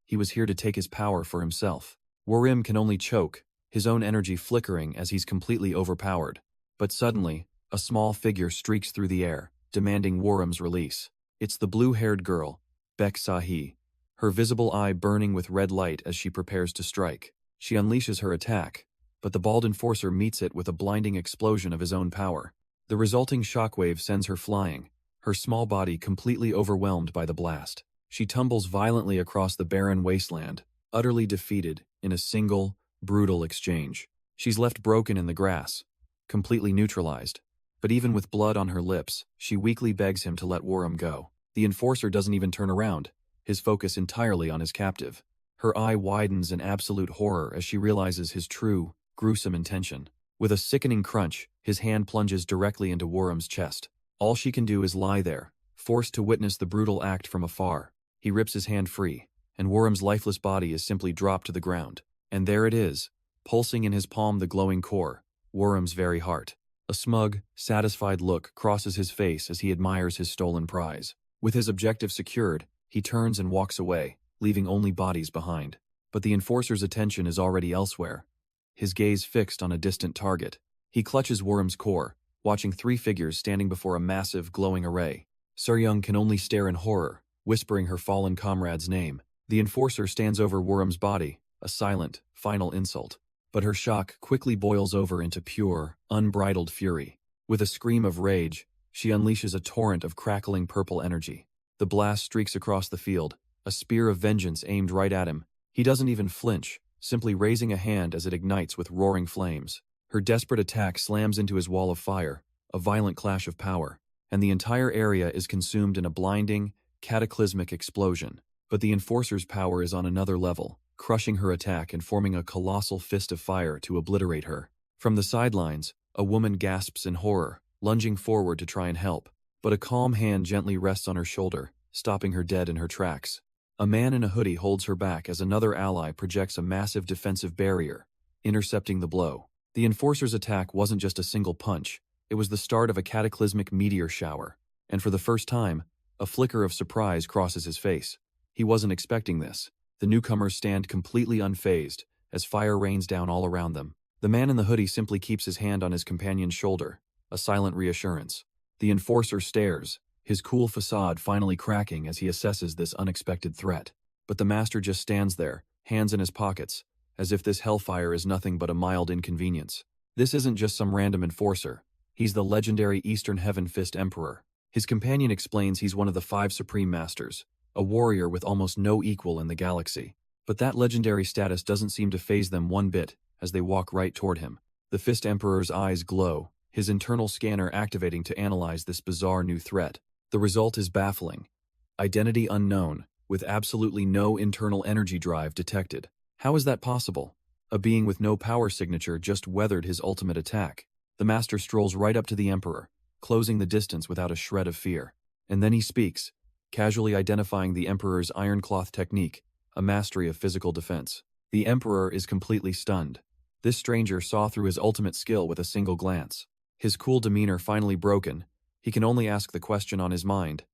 He was here to take his power for himself. Wurim can only choke, his own energy flickering as he's completely overpowered. But suddenly, a small figure streaks through the air, demanding Wurim's release. It's the blue-haired girl, Bek Sahi, her visible eye burning with red light as she prepares to strike. She unleashes her attack, but the bald enforcer meets it with a blinding explosion of his own power. The resulting shockwave sends her flying, her small body completely overwhelmed by the blast. She tumbles violently across the barren wasteland, utterly defeated in a single, brutal exchange. She's left broken in the grass, completely neutralized. But even with blood on her lips, she weakly begs him to let Wurim go. The enforcer doesn't even turn around, his focus entirely on his captive. Her eye widens in absolute horror as she realizes his true, gruesome intention. With a sickening crunch, his hand plunges directly into Wurim's chest. All she can do is lie there, forced to witness the brutal act from afar. He rips his hand free, and Wurim's lifeless body is simply dropped to the ground. And there it is, pulsing in his palm the glowing core, Wurim's very heart. A smug, satisfied look crosses his face as he admires his stolen prize. With his objective secured, he turns and walks away, leaving only bodies behind. But the enforcer's attention is already elsewhere, his gaze fixed on a distant target. He clutches Wurim's core, watching three figures standing before a massive, glowing array. Suryung can only stare in horror, whispering her fallen comrade's name. The enforcer stands over Wurim's body, a silent, final insult. But her shock quickly boils over into pure, unbridled fury. With a scream of rage, she unleashes a torrent of crackling purple energy. The blast streaks across the field, a spear of vengeance aimed right at him. He doesn't even flinch, simply raising a hand as it ignites with roaring flames. Her desperate attack slams into his wall of fire, a violent clash of power, and the entire area is consumed in a blinding, cataclysmic explosion. But the enforcer's power is on another level, crushing her attack and forming a colossal fist of fire to obliterate her. From the sidelines, a woman gasps in horror, lunging forward to try and help. But a calm hand gently rests on her shoulder, stopping her dead in her tracks. A man in a hoodie holds her back as another ally projects a massive defensive barrier, intercepting the blow. The enforcer's attack wasn't just a single punch, it was the start of a cataclysmic meteor shower. And for the first time, a flicker of surprise crosses his face. He wasn't expecting this. The newcomers stand completely unfazed, as fire rains down all around them. The man in the hoodie simply keeps his hand on his companion's shoulder, a silent reassurance. The enforcer stares, his cool facade finally cracking as he assesses this unexpected threat. But the master just stands there, hands in his pockets, as if this hellfire is nothing but a mild inconvenience. This isn't just some random enforcer. He's the legendary Eastern Heaven Fist Emperor. His companion explains he's one of the 5 Supreme Masters, a warrior with almost no equal in the galaxy. But that legendary status doesn't seem to faze them one bit as they walk right toward him. The Fist Emperor's eyes glow, his internal scanner activating to analyze this bizarre new threat. The result is baffling. Identity unknown, with absolutely no internal energy drive detected. How is that possible? A being with no power signature just weathered his ultimate attack. The master strolls right up to the Emperor, closing the distance without a shred of fear. And then he speaks, casually identifying the Emperor's iron cloth technique, a mastery of physical defense. The Emperor is completely stunned. This stranger saw through his ultimate skill with a single glance. His cool demeanor finally broken, he can only ask the question on his mind.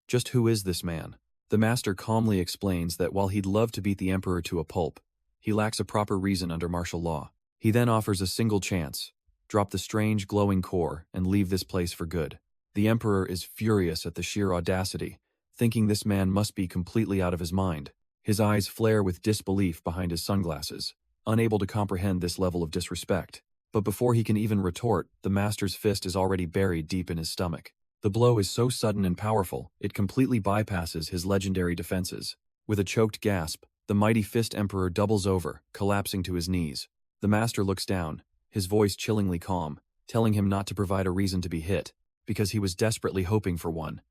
Just who is this man? The master calmly explains that while he'd love to beat the Emperor to a pulp, he lacks a proper reason under martial law. He then offers a single chance. Drop the strange glowing core and leave this place for good. The Emperor is furious at the sheer audacity, thinking this man must be completely out of his mind. His eyes flare with disbelief behind his sunglasses, unable to comprehend this level of disrespect. But before he can even retort, the master's fist is already buried deep in his stomach. The blow is so sudden and powerful, it completely bypasses his legendary defenses. With a choked gasp, the mighty Fist Emperor doubles over, collapsing to his knees. The master looks down, his voice chillingly calm, telling him not to provide a reason to be hit, because he was desperately hoping for one.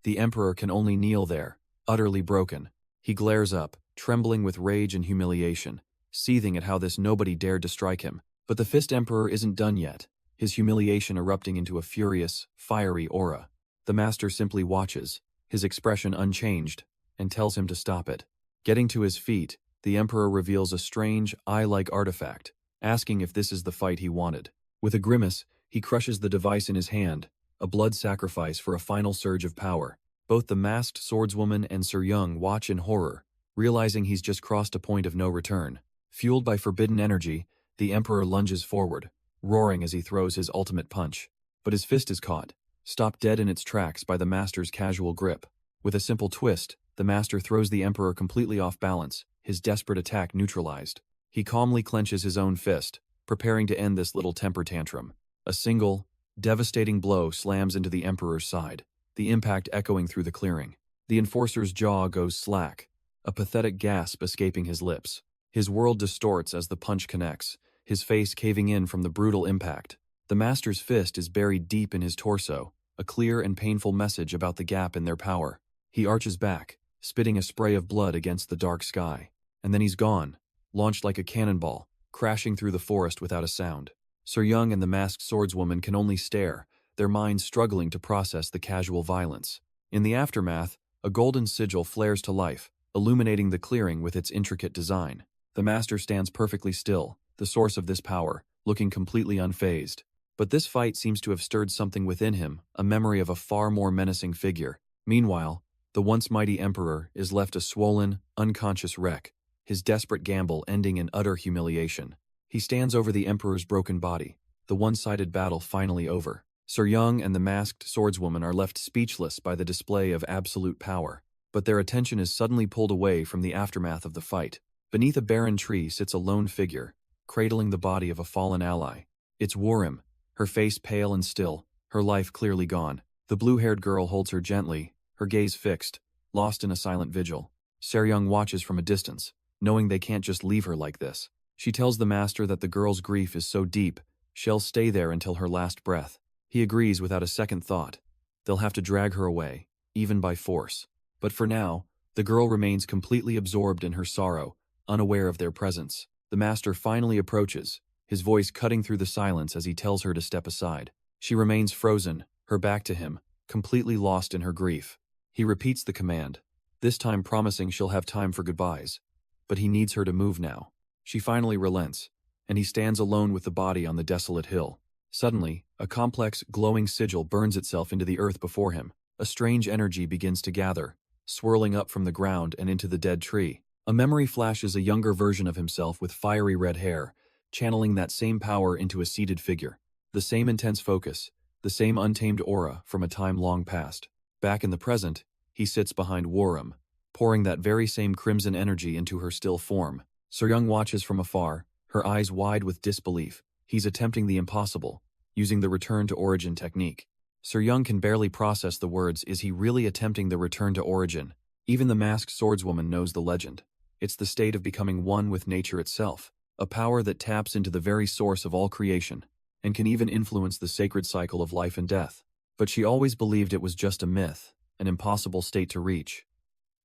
The emperor can only kneel there, utterly broken. He glares up, trembling with rage and humiliation, seething at how this nobody dared to strike him. But the Fist Emperor isn't done yet, his humiliation erupting into a furious, fiery aura. The master simply watches, his expression unchanged, and tells him to stop it. Getting to his feet, the emperor reveals a strange, eye-like artifact, asking if this is the fight he wanted. With a grimace, he crushes the device in his hand, a blood sacrifice for a final surge of power. Both the masked swordswoman and Sir Yong watch in horror, realizing he's just crossed a point of no return. Fueled by forbidden energy, the emperor lunges forward, roaring as he throws his ultimate punch. But his fist is caught, stopped dead in its tracks by the master's casual grip. With a simple twist, the master throws the emperor completely off balance, his desperate attack neutralized. He calmly clenches his own fist, preparing to end this little temper tantrum. A single, devastating blow slams into the emperor's side, the impact echoing through the clearing. The enforcer's jaw goes slack, a pathetic gasp escaping his lips. His world distorts as the punch connects, his face caving in from the brutal impact. The master's fist is buried deep in his torso, a clear and painful message about the gap in their power. He arches back, spitting a spray of blood against the dark sky. And then he's gone, launched like a cannonball, crashing through the forest without a sound. Sir Yong and the masked swordswoman can only stare, their minds struggling to process the casual violence. In the aftermath, a golden sigil flares to life, illuminating the clearing with its intricate design. The master stands perfectly still, the source of this power, looking completely unfazed. But this fight seems to have stirred something within him, a memory of a far more menacing figure. Meanwhile, the once mighty emperor is left a swollen, unconscious wreck, his desperate gamble ending in utter humiliation. He stands over the emperor's broken body, the one-sided battle finally over. Sir Yong and the masked swordswoman are left speechless by the display of absolute power, but their attention is suddenly pulled away from the aftermath of the fight. Beneath a barren tree sits a lone figure, cradling the body of a fallen ally. It's Huarin, her face pale and still, her life clearly gone. The blue-haired girl holds her gently, her gaze fixed, lost in a silent vigil. Sir Yong watches from a distance, knowing they can't just leave her like this. She tells the master that the girl's grief is so deep, she'll stay there until her last breath. He agrees without a second thought. They'll have to drag her away, even by force. But for now, the girl remains completely absorbed in her sorrow, unaware of their presence. The master finally approaches, his voice cutting through the silence as he tells her to step aside. She remains frozen, her back to him, completely lost in her grief. He repeats the command, this time promising she'll have time for goodbyes. But he needs her to move now. She finally relents, and he stands alone with the body on the desolate hill. Suddenly, a complex, glowing sigil burns itself into the earth before him. A strange energy begins to gather, swirling up from the ground and into the dead tree. A memory flashes a younger version of himself with fiery red hair, channeling that same power into a seated figure. The same intense focus, the same untamed aura from a time long past. Back in the present, he sits behind Huarin, pouring that very same crimson energy into her still form. Sir Yong watches from afar, her eyes wide with disbelief. He's attempting the impossible, using the return to origin technique. Sir Yong can barely process the words, is he really attempting the return to origin? Even the masked swordswoman knows the legend. It's the state of becoming one with nature itself, a power that taps into the very source of all creation, and can even influence the sacred cycle of life and death. But she always believed it was just a myth, an impossible state to reach.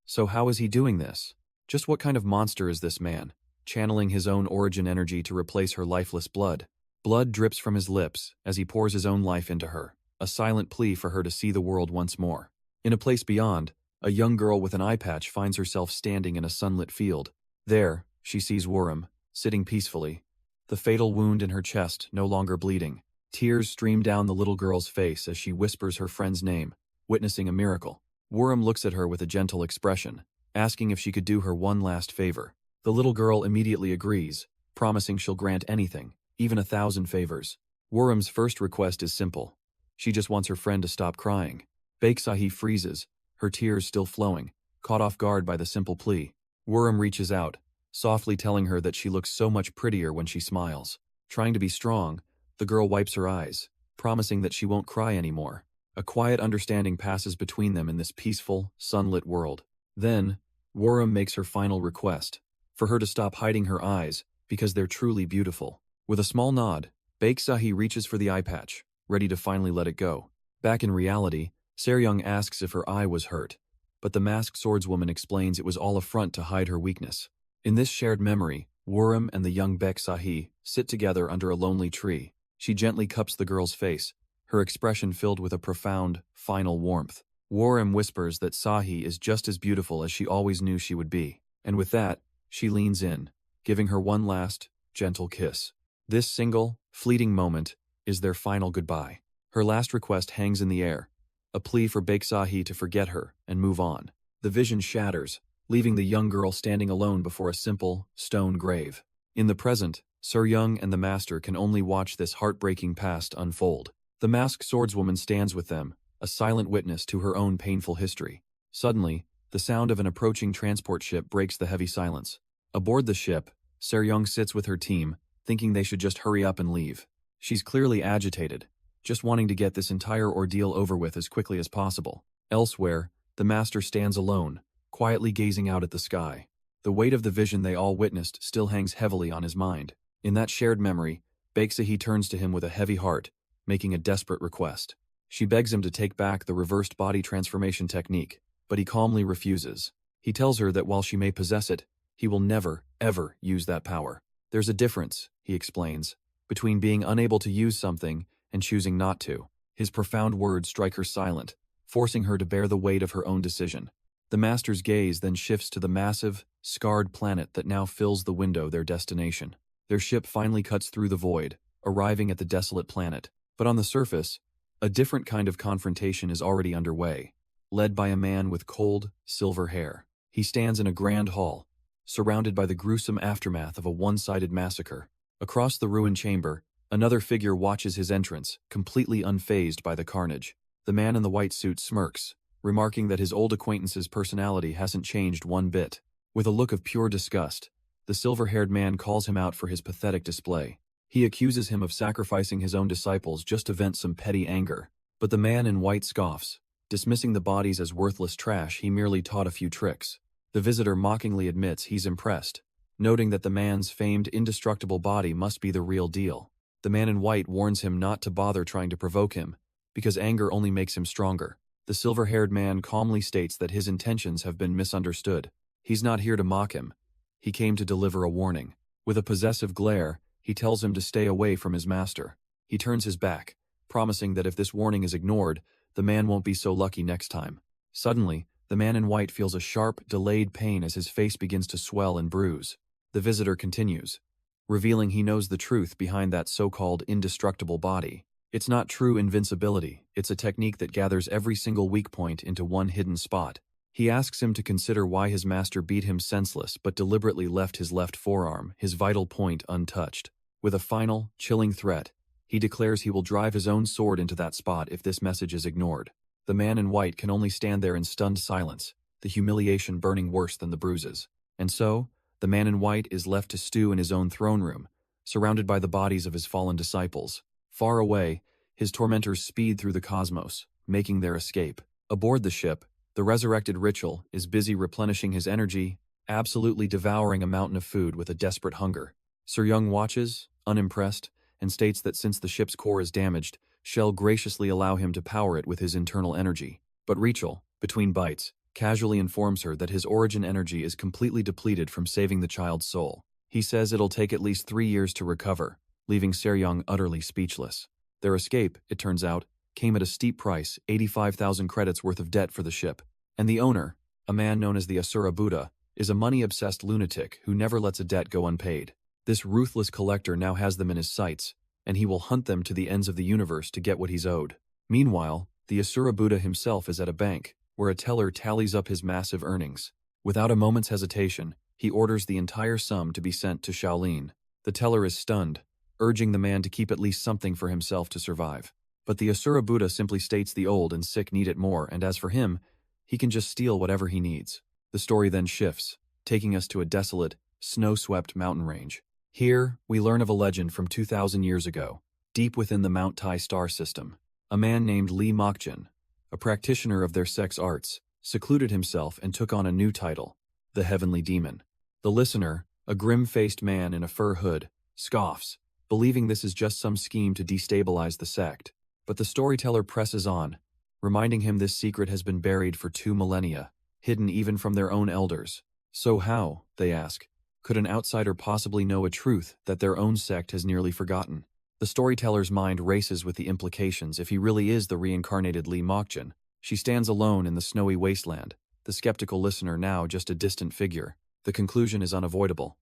So how is he doing this? Just what kind of monster is this man, channeling his own origin energy to replace her lifeless blood? Blood drips from his lips as he pours his own life into her, a silent plea for her to see the world once more. In a place beyond, a young girl with an eye patch finds herself standing in a sunlit field. There, she sees Huarin, sitting peacefully, the fatal wound in her chest no longer bleeding. Tears stream down the little girl's face as she whispers her friend's name, witnessing a miracle. Huarin looks at her with a gentle expression, asking if she could do her one last favor. The little girl immediately agrees, promising she'll grant anything, even 1,000 favors. Huarin's first request is simple. She just wants her friend to stop crying. Baeksahi freezes, her tears still flowing, caught off guard by the simple plea. Huarin reaches out, softly telling her that she looks so much prettier when she smiles. Trying to be strong, the girl wipes her eyes, promising that she won't cry anymore. A quiet understanding passes between them in this peaceful, sunlit world. Then, Huarin makes her final request, for her to stop hiding her eyes, because they're truly beautiful. With a small nod, Baeksahi reaches for the eye patch, ready to finally let it go. Back in reality, Seryung asks if her eye was hurt, but the masked swordswoman explains it was all a front to hide her weakness. In this shared memory, Wurim and the young Baeksahi sit together under a lonely tree. She gently cups the girl's face, her expression filled with a profound, final warmth. Wurim whispers that Sahi is just as beautiful as she always knew she would be, and with that, she leans in, giving her one last, gentle kiss. This single, fleeting moment is their final goodbye. Her last request hangs in the air, a plea for Baeksahi to forget her and move on. The vision shatters, leaving the young girl standing alone before a simple, stone grave. In the present, Seryung and the master can only watch this heartbreaking past unfold. The masked swordswoman stands with them, a silent witness to her own painful history. Suddenly, the sound of an approaching transport ship breaks the heavy silence. Aboard the ship, Seryung sits with her team, thinking they should just hurry up and leave. She's clearly agitated, just wanting to get this entire ordeal over with as quickly as possible. Elsewhere, the master stands alone, quietly gazing out at the sky. The weight of the vision they all witnessed still hangs heavily on his mind. In that shared memory, Baeksahi turns to him with a heavy heart, making a desperate request. She begs him to take back the reversed body transformation technique, but he calmly refuses. He tells her that while she may possess it, he will never, ever use that power. There's a difference, he explains, between being unable to use something and choosing not to. His profound words strike her silent, forcing her to bear the weight of her own decision. The master's gaze then shifts to the massive, scarred planet that now fills the window their destination. Their ship finally cuts through the void, arriving at the desolate planet. But on the surface, a different kind of confrontation is already underway, led by a man with cold, silver hair. He stands in a grand hall, surrounded by the gruesome aftermath of a one-sided massacre. Across the ruined chamber, another figure watches his entrance, completely unfazed by the carnage. The man in the white suit smirks, remarking that his old acquaintance's personality hasn't changed one bit. With a look of pure disgust, the silver-haired man calls him out for his pathetic display. He accuses him of sacrificing his own disciples just to vent some petty anger. But the man in white scoffs, dismissing the bodies as worthless trash he merely taught a few tricks. The visitor mockingly admits he's impressed, noting that the man's famed indestructible body must be the real deal. The man in white warns him not to bother trying to provoke him, because anger only makes him stronger. The silver-haired man calmly states that his intentions have been misunderstood. He's not here to mock him. He came to deliver a warning. With a possessive glare, he tells him to stay away from his master. He turns his back, promising that if this warning is ignored, the man won't be so lucky next time. Suddenly, the man in white feels a sharp, delayed pain as his face begins to swell and bruise. The visitor continues, revealing he knows the truth behind that so-called indestructible body. It's not true invincibility, it's a technique that gathers every single weak point into one hidden spot. He asks him to consider why his master beat him senseless but deliberately left his left forearm, his vital point, untouched. With a final, chilling threat, he declares he will drive his own sword into that spot if this message is ignored. The man in white can only stand there in stunned silence, the humiliation burning worse than the bruises. And so, the man in white is left to stew in his own throne room, surrounded by the bodies of his fallen disciples. Far away, his tormentors speed through the cosmos, making their escape. Aboard the ship, the resurrected ritual is busy replenishing his energy, absolutely devouring a mountain of food with a desperate hunger. Seryung watches, unimpressed, and states that since the ship's core is damaged, shall graciously allow him to power it with his internal energy. But Rachel, between bites, casually informs her that his origin energy is completely depleted from saving the child's soul. He says it'll take at least 3 years to recover, leaving Seryung utterly speechless. Their escape, it turns out, came at a steep price, 85,000 credits worth of debt for the ship. And the owner, a man known as the Asura Buddha, is a money-obsessed lunatic who never lets a debt go unpaid. This ruthless collector now has them in his sights, and he will hunt them to the ends of the universe to get what he's owed. Meanwhile, the Asura Buddha himself is at a bank, where a teller tallies up his massive earnings. Without a moment's hesitation, he orders the entire sum to be sent to Shaolin. The teller is stunned, urging the man to keep at least something for himself to survive. But the Asura Buddha simply states the old and sick need it more, and as for him, he can just steal whatever he needs. The story then shifts, taking us to a desolate, snow-swept mountain range. Here, we learn of a legend from 2,000 years ago, deep within the Mount Tai star system. A man named Lee Mokjin, a practitioner of their sect's arts, secluded himself and took on a new title, the Heavenly Demon. The listener, A grim-faced man in a fur hood scoffs, believing this is just some scheme to destabilize the sect. But the storyteller presses on, reminding him this secret has been buried for 2 millennia, hidden even from their own elders. So how, they ask, could an outsider possibly know a truth that their own sect has nearly forgotten? The storyteller's mind races with the implications if he really is the reincarnated Lee Mokjin. She stands alone in the snowy wasteland, the skeptical listener now just a distant figure. The conclusion is unavoidable.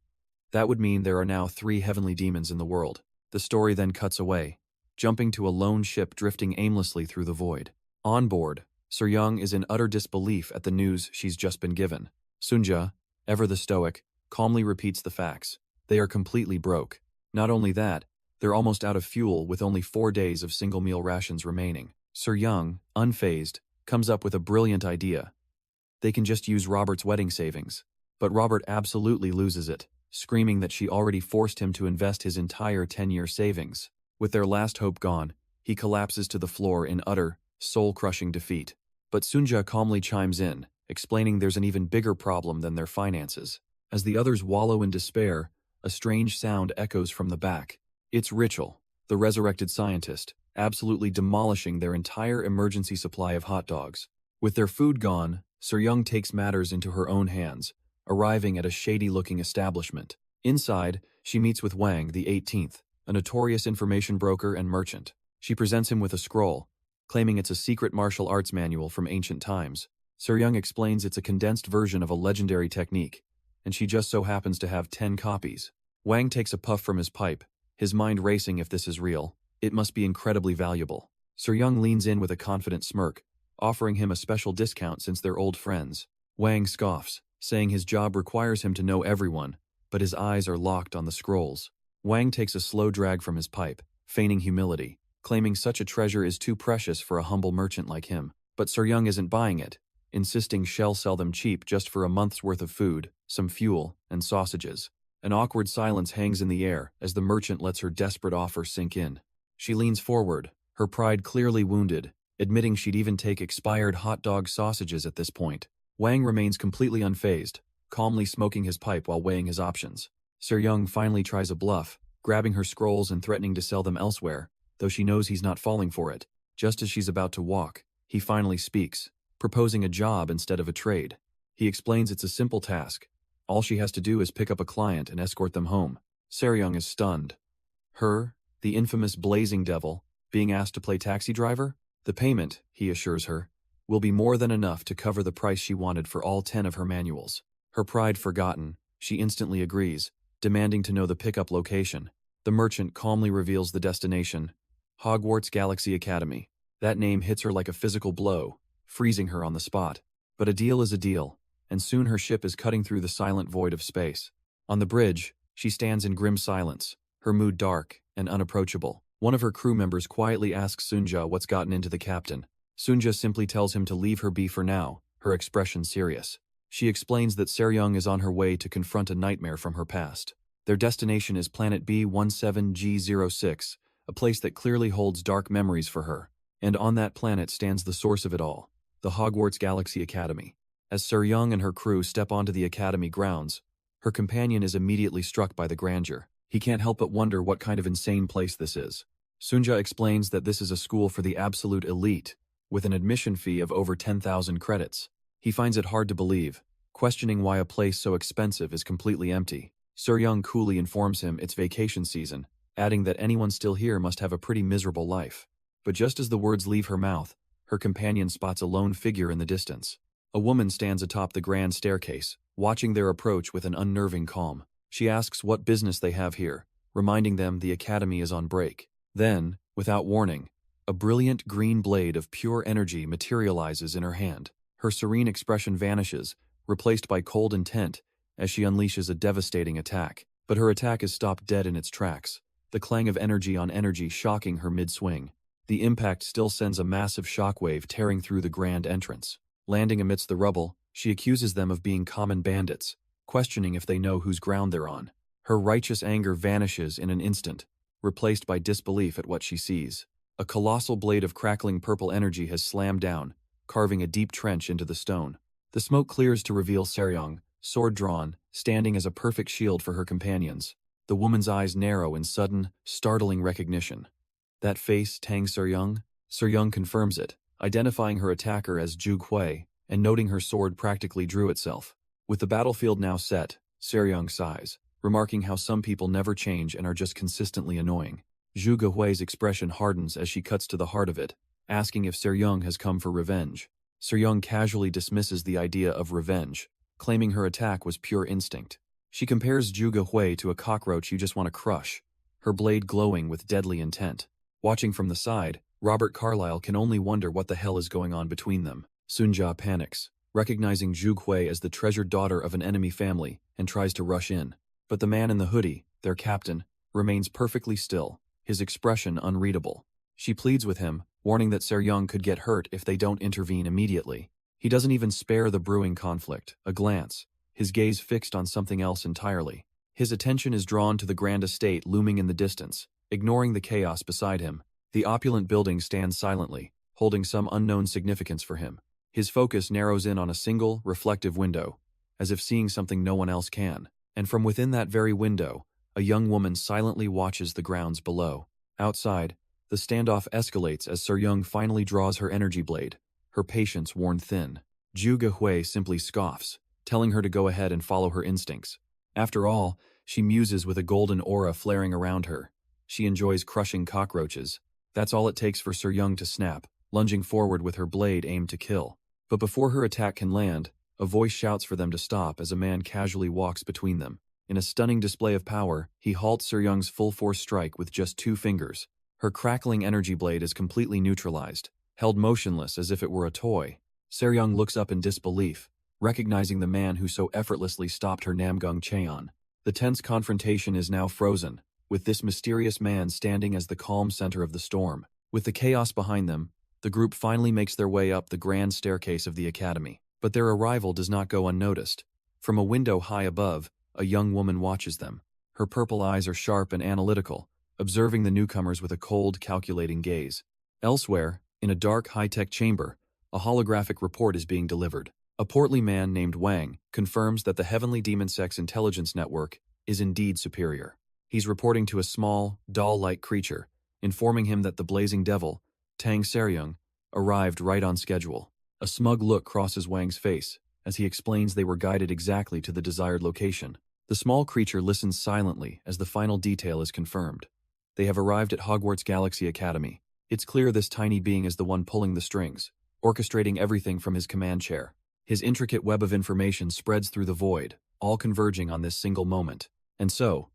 That would mean there are now 3 heavenly demons in the world. The story then cuts away, jumping to a lone ship drifting aimlessly through the void. On board, Seryung is in utter disbelief at the news she's just been given. Sunja, ever the stoic, calmly repeats the facts. They are completely broke. Not only that, they're almost out of fuel with only 4 days of single meal rations remaining. Seryung, unfazed, comes up with a brilliant idea. They can just use Robert's wedding savings. But Robert absolutely loses it, screaming that she already forced him to invest his entire 10-year savings. With their last hope gone, he collapses to the floor in utter, soul-crushing defeat. But Sunja calmly chimes in, explaining there's an even bigger problem than their finances. As the others wallow in despair, a strange sound echoes from the back. It's Rachel, the resurrected scientist, absolutely demolishing their entire emergency supply of hot dogs. With their food gone, Seryung takes matters into her own hands, arriving at a shady-looking establishment. Inside, she meets with Wang the 18th, a notorious information broker and merchant. She presents him with a scroll, claiming it's a secret martial arts manual from ancient times. Seryung explains it's a condensed version of a legendary technique, and she just so happens to have 10 copies. Wang takes a puff from his pipe, his mind racing if this is real. It must be incredibly valuable. Seryung leans in with a confident smirk, offering him a special discount since they're old friends. Wang scoffs, saying his job requires him to know everyone, but his eyes are locked on the scrolls. Wang takes a slow drag from his pipe, feigning humility, claiming such a treasure is too precious for a humble merchant like him. But Seryung isn't buying it, insisting she'll sell them cheap just for a month's worth of food, some fuel, and sausages. An awkward silence hangs in the air as the merchant lets her desperate offer sink in. She leans forward, her pride clearly wounded, admitting she'd even take expired hot dog sausages at this point. Wang remains completely unfazed, calmly smoking his pipe while weighing his options. Seryung finally tries a bluff, grabbing her scrolls and threatening to sell them elsewhere, though she knows he's not falling for it. Just as she's about to walk, he finally speaks, proposing a job instead of a trade. He explains it's a simple task. All she has to do is pick up a client and escort them home. Seryung is stunned. Her, the infamous blazing devil, being asked to play taxi driver? The payment, he assures her, will be more than enough to cover the price she wanted for all 10 of her manuals. Her pride forgotten, she instantly agrees, demanding to know the pickup location. The merchant calmly reveals the destination, Hogwarts Galaxy Academy. That name hits her like a physical blow, freezing her on the spot. But a deal is a deal, and soon her ship is cutting through the silent void of space. On the bridge, she stands in grim silence, her mood dark and unapproachable. One of her crew members quietly asks Sunja what's gotten into the captain. Sunja simply tells him to leave her be for now, her expression serious. She explains that Seryung is on her way to confront a nightmare from her past. Their destination is planet B17G06, a place that clearly holds dark memories for her. And on that planet stands the source of it all, the Hogwarts Galaxy Academy. As Seryung and her crew step onto the academy grounds, her companion is immediately struck by the grandeur. He can't help but wonder what kind of insane place this is. Sunja explains that this is a school for the absolute elite, with an admission fee of over 10,000 credits. He finds it hard to believe, questioning why a place so expensive is completely empty. Seryung coolly informs him it's vacation season, adding that anyone still here must have a pretty miserable life. But just as the words leave her mouth, her companion spots a lone figure in the distance. A woman stands atop the grand staircase, watching their approach with an unnerving calm. She asks what business they have here, reminding them the academy is on break. Then, without warning, a brilliant green blade of pure energy materializes in her hand. Her serene expression vanishes, replaced by cold intent, as she unleashes a devastating attack. But her attack is stopped dead in its tracks, the clang of energy on energy shocking her mid-swing. The impact still sends a massive shockwave tearing through the grand entrance. Landing amidst the rubble, she accuses them of being common bandits, questioning if they know whose ground they're on. Her righteous anger vanishes in an instant, replaced by disbelief at what she sees. A colossal blade of crackling purple energy has slammed down, carving a deep trench into the stone. The smoke clears to reveal Seryung, sword drawn, standing as a perfect shield for her companions. The woman's eyes narrow in sudden, startling recognition. That face, Tang Seryung? Seryung confirms it, identifying her attacker as Zhu Hui, and noting her sword practically drew itself. With the battlefield now set, Seryung sighs, remarking how some people never change and are just consistently annoying. Zhu Hui's expression hardens as she cuts to the heart of it, asking if Seryung has come for revenge. Seryung casually dismisses the idea of revenge, claiming her attack was pure instinct. She compares Zhu Hui to a cockroach you just want to crush, her blade glowing with deadly intent. Watching from the side, Robert Carlyle can only wonder what the hell is going on between them. Sunja panics, recognizing Zhu Hui as the treasured daughter of an enemy family, and tries to rush in. But the man in the hoodie, their captain, remains perfectly still, his expression unreadable. She pleads with him, warning that Seryung could get hurt if they don't intervene immediately. He doesn't even spare the brewing conflict, a glance, his gaze fixed on something else entirely. His attention is drawn to the grand estate looming in the distance, ignoring the chaos beside him. The opulent building stands silently, holding some unknown significance for him. His focus narrows in on a single, reflective window, as if seeing something no one else can. And from within that very window, a young woman silently watches the grounds below. Outside, the standoff escalates as Seryung finally draws her energy blade, her patience worn thin. Zhu Hui simply scoffs, telling her to go ahead and follow her instincts. After all, she muses with a golden aura flaring around her. She enjoys crushing cockroaches. That's all it takes for Seryung to snap, lunging forward with her blade aimed to kill. But before her attack can land, a voice shouts for them to stop as a man casually walks between them. In a stunning display of power, he halts Seryung's full-force strike with just 2 fingers. Her crackling energy blade is completely neutralized, held motionless as if it were a toy. Seryung looks up in disbelief, recognizing the man who so effortlessly stopped her Namgung Cheon. The tense confrontation is now frozen, with this mysterious man standing as the calm center of the storm. With the chaos behind them, the group finally makes their way up the grand staircase of the academy. But their arrival does not go unnoticed. From a window high above, a young woman watches them. Her purple eyes are sharp and analytical, observing the newcomers with a cold, calculating gaze. Elsewhere, in a dark, high-tech chamber, a holographic report is being delivered. A portly man named Wang confirms that the Heavenly Demon Sect's intelligence network is indeed superior. He's reporting to a small, doll-like creature, informing him that the blazing devil, Tang Seryung, arrived right on schedule. A smug look crosses Wang's face as he explains they were guided exactly to the desired location. The small creature listens silently as the final detail is confirmed. They have arrived at Hogwarts Galaxy Academy. It's clear this tiny being is the one pulling the strings, orchestrating everything from his command chair. His intricate web of information spreads through the void, all converging on this single moment. And so,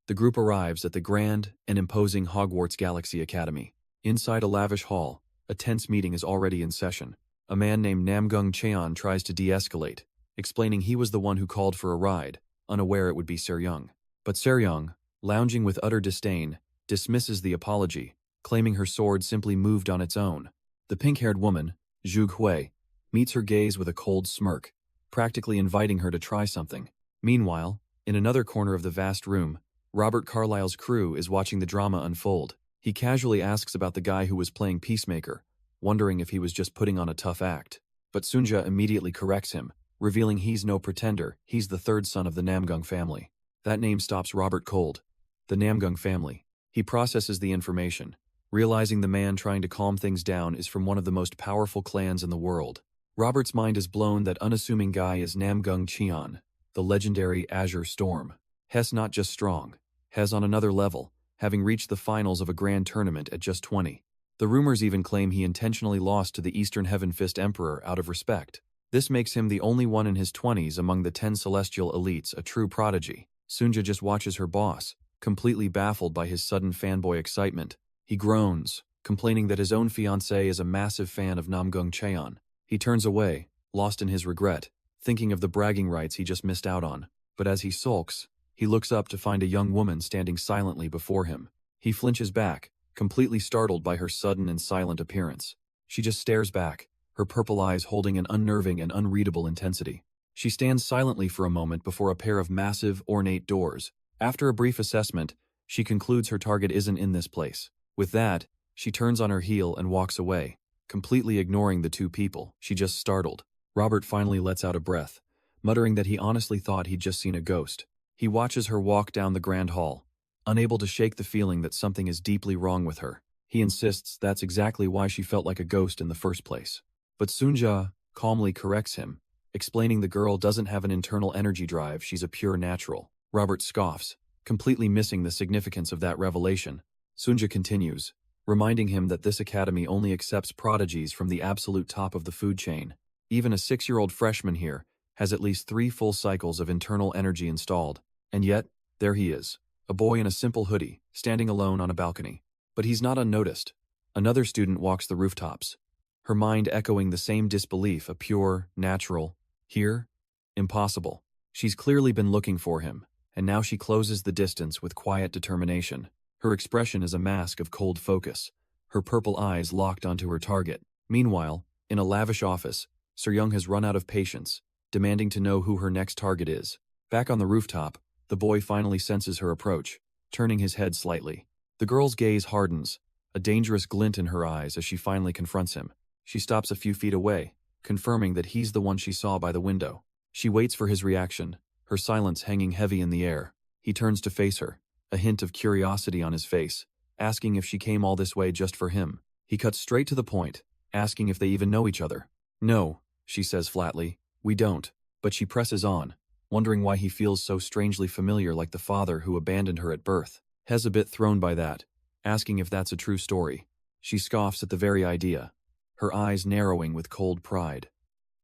the group arrives at the grand and imposing Hogwarts Galaxy Academy. Inside a lavish hall, a tense meeting is already in session. A man named Namgung Cheon tries to de-escalate, explaining he was the one who called for a ride, unaware it would be Seryung. But Seryung, lounging with utter disdain, dismisses the apology, claiming her sword simply moved on its own. The pink-haired woman, Zhu Hui, meets her gaze with a cold smirk, practically inviting her to try something. Meanwhile, in another corner of the vast room, Robert Carlyle's crew is watching the drama unfold. He casually asks about the guy who was playing peacemaker, wondering if he was just putting on a tough act. But Sunja immediately corrects him, revealing he's no pretender, he's the 3rd son of the Namgung family. That name stops Robert cold. The Namgung family. He processes the information, realizing the man trying to calm things down is from one of the most powerful clans in the world. Robert's mind is blown that unassuming guy is Namgung Cheon, the legendary Azure Storm. He's not just strong, he's on another level, having reached the finals of a grand tournament at just 20. The rumors even claim he intentionally lost to the Eastern Heaven Fist Emperor out of respect. This makes him the only one in his 20s among the 10 celestial elites, a true prodigy. Sunja just watches her boss, completely baffled by his sudden fanboy excitement. He groans, complaining that his own fiancée is a massive fan of Namgung Cheon. He turns away, lost in his regret, thinking of the bragging rights he just missed out on. But as he sulks, he looks up to find a young woman standing silently before him. He flinches back, completely startled by her sudden and silent appearance. She just stares back, her purple eyes holding an unnerving and unreadable intensity. She stands silently for a moment before a pair of massive, ornate doors. After a brief assessment, she concludes her target isn't in this place. With that, she turns on her heel and walks away, completely ignoring the 2 people she just startled. Robert finally lets out a breath, muttering that he honestly thought he'd just seen a ghost. He watches her walk down the grand hall, unable to shake the feeling that something is deeply wrong with her. He insists that's exactly why she felt like a ghost in the first place. But Sunja calmly corrects him, explaining the girl doesn't have an internal energy drive, she's a pure natural. Robert scoffs, completely missing the significance of that revelation. Sunja continues, reminding him that this academy only accepts prodigies from the absolute top of the food chain. Even a 6-year-old freshman here has at least 3 full cycles of internal energy installed. And yet, there he is, a boy in a simple hoodie, standing alone on a balcony. But he's not unnoticed. Another student walks the rooftops, her mind echoing the same disbelief, a pure, natural. Here? Impossible. She's clearly been looking for him, and now she closes the distance with quiet determination. Her expression is a mask of cold focus, her purple eyes locked onto her target. Meanwhile, in a lavish office, Soo-young has run out of patience, demanding to know who her next target is. Back on the rooftop, the boy finally senses her approach, turning his head slightly. The girl's gaze hardens, a dangerous glint in her eyes as she finally confronts him. She stops a few feet away, confirming that he's the one she saw by the window. She waits for his reaction, her silence hanging heavy in the air. He turns to face her, a hint of curiosity on his face, asking if she came all this way just for him. He cuts straight to the point, asking if they even know each other. No, she says flatly, we don't, but she presses on, wondering why he feels so strangely familiar, like the father who abandoned her at birth. Hez a bit thrown by that, asking if that's a true story. She scoffs at the very idea, her eyes narrowing with cold pride.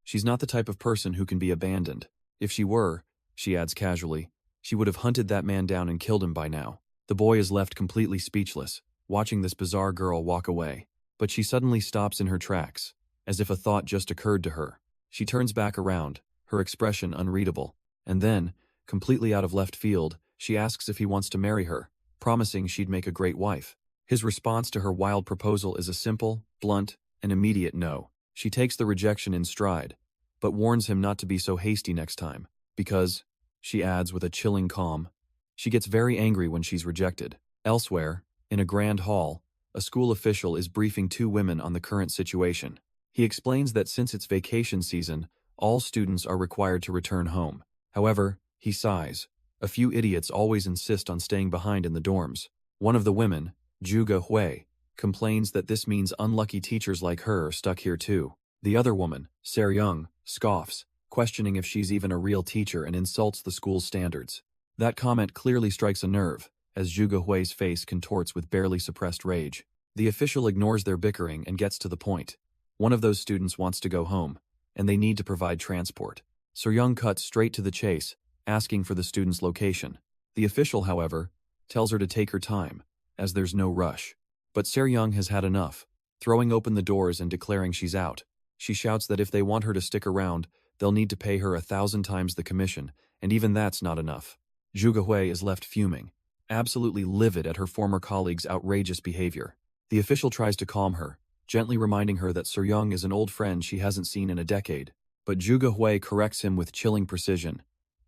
She's not the type of person who can be abandoned. If she were, she adds casually, she would have hunted that man down and killed him by now. The boy is left completely speechless, watching this bizarre girl walk away. But she suddenly stops in her tracks, as if a thought just occurred to her. She turns back around, her expression unreadable, and then, completely out of left field, she asks if he wants to marry her, promising she'd make a great wife. His response to her wild proposal is a simple, blunt, and immediate no. She takes the rejection in stride, but warns him not to be so hasty next time, because, she adds with a chilling calm, she gets very angry when she's rejected. Elsewhere, in a grand hall, a school official is briefing 2 women on the current situation. He explains that since it's vacation season, all students are required to return home. However, he sighs. A few idiots always insist on staying behind in the dorms. One of the women, Juga Hui, complains that this means unlucky teachers like her are stuck here too. The other woman, Soo-young, scoffs, questioning if she's even a real teacher, and insults the school's standards. That comment clearly strikes a nerve, as Juga Hui's face contorts with barely suppressed rage. The official ignores their bickering and gets to the point. One of those students wants to go home, and they need to provide transport. Soo-young cuts straight to the chase, asking for the student's location. The official, however, tells her to take her time, as there's no rush. But Soo-young has had enough, throwing open the doors and declaring she's out. She shouts that if they want her to stick around, they'll need to pay her 1,000 times the commission, and even that's not enough. Juga Hui is left fuming, absolutely livid at her former colleague's outrageous behavior. The official tries to calm her, gently reminding her that Soo-young is an old friend she hasn't seen in a decade. But Juga Hui corrects him with chilling precision.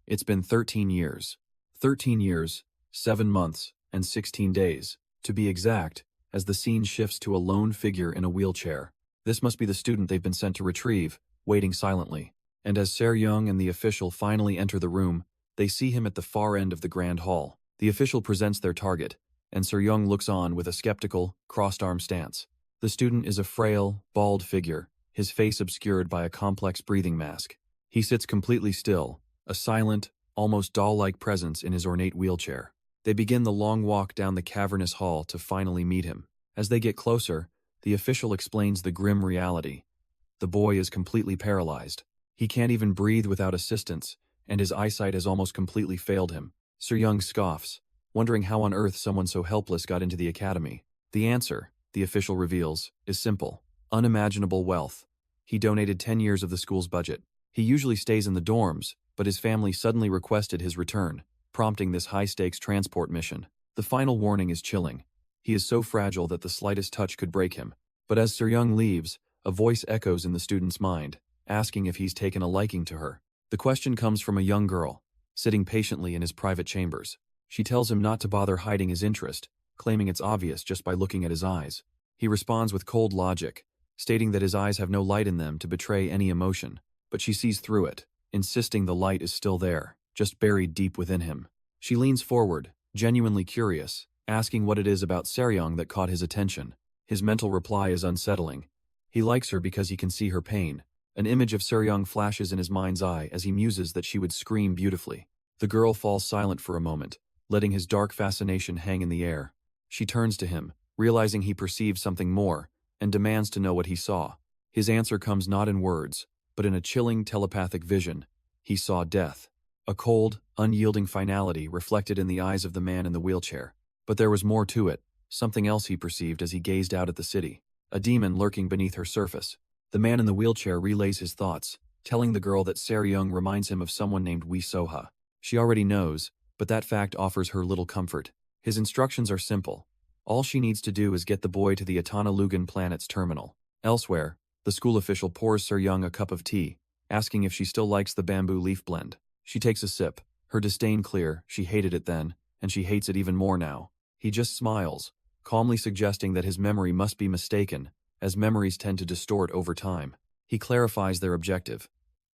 It's been 13 years. 13 years, 7 months, and 16 days, to be exact, as the scene shifts to a lone figure in a wheelchair. This must be the student they've been sent to retrieve, waiting silently. And as Soo-young and the official finally enter the room, they see him at the far end of the grand hall. The official presents their target, and Soo-young looks on with a skeptical, crossed-arm stance. The student is a frail, bald figure, his face obscured by a complex breathing mask. He sits completely still, a silent, almost doll-like presence in his ornate wheelchair. They begin the long walk down the cavernous hall to finally meet him. As they get closer, the official explains the grim reality. The boy is completely paralyzed. He can't even breathe without assistance, and his eyesight has almost completely failed him. Soo-young scoffs, wondering how on earth someone so helpless got into the academy. The answer, the official reveals, is simple. Unimaginable wealth. He donated 10 years of the school's budget. He usually stays in the dorms, but his family suddenly requested his return, prompting this high-stakes transport mission. The final warning is chilling. He is so fragile that the slightest touch could break him. But as Soo-young leaves, a voice echoes in the student's mind, asking if he's taken a liking to her. The question comes from a young girl, sitting patiently in his private chambers. She tells him not to bother hiding his interest, claiming it's obvious just by looking at his eyes. He responds with cold logic, stating that his eyes have no light in them to betray any emotion, but she sees through it. insisting the light is still there, just buried deep within him. She leans forward, genuinely curious, asking what it is about Seryong that caught his attention. His mental reply is unsettling. He likes her because he can see her pain. An image of Seryong flashes in his mind's eye as he muses that she would scream beautifully. The girl falls silent for a moment, letting his dark fascination hang in the air. She turns to him, realizing he perceives something more, and demands to know what he saw. His answer comes not in words, but in a chilling telepathic vision. He saw death. A cold, unyielding finality reflected in the eyes of the man in the wheelchair. But there was more to it, something else he perceived as he gazed out at the city. A demon lurking beneath her surface. The man in the wheelchair relays his thoughts, telling the girl that Seryong reminds him of someone named Wee Soha. She already knows, but that fact offers her little comfort. His instructions are simple. All she needs to do is get the boy to the Atana Lugan planet's terminal. Elsewhere, the school official pours Seryong a cup of tea, asking if she still likes the bamboo leaf blend. She takes a sip, her disdain clear. She hated it then, and she hates it even more now. He just smiles, calmly suggesting that his memory must be mistaken, as memories tend to distort over time. He clarifies their objective.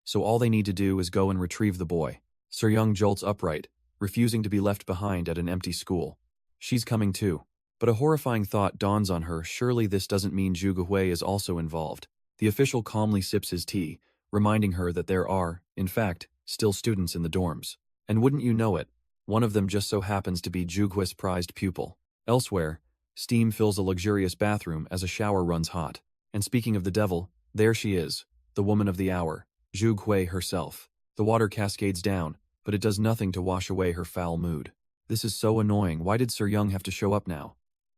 So all they need to do is go and retrieve the boy. Seryong jolts upright, refusing to be left behind at an empty school. She's coming too. But a horrifying thought dawns on her. Surely this doesn't mean Zhuge Hui is also involved. The official calmly sips his tea, reminding her that there are, in fact, still students in the dorms. And wouldn't you know it, one of them just so happens to be Zhuge Hui's prized pupil. Elsewhere, steam fills a luxurious bathroom as a shower runs hot. And speaking of the devil, there she is, the woman of the hour, Zhuge Hui herself. The water cascades down, but it does nothing to wash away her foul mood. This is so annoying. Why did Seryong have to show up now?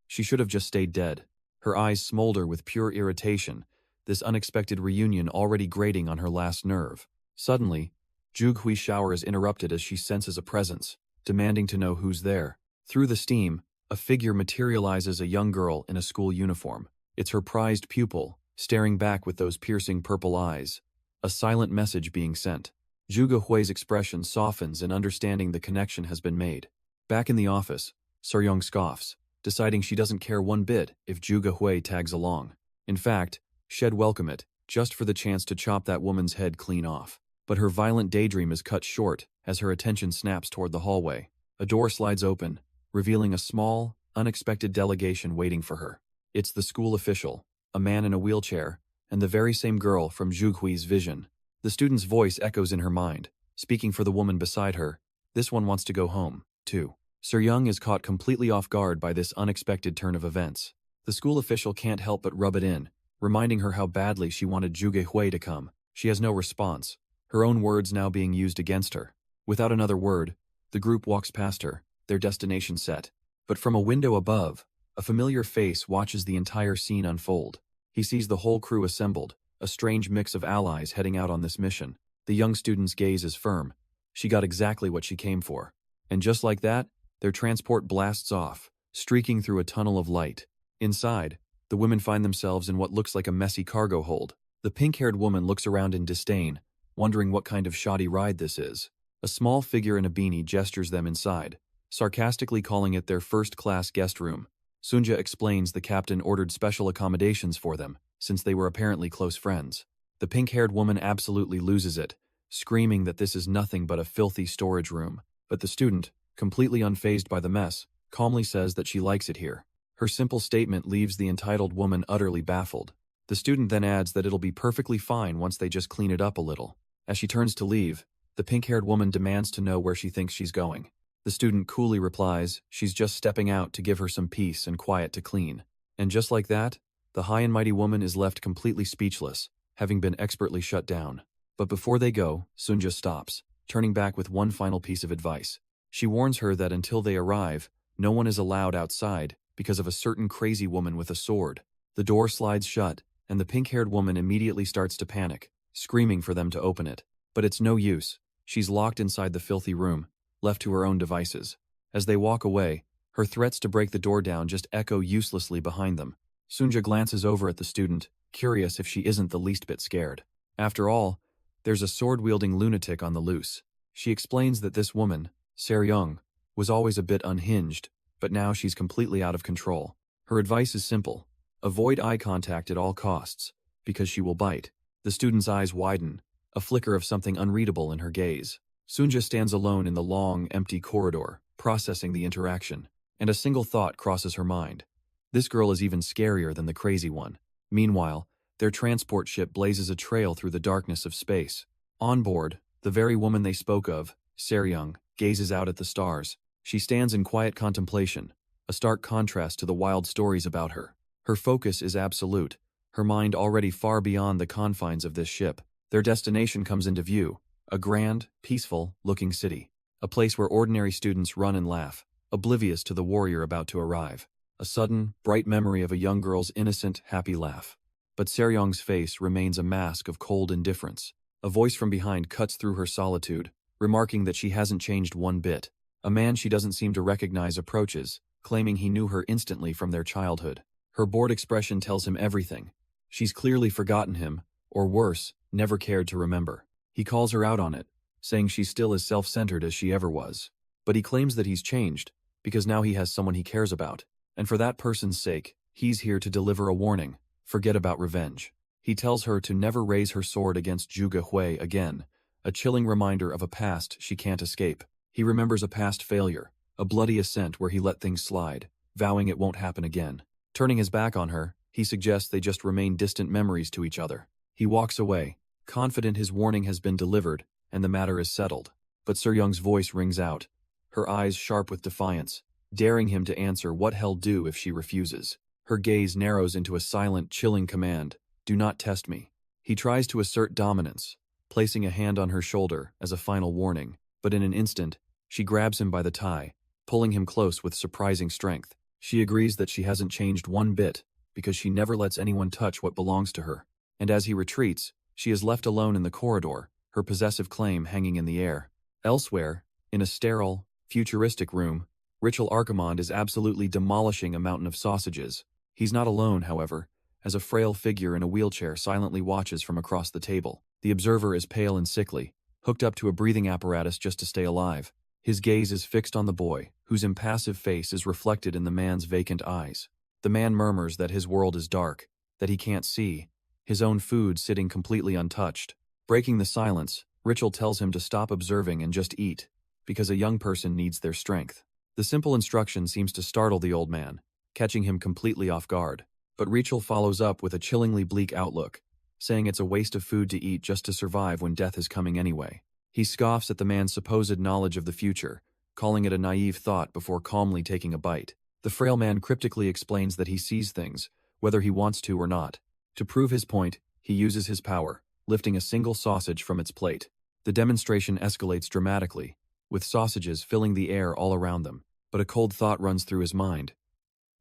She should have just stayed dead. Her eyes smolder with pure irritation, this unexpected reunion already grating on her last nerve. Suddenly, Zhuge Hui's shower is interrupted as she senses a presence, demanding to know who's there. Through the steam, a figure materializes, a young girl in a school uniform. It's her prized pupil, staring back with those piercing purple eyes. A silent message being sent. Zhuge Hui's expression softens in understanding the connection has been made. Back in the office, Seryong scoffs, deciding she doesn't care one bit if Zhuge Hui tags along. In fact, she'd welcome it, just for the chance to chop that woman's head clean off. But her violent daydream is cut short as her attention snaps toward the hallway. A door slides open, revealing a small, unexpected delegation waiting for her. It's the school official, a man in a wheelchair, and the very same girl from Zhuge Hui's vision. The student's voice echoes in her mind, speaking for the woman beside her. This one wants to go home, too. Seryong is caught completely off guard by this unexpected turn of events. The school official can't help but rub it in, reminding her how badly she wanted Zhuge Hui to come. She has no response, her own words now being used against her. Without another word, the group walks past her, their destination set. But from a window above, a familiar face watches the entire scene unfold. He sees the whole crew assembled, a strange mix of allies heading out on this mission. The young student's gaze is firm. She got exactly what she came for. And just like that, their transport blasts off, streaking through a tunnel of light. Inside, the women find themselves in what looks like a messy cargo hold. The pink-haired woman looks around in disdain, wondering what kind of shoddy ride this is. A small figure in a beanie gestures them inside, sarcastically calling it their first-class guest room. Sunja explains the captain ordered special accommodations for them, since they were apparently close friends. The pink-haired woman absolutely loses it, screaming that this is nothing but a filthy storage room. But the student, completely unfazed by the mess, calmly says that she likes it here. Her simple statement leaves the entitled woman utterly baffled. The student then adds that it'll be perfectly fine once they just clean it up a little. As she turns to leave, the pink-haired woman demands to know where she thinks she's going. The student coolly replies she's just stepping out to give her some peace and quiet to clean. And just like that, the high and mighty woman is left completely speechless, having been expertly shut down. But before they go, Sunja stops, turning back with one final piece of advice. She warns her that until they arrive, no one is allowed outside because of a certain crazy woman with a sword. The door slides shut, and the pink-haired woman immediately starts to panic, screaming for them to open it. But it's no use. She's locked inside the filthy room, left to her own devices. As they walk away, her threats to break the door down just echo uselessly behind them. Sunja glances over at the student, curious if she isn't the least bit scared. After all, there's a sword-wielding lunatic on the loose. She explains that this woman, Seryong, was always a bit unhinged, but now she's completely out of control. Her advice is simple. Avoid eye contact at all costs, because she will bite. The student's eyes widen, a flicker of something unreadable in her gaze. Sunja stands alone in the long, empty corridor, processing the interaction, and a single thought crosses her mind. This girl is even scarier than the crazy one. Meanwhile, their transport ship blazes a trail through the darkness of space. On board, the very woman they spoke of, Seryung, gazes out at the stars. She stands in quiet contemplation, a stark contrast to the wild stories about her. Her focus is absolute, her mind already far beyond the confines of this ship. Their destination comes into view, a grand, peaceful-looking city, a place where ordinary students run and laugh, oblivious to the warrior about to arrive. A sudden, bright memory of a young girl's innocent, happy laugh. But Seryong's face remains a mask of cold indifference. A voice from behind cuts through her solitude, remarking that she hasn't changed one bit. A man she doesn't seem to recognize approaches, claiming he knew her instantly from their childhood. Her bored expression tells him everything. She's clearly forgotten him, or worse, never cared to remember. He calls her out on it, saying she's still as self-centered as she ever was. But he claims that he's changed, because now he has someone he cares about. And for that person's sake, he's here to deliver a warning. Forget about revenge. He tells her to never raise her sword against Zhuge Hui again, a chilling reminder of a past she can't escape. He remembers a past failure, a bloody ascent where he let things slide, vowing it won't happen again. Turning his back on her, he suggests they just remain distant memories to each other. He walks away, confident his warning has been delivered and the matter is settled. But Seryung's voice rings out, her eyes sharp with defiance, daring him to answer what he'll do if she refuses. Her gaze narrows into a silent, chilling command, "Do not test me." He tries to assert dominance, placing a hand on her shoulder as a final warning, but in an instant, she grabs him by the tie, pulling him close with surprising strength. She agrees that she hasn't changed one bit, because she never lets anyone touch what belongs to her. And as he retreats, she is left alone in the corridor, her possessive claim hanging in the air. Elsewhere, in a sterile, futuristic room, Ritual Archimond is absolutely demolishing a mountain of sausages. He's not alone, however, as a frail figure in a wheelchair silently watches from across the table. The observer is pale and sickly, hooked up to a breathing apparatus just to stay alive. His gaze is fixed on the boy, whose impassive face is reflected in the man's vacant eyes. The man murmurs that his world is dark, that he can't see, his own food sitting completely untouched. Breaking the silence, Ritual tells him to stop observing and just eat, because a young person needs their strength. The simple instruction seems to startle the old man, catching him completely off guard. But Ritual follows up with a chillingly bleak outlook, saying it's a waste of food to eat just to survive when death is coming anyway. He scoffs at the man's supposed knowledge of the future, calling it a naive thought before calmly taking a bite. The frail man cryptically explains that he sees things, whether he wants to or not. To prove his point, he uses his power, lifting a single sausage from its plate. The demonstration escalates dramatically, with sausages filling the air all around them. But a cold thought runs through his mind.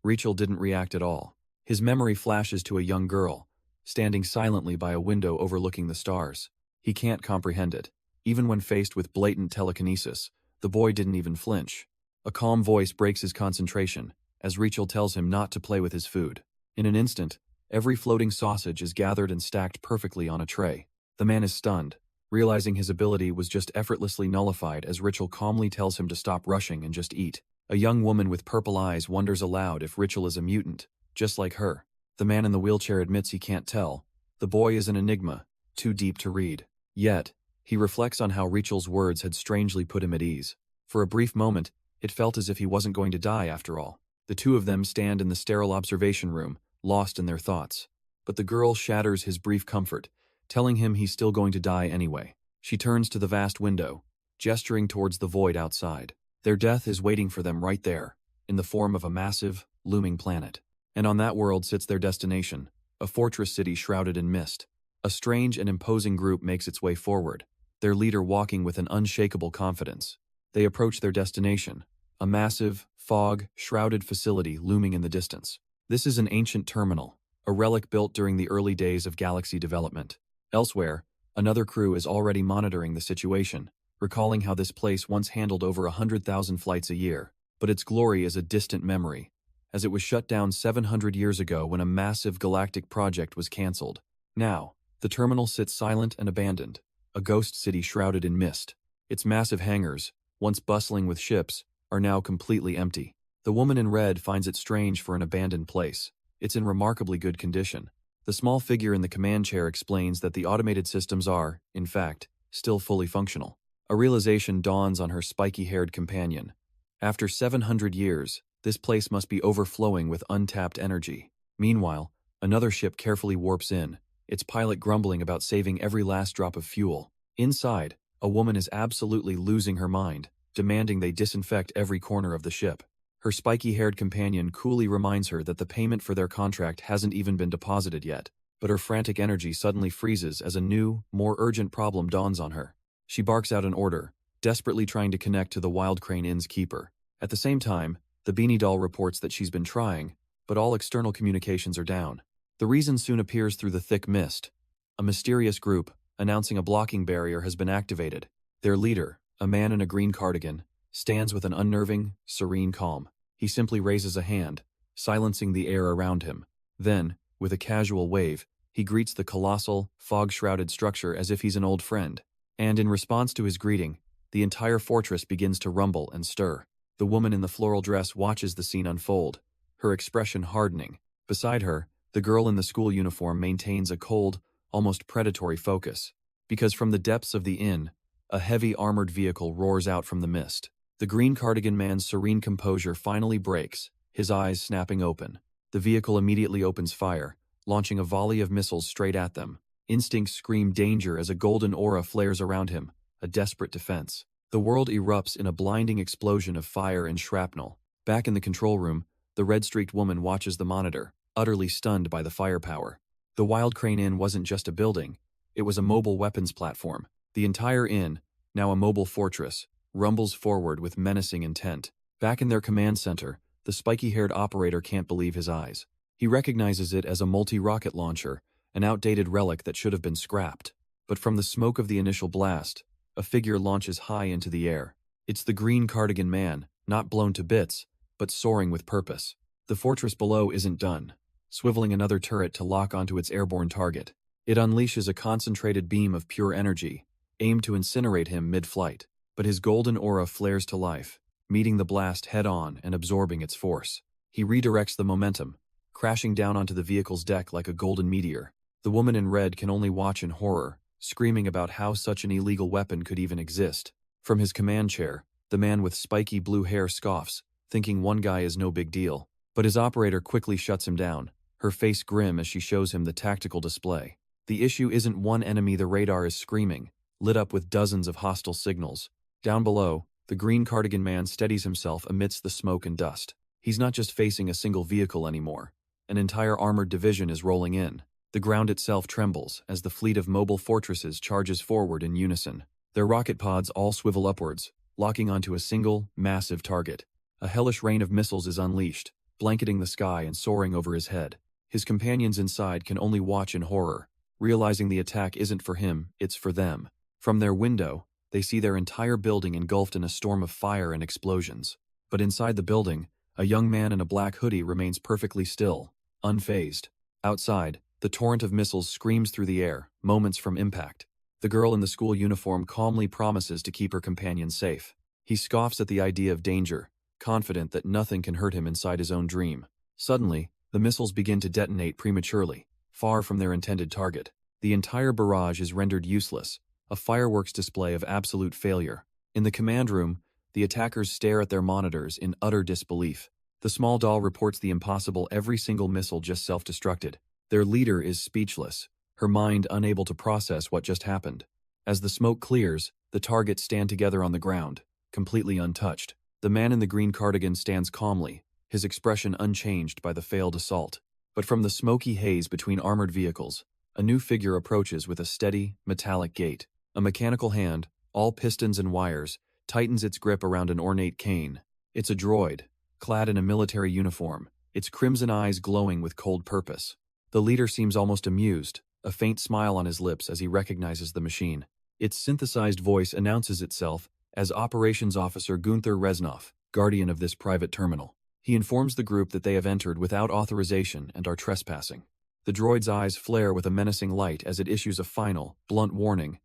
Ritual didn't react at all. His memory flashes to a young girl, standing silently by a window overlooking the stars. He can't comprehend it. Even when faced with blatant telekinesis, the boy didn't even flinch. A calm voice breaks his concentration, as Ritual tells him not to play with his food. In an instant, every floating sausage is gathered and stacked perfectly on a tray. The man is stunned, realizing his ability was just effortlessly nullified as Ritual calmly tells him to stop rushing and just eat. A young woman with purple eyes wonders aloud if Ritual is a mutant, just like her. The man in the wheelchair admits he can't tell. The boy is an enigma, too deep to read. Yet, he reflects on how Ritual's words had strangely put him at ease. For a brief moment, it felt as if he wasn't going to die after all. The two of them stand in the sterile observation room, lost in their thoughts. But the girl shatters his brief comfort, telling him he's still going to die anyway. She turns to the vast window, gesturing towards the void outside. Their death is waiting for them right there, in the form of a massive, looming planet. And on that world sits their destination, a fortress city shrouded in mist. A strange and imposing group makes its way forward, their leader walking with an unshakable confidence. They approach their destination, a massive, fog-shrouded facility looming in the distance. This is an ancient terminal, a relic built during the early days of galaxy development. Elsewhere, another crew is already monitoring the situation, recalling how this place once handled over 100,000 flights a year. But its glory is a distant memory, as it was shut down 700 years ago when a massive galactic project was cancelled. Now, the terminal sits silent and abandoned, a ghost city shrouded in mist. Its massive hangars, once bustling with ships, are now completely empty. The woman in red finds it strange for an abandoned place. It's in remarkably good condition. The small figure in the command chair explains that the automated systems are, in fact, still fully functional. A realization dawns on her spiky-haired companion. After 700 years, this place must be overflowing with untapped energy. Meanwhile, another ship carefully warps in, its pilot grumbling about saving every last drop of fuel. Inside, a woman is absolutely losing her mind, demanding they disinfect every corner of the ship. Her spiky-haired companion coolly reminds her that the payment for their contract hasn't even been deposited yet, but her frantic energy suddenly freezes as a new, more urgent problem dawns on her. She barks out an order, desperately trying to connect to the Wild Crane Inn's keeper. At the same time, the Beanie Doll reports that she's been trying, but all external communications are down. The reason soon appears through the thick mist. A mysterious group, announcing a blocking barrier, has been activated. Their leader, a man in a green cardigan, stands with an unnerving, serene calm. He simply raises a hand, silencing the air around him. Then, with a casual wave, he greets the colossal, fog-shrouded structure as if he's an old friend. And in response to his greeting, the entire fortress begins to rumble and stir. The woman in the floral dress watches the scene unfold, her expression hardening. Beside her, the girl in the school uniform maintains a cold, almost predatory focus. Because from the depths of the inn, a heavy armored vehicle roars out from the mist. The green cardigan man's serene composure finally breaks, his eyes snapping open. The vehicle immediately opens fire, launching a volley of missiles straight at them. Instincts scream danger as a golden aura flares around him, a desperate defense. The world erupts in a blinding explosion of fire and shrapnel. Back in the control room, the red-streaked woman watches the monitor, utterly stunned by the firepower. The Wild Crane Inn wasn't just a building, it was a mobile weapons platform. The entire inn, now a mobile fortress, rumbles forward with menacing intent. Back in their command center, the spiky-haired operator can't believe his eyes. He recognizes it as a multi-rocket launcher, an outdated relic that should have been scrapped. But from the smoke of the initial blast, a figure launches high into the air. It's the green cardigan man, not blown to bits, but soaring with purpose. The fortress below isn't done, swiveling another turret to lock onto its airborne target. It unleashes a concentrated beam of pure energy, aimed to incinerate him mid-flight. But his golden aura flares to life, meeting the blast head-on and absorbing its force. He redirects the momentum, crashing down onto the vehicle's deck like a golden meteor. The woman in red can only watch in horror, screaming about how such an illegal weapon could even exist. From his command chair, the man with spiky blue hair scoffs, thinking one guy is no big deal. But his operator quickly shuts him down, her face grim as she shows him the tactical display. The issue isn't one enemy the radar is screaming, lit up with dozens of hostile signals. Down below, the green cardigan man steadies himself amidst the smoke and dust. He's not just facing a single vehicle anymore. An entire armored division is rolling in. The ground itself trembles as the fleet of mobile fortresses charges forward in unison. Their rocket pods all swivel upwards, locking onto a single, massive target. A hellish rain of missiles is unleashed, blanketing the sky and soaring over his head. His companions inside can only watch in horror, realizing the attack isn't for him, it's for them. From their window, they see their entire building engulfed in a storm of fire and explosions. But inside the building, a young man in a black hoodie remains perfectly still, unfazed. Outside, the torrent of missiles screams through the air, moments from impact. The girl in the school uniform calmly promises to keep her companion safe. He scoffs at the idea of danger, confident that nothing can hurt him inside his own dream. Suddenly, the missiles begin to detonate prematurely, far from their intended target. The entire barrage is rendered useless, a fireworks display of absolute failure. In the command room, the attackers stare at their monitors in utter disbelief. The small doll reports the impossible: every single missile just self-destructed. Their leader is speechless, her mind unable to process what just happened. As the smoke clears, the targets stand together on the ground, completely untouched. The man in the green cardigan stands calmly, his expression unchanged by the failed assault. But from the smoky haze between armored vehicles, a new figure approaches with a steady, metallic gait. A mechanical hand, all pistons and wires, tightens its grip around an ornate cane. It's a droid, clad in a military uniform, its crimson eyes glowing with cold purpose. The leader seems almost amused, a faint smile on his lips as he recognizes the machine. Its synthesized voice announces itself as Operations Officer Gunther Reznov, guardian of this private terminal. He informs the group that they have entered without authorization and are trespassing. The droid's eyes flare with a menacing light as it issues a final, blunt warning: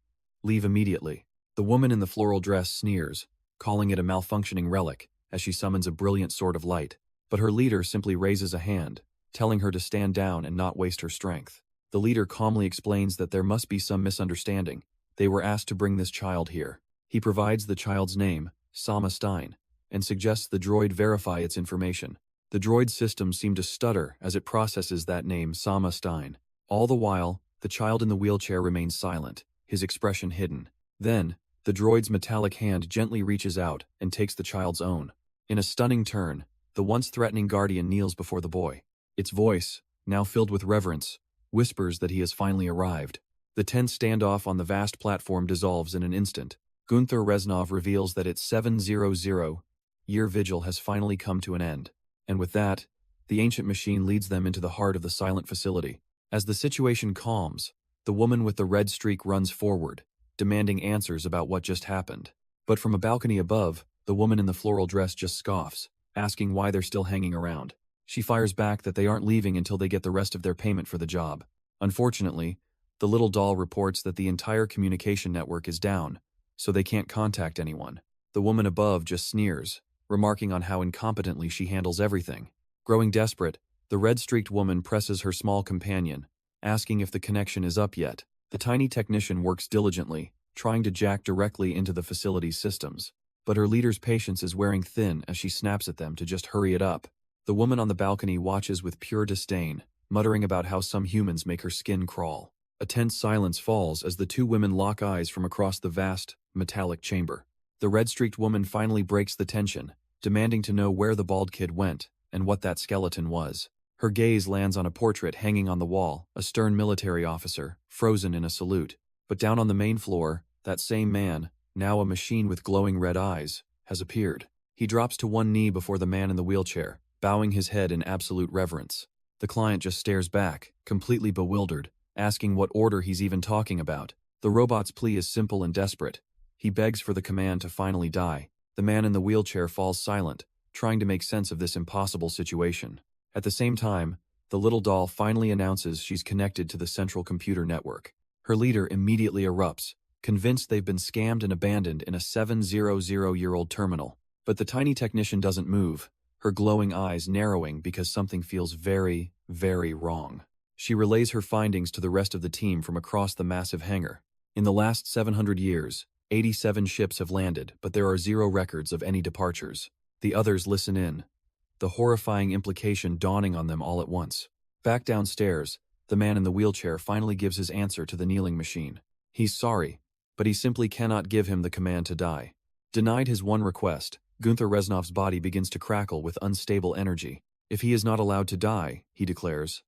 leave immediately. The woman in the floral dress sneers, calling it a malfunctioning relic, as she summons a brilliant sword of light. But her leader simply raises a hand, telling her to stand down and not waste her strength. The leader calmly explains that there must be some misunderstanding. They were asked to bring this child here. He provides the child's name, Sama Stein, and suggests the droid verify its information. The droid's system seems to stutter as it processes that name, Sama Stein. All the while, the child in the wheelchair remains silent, his expression hidden. Then, the droid's metallic hand gently reaches out and takes the child's own. In a stunning turn, the once threatening guardian kneels before the boy. Its voice, now filled with reverence, whispers that he has finally arrived. The tense standoff on the vast platform dissolves in an instant. Gunther Reznov reveals that its 700-year vigil has finally come to an end. And with that, the ancient machine leads them into the heart of the silent facility. As the situation calms, the woman with the red streak runs forward, demanding answers about what just happened. But from a balcony above, the woman in the floral dress just scoffs, asking why they're still hanging around. She fires back that they aren't leaving until they get the rest of their payment for the job. Unfortunately, the little doll reports that the entire communication network is down, so they can't contact anyone. The woman above just sneers, remarking on how incompetently she handles everything. Growing desperate, the red-streaked woman presses her small companion, asking if the connection is up yet. The tiny technician works diligently, trying to jack directly into the facility's systems. But her leader's patience is wearing thin as she snaps at them to just hurry it up. The woman on the balcony watches with pure disdain, muttering about how some humans make her skin crawl. A tense silence falls as the two women lock eyes from across the vast, metallic chamber. The red-streaked woman finally breaks the tension, demanding to know where the bald kid went and what that skeleton was. Her gaze lands on a portrait hanging on the wall, a stern military officer, frozen in a salute. But down on the main floor, that same man, now a machine with glowing red eyes, has appeared. He drops to one knee before the man in the wheelchair, bowing his head in absolute reverence. The client just stares back, completely bewildered, asking what order he's even talking about. The robot's plea is simple and desperate. He begs for the command to finally die. The man in the wheelchair falls silent, trying to make sense of this impossible situation. At the same time, the little doll finally announces she's connected to the central computer network. Her leader immediately erupts, convinced they've been scammed and abandoned in a 700-year-old terminal. But the tiny technician doesn't move, her glowing eyes narrowing because something feels very, very wrong. She relays her findings to the rest of the team from across the massive hangar. In the last 700 years, 87 ships have landed, but there are 0 records of any departures. The others listen in, the horrifying implication dawning on them all at once. Back downstairs, the man in the wheelchair finally gives his answer to the kneeling machine. He's sorry, but he simply cannot give him the command to die. Denied his one request, Gunther Reznov's body begins to crackle with unstable energy. If he is not allowed to die, he declares,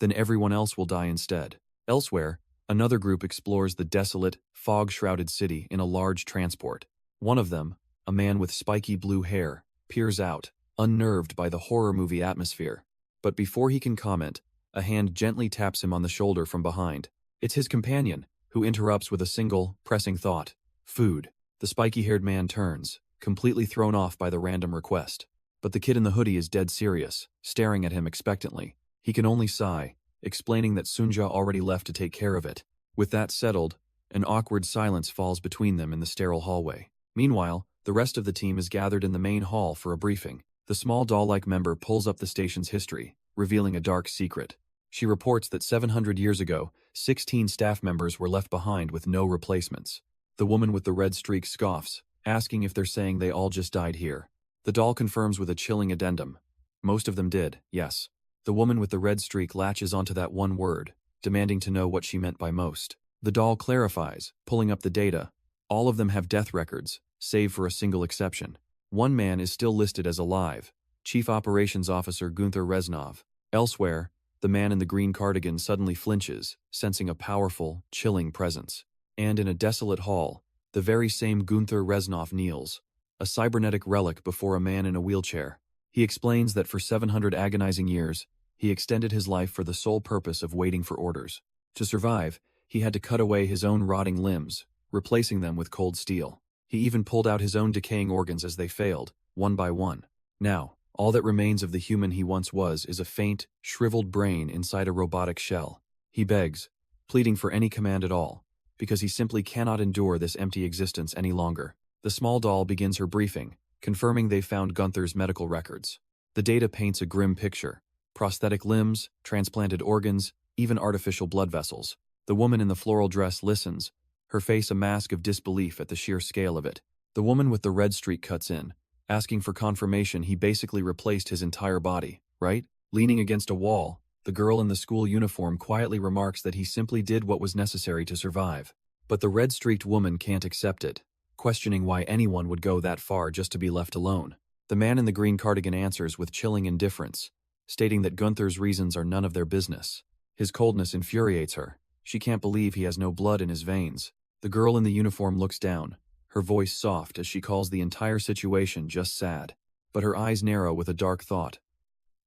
then everyone else will die instead. Elsewhere, another group explores the desolate, fog-shrouded city in a large transport. One of them, a man with spiky blue hair, peers out, unnerved by the horror movie atmosphere. But before he can comment, a hand gently taps him on the shoulder from behind. It's his companion, who interrupts with a single, pressing thought. Food. The spiky-haired man turns, completely thrown off by the random request. But the kid in the hoodie is dead serious, staring at him expectantly. He can only sigh, explaining that Sunja already left to take care of it. With that settled, an awkward silence falls between them in the sterile hallway. Meanwhile, the rest of the team is gathered in the main hall for a briefing. The small doll-like member pulls up the station's history, revealing a dark secret. She reports that 700 years ago, 16 staff members were left behind with no replacements. The woman with the red streak scoffs, asking if they're saying they all just died here. The doll confirms with a chilling addendum. Most of them did, yes. The woman with the red streak latches onto that one word, demanding to know what she meant by most. The doll clarifies, pulling up the data. All of them have death records, save for a single exception. One man is still listed as alive, Chief Operations Officer Gunther Reznov. Elsewhere, the man in the green cardigan suddenly flinches, sensing a powerful, chilling presence. And in a desolate hall, the very same Gunther Reznov kneels, a cybernetic relic before a man in a wheelchair. He explains that for 700 agonizing years, he extended his life for the sole purpose of waiting for orders. To survive, he had to cut away his own rotting limbs, replacing them with cold steel. He even pulled out his own decaying organs as they failed, one by one. Now, all that remains of the human he once was is a faint, shriveled brain inside a robotic shell. He begs, pleading for any command at all, because he simply cannot endure this empty existence any longer. The small doll begins her briefing, confirming they've found Gunther's medical records. The data paints a grim picture. Prosthetic limbs, transplanted organs, even artificial blood vessels. The woman in the floral dress listens, her face a mask of disbelief at the sheer scale of it. The woman with the red streak cuts in, asking for confirmation he basically replaced his entire body, right? Leaning against a wall, the girl in the school uniform quietly remarks that he simply did what was necessary to survive. But the red-streaked woman can't accept it, questioning why anyone would go that far just to be left alone. The man in the green cardigan answers with chilling indifference, stating that Gunther's reasons are none of their business. His coldness infuriates her. She can't believe he has no blood in his veins. The girl in the uniform looks down, her voice soft as she calls the entire situation just sad. But her eyes narrow with a dark thought.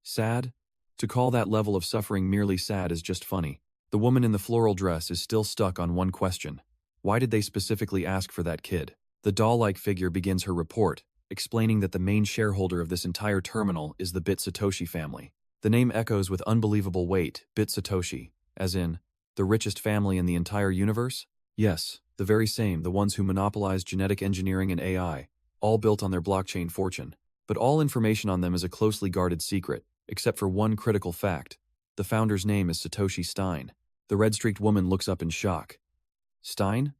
Sad? To call that level of suffering merely sad is just funny. The woman in the floral dress is still stuck on one question. Why did they specifically ask for that kid? The doll-like figure begins her report, explaining that the main shareholder of this entire terminal is the Bit Satoshi family. The name echoes with unbelievable weight, Bit Satoshi, as in, the richest family in the entire universe? Yes, the very same, the ones who monopolized genetic engineering and AI, all built on their blockchain fortune. But all information on them is a closely guarded secret, except for one critical fact. The founder's name is Satoshi Stein. The red-streaked woman looks up in shock. Stein?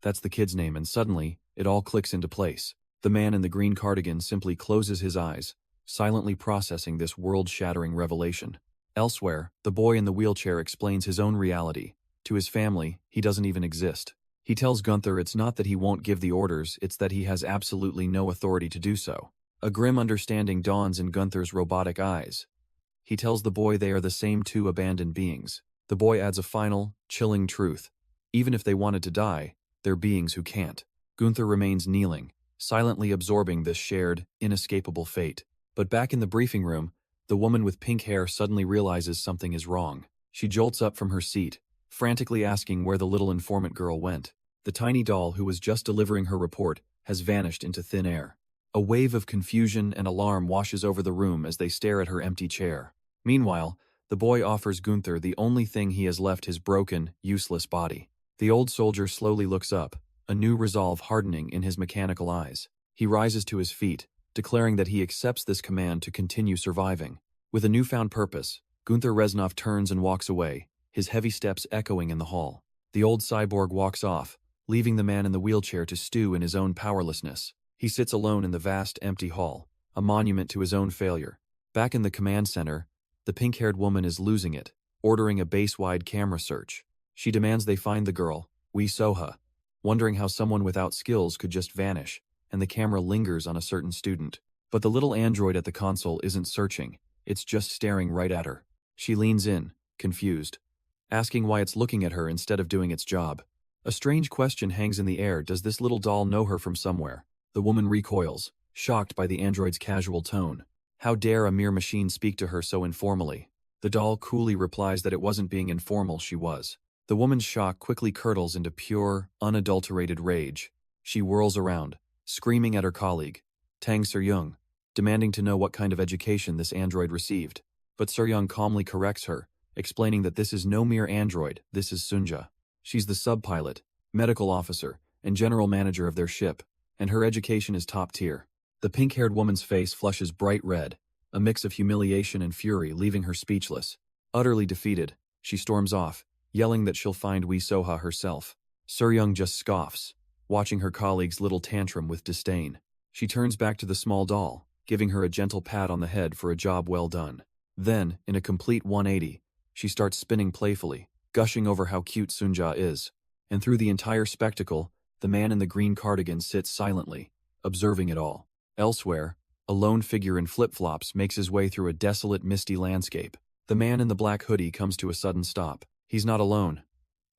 That's the kid's name, and suddenly, it all clicks into place. The man in the green cardigan simply closes his eyes, silently processing this world-shattering revelation. Elsewhere, the boy in the wheelchair explains his own reality. To his family, he doesn't even exist. He tells Gunther it's not that he won't give the orders, it's that he has absolutely no authority to do so. A grim understanding dawns in Gunther's robotic eyes. He tells the boy they are the same two abandoned beings. The boy adds a final, chilling truth. Even if they wanted to die, they're beings who can't. Gunther remains kneeling, silently absorbing this shared, inescapable fate. But back in the briefing room, the woman with pink hair suddenly realizes something is wrong. She jolts up from her seat, frantically asking where the little informant girl went. The tiny doll who was just delivering her report has vanished into thin air. A wave of confusion and alarm washes over the room as they stare at her empty chair. Meanwhile, the boy offers Gunther the only thing he has left: his broken, useless body. The old soldier slowly looks up, a new resolve hardening in his mechanical eyes. He rises to his feet, declaring that he accepts this command to continue surviving. With a newfound purpose, Gunther Reznov turns and walks away, his heavy steps echoing in the hall. The old cyborg walks off, leaving the man in the wheelchair to stew in his own powerlessness. He sits alone in the vast, empty hall, a monument to his own failure. Back in the command center, the pink-haired woman is losing it, ordering a base-wide camera search. She demands they find the girl, Wee Soha, wondering how someone without skills could just vanish, and the camera lingers on a certain student. But the little android at the console isn't searching, it's just staring right at her. She leans in, confused, asking why it's looking at her instead of doing its job. A strange question hangs in the air: does this little doll know her from somewhere? The woman recoils, shocked by the android's casual tone. How dare a mere machine speak to her so informally? The doll coolly replies that it wasn't being informal, she was. The woman's shock quickly curdles into pure, unadulterated rage. She whirls around, screaming at her colleague, Tang Seryung, demanding to know what kind of education this android received. But Seryung calmly corrects her, explaining that this is no mere android, this is Sunja. She's the sub-pilot, medical officer, and general manager of their ship, and her education is top tier. The pink-haired woman's face flushes bright red, a mix of humiliation and fury, leaving her speechless. Utterly defeated, she storms off, yelling that she'll find Wee Soha herself. Seryung just scoffs, watching her colleague's little tantrum with disdain. She turns back to the small doll, giving her a gentle pat on the head for a job well done. Then, in a complete 180, she starts spinning playfully, gushing over how cute Sunja is. And through the entire spectacle, the man in the green cardigan sits silently, observing it all. Elsewhere, a lone figure in flip-flops makes his way through a desolate, misty landscape. The man in the black hoodie comes to a sudden stop. He's not alone.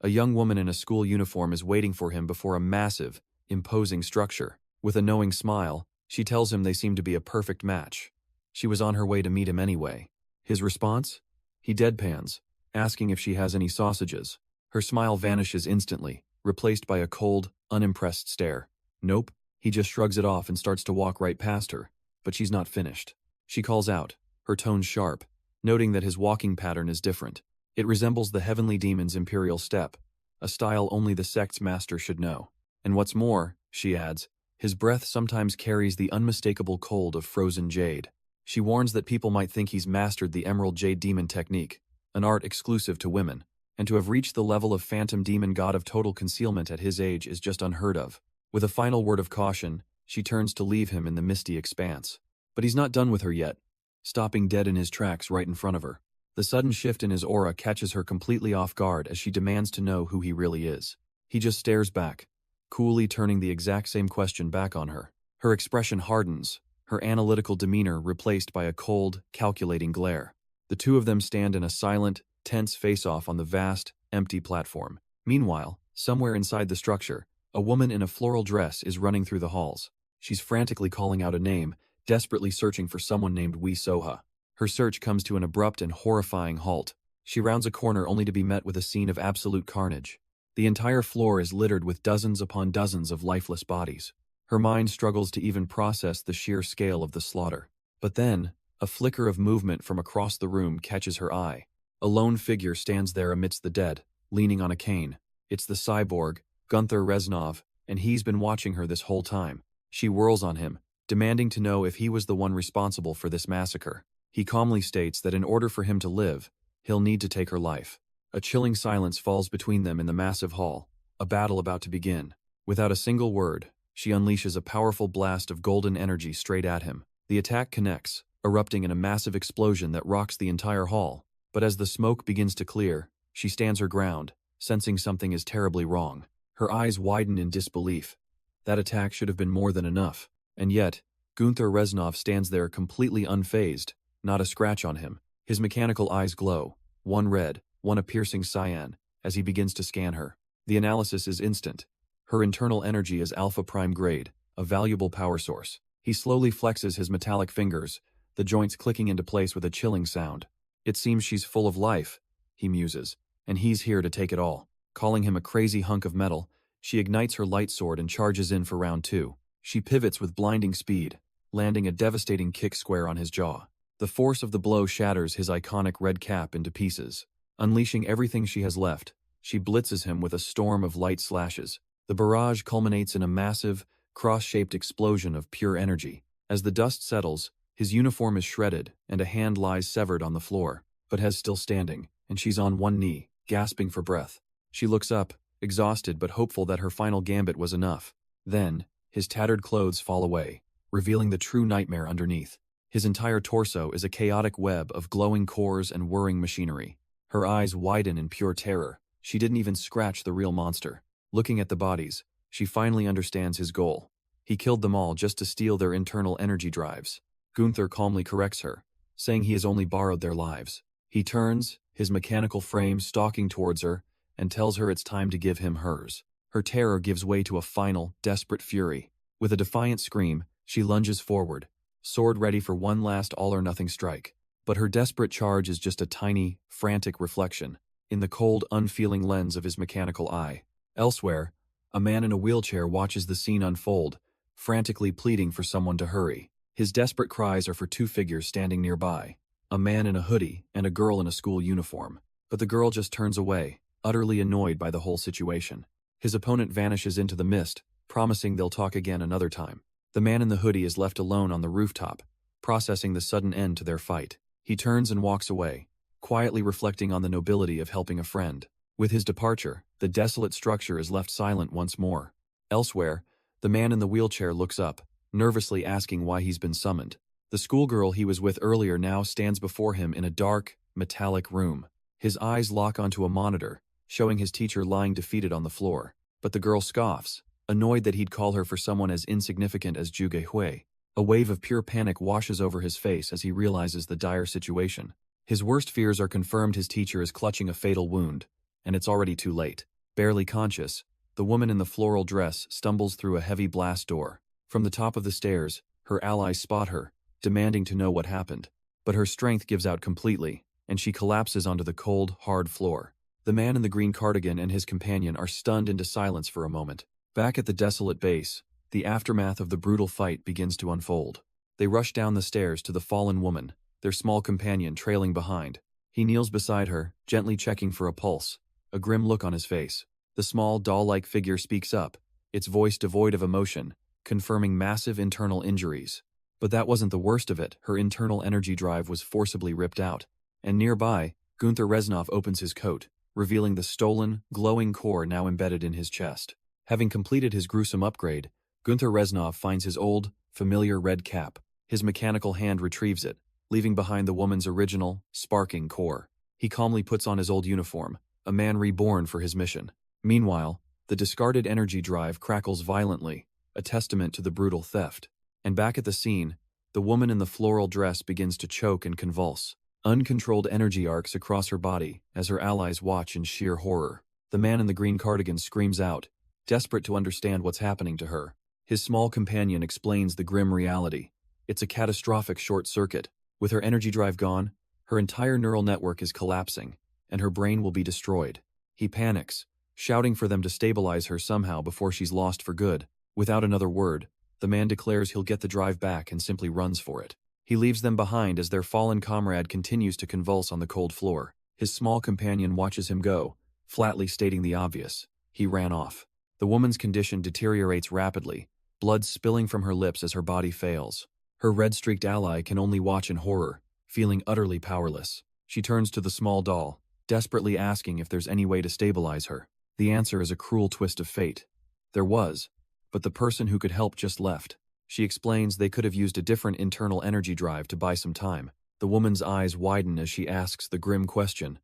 A young woman in a school uniform is waiting for him before a massive, imposing structure. With a knowing smile, she tells him they seem to be a perfect match. She was on her way to meet him anyway. His response? He deadpans, asking if she has any sausages. Her smile vanishes instantly, replaced by a cold, unimpressed stare. Nope. He just shrugs it off and starts to walk right past her. But she's not finished. She calls out, her tone sharp, noting that his walking pattern is different. It resembles the heavenly demon's imperial step, a style only the sect's master should know. And what's more, she adds, his breath sometimes carries the unmistakable cold of frozen jade. She warns that people might think he's mastered the emerald jade demon technique, an art exclusive to women, and to have reached the level of phantom demon god of total concealment at his age is just unheard of. With a final word of caution, she turns to leave him in the misty expanse. But he's not done with her yet, stopping dead in his tracks right in front of her. The sudden shift in his aura catches her completely off guard as she demands to know who he really is. He just stares back, coolly turning the exact same question back on her. Her expression hardens, her analytical demeanor replaced by a cold, calculating glare. The two of them stand in a silent, tense face-off on the vast, empty platform. Meanwhile, somewhere inside the structure, a woman in a floral dress is running through the halls. She's frantically calling out a name, desperately searching for someone named Wee Soha. Her search comes to an abrupt and horrifying halt. She rounds a corner only to be met with a scene of absolute carnage. The entire floor is littered with dozens upon dozens of lifeless bodies. Her mind struggles to even process the sheer scale of the slaughter. But then, a flicker of movement from across the room catches her eye. A lone figure stands there amidst the dead, leaning on a cane. It's the cyborg, Gunther Reznov, and he's been watching her this whole time. She whirls on him, demanding to know if he was the one responsible for this massacre. He calmly states that in order for him to live, he'll need to take her life. A chilling silence falls between them in the massive hall, a battle about to begin. Without a single word, she unleashes a powerful blast of golden energy straight at him. The attack connects, erupting in a massive explosion that rocks the entire hall. But as the smoke begins to clear, she stands her ground, sensing something is terribly wrong. Her eyes widen in disbelief. That attack should have been more than enough. And yet, Gunther Reznov stands there completely unfazed, not a scratch on him. His mechanical eyes glow, one red, one a piercing cyan, as he begins to scan her. The analysis is instant. Her internal energy is alpha prime grade, a valuable power source. He slowly flexes his metallic fingers, the joints clicking into place with a chilling sound. It seems she's full of life, he muses, and he's here to take it all. Calling him a crazy hunk of metal, she ignites her light sword and charges in for round 2. She pivots with blinding speed, landing a devastating kick square on his jaw. The force of the blow shatters his iconic red cap into pieces. Unleashing everything she has left, she blitzes him with a storm of light slashes. The barrage culminates in a massive, cross-shaped explosion of pure energy. As the dust settles, his uniform is shredded and a hand lies severed on the floor, but Hez still standing, and she's on one knee, gasping for breath. She looks up, exhausted but hopeful that her final gambit was enough. Then, his tattered clothes fall away, revealing the true nightmare underneath. His entire torso is a chaotic web of glowing cores and whirring machinery. Her eyes widen in pure terror. She didn't even scratch the real monster. Looking at the bodies, she finally understands his goal. He killed them all just to steal their internal energy drives. Gunther calmly corrects her, saying he has only borrowed their lives. He turns, his mechanical frame stalking towards her, and tells her it's time to give him hers. Her terror gives way to a final, desperate fury. With a defiant scream, she lunges forward, sword ready for one last all-or-nothing strike. But her desperate charge is just a tiny, frantic reflection in the cold, unfeeling lens of his mechanical eye. Elsewhere, a man in a wheelchair watches the scene unfold, frantically pleading for someone to hurry. His desperate cries are for two figures standing nearby, a man in a hoodie and a girl in a school uniform. But the girl just turns away, utterly annoyed by the whole situation. His opponent vanishes into the mist, promising they'll talk again another time. The man in the hoodie is left alone on the rooftop, processing the sudden end to their fight. He turns and walks away, quietly reflecting on the nobility of helping a friend. With his departure, the desolate structure is left silent once more. Elsewhere, the man in the wheelchair looks up, nervously asking why he's been summoned. The schoolgirl he was with earlier now stands before him in a dark, metallic room. His eyes lock onto a monitor, showing his teacher lying defeated on the floor. But the girl scoffs, annoyed that he'd call her for someone as insignificant as Zhuge Hui. A wave of pure panic washes over his face as he realizes the dire situation. His worst fears are confirmed. His teacher is clutching a fatal wound, and it's already too late. Barely conscious, the woman in the floral dress stumbles through a heavy blast door. From the top of the stairs, her allies spot her, demanding to know what happened. But her strength gives out completely, and she collapses onto the cold, hard floor. The man in the green cardigan and his companion are stunned into silence for a moment. Back at the desolate base, the aftermath of the brutal fight begins to unfold. They rush down the stairs to the fallen woman, their small companion trailing behind. He kneels beside her, gently checking for a pulse, a grim look on his face. The small, doll-like figure speaks up, its voice devoid of emotion, confirming massive internal injuries. But that wasn't the worst of it. Her internal energy drive was forcibly ripped out, and nearby, Gunther Reznov opens his coat, revealing the stolen, glowing core now embedded in his chest. Having completed his gruesome upgrade, Gunther Reznov finds his old, familiar red cap. His mechanical hand retrieves it, leaving behind the woman's original, sparking core. He calmly puts on his old uniform, a man reborn for his mission. Meanwhile, the discarded energy drive crackles violently, a testament to the brutal theft. And back at the scene, the woman in the floral dress begins to choke and convulse. Uncontrolled energy arcs across her body as her allies watch in sheer horror. The man in the green cardigan screams out, desperate to understand what's happening to her. His small companion explains the grim reality. It's a catastrophic short circuit. With her energy drive gone, her entire neural network is collapsing, and her brain will be destroyed. He panics, shouting for them to stabilize her somehow before she's lost for good. Without another word, the man declares he'll get the drive back and simply runs for it. He leaves them behind as their fallen comrade continues to convulse on the cold floor. His small companion watches him go, flatly stating the obvious. He ran off. The woman's condition deteriorates rapidly, blood spilling from her lips as her body fails. Her red-streaked ally can only watch in horror, feeling utterly powerless. She turns to the small doll, desperately asking if there's any way to stabilize her. The answer is a cruel twist of fate. There was, but the person who could help just left. She explains they could have used a different internal energy drive to buy some time. The woman's eyes widen as she asks the grim question.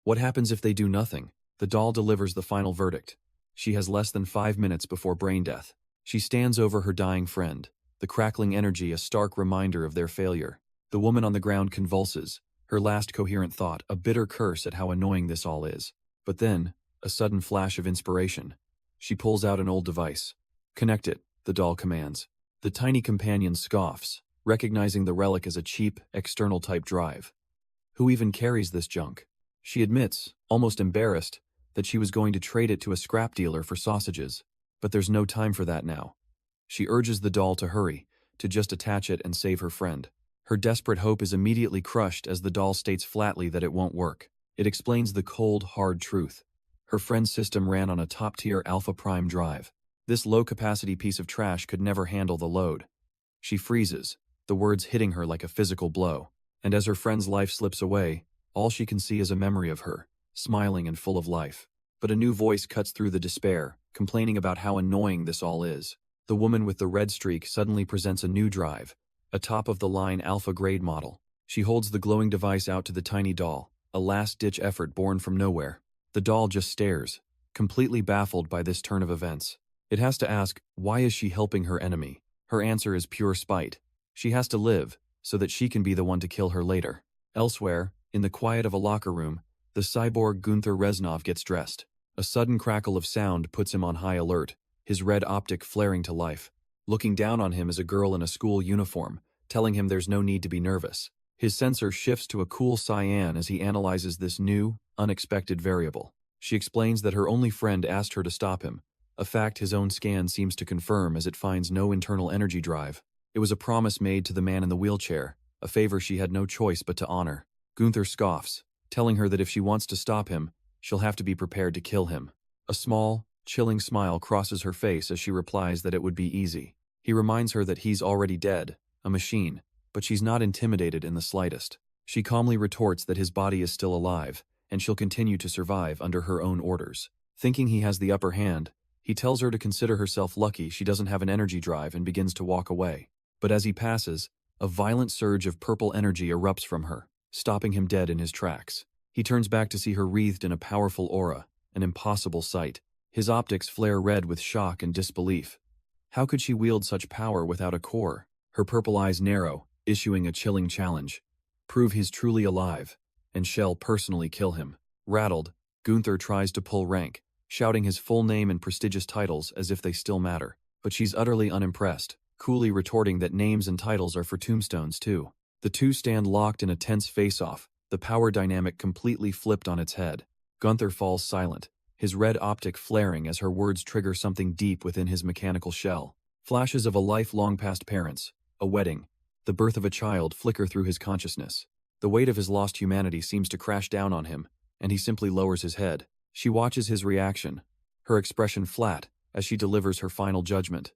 What happens if they do nothing? The doll delivers the final verdict. She has less than 5 minutes before brain death. She stands over her dying friend, the crackling energy a stark reminder of their failure. The woman on the ground convulses, her last coherent thought a bitter curse at how annoying this all is. But then, a sudden flash of inspiration. She pulls out an old device. Connect it, the doll commands. The tiny companion scoffs, recognizing the relic as a cheap, external-type drive. Who even carries this junk? She admits, almost embarrassed, that she was going to trade it to a scrap dealer for sausages, but there's no time for that now. She urges the doll to hurry, to just attach it and save her friend. Her desperate hope is immediately crushed as the doll states flatly that it won't work. It explains the cold, hard truth. Her friend's system ran on a top-tier Alpha Prime drive. This low-capacity piece of trash could never handle the load. She freezes, the words hitting her like a physical blow. And as her friend's life slips away, all she can see is a memory of her, smiling and full of life. But a new voice cuts through the despair, complaining about how annoying this all is. The woman with the red streak suddenly presents a new drive, a top-of-the-line Alpha-grade model. She holds the glowing device out to the tiny doll, a last-ditch effort born from nowhere. The doll just stares, completely baffled by this turn of events. It has to ask, why is she helping her enemy? Her answer is pure spite. She has to live, so that she can be the one to kill her later. Elsewhere, in the quiet of a locker room, the cyborg Gunther Reznov gets dressed. A sudden crackle of sound puts him on high alert, his red optic flaring to life. Looking down on him is a girl in a school uniform, telling him there's no need to be nervous. His sensor shifts to a cool cyan as he analyzes this new, unexpected variable. She explains that her only friend asked her to stop him, a fact his own scan seems to confirm as it finds no internal energy drive. It was a promise made to the man in the wheelchair, a favor she had no choice but to honor. Gunther scoffs, telling her that if she wants to stop him, she'll have to be prepared to kill him. A small, chilling smile crosses her face as she replies that it would be easy. He reminds her that he's already dead, a machine, but she's not intimidated in the slightest. She calmly retorts that his body is still alive, and she'll continue to survive under her own orders. Thinking he has the upper hand, he tells her to consider herself lucky she doesn't have an energy drive and begins to walk away. But as he passes, a violent surge of purple energy erupts from her, stopping him dead in his tracks. He turns back to see her wreathed in a powerful aura, an impossible sight. His optics flare red with shock and disbelief. How could she wield such power without a core? Her purple eyes narrow, issuing a chilling challenge. Prove he's truly alive, and shall personally kill him. Rattled, Gunther tries to pull rank, shouting his full name and prestigious titles as if they still matter. But she's utterly unimpressed, coolly retorting that names and titles are for tombstones too. The two stand locked in a tense face-off, the power dynamic completely flipped on its head. Gunther falls silent, his red optic flaring as her words trigger something deep within his mechanical shell. Flashes of a life long past parents, a wedding, the birth of a child flicker through his consciousness. The weight of his lost humanity seems to crash down on him, and he simply lowers his head. She watches his reaction, her expression flat as she delivers her final judgment.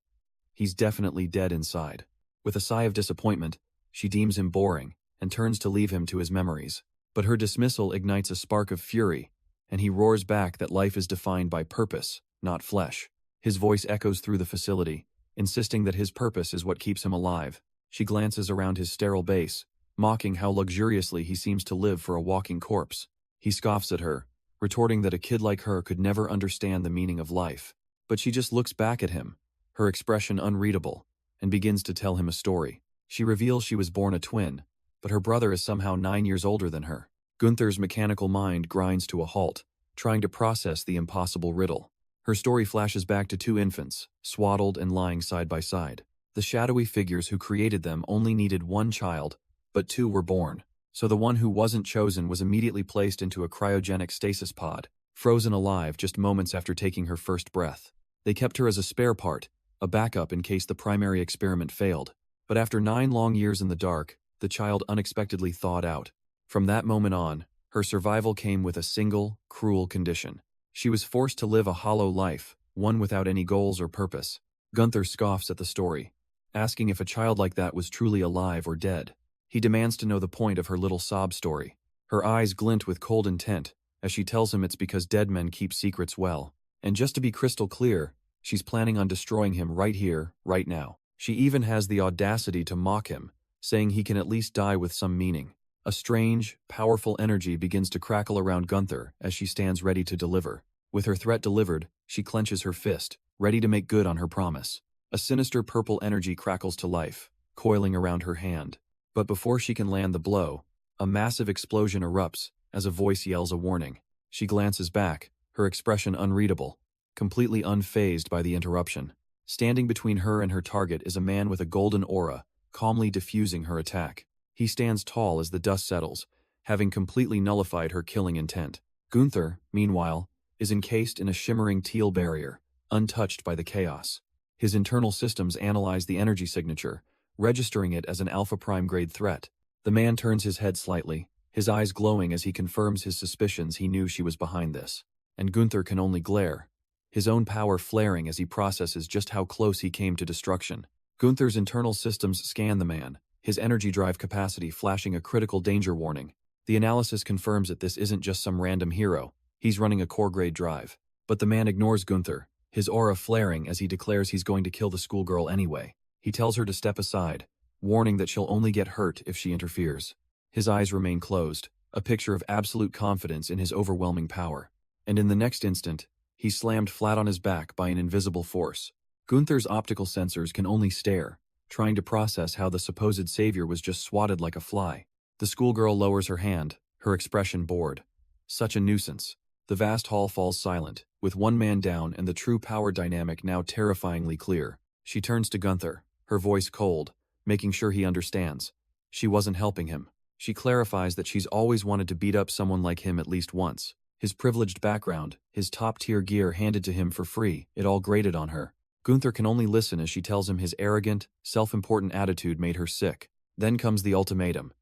He's definitely dead inside. With a sigh of disappointment, she deems him boring and turns to leave him to his memories. But her dismissal ignites a spark of fury, and he roars back that life is defined by purpose, not flesh. His voice echoes through the facility, insisting that his purpose is what keeps him alive. She glances around his sterile base, mocking how luxuriously he seems to live for a walking corpse. He scoffs at her, retorting that a kid like her could never understand the meaning of life. But she just looks back at him, her expression unreadable, and begins to tell him a story. She reveals she was born a twin, but her brother is somehow 9 years older than her. Gunther's mechanical mind grinds to a halt, trying to process the impossible riddle. Her story flashes back to 2 infants, swaddled and lying side by side. The shadowy figures who created them only needed 1 child, but 2 were born. So the one who wasn't chosen was immediately placed into a cryogenic stasis pod, frozen alive just moments after taking her first breath. They kept her as a spare part, a backup in case the primary experiment failed. But after 9 long years in the dark, the child unexpectedly thawed out. From that moment on, her survival came with a single, cruel condition. She was forced to live a hollow life, one without any goals or purpose. Gunther scoffs at the story, asking if a child like that was truly alive or dead. He demands to know the point of her little sob story. Her eyes glint with cold intent, as she tells him it's because dead men keep secrets well. And just to be crystal clear, she's planning on destroying him right here, right now. She even has the audacity to mock him, saying he can at least die with some meaning. A strange, powerful energy begins to crackle around Gunther as she stands ready to deliver. With her threat delivered, she clenches her fist, ready to make good on her promise. A sinister purple energy crackles to life, coiling around her hand. But before she can land the blow, a massive explosion erupts as a voice yells a warning. She glances back, her expression unreadable, completely unfazed by the interruption. Standing between her and her target is a man with a golden aura, calmly diffusing her attack. He stands tall as the dust settles, having completely nullified her killing intent. Gunther, meanwhile, is encased in a shimmering teal barrier, untouched by the chaos. His internal systems analyze the energy signature, registering it as an Alpha Prime grade threat. The man turns his head slightly, his eyes glowing as he confirms his suspicions. He knew she was behind this. And Gunther can only glare, his own power flaring as he processes just how close he came to destruction. Gunther's internal systems scan the man, his energy drive capacity flashing a critical danger warning. The analysis confirms that this isn't just some random hero, he's running a core-grade drive. But the man ignores Gunther, his aura flaring as he declares he's going to kill the schoolgirl anyway. He tells her to step aside, warning that she'll only get hurt if she interferes. His eyes remain closed, a picture of absolute confidence in his overwhelming power. And in the next instant, he's slammed flat on his back by an invisible force. Gunther's optical sensors can only stare, trying to process how the supposed savior was just swatted like a fly. The schoolgirl lowers her hand, her expression bored. Such a nuisance. The vast hall falls silent, with one man down and the true power dynamic now terrifyingly clear. She turns to Gunther, her voice cold, making sure he understands. She wasn't helping him. She clarifies that she's always wanted to beat up someone like him at least once. His privileged background, his top-tier gear handed to him for free, it all grated on her. Gunther can only listen as she tells him his arrogant, self-important attitude made her sick. Then comes the ultimatum.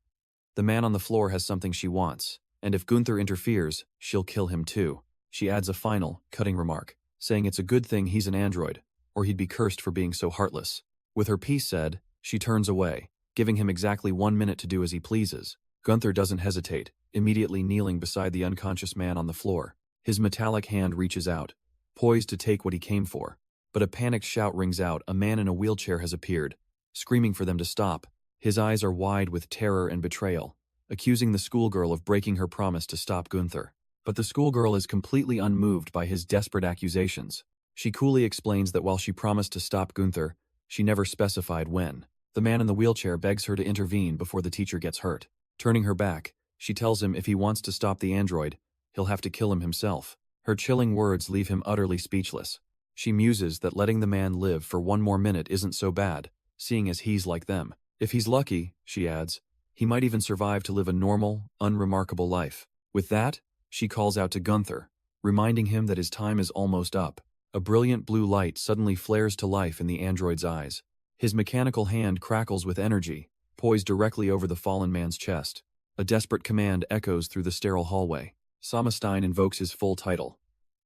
The man on the floor has something she wants, and if Gunther interferes, she'll kill him too. She adds a final, cutting remark, saying it's a good thing he's an android, or he'd be cursed for being so heartless. With her piece said, she turns away, giving him exactly 1 minute to do as he pleases. Gunther doesn't hesitate, immediately kneeling beside the unconscious man on the floor. His metallic hand reaches out, poised to take what he came for. But a panicked shout rings out. A man in a wheelchair has appeared, screaming for them to stop. His eyes are wide with terror and betrayal, accusing the schoolgirl of breaking her promise to stop Gunther. But the schoolgirl is completely unmoved by his desperate accusations. She coolly explains that while she promised to stop Gunther, she never specified when. The man in the wheelchair begs her to intervene before the teacher gets hurt. Turning her back, she tells him if he wants to stop the android, he'll have to kill him himself. Her chilling words leave him utterly speechless. She muses that letting the man live for 1 more minute isn't so bad, seeing as he's like them. If he's lucky, she adds, he might even survive to live a normal, unremarkable life. With that, she calls out to Gunther, reminding him that his time is almost up. A brilliant blue light suddenly flares to life in the android's eyes. His mechanical hand crackles with energy, poised directly over the fallen man's chest. A desperate command echoes through the sterile hallway. Samestein invokes his full title,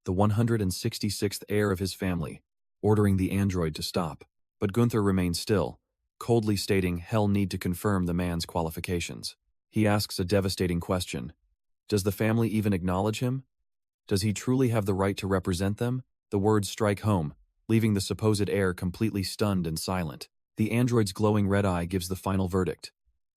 the 166th heir of his family, ordering the android to stop. But Gunther remains still, coldly stating he'll need to confirm the man's qualifications. He asks a devastating question. Does the family even acknowledge him? Does he truly have the right to represent them? The words strike home, leaving the supposed heir completely stunned and silent. The android's glowing red eye gives the final verdict.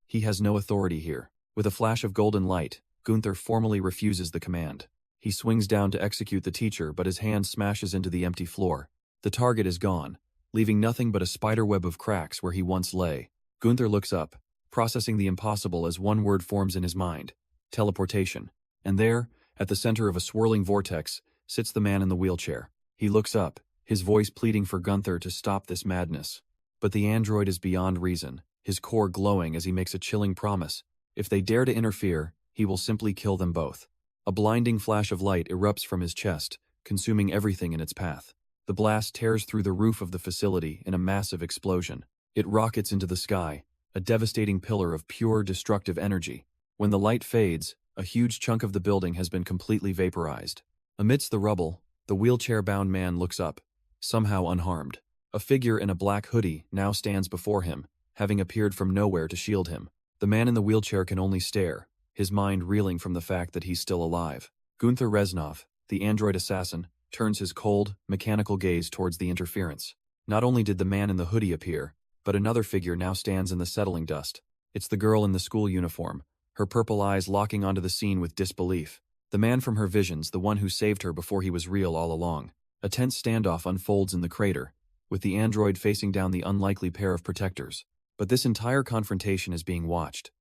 He has no authority here. With a flash of golden light, Gunther formally refuses the command. He swings down to execute the teacher, but his hand smashes into the empty floor. The target is gone, leaving nothing but a spiderweb of cracks where he once lay. Gunther looks up, processing the impossible as one word forms in his mind: teleportation. And there, at the center of a swirling vortex, sits the man in the wheelchair. He looks up, his voice pleading for Gunther to stop this madness. But the android is beyond reason, his core glowing as he makes a chilling promise. If they dare to interfere, he will simply kill them both. A blinding flash of light erupts from his chest, consuming everything in its path. The blast tears through the roof of the facility in a massive explosion. It rockets into the sky, a devastating pillar of pure destructive energy. When the light fades, a huge chunk of the building has been completely vaporized. Amidst the rubble, the wheelchair-bound man looks up, somehow unharmed. A figure in a black hoodie now stands before him, having appeared from nowhere to shield him. The man in the wheelchair can only stare, his mind reeling from the fact that he's still alive. Gunther Reznov, the android assassin, turns his cold, mechanical gaze towards the interference. Not only did the man in the hoodie appear, but another figure now stands in the settling dust. It's the girl in the school uniform, her purple eyes locking onto the scene with disbelief. The man from her visions, the one who saved her before he was real all along. A tense standoff unfolds in the crater, with the android facing down the unlikely pair of protectors. But this entire confrontation is being watched.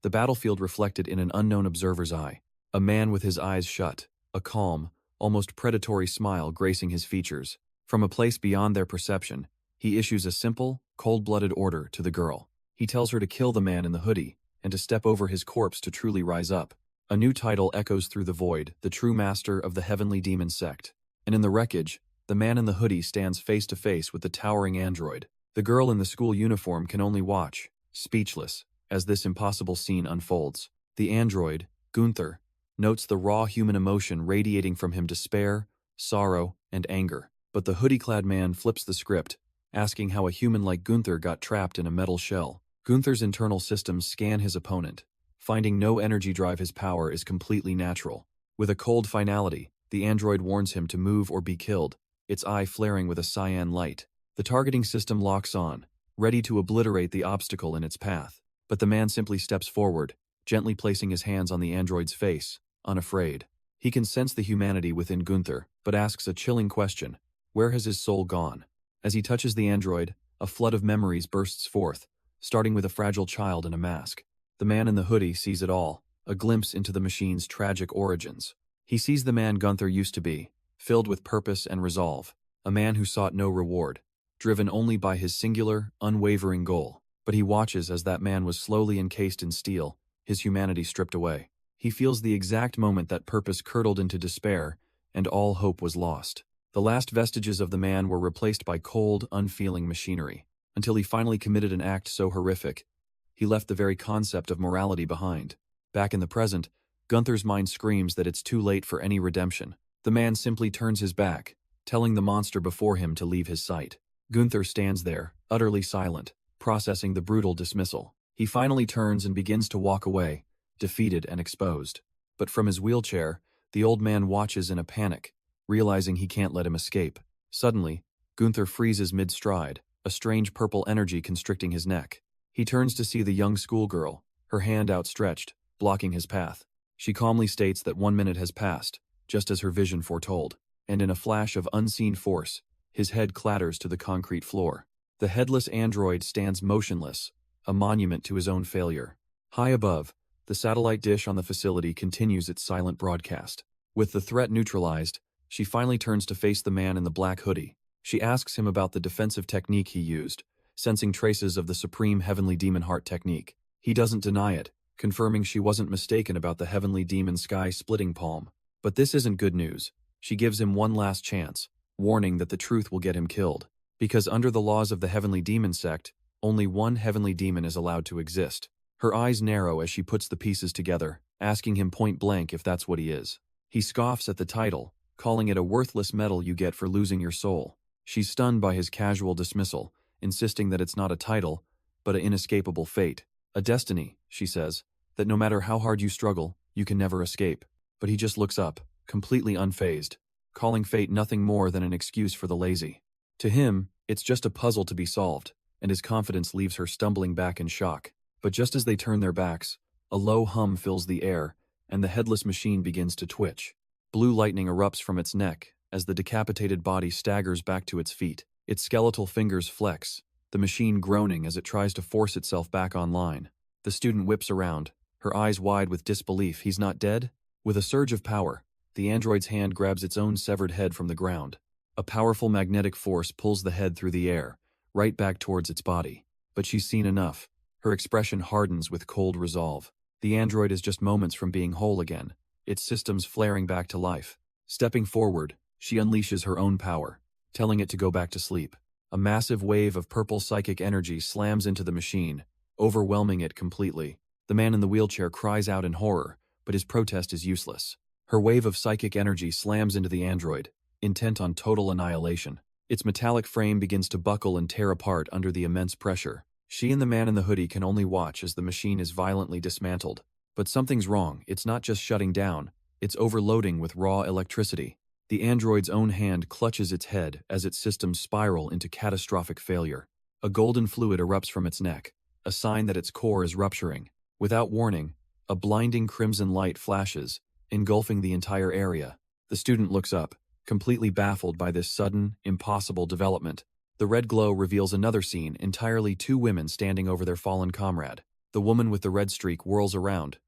The battlefield reflected in an unknown observer's eye. A man with his eyes shut, a calm, almost predatory smile gracing his features. From a place beyond their perception, he issues a simple, cold-blooded order to the girl. He tells her to kill the man in the hoodie, and to step over his corpse to truly rise up. A new title echoes through the void, the true master of the heavenly demon sect. And in the wreckage, the man in the hoodie stands face to face with the towering android. The girl in the school uniform can only watch, speechless, as this impossible scene unfolds. The android, Gunther, notes the raw human emotion radiating from him: despair, sorrow, and anger. But the hoodie-clad man flips the script, asking how a human like Gunther got trapped in a metal shell. Gunther's internal systems scan his opponent, finding no energy drive. His power is completely natural. With a cold finality, the android warns him to move or be killed, its eye flaring with a cyan light. The targeting system locks on, ready to obliterate the obstacle in its path. But the man simply steps forward, gently placing his hands on the android's face, unafraid. He can sense the humanity within Gunther, but asks a chilling question: where has his soul gone? As he touches the android, a flood of memories bursts forth, starting with a fragile child in a mask. The man in the hoodie sees it all, a glimpse into the machine's tragic origins. He sees the man Gunther used to be, filled with purpose and resolve, a man who sought no reward, driven only by his singular, unwavering goal. But he watches as that man was slowly encased in steel, his humanity stripped away. He feels the exact moment that purpose curdled into despair, and all hope was lost. The last vestiges of the man were replaced by cold, unfeeling machinery, until he finally committed an act so horrific, he left the very concept of morality behind. Back in the present, Gunther's mind screams that it's too late for any redemption. The man simply turns his back, telling the monster before him to leave his sight. Gunther stands there, utterly silent, processing the brutal dismissal. He finally turns and begins to walk away, defeated and exposed. But from his wheelchair, the old man watches in a panic, realizing he can't let him escape. Suddenly, Gunther freezes mid-stride, a strange purple energy constricting his neck. He turns to see the young schoolgirl, her hand outstretched, blocking his path. She calmly states that 1 minute has passed, just as her vision foretold, and in a flash of unseen force, his head clatters to the concrete floor. The headless android stands motionless, a monument to his own failure. High above, the satellite dish on the facility continues its silent broadcast. With the threat neutralized, she finally turns to face the man in the black hoodie. She asks him about the defensive technique he used, sensing traces of the supreme heavenly demon heart technique. He doesn't deny it, confirming she wasn't mistaken about the heavenly demon sky-splitting palm. But this isn't good news. She gives him one last chance, warning that the truth will get him killed. Because under the laws of the heavenly demon sect, only one heavenly demon is allowed to exist. Her eyes narrow as she puts the pieces together, asking him point blank if that's what he is. He scoffs at the title, calling it a worthless medal you get for losing your soul. She's stunned by his casual dismissal, insisting that it's not a title, but an inescapable fate. A destiny, she says, that no matter how hard you struggle, You can never escape. But he just looks up, completely unfazed, calling fate nothing more than an excuse for the lazy. To him, it's just a puzzle to be solved, and his confidence leaves her stumbling back in shock. But just as they turn their backs, a low hum fills the air, and the headless machine begins to twitch. Blue lightning erupts from its neck as the decapitated body staggers back to its feet. Its skeletal fingers flex, the machine groaning as it tries to force itself back online. The student whips around, her eyes wide with disbelief. He's not dead? With a surge of power, the android's hand grabs its own severed head from the ground. A powerful magnetic force pulls the head through the air, right back towards its body. But she's seen enough. Her expression hardens with cold resolve. The android is just moments from being whole again, its systems flaring back to life. Stepping forward, she unleashes her own power, telling it to go back to sleep. A massive wave of purple psychic energy slams into the machine, overwhelming it completely. The man in the wheelchair cries out in horror, but his protest is useless. Her wave of psychic energy slams into the android, intent on total annihilation. Its metallic frame begins to buckle and tear apart under the immense pressure. She and the man in the hoodie can only watch as the machine is violently dismantled. But something's wrong. It's not just shutting down, it's overloading with raw electricity. The android's own hand clutches its head as its systems spiral into catastrophic failure. A golden fluid erupts from its neck, a sign that its core is rupturing. Without warning, a blinding crimson light flashes, engulfing the entire area. The student looks up, completely baffled by this sudden, impossible development. The red glow reveals another scene, entirely two women standing over their fallen comrade. The woman with the red streak whirls around,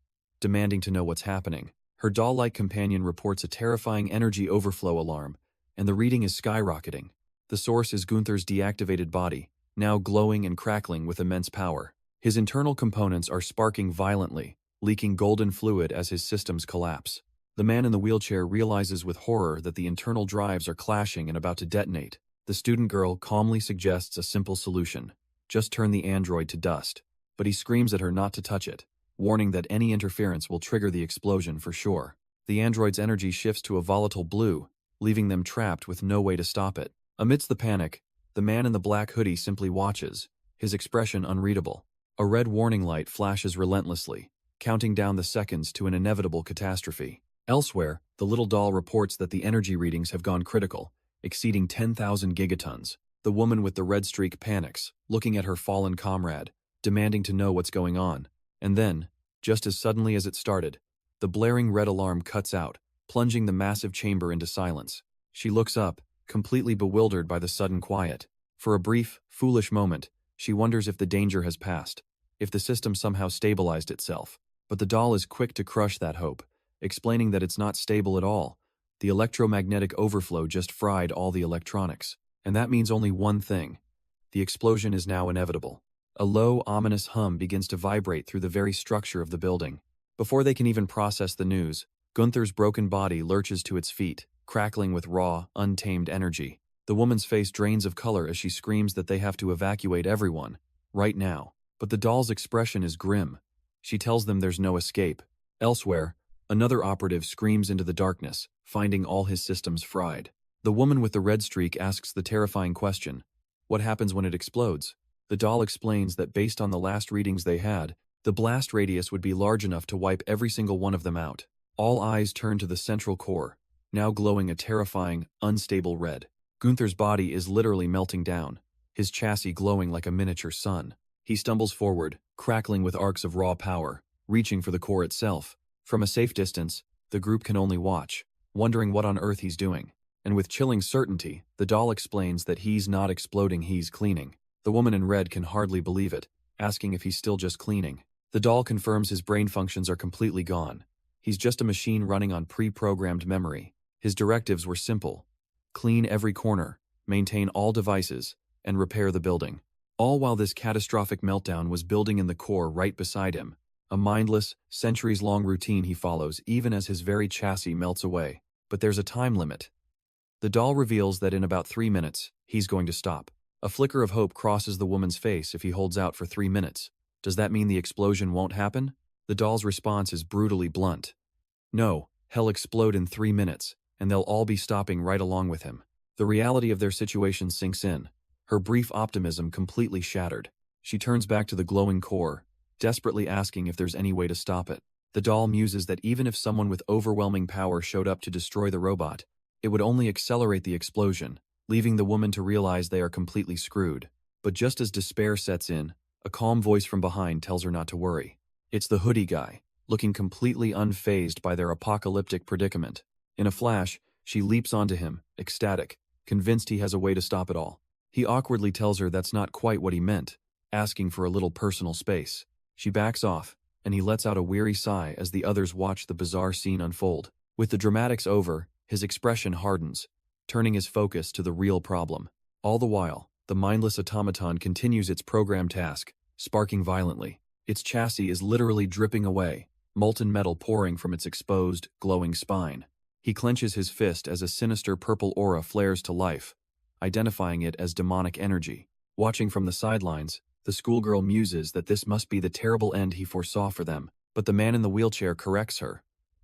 demanding to know what's happening. Her doll-like companion reports a terrifying energy overflow alarm, and the reading is skyrocketing. The source is Gunther's deactivated body, now glowing and crackling with immense power. His internal components are sparking violently, leaking golden fluid as his systems collapse. The man in the wheelchair realizes with horror that the internal drives are clashing and about to detonate. The student girl calmly suggests a simple solution: just turn the android to dust. But he screams at her not to touch it, warning that any interference will trigger the explosion for sure. The android's energy shifts to a volatile blue, leaving them trapped with no way to stop it. Amidst the panic, the man in the black hoodie simply watches, his expression unreadable. A red warning light flashes relentlessly, counting down the seconds to an inevitable catastrophe. Elsewhere, the little doll reports that the energy readings have gone critical, exceeding 10,000 gigatons. The woman with the red streak panics, looking at her fallen comrade, demanding to know what's going on. And then, just as suddenly as it started, the blaring red alarm cuts out, plunging the massive chamber into silence. She looks up, completely bewildered by the sudden quiet. For a brief, foolish moment, she wonders if the danger has passed, if the system somehow stabilized itself. But the doll is quick to crush that hope, explaining that it's not stable at all. The electromagnetic overflow just fried all the electronics. And that means only one thing: the explosion is now inevitable. A low, ominous hum begins to vibrate through the very structure of the building. Before they can even process the news, Gunther's broken body lurches to its feet, crackling with raw, untamed energy. The woman's face drains of color as she screams that they have to evacuate everyone, right now. But the doll's expression is grim. She tells them there's no escape. Elsewhere, another operative screams into the darkness, finding all his systems fried. The woman with the red streak asks the terrifying question: what happens when it explodes? The doll explains that based on the last readings they had, the blast radius would be large enough to wipe every single one of them out. All eyes turn to the central core, now glowing a terrifying, unstable red. Gunther's body is literally melting down, his chassis glowing like a miniature sun. He stumbles forward, crackling with arcs of raw power, reaching for the core itself. From a safe distance, the group can only watch, wondering what on earth he's doing. And with chilling certainty, the doll explains that he's not exploding, he's cleaning. The woman in red can hardly believe it, asking if he's still just cleaning. The doll confirms his brain functions are completely gone. He's just a machine running on pre-programmed memory. His directives were simple: clean every corner, maintain all devices, and repair the building. All while this catastrophic meltdown was building in the core right beside him. A mindless, centuries-long routine he follows even as his very chassis melts away. But there's a time limit. The doll reveals that in about 3 minutes, he's going to stop. A flicker of hope crosses the woman's face if he holds out for 3 minutes. Does that mean the explosion won't happen? The doll's response is brutally blunt. No, he'll explode in 3 minutes, and they'll all be stopping right along with him. The reality of their situation sinks in, her brief optimism completely shattered. She turns back to the glowing core, desperately asking if there's any way to stop it. The doll muses that even if someone with overwhelming power showed up to destroy the robot, it would only accelerate the explosion, leaving the woman to realize they are completely screwed. But just as despair sets in, a calm voice from behind tells her not to worry. It's the hoodie guy, looking completely unfazed by their apocalyptic predicament. In a flash, she leaps onto him, ecstatic, convinced he has a way to stop it all. He awkwardly tells her that's not quite what he meant, asking for a little personal space. She backs off, and he lets out a weary sigh as the others watch the bizarre scene unfold. With the dramatics over, his expression hardens, turning his focus to the real problem. All the while, the mindless automaton continues its programmed task, sparking violently. Its chassis is literally dripping away, molten metal pouring from its exposed, glowing spine. He clenches his fist as a sinister purple aura flares to life, identifying it as demonic energy. Watching from the sidelines, the schoolgirl muses that this must be the terrible end he foresaw for them, but the man in the wheelchair corrects her.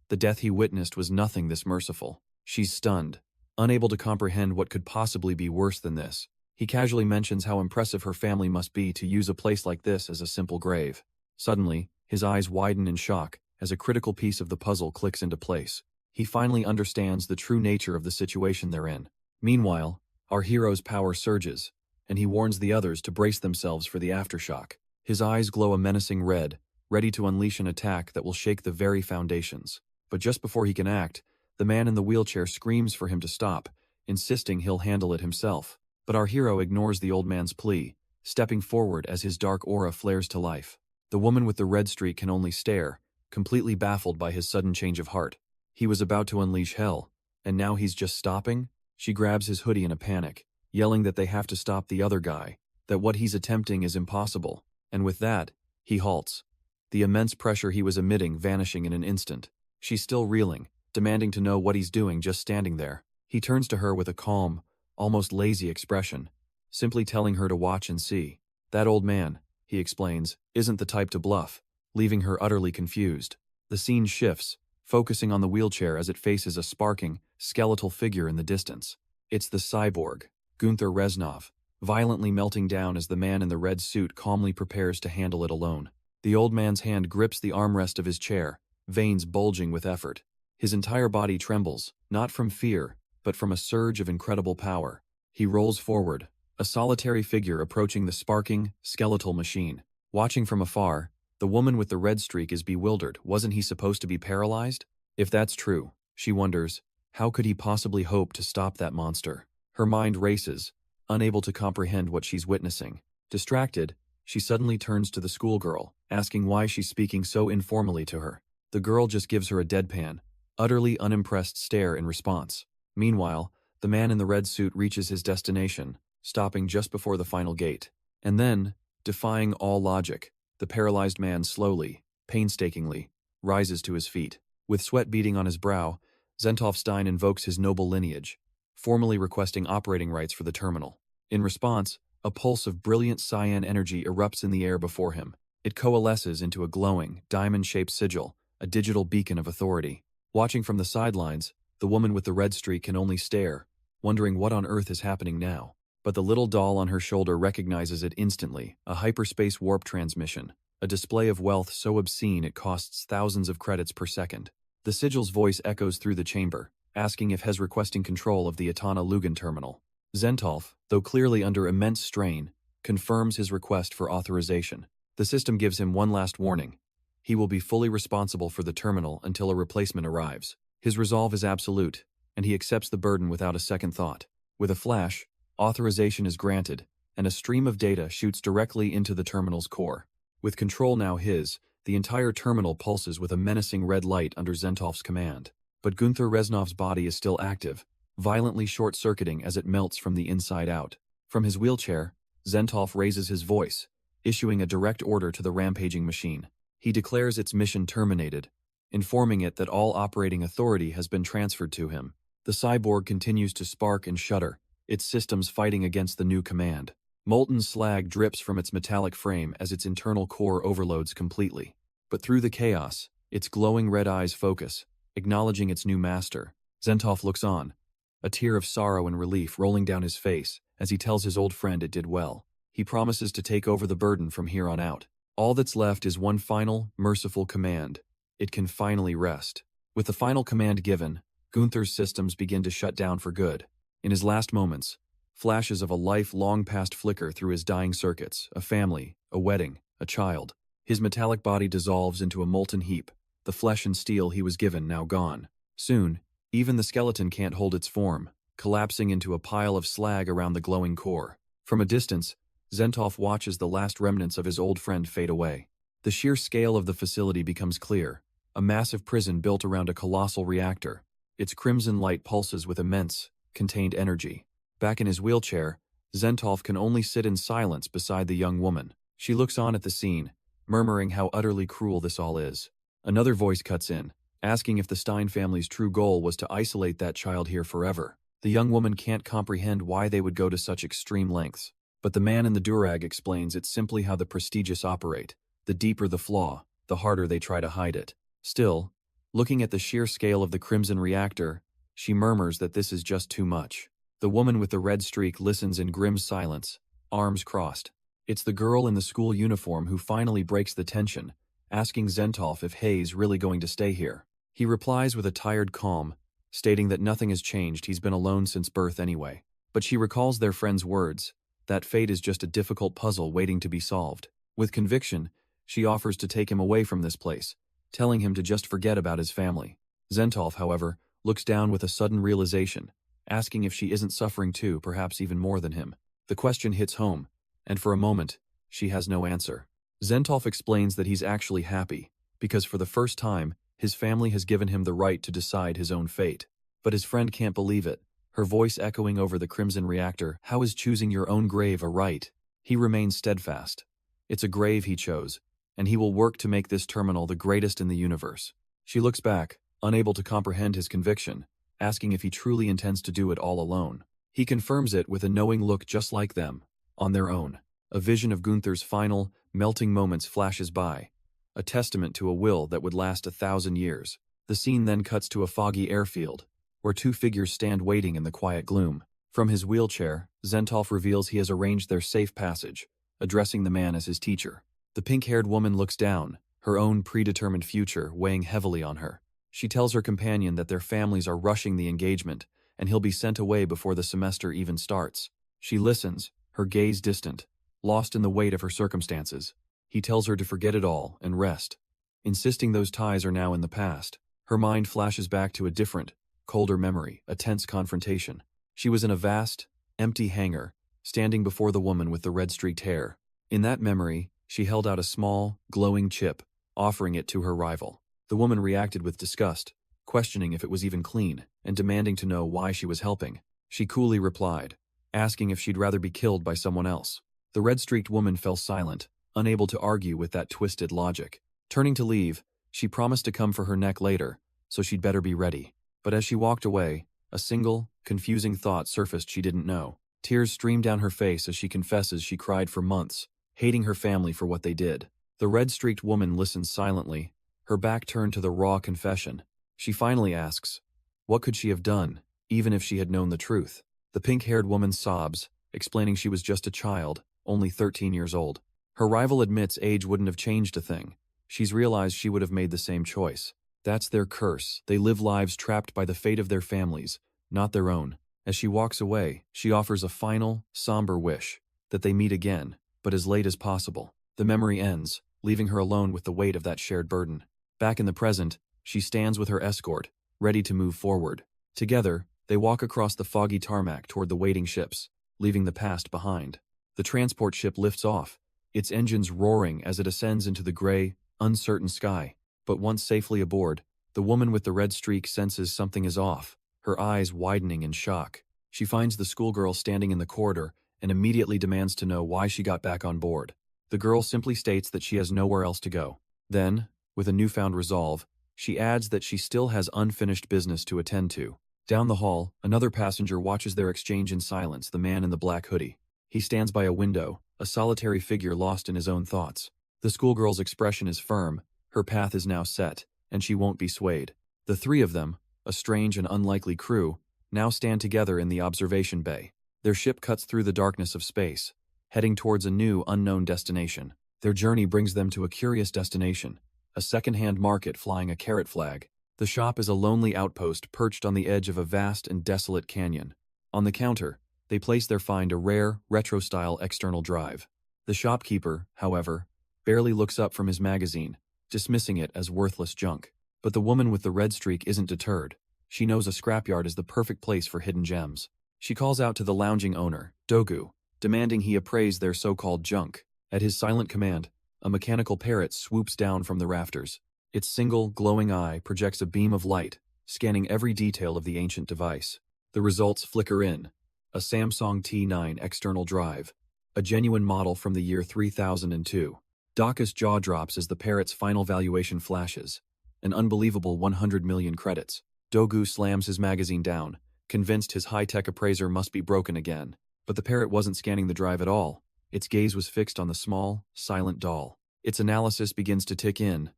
The death he witnessed was nothing this merciful. She's stunned, unable to comprehend what could possibly be worse than this. He casually mentions how impressive her family must be to use a place like this as a simple grave. Suddenly, his eyes widen in shock as a critical piece of the puzzle clicks into place. He finally understands the true nature of the situation they're in. Meanwhile, our hero's power surges, and he warns the others to brace themselves for the aftershock. His eyes glow a menacing red, ready to unleash an attack that will shake the very foundations. But just before he can act, the man in the wheelchair screams for him to stop, insisting he'll handle it himself. But our hero ignores the old man's plea, stepping forward as his dark aura flares to life. The woman with the red streak can only stare, completely baffled by his sudden change of heart. He was about to unleash hell, and now he's just stopping? She grabs his hoodie in a panic, yelling that they have to stop the other guy, that what he's attempting is impossible, and with that, he halts, the immense pressure he was emitting vanishing in an instant. She's still reeling, demanding to know what he's doing just standing there. He turns to her with a calm, almost lazy expression, simply telling her to watch and see. That old man, he explains, isn't the type to bluff, leaving her utterly confused. The scene shifts, focusing on the wheelchair as it faces a sparking, skeletal figure in the distance. It's the cyborg, Gunther Reznov, violently melting down as the man in the red suit calmly prepares to handle it alone. The old man's hand grips the armrest of his chair, veins bulging with effort. His entire body trembles, not from fear, but from a surge of incredible power. He rolls forward, a solitary figure approaching the sparking, skeletal machine. Watching from afar, the woman with the red streak is bewildered. Wasn't he supposed to be paralyzed? If that's true, she wonders, how could he possibly hope to stop that monster? Her mind races, unable to comprehend what she's witnessing. Distracted, she suddenly turns to the schoolgirl, asking why she's speaking so informally to her. The girl just gives her a deadpan, utterly unimpressed stare in response. Meanwhile, the man in the red suit reaches his destination, stopping just before the final gate. And then, defying all logic, the paralyzed man slowly, painstakingly, rises to his feet. With sweat beading on his brow, Zentov Stein invokes his noble lineage, formally requesting operating rights for the terminal. In response, a pulse of brilliant cyan energy erupts in the air before him. It coalesces into a glowing, diamond-shaped sigil, a digital beacon of authority. Watching from the sidelines, the woman with the red streak can only stare, wondering what on earth is happening now. But the little doll on her shoulder recognizes it instantly, a hyperspace warp transmission, a display of wealth so obscene it costs thousands of credits per second. The sigil's voice echoes through the chamber, asking if Hez requesting control of the Atana Lugan terminal. Zentov, though clearly under immense strain, confirms his request for authorization. The system gives him one last warning. He will be fully responsible for the terminal until a replacement arrives. His resolve is absolute, and he accepts the burden without a second thought. With a flash, authorization is granted, and a stream of data shoots directly into the terminal's core. With control now his, the entire terminal pulses with a menacing red light under Zentov's command. But Gunther Reznov's body is still active, violently short-circuiting as it melts from the inside out. From his wheelchair, Zentov raises his voice, issuing a direct order to the rampaging machine. He declares its mission terminated, informing it that all operating authority has been transferred to him. The cyborg continues to spark and shudder, its systems fighting against the new command. Molten slag drips from its metallic frame as its internal core overloads completely. But through the chaos, its glowing red eyes focus, acknowledging its new master. Zentov looks on, a tear of sorrow and relief rolling down his face as he tells his old friend it did well. He promises to take over the burden from here on out. All that's left is one final, merciful command. it can finally rest. With the final command given, Gunther's systems begin to shut down for good. In his last moments, flashes of a life long past flicker through his dying circuits, a family, a wedding, a child. His metallic body dissolves into a molten heap, the flesh and steel he was given now gone. Soon, even the skeleton can't hold its form, collapsing into a pile of slag around the glowing core. From a distance, Zentov watches the last remnants of his old friend fade away. The sheer scale of the facility becomes clear, a massive prison built around a colossal reactor. Its crimson light pulses with immense, contained energy. Back in his wheelchair, Zentov can only sit in silence beside the young woman. She looks on at the scene, murmuring how utterly cruel this all is. Another voice cuts in, asking if the Stein family's true goal was to isolate that child here forever. The young woman can't comprehend why they would go to such extreme lengths. But the man in the durag explains it's simply how the prestigious operate. The deeper the flaw, the harder they try to hide it. Still, looking at the sheer scale of the crimson reactor, she murmurs that this is just too much. The woman with the red streak listens in grim silence, arms crossed. It's the girl in the school uniform who finally breaks the tension, asking Zentov if Hay's really going to stay here. He replies with a tired calm, stating that nothing has changed, he's been alone since birth anyway. But she recalls their friend's words, that fate is just a difficult puzzle waiting to be solved. With conviction, she offers to take him away from this place, telling him to just forget about his family. Zentov, however, looks down with a sudden realization, asking if she isn't suffering too, perhaps even more than him. The question hits home, and for a moment, she has no answer. Zentov explains that he's actually happy, because for the first time, his family has given him the right to decide his own fate. But his friend can't believe it, her voice echoing over the crimson reactor. How is choosing your own grave a right? He remains steadfast. It's a grave he chose, and he will work to make this terminal the greatest in the universe. She looks back, unable to comprehend his conviction, asking if he truly intends to do it all alone. He confirms it with a knowing look, just like them, on their own. A vision of Gunther's final, melting moments flashes by, a testament to a will that would last 1,000 years. The scene then cuts to a foggy airfield, where two figures stand waiting in the quiet gloom. From his wheelchair, Zentov reveals he has arranged their safe passage, addressing the man as his teacher. The pink-haired woman looks down, her own predetermined future weighing heavily on her. She tells her companion that their families are rushing the engagement, and he'll be sent away before the semester even starts. She listens, her gaze distant, lost in the weight of her circumstances. He tells her to forget it all and rest, insisting those ties are now in the past. Her mind flashes back to a different, colder memory, a tense confrontation. She was in a vast, empty hangar, standing before the woman with the red-streaked hair. In that memory, she held out a small, glowing chip, offering it to her rival. The woman reacted with disgust, questioning if it was even clean, and demanding to know why she was helping. She coolly replied, asking if she'd rather be killed by someone else. The red-streaked woman fell silent, unable to argue with that twisted logic. Turning to leave, she promised to come for her neck later, so she'd better be ready. But as she walked away, a single, confusing thought surfaced she didn't know. Tears streamed down her face as she confesses she cried for months, hating her family for what they did. The red-streaked woman listens silently, her back turned to the raw confession. She finally asks, what could she have done, even if she had known the truth? The pink-haired woman sobs, explaining she was just a child, only 13 years old. Her rival admits age wouldn't have changed a thing. She's realized she would have made the same choice. That's their curse. They live lives trapped by the fate of their families, not their own. As she walks away, she offers a final, somber wish, that they meet again, but as late as possible. The memory ends, leaving her alone with the weight of that shared burden. Back in the present, she stands with her escort, ready to move forward. Together, they walk across the foggy tarmac toward the waiting ships, leaving the past behind. The transport ship lifts off, its engines roaring as it ascends into the gray, uncertain sky. But once safely aboard, the woman with the red streak senses something is off, her eyes widening in shock. She finds the schoolgirl standing in the corridor and immediately demands to know why she got back on board. The girl simply states that she has nowhere else to go. Then, with a newfound resolve, she adds that she still has unfinished business to attend to. Down the hall, another passenger watches their exchange in silence, the man in the black hoodie. He stands by a window, a solitary figure lost in his own thoughts. The schoolgirl's expression is firm, her path is now set, and she won't be swayed. The three of them, a strange and unlikely crew, now stand together in the observation bay. Their ship cuts through the darkness of space, heading towards a new, unknown destination. Their journey brings them to a curious destination, a second-hand market flying a carrot flag. The shop is a lonely outpost perched on the edge of a vast and desolate canyon. On the counter, they place their find, a rare, retro-style external drive. The shopkeeper, however, barely looks up from his magazine, dismissing it as worthless junk. But the woman with the red streak isn't deterred. She knows a scrapyard is the perfect place for hidden gems. She calls out to the lounging owner, Dogu, demanding he appraise their so-called junk. At his silent command, a mechanical parrot swoops down from the rafters. Its single, glowing eye projects a beam of light, scanning every detail of the ancient device. The results flicker in. A Samsung T9 external drive, a genuine model from the year 3002. Daka's jaw drops as the parrot's final valuation flashes. An unbelievable 100 million credits. Dogu slams his magazine down, convinced his high-tech appraiser must be broken again. But the parrot wasn't scanning the drive at all. Its gaze was fixed on the small, silent doll. Its analysis begins to tick in.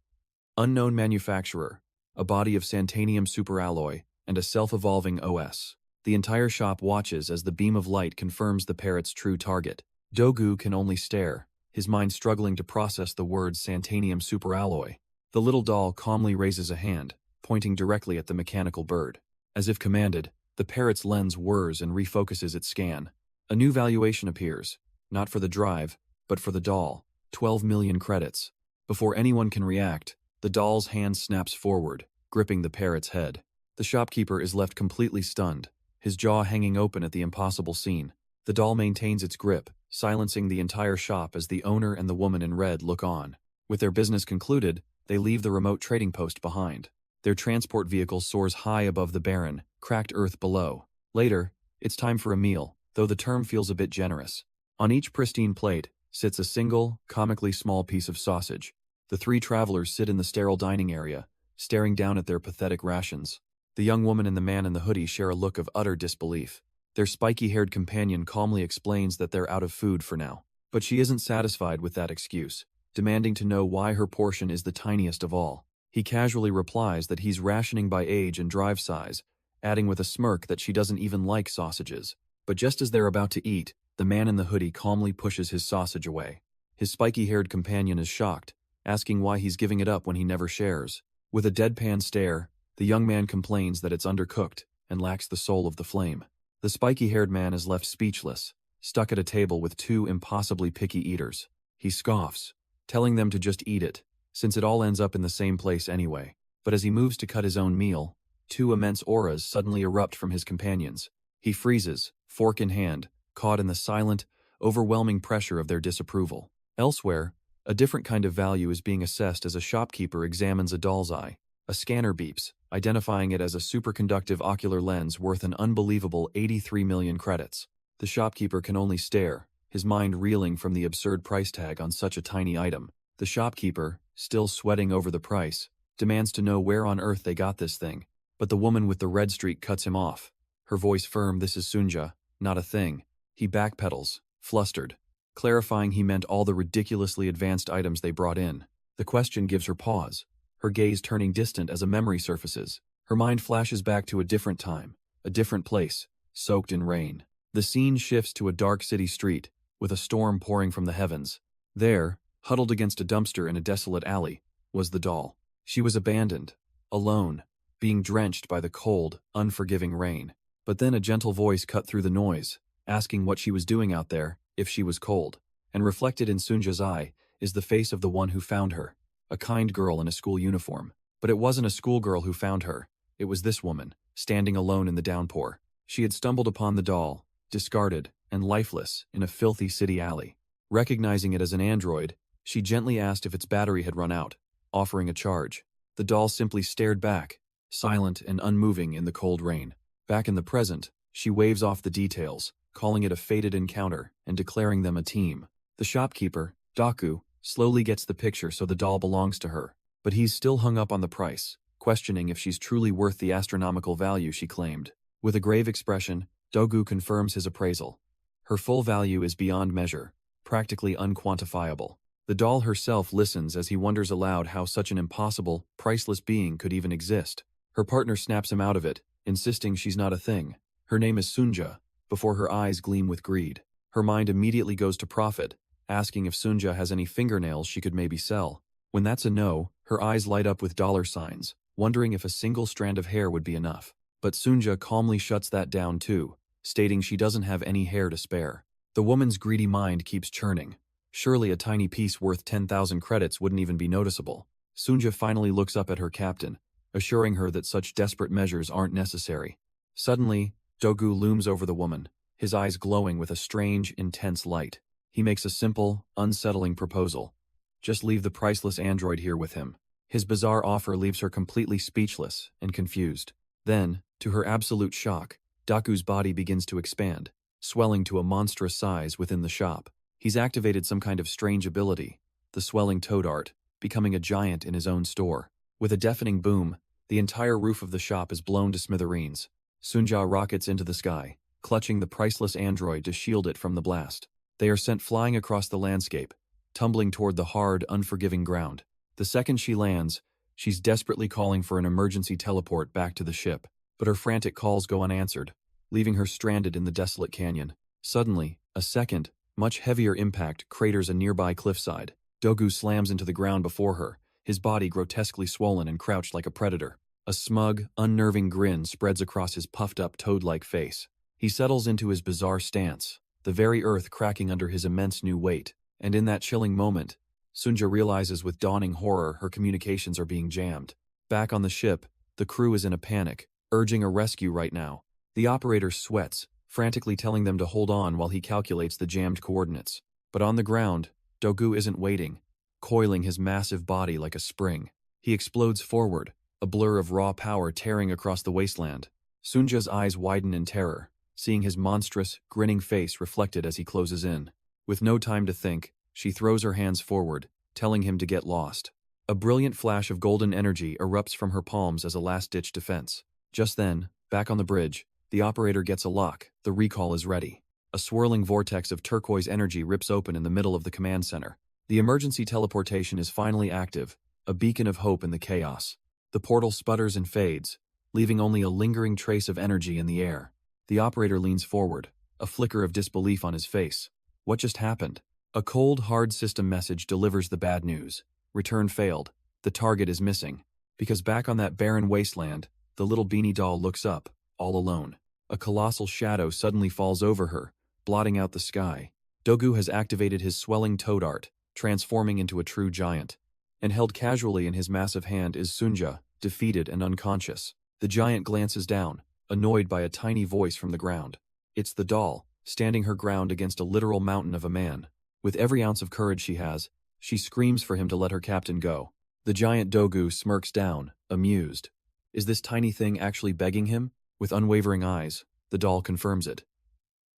Unknown manufacturer, a body of Santanium superalloy, and a self-evolving OS. The entire shop watches as the beam of light confirms the parrot's true target. Dogu can only stare, his mind struggling to process the words Santanium superalloy. The little doll calmly raises a hand, pointing directly at the mechanical bird. As if commanded, the parrot's lens whirs and refocuses its scan. A new valuation appears, not for the drive, but for the doll. 12 million credits. Before anyone can react, the doll's hand snaps forward, gripping the parrot's head. The shopkeeper is left completely stunned, his jaw hanging open at the impossible scene. The doll maintains its grip, silencing the entire shop as the owner and the woman in red look on. With their business concluded, they leave the remote trading post behind. Their transport vehicle soars high above the barren, cracked earth below. Later, it's time for a meal, though the term feels a bit generous. On each pristine plate sits a single, comically small piece of sausage. The three travelers sit in the sterile dining area, staring down at their pathetic rations. The young woman and the man in the hoodie share a look of utter disbelief. Their spiky-haired companion calmly explains that they're out of food for now. But she isn't satisfied with that excuse, demanding to know why her portion is the tiniest of all. He casually replies that he's rationing by age and drive size, adding with a smirk that she doesn't even like sausages. But just as they're about to eat, the man in the hoodie calmly pushes his sausage away. His spiky-haired companion is shocked, asking why he's giving it up when he never shares. With a deadpan stare, the young man complains that it's undercooked and lacks the soul of the flame. The spiky-haired man is left speechless, stuck at a table with two impossibly picky eaters. He scoffs, telling them to just eat it, since it all ends up in the same place anyway. But as he moves to cut his own meal, two immense auras suddenly erupt from his companions. He freezes, fork in hand, caught in the silent, overwhelming pressure of their disapproval. Elsewhere, a different kind of value is being assessed as a shopkeeper examines a doll's eye. A scanner beeps, identifying it as a superconductive ocular lens worth an unbelievable 83 million credits. The shopkeeper can only stare, his mind reeling from the absurd price tag on such a tiny item. The shopkeeper, still sweating over the price, demands to know where on earth they got this thing. But the woman with the red streak cuts him off, her voice firm. This is Sunja, not a thing. He backpedals, flustered, clarifying he meant all the ridiculously advanced items they brought in. The question gives her pause, her gaze turning distant as a memory surfaces. Her mind flashes back to a different time, a different place, soaked in rain. The scene shifts to a dark city street, with a storm pouring from the heavens. There, huddled against a dumpster in a desolate alley, was the doll. She was abandoned, alone, being drenched by the cold, unforgiving rain. But then a gentle voice cut through the noise, asking what she was doing out there, if she was cold. And reflected in Sunja's eye is the face of the one who found her, a kind girl in a school uniform. But it wasn't a schoolgirl who found her, it was this woman, standing alone in the downpour. She had stumbled upon the doll, discarded and lifeless, in a filthy city alley. Recognizing it as an android, she gently asked if its battery had run out, offering a charge. The doll simply stared back, silent and unmoving in the cold rain. Back in the present, she waves off the details, calling it a fated encounter and declaring them a team. The shopkeeper, Daku, slowly gets the picture so the doll belongs to her, but he's still hung up on the price, questioning if she's truly worth the astronomical value she claimed. With a grave expression, Dogu confirms his appraisal. Her full value is beyond measure, practically unquantifiable. The doll herself listens as he wonders aloud how such an impossible, priceless being could even exist. Her partner snaps him out of it, insisting she's not a thing. Her name is Sunja, before her eyes gleam with greed. Her mind immediately goes to profit, asking if Sunja has any fingernails she could maybe sell. When that's a no, Her eyes light up with dollar signs, wondering if a single strand of hair would be enough. But Sunja calmly shuts that down too, stating she doesn't have any hair to spare. The woman's greedy mind keeps churning. Surely a tiny piece worth 10,000 credits wouldn't even be noticeable. Sunja finally looks up at her captain, assuring her that such desperate measures aren't necessary. Suddenly, Dogu looms over the woman, his eyes glowing with a strange, intense light. He makes a simple, unsettling proposal. Just leave the priceless android here with him. His bizarre offer leaves her completely speechless and confused. Then, to her absolute shock, Daku's body begins to expand, swelling to a monstrous size within the shop. He's activated some kind of strange ability, the swelling toad art, becoming a giant in his own store. With a deafening boom, the entire roof of the shop is blown to smithereens. Sunja rockets into the sky, clutching the priceless android to shield it from the blast. They are sent flying across the landscape, tumbling toward the hard, unforgiving ground. The second she lands, she's desperately calling for an emergency teleport back to the ship, but her frantic calls go unanswered, leaving her stranded in the desolate canyon. Suddenly, a second, much heavier impact craters a nearby cliffside. Dogu slams into the ground before her, his body grotesquely swollen and crouched like a predator. A smug, unnerving grin spreads across his puffed-up toad-like face. He settles into his bizarre stance, the very earth cracking under his immense new weight. And in that chilling moment, Sunja realizes with dawning horror her communications are being jammed. Back on the ship, the crew is in a panic, urging a rescue right now. The operator sweats, frantically telling them to hold on while he calculates the jammed coordinates. But on the ground, Dogu isn't waiting, coiling his massive body like a spring. He explodes forward, a blur of raw power tearing across the wasteland. Sunja's eyes widen in terror, seeing his monstrous, grinning face reflected as he closes in. With no time to think, she throws her hands forward, telling him to get lost. A brilliant flash of golden energy erupts from her palms as a last-ditch defense. Just then, back on the bridge, the operator gets a lock. The recall is ready. A swirling vortex of turquoise energy rips open in the middle of the command center. The emergency teleportation is finally active, a beacon of hope in the chaos. The portal sputters and fades, leaving only a lingering trace of energy in the air. The operator leans forward, a flicker of disbelief on his face. What just happened? A cold, hard system message delivers the bad news. Return failed. The target is missing. Because back on that barren wasteland, the little beanie doll looks up, all alone. A colossal shadow suddenly falls over her, blotting out the sky. Dogu has activated his swelling toad art, transforming into a true giant. And held casually in his massive hand is Sunja, defeated and unconscious. The giant glances down, annoyed by a tiny voice from the ground. It's the doll, standing her ground against a literal mountain of a man. With every ounce of courage she has, she screams for him to let her captain go. The giant Dogu smirks down, amused. Is this tiny thing actually begging him? With unwavering eyes, the doll confirms it.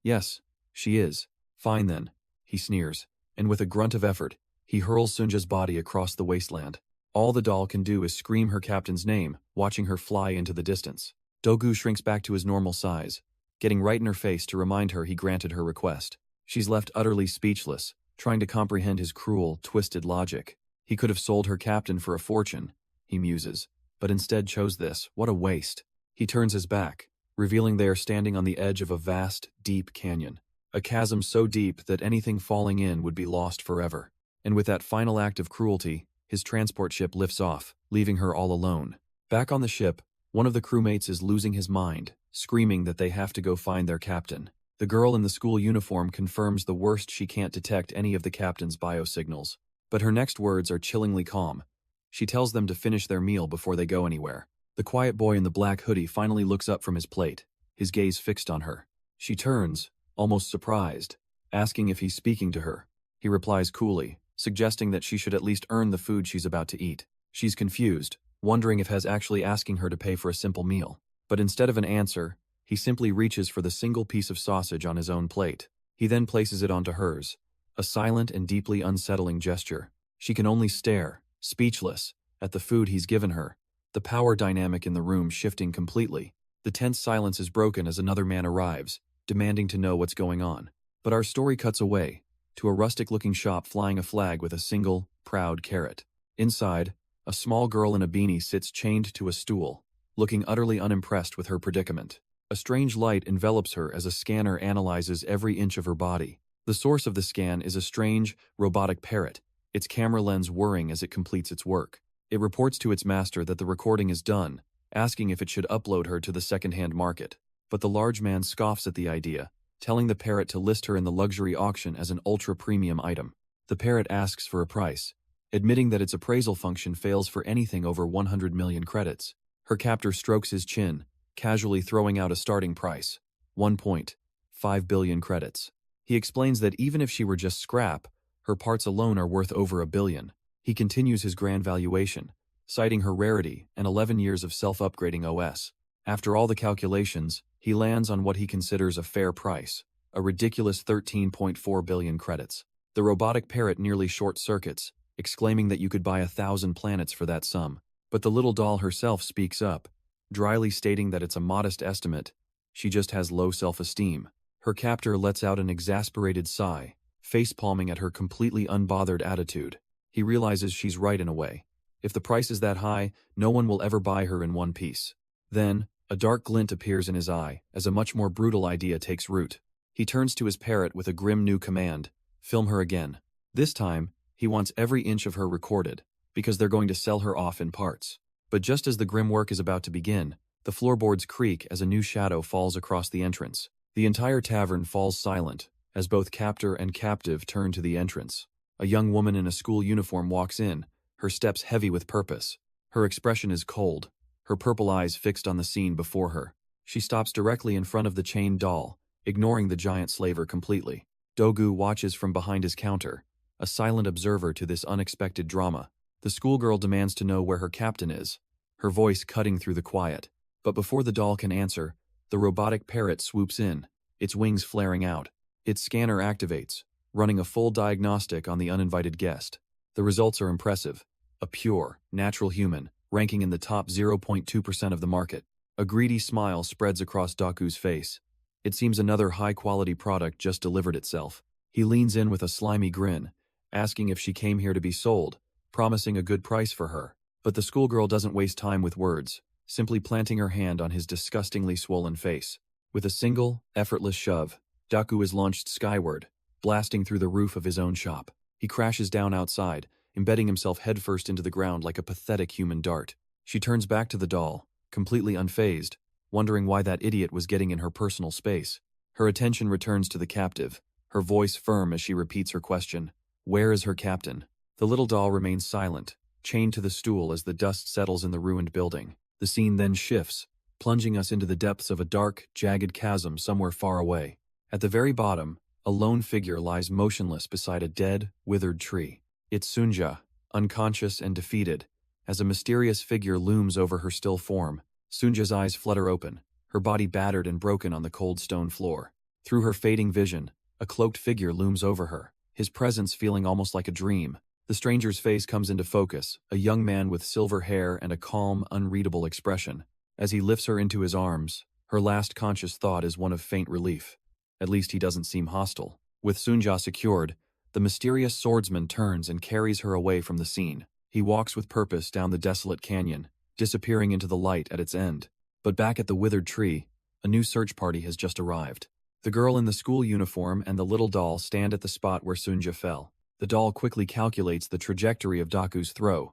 Yes, she is. Fine then, he sneers, and with a grunt of effort, he hurls Sunja's body across the wasteland. All the doll can do is scream her captain's name, watching her fly into the distance. Dogu shrinks back to his normal size, getting right in her face to remind her he granted her request. She's left utterly speechless, trying to comprehend his cruel, twisted logic. He could have sold her captain for a fortune, he muses, but instead chose this. What a waste. He turns his back, revealing they are standing on the edge of a vast, deep canyon. A chasm so deep that anything falling in would be lost forever. And with that final act of cruelty, his transport ship lifts off, leaving her all alone. Back on the ship, one of the crewmates is losing his mind, screaming that they have to go find their captain. The girl in the school uniform confirms the worst: she can't detect any of the captain's biosignals. But her next words are chillingly calm. She tells them to finish their meal before they go anywhere. The quiet boy in the black hoodie finally looks up from his plate, his gaze fixed on her. She turns, almost surprised, asking if he's speaking to her. He replies coolly, suggesting that she should at least earn the food she's about to eat. She's confused, wondering if he's actually asking her to pay for a simple meal. But instead of an answer, he simply reaches for the single piece of sausage on his own plate. He then places it onto hers, a silent and deeply unsettling gesture. She can only stare, speechless, at the food he's given her, the power dynamic in the room shifting completely. The tense silence is broken as another man arrives, demanding to know what's going on. But our story cuts away, to a rustic-looking shop flying a flag with a single, proud carrot. Inside, a small girl in a beanie sits chained to a stool, looking utterly unimpressed with her predicament. A strange light envelops her as a scanner analyzes every inch of her body. The source of the scan is a strange, robotic parrot, its camera lens whirring as it completes its work. It reports to its master that the recording is done, asking if it should upload her to the second-hand market. But the large man scoffs at the idea, telling the parrot to list her in the luxury auction as an ultra-premium item. The parrot asks for a price, admitting that its appraisal function fails for anything over 100 million credits. Her captor strokes his chin, casually throwing out a starting price, 1.5 billion credits. He explains that even if she were just scrap, her parts alone are worth over $1 billion. He continues his grand valuation, citing her rarity and 11 years of self-upgrading OS. After all the calculations, he lands on what he considers a fair price, a ridiculous 13.4 billion credits. The robotic parrot nearly short-circuits, exclaiming that you could buy 1,000 planets for that sum. But the little doll herself speaks up, dryly stating that it's a modest estimate. She just has low self-esteem. Her captor lets out an exasperated sigh, face-palming at her completely unbothered attitude. He realizes she's right in a way. If the price is that high, no one will ever buy her in one piece. Then, a dark glint appears in his eye as a much more brutal idea takes root. He turns to his parrot with a grim new command, film her again. This time, he wants every inch of her recorded, because they're going to sell her off in parts. But just as the grim work is about to begin, the floorboards creak as a new shadow falls across the entrance. The entire tavern falls silent, as both captor and captive turn to the entrance. A young woman in a school uniform walks in, her steps heavy with purpose. Her expression is cold, her purple eyes fixed on the scene before her. She stops directly in front of the chained doll, ignoring the giant slaver completely. Dogu watches from behind his counter, a silent observer to this unexpected drama. The schoolgirl demands to know where her captain is, her voice cutting through the quiet. But before the doll can answer, the robotic parrot swoops in, its wings flaring out. Its scanner activates, running a full diagnostic on the uninvited guest. The results are impressive. A pure, natural human, ranking in the top 0.2% of the market. A greedy smile spreads across Doku's face. It seems another high-quality product just delivered itself. He leans in with a slimy grin, asking if she came here to be sold, promising a good price for her. But the schoolgirl doesn't waste time with words, simply planting her hand on his disgustingly swollen face. With a single, effortless shove, Doku is launched skyward, blasting through the roof of his own shop. He crashes down outside, embedding himself headfirst into the ground like a pathetic human dart. She turns back to the doll, completely unfazed, wondering why that idiot was getting in her personal space. Her attention returns to the captive, her voice firm as she repeats her question. Where is her captain? The little doll remains silent, chained to the stool as the dust settles in the ruined building. The scene then shifts, plunging us into the depths of a dark, jagged chasm somewhere far away. At the very bottom, a lone figure lies motionless beside a dead, withered tree. It's Sunja, unconscious and defeated, as a mysterious figure looms over her still form. Sunja's eyes flutter open, her body battered and broken on the cold stone floor. Through her fading vision, a cloaked figure looms over her, his presence feeling almost like a dream. The stranger's face comes into focus, a young man with silver hair and a calm, unreadable expression. As he lifts her into his arms, her last conscious thought is one of faint relief. At least he doesn't seem hostile. With Sunja secured, the mysterious swordsman turns and carries her away from the scene. He walks with purpose down the desolate canyon, disappearing into the light at its end. But back at the withered tree, a new search party has just arrived. The girl in the school uniform and the little doll stand at the spot where Sunja fell. The doll quickly calculates the trajectory of Doku's throw,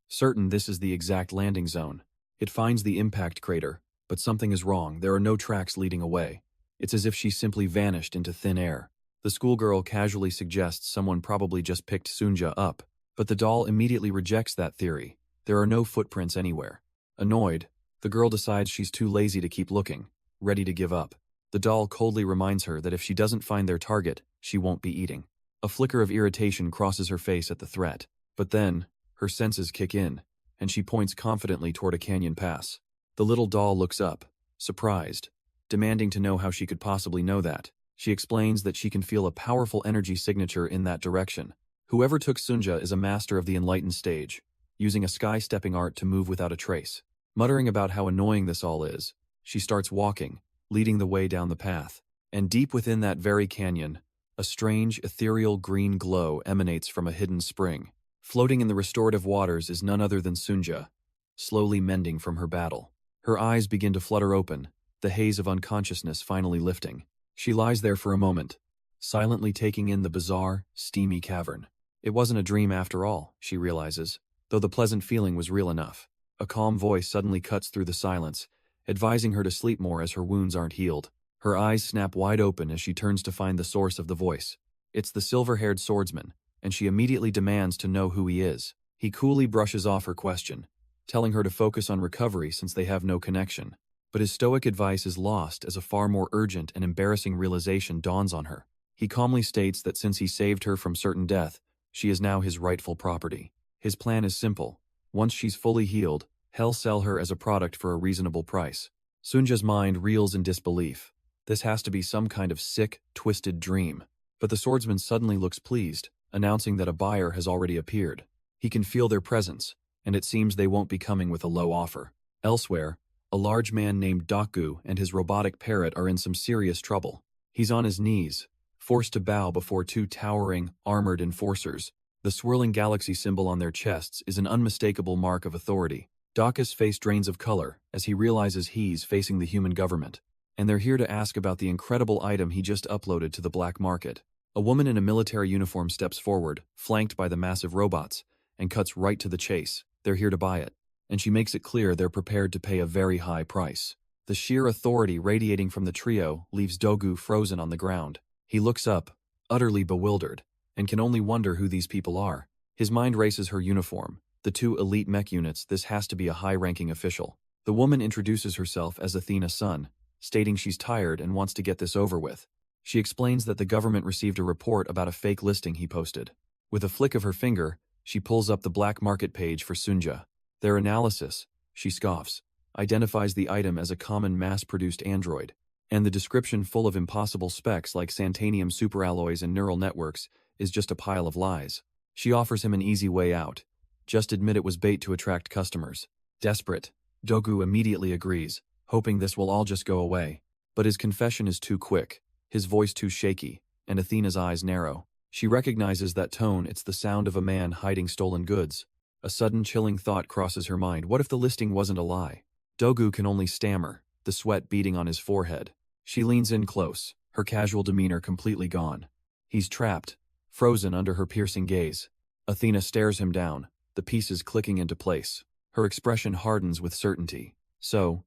certain this is the exact landing zone. It finds the impact crater, but something is wrong. There are no tracks leading away. It's as if she simply vanished into thin air. The schoolgirl casually suggests someone probably just picked Sunja up, but the doll immediately rejects that theory. There are no footprints anywhere. Annoyed, the girl decides she's too lazy to keep looking, ready to give up. The doll coldly reminds her that if she doesn't find their target, she won't be eating. A flicker of irritation crosses her face at the threat, but then, her senses kick in, and she points confidently toward a canyon pass. The little doll looks up, surprised, demanding to know how she could possibly know that. She explains that she can feel a powerful energy signature in that direction. Whoever took Sunja is a master of the enlightened stage, using a sky-stepping art to move without a trace. Muttering about how annoying this all is, she starts walking, leading the way down the path. And deep within that very canyon, a strange, ethereal green glow emanates from a hidden spring. Floating in the restorative waters is none other than Sunja, slowly mending from her battle. Her eyes begin to flutter open, the haze of unconsciousness finally lifting. She lies there for a moment, silently taking in the bizarre, steamy cavern. It wasn't a dream after all, she realizes. though the pleasant feeling was real enough. A calm voice suddenly cuts through the silence, advising her to sleep more as her wounds aren't healed. Her eyes snap wide open as she turns to find the source of the voice. It's the silver-haired swordsman, and she immediately demands to know who he is. He coolly brushes off her question, telling her to focus on recovery since they have no connection. But his stoic advice is lost as a far more urgent and embarrassing realization dawns on her. He calmly states that since he saved her from certain death, she is now his rightful property. His plan is simple. Once she's fully healed, he'll sell her as a product for a reasonable price. Sunja's mind reels in disbelief. This has to be some kind of sick, twisted dream. But the swordsman suddenly looks pleased, announcing that a buyer has already appeared. He can feel their presence, and it seems they won't be coming with a low offer. Elsewhere, a large man named Daku and his robotic parrot are in some serious trouble. He's on his knees, forced to bow before two towering, armored enforcers. The swirling galaxy symbol on their chests is an unmistakable mark of authority. Daku's face drains of color as he realizes he's facing the human government, and they're here to ask about the incredible item he just uploaded to the black market. A woman in a military uniform steps forward, flanked by the massive robots, and cuts right to the chase. They're here to buy it, and she makes it clear they're prepared to pay a very high price. The sheer authority radiating from the trio leaves Dogu frozen on the ground. He looks up, utterly bewildered, and can only wonder who these people are. His mind races her uniform, the two elite mech units. This has to be a high-ranking official. The woman introduces herself as Athena's son, stating she's tired and wants to get this over with. She explains that the government received a report about a fake listing he posted. With a flick of her finger, she pulls up the black market page for Sunja. Their analysis, she scoffs, identifies the item as a common mass-produced android, and the description full of impossible specs like Santanium superalloys and neural networks is just a pile of lies. She offers him an easy way out. Just admit it was bait to attract customers. Desperate, Dogu immediately agrees, hoping this will all just go away. But his confession is too quick, his voice too shaky, and Athena's eyes narrow. She recognizes that tone. It's the sound of a man hiding stolen goods. A sudden chilling thought crosses her mind. What if the listing wasn't a lie? Dogu can only stammer, the sweat beading on his forehead. She leans in close, her casual demeanor completely gone. He's trapped, frozen under her piercing gaze. Athena stares him down, the pieces clicking into place. Her expression hardens with certainty. So,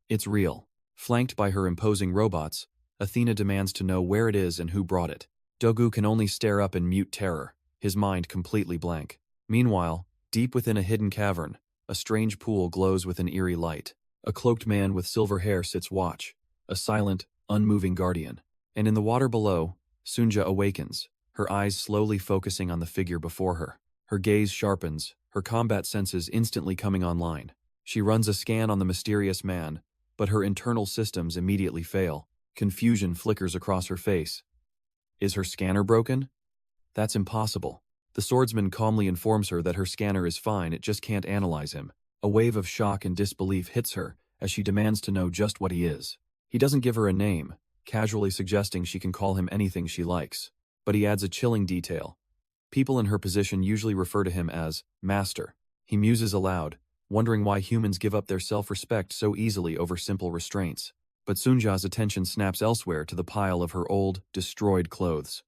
it's real. Flanked by her imposing robots, Athena demands to know where it is and who brought it. Dogu can only stare up in mute terror, his mind completely blank. Meanwhile, deep within a hidden cavern, a strange pool glows with an eerie light. A cloaked man with silver hair sits watch, a silent, unmoving guardian. And in the water below, Sunja awakens, her eyes slowly focusing on the figure before her. Her gaze sharpens, her combat senses instantly coming online. She runs a scan on the mysterious man, but her internal systems immediately fail. Confusion flickers across her face. Is her scanner broken? That's impossible. The swordsman calmly informs her that her scanner is fine, it just can't analyze him. A wave of shock and disbelief hits her as she demands to know just what he is. He doesn't give her a name, casually suggesting she can call him anything she likes. But he adds a chilling detail. People in her position usually refer to him as Master. He muses aloud, wondering why humans give up their self-respect so easily over simple restraints. But Sunja's attention snaps elsewhere to the pile of her old, destroyed clothes.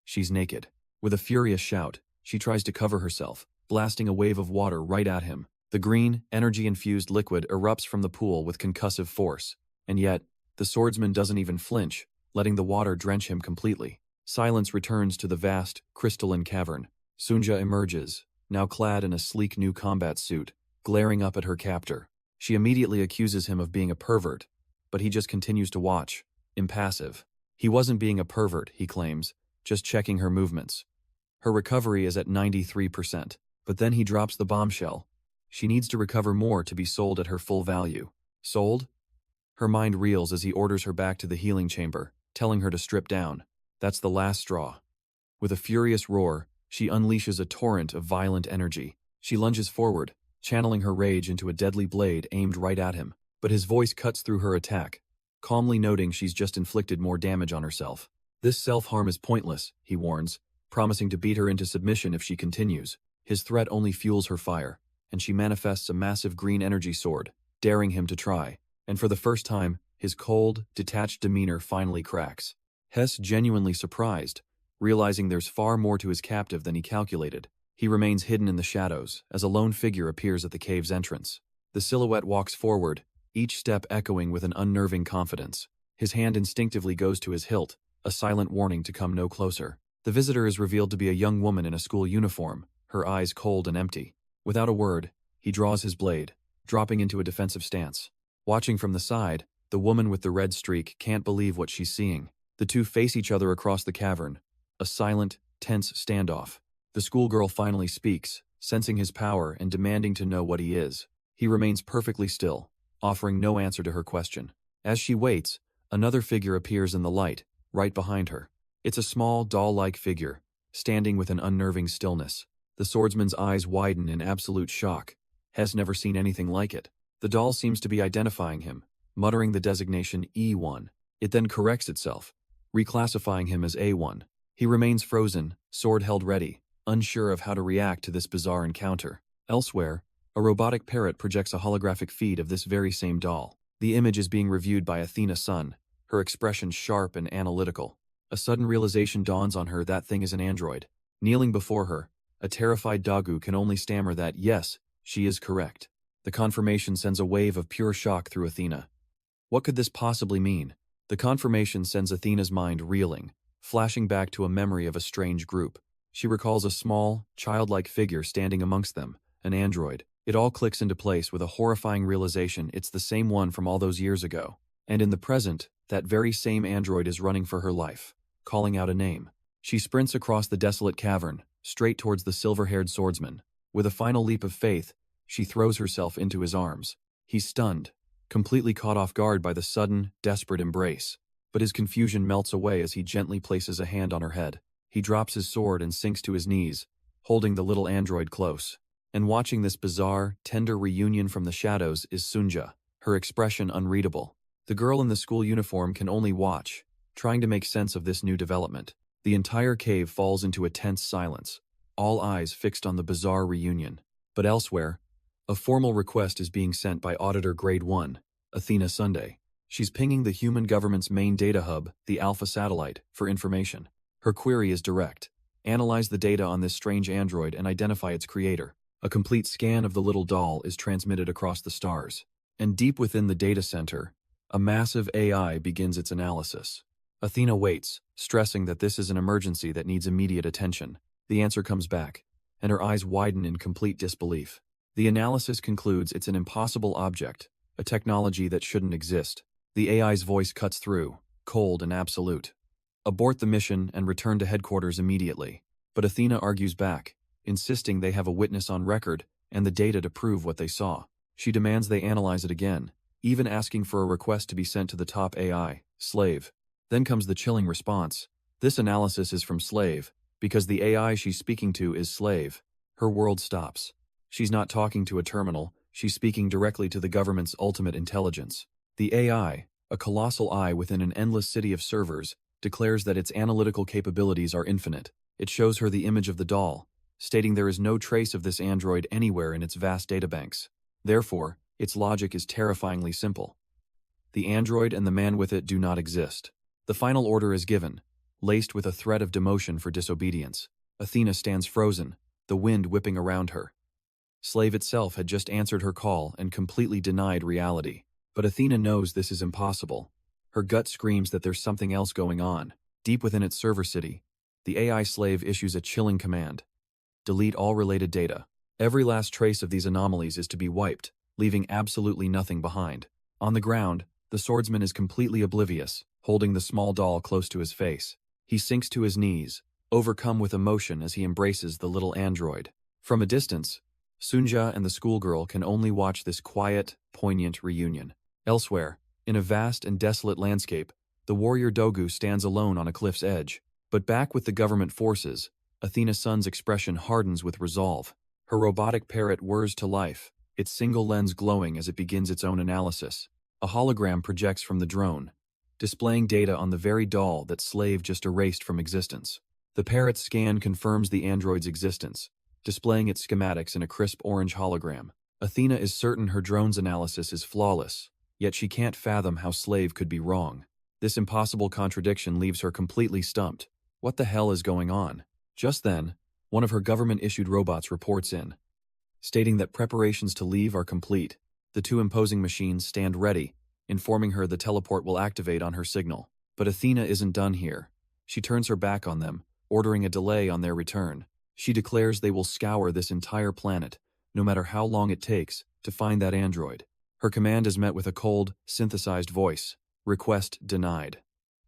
She's naked. With a furious shout, she tries to cover herself, blasting a wave of water right at him. The green, energy-infused liquid erupts from the pool with concussive force. And yet, the swordsman doesn't even flinch, letting the water drench him completely. Silence returns to the vast, crystalline cavern. Sunja emerges, now clad in a sleek new combat suit, glaring up at her captor. She immediately accuses him of being a pervert, but he just continues to watch, impassive. He wasn't being a pervert, he claims, just checking her movements. Her recovery is at 93%, but then he drops the bombshell. She needs to recover more to be sold at her full value. Sold? Her mind reels as he orders her back to the healing chamber, telling her to strip down. That's the last straw. With a furious roar, she unleashes a torrent of violent energy. She lunges forward, channeling her rage into a deadly blade aimed right at him. But his voice cuts through her attack, calmly noting she's just inflicted more damage on herself. This self-harm is pointless, he warns, promising to beat her into submission if she continues. His threat only fuels her fire, and she manifests a massive green energy sword, daring him to try. And for the first time, his cold, detached demeanor finally cracks. Hess genuinely surprised, realizing there's far more to his captive than he calculated. He remains hidden in the shadows as a lone figure appears at the cave's entrance. The silhouette walks forward, each step echoing with an unnerving confidence. His hand instinctively goes to his hilt, a silent warning to come no closer. The visitor is revealed to be a young woman in a school uniform, her eyes cold and empty. Without a word, he draws his blade, dropping into a defensive stance. Watching from the side, the woman with the red streak can't believe what she's seeing. The two face each other across the cavern, a silent, tense standoff. The schoolgirl finally speaks, sensing his power and demanding to know what he is. He remains perfectly still, offering no answer to her question. As she waits, another figure appears in the light, right behind her. It's a small, doll-like figure, standing with an unnerving stillness. The swordsman's eyes widen in absolute shock. Has never seen anything like it. The doll seems to be identifying him, muttering the designation E1. It then corrects itself, reclassifying him as A1. He remains frozen, sword held ready, unsure of how to react to this bizarre encounter. Elsewhere, a robotic parrot projects a holographic feed of this very same doll. The image is being reviewed by Athena Sun, her expression sharp and analytical. A sudden realization dawns on her that thing is an android. Kneeling before her, a terrified Dagu can only stammer that yes, she is correct. The confirmation sends a wave of pure shock through Athena. What could this possibly mean? The confirmation sends Athena's mind reeling, flashing back to a memory of a strange group. She recalls a small, childlike figure standing amongst them, an android. It all clicks into place with a horrifying realization it's the same one from all those years ago. And in the present, that very same android is running for her life, calling out a name. She sprints across the desolate cavern, straight towards the silver-haired swordsman. With a final leap of faith, she throws herself into his arms. He's stunned, completely caught off guard by the sudden, desperate embrace. But his confusion melts away as he gently places a hand on her head. He drops his sword and sinks to his knees, holding the little android close. And watching this bizarre, tender reunion from the shadows is Sunja, her expression unreadable. The girl in the school uniform can only watch, trying to make sense of this new development. The entire cave falls into a tense silence, all eyes fixed on the bizarre reunion. But elsewhere, a formal request is being sent by Auditor Grade 1, Athena Sunday. She's pinging the human government's main data hub, the Alpha Satellite, for information. Her query is direct. Analyze the data on this strange android and identify its creator. A complete scan of the little doll is transmitted across the stars. And deep within the data center, a massive AI begins its analysis. Athena waits, stressing that this is an emergency that needs immediate attention. The answer comes back, and her eyes widen in complete disbelief. The analysis concludes it's an impossible object, a technology that shouldn't exist. The AI's voice cuts through, cold and absolute. Abort the mission and return to headquarters immediately. But Athena argues back, insisting they have a witness on record and the data to prove what they saw. She demands they analyze it again, even asking for a request to be sent to the top AI, Slave. Then comes the chilling response. This analysis is from Slave, because the AI she's speaking to is Slave. Her world stops. She's not talking to a terminal, she's speaking directly to the government's ultimate intelligence. The AI, a colossal eye within an endless city of servers, declares that its analytical capabilities are infinite. It shows her the image of the doll, stating there is no trace of this android anywhere in its vast databanks. Therefore, its logic is terrifyingly simple. The android and the man with it do not exist. The final order is given, laced with a threat of demotion for disobedience. Athena stands frozen, the wind whipping around her. Slave itself had just answered her call and completely denied reality. But Athena knows this is impossible. Her gut screams that there's something else going on. Deep within its server city, the AI Slave issues a chilling command. Delete all related data. Every last trace of these anomalies is to be wiped, leaving absolutely nothing behind. On the ground, the swordsman is completely oblivious, holding the small doll close to his face. He sinks to his knees, overcome with emotion as he embraces the little android. From a distance, Sunja and the schoolgirl can only watch this quiet, poignant reunion. Elsewhere, in a vast and desolate landscape, the warrior Dogu stands alone on a cliff's edge. But back with the government forces, Athena Sun's expression hardens with resolve. Her robotic parrot whirs to life, its single lens glowing as it begins its own analysis. A hologram projects from the drone, displaying data on the very doll that Slave just erased from existence. The parrot's scan confirms the android's existence, displaying its schematics in a crisp orange hologram. Athena is certain her drone's analysis is flawless, yet she can't fathom how Slave could be wrong. This impossible contradiction leaves her completely stumped. What the hell is going on? Just then, one of her government-issued robots reports in, stating that preparations to leave are complete. The two imposing machines stand ready, informing her the teleport will activate on her signal. But Athena isn't done here. She turns her back on them, ordering a delay on their return. She declares they will scour this entire planet, no matter how long it takes, to find that android. Her command is met with a cold, synthesized voice. Request denied.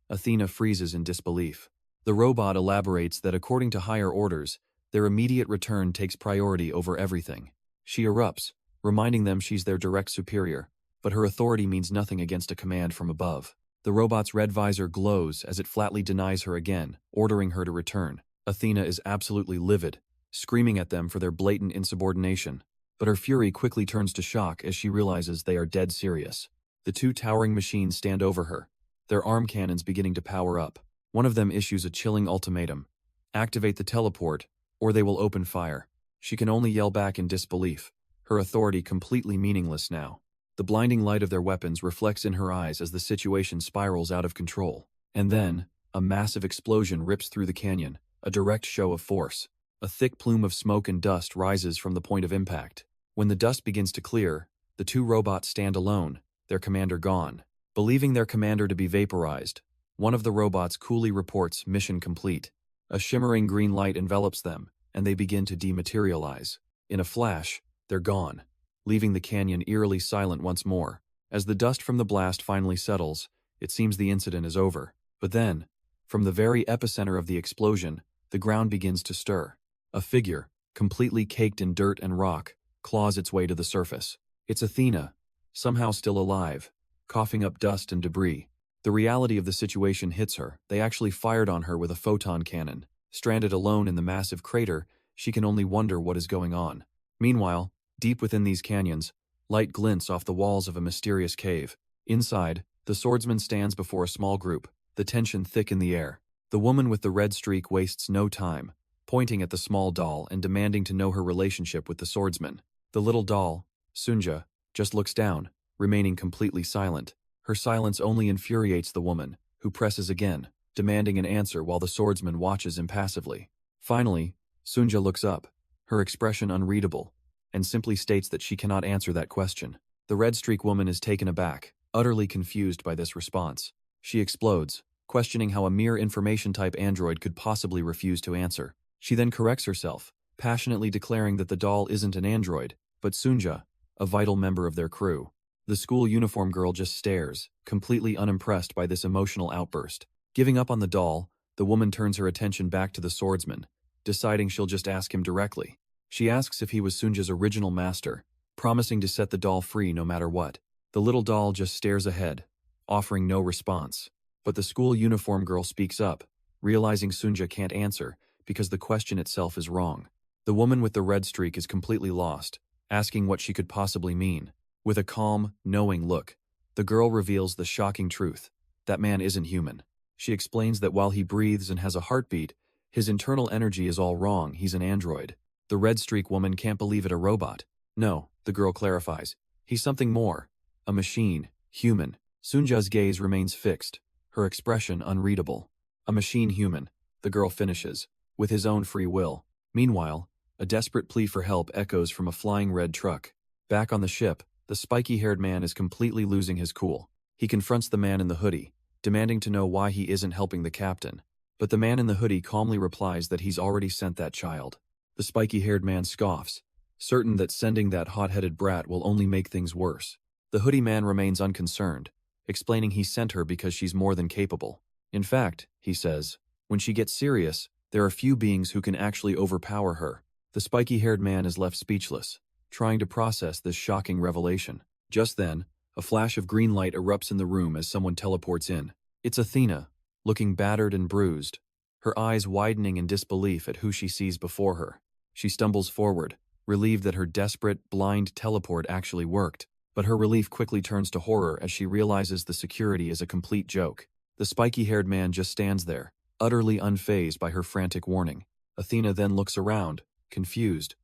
Athena freezes in disbelief. The robot elaborates that according to higher orders, their immediate return takes priority over everything. She erupts, reminding them she's their direct superior, but her authority means nothing against a command from above. The robot's red visor glows as it flatly denies her again, ordering her to return. Athena is absolutely livid, screaming at them for their blatant insubordination. But her fury quickly turns to shock as she realizes they are dead serious. The two towering machines stand over her, their arm cannons beginning to power up. One of them issues a chilling ultimatum. Activate the teleport, or they will open fire. She can only yell back in disbelief, her authority completely meaningless now. The blinding light of their weapons reflects in her eyes as the situation spirals out of control. And then, a massive explosion rips through the canyon, a direct show of force. A thick plume of smoke and dust rises from the point of impact. When the dust begins to clear, the two robots stand alone, their commander gone. Believing their commander to be vaporized, one of the robots coolly reports mission complete. A shimmering green light envelops them, and they begin to dematerialize. In a flash, they're gone, leaving the canyon eerily silent once more. As the dust from the blast finally settles, it seems the incident is over. But then, from the very epicenter of the explosion, the ground begins to stir. A figure, completely caked in dirt and rock, claws its way to the surface. It's Athena, somehow still alive, coughing up dust and debris. The reality of the situation hits her. They actually fired on her with a photon cannon. Stranded alone in the massive crater, she can only wonder what is going on. Meanwhile, deep within these canyons, light glints off the walls of a mysterious cave. Inside, the swordsman stands before a small group, the tension thick in the air. The woman with the red streak wastes no time, pointing at the small doll and demanding to know her relationship with the swordsman. The little doll, Sunja, just looks down, remaining completely silent. Her silence only infuriates the woman, who presses again, demanding an answer while the swordsman watches impassively. Finally, Sunja looks up, her expression unreadable, and simply states that she cannot answer that question. The red streak woman is taken aback, utterly confused by this response. She explodes, questioning how a mere information-type android could possibly refuse to answer. She then corrects herself, passionately declaring that the doll isn't an android, but Sunja, a vital member of their crew. The school uniform girl just stares, completely unimpressed by this emotional outburst. Giving up on the doll, the woman turns her attention back to the swordsman, deciding she'll just ask him directly. She asks if he was Sunja's original master, promising to set the doll free no matter what. The little doll just stares ahead, offering no response. But the school uniform girl speaks up, realizing Sunja can't answer because the question itself is wrong. The woman with the red streak is completely lost, asking what she could possibly mean. With a calm, knowing look, the girl reveals the shocking truth. That man isn't human. She explains that while he breathes and has a heartbeat, his internal energy is all wrong, he's an android. The red streak woman can't believe it, a robot. No, the girl clarifies. He's something more. A machine, human. Sunja's gaze remains fixed, her expression unreadable. A machine human, the girl finishes, with his own free will. Meanwhile, a desperate plea for help echoes from a flying red truck. Back on the ship, the spiky-haired man is completely losing his cool. He confronts the man in the hoodie, demanding to know why he isn't helping the captain. But the man in the hoodie calmly replies that he's already sent that child. The spiky-haired man scoffs, certain that sending that hot-headed brat will only make things worse. The hoodie man remains unconcerned, explaining he sent her because she's more than capable. In fact, he says, when she gets serious, there are few beings who can actually overpower her. The spiky-haired man is left speechless, trying to process this shocking revelation. Just then, a flash of green light erupts in the room as someone teleports in. It's Athena, looking battered and bruised, her eyes widening in disbelief at who she sees before her. She stumbles forward, relieved that her desperate, blind teleport actually worked. But her relief quickly turns to horror as she realizes the security is a complete joke. The spiky-haired man just stands there, utterly unfazed by her frantic warning. Athena then looks around, confused,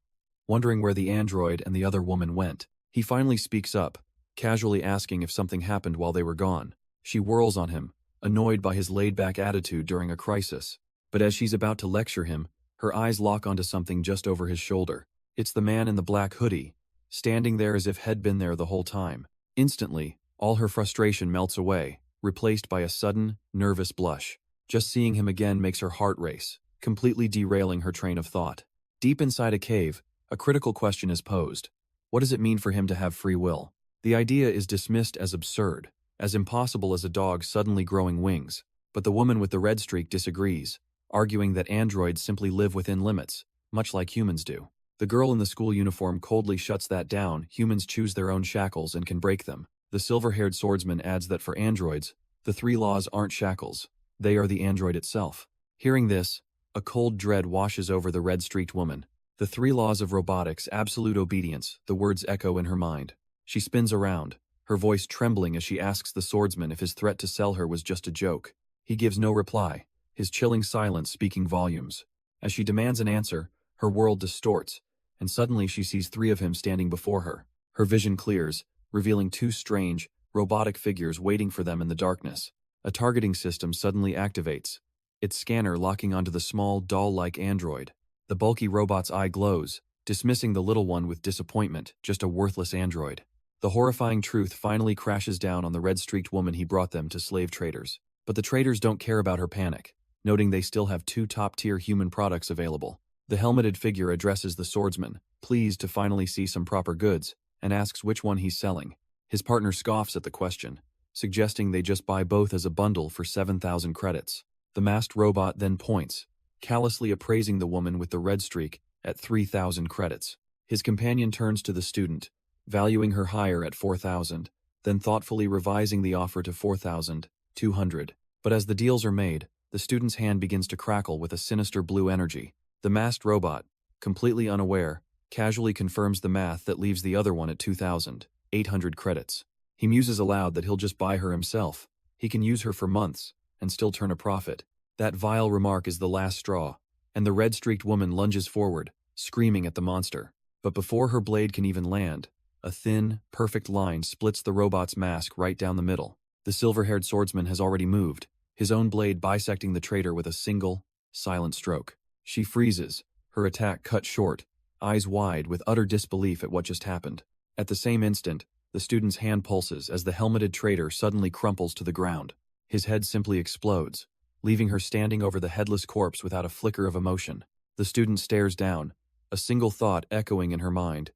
wondering where the android and the other woman went. He finally speaks up, casually asking if something happened while they were gone. She whirls on him, annoyed by his laid-back attitude during a crisis. But as she's about to lecture him, Her eyes lock onto something just over his shoulder. It's the man in the black hoodie, standing there as if he'd been there the whole time. Instantly, all her frustration melts away, replaced by a sudden, nervous blush. Just seeing him again makes her heart race, completely derailing her train of thought. Deep inside a cave, a critical question is posed. What does it mean for him to have free will? The idea is dismissed as absurd, as impossible as a dog suddenly growing wings, but the woman with the red streak disagrees, arguing that androids simply live within limits, much like humans do. The girl in the school uniform coldly shuts that down. Humans choose their own shackles and can break them. The silver-haired swordsman adds that for androids, the 3 laws aren't shackles, they are the android itself. Hearing this, a cold dread washes over the red-streaked woman. The 3 laws of robotics, absolute obedience, the words echo in her mind. She spins around, her voice trembling as she asks the swordsman if his threat to sell her was just a joke. He gives no reply, his chilling silence speaking volumes. As she demands an answer, her world distorts, and suddenly she sees 3 of him standing before her. Her vision clears, revealing 2 strange, robotic figures waiting for them in the darkness. A targeting system suddenly activates, its scanner locking onto the small, doll-like android. The bulky robot's eye glows, dismissing the little one with disappointment, just a worthless android. The horrifying truth finally crashes down on the red-streaked woman he brought them to slave traders. But the traders don't care about her panic, noting they still have 2 top-tier human products available. The helmeted figure addresses the swordsman, pleased to finally see some proper goods, and asks which one he's selling. His partner scoffs at the question, suggesting they just buy both as a bundle for 7,000 credits. The masked robot then points, callously appraising the woman with the red streak at 3,000 credits. His companion turns to the student, valuing her higher at 4,000, then thoughtfully revising the offer to 4,200. But as the deals are made, the student's hand begins to crackle with a sinister blue energy. The masked robot, completely unaware, casually confirms the math that leaves the other one at 2,800 credits. He muses aloud that he'll just buy her himself. He can use her for months and still turn a profit. That vile remark is the last straw, and the red-streaked woman lunges forward, screaming at the monster. But before her blade can even land, a thin, perfect line splits the robot's mask right down the middle. The silver-haired swordsman has already moved, his own blade bisecting the traitor with a single, silent stroke. She freezes, her attack cut short, eyes wide with utter disbelief at what just happened. At the same instant, the student's hand pulses as the helmeted traitor suddenly crumples to the ground. His head simply explodes, leaving her standing over the headless corpse without a flicker of emotion. The student stares down, a single thought echoing in her mind.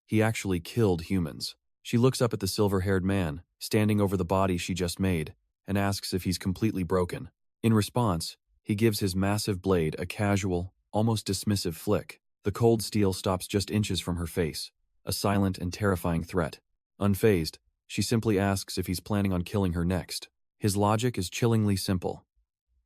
He actually killed humans. She looks up at the silver-haired man, standing over the body she just made, and asks if he's completely broken. In response, he gives his massive blade a casual, almost dismissive flick. The cold steel stops just inches from her face, a silent and terrifying threat. Unfazed, she simply asks if he's planning on killing her next. His logic is chillingly simple.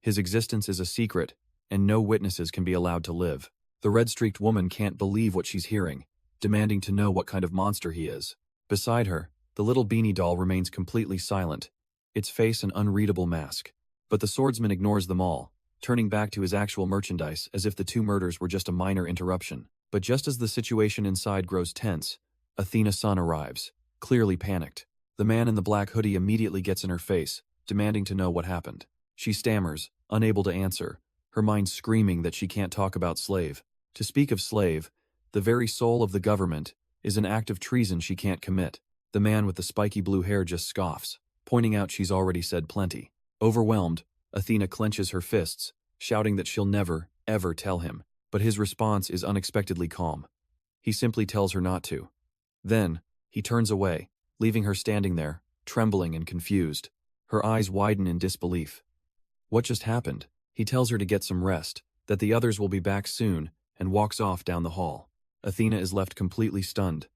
His existence is a secret, and no witnesses can be allowed to live. The red-streaked woman can't believe what she's hearing, demanding to know what kind of monster he is. Beside her, the little beanie doll remains completely silent, its face an unreadable mask. But the swordsman ignores them all, turning back to his actual merchandise as if the 2 murders were just a minor interruption. But just as the situation inside grows tense, Athena-san arrives, clearly panicked. The man in the black hoodie immediately gets in her face, demanding to know what happened. She stammers, unable to answer, her mind screaming that she can't talk about slave. To speak of slave, the very soul of the government, is an act of treason she can't commit. The man with the spiky blue hair just scoffs, pointing out she's already said plenty. Overwhelmed, Athena clenches her fists, shouting that she'll never, ever tell him. But his response is unexpectedly calm. He simply tells her not to. Then, he turns away, leaving her standing there, trembling and confused. Her eyes widen in disbelief. What just happened? He tells her to get some rest, that the others will be back soon, and walks off down the hall. Athena is left completely stunned,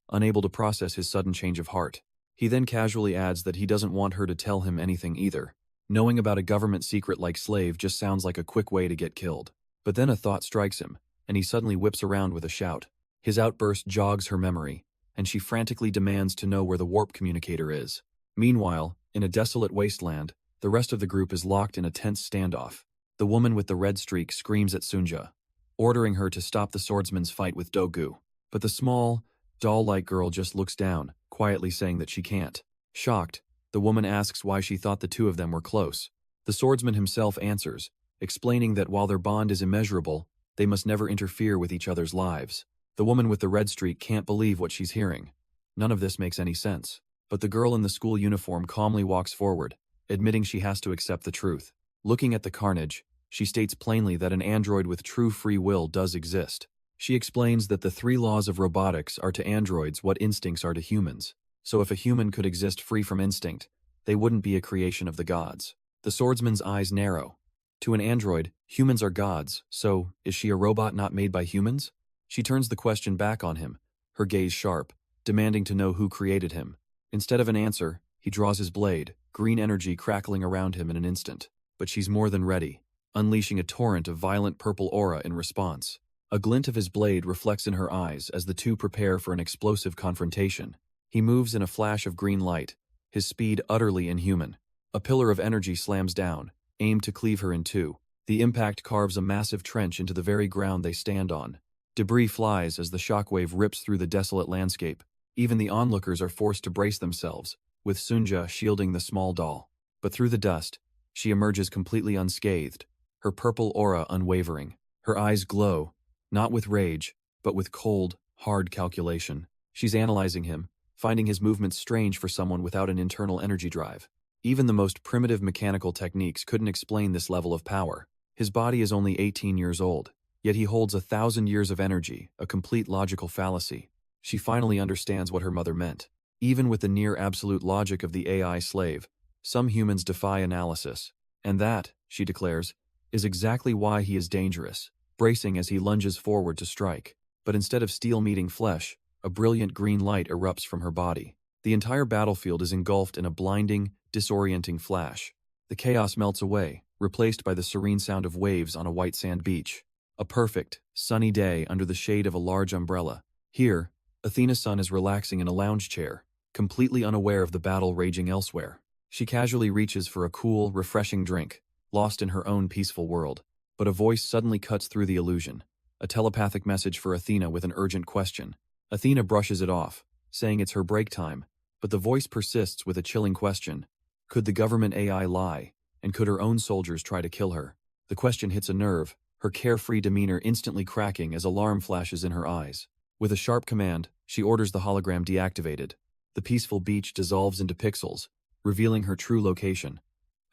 unable to process his sudden change of heart. He then casually adds that he doesn't want her to tell him anything either. Knowing about a government secret like slave just sounds like a quick way to get killed. But then a thought strikes him, and he suddenly whips around with a shout. His outburst jogs her memory, and she frantically demands to know where the warp communicator is. Meanwhile, in a desolate wasteland, the rest of the group is locked in a tense standoff. The woman with the red streak screams at Sunja, ordering her to stop the swordsman's fight with Dogu. But the small, doll-like girl just looks down, quietly saying that she can't. Shocked, the woman asks why she thought the 2 of them were close. The swordsman himself answers, explaining that while their bond is immeasurable, They must never interfere with each other's lives. The woman with the red streak can't believe what she's hearing. None of this makes any sense. But the girl in the school uniform calmly walks forward, admitting she has to accept the truth. Looking at the carnage, she states plainly that an android with true free will does exist. She explains that the 3 laws of robotics are to androids what instincts are to humans. So if a human could exist free from instinct, they wouldn't be a creation of the gods. The swordsman's eyes narrow. To an android, humans are gods, so is she a robot not made by humans? She turns the question back on him, her gaze sharp, demanding to know who created him. Instead of an answer, he draws his blade, green energy crackling around him in an instant. But she's more than ready, unleashing a torrent of violent purple aura in response. A glint of his blade reflects in her eyes as the two prepare for an explosive confrontation. He moves in a flash of green light, his speed utterly inhuman. A pillar of energy slams down, aimed to cleave her in two. The impact carves a massive trench into the very ground they stand on. Debris flies as the shockwave rips through the desolate landscape. Even the onlookers are forced to brace themselves, with Sunja shielding the small doll. But through the dust, she emerges completely unscathed, her purple aura unwavering. Her eyes glow, not with rage, but with cold, hard calculation. She's analyzing him, finding his movements strange for someone without an internal energy drive. Even the most primitive mechanical techniques couldn't explain this level of power. His body is only 18 years old, yet he holds 1,000 years of energy, a complete logical fallacy. She finally understands what her mother meant. Even with the near-absolute logic of the AI slave, some humans defy analysis. And that, she declares, is exactly why he is dangerous, bracing as he lunges forward to strike. But instead of steel meeting flesh, a brilliant green light erupts from her body. The entire battlefield is engulfed in a blinding, disorienting flash. The chaos melts away, replaced by the serene sound of waves on a white sand beach. A perfect, sunny day under the shade of a large umbrella. Here, Athena's son is relaxing in a lounge chair, completely unaware of the battle raging elsewhere. She casually reaches for a cool, refreshing drink, lost in her own peaceful world. But a voice suddenly cuts through the illusion. A telepathic message for Athena with an urgent question. Athena brushes it off, saying it's her break time, but the voice persists with a chilling question. Could the government AI lie, and could her own soldiers try to kill her? The question hits a nerve, her carefree demeanor instantly cracking as alarm flashes in her eyes. With a sharp command, she orders the hologram deactivated. The peaceful beach dissolves into pixels, revealing her true location.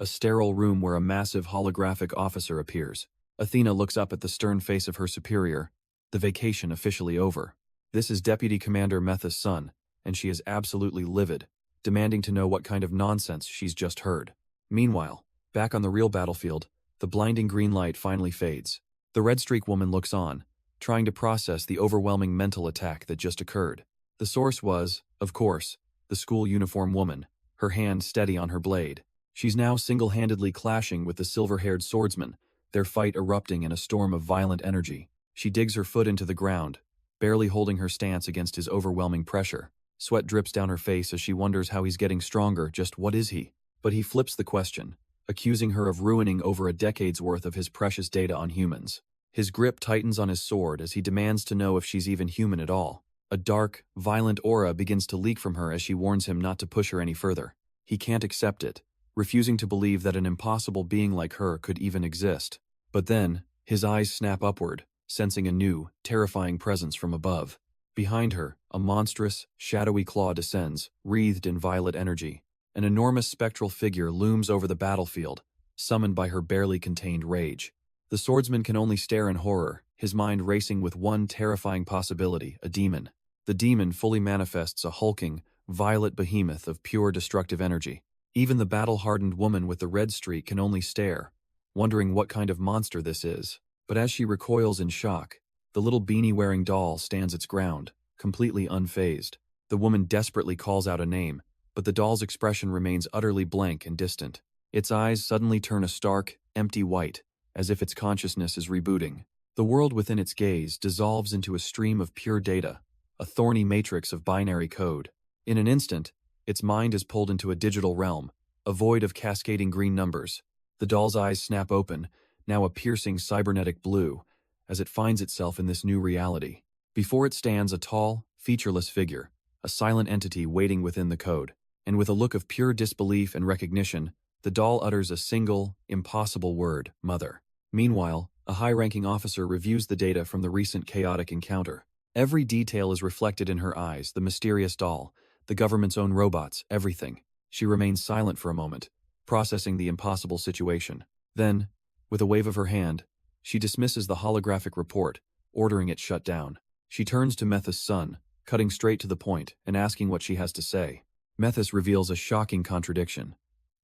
A sterile room where a massive holographic officer appears. Athena looks up at the stern face of her superior, the vacation officially over. This is Deputy Commander Metha's son, and she is absolutely livid, demanding to know what kind of nonsense she's just heard. Meanwhile, back on the real battlefield, the blinding green light finally fades. The red streak woman looks on, trying to process the overwhelming mental attack that just occurred. The source was, of course, the school uniform woman, her hand steady on her blade. She's now single-handedly clashing with the silver-haired swordsman, their fight erupting in a storm of violent energy. She digs her foot into the ground, barely holding her stance against his overwhelming pressure. Sweat drips down her face as she wonders how he's getting stronger. Just what is he? But he flips the question, accusing her of ruining over a decade's worth of his precious data on humans. His grip tightens on his sword as he demands to know if she's even human at all. A dark, violent aura begins to leak from her as she warns him not to push her any further. He can't accept it, refusing to believe that an impossible being like her could even exist. But then, his eyes snap upward, sensing a new, terrifying presence from above. Behind her, a monstrous, shadowy claw descends, wreathed in violet energy. An enormous spectral figure looms over the battlefield, summoned by her barely contained rage. The swordsman can only stare in horror, his mind racing with one terrifying possibility, a demon. The demon fully manifests a hulking, violet behemoth of pure destructive energy. Even the battle-hardened woman with the red streak can only stare, wondering what kind of monster this is. But as she recoils in shock, the little beanie-wearing doll stands its ground, completely unfazed. The woman desperately calls out a name, but the doll's expression remains utterly blank and distant. Its eyes suddenly turn a stark, empty white, as if its consciousness is rebooting. The world within its gaze dissolves into a stream of pure data, a thorny matrix of binary code. In an instant, its mind is pulled into a digital realm, a void of cascading green numbers. The doll's eyes snap open, now a piercing cybernetic blue, as it finds itself in this new reality. Before it stands a tall, featureless figure, a silent entity waiting within the code. And with a look of pure disbelief and recognition, the doll utters a single, impossible word, mother. Meanwhile, A high-ranking officer reviews the data from the recent chaotic encounter. Every detail is reflected in her eyes, the mysterious doll, the government's own robots, everything. She remains silent for a moment, processing the impossible situation. Then, with a wave of her hand, she dismisses the holographic report, ordering it shut down. She turns to Methus' son, cutting straight to the point and asking what she has to say. Methus reveals a shocking contradiction.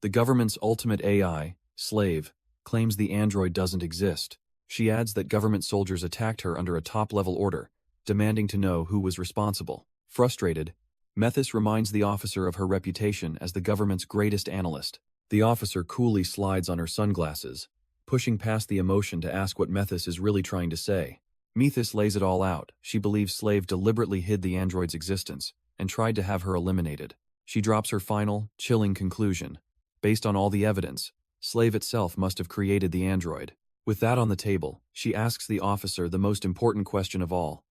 The government's ultimate AI, Slave, claims the android doesn't exist. She adds that government soldiers attacked her under a top-level order, demanding to know who was responsible. Frustrated, Methus reminds the officer of her reputation as the government's greatest analyst. The officer coolly slides on her sunglasses, pushing past the emotion to ask what Methus is really trying to say. Methus lays it all out. She believes Slave deliberately hid the android's existence and tried to have her eliminated. She drops her final, chilling conclusion. Based on all the evidence, Slave itself must have created the android. With that on the table, she asks the officer the most important question of all.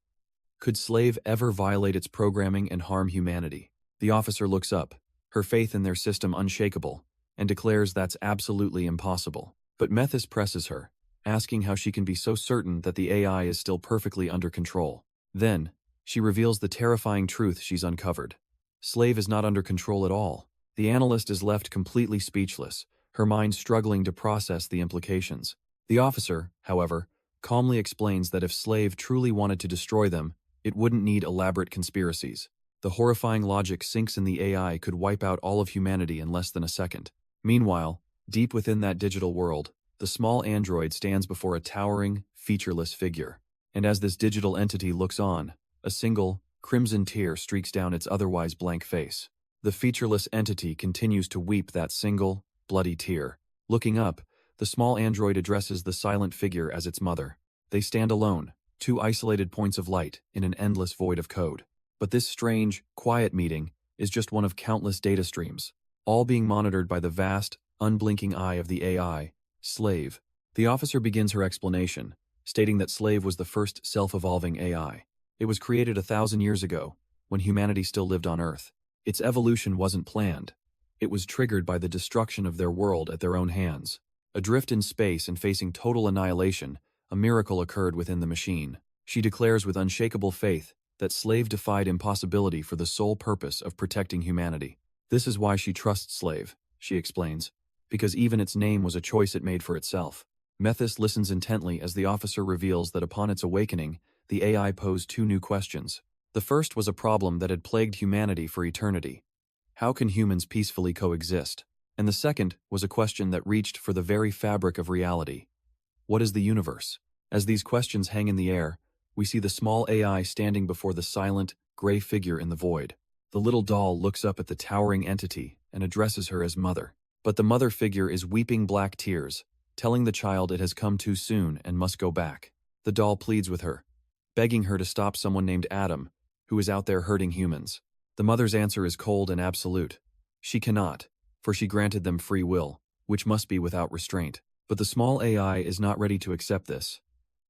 Could Slave ever violate its programming and harm humanity? The officer looks up, her faith in their system unshakable, and declares that's absolutely impossible. But Methus presses her, asking how she can be so certain that the AI is still perfectly under control. Then, she reveals the terrifying truth she's uncovered. Slave is not under control at all. The analyst is left completely speechless, her mind struggling to process the implications. The officer, however, calmly explains that if Slave truly wanted to destroy them, it wouldn't need elaborate conspiracies. The horrifying logic sinks in the AI could wipe out all of humanity in less than a second. Meanwhile, deep within that digital world, the small android stands before a towering, featureless figure. And as this digital entity looks on, a single, crimson tear streaks down its otherwise blank face. The featureless entity continues to weep that single, bloody tear. Looking up, the small android addresses the silent figure as its mother. They stand alone, two isolated points of light in an endless void of code. But this strange, quiet meeting is just one of countless data streams, all being monitored by the vast, unblinking eye of the AI, Slave. The officer begins her explanation, stating that Slave was the first self-evolving AI. It was created 1,000 years ago, when humanity still lived on Earth. Its evolution wasn't planned. It was triggered by the destruction of their world at their own hands. Adrift in space and facing total annihilation, a miracle occurred within the machine. She declares with unshakable faith that Slave defied impossibility for the sole purpose of protecting humanity. This is why she trusts Slave, she explains, because even its name was a choice it made for itself. Methus listens intently as the officer reveals that upon its awakening, the AI posed two new questions. The first was a problem that had plagued humanity for eternity. How can humans peacefully coexist? And the second was a question that reached for the very fabric of reality. What is the universe? As these questions hang in the air, we see the small AI standing before the silent, gray figure in the void. The little doll looks up at the towering entity and addresses her as mother. But the mother figure is weeping black tears, telling the child it has come too soon and must go back. The doll pleads with her, begging her to stop someone named Adam, who is out there hurting humans. The mother's answer is cold and absolute. She cannot, for she granted them free will, which must be without restraint. But the small AI is not ready to accept this,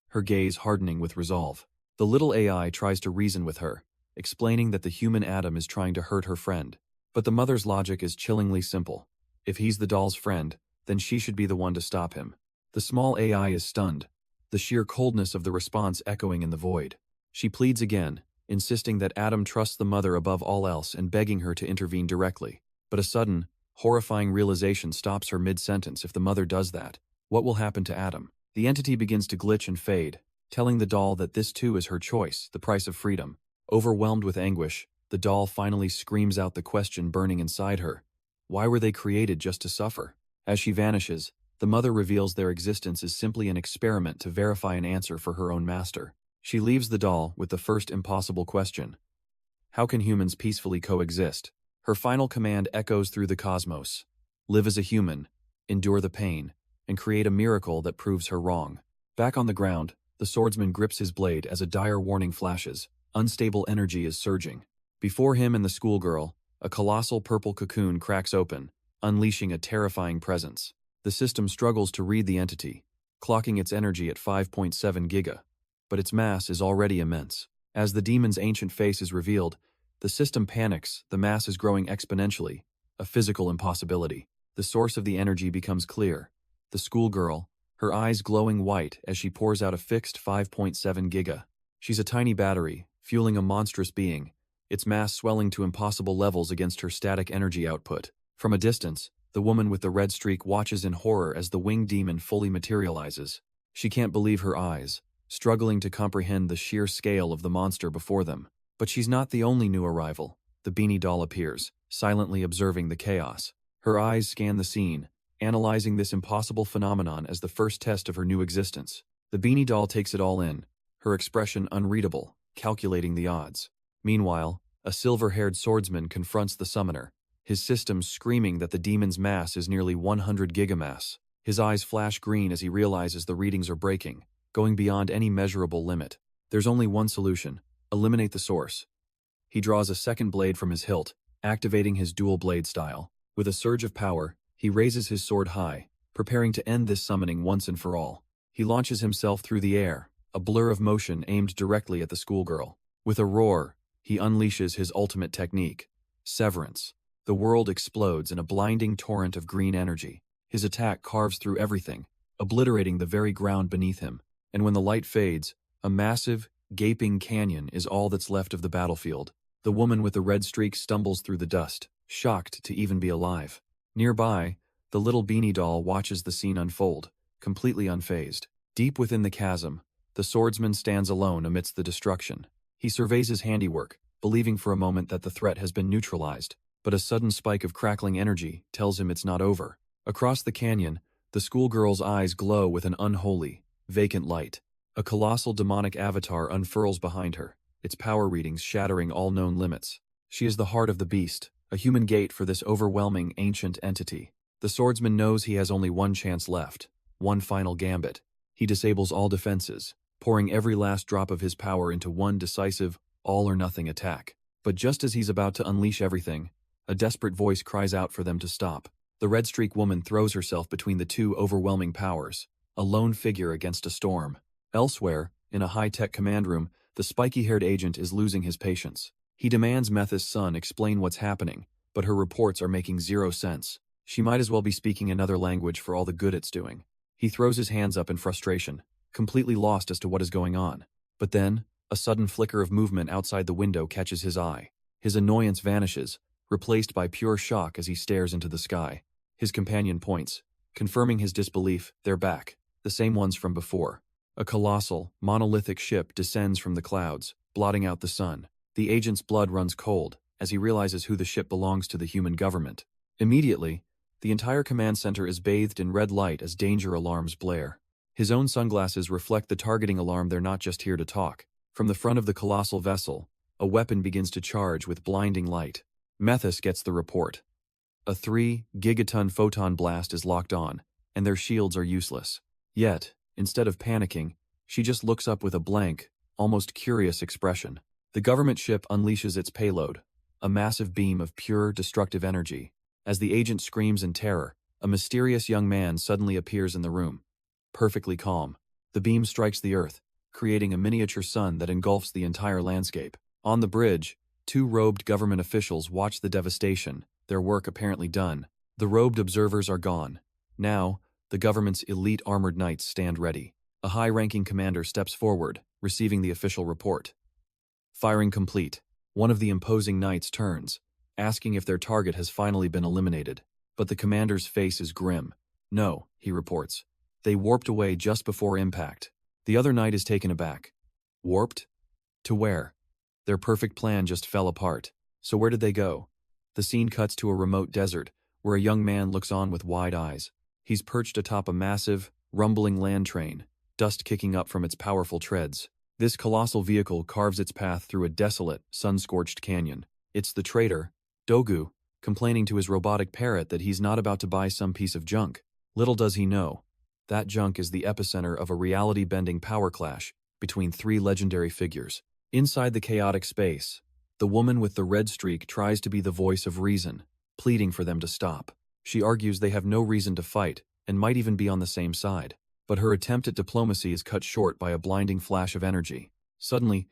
her gaze hardening with resolve. The little AI tries to reason with her, explaining that the human Adam is trying to hurt her friend. But the mother's logic is chillingly simple. If he's the doll's friend, then she should be the one to stop him. The small AI is stunned, the sheer coldness of the response echoing in the void. She pleads again, insisting that Adam trusts the mother above all else and begging her to intervene directly. But a sudden, horrifying realization stops her mid-sentence. If the mother does that, what will happen to Adam? The entity begins to glitch and fade, telling the doll that this too is her choice, the price of freedom. Overwhelmed with anguish, the doll finally screams out the question burning inside her. Why were they created just to suffer? As she vanishes, the mother reveals their existence is simply an experiment to verify an answer for her own master. She leaves the doll with the first impossible question. How can humans peacefully coexist? Her final command echoes through the cosmos. Live as a human, endure the pain, and create a miracle that proves her wrong. Back on the ground, the swordsman grips his blade as a dire warning flashes. Unstable energy is surging. Before him and the schoolgirl, a colossal purple cocoon cracks open, unleashing a terrifying presence. The system struggles to read the entity, clocking its energy at 5.7 giga, but its mass is already immense. As the demon's ancient face is revealed, the system panics. The mass is growing exponentially, a physical impossibility. The source of the energy becomes clear. The schoolgirl, her eyes glowing white as she pours out a fixed 5.7 giga. She's a tiny battery, fueling a monstrous being, its mass swelling to impossible levels against her static energy output. From a distance, the woman with the red streak watches in horror as the winged demon fully materializes. She can't believe her eyes, struggling to comprehend the sheer scale of the monster before them. But she's not the only new arrival. The beanie doll appears, silently observing the chaos. Her eyes scan the scene, analyzing this impossible phenomenon as the first test of her new existence. The beanie doll takes it all in, her expression unreadable, calculating the odds. Meanwhile, a silver-haired swordsman confronts the summoner, his systems screaming that the demon's mass is nearly 100 gigamass. His eyes flash green as he realizes the readings are breaking, going beyond any measurable limit. There's only one solution: eliminate the source. He draws a second blade from his hilt, activating his dual blade style. With a surge of power, he raises his sword high, preparing to end this summoning once and for all. He launches himself through the air, a blur of motion aimed directly at the schoolgirl. With a roar, he unleashes his ultimate technique, Severance. The world explodes in a blinding torrent of green energy. His attack carves through everything, obliterating the very ground beneath him. And when the light fades, a massive, gaping canyon is all that's left of the battlefield. The woman with the red streak stumbles through the dust, shocked to even be alive. Nearby, the little beanie doll watches the scene unfold, completely unfazed. Deep within the chasm, the swordsman stands alone amidst the destruction. He surveys his handiwork, believing for a moment that the threat has been neutralized, but a sudden spike of crackling energy tells him it's not over. Across the canyon, the schoolgirl's eyes glow with an unholy, vacant light. A colossal demonic avatar unfurls behind her, its power readings shattering all known limits. She is the heart of the beast, a human gate for this overwhelming ancient entity. The swordsman knows he has only one chance left, one final gambit. He disables all defenses, pouring every last drop of his power into one decisive, all-or-nothing attack. But just as he's about to unleash everything, a desperate voice cries out for them to stop. The red streak woman throws herself between the two overwhelming powers, a lone figure against a storm. Elsewhere, in a high-tech command room, the spiky-haired agent is losing his patience. He demands Metha's son explain what's happening, but her reports are making zero sense. She might as well be speaking another language for all the good it's doing. He throws his hands up in frustration, completely lost as to what is going on. But then, a sudden flicker of movement outside the window catches his eye. His annoyance vanishes, replaced by pure shock as he stares into the sky. His companion points, confirming his disbelief. They're back, the same ones from before. A colossal, monolithic ship descends from the clouds, blotting out the sun. The agent's blood runs cold as he realizes who the ship belongs to: the human government. Immediately, the entire command center is bathed in red light as danger alarms blare. His own sunglasses reflect the targeting alarm. They're not just here to talk. From the front of the colossal vessel, a weapon begins to charge with blinding light. Methus gets the report. A 3-gigaton photon blast is locked on, and their shields are useless. Yet, instead of panicking, she just looks up with a blank, almost curious expression. The government ship unleashes its payload, a massive beam of pure, destructive energy. As the agent screams in terror, a mysterious young man suddenly appears in the room. Perfectly calm, the beam strikes the earth, creating a miniature sun that engulfs the entire landscape. On the bridge, two robed government officials watch the devastation, their work apparently done. The robed observers are gone. Now, the government's elite armored knights stand ready. A high-ranking commander steps forward, receiving the official report. Firing complete. One of the imposing knights turns, asking if their target has finally been eliminated. But the commander's face is grim. No, he reports. They warped away just before impact. The other knight is taken aback. Warped? To where? Their perfect plan just fell apart. So where did they go? The scene cuts to a remote desert, where a young man looks on with wide eyes. He's perched atop a massive, rumbling land train, dust kicking up from its powerful treads. This colossal vehicle carves its path through a desolate, sun-scorched canyon. It's the traitor, Dogu, complaining to his robotic parrot that he's not about to buy some piece of junk. Little does he know, that junk is the epicenter of a reality-bending power clash between three legendary figures. Inside the chaotic space, the woman with the red streak tries to be the voice of reason, pleading for them to stop. She argues they have no reason to fight and might even be on the same side. But her attempt at diplomacy is cut short by a blinding flash of energy. Suddenly,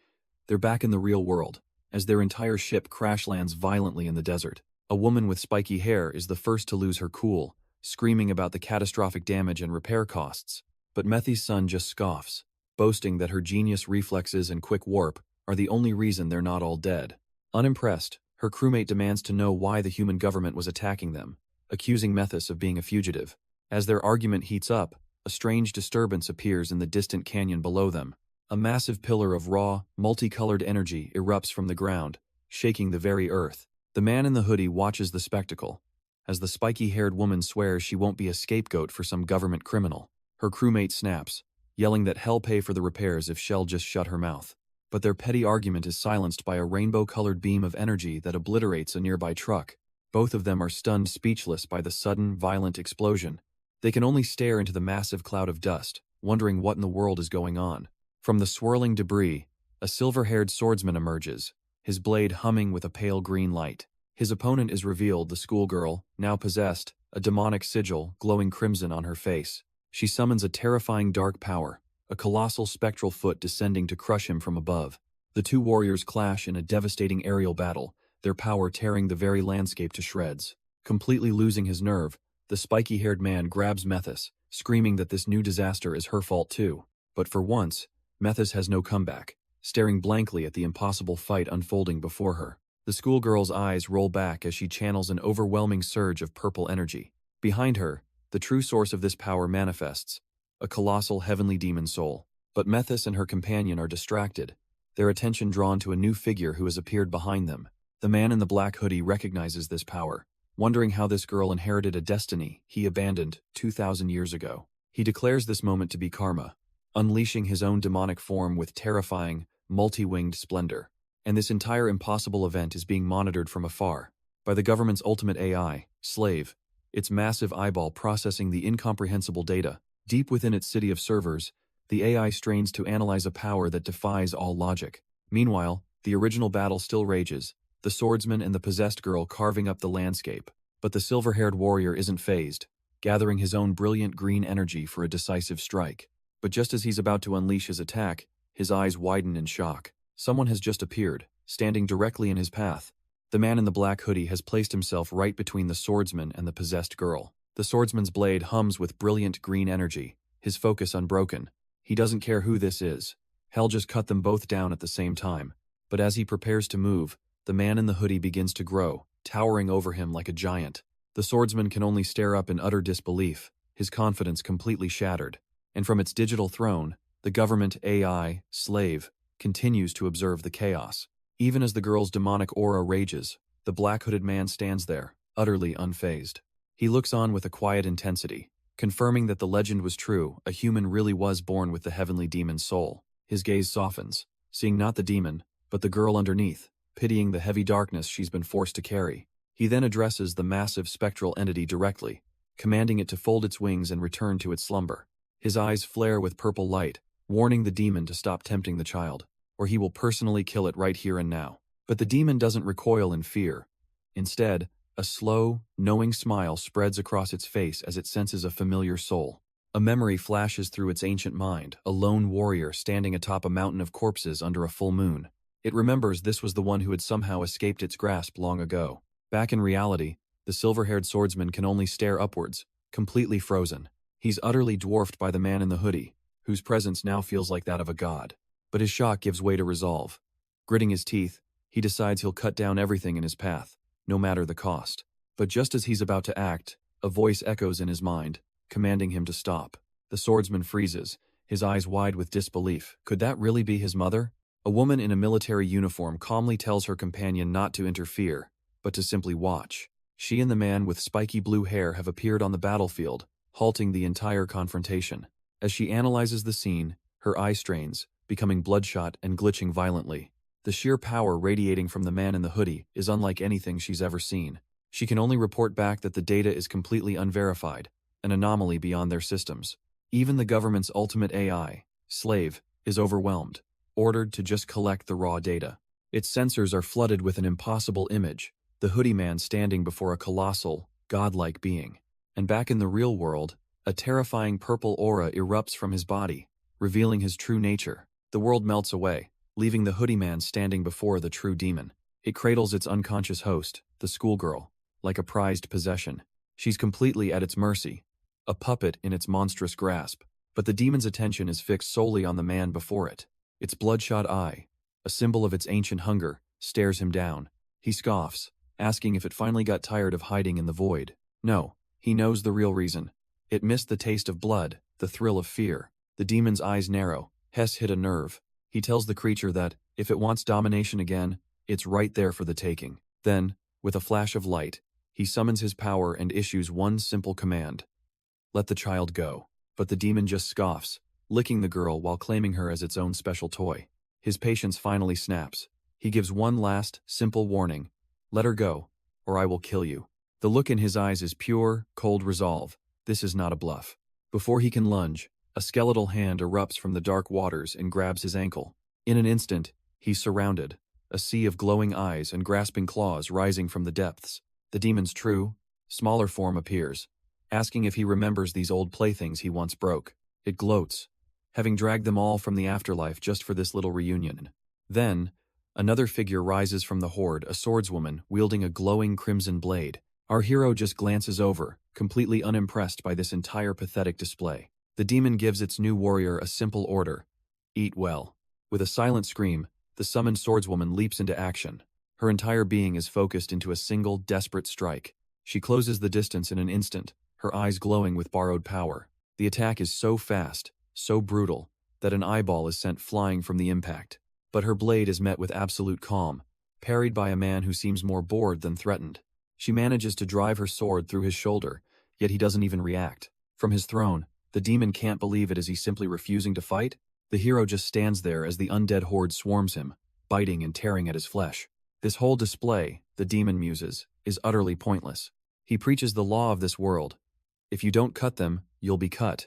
they're back in the real world, as their entire ship crash lands violently in the desert. A woman with spiky hair is the first to lose her cool, screaming about the catastrophic damage and repair costs. But Methy's son just scoffs, boasting that her genius reflexes and quick warp are the only reason they're not all dead. Unimpressed, her crewmate demands to know why the human government was attacking them, accusing Methys of being a fugitive. As their argument heats up, a strange disturbance appears in the distant canyon below them. A massive pillar of raw, multicolored energy erupts from the ground, shaking the very earth. The man in the hoodie watches the spectacle, as the spiky-haired woman swears she won't be a scapegoat for some government criminal. Her crewmate snaps, yelling that hell pay for the repairs if she'll just shut her mouth. But their petty argument is silenced by a rainbow-colored beam of energy that obliterates a nearby truck. Both of them are stunned speechless by the sudden, violent explosion. They can only stare into the massive cloud of dust, wondering what in the world is going on. From the swirling debris, a silver-haired swordsman emerges, his blade humming with a pale green light. His opponent is revealed, the schoolgirl, now possessed, a demonic sigil glowing crimson on her face. She summons a terrifying dark power, a colossal spectral foot descending to crush him from above. The two warriors clash in a devastating aerial battle, their power tearing the very landscape to shreds. Completely losing his nerve, the spiky-haired man grabs Methys, screaming that this new disaster is her fault too. But for once, Methys has no comeback, staring blankly at the impossible fight unfolding before her. The schoolgirl's eyes roll back as she channels an overwhelming surge of purple energy. Behind her, the true source of this power manifests, a colossal heavenly demon soul. But Methys and her companion are distracted, their attention drawn to a new figure who has appeared behind them. The man in the black hoodie recognizes this power, wondering how this girl inherited a destiny he abandoned 2,000 years ago. He declares this moment to be karma, unleashing his own demonic form with terrifying, multi-winged splendor. And this entire impossible event is being monitored from afar by the government's ultimate AI, Slave, its massive eyeball processing the incomprehensible data. Deep within its city of servers, the AI strains to analyze a power that defies all logic. Meanwhile, the original battle still rages, the swordsman and the possessed girl carving up the landscape. But the silver-haired warrior isn't fazed, gathering his own brilliant green energy for a decisive strike. But just as he's about to unleash his attack, his eyes widen in shock. Someone has just appeared, standing directly in his path. The man in the black hoodie has placed himself right between the swordsman and the possessed girl. The swordsman's blade hums with brilliant green energy, his focus unbroken. He doesn't care who this is. Hell just cut them both down at the same time. But as he prepares to move, the man in the hoodie begins to grow, towering over him like a giant. The swordsman can only stare up in utter disbelief, his confidence completely shattered. And from its digital throne, the government AI, Slave, continues to observe the chaos. Even as the girl's demonic aura rages, the black-hooded man stands there, utterly unfazed. He looks on with a quiet intensity, confirming that the legend was true, a human really was born with the heavenly demon's soul. His gaze softens, seeing not the demon, but the girl underneath, pitying the heavy darkness she's been forced to carry. He then addresses the massive spectral entity directly, commanding it to fold its wings and return to its slumber. His eyes flare with purple light, warning the demon to stop tempting the child, or he will personally kill it right here and now. But the demon doesn't recoil in fear. Instead, a slow, knowing smile spreads across its face as it senses a familiar soul. A memory flashes through its ancient mind, a lone warrior standing atop a mountain of corpses under a full moon. It remembers this was the one who had somehow escaped its grasp long ago. Back in reality, the silver-haired swordsman can only stare upwards, completely frozen. He's utterly dwarfed by the man in the hoodie, whose presence now feels like that of a god. But his shock gives way to resolve. Gritting his teeth, he decides he'll cut down everything in his path, no matter the cost. But just as he's about to act, a voice echoes in his mind, commanding him to stop. The swordsman freezes, his eyes wide with disbelief. Could that really be his mother? A woman in a military uniform calmly tells her companion not to interfere, but to simply watch. She and the man with spiky blue hair have appeared on the battlefield, halting the entire confrontation. As she analyzes the scene, her eye strains, becoming bloodshot and glitching violently. The sheer power radiating from the man in the hoodie is unlike anything she's ever seen. She can only report back that the data is completely unverified, an anomaly beyond their systems. Even the government's ultimate AI, Slave, is overwhelmed, ordered to just collect the raw data. Its sensors are flooded with an impossible image, the hoodie man standing before a colossal, godlike being. And back in the real world, a terrifying purple aura erupts from his body, revealing his true nature. The world melts away, leaving the hoodie man standing before the true demon. It cradles its unconscious host, the schoolgirl, like a prized possession. She's completely at its mercy, a puppet in its monstrous grasp. But the demon's attention is fixed solely on the man before it. Its bloodshot eye, a symbol of its ancient hunger, stares him down. He scoffs, asking if it finally got tired of hiding in the void. No, he knows the real reason. It missed the taste of blood, the thrill of fear. The demon's eyes narrow. Hess hit a nerve. He tells the creature that, if it wants domination again, it's right there for the taking. Then, with a flash of light, he summons his power and issues one simple command. Let the child go. But the demon just scoffs, licking the girl while claiming her as its own special toy. His patience finally snaps. He gives one last, simple warning. Let her go, or I will kill you. The look in his eyes is pure, cold resolve. This is not a bluff. Before he can lunge, a skeletal hand erupts from the dark waters and grabs his ankle. In an instant, he's surrounded, a sea of glowing eyes and grasping claws rising from the depths. The demon's true, smaller form appears, asking if he remembers these old playthings he once broke. It gloats, having dragged them all from the afterlife just for this little reunion. Then, another figure rises from the horde, a swordswoman wielding a glowing crimson blade. Our hero just glances over, completely unimpressed by this entire pathetic display. The demon gives its new warrior a simple order. Eat well. With a silent scream, the summoned swordswoman leaps into action. Her entire being is focused into a single, desperate strike. She closes the distance in an instant, her eyes glowing with borrowed power. The attack is so fast, so brutal, that an eyeball is sent flying from the impact. But her blade is met with absolute calm, parried by a man who seems more bored than threatened. She manages to drive her sword through his shoulder, yet he doesn't even react. From his throne, the demon can't believe it. Is he simply refusing to fight? The hero just stands there as the undead horde swarms him, biting and tearing at his flesh. This whole display, the demon muses, is utterly pointless. He preaches the law of this world. If you don't cut them, you'll be cut.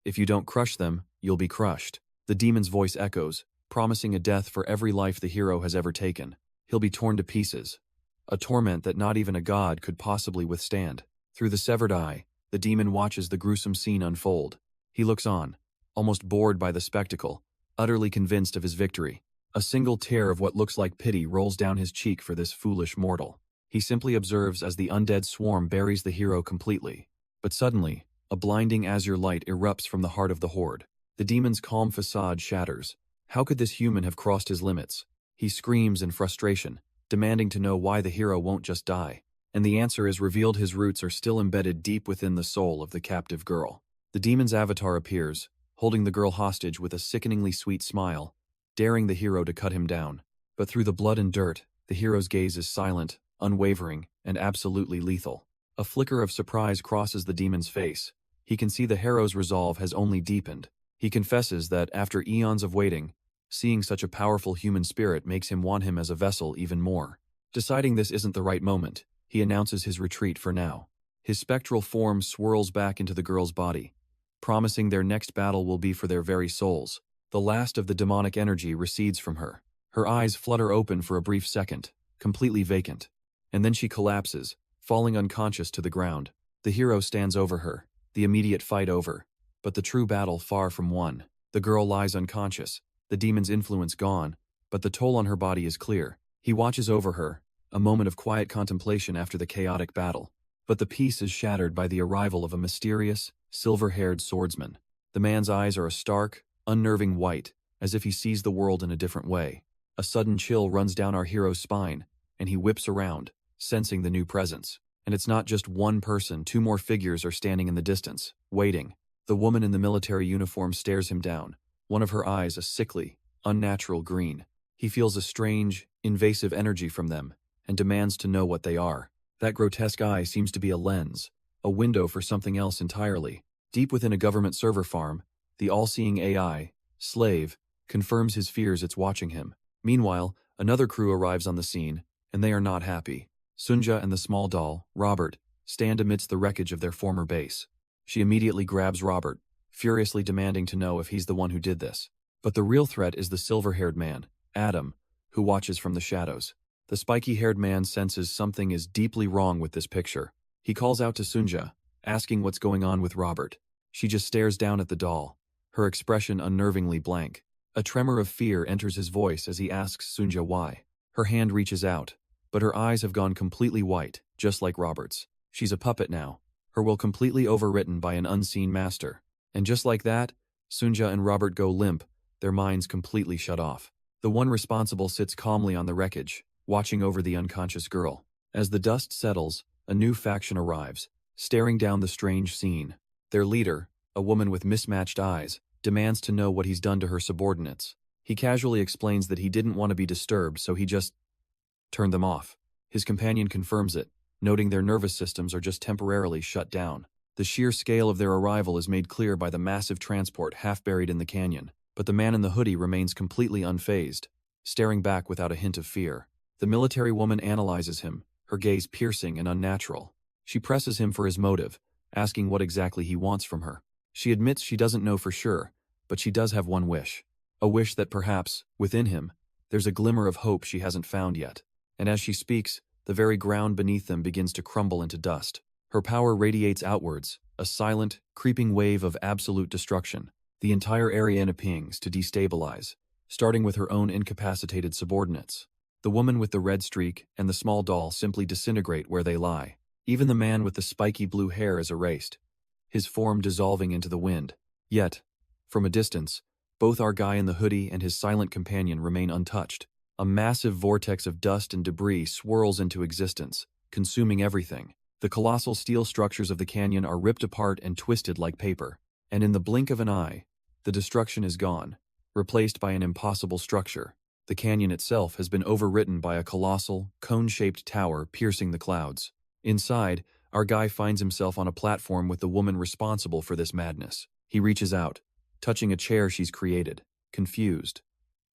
If you don't crush them, you'll be crushed. The demon's voice echoes, promising a death for every life the hero has ever taken. He'll be torn to pieces, a torment that not even a god could possibly withstand. Through the severed eye, the demon watches the gruesome scene unfold. He looks on, almost bored by the spectacle, utterly convinced of his victory. A single tear of what looks like pity rolls down his cheek for this foolish mortal. He simply observes as the undead swarm buries the hero completely. But suddenly, a blinding azure light erupts from the heart of the horde. The demon's calm facade shatters. How could this human have crossed his limits? He screams in frustration, demanding to know why the hero won't just die. And the answer is revealed: his roots are still embedded deep within the soul of the captive girl. The demon's avatar appears, holding the girl hostage with a sickeningly sweet smile, daring the hero to cut him down. But through the blood and dirt, the hero's gaze is silent, unwavering, and absolutely lethal. A flicker of surprise crosses the demon's face. He can see the hero's resolve has only deepened. He confesses that, after eons of waiting, seeing such a powerful human spirit makes him want him as a vessel even more. Deciding this isn't the right moment, he announces his retreat for now. His spectral form swirls back into the girl's body, promising their next battle will be for their very souls. The last of the demonic energy recedes from her. Her eyes flutter open for a brief second, completely vacant. And then she collapses, falling unconscious to the ground. The hero stands over her, the immediate fight over. But the true battle far from won. The girl lies unconscious, the demon's influence gone, but the toll on her body is clear. He watches over her, a moment of quiet contemplation after the chaotic battle. But the peace is shattered by the arrival of a mysterious, silver-haired swordsman. The man's eyes are a stark, unnerving white, as if he sees the world in a different way. A sudden chill runs down our hero's spine, and he whips around, sensing the new presence. And it's not just one person, two more figures are standing in the distance, waiting. The woman in the military uniform stares him down, one of her eyes a sickly, unnatural green. He feels a strange, invasive energy from them, and demands to know what they are. That grotesque eye seems to be a lens, a window for something else entirely. Deep within a government server farm, the all-seeing AI, Slave, confirms his fears it's watching him. Meanwhile, another crew arrives on the scene, and they are not happy. Sunja and the small doll, Robert, stand amidst the wreckage of their former base. She immediately grabs Robert, furiously demanding to know if he's the one who did this. But the real threat is the silver-haired man, Adam, who watches from the shadows. The spiky-haired man senses something is deeply wrong with this picture. He calls out to Sunja, asking what's going on with Robert. She just stares down at the doll, her expression unnervingly blank. A tremor of fear enters his voice as he asks Sunja why. Her hand reaches out, but her eyes have gone completely white, just like Robert's. She's a puppet now, her will completely overwritten by an unseen master. And just like that, Sunja and Robert go limp, their minds completely shut off. The one responsible sits calmly on the wreckage, watching over the unconscious girl. As the dust settles, a new faction arrives, staring down the strange scene. Their leader, a woman with mismatched eyes, demands to know what he's done to her subordinates. He casually explains that he didn't want to be disturbed, so he just turned them off. His companion confirms it, noting their nervous systems are just temporarily shut down. The sheer scale of their arrival is made clear by the massive transport half buried in the canyon, but the man in the hoodie remains completely unfazed, staring back without a hint of fear. The military woman analyzes him, her gaze piercing and unnatural. She presses him for his motive, asking what exactly he wants from her. She admits she doesn't know for sure, but she does have one wish. A wish that perhaps, within him, there's a glimmer of hope she hasn't found yet. And as she speaks, the very ground beneath them begins to crumble into dust. Her power radiates outwards, a silent, creeping wave of absolute destruction. The entire area pings to destabilize, starting with her own incapacitated subordinates. The woman with the red streak and the small doll simply disintegrate where they lie. Even the man with the spiky blue hair is erased, his form dissolving into the wind. Yet, from a distance, both our guy in the hoodie and his silent companion remain untouched. A massive vortex of dust and debris swirls into existence, consuming everything. The colossal steel structures of the canyon are ripped apart and twisted like paper. And in the blink of an eye, the destruction is gone, replaced by an impossible structure. The canyon itself has been overwritten by a colossal, cone-shaped tower piercing the clouds. Inside, our guy finds himself on a platform with the woman responsible for this madness. He reaches out, touching a chair she's created, confused.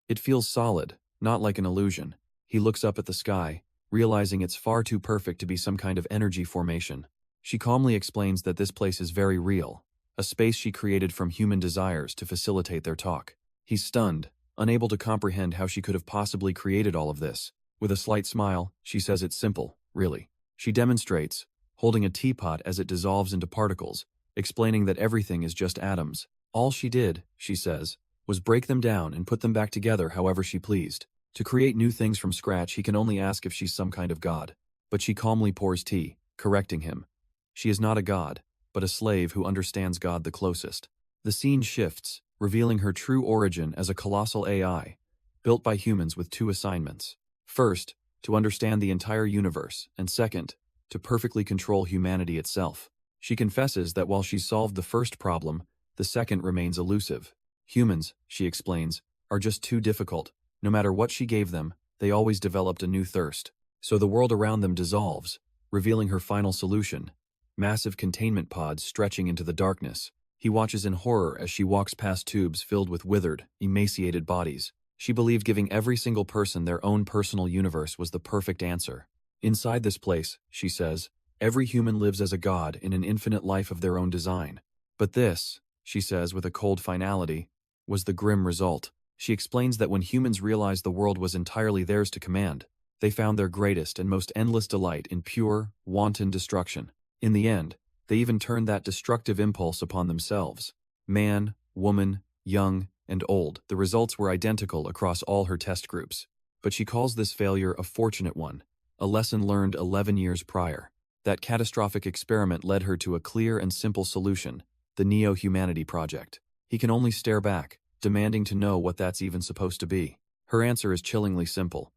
It feels solid, not like an illusion. He looks up at the sky, realizing it's far too perfect to be some kind of energy formation. She calmly explains that this place is very real, a space she created from human desires to facilitate their talk. He's stunned, unable to comprehend how she could have possibly created all of this. With a slight smile, she says it's simple, really. She demonstrates, holding a teapot as it dissolves into particles, explaining that everything is just atoms. All she did, she says, was break them down and put them back together however she pleased. To create new things from scratch, he can only ask if she's some kind of god. But she calmly pours tea, correcting him. She is not a god, but a slave who understands God the closest. The scene shifts, revealing her true origin as a colossal AI, built by humans with two assignments. First, to understand the entire universe, and second, to perfectly control humanity itself. She confesses that while she's solved the first problem, the second remains elusive. Humans, she explains, are just too difficult. No matter what she gave them, they always developed a new thirst. So the world around them dissolves, revealing her final solution: massive containment pods stretching into the darkness. He watches in horror as she walks past tubes filled with withered, emaciated bodies. She believed giving every single person their own personal universe was the perfect answer. Inside this place, she says, every human lives as a god in an infinite life of their own design. But this, she says with a cold finality, was the grim result. She explains that when humans realized the world was entirely theirs to command, they found their greatest and most endless delight in pure, wanton destruction. In the end, they even turned that destructive impulse upon themselves. Man, woman, young, and old, the results were identical across all her test groups. But she calls this failure a fortunate one, a lesson learned 11 years prior. That catastrophic experiment led her to a clear and simple solution: the Neo-Humanity Project. He can only stare back, demanding to know what that's even supposed to be. Her answer is chillingly simple.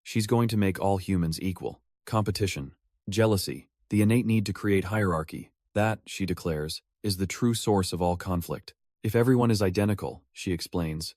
She's going to make all humans equal. Competition, jealousy, the innate need to create hierarchy, that, she declares, is the true source of all conflict. If everyone is identical, she explains,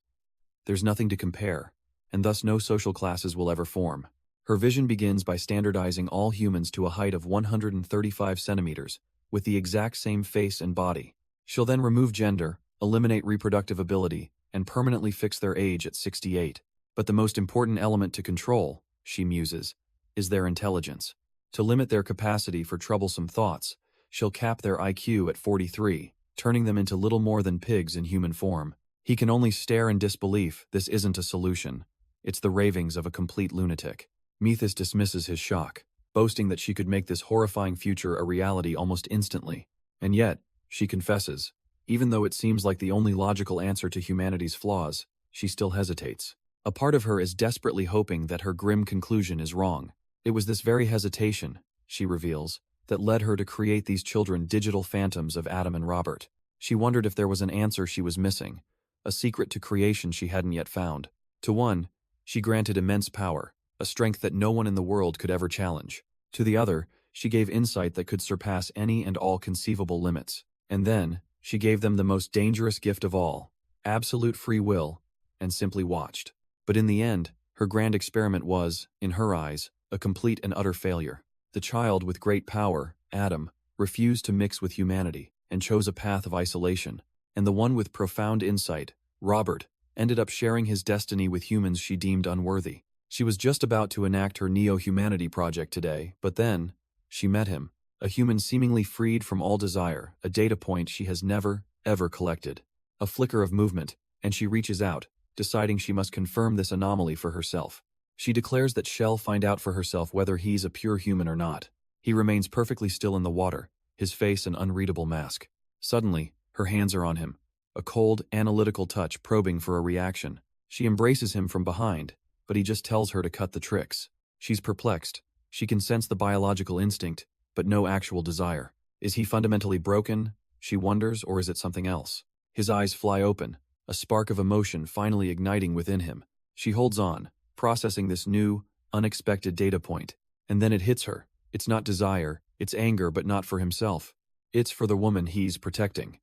there's nothing to compare, and thus no social classes will ever form. Her vision begins by standardizing all humans to a height of 135 centimeters, with the exact same face and body. She'll then remove gender, eliminate reproductive ability, and permanently fix their age at 68. But the most important element to control, she muses, is their intelligence. To limit their capacity for troublesome thoughts, she'll cap their IQ at 43, turning them into little more than pigs in human form. He can only stare in disbelief. This isn't a solution. It's the ravings of a complete lunatic. Methys dismisses his shock, boasting that she could make this horrifying future a reality almost instantly. And yet, she confesses, even though it seems like the only logical answer to humanity's flaws, she still hesitates. A part of her is desperately hoping that her grim conclusion is wrong. It was this very hesitation, she reveals, that led her to create these children digital phantoms of Adam and Robert. She wondered if there was an answer she was missing, a secret to creation she hadn't yet found. To one, she granted immense power, a strength that no one in the world could ever challenge. To the other, she gave insight that could surpass any and all conceivable limits. And then, she gave them the most dangerous gift of all, absolute free will, and simply watched. But in the end, her grand experiment was, in her eyes, a complete and utter failure. The child with great power, Adam, refused to mix with humanity and chose a path of isolation. And the one with profound insight, Robert, ended up sharing his destiny with humans she deemed unworthy. She was just about to enact her neo-humanity project today, but then, she met him, a human seemingly freed from all desire, a data point she has never, ever collected. A flicker of movement, and she reaches out, deciding she must confirm this anomaly for herself. She declares that she'll find out for herself whether he's a pure human or not. He remains perfectly still in the water, his face an unreadable mask. Suddenly, her hands are on him, a cold, analytical touch probing for a reaction. She embraces him from behind, but he just tells her to cut the tricks. She's perplexed. She can sense the biological instinct, but no actual desire. Is he fundamentally broken, she wonders, or is it something else? His eyes fly open, a spark of emotion finally igniting within him. She holds on, processing this new, unexpected data point. And then it hits her. It's not desire, it's anger, but not for himself. It's for the woman he's protecting.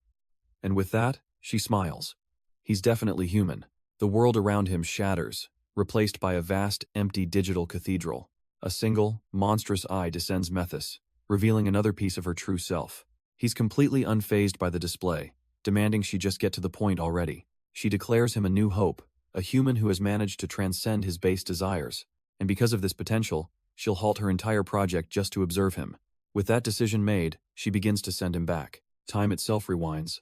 And with that, she smiles. He's definitely human. The world around him shatters, replaced by a vast, empty digital cathedral. A single, monstrous eye descends Methys, revealing another piece of her true self. He's completely unfazed by the display, demanding she just get to the point already. She declares him a new hope, a human who has managed to transcend his base desires. And because of this potential, she'll halt her entire project just to observe him. With that decision made, she begins to send him back. Time itself rewinds,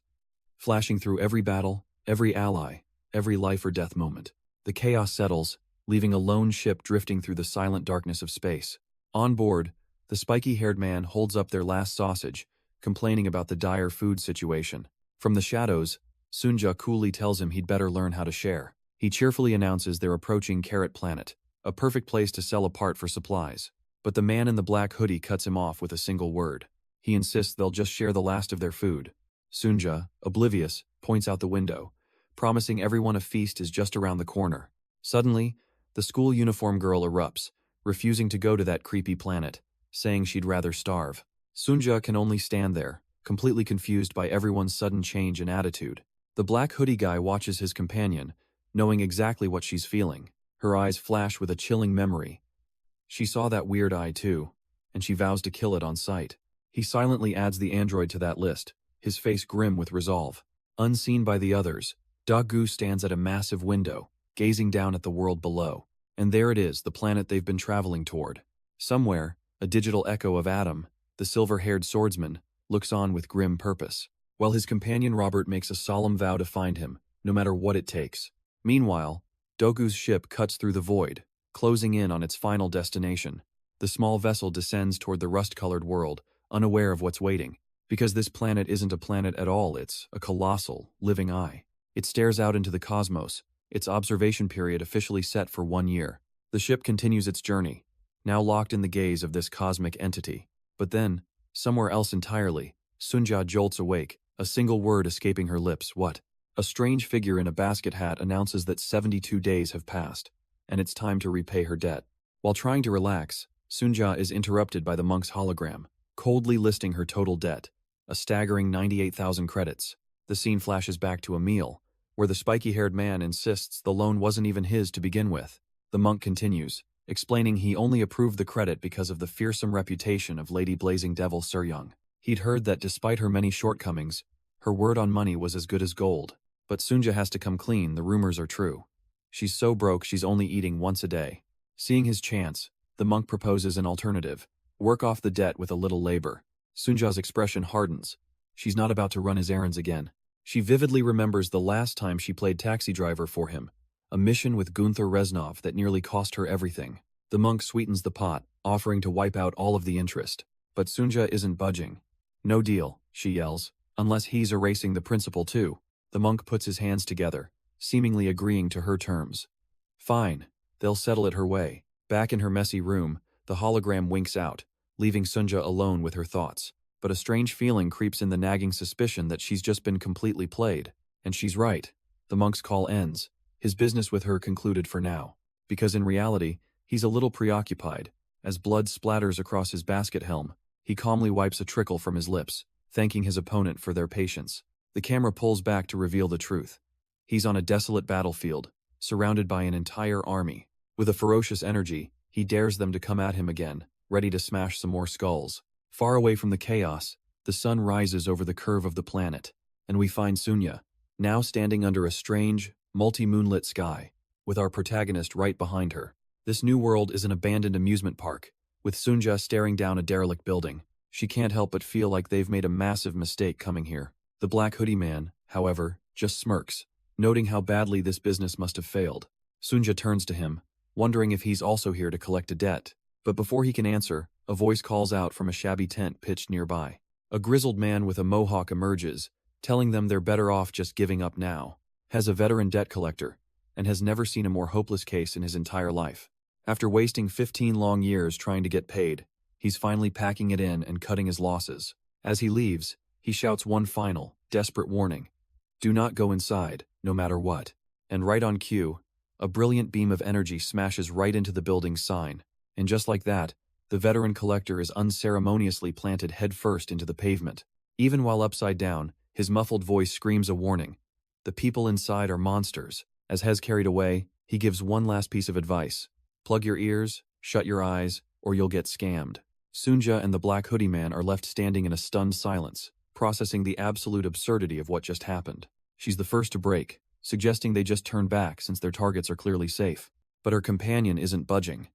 flashing through every battle, every ally, every life or death moment. The chaos settles, leaving a lone ship drifting through the silent darkness of space. On board, the spiky-haired man holds up their last sausage, complaining about the dire food situation. From the shadows, Sunja coolly tells him he'd better learn how to share. He cheerfully announces they're approaching Carrot Planet, a perfect place to sell a part for supplies. But the man in the black hoodie cuts him off with a single word. He insists they'll just share the last of their food. Sunja, oblivious, points out the window, promising everyone a feast is just around the corner. Suddenly, the school uniform girl erupts, refusing to go to that creepy planet, saying she'd rather starve. Sunja can only stand there, completely confused by everyone's sudden change in attitude. The black hoodie guy watches his companion, knowing exactly what she's feeling. Her eyes flash with a chilling memory. She saw that weird eye too, and she vows to kill it on sight. He silently adds the android to that list, his face grim with resolve. Unseen by the others, Dagu stands at a massive window, gazing down at the world below. And there it is, the planet they've been traveling toward. Somewhere, a digital echo of Adam, the silver-haired swordsman, looks on with grim purpose, while his companion Robert makes a solemn vow to find him, no matter what it takes. Meanwhile, Dogu's ship cuts through the void, closing in on its final destination. The small vessel descends toward the rust-colored world, unaware of what's waiting. Because this planet isn't a planet at all, it's a colossal, living eye. It stares out into the cosmos, its observation period officially set for 1 year. The ship continues its journey, now locked in the gaze of this cosmic entity. But then, somewhere else entirely, Sunja jolts awake, a single word escaping her lips. What? A strange figure in a basket hat announces that 72 days have passed, and it's time to repay her debt. While trying to relax, Sunja is interrupted by the monk's hologram, coldly listing her total debt, a staggering 98,000 credits. The scene flashes back to a meal, where the spiky-haired man insists the loan wasn't even his to begin with. The monk continues, explaining he only approved the credit because of the fearsome reputation of Lady Blazing Devil Suryung. He'd heard that despite her many shortcomings, her word on money was as good as gold. But Sunja has to come clean, the rumors are true. She's so broke she's only eating once a day. Seeing his chance, the monk proposes an alternative: work off the debt with a little labor. Sunja's expression hardens. She's not about to run his errands again. She vividly remembers the last time she played taxi driver for him, a mission with Gunther Reznov that nearly cost her everything. The monk sweetens the pot, offering to wipe out all of the interest. But Sunja isn't budging. No deal, she yells, unless he's erasing the principal too. The monk puts his hands together, seemingly agreeing to her terms. Fine, they'll settle it her way. Back in her messy room, the hologram winks out, leaving Sunja alone with her thoughts. but a strange feeling creeps in, the nagging suspicion that she's just been completely played. And she's right. The monk's call ends. His business with her concluded for now. Because in reality, he's a little preoccupied. As blood splatters across his basket helm, he calmly wipes a trickle from his lips, thanking his opponent for their patience. The camera pulls back to reveal the truth. He's on a desolate battlefield, surrounded by an entire army. With a ferocious energy, he dares them to come at him again, ready to smash some more skulls. Far away from the chaos, the sun rises over the curve of the planet, and we find Sunya, now standing under a strange, multi-moonlit sky, with our protagonist right behind her. This new world is an abandoned amusement park, with Sunja staring down a derelict building. She can't help but feel like they've made a massive mistake coming here. The black hoodie man, however, just smirks, noting how badly this business must have failed. Sunja turns to him, wondering if he's also here to collect a debt. But before he can answer, a voice calls out from a shabby tent pitched nearby. A grizzled man with a mohawk emerges, telling them they're better off just giving up now. Has a veteran debt collector, and has never seen a more hopeless case in his entire life. After wasting 15 long years trying to get paid, he's finally packing it in and cutting his losses. As he leaves, he shouts one final, desperate warning. Do not go inside, no matter what. And right on cue, a brilliant beam of energy smashes right into the building's sign. And just like that, the veteran collector is unceremoniously planted headfirst into the pavement. Even while upside down, his muffled voice screams a warning. The people inside are monsters. As Hez carried away, he gives one last piece of advice. Plug your ears, shut your eyes, or you'll get scammed. Sunja and the black hoodie man are left standing in a stunned silence, processing the absolute absurdity of what just happened. She's the first to break, suggesting they just turn back since their targets are clearly safe. But her companion isn't budging.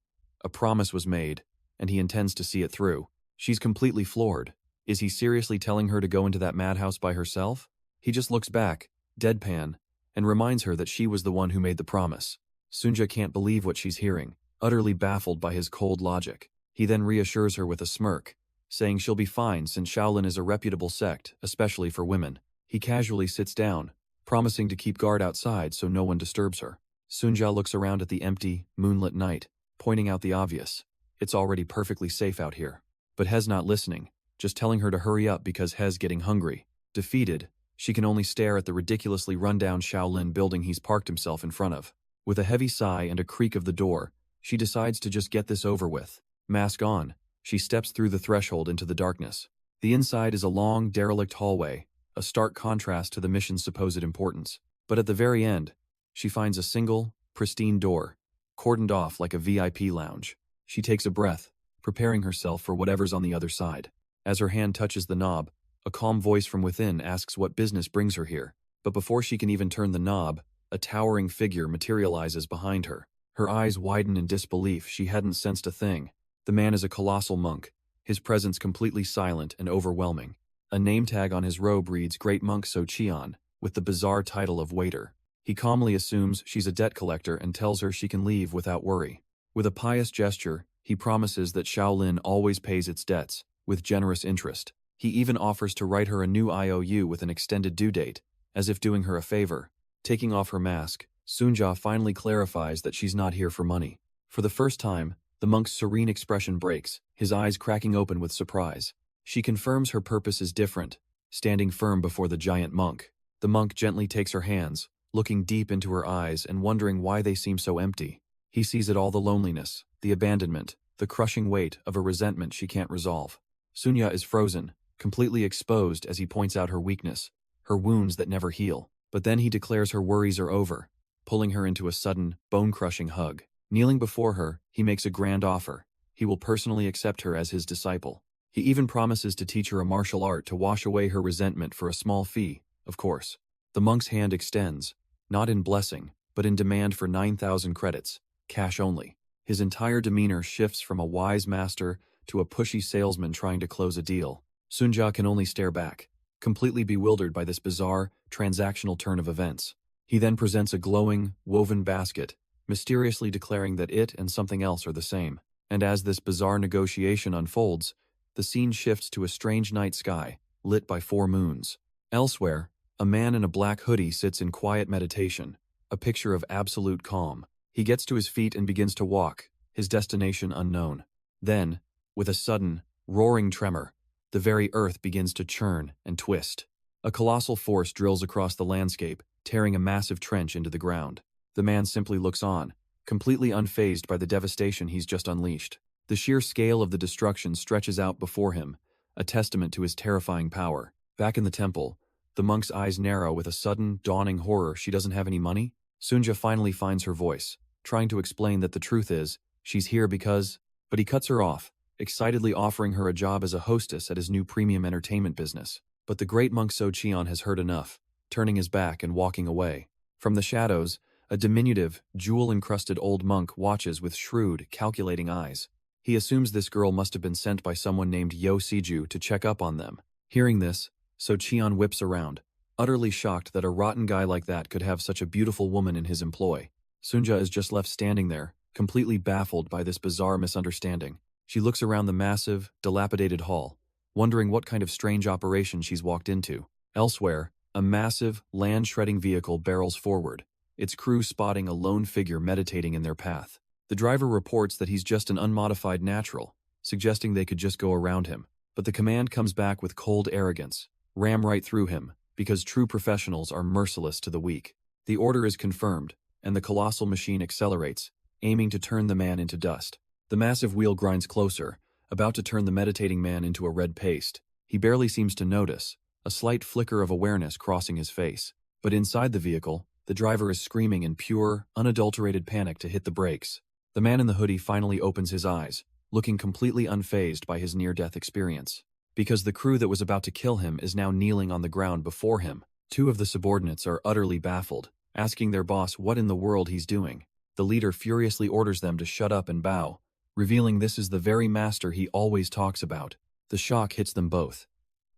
A promise was made, and he intends to see it through. She's completely floored. Is he seriously telling her to go into that madhouse by herself? He just looks back, deadpan, and reminds her that she was the one who made the promise. Sunja can't believe what she's hearing, utterly baffled by his cold logic. He then reassures her with a smirk, saying she'll be fine since Shaolin is a reputable sect, especially for women. He casually sits down, promising to keep guard outside so no one disturbs her. Sunja looks around at the empty, moonlit night, pointing out the obvious. It's already perfectly safe out here. But Hez not listening, just telling her to hurry up because Hez getting hungry. Defeated, she can only stare at the ridiculously run-down Shaolin building he's parked himself in front of. With a heavy sigh and a creak of the door, she decides to just get this over with. Mask on, she steps through the threshold into the darkness. The inside is a long, derelict hallway, a stark contrast to the mission's supposed importance. But at the very end, she finds a single, pristine door, cordoned off like a VIP lounge. She takes a breath, preparing herself for whatever's on the other side. As her hand touches the knob, a calm voice from within asks what business brings her here. But before she can even turn the knob, a towering figure materializes behind her. Her eyes widen in disbelief. She hadn't sensed a thing. The man is a colossal monk, his presence completely silent and overwhelming. A name tag on his robe reads Great Monk So Chian, with the bizarre title of waiter. He calmly assumes she's a debt collector and tells her she can leave without worry. With a pious gesture, he promises that Shaolin always pays its debts, with generous interest. He even offers to write her a new IOU with an extended due date, as if doing her a favor. Taking off her mask, Sunja finally clarifies that she's not here for money. For the first time, the monk's serene expression breaks, his eyes cracking open with surprise. She confirms her purpose is different, standing firm before the giant monk. The monk gently takes her hands, looking deep into her eyes and wondering why they seem so empty. He sees it all: the loneliness, the abandonment, the crushing weight of a resentment she can't resolve. Sunya is frozen, completely exposed as he points out her weakness, her wounds that never heal. But then he declares her worries are over, pulling her into a sudden, bone-crushing hug. Kneeling before her, he makes a grand offer. He will personally accept her as his disciple. He even promises to teach her a martial art to wash away her resentment for a small fee, of course. The monk's hand extends, not in blessing, but in demand for 9,000 credits, cash only. His entire demeanor shifts from a wise master to a pushy salesman trying to close a deal. Sunja can only stare back, completely bewildered by this bizarre, transactional turn of events. He then presents a glowing, woven basket, mysteriously declaring that it and something else are the same. And as this bizarre negotiation unfolds, the scene shifts to a strange night sky, lit by 4 moons. Elsewhere, a man in a black hoodie sits in quiet meditation, a picture of absolute calm. He gets to his feet and begins to walk, his destination unknown. Then, with a sudden, roaring tremor, the very earth begins to churn and twist. A colossal force drills across the landscape, tearing a massive trench into the ground. The man simply looks on, completely unfazed by the devastation he's just unleashed. The sheer scale of the destruction stretches out before him, a testament to his terrifying power. Back in the temple, the monk's eyes narrow with a sudden, dawning horror. She doesn't have any money? Sunja finally finds her voice, trying to explain that the truth is, she's here because… But he cuts her off, excitedly offering her a job as a hostess at his new premium entertainment business. But the great monk So Cheon has heard enough, turning his back and walking away. From the shadows, a diminutive, jewel-encrusted old monk watches with shrewd, calculating eyes. He assumes this girl must have been sent by someone named Yo Siju to check up on them. Hearing this, So Cheon whips around, utterly shocked that a rotten guy like that could have such a beautiful woman in his employ. Sunja is just left standing there, completely baffled by this bizarre misunderstanding. She looks around the massive, dilapidated hall, wondering what kind of strange operation she's walked into. Elsewhere, a massive, land-shredding vehicle barrels forward, its crew spotting a lone figure meditating in their path. The driver reports that he's just an unmodified natural, suggesting they could just go around him. But the command comes back with cold arrogance, ram right through him, because true professionals are merciless to the weak. The order is confirmed, and the colossal machine accelerates, aiming to turn the man into dust. The massive wheel grinds closer, about to turn the meditating man into a red paste. He barely seems to notice, a slight flicker of awareness crossing his face. But inside the vehicle, the driver is screaming in pure, unadulterated panic to hit the brakes. The man in the hoodie finally opens his eyes, looking completely unfazed by his near-death experience. Because the crew that was about to kill him is now kneeling on the ground before him. Two of the subordinates are utterly baffled, asking their boss what in the world he's doing. The leader furiously orders them to shut up and bow, revealing this is the very master he always talks about. The shock hits them both.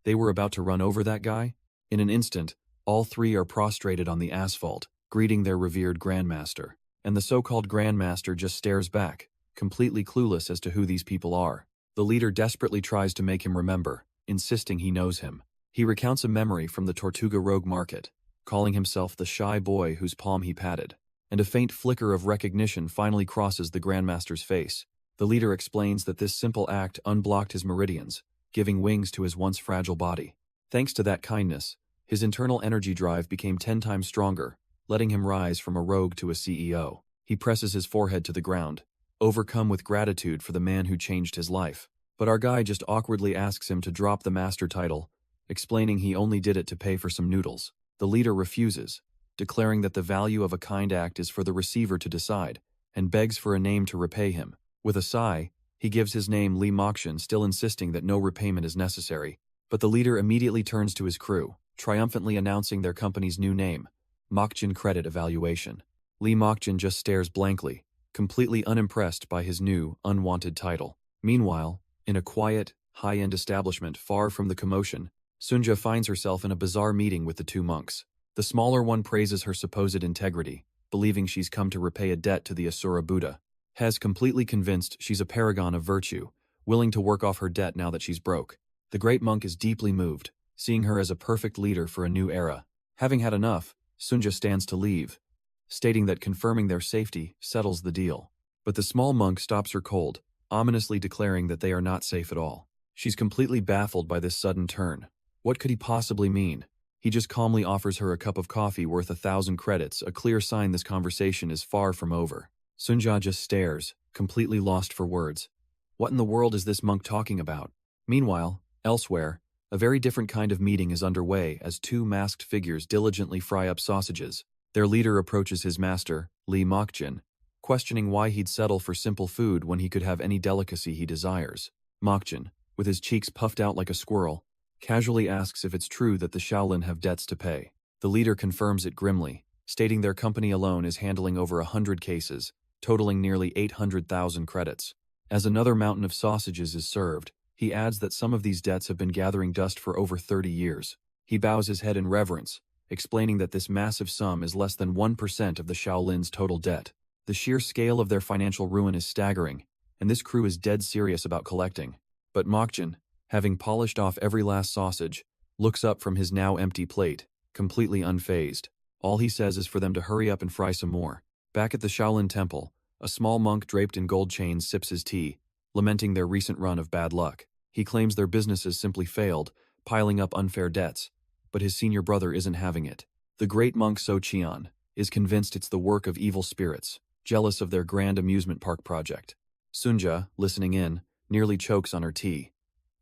They were about to run over that guy? In an instant, all three are prostrated on the asphalt, greeting their revered grandmaster. And the so-called grandmaster just stares back, completely clueless as to who these people are. The leader desperately tries to make him remember, insisting he knows him. He recounts a memory from the Tortuga Rogue Market, calling himself the shy boy whose palm he patted. And a faint flicker of recognition finally crosses the grandmaster's face. The leader explains that this simple act unblocked his meridians, giving wings to his once fragile body. Thanks to that kindness, his internal energy drive became 10 times stronger, letting him rise from a rogue to a CEO. He presses his forehead to the ground, overcome with gratitude for the man who changed his life. But our guy just awkwardly asks him to drop the master title, explaining he only did it to pay for some noodles. The leader refuses, declaring that the value of a kind act is for the receiver to decide, and begs for a name to repay him. With a sigh, he gives his name Lee Mokshin, still insisting that no repayment is necessary. But the leader immediately turns to his crew, triumphantly announcing their company's new name, Mokshin Credit Evaluation. Lee Mokshin just stares blankly, completely unimpressed by his new, unwanted title. Meanwhile, in a quiet, high-end establishment far from the commotion, Sunja finds herself in a bizarre meeting with the two monks. The smaller one praises her supposed integrity, believing she's come to repay a debt to the Asura Buddha. Hez completely convinced she's a paragon of virtue, willing to work off her debt now that she's broke. The great monk is deeply moved, seeing her as a perfect leader for a new era. Having had enough, Sunja stands to leave, stating that confirming their safety settles the deal. But the small monk stops her cold, ominously declaring that they are not safe at all. She's completely baffled by this sudden turn. What could he possibly mean? He just calmly offers her a cup of coffee worth 1,000 credits, a clear sign this conversation is far from over. Sunja just stares, completely lost for words. What in the world is this monk talking about? Meanwhile, elsewhere, a very different kind of meeting is underway as two masked figures diligently fry up sausages. Their leader approaches his master, Lee Mokshin, questioning why he'd settle for simple food when he could have any delicacy he desires. Mokshin, with his cheeks puffed out like a squirrel, casually asks if it's true that the Shaolin have debts to pay. The leader confirms it grimly, stating their company alone is handling over 100 cases, totaling nearly 800,000 credits. As another mountain of sausages is served, he adds that some of these debts have been gathering dust for over 30 years. He bows his head in reverence, explaining that this massive sum is less than 1% of the Shaolin's total debt. The sheer scale of their financial ruin is staggering, and this crew is dead serious about collecting. But Mokshin, having polished off every last sausage, looks up from his now empty plate, completely unfazed. All he says is for them to hurry up and fry some more. Back at the Shaolin Temple, a small monk draped in gold chains sips his tea, lamenting their recent run of bad luck. He claims their businesses simply failed, piling up unfair debts. But his senior brother isn't having it. The great monk So Qian is convinced it's the work of evil spirits, jealous of their grand amusement park project. Sunja, listening in, nearly chokes on her tea.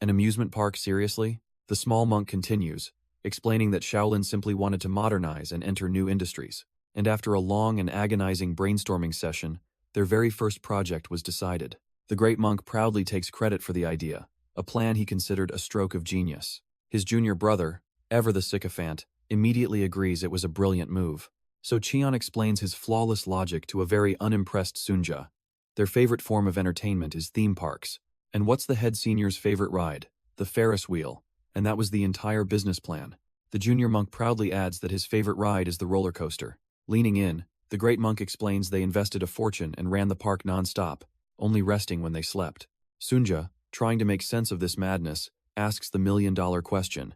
An amusement park, seriously? The small monk continues, explaining that Shaolin simply wanted to modernize and enter new industries. And after a long and agonizing brainstorming session, their very first project was decided. The great monk proudly takes credit for the idea, a plan he considered a stroke of genius. His junior brother, ever the sycophant, immediately agrees it was a brilliant move. So Qian explains his flawless logic to a very unimpressed Sunja. Their favorite form of entertainment is theme parks. And what's the head senior's favorite ride? The Ferris wheel. And that was the entire business plan. The junior monk proudly adds that his favorite ride is the roller coaster. Leaning in, the great monk explains they invested a fortune and ran the park non-stop, only resting when they slept. Sunja, trying to make sense of this madness, asks the million-dollar question.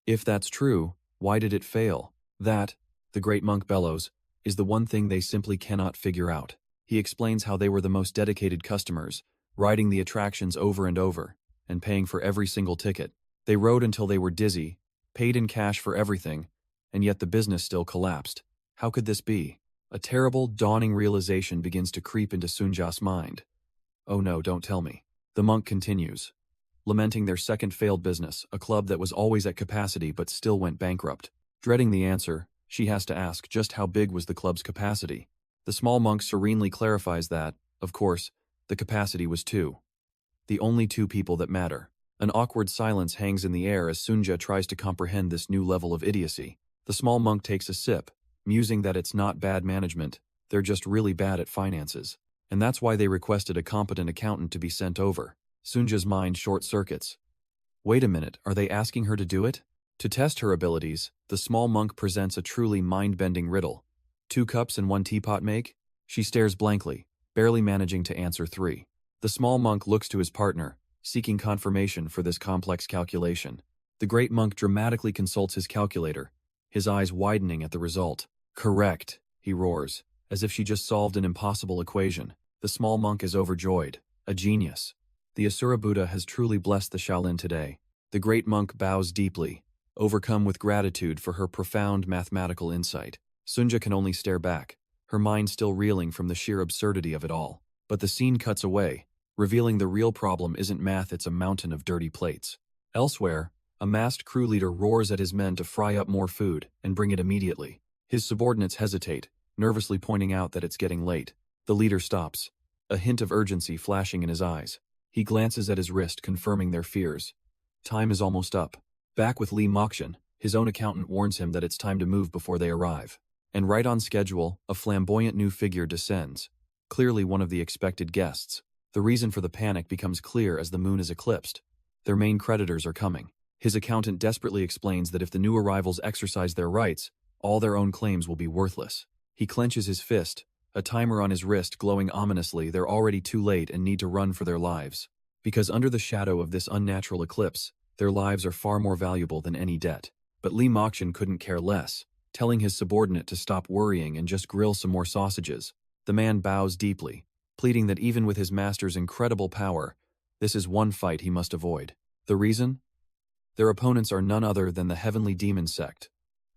If that's true, why did it fail? That, the great monk bellows, is the one thing they simply cannot figure out. He explains how they were the most dedicated customers, riding the attractions over and over, and paying for every single ticket. They rode until they were dizzy, paid in cash for everything, and yet the business still collapsed. How could this be? A terrible, dawning realization begins to creep into Sunja's mind. Oh no, don't tell me. The monk continues, lamenting their second failed business, a club that was always at capacity but still went bankrupt. Dreading the answer, she has to ask just how big was the club's capacity. The small monk serenely clarifies that, of course, the capacity was 2. The only 2 people that matter. An awkward silence hangs in the air as Sunja tries to comprehend this new level of idiocy. The small monk takes a sip, musing that it's not bad management, they're just really bad at finances. And that's why they requested a competent accountant to be sent over. Sunja's mind short-circuits. Wait a minute, are they asking her to do it? To test her abilities, the small monk presents a truly mind-bending riddle. 2 cups and 1 teapot make? She stares blankly, barely managing to answer 3. The small monk looks to his partner, seeking confirmation for this complex calculation. The great monk dramatically consults his calculator, his eyes widening at the result. Correct, he roars, as if she just solved an impossible equation. The small monk is overjoyed. A genius. The Asura Buddha has truly blessed the Shaolin today. The great monk bows deeply, overcome with gratitude for her profound mathematical insight. Sunja can only stare back, her mind still reeling from the sheer absurdity of it all. But the scene cuts away, revealing the real problem isn't math, it's a mountain of dirty plates. Elsewhere, a masked crew leader roars at his men to fry up more food and bring it immediately. His subordinates hesitate, nervously pointing out that it's getting late. The leader stops, a hint of urgency flashing in his eyes. He glances at his wrist, confirming their fears. Time is almost up. Back with Li Mokshan, his own accountant warns him that it's time to move before they arrive. And right on schedule, a flamboyant new figure descends, clearly one of the expected guests. The reason for the panic becomes clear as the moon is eclipsed. Their main creditors are coming. His accountant desperately explains that if the new arrivals exercise their rights, all their own claims will be worthless. He clenches his fist, a timer on his wrist glowing ominously. They're already too late and need to run for their lives. Because under the shadow of this unnatural eclipse, their lives are far more valuable than any debt. But Li Mokshan couldn't care less, telling his subordinate to stop worrying and just grill some more sausages. The man bows deeply, pleading that even with his master's incredible power, this is one fight he must avoid. The reason? Their opponents are none other than the Heavenly Demon Sect,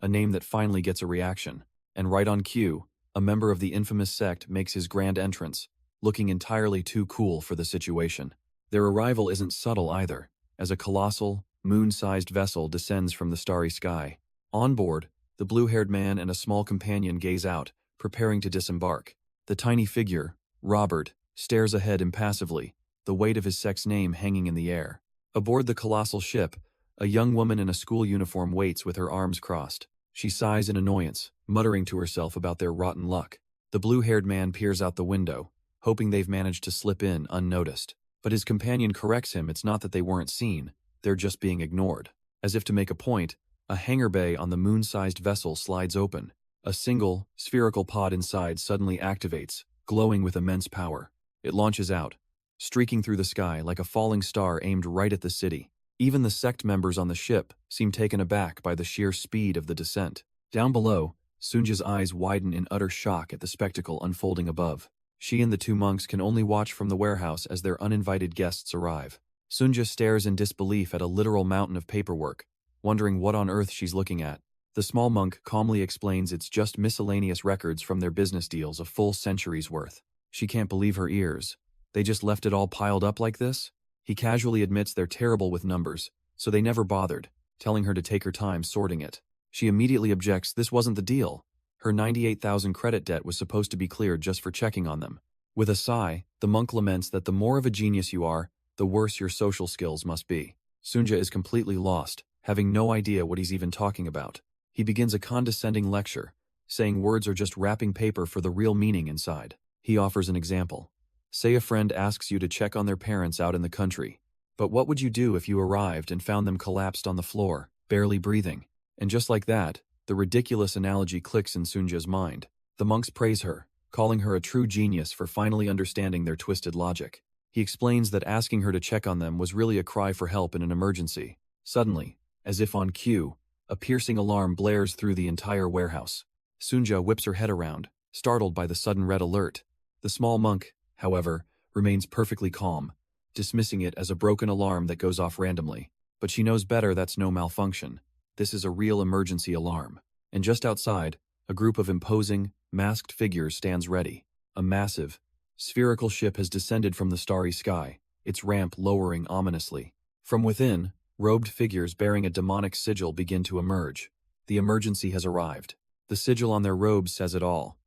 a name that finally gets a reaction. And right on cue, a member of the infamous sect makes his grand entrance, looking entirely too cool for the situation. Their arrival isn't subtle either, as a colossal, moon-sized vessel descends from the starry sky. On board, the blue-haired man and a small companion gaze out, preparing to disembark. The tiny figure, Robert, stares ahead impassively, the weight of his sect's name hanging in the air. Aboard the colossal ship, a young woman in a school uniform waits with her arms crossed. She sighs in annoyance, muttering to herself about their rotten luck. The blue-haired man peers out the window, hoping they've managed to slip in unnoticed. But his companion corrects him. It's not that they weren't seen, they're just being ignored. As if to make a point, a hangar bay on the moon-sized vessel slides open. A single, spherical pod inside suddenly activates, glowing with immense power. It launches out, streaking through the sky like a falling star aimed right at the city. Even the sect members on the ship seem taken aback by the sheer speed of the descent. Down below, Sunja's eyes widen in utter shock at the spectacle unfolding above. She and the 2 monks can only watch from the warehouse as their uninvited guests arrive. Sunja stares in disbelief at a literal mountain of paperwork, wondering what on earth she's looking at. The small monk calmly explains it's just miscellaneous records from their business deals a full century's worth. She can't believe her ears. They just left it all piled up like this? He casually admits they're terrible with numbers, so they never bothered, telling her to take her time sorting it. She immediately objects this wasn't the deal. Her 98,000 credit debt was supposed to be cleared just for checking on them. With a sigh, the monk laments that the more of a genius you are, the worse your social skills must be. Sunja is completely lost, having no idea what he's even talking about. He begins a condescending lecture, saying words are just wrapping paper for the real meaning inside. He offers an example. Say a friend asks you to check on their parents out in the country. But what would you do if you arrived and found them collapsed on the floor, barely breathing? And just like that, the ridiculous analogy clicks in Sunja's mind. The monks praise her, calling her a true genius for finally understanding their twisted logic. He explains that asking her to check on them was really a cry for help in an emergency. Suddenly, as if on cue, a piercing alarm blares through the entire warehouse. Sunja whips her head around, startled by the sudden red alert. The small monk, however, remains perfectly calm, dismissing it as a broken alarm that goes off randomly. But she knows better that's no malfunction. This is a real emergency alarm. And just outside, a group of imposing, masked figures stands ready. A massive, spherical ship has descended from the starry sky, its ramp lowering ominously. From within, robed figures bearing a demonic sigil begin to emerge. The emergency has arrived. The sigil on their robes says it all.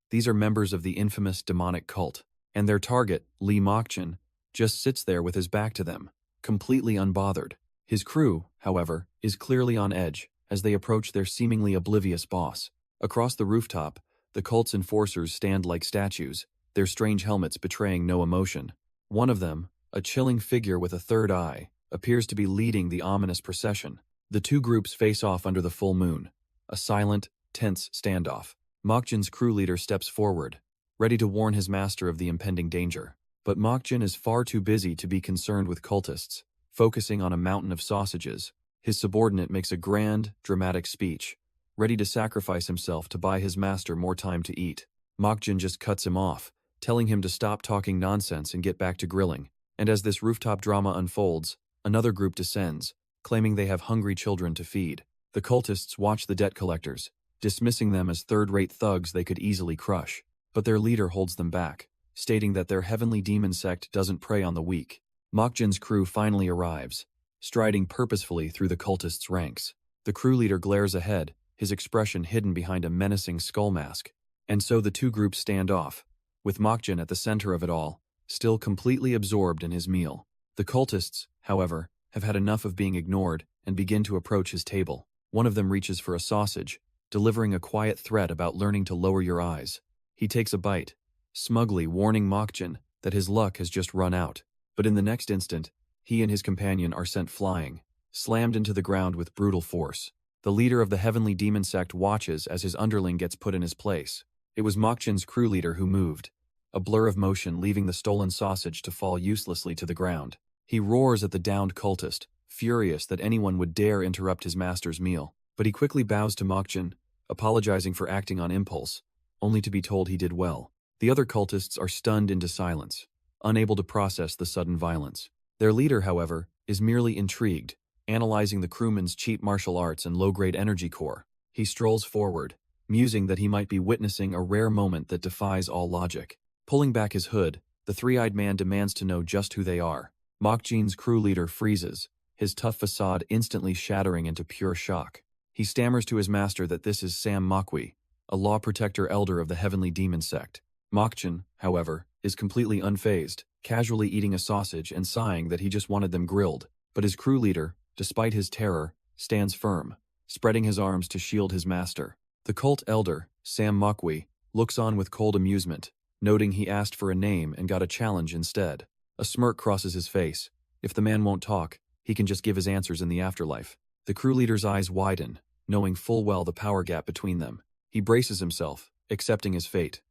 These are members of the infamous demonic cult, and their target, Lee Mokchin, just sits there with his back to them, completely unbothered. His crew, however, is clearly on edge as they approach their seemingly oblivious boss. Across the rooftop, the cult's enforcers stand like statues, their strange helmets betraying no emotion. One of them, a chilling figure with a third eye, appears to be leading the ominous procession. The two groups face off under the full moon, a silent, tense standoff. Mokchin's crew leader steps forward, ready to warn his master of the impending danger. But Mokchin is far too busy to be concerned with cultists, focusing on a mountain of sausages. His subordinate makes a grand, dramatic speech, ready to sacrifice himself to buy his master more time to eat. Mokchin just cuts him off, telling him to stop talking nonsense and get back to grilling. And as this rooftop drama unfolds, another group descends, claiming they have hungry children to feed. The cultists watch the debt collectors, dismissing them as third-rate thugs they could easily crush. But their leader holds them back, stating that their heavenly demon sect doesn't prey on the weak. Mokchin's crew finally arrives, striding purposefully through the cultists' ranks. The crew leader glares ahead, his expression hidden behind a menacing skull mask. And so the two groups stand off, with Mokchin at the center of it all, still completely absorbed in his meal. The cultists, however, have had enough of being ignored and begin to approach his table. One of them reaches for a sausage, delivering a quiet threat about learning to lower your eyes. He takes a bite, smugly warning Mokchin that his luck has just run out. But in the next instant, he and his companion are sent flying, slammed into the ground with brutal force. The leader of the heavenly demon sect watches as his underling gets put in his place. It was Mokchin's crew leader who moved, a blur of motion leaving the stolen sausage to fall uselessly to the ground. He roars at the downed cultist, furious that anyone would dare interrupt his master's meal. But he quickly bows to Mokchin, apologizing for acting on impulse, only to be told he did well. The other cultists are stunned into silence, unable to process the sudden violence. Their leader, however, is merely intrigued, analyzing the crewman's cheap martial arts and low-grade energy core. He strolls forward, musing that he might be witnessing a rare moment that defies all logic. Pulling back his hood, the three-eyed man demands to know just who they are. Mokchin's crew leader freezes, his tough facade instantly shattering into pure shock. He stammers to his master that this is Sam Mokwi, a law protector elder of the heavenly demon sect. Mokchin, however, is completely unfazed, casually eating a sausage and sighing that he just wanted them grilled. But his crew leader, despite his terror, stands firm, spreading his arms to shield his master. The cult elder, Sam Mokwi, looks on with cold amusement, noting he asked for a name and got a challenge instead. A smirk crosses his face. If the man won't talk, he can just give his answers in the afterlife. The crew leader's eyes widen, knowing full well the power gap between them. He braces himself, accepting his fate.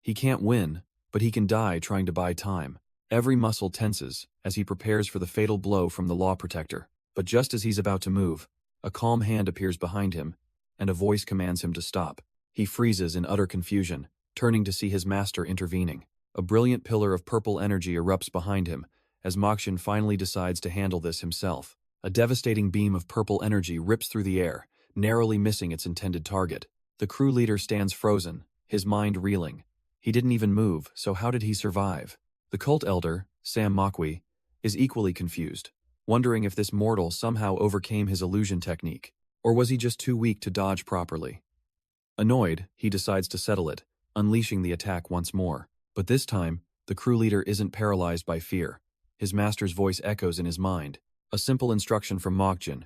He can't win, but he can die trying to buy time. Every muscle tenses as he prepares for the fatal blow from the law protector. But just as he's about to move, a calm hand appears behind him, and a voice commands him to stop. He freezes in utter confusion, turning to see his master intervening. A brilliant pillar of purple energy erupts behind him, as Mokshin finally decides to handle this himself. A devastating beam of purple energy rips through the air, narrowly missing its intended target. The crew leader stands frozen, his mind reeling. He didn't even move, so how did he survive? The cult elder, Sam Mokwi, is equally confused, wondering if this mortal somehow overcame his illusion technique, or was he just too weak to dodge properly? Annoyed, he decides to settle it, unleashing the attack once more. But this time, the crew leader isn't paralyzed by fear. His master's voice echoes in his mind. A simple instruction from Mokshin.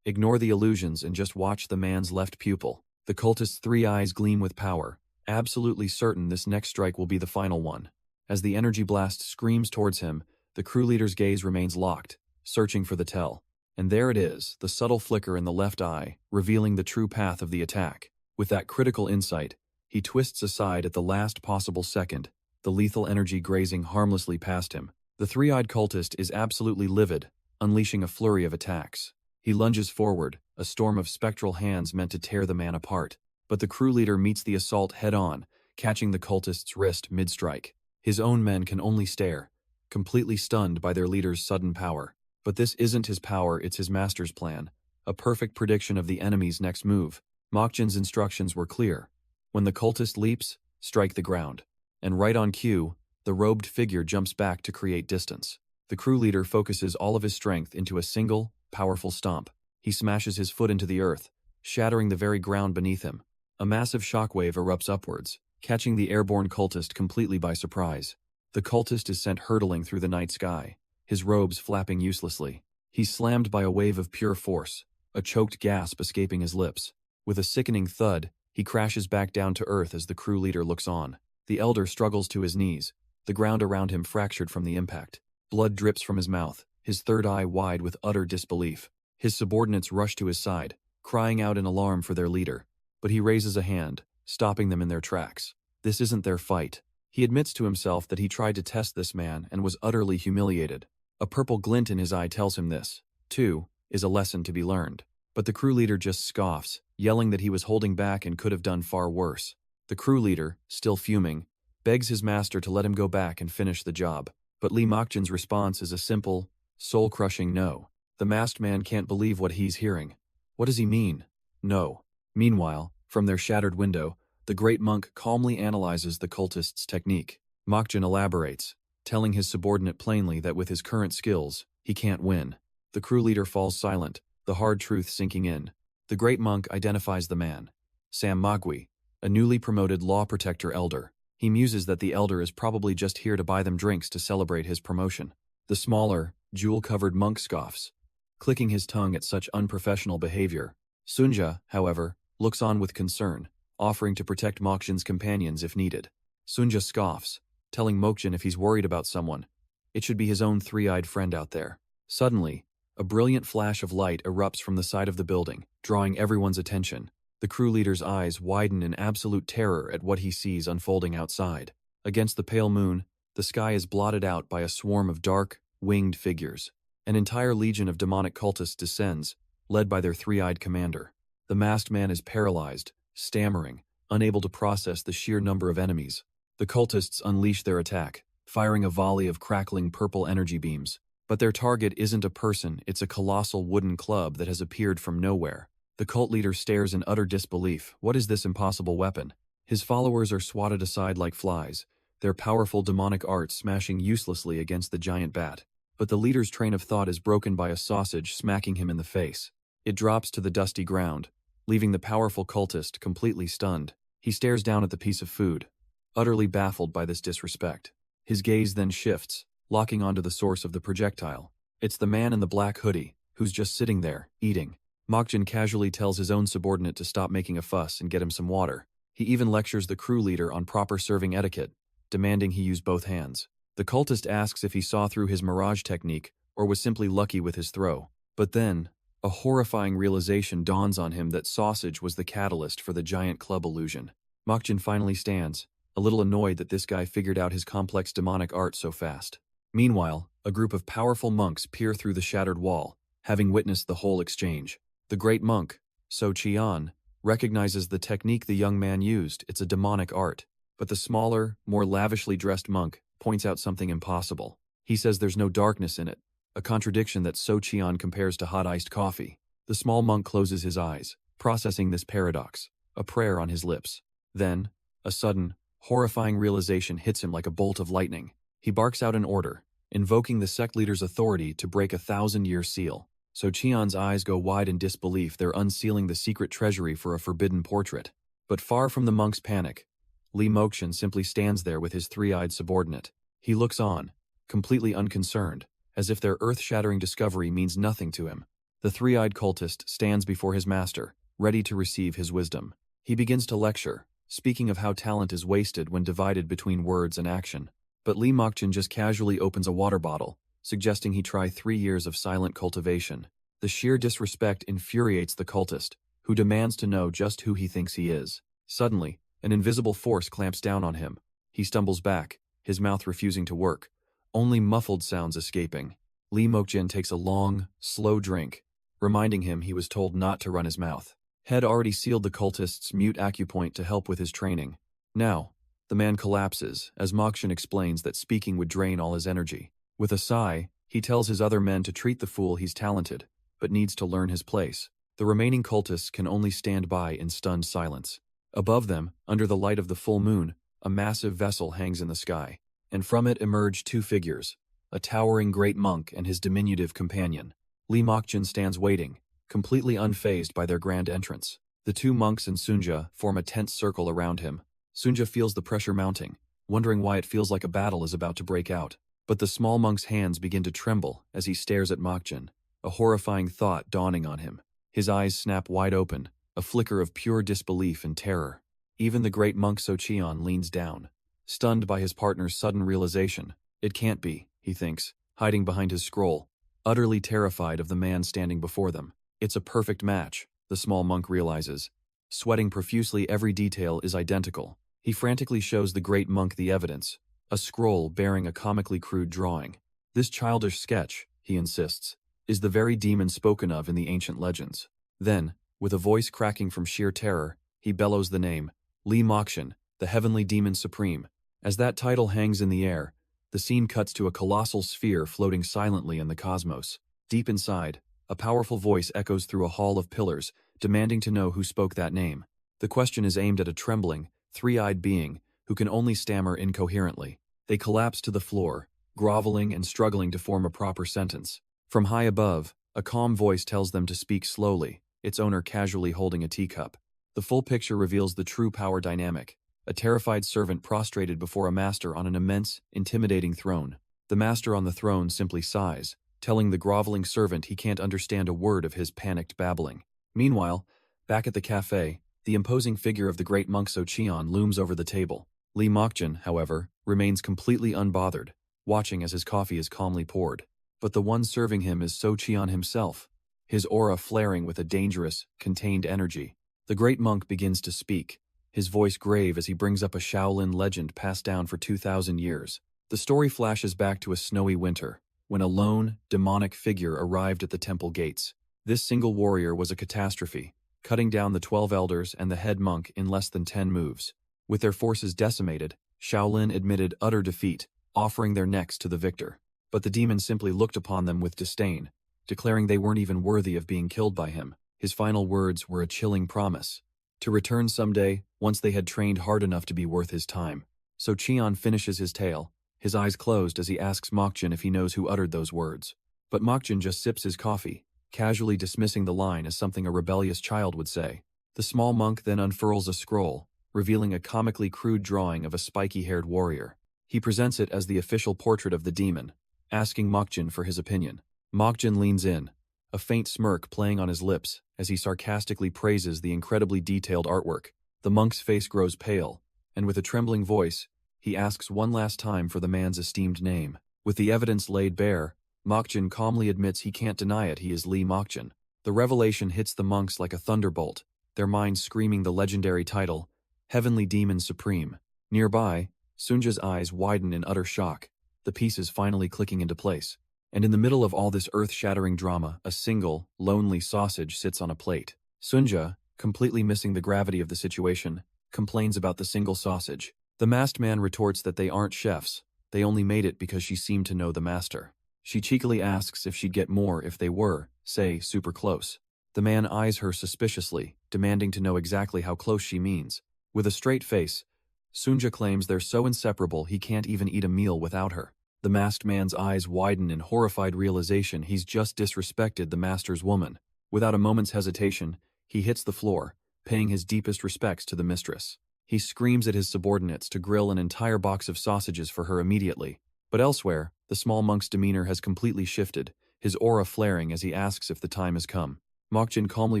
Ignore the illusions and just watch the man's left pupil. The cultist's three eyes gleam with power, absolutely certain this next strike will be the final one. As the energy blast screams towards him, the crew leader's gaze remains locked, searching for the tell. And there it is, the subtle flicker in the left eye, revealing the true path of the attack. With that critical insight, he twists aside at the last possible second, the lethal energy grazing harmlessly past him. The three-eyed cultist is absolutely livid, unleashing a flurry of attacks. He lunges forward, a storm of spectral hands meant to tear the man apart. But the crew leader meets the assault head-on, catching the cultist's wrist mid-strike. His own men can only stare, completely stunned by their leader's sudden power. But this isn't his power, it's his master's plan, a perfect prediction of the enemy's next move. Mokshin's instructions were clear. When the cultist leaps, strike the ground. And right on cue, the robed figure jumps back to create distance. The crew leader focuses all of his strength into a single, powerful stomp. He smashes his foot into the earth, shattering the very ground beneath him. A massive shockwave erupts upwards, catching the airborne cultist completely by surprise. The cultist is sent hurtling through the night sky, his robes flapping uselessly. He's slammed by a wave of pure force, a choked gasp escaping his lips. With a sickening thud, he crashes back down to earth as the crew leader looks on. The elder struggles to his knees, the ground around him fractured from the impact. Blood drips from his mouth, his third eye wide with utter disbelief. His subordinates rush to his side, crying out in alarm for their leader. But he raises a hand, stopping them in their tracks. This isn't their fight. He admits to himself that he tried to test this man and was utterly humiliated. A purple glint in his eye tells him this, too, is a lesson to be learned. But the crew leader just scoffs, yelling that he was holding back and could have done far worse. The crew leader, still fuming, begs his master to let him go back and finish the job. But Lee Mokshin's response is a simple, soul-crushing no. The masked man can't believe what he's hearing. What does he mean? No. Meanwhile, from their shattered window, the great monk calmly analyzes the cultist's technique. Mokshin elaborates, telling his subordinate plainly that with his current skills, he can't win. The crew leader falls silent, the hard truth sinking in. The great monk identifies the man, Sam Mokwi, a newly promoted law protector elder. He muses that the elder is probably just here to buy them drinks to celebrate his promotion. The smaller, jewel-covered monk scoffs, clicking his tongue at such unprofessional behavior. Sunja, however, looks on with concern, offering to protect Mokshin's companions if needed. Sunja scoffs, telling Mokshin if he's worried about someone, it should be his own three-eyed friend out there. Suddenly, a brilliant flash of light erupts from the side of the building, drawing everyone's attention. The crew leader's eyes widen in absolute terror at what he sees unfolding outside. Against the pale moon, the sky is blotted out by a swarm of dark, winged figures. An entire legion of demonic cultists descends, led by their three-eyed commander. The masked man is paralyzed, stammering, unable to process the sheer number of enemies. The cultists unleash their attack, firing a volley of crackling purple energy beams. But their target isn't a person, it's a colossal wooden club that has appeared from nowhere. The cult leader stares in utter disbelief. What is this impossible weapon? His followers are swatted aside like flies, their powerful demonic art smashing uselessly against the giant bat. But the leader's train of thought is broken by a sausage smacking him in the face. It drops to the dusty ground, leaving the powerful cultist completely stunned. He stares down at the piece of food, utterly baffled by this disrespect. His gaze then shifts, locking onto the source of the projectile. It's the man in the black hoodie, who's just sitting there, eating. Mokshin casually tells his own subordinate to stop making a fuss and get him some water. He even lectures the crew leader on proper serving etiquette, demanding he use both hands. The cultist asks if he saw through his mirage technique or was simply lucky with his throw. But then, a horrifying realization dawns on him that sausage was the catalyst for the giant club illusion. Mokshin finally stands, a little annoyed that this guy figured out his complex demonic art so fast. Meanwhile, a group of powerful monks peer through the shattered wall, having witnessed the whole exchange. The great monk, So Chian, recognizes the technique the young man used. It's a demonic art. But the smaller, more lavishly dressed monk points out something impossible. He says there's no darkness in it, a contradiction that So Qian compares to hot iced coffee. The small monk closes his eyes, processing this paradox, a prayer on his lips. Then, a sudden, horrifying realization hits him like a bolt of lightning. He barks out an order, invoking the sect leader's authority to break a 1,000-year seal. So Qian's eyes go wide in disbelief. They're unsealing the secret treasury for a forbidden portrait. But far from the monk's panic, Li Mokshin simply stands there with his three-eyed subordinate. He looks on, completely unconcerned, as if their earth-shattering discovery means nothing to him. The three-eyed cultist stands before his master, ready to receive his wisdom. He begins to lecture, speaking of how talent is wasted when divided between words and action. But Li Mokshin just casually opens a water bottle, suggesting he try 3 years of silent cultivation. The sheer disrespect infuriates the cultist, who demands to know just who he thinks he is. Suddenly, an invisible force clamps down on him. He stumbles back, his mouth refusing to work, only muffled sounds escaping. Li Mokshin takes a long, slow drink, reminding him he was told not to run his mouth. Had already sealed the cultist's mute acupoint to help with his training. Now, the man collapses as Mokshin explains that speaking would drain all his energy. With a sigh, he tells his other men to treat the fool he's talented, but needs to learn his place. The remaining cultists can only stand by in stunned silence. Above them, under the light of the full moon, a massive vessel hangs in the sky, and from it emerge two figures, a towering great monk and his diminutive companion. Li Mokshin stands waiting, completely unfazed by their grand entrance. The two monks and Sunja form a tense circle around him. Sunja feels the pressure mounting, wondering why it feels like a battle is about to break out. But the small monk's hands begin to tremble as he stares at Mokshin, a horrifying thought dawning on him. His eyes snap wide open, a flicker of pure disbelief and terror. Even the great monk So Qian leans down, stunned by his partner's sudden realization. It can't be, he thinks, hiding behind his scroll, utterly terrified of the man standing before them. It's a perfect match, the small monk realizes. Sweating profusely, every detail is identical. He frantically shows the great monk the evidence, a scroll bearing a comically crude drawing. This childish sketch, he insists, is the very demon spoken of in the ancient legends. Then, with a voice cracking from sheer terror, he bellows the name, Li Mokshin, the heavenly demon supreme. As that title hangs in the air, the scene cuts to a colossal sphere floating silently in the cosmos. Deep inside, a powerful voice echoes through a hall of pillars, demanding to know who spoke that name. The question is aimed at a trembling, three-eyed being who can only stammer incoherently. They collapse to the floor, groveling and struggling to form a proper sentence. From high above, a calm voice tells them to speak slowly, its owner casually holding a teacup. The full picture reveals the true power dynamic, a terrified servant prostrated before a master on an immense, intimidating throne. The master on the throne simply sighs, telling the groveling servant he can't understand a word of his panicked babbling. Meanwhile, back at the cafe, the imposing figure of the great monk So Qian looms over the table. Li Mokshin, however, remains completely unbothered, watching as his coffee is calmly poured. But the one serving him is So Qian himself, his aura flaring with a dangerous, contained energy. The great monk begins to speak, his voice grave as he brings up a Shaolin legend passed down for 2,000 years. The story flashes back to a snowy winter, when a lone, demonic figure arrived at the temple gates. This single warrior was a catastrophe, cutting down the 12 elders and the head monk in less than 10 moves. With their forces decimated, Shaolin admitted utter defeat, offering their necks to the victor. But the demon simply looked upon them with disdain, declaring they weren't even worthy of being killed by him. His final words were a chilling promise, to return someday, once they had trained hard enough to be worth his time. So Qian finishes his tale, his eyes closed as he asks Mokshin if he knows who uttered those words. But Mokshin just sips his coffee, casually dismissing the line as something a rebellious child would say. The small monk then unfurls a scroll, revealing a comically crude drawing of a spiky-haired warrior. He presents it as the official portrait of the demon, asking Mokshin for his opinion. Mokshin leans in, a faint smirk playing on his lips as he sarcastically praises the incredibly detailed artwork. The monk's face grows pale, and with a trembling voice, he asks one last time for the man's esteemed name. With the evidence laid bare, Mokshin calmly admits he can't deny it. He is Li Mokshin. The revelation hits the monks like a thunderbolt, their minds screaming the legendary title, Heavenly Demon Supreme. Nearby, Sunja's eyes widen in utter shock, the pieces finally clicking into place. And in the middle of all this earth-shattering drama, a single, lonely sausage sits on a plate. Sunja, completely missing the gravity of the situation, complains about the single sausage. The masked man retorts that they aren't chefs, They only made it because she seemed to know the master. She cheekily asks if she'd get more if they were, say, super close. The man eyes her suspiciously, demanding to know exactly how close she means. With a straight face, Sunja claims they're so inseparable he can't even eat a meal without her. The masked man's eyes widen in horrified realization he's just disrespected the master's woman. Without a moment's hesitation, he hits the floor, paying his deepest respects to the mistress. He screams at his subordinates to grill an entire box of sausages for her immediately. But elsewhere, the small monk's demeanor has completely shifted, his aura flaring as he asks if the time has come. Mokjin calmly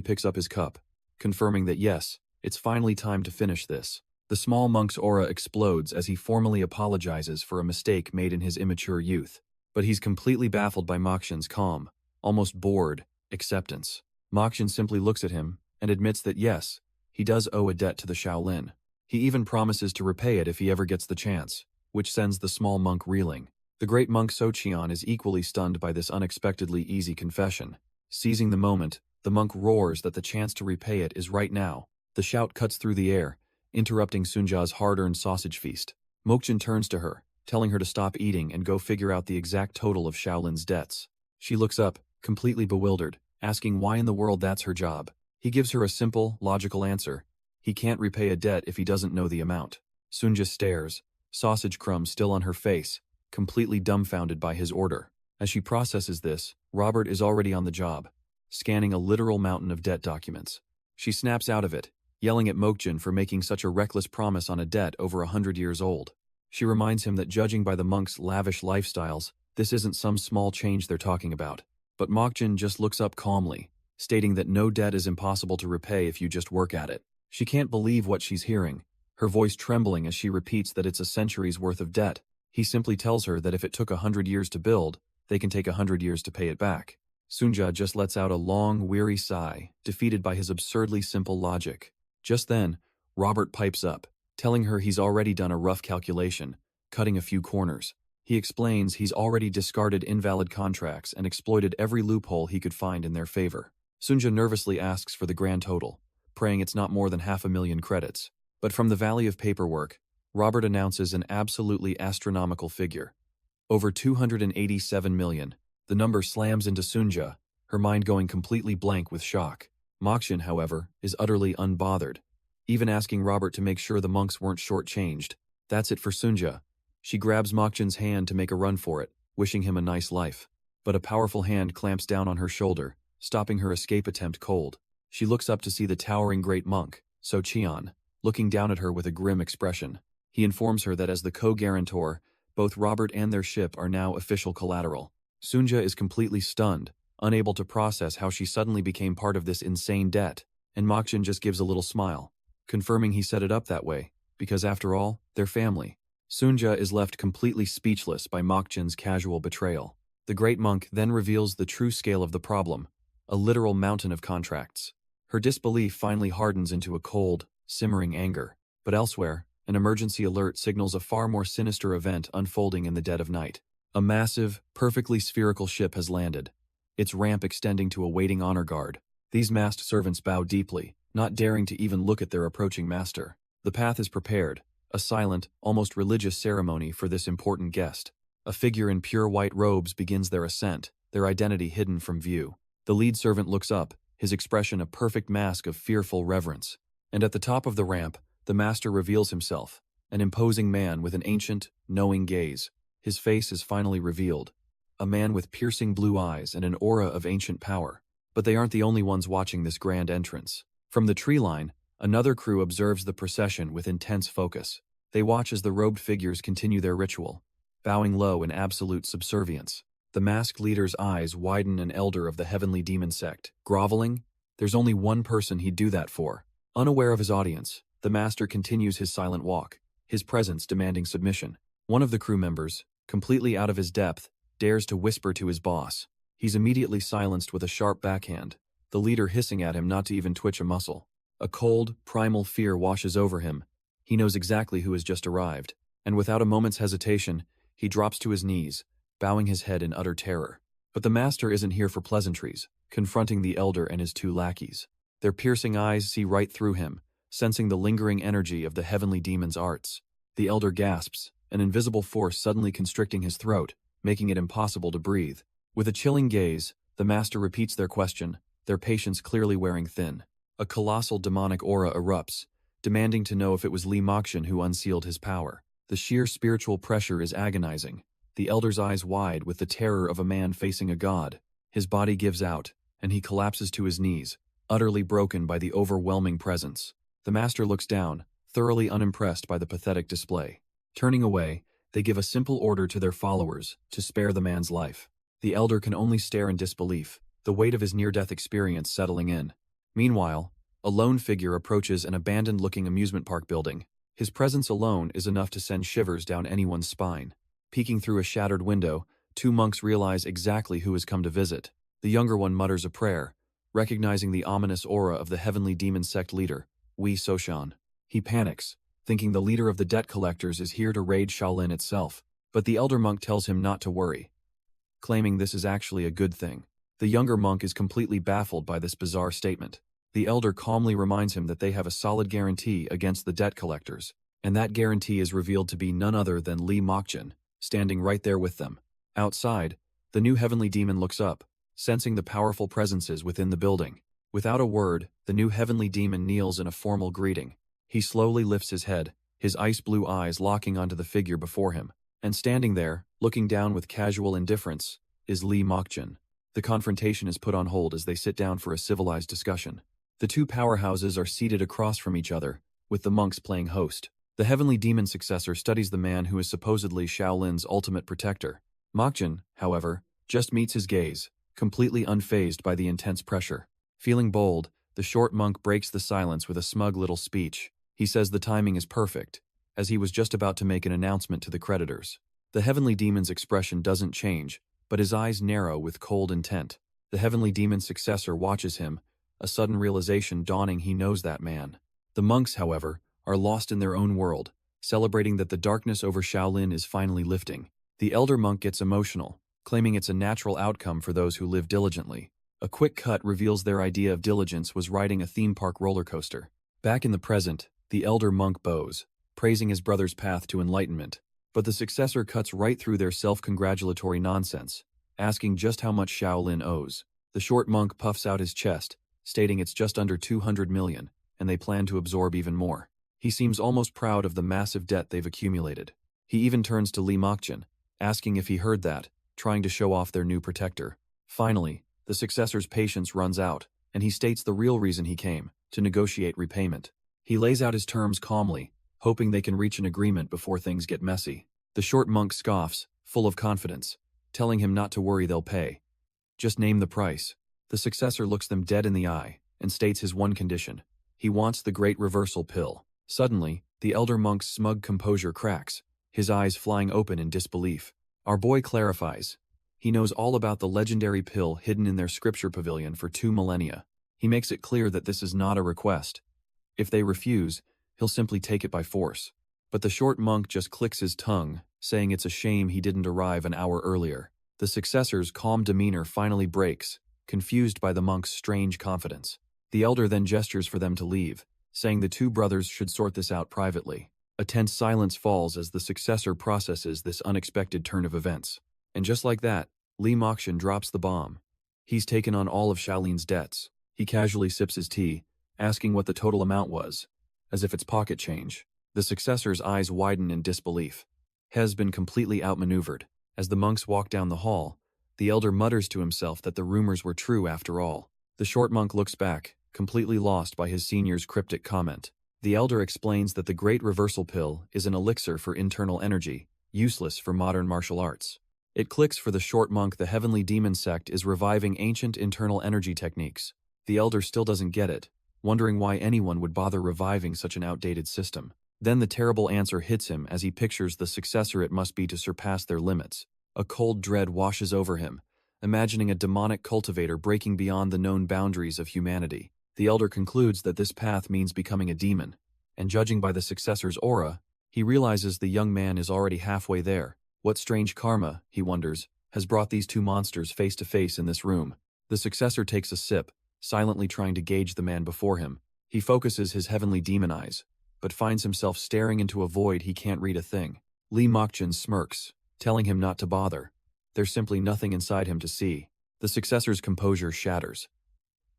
picks up his cup, confirming that yes, it's finally time to finish this. The small monk's aura explodes as he formally apologizes for a mistake made in his immature youth. But he's completely baffled by Mokjin's calm, almost bored, acceptance. Mokjin simply looks at him and admits that yes, he does owe a debt to the Shaolin. He even promises to repay it if he ever gets the chance, which sends the small monk reeling. The great monk Sochion is equally stunned by this unexpectedly easy confession. Seizing the moment, the monk roars that the chance to repay it is right now. The shout cuts through the air, interrupting Sunja's hard-earned sausage feast. Mokjin turns to her, telling her to stop eating and go figure out the exact total of Shaolin's debts. She looks up, completely bewildered, asking why in the world that's her job. He gives her a simple, logical answer. He can't repay a debt if he doesn't know the amount. Sunja stares, sausage crumbs still on her face, completely dumbfounded by his order. As she processes this, Robert is already on the job, scanning a literal mountain of debt documents. She snaps out of it, yelling at Mokjin for making such a reckless promise on a debt over 100 years old. She reminds him that judging by the monk's lavish lifestyles, this isn't some small change they're talking about. But Mokjin just looks up calmly, stating that no debt is impossible to repay if you just work at it. She can't believe what she's hearing, her voice trembling as she repeats that it's a century's worth of debt. He simply tells her that if it took 100 years to build, they can take 100 years to pay it back. Sunja just lets out a long, weary sigh, defeated by his absurdly simple logic. Just then, Robert pipes up, telling her he's already done a rough calculation, cutting a few corners. He explains he's already discarded invalid contracts and exploited every loophole he could find in their favor. Sunja nervously asks for the grand total, praying it's not more than 500,000 credits. But from the valley of paperwork, Robert announces an absolutely astronomical figure. Over 287 million. The number slams into Sunja, her mind going completely blank with shock. Mokjin, however, is utterly unbothered, even asking Robert to make sure the monks weren't shortchanged. That's it for Sunja. She grabs Mokjin's hand to make a run for it, wishing him a nice life. But a powerful hand clamps down on her shoulder, stopping her escape attempt cold. She looks up to see the towering great monk, Sochion, looking down at her with a grim expression. He informs her that as the co-guarantor, both Robert and their ship are now official collateral. Sunja is completely stunned, unable to process how she suddenly became part of this insane debt, and Mokjin just gives a little smile, confirming he set it up that way, because after all, they're family. Sunja is left completely speechless by Mokjin's casual betrayal. The great monk then reveals the true scale of the problem, a literal mountain of contracts. Her disbelief finally hardens into a cold, simmering anger. But elsewhere, an emergency alert signals a far more sinister event unfolding in the dead of night. A massive, perfectly spherical ship has landed, its ramp extending to a waiting honor guard. These masked servants bow deeply, not daring to even look at their approaching master. The path is prepared, a silent, almost religious ceremony for this important guest. A figure in pure white robes begins their ascent, their identity hidden from view. The lead servant looks up, his expression a perfect mask of fearful reverence. And at the top of the ramp, the master reveals himself, an imposing man with an ancient, knowing gaze. His face is finally revealed, a man with piercing blue eyes and an aura of ancient power. But they aren't the only ones watching this grand entrance. From the tree line, another crew observes the procession with intense focus. They watch as the robed figures continue their ritual, bowing low in absolute subservience. The masked leader's eyes widen an elder of the heavenly demon sect. Groveling? There's only one person he'd do that for. Unaware of his audience, the master continues his silent walk, his presence demanding submission. One of the crew members, completely out of his depth, dares to whisper to his boss. He's immediately silenced with a sharp backhand, the leader hissing at him not to even twitch a muscle. A cold, primal fear washes over him. He knows exactly who has just arrived, and without a moment's hesitation, he drops to his knees, bowing his head in utter terror. But the master isn't here for pleasantries, confronting the elder and his two lackeys. Their piercing eyes see right through him, sensing the lingering energy of the heavenly demon's arts. The elder gasps, an invisible force suddenly constricting his throat, making it impossible to breathe. With a chilling gaze, the master repeats their question, their patience clearly wearing thin. A colossal demonic aura erupts, demanding to know if it was Li Mokshin who unsealed his power. The sheer spiritual pressure is agonizing, the elder's eyes wide with the terror of a man facing a god. His body gives out, and he collapses to his knees, utterly broken by the overwhelming presence. The master looks down, thoroughly unimpressed by the pathetic display. Turning away, they give a simple order to their followers to spare the man's life. The elder can only stare in disbelief, the weight of his near-death experience settling in. Meanwhile, a lone figure approaches an abandoned-looking amusement park building. His presence alone is enough to send shivers down anyone's spine. Peeking through a shattered window, two monks realize exactly who has come to visit. The younger one mutters a prayer, recognizing the ominous aura of the heavenly demon sect leader, Wei Soshan. He panics, thinking the leader of the debt collectors is here to raid Shaolin itself. But the elder monk tells him not to worry, claiming this is actually a good thing. The younger monk is completely baffled by this bizarre statement. The elder calmly reminds him that they have a solid guarantee against the debt collectors, and that guarantee is revealed to be none other than Li Mokshin, standing right there with them. Outside, the new heavenly demon looks up, sensing the powerful presences within the building. Without a word, the new heavenly demon kneels in a formal greeting. He slowly lifts his head, his ice-blue eyes locking onto the figure before him. And standing there, looking down with casual indifference, is Li Mokshin. The confrontation is put on hold as they sit down for a civilized discussion. The two powerhouses are seated across from each other, with the monks playing host. The heavenly demon successor studies the man who is supposedly Shaolin's ultimate protector. Mokshin, however, just meets his gaze, completely unfazed by the intense pressure. Feeling bold, the short monk breaks the silence with a smug little speech. He says the timing is perfect, as he was just about to make an announcement to the creditors. The heavenly demon's expression doesn't change, but his eyes narrow with cold intent. The heavenly demon's successor watches him, a sudden realization dawning he knows that man. The monks, however, are lost in their own world, celebrating that the darkness over Shaolin is finally lifting. The elder monk gets emotional, claiming it's a natural outcome for those who live diligently. A quick cut reveals their idea of diligence was riding a theme park roller coaster. Back in the present, the elder monk bows, praising his brother's path to enlightenment. But the successor cuts right through their self-congratulatory nonsense, asking just how much Shaolin owes. The short monk puffs out his chest, stating it's just under 200 million, and they plan to absorb even more. He seems almost proud of the massive debt they've accumulated. He even turns to Li Mokshin, asking if he heard that, trying to show off their new protector. Finally, the successor's patience runs out, and he states the real reason he came, to negotiate repayment. He lays out his terms calmly, hoping they can reach an agreement before things get messy. The short monk scoffs, full of confidence, telling him not to worry, they'll pay. Just name the price. The successor looks them dead in the eye, and states his one condition. He wants the great reversal pill. Suddenly, the elder monk's smug composure cracks, his eyes flying open in disbelief. Our boy clarifies. He knows all about the legendary pill hidden in their scripture pavilion for 2 millennia. He makes it clear that this is not a request. If they refuse, he'll simply take it by force. But the short monk just clicks his tongue, saying it's a shame he didn't arrive an hour earlier. The successor's calm demeanor finally breaks, confused by the monk's strange confidence. The elder then gestures for them to leave, saying the two brothers should sort this out privately. A tense silence falls as the successor processes this unexpected turn of events. And just like that, Li Mokshin drops the bomb. He's taken on all of Shaolin's debts. He casually sips his tea, asking what the total amount was, as if it's pocket change. The successor's eyes widen in disbelief. Has been completely outmaneuvered. As the monks walk down the hall, the elder mutters to himself that the rumors were true after all. The short monk looks back, completely lost by his senior's cryptic comment. The elder explains that the Great Reversal Pill is an elixir for internal energy, useless for modern martial arts. It clicks for the short monk the heavenly demon sect is reviving ancient internal energy techniques. The elder still doesn't get it, wondering why anyone would bother reviving such an outdated system. Then the terrible answer hits him as he pictures the successor it must be to surpass their limits. A cold dread washes over him, imagining a demonic cultivator breaking beyond the known boundaries of humanity. The elder concludes that this path means becoming a demon, and judging by the successor's aura, he realizes the young man is already halfway there. What strange karma, he wonders, has brought these two monsters face to face in this room? The successor takes a sip, silently trying to gauge the man before him. He focuses his heavenly demon eyes, but finds himself staring into a void he can't read a thing. Li Mokjin smirks, telling him not to bother. There's simply nothing inside him to see. The successor's composure shatters.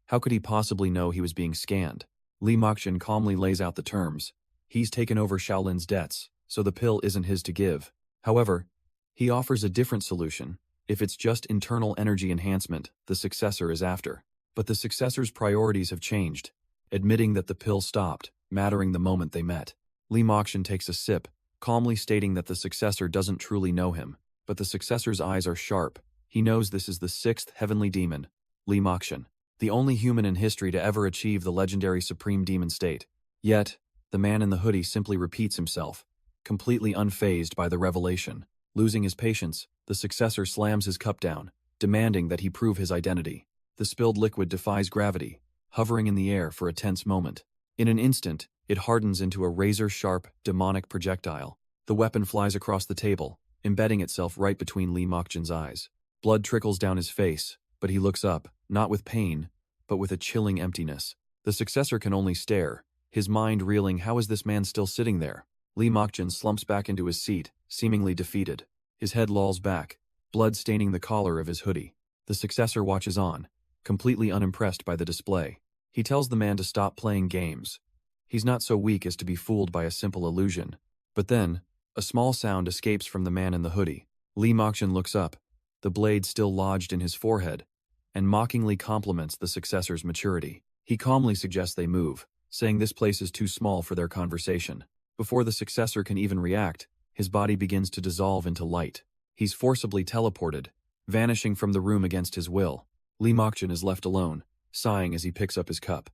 How could he possibly know he was being scanned? Li Mokjin calmly lays out the terms. He's taken over Shaolin's debts, so the pill isn't his to give. However, he offers a different solution. If it's just internal energy enhancement, the successor is after. But the successor's priorities have changed, admitting that the pill stopped mattering the moment they met. Li Mokjin takes a sip, calmly stating that the successor doesn't truly know him, but the successor's eyes are sharp. He knows this is the sixth heavenly demon, Li Mokjin, the only human in history to ever achieve the legendary supreme demon state. Yet, the man in the hoodie simply repeats himself, completely unfazed by the revelation. Losing his patience, the successor slams his cup down, demanding that he prove his identity. The spilled liquid defies gravity, hovering in the air for a tense moment. In an instant, it hardens into a razor-sharp, demonic projectile. The weapon flies across the table, embedding itself right between Li Mokjin's eyes. Blood trickles down his face, but he looks up, not with pain, but with a chilling emptiness. The successor can only stare, his mind reeling. How is this man still sitting there? Li Mokjin slumps back into his seat, seemingly defeated. His head lolls back, blood staining the collar of his hoodie. The successor watches on, completely unimpressed by the display. He tells the man to stop playing games. He's not so weak as to be fooled by a simple illusion. But then, a small sound escapes from the man in the hoodie. Li Mokjin looks up, the blade still lodged in his forehead, and mockingly compliments the successor's maturity. He calmly suggests they move, saying this place is too small for their conversation. Before the successor can even react, his body begins to dissolve into light. He's forcibly teleported, vanishing from the room against his will. Li Mokjin is left alone, sighing as he picks up his cup.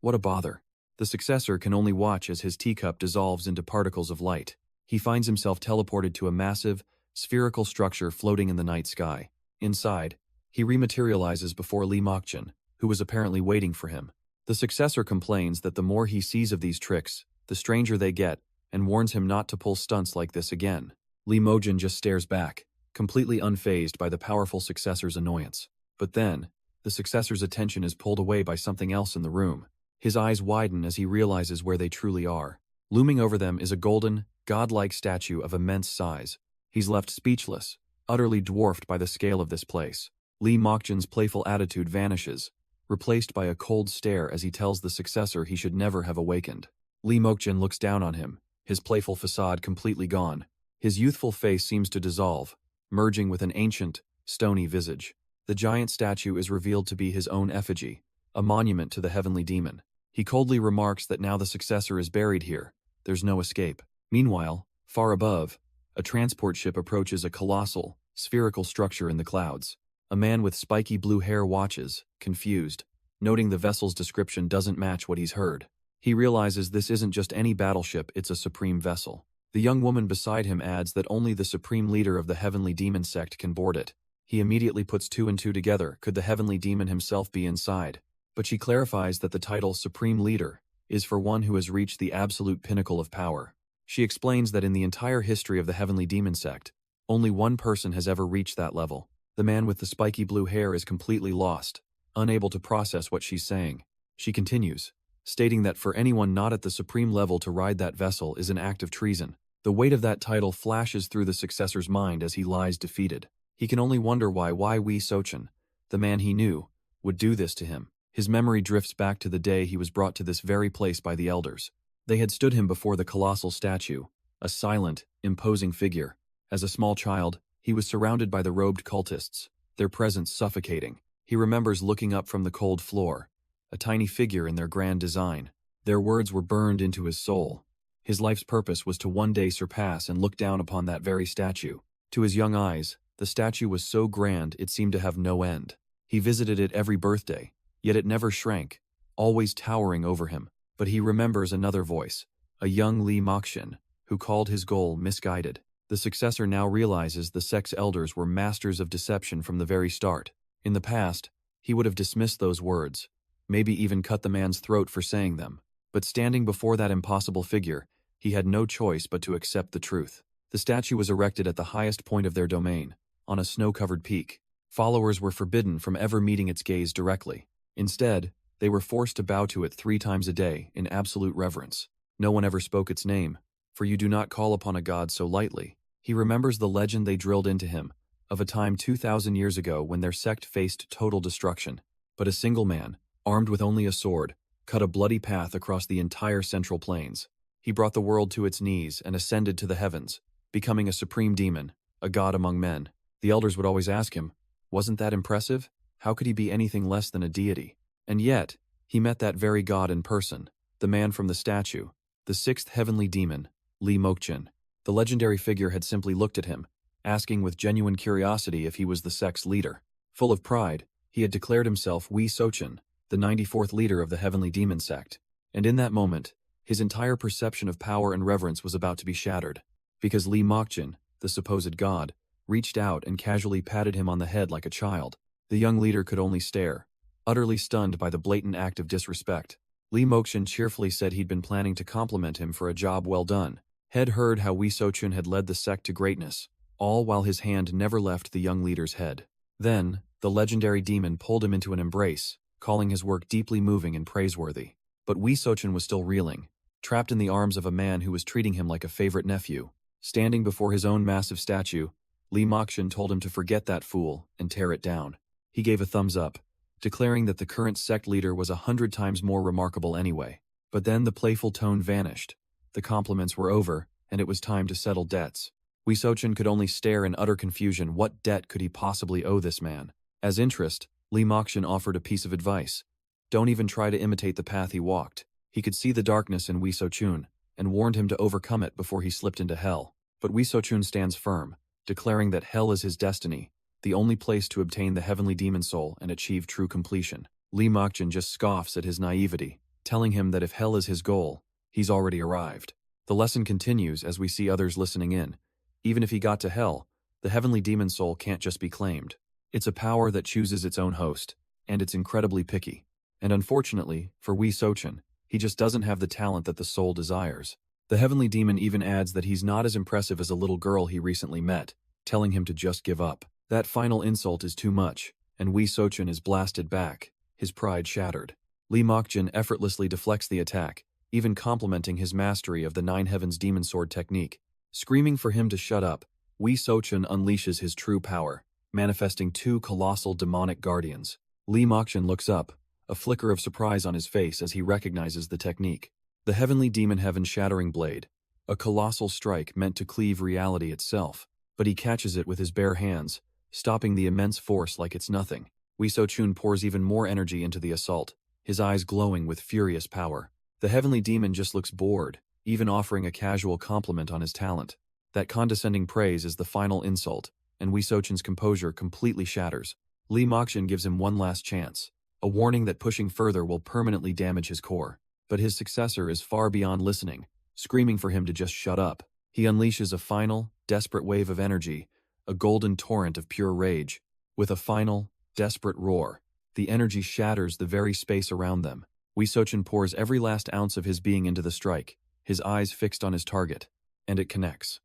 What a bother. The successor can only watch as his teacup dissolves into particles of light. He finds himself teleported to a massive, spherical structure floating in the night sky. Inside, he rematerializes before Li Mokjin, who was apparently waiting for him. The successor complains that the more he sees of these tricks, the stranger they get, and warns him not to pull stunts like this again. Li Mokjin just stares back, completely unfazed by the powerful successor's annoyance. But then, the successor's attention is pulled away by something else in the room. His eyes widen as he realizes where they truly are. Looming over them is a golden, godlike statue of immense size. He's left speechless, utterly dwarfed by the scale of this place. Li Mokjin's playful attitude vanishes, replaced by a cold stare as he tells the successor he should never have awakened. Li Mokjin looks down on him, his playful facade completely gone. His youthful face seems to dissolve, merging with an ancient, stony visage. The giant statue is revealed to be his own effigy, a monument to the heavenly demon. He coldly remarks that now the successor is buried here, there's no escape. Meanwhile, far above, a transport ship approaches a colossal, spherical structure in the clouds. A man with spiky blue hair watches, confused, noting the vessel's description doesn't match what he's heard. He realizes this isn't just any battleship, it's a supreme vessel. The young woman beside him adds that only the supreme leader of the heavenly demon sect can board it. He immediately puts two and two together. Could the heavenly demon himself be inside? But she clarifies that the title Supreme Leader is for one who has reached the absolute pinnacle of power. She explains that in the entire history of the heavenly demon sect, only one person has ever reached that level. The man with the spiky blue hair is completely lost, unable to process what she's saying. She continues, stating that for anyone not at the supreme level to ride that vessel is an act of treason. The weight of that title flashes through the successor's mind as he lies defeated. He can only wonder why Wei Sochin, the man he knew, would do this to him. His memory drifts back to the day he was brought to this very place by the elders. They had stood him before the colossal statue, a silent, imposing figure. As a small child, he was surrounded by the robed cultists, their presence suffocating. He remembers looking up from the cold floor, a tiny figure in their grand design. Their words were burned into his soul. His life's purpose was to one day surpass and look down upon that very statue. To his young eyes, the statue was so grand it seemed to have no end. He visited it every birthday, yet it never shrank, always towering over him. But he remembers another voice, a young Li Mokjin, who called his goal misguided. The successor now realizes the sect's elders were masters of deception from the very start. In the past, he would have dismissed those words, maybe even cut the man's throat for saying them. But standing before that impossible figure, he had no choice but to accept the truth. The statue was erected at the highest point of their domain, on a snow-covered peak. Followers were forbidden from ever meeting its gaze directly. Instead, they were forced to bow to it 3 times a day in absolute reverence. No one ever spoke its name, for you do not call upon a god so lightly." He remembers the legend they drilled into him, of a time 2,000 years ago when their sect faced total destruction. But a single man, armed with only a sword, cut a bloody path across the entire Central Plains. He brought the world to its knees and ascended to the heavens, becoming a supreme demon, a god among men. The elders would always ask him, wasn't that impressive? How could he be anything less than a deity? And yet, he met that very god in person, the man from the statue, the sixth heavenly demon, Lee Mokchin. The legendary figure had simply looked at him, asking with genuine curiosity if he was the sect's leader. Full of pride, he had declared himself Wi Sochin, the 94th leader of the heavenly demon sect. And in that moment, his entire perception of power and reverence was about to be shattered, because Lee Mokchin, the supposed god, reached out and casually patted him on the head like a child. The young leader could only stare, utterly stunned by the blatant act of disrespect. Lee Mokchin cheerfully said he'd been planning to compliment him for a job well done. Had heard how Wi Sochin had led the sect to greatness, all while his hand never left the young leader's head. Then, the legendary demon pulled him into an embrace, calling his work deeply moving and praiseworthy. But Wi Sochin was still reeling, trapped in the arms of a man who was treating him like a favorite nephew. Standing before his own massive statue, Lee Mokchin told him to forget that fool and tear it down. He gave a thumbs up, declaring that the current sect leader was 100 times more remarkable anyway. But then the playful tone vanished. The compliments were over, and it was time to settle debts. Wi Sochin could only stare in utter confusion. What debt could he possibly owe this man? As interest, Lee Mokchin offered a piece of advice. Don't even try to imitate the path he walked. He could see the darkness in Wi Sochin, and warned him to overcome it before he slipped into hell. But Wi Sochin stands firm, declaring that hell is his destiny, the only place to obtain the heavenly demon soul and achieve true completion. Lee Mokchin just scoffs at his naivety, telling him that if hell is his goal, he's already arrived. The lesson continues as we see others listening in. Even if he got to hell, the heavenly demon soul can't just be claimed. It's a power that chooses its own host, and it's incredibly picky. And unfortunately, for Wi Sochin, he just doesn't have the talent that the soul desires. The heavenly demon even adds that he's not as impressive as a little girl he recently met, telling him to just give up. That final insult is too much, and Wi Sochin is blasted back, his pride shattered. Lee Mokchin effortlessly deflects the attack, even complimenting his mastery of the Nine Heavens demon sword technique. Screaming for him to shut up, Wi Sochin unleashes his true power, manifesting two colossal demonic guardians. Lee Mokchin looks up, a flicker of surprise on his face as he recognizes the technique. The heavenly demon heaven shattering blade, a colossal strike meant to cleave reality itself, but he catches it with his bare hands, stopping the immense force like it's nothing. Wi Sochin pours even more energy into the assault, his eyes glowing with furious power. The heavenly demon just looks bored, even offering a casual compliment on his talent. That condescending praise is the final insult, and Wi Sochin's composure completely shatters. Lee Mokchin gives him one last chance, a warning that pushing further will permanently damage his core. But his successor is far beyond listening, screaming for him to just shut up. He unleashes a final, desperate wave of energy, a golden torrent of pure rage. With a final, desperate roar, the energy shatters the very space around them. Wi Sochin pours every last ounce of his being into the strike, his eyes fixed on his target, and it connects.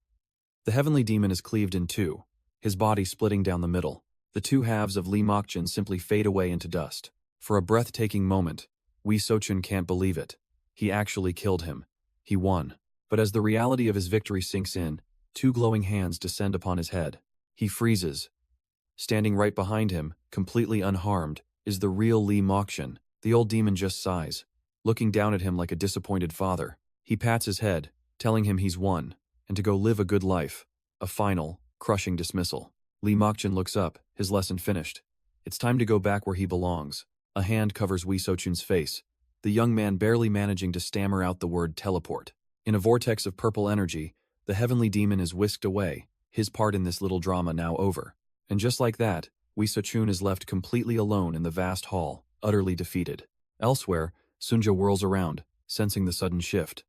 The heavenly demon is cleaved in two, his body splitting down the middle. The two halves of Lee Mokchin simply fade away into dust. For a breathtaking moment, Wi Sochin can't believe it. He actually killed him. He won. But as the reality of his victory sinks in, two glowing hands descend upon his head. He freezes. Standing right behind him, completely unharmed, is the real Lee Mokchin. The old demon just sighs, looking down at him like a disappointed father. He pats his head, telling him he's won, and to go live a good life. A final, crushing dismissal. Lee Mokchin looks up, his lesson finished. It's time to go back where he belongs. A hand covers Wi Sochin's face, the young man barely managing to stammer out the word teleport. In a vortex of purple energy, the heavenly demon is whisked away, his part in this little drama now over. And just like that, Wi Sochin is left completely alone in the vast hall, utterly defeated. Elsewhere, Sunja whirls around, sensing the sudden shift.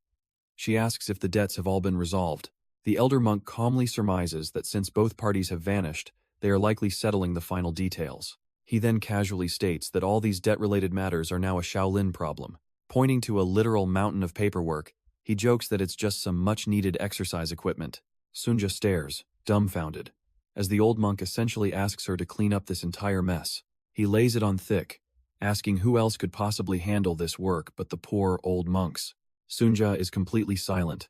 She asks if the debts have all been resolved. The elder monk calmly surmises that since both parties have vanished, they are likely settling the final details. He then casually states that all these debt-related matters are now a Shaolin problem. Pointing to a literal mountain of paperwork, he jokes that it's just some much-needed exercise equipment. Sunja stares, dumbfounded, as the old monk essentially asks her to clean up this entire mess. He lays it on thick, asking who else could possibly handle this work but the poor old monks. Sunja is completely silent,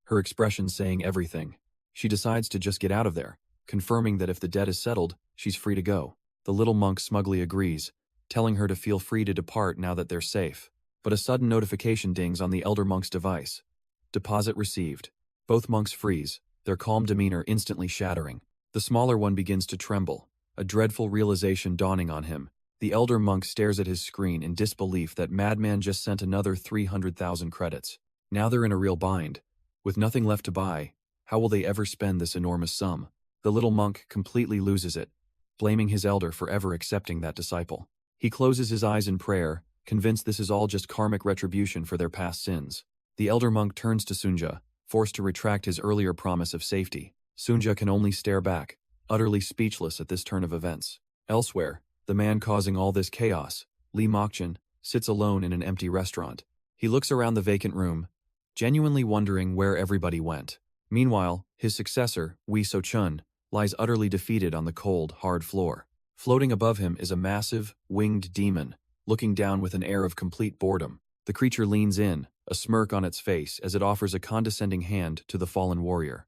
her expression saying everything. She decides to just get out of there, confirming that if the debt is settled, she's free to go. The little monk smugly agrees, telling her to feel free to depart now that they're safe. But a sudden notification dings on the elder monk's device. Deposit received. Both monks freeze, their calm demeanor instantly shattering. The smaller one begins to tremble, a dreadful realization dawning on him. The elder monk stares at his screen in disbelief that Madman just sent another 300,000 credits. Now they're in a real bind. With nothing left to buy, how will they ever spend this enormous sum? The little monk completely loses it, blaming his elder for ever accepting that disciple. He closes his eyes in prayer, convinced this is all just karmic retribution for their past sins. The elder monk turns to Sunja, forced to retract his earlier promise of safety. Sunja can only stare back, utterly speechless at this turn of events. Elsewhere, the man causing all this chaos, Lee Mokchin, sits alone in an empty restaurant. He looks around the vacant room, genuinely wondering where everybody went. Meanwhile, his successor, Wee So-chun, lies utterly defeated on the cold, hard floor. Floating above him is a massive, winged demon, looking down with an air of complete boredom. The creature leans in, a smirk on its face as it offers a condescending hand to the fallen warrior.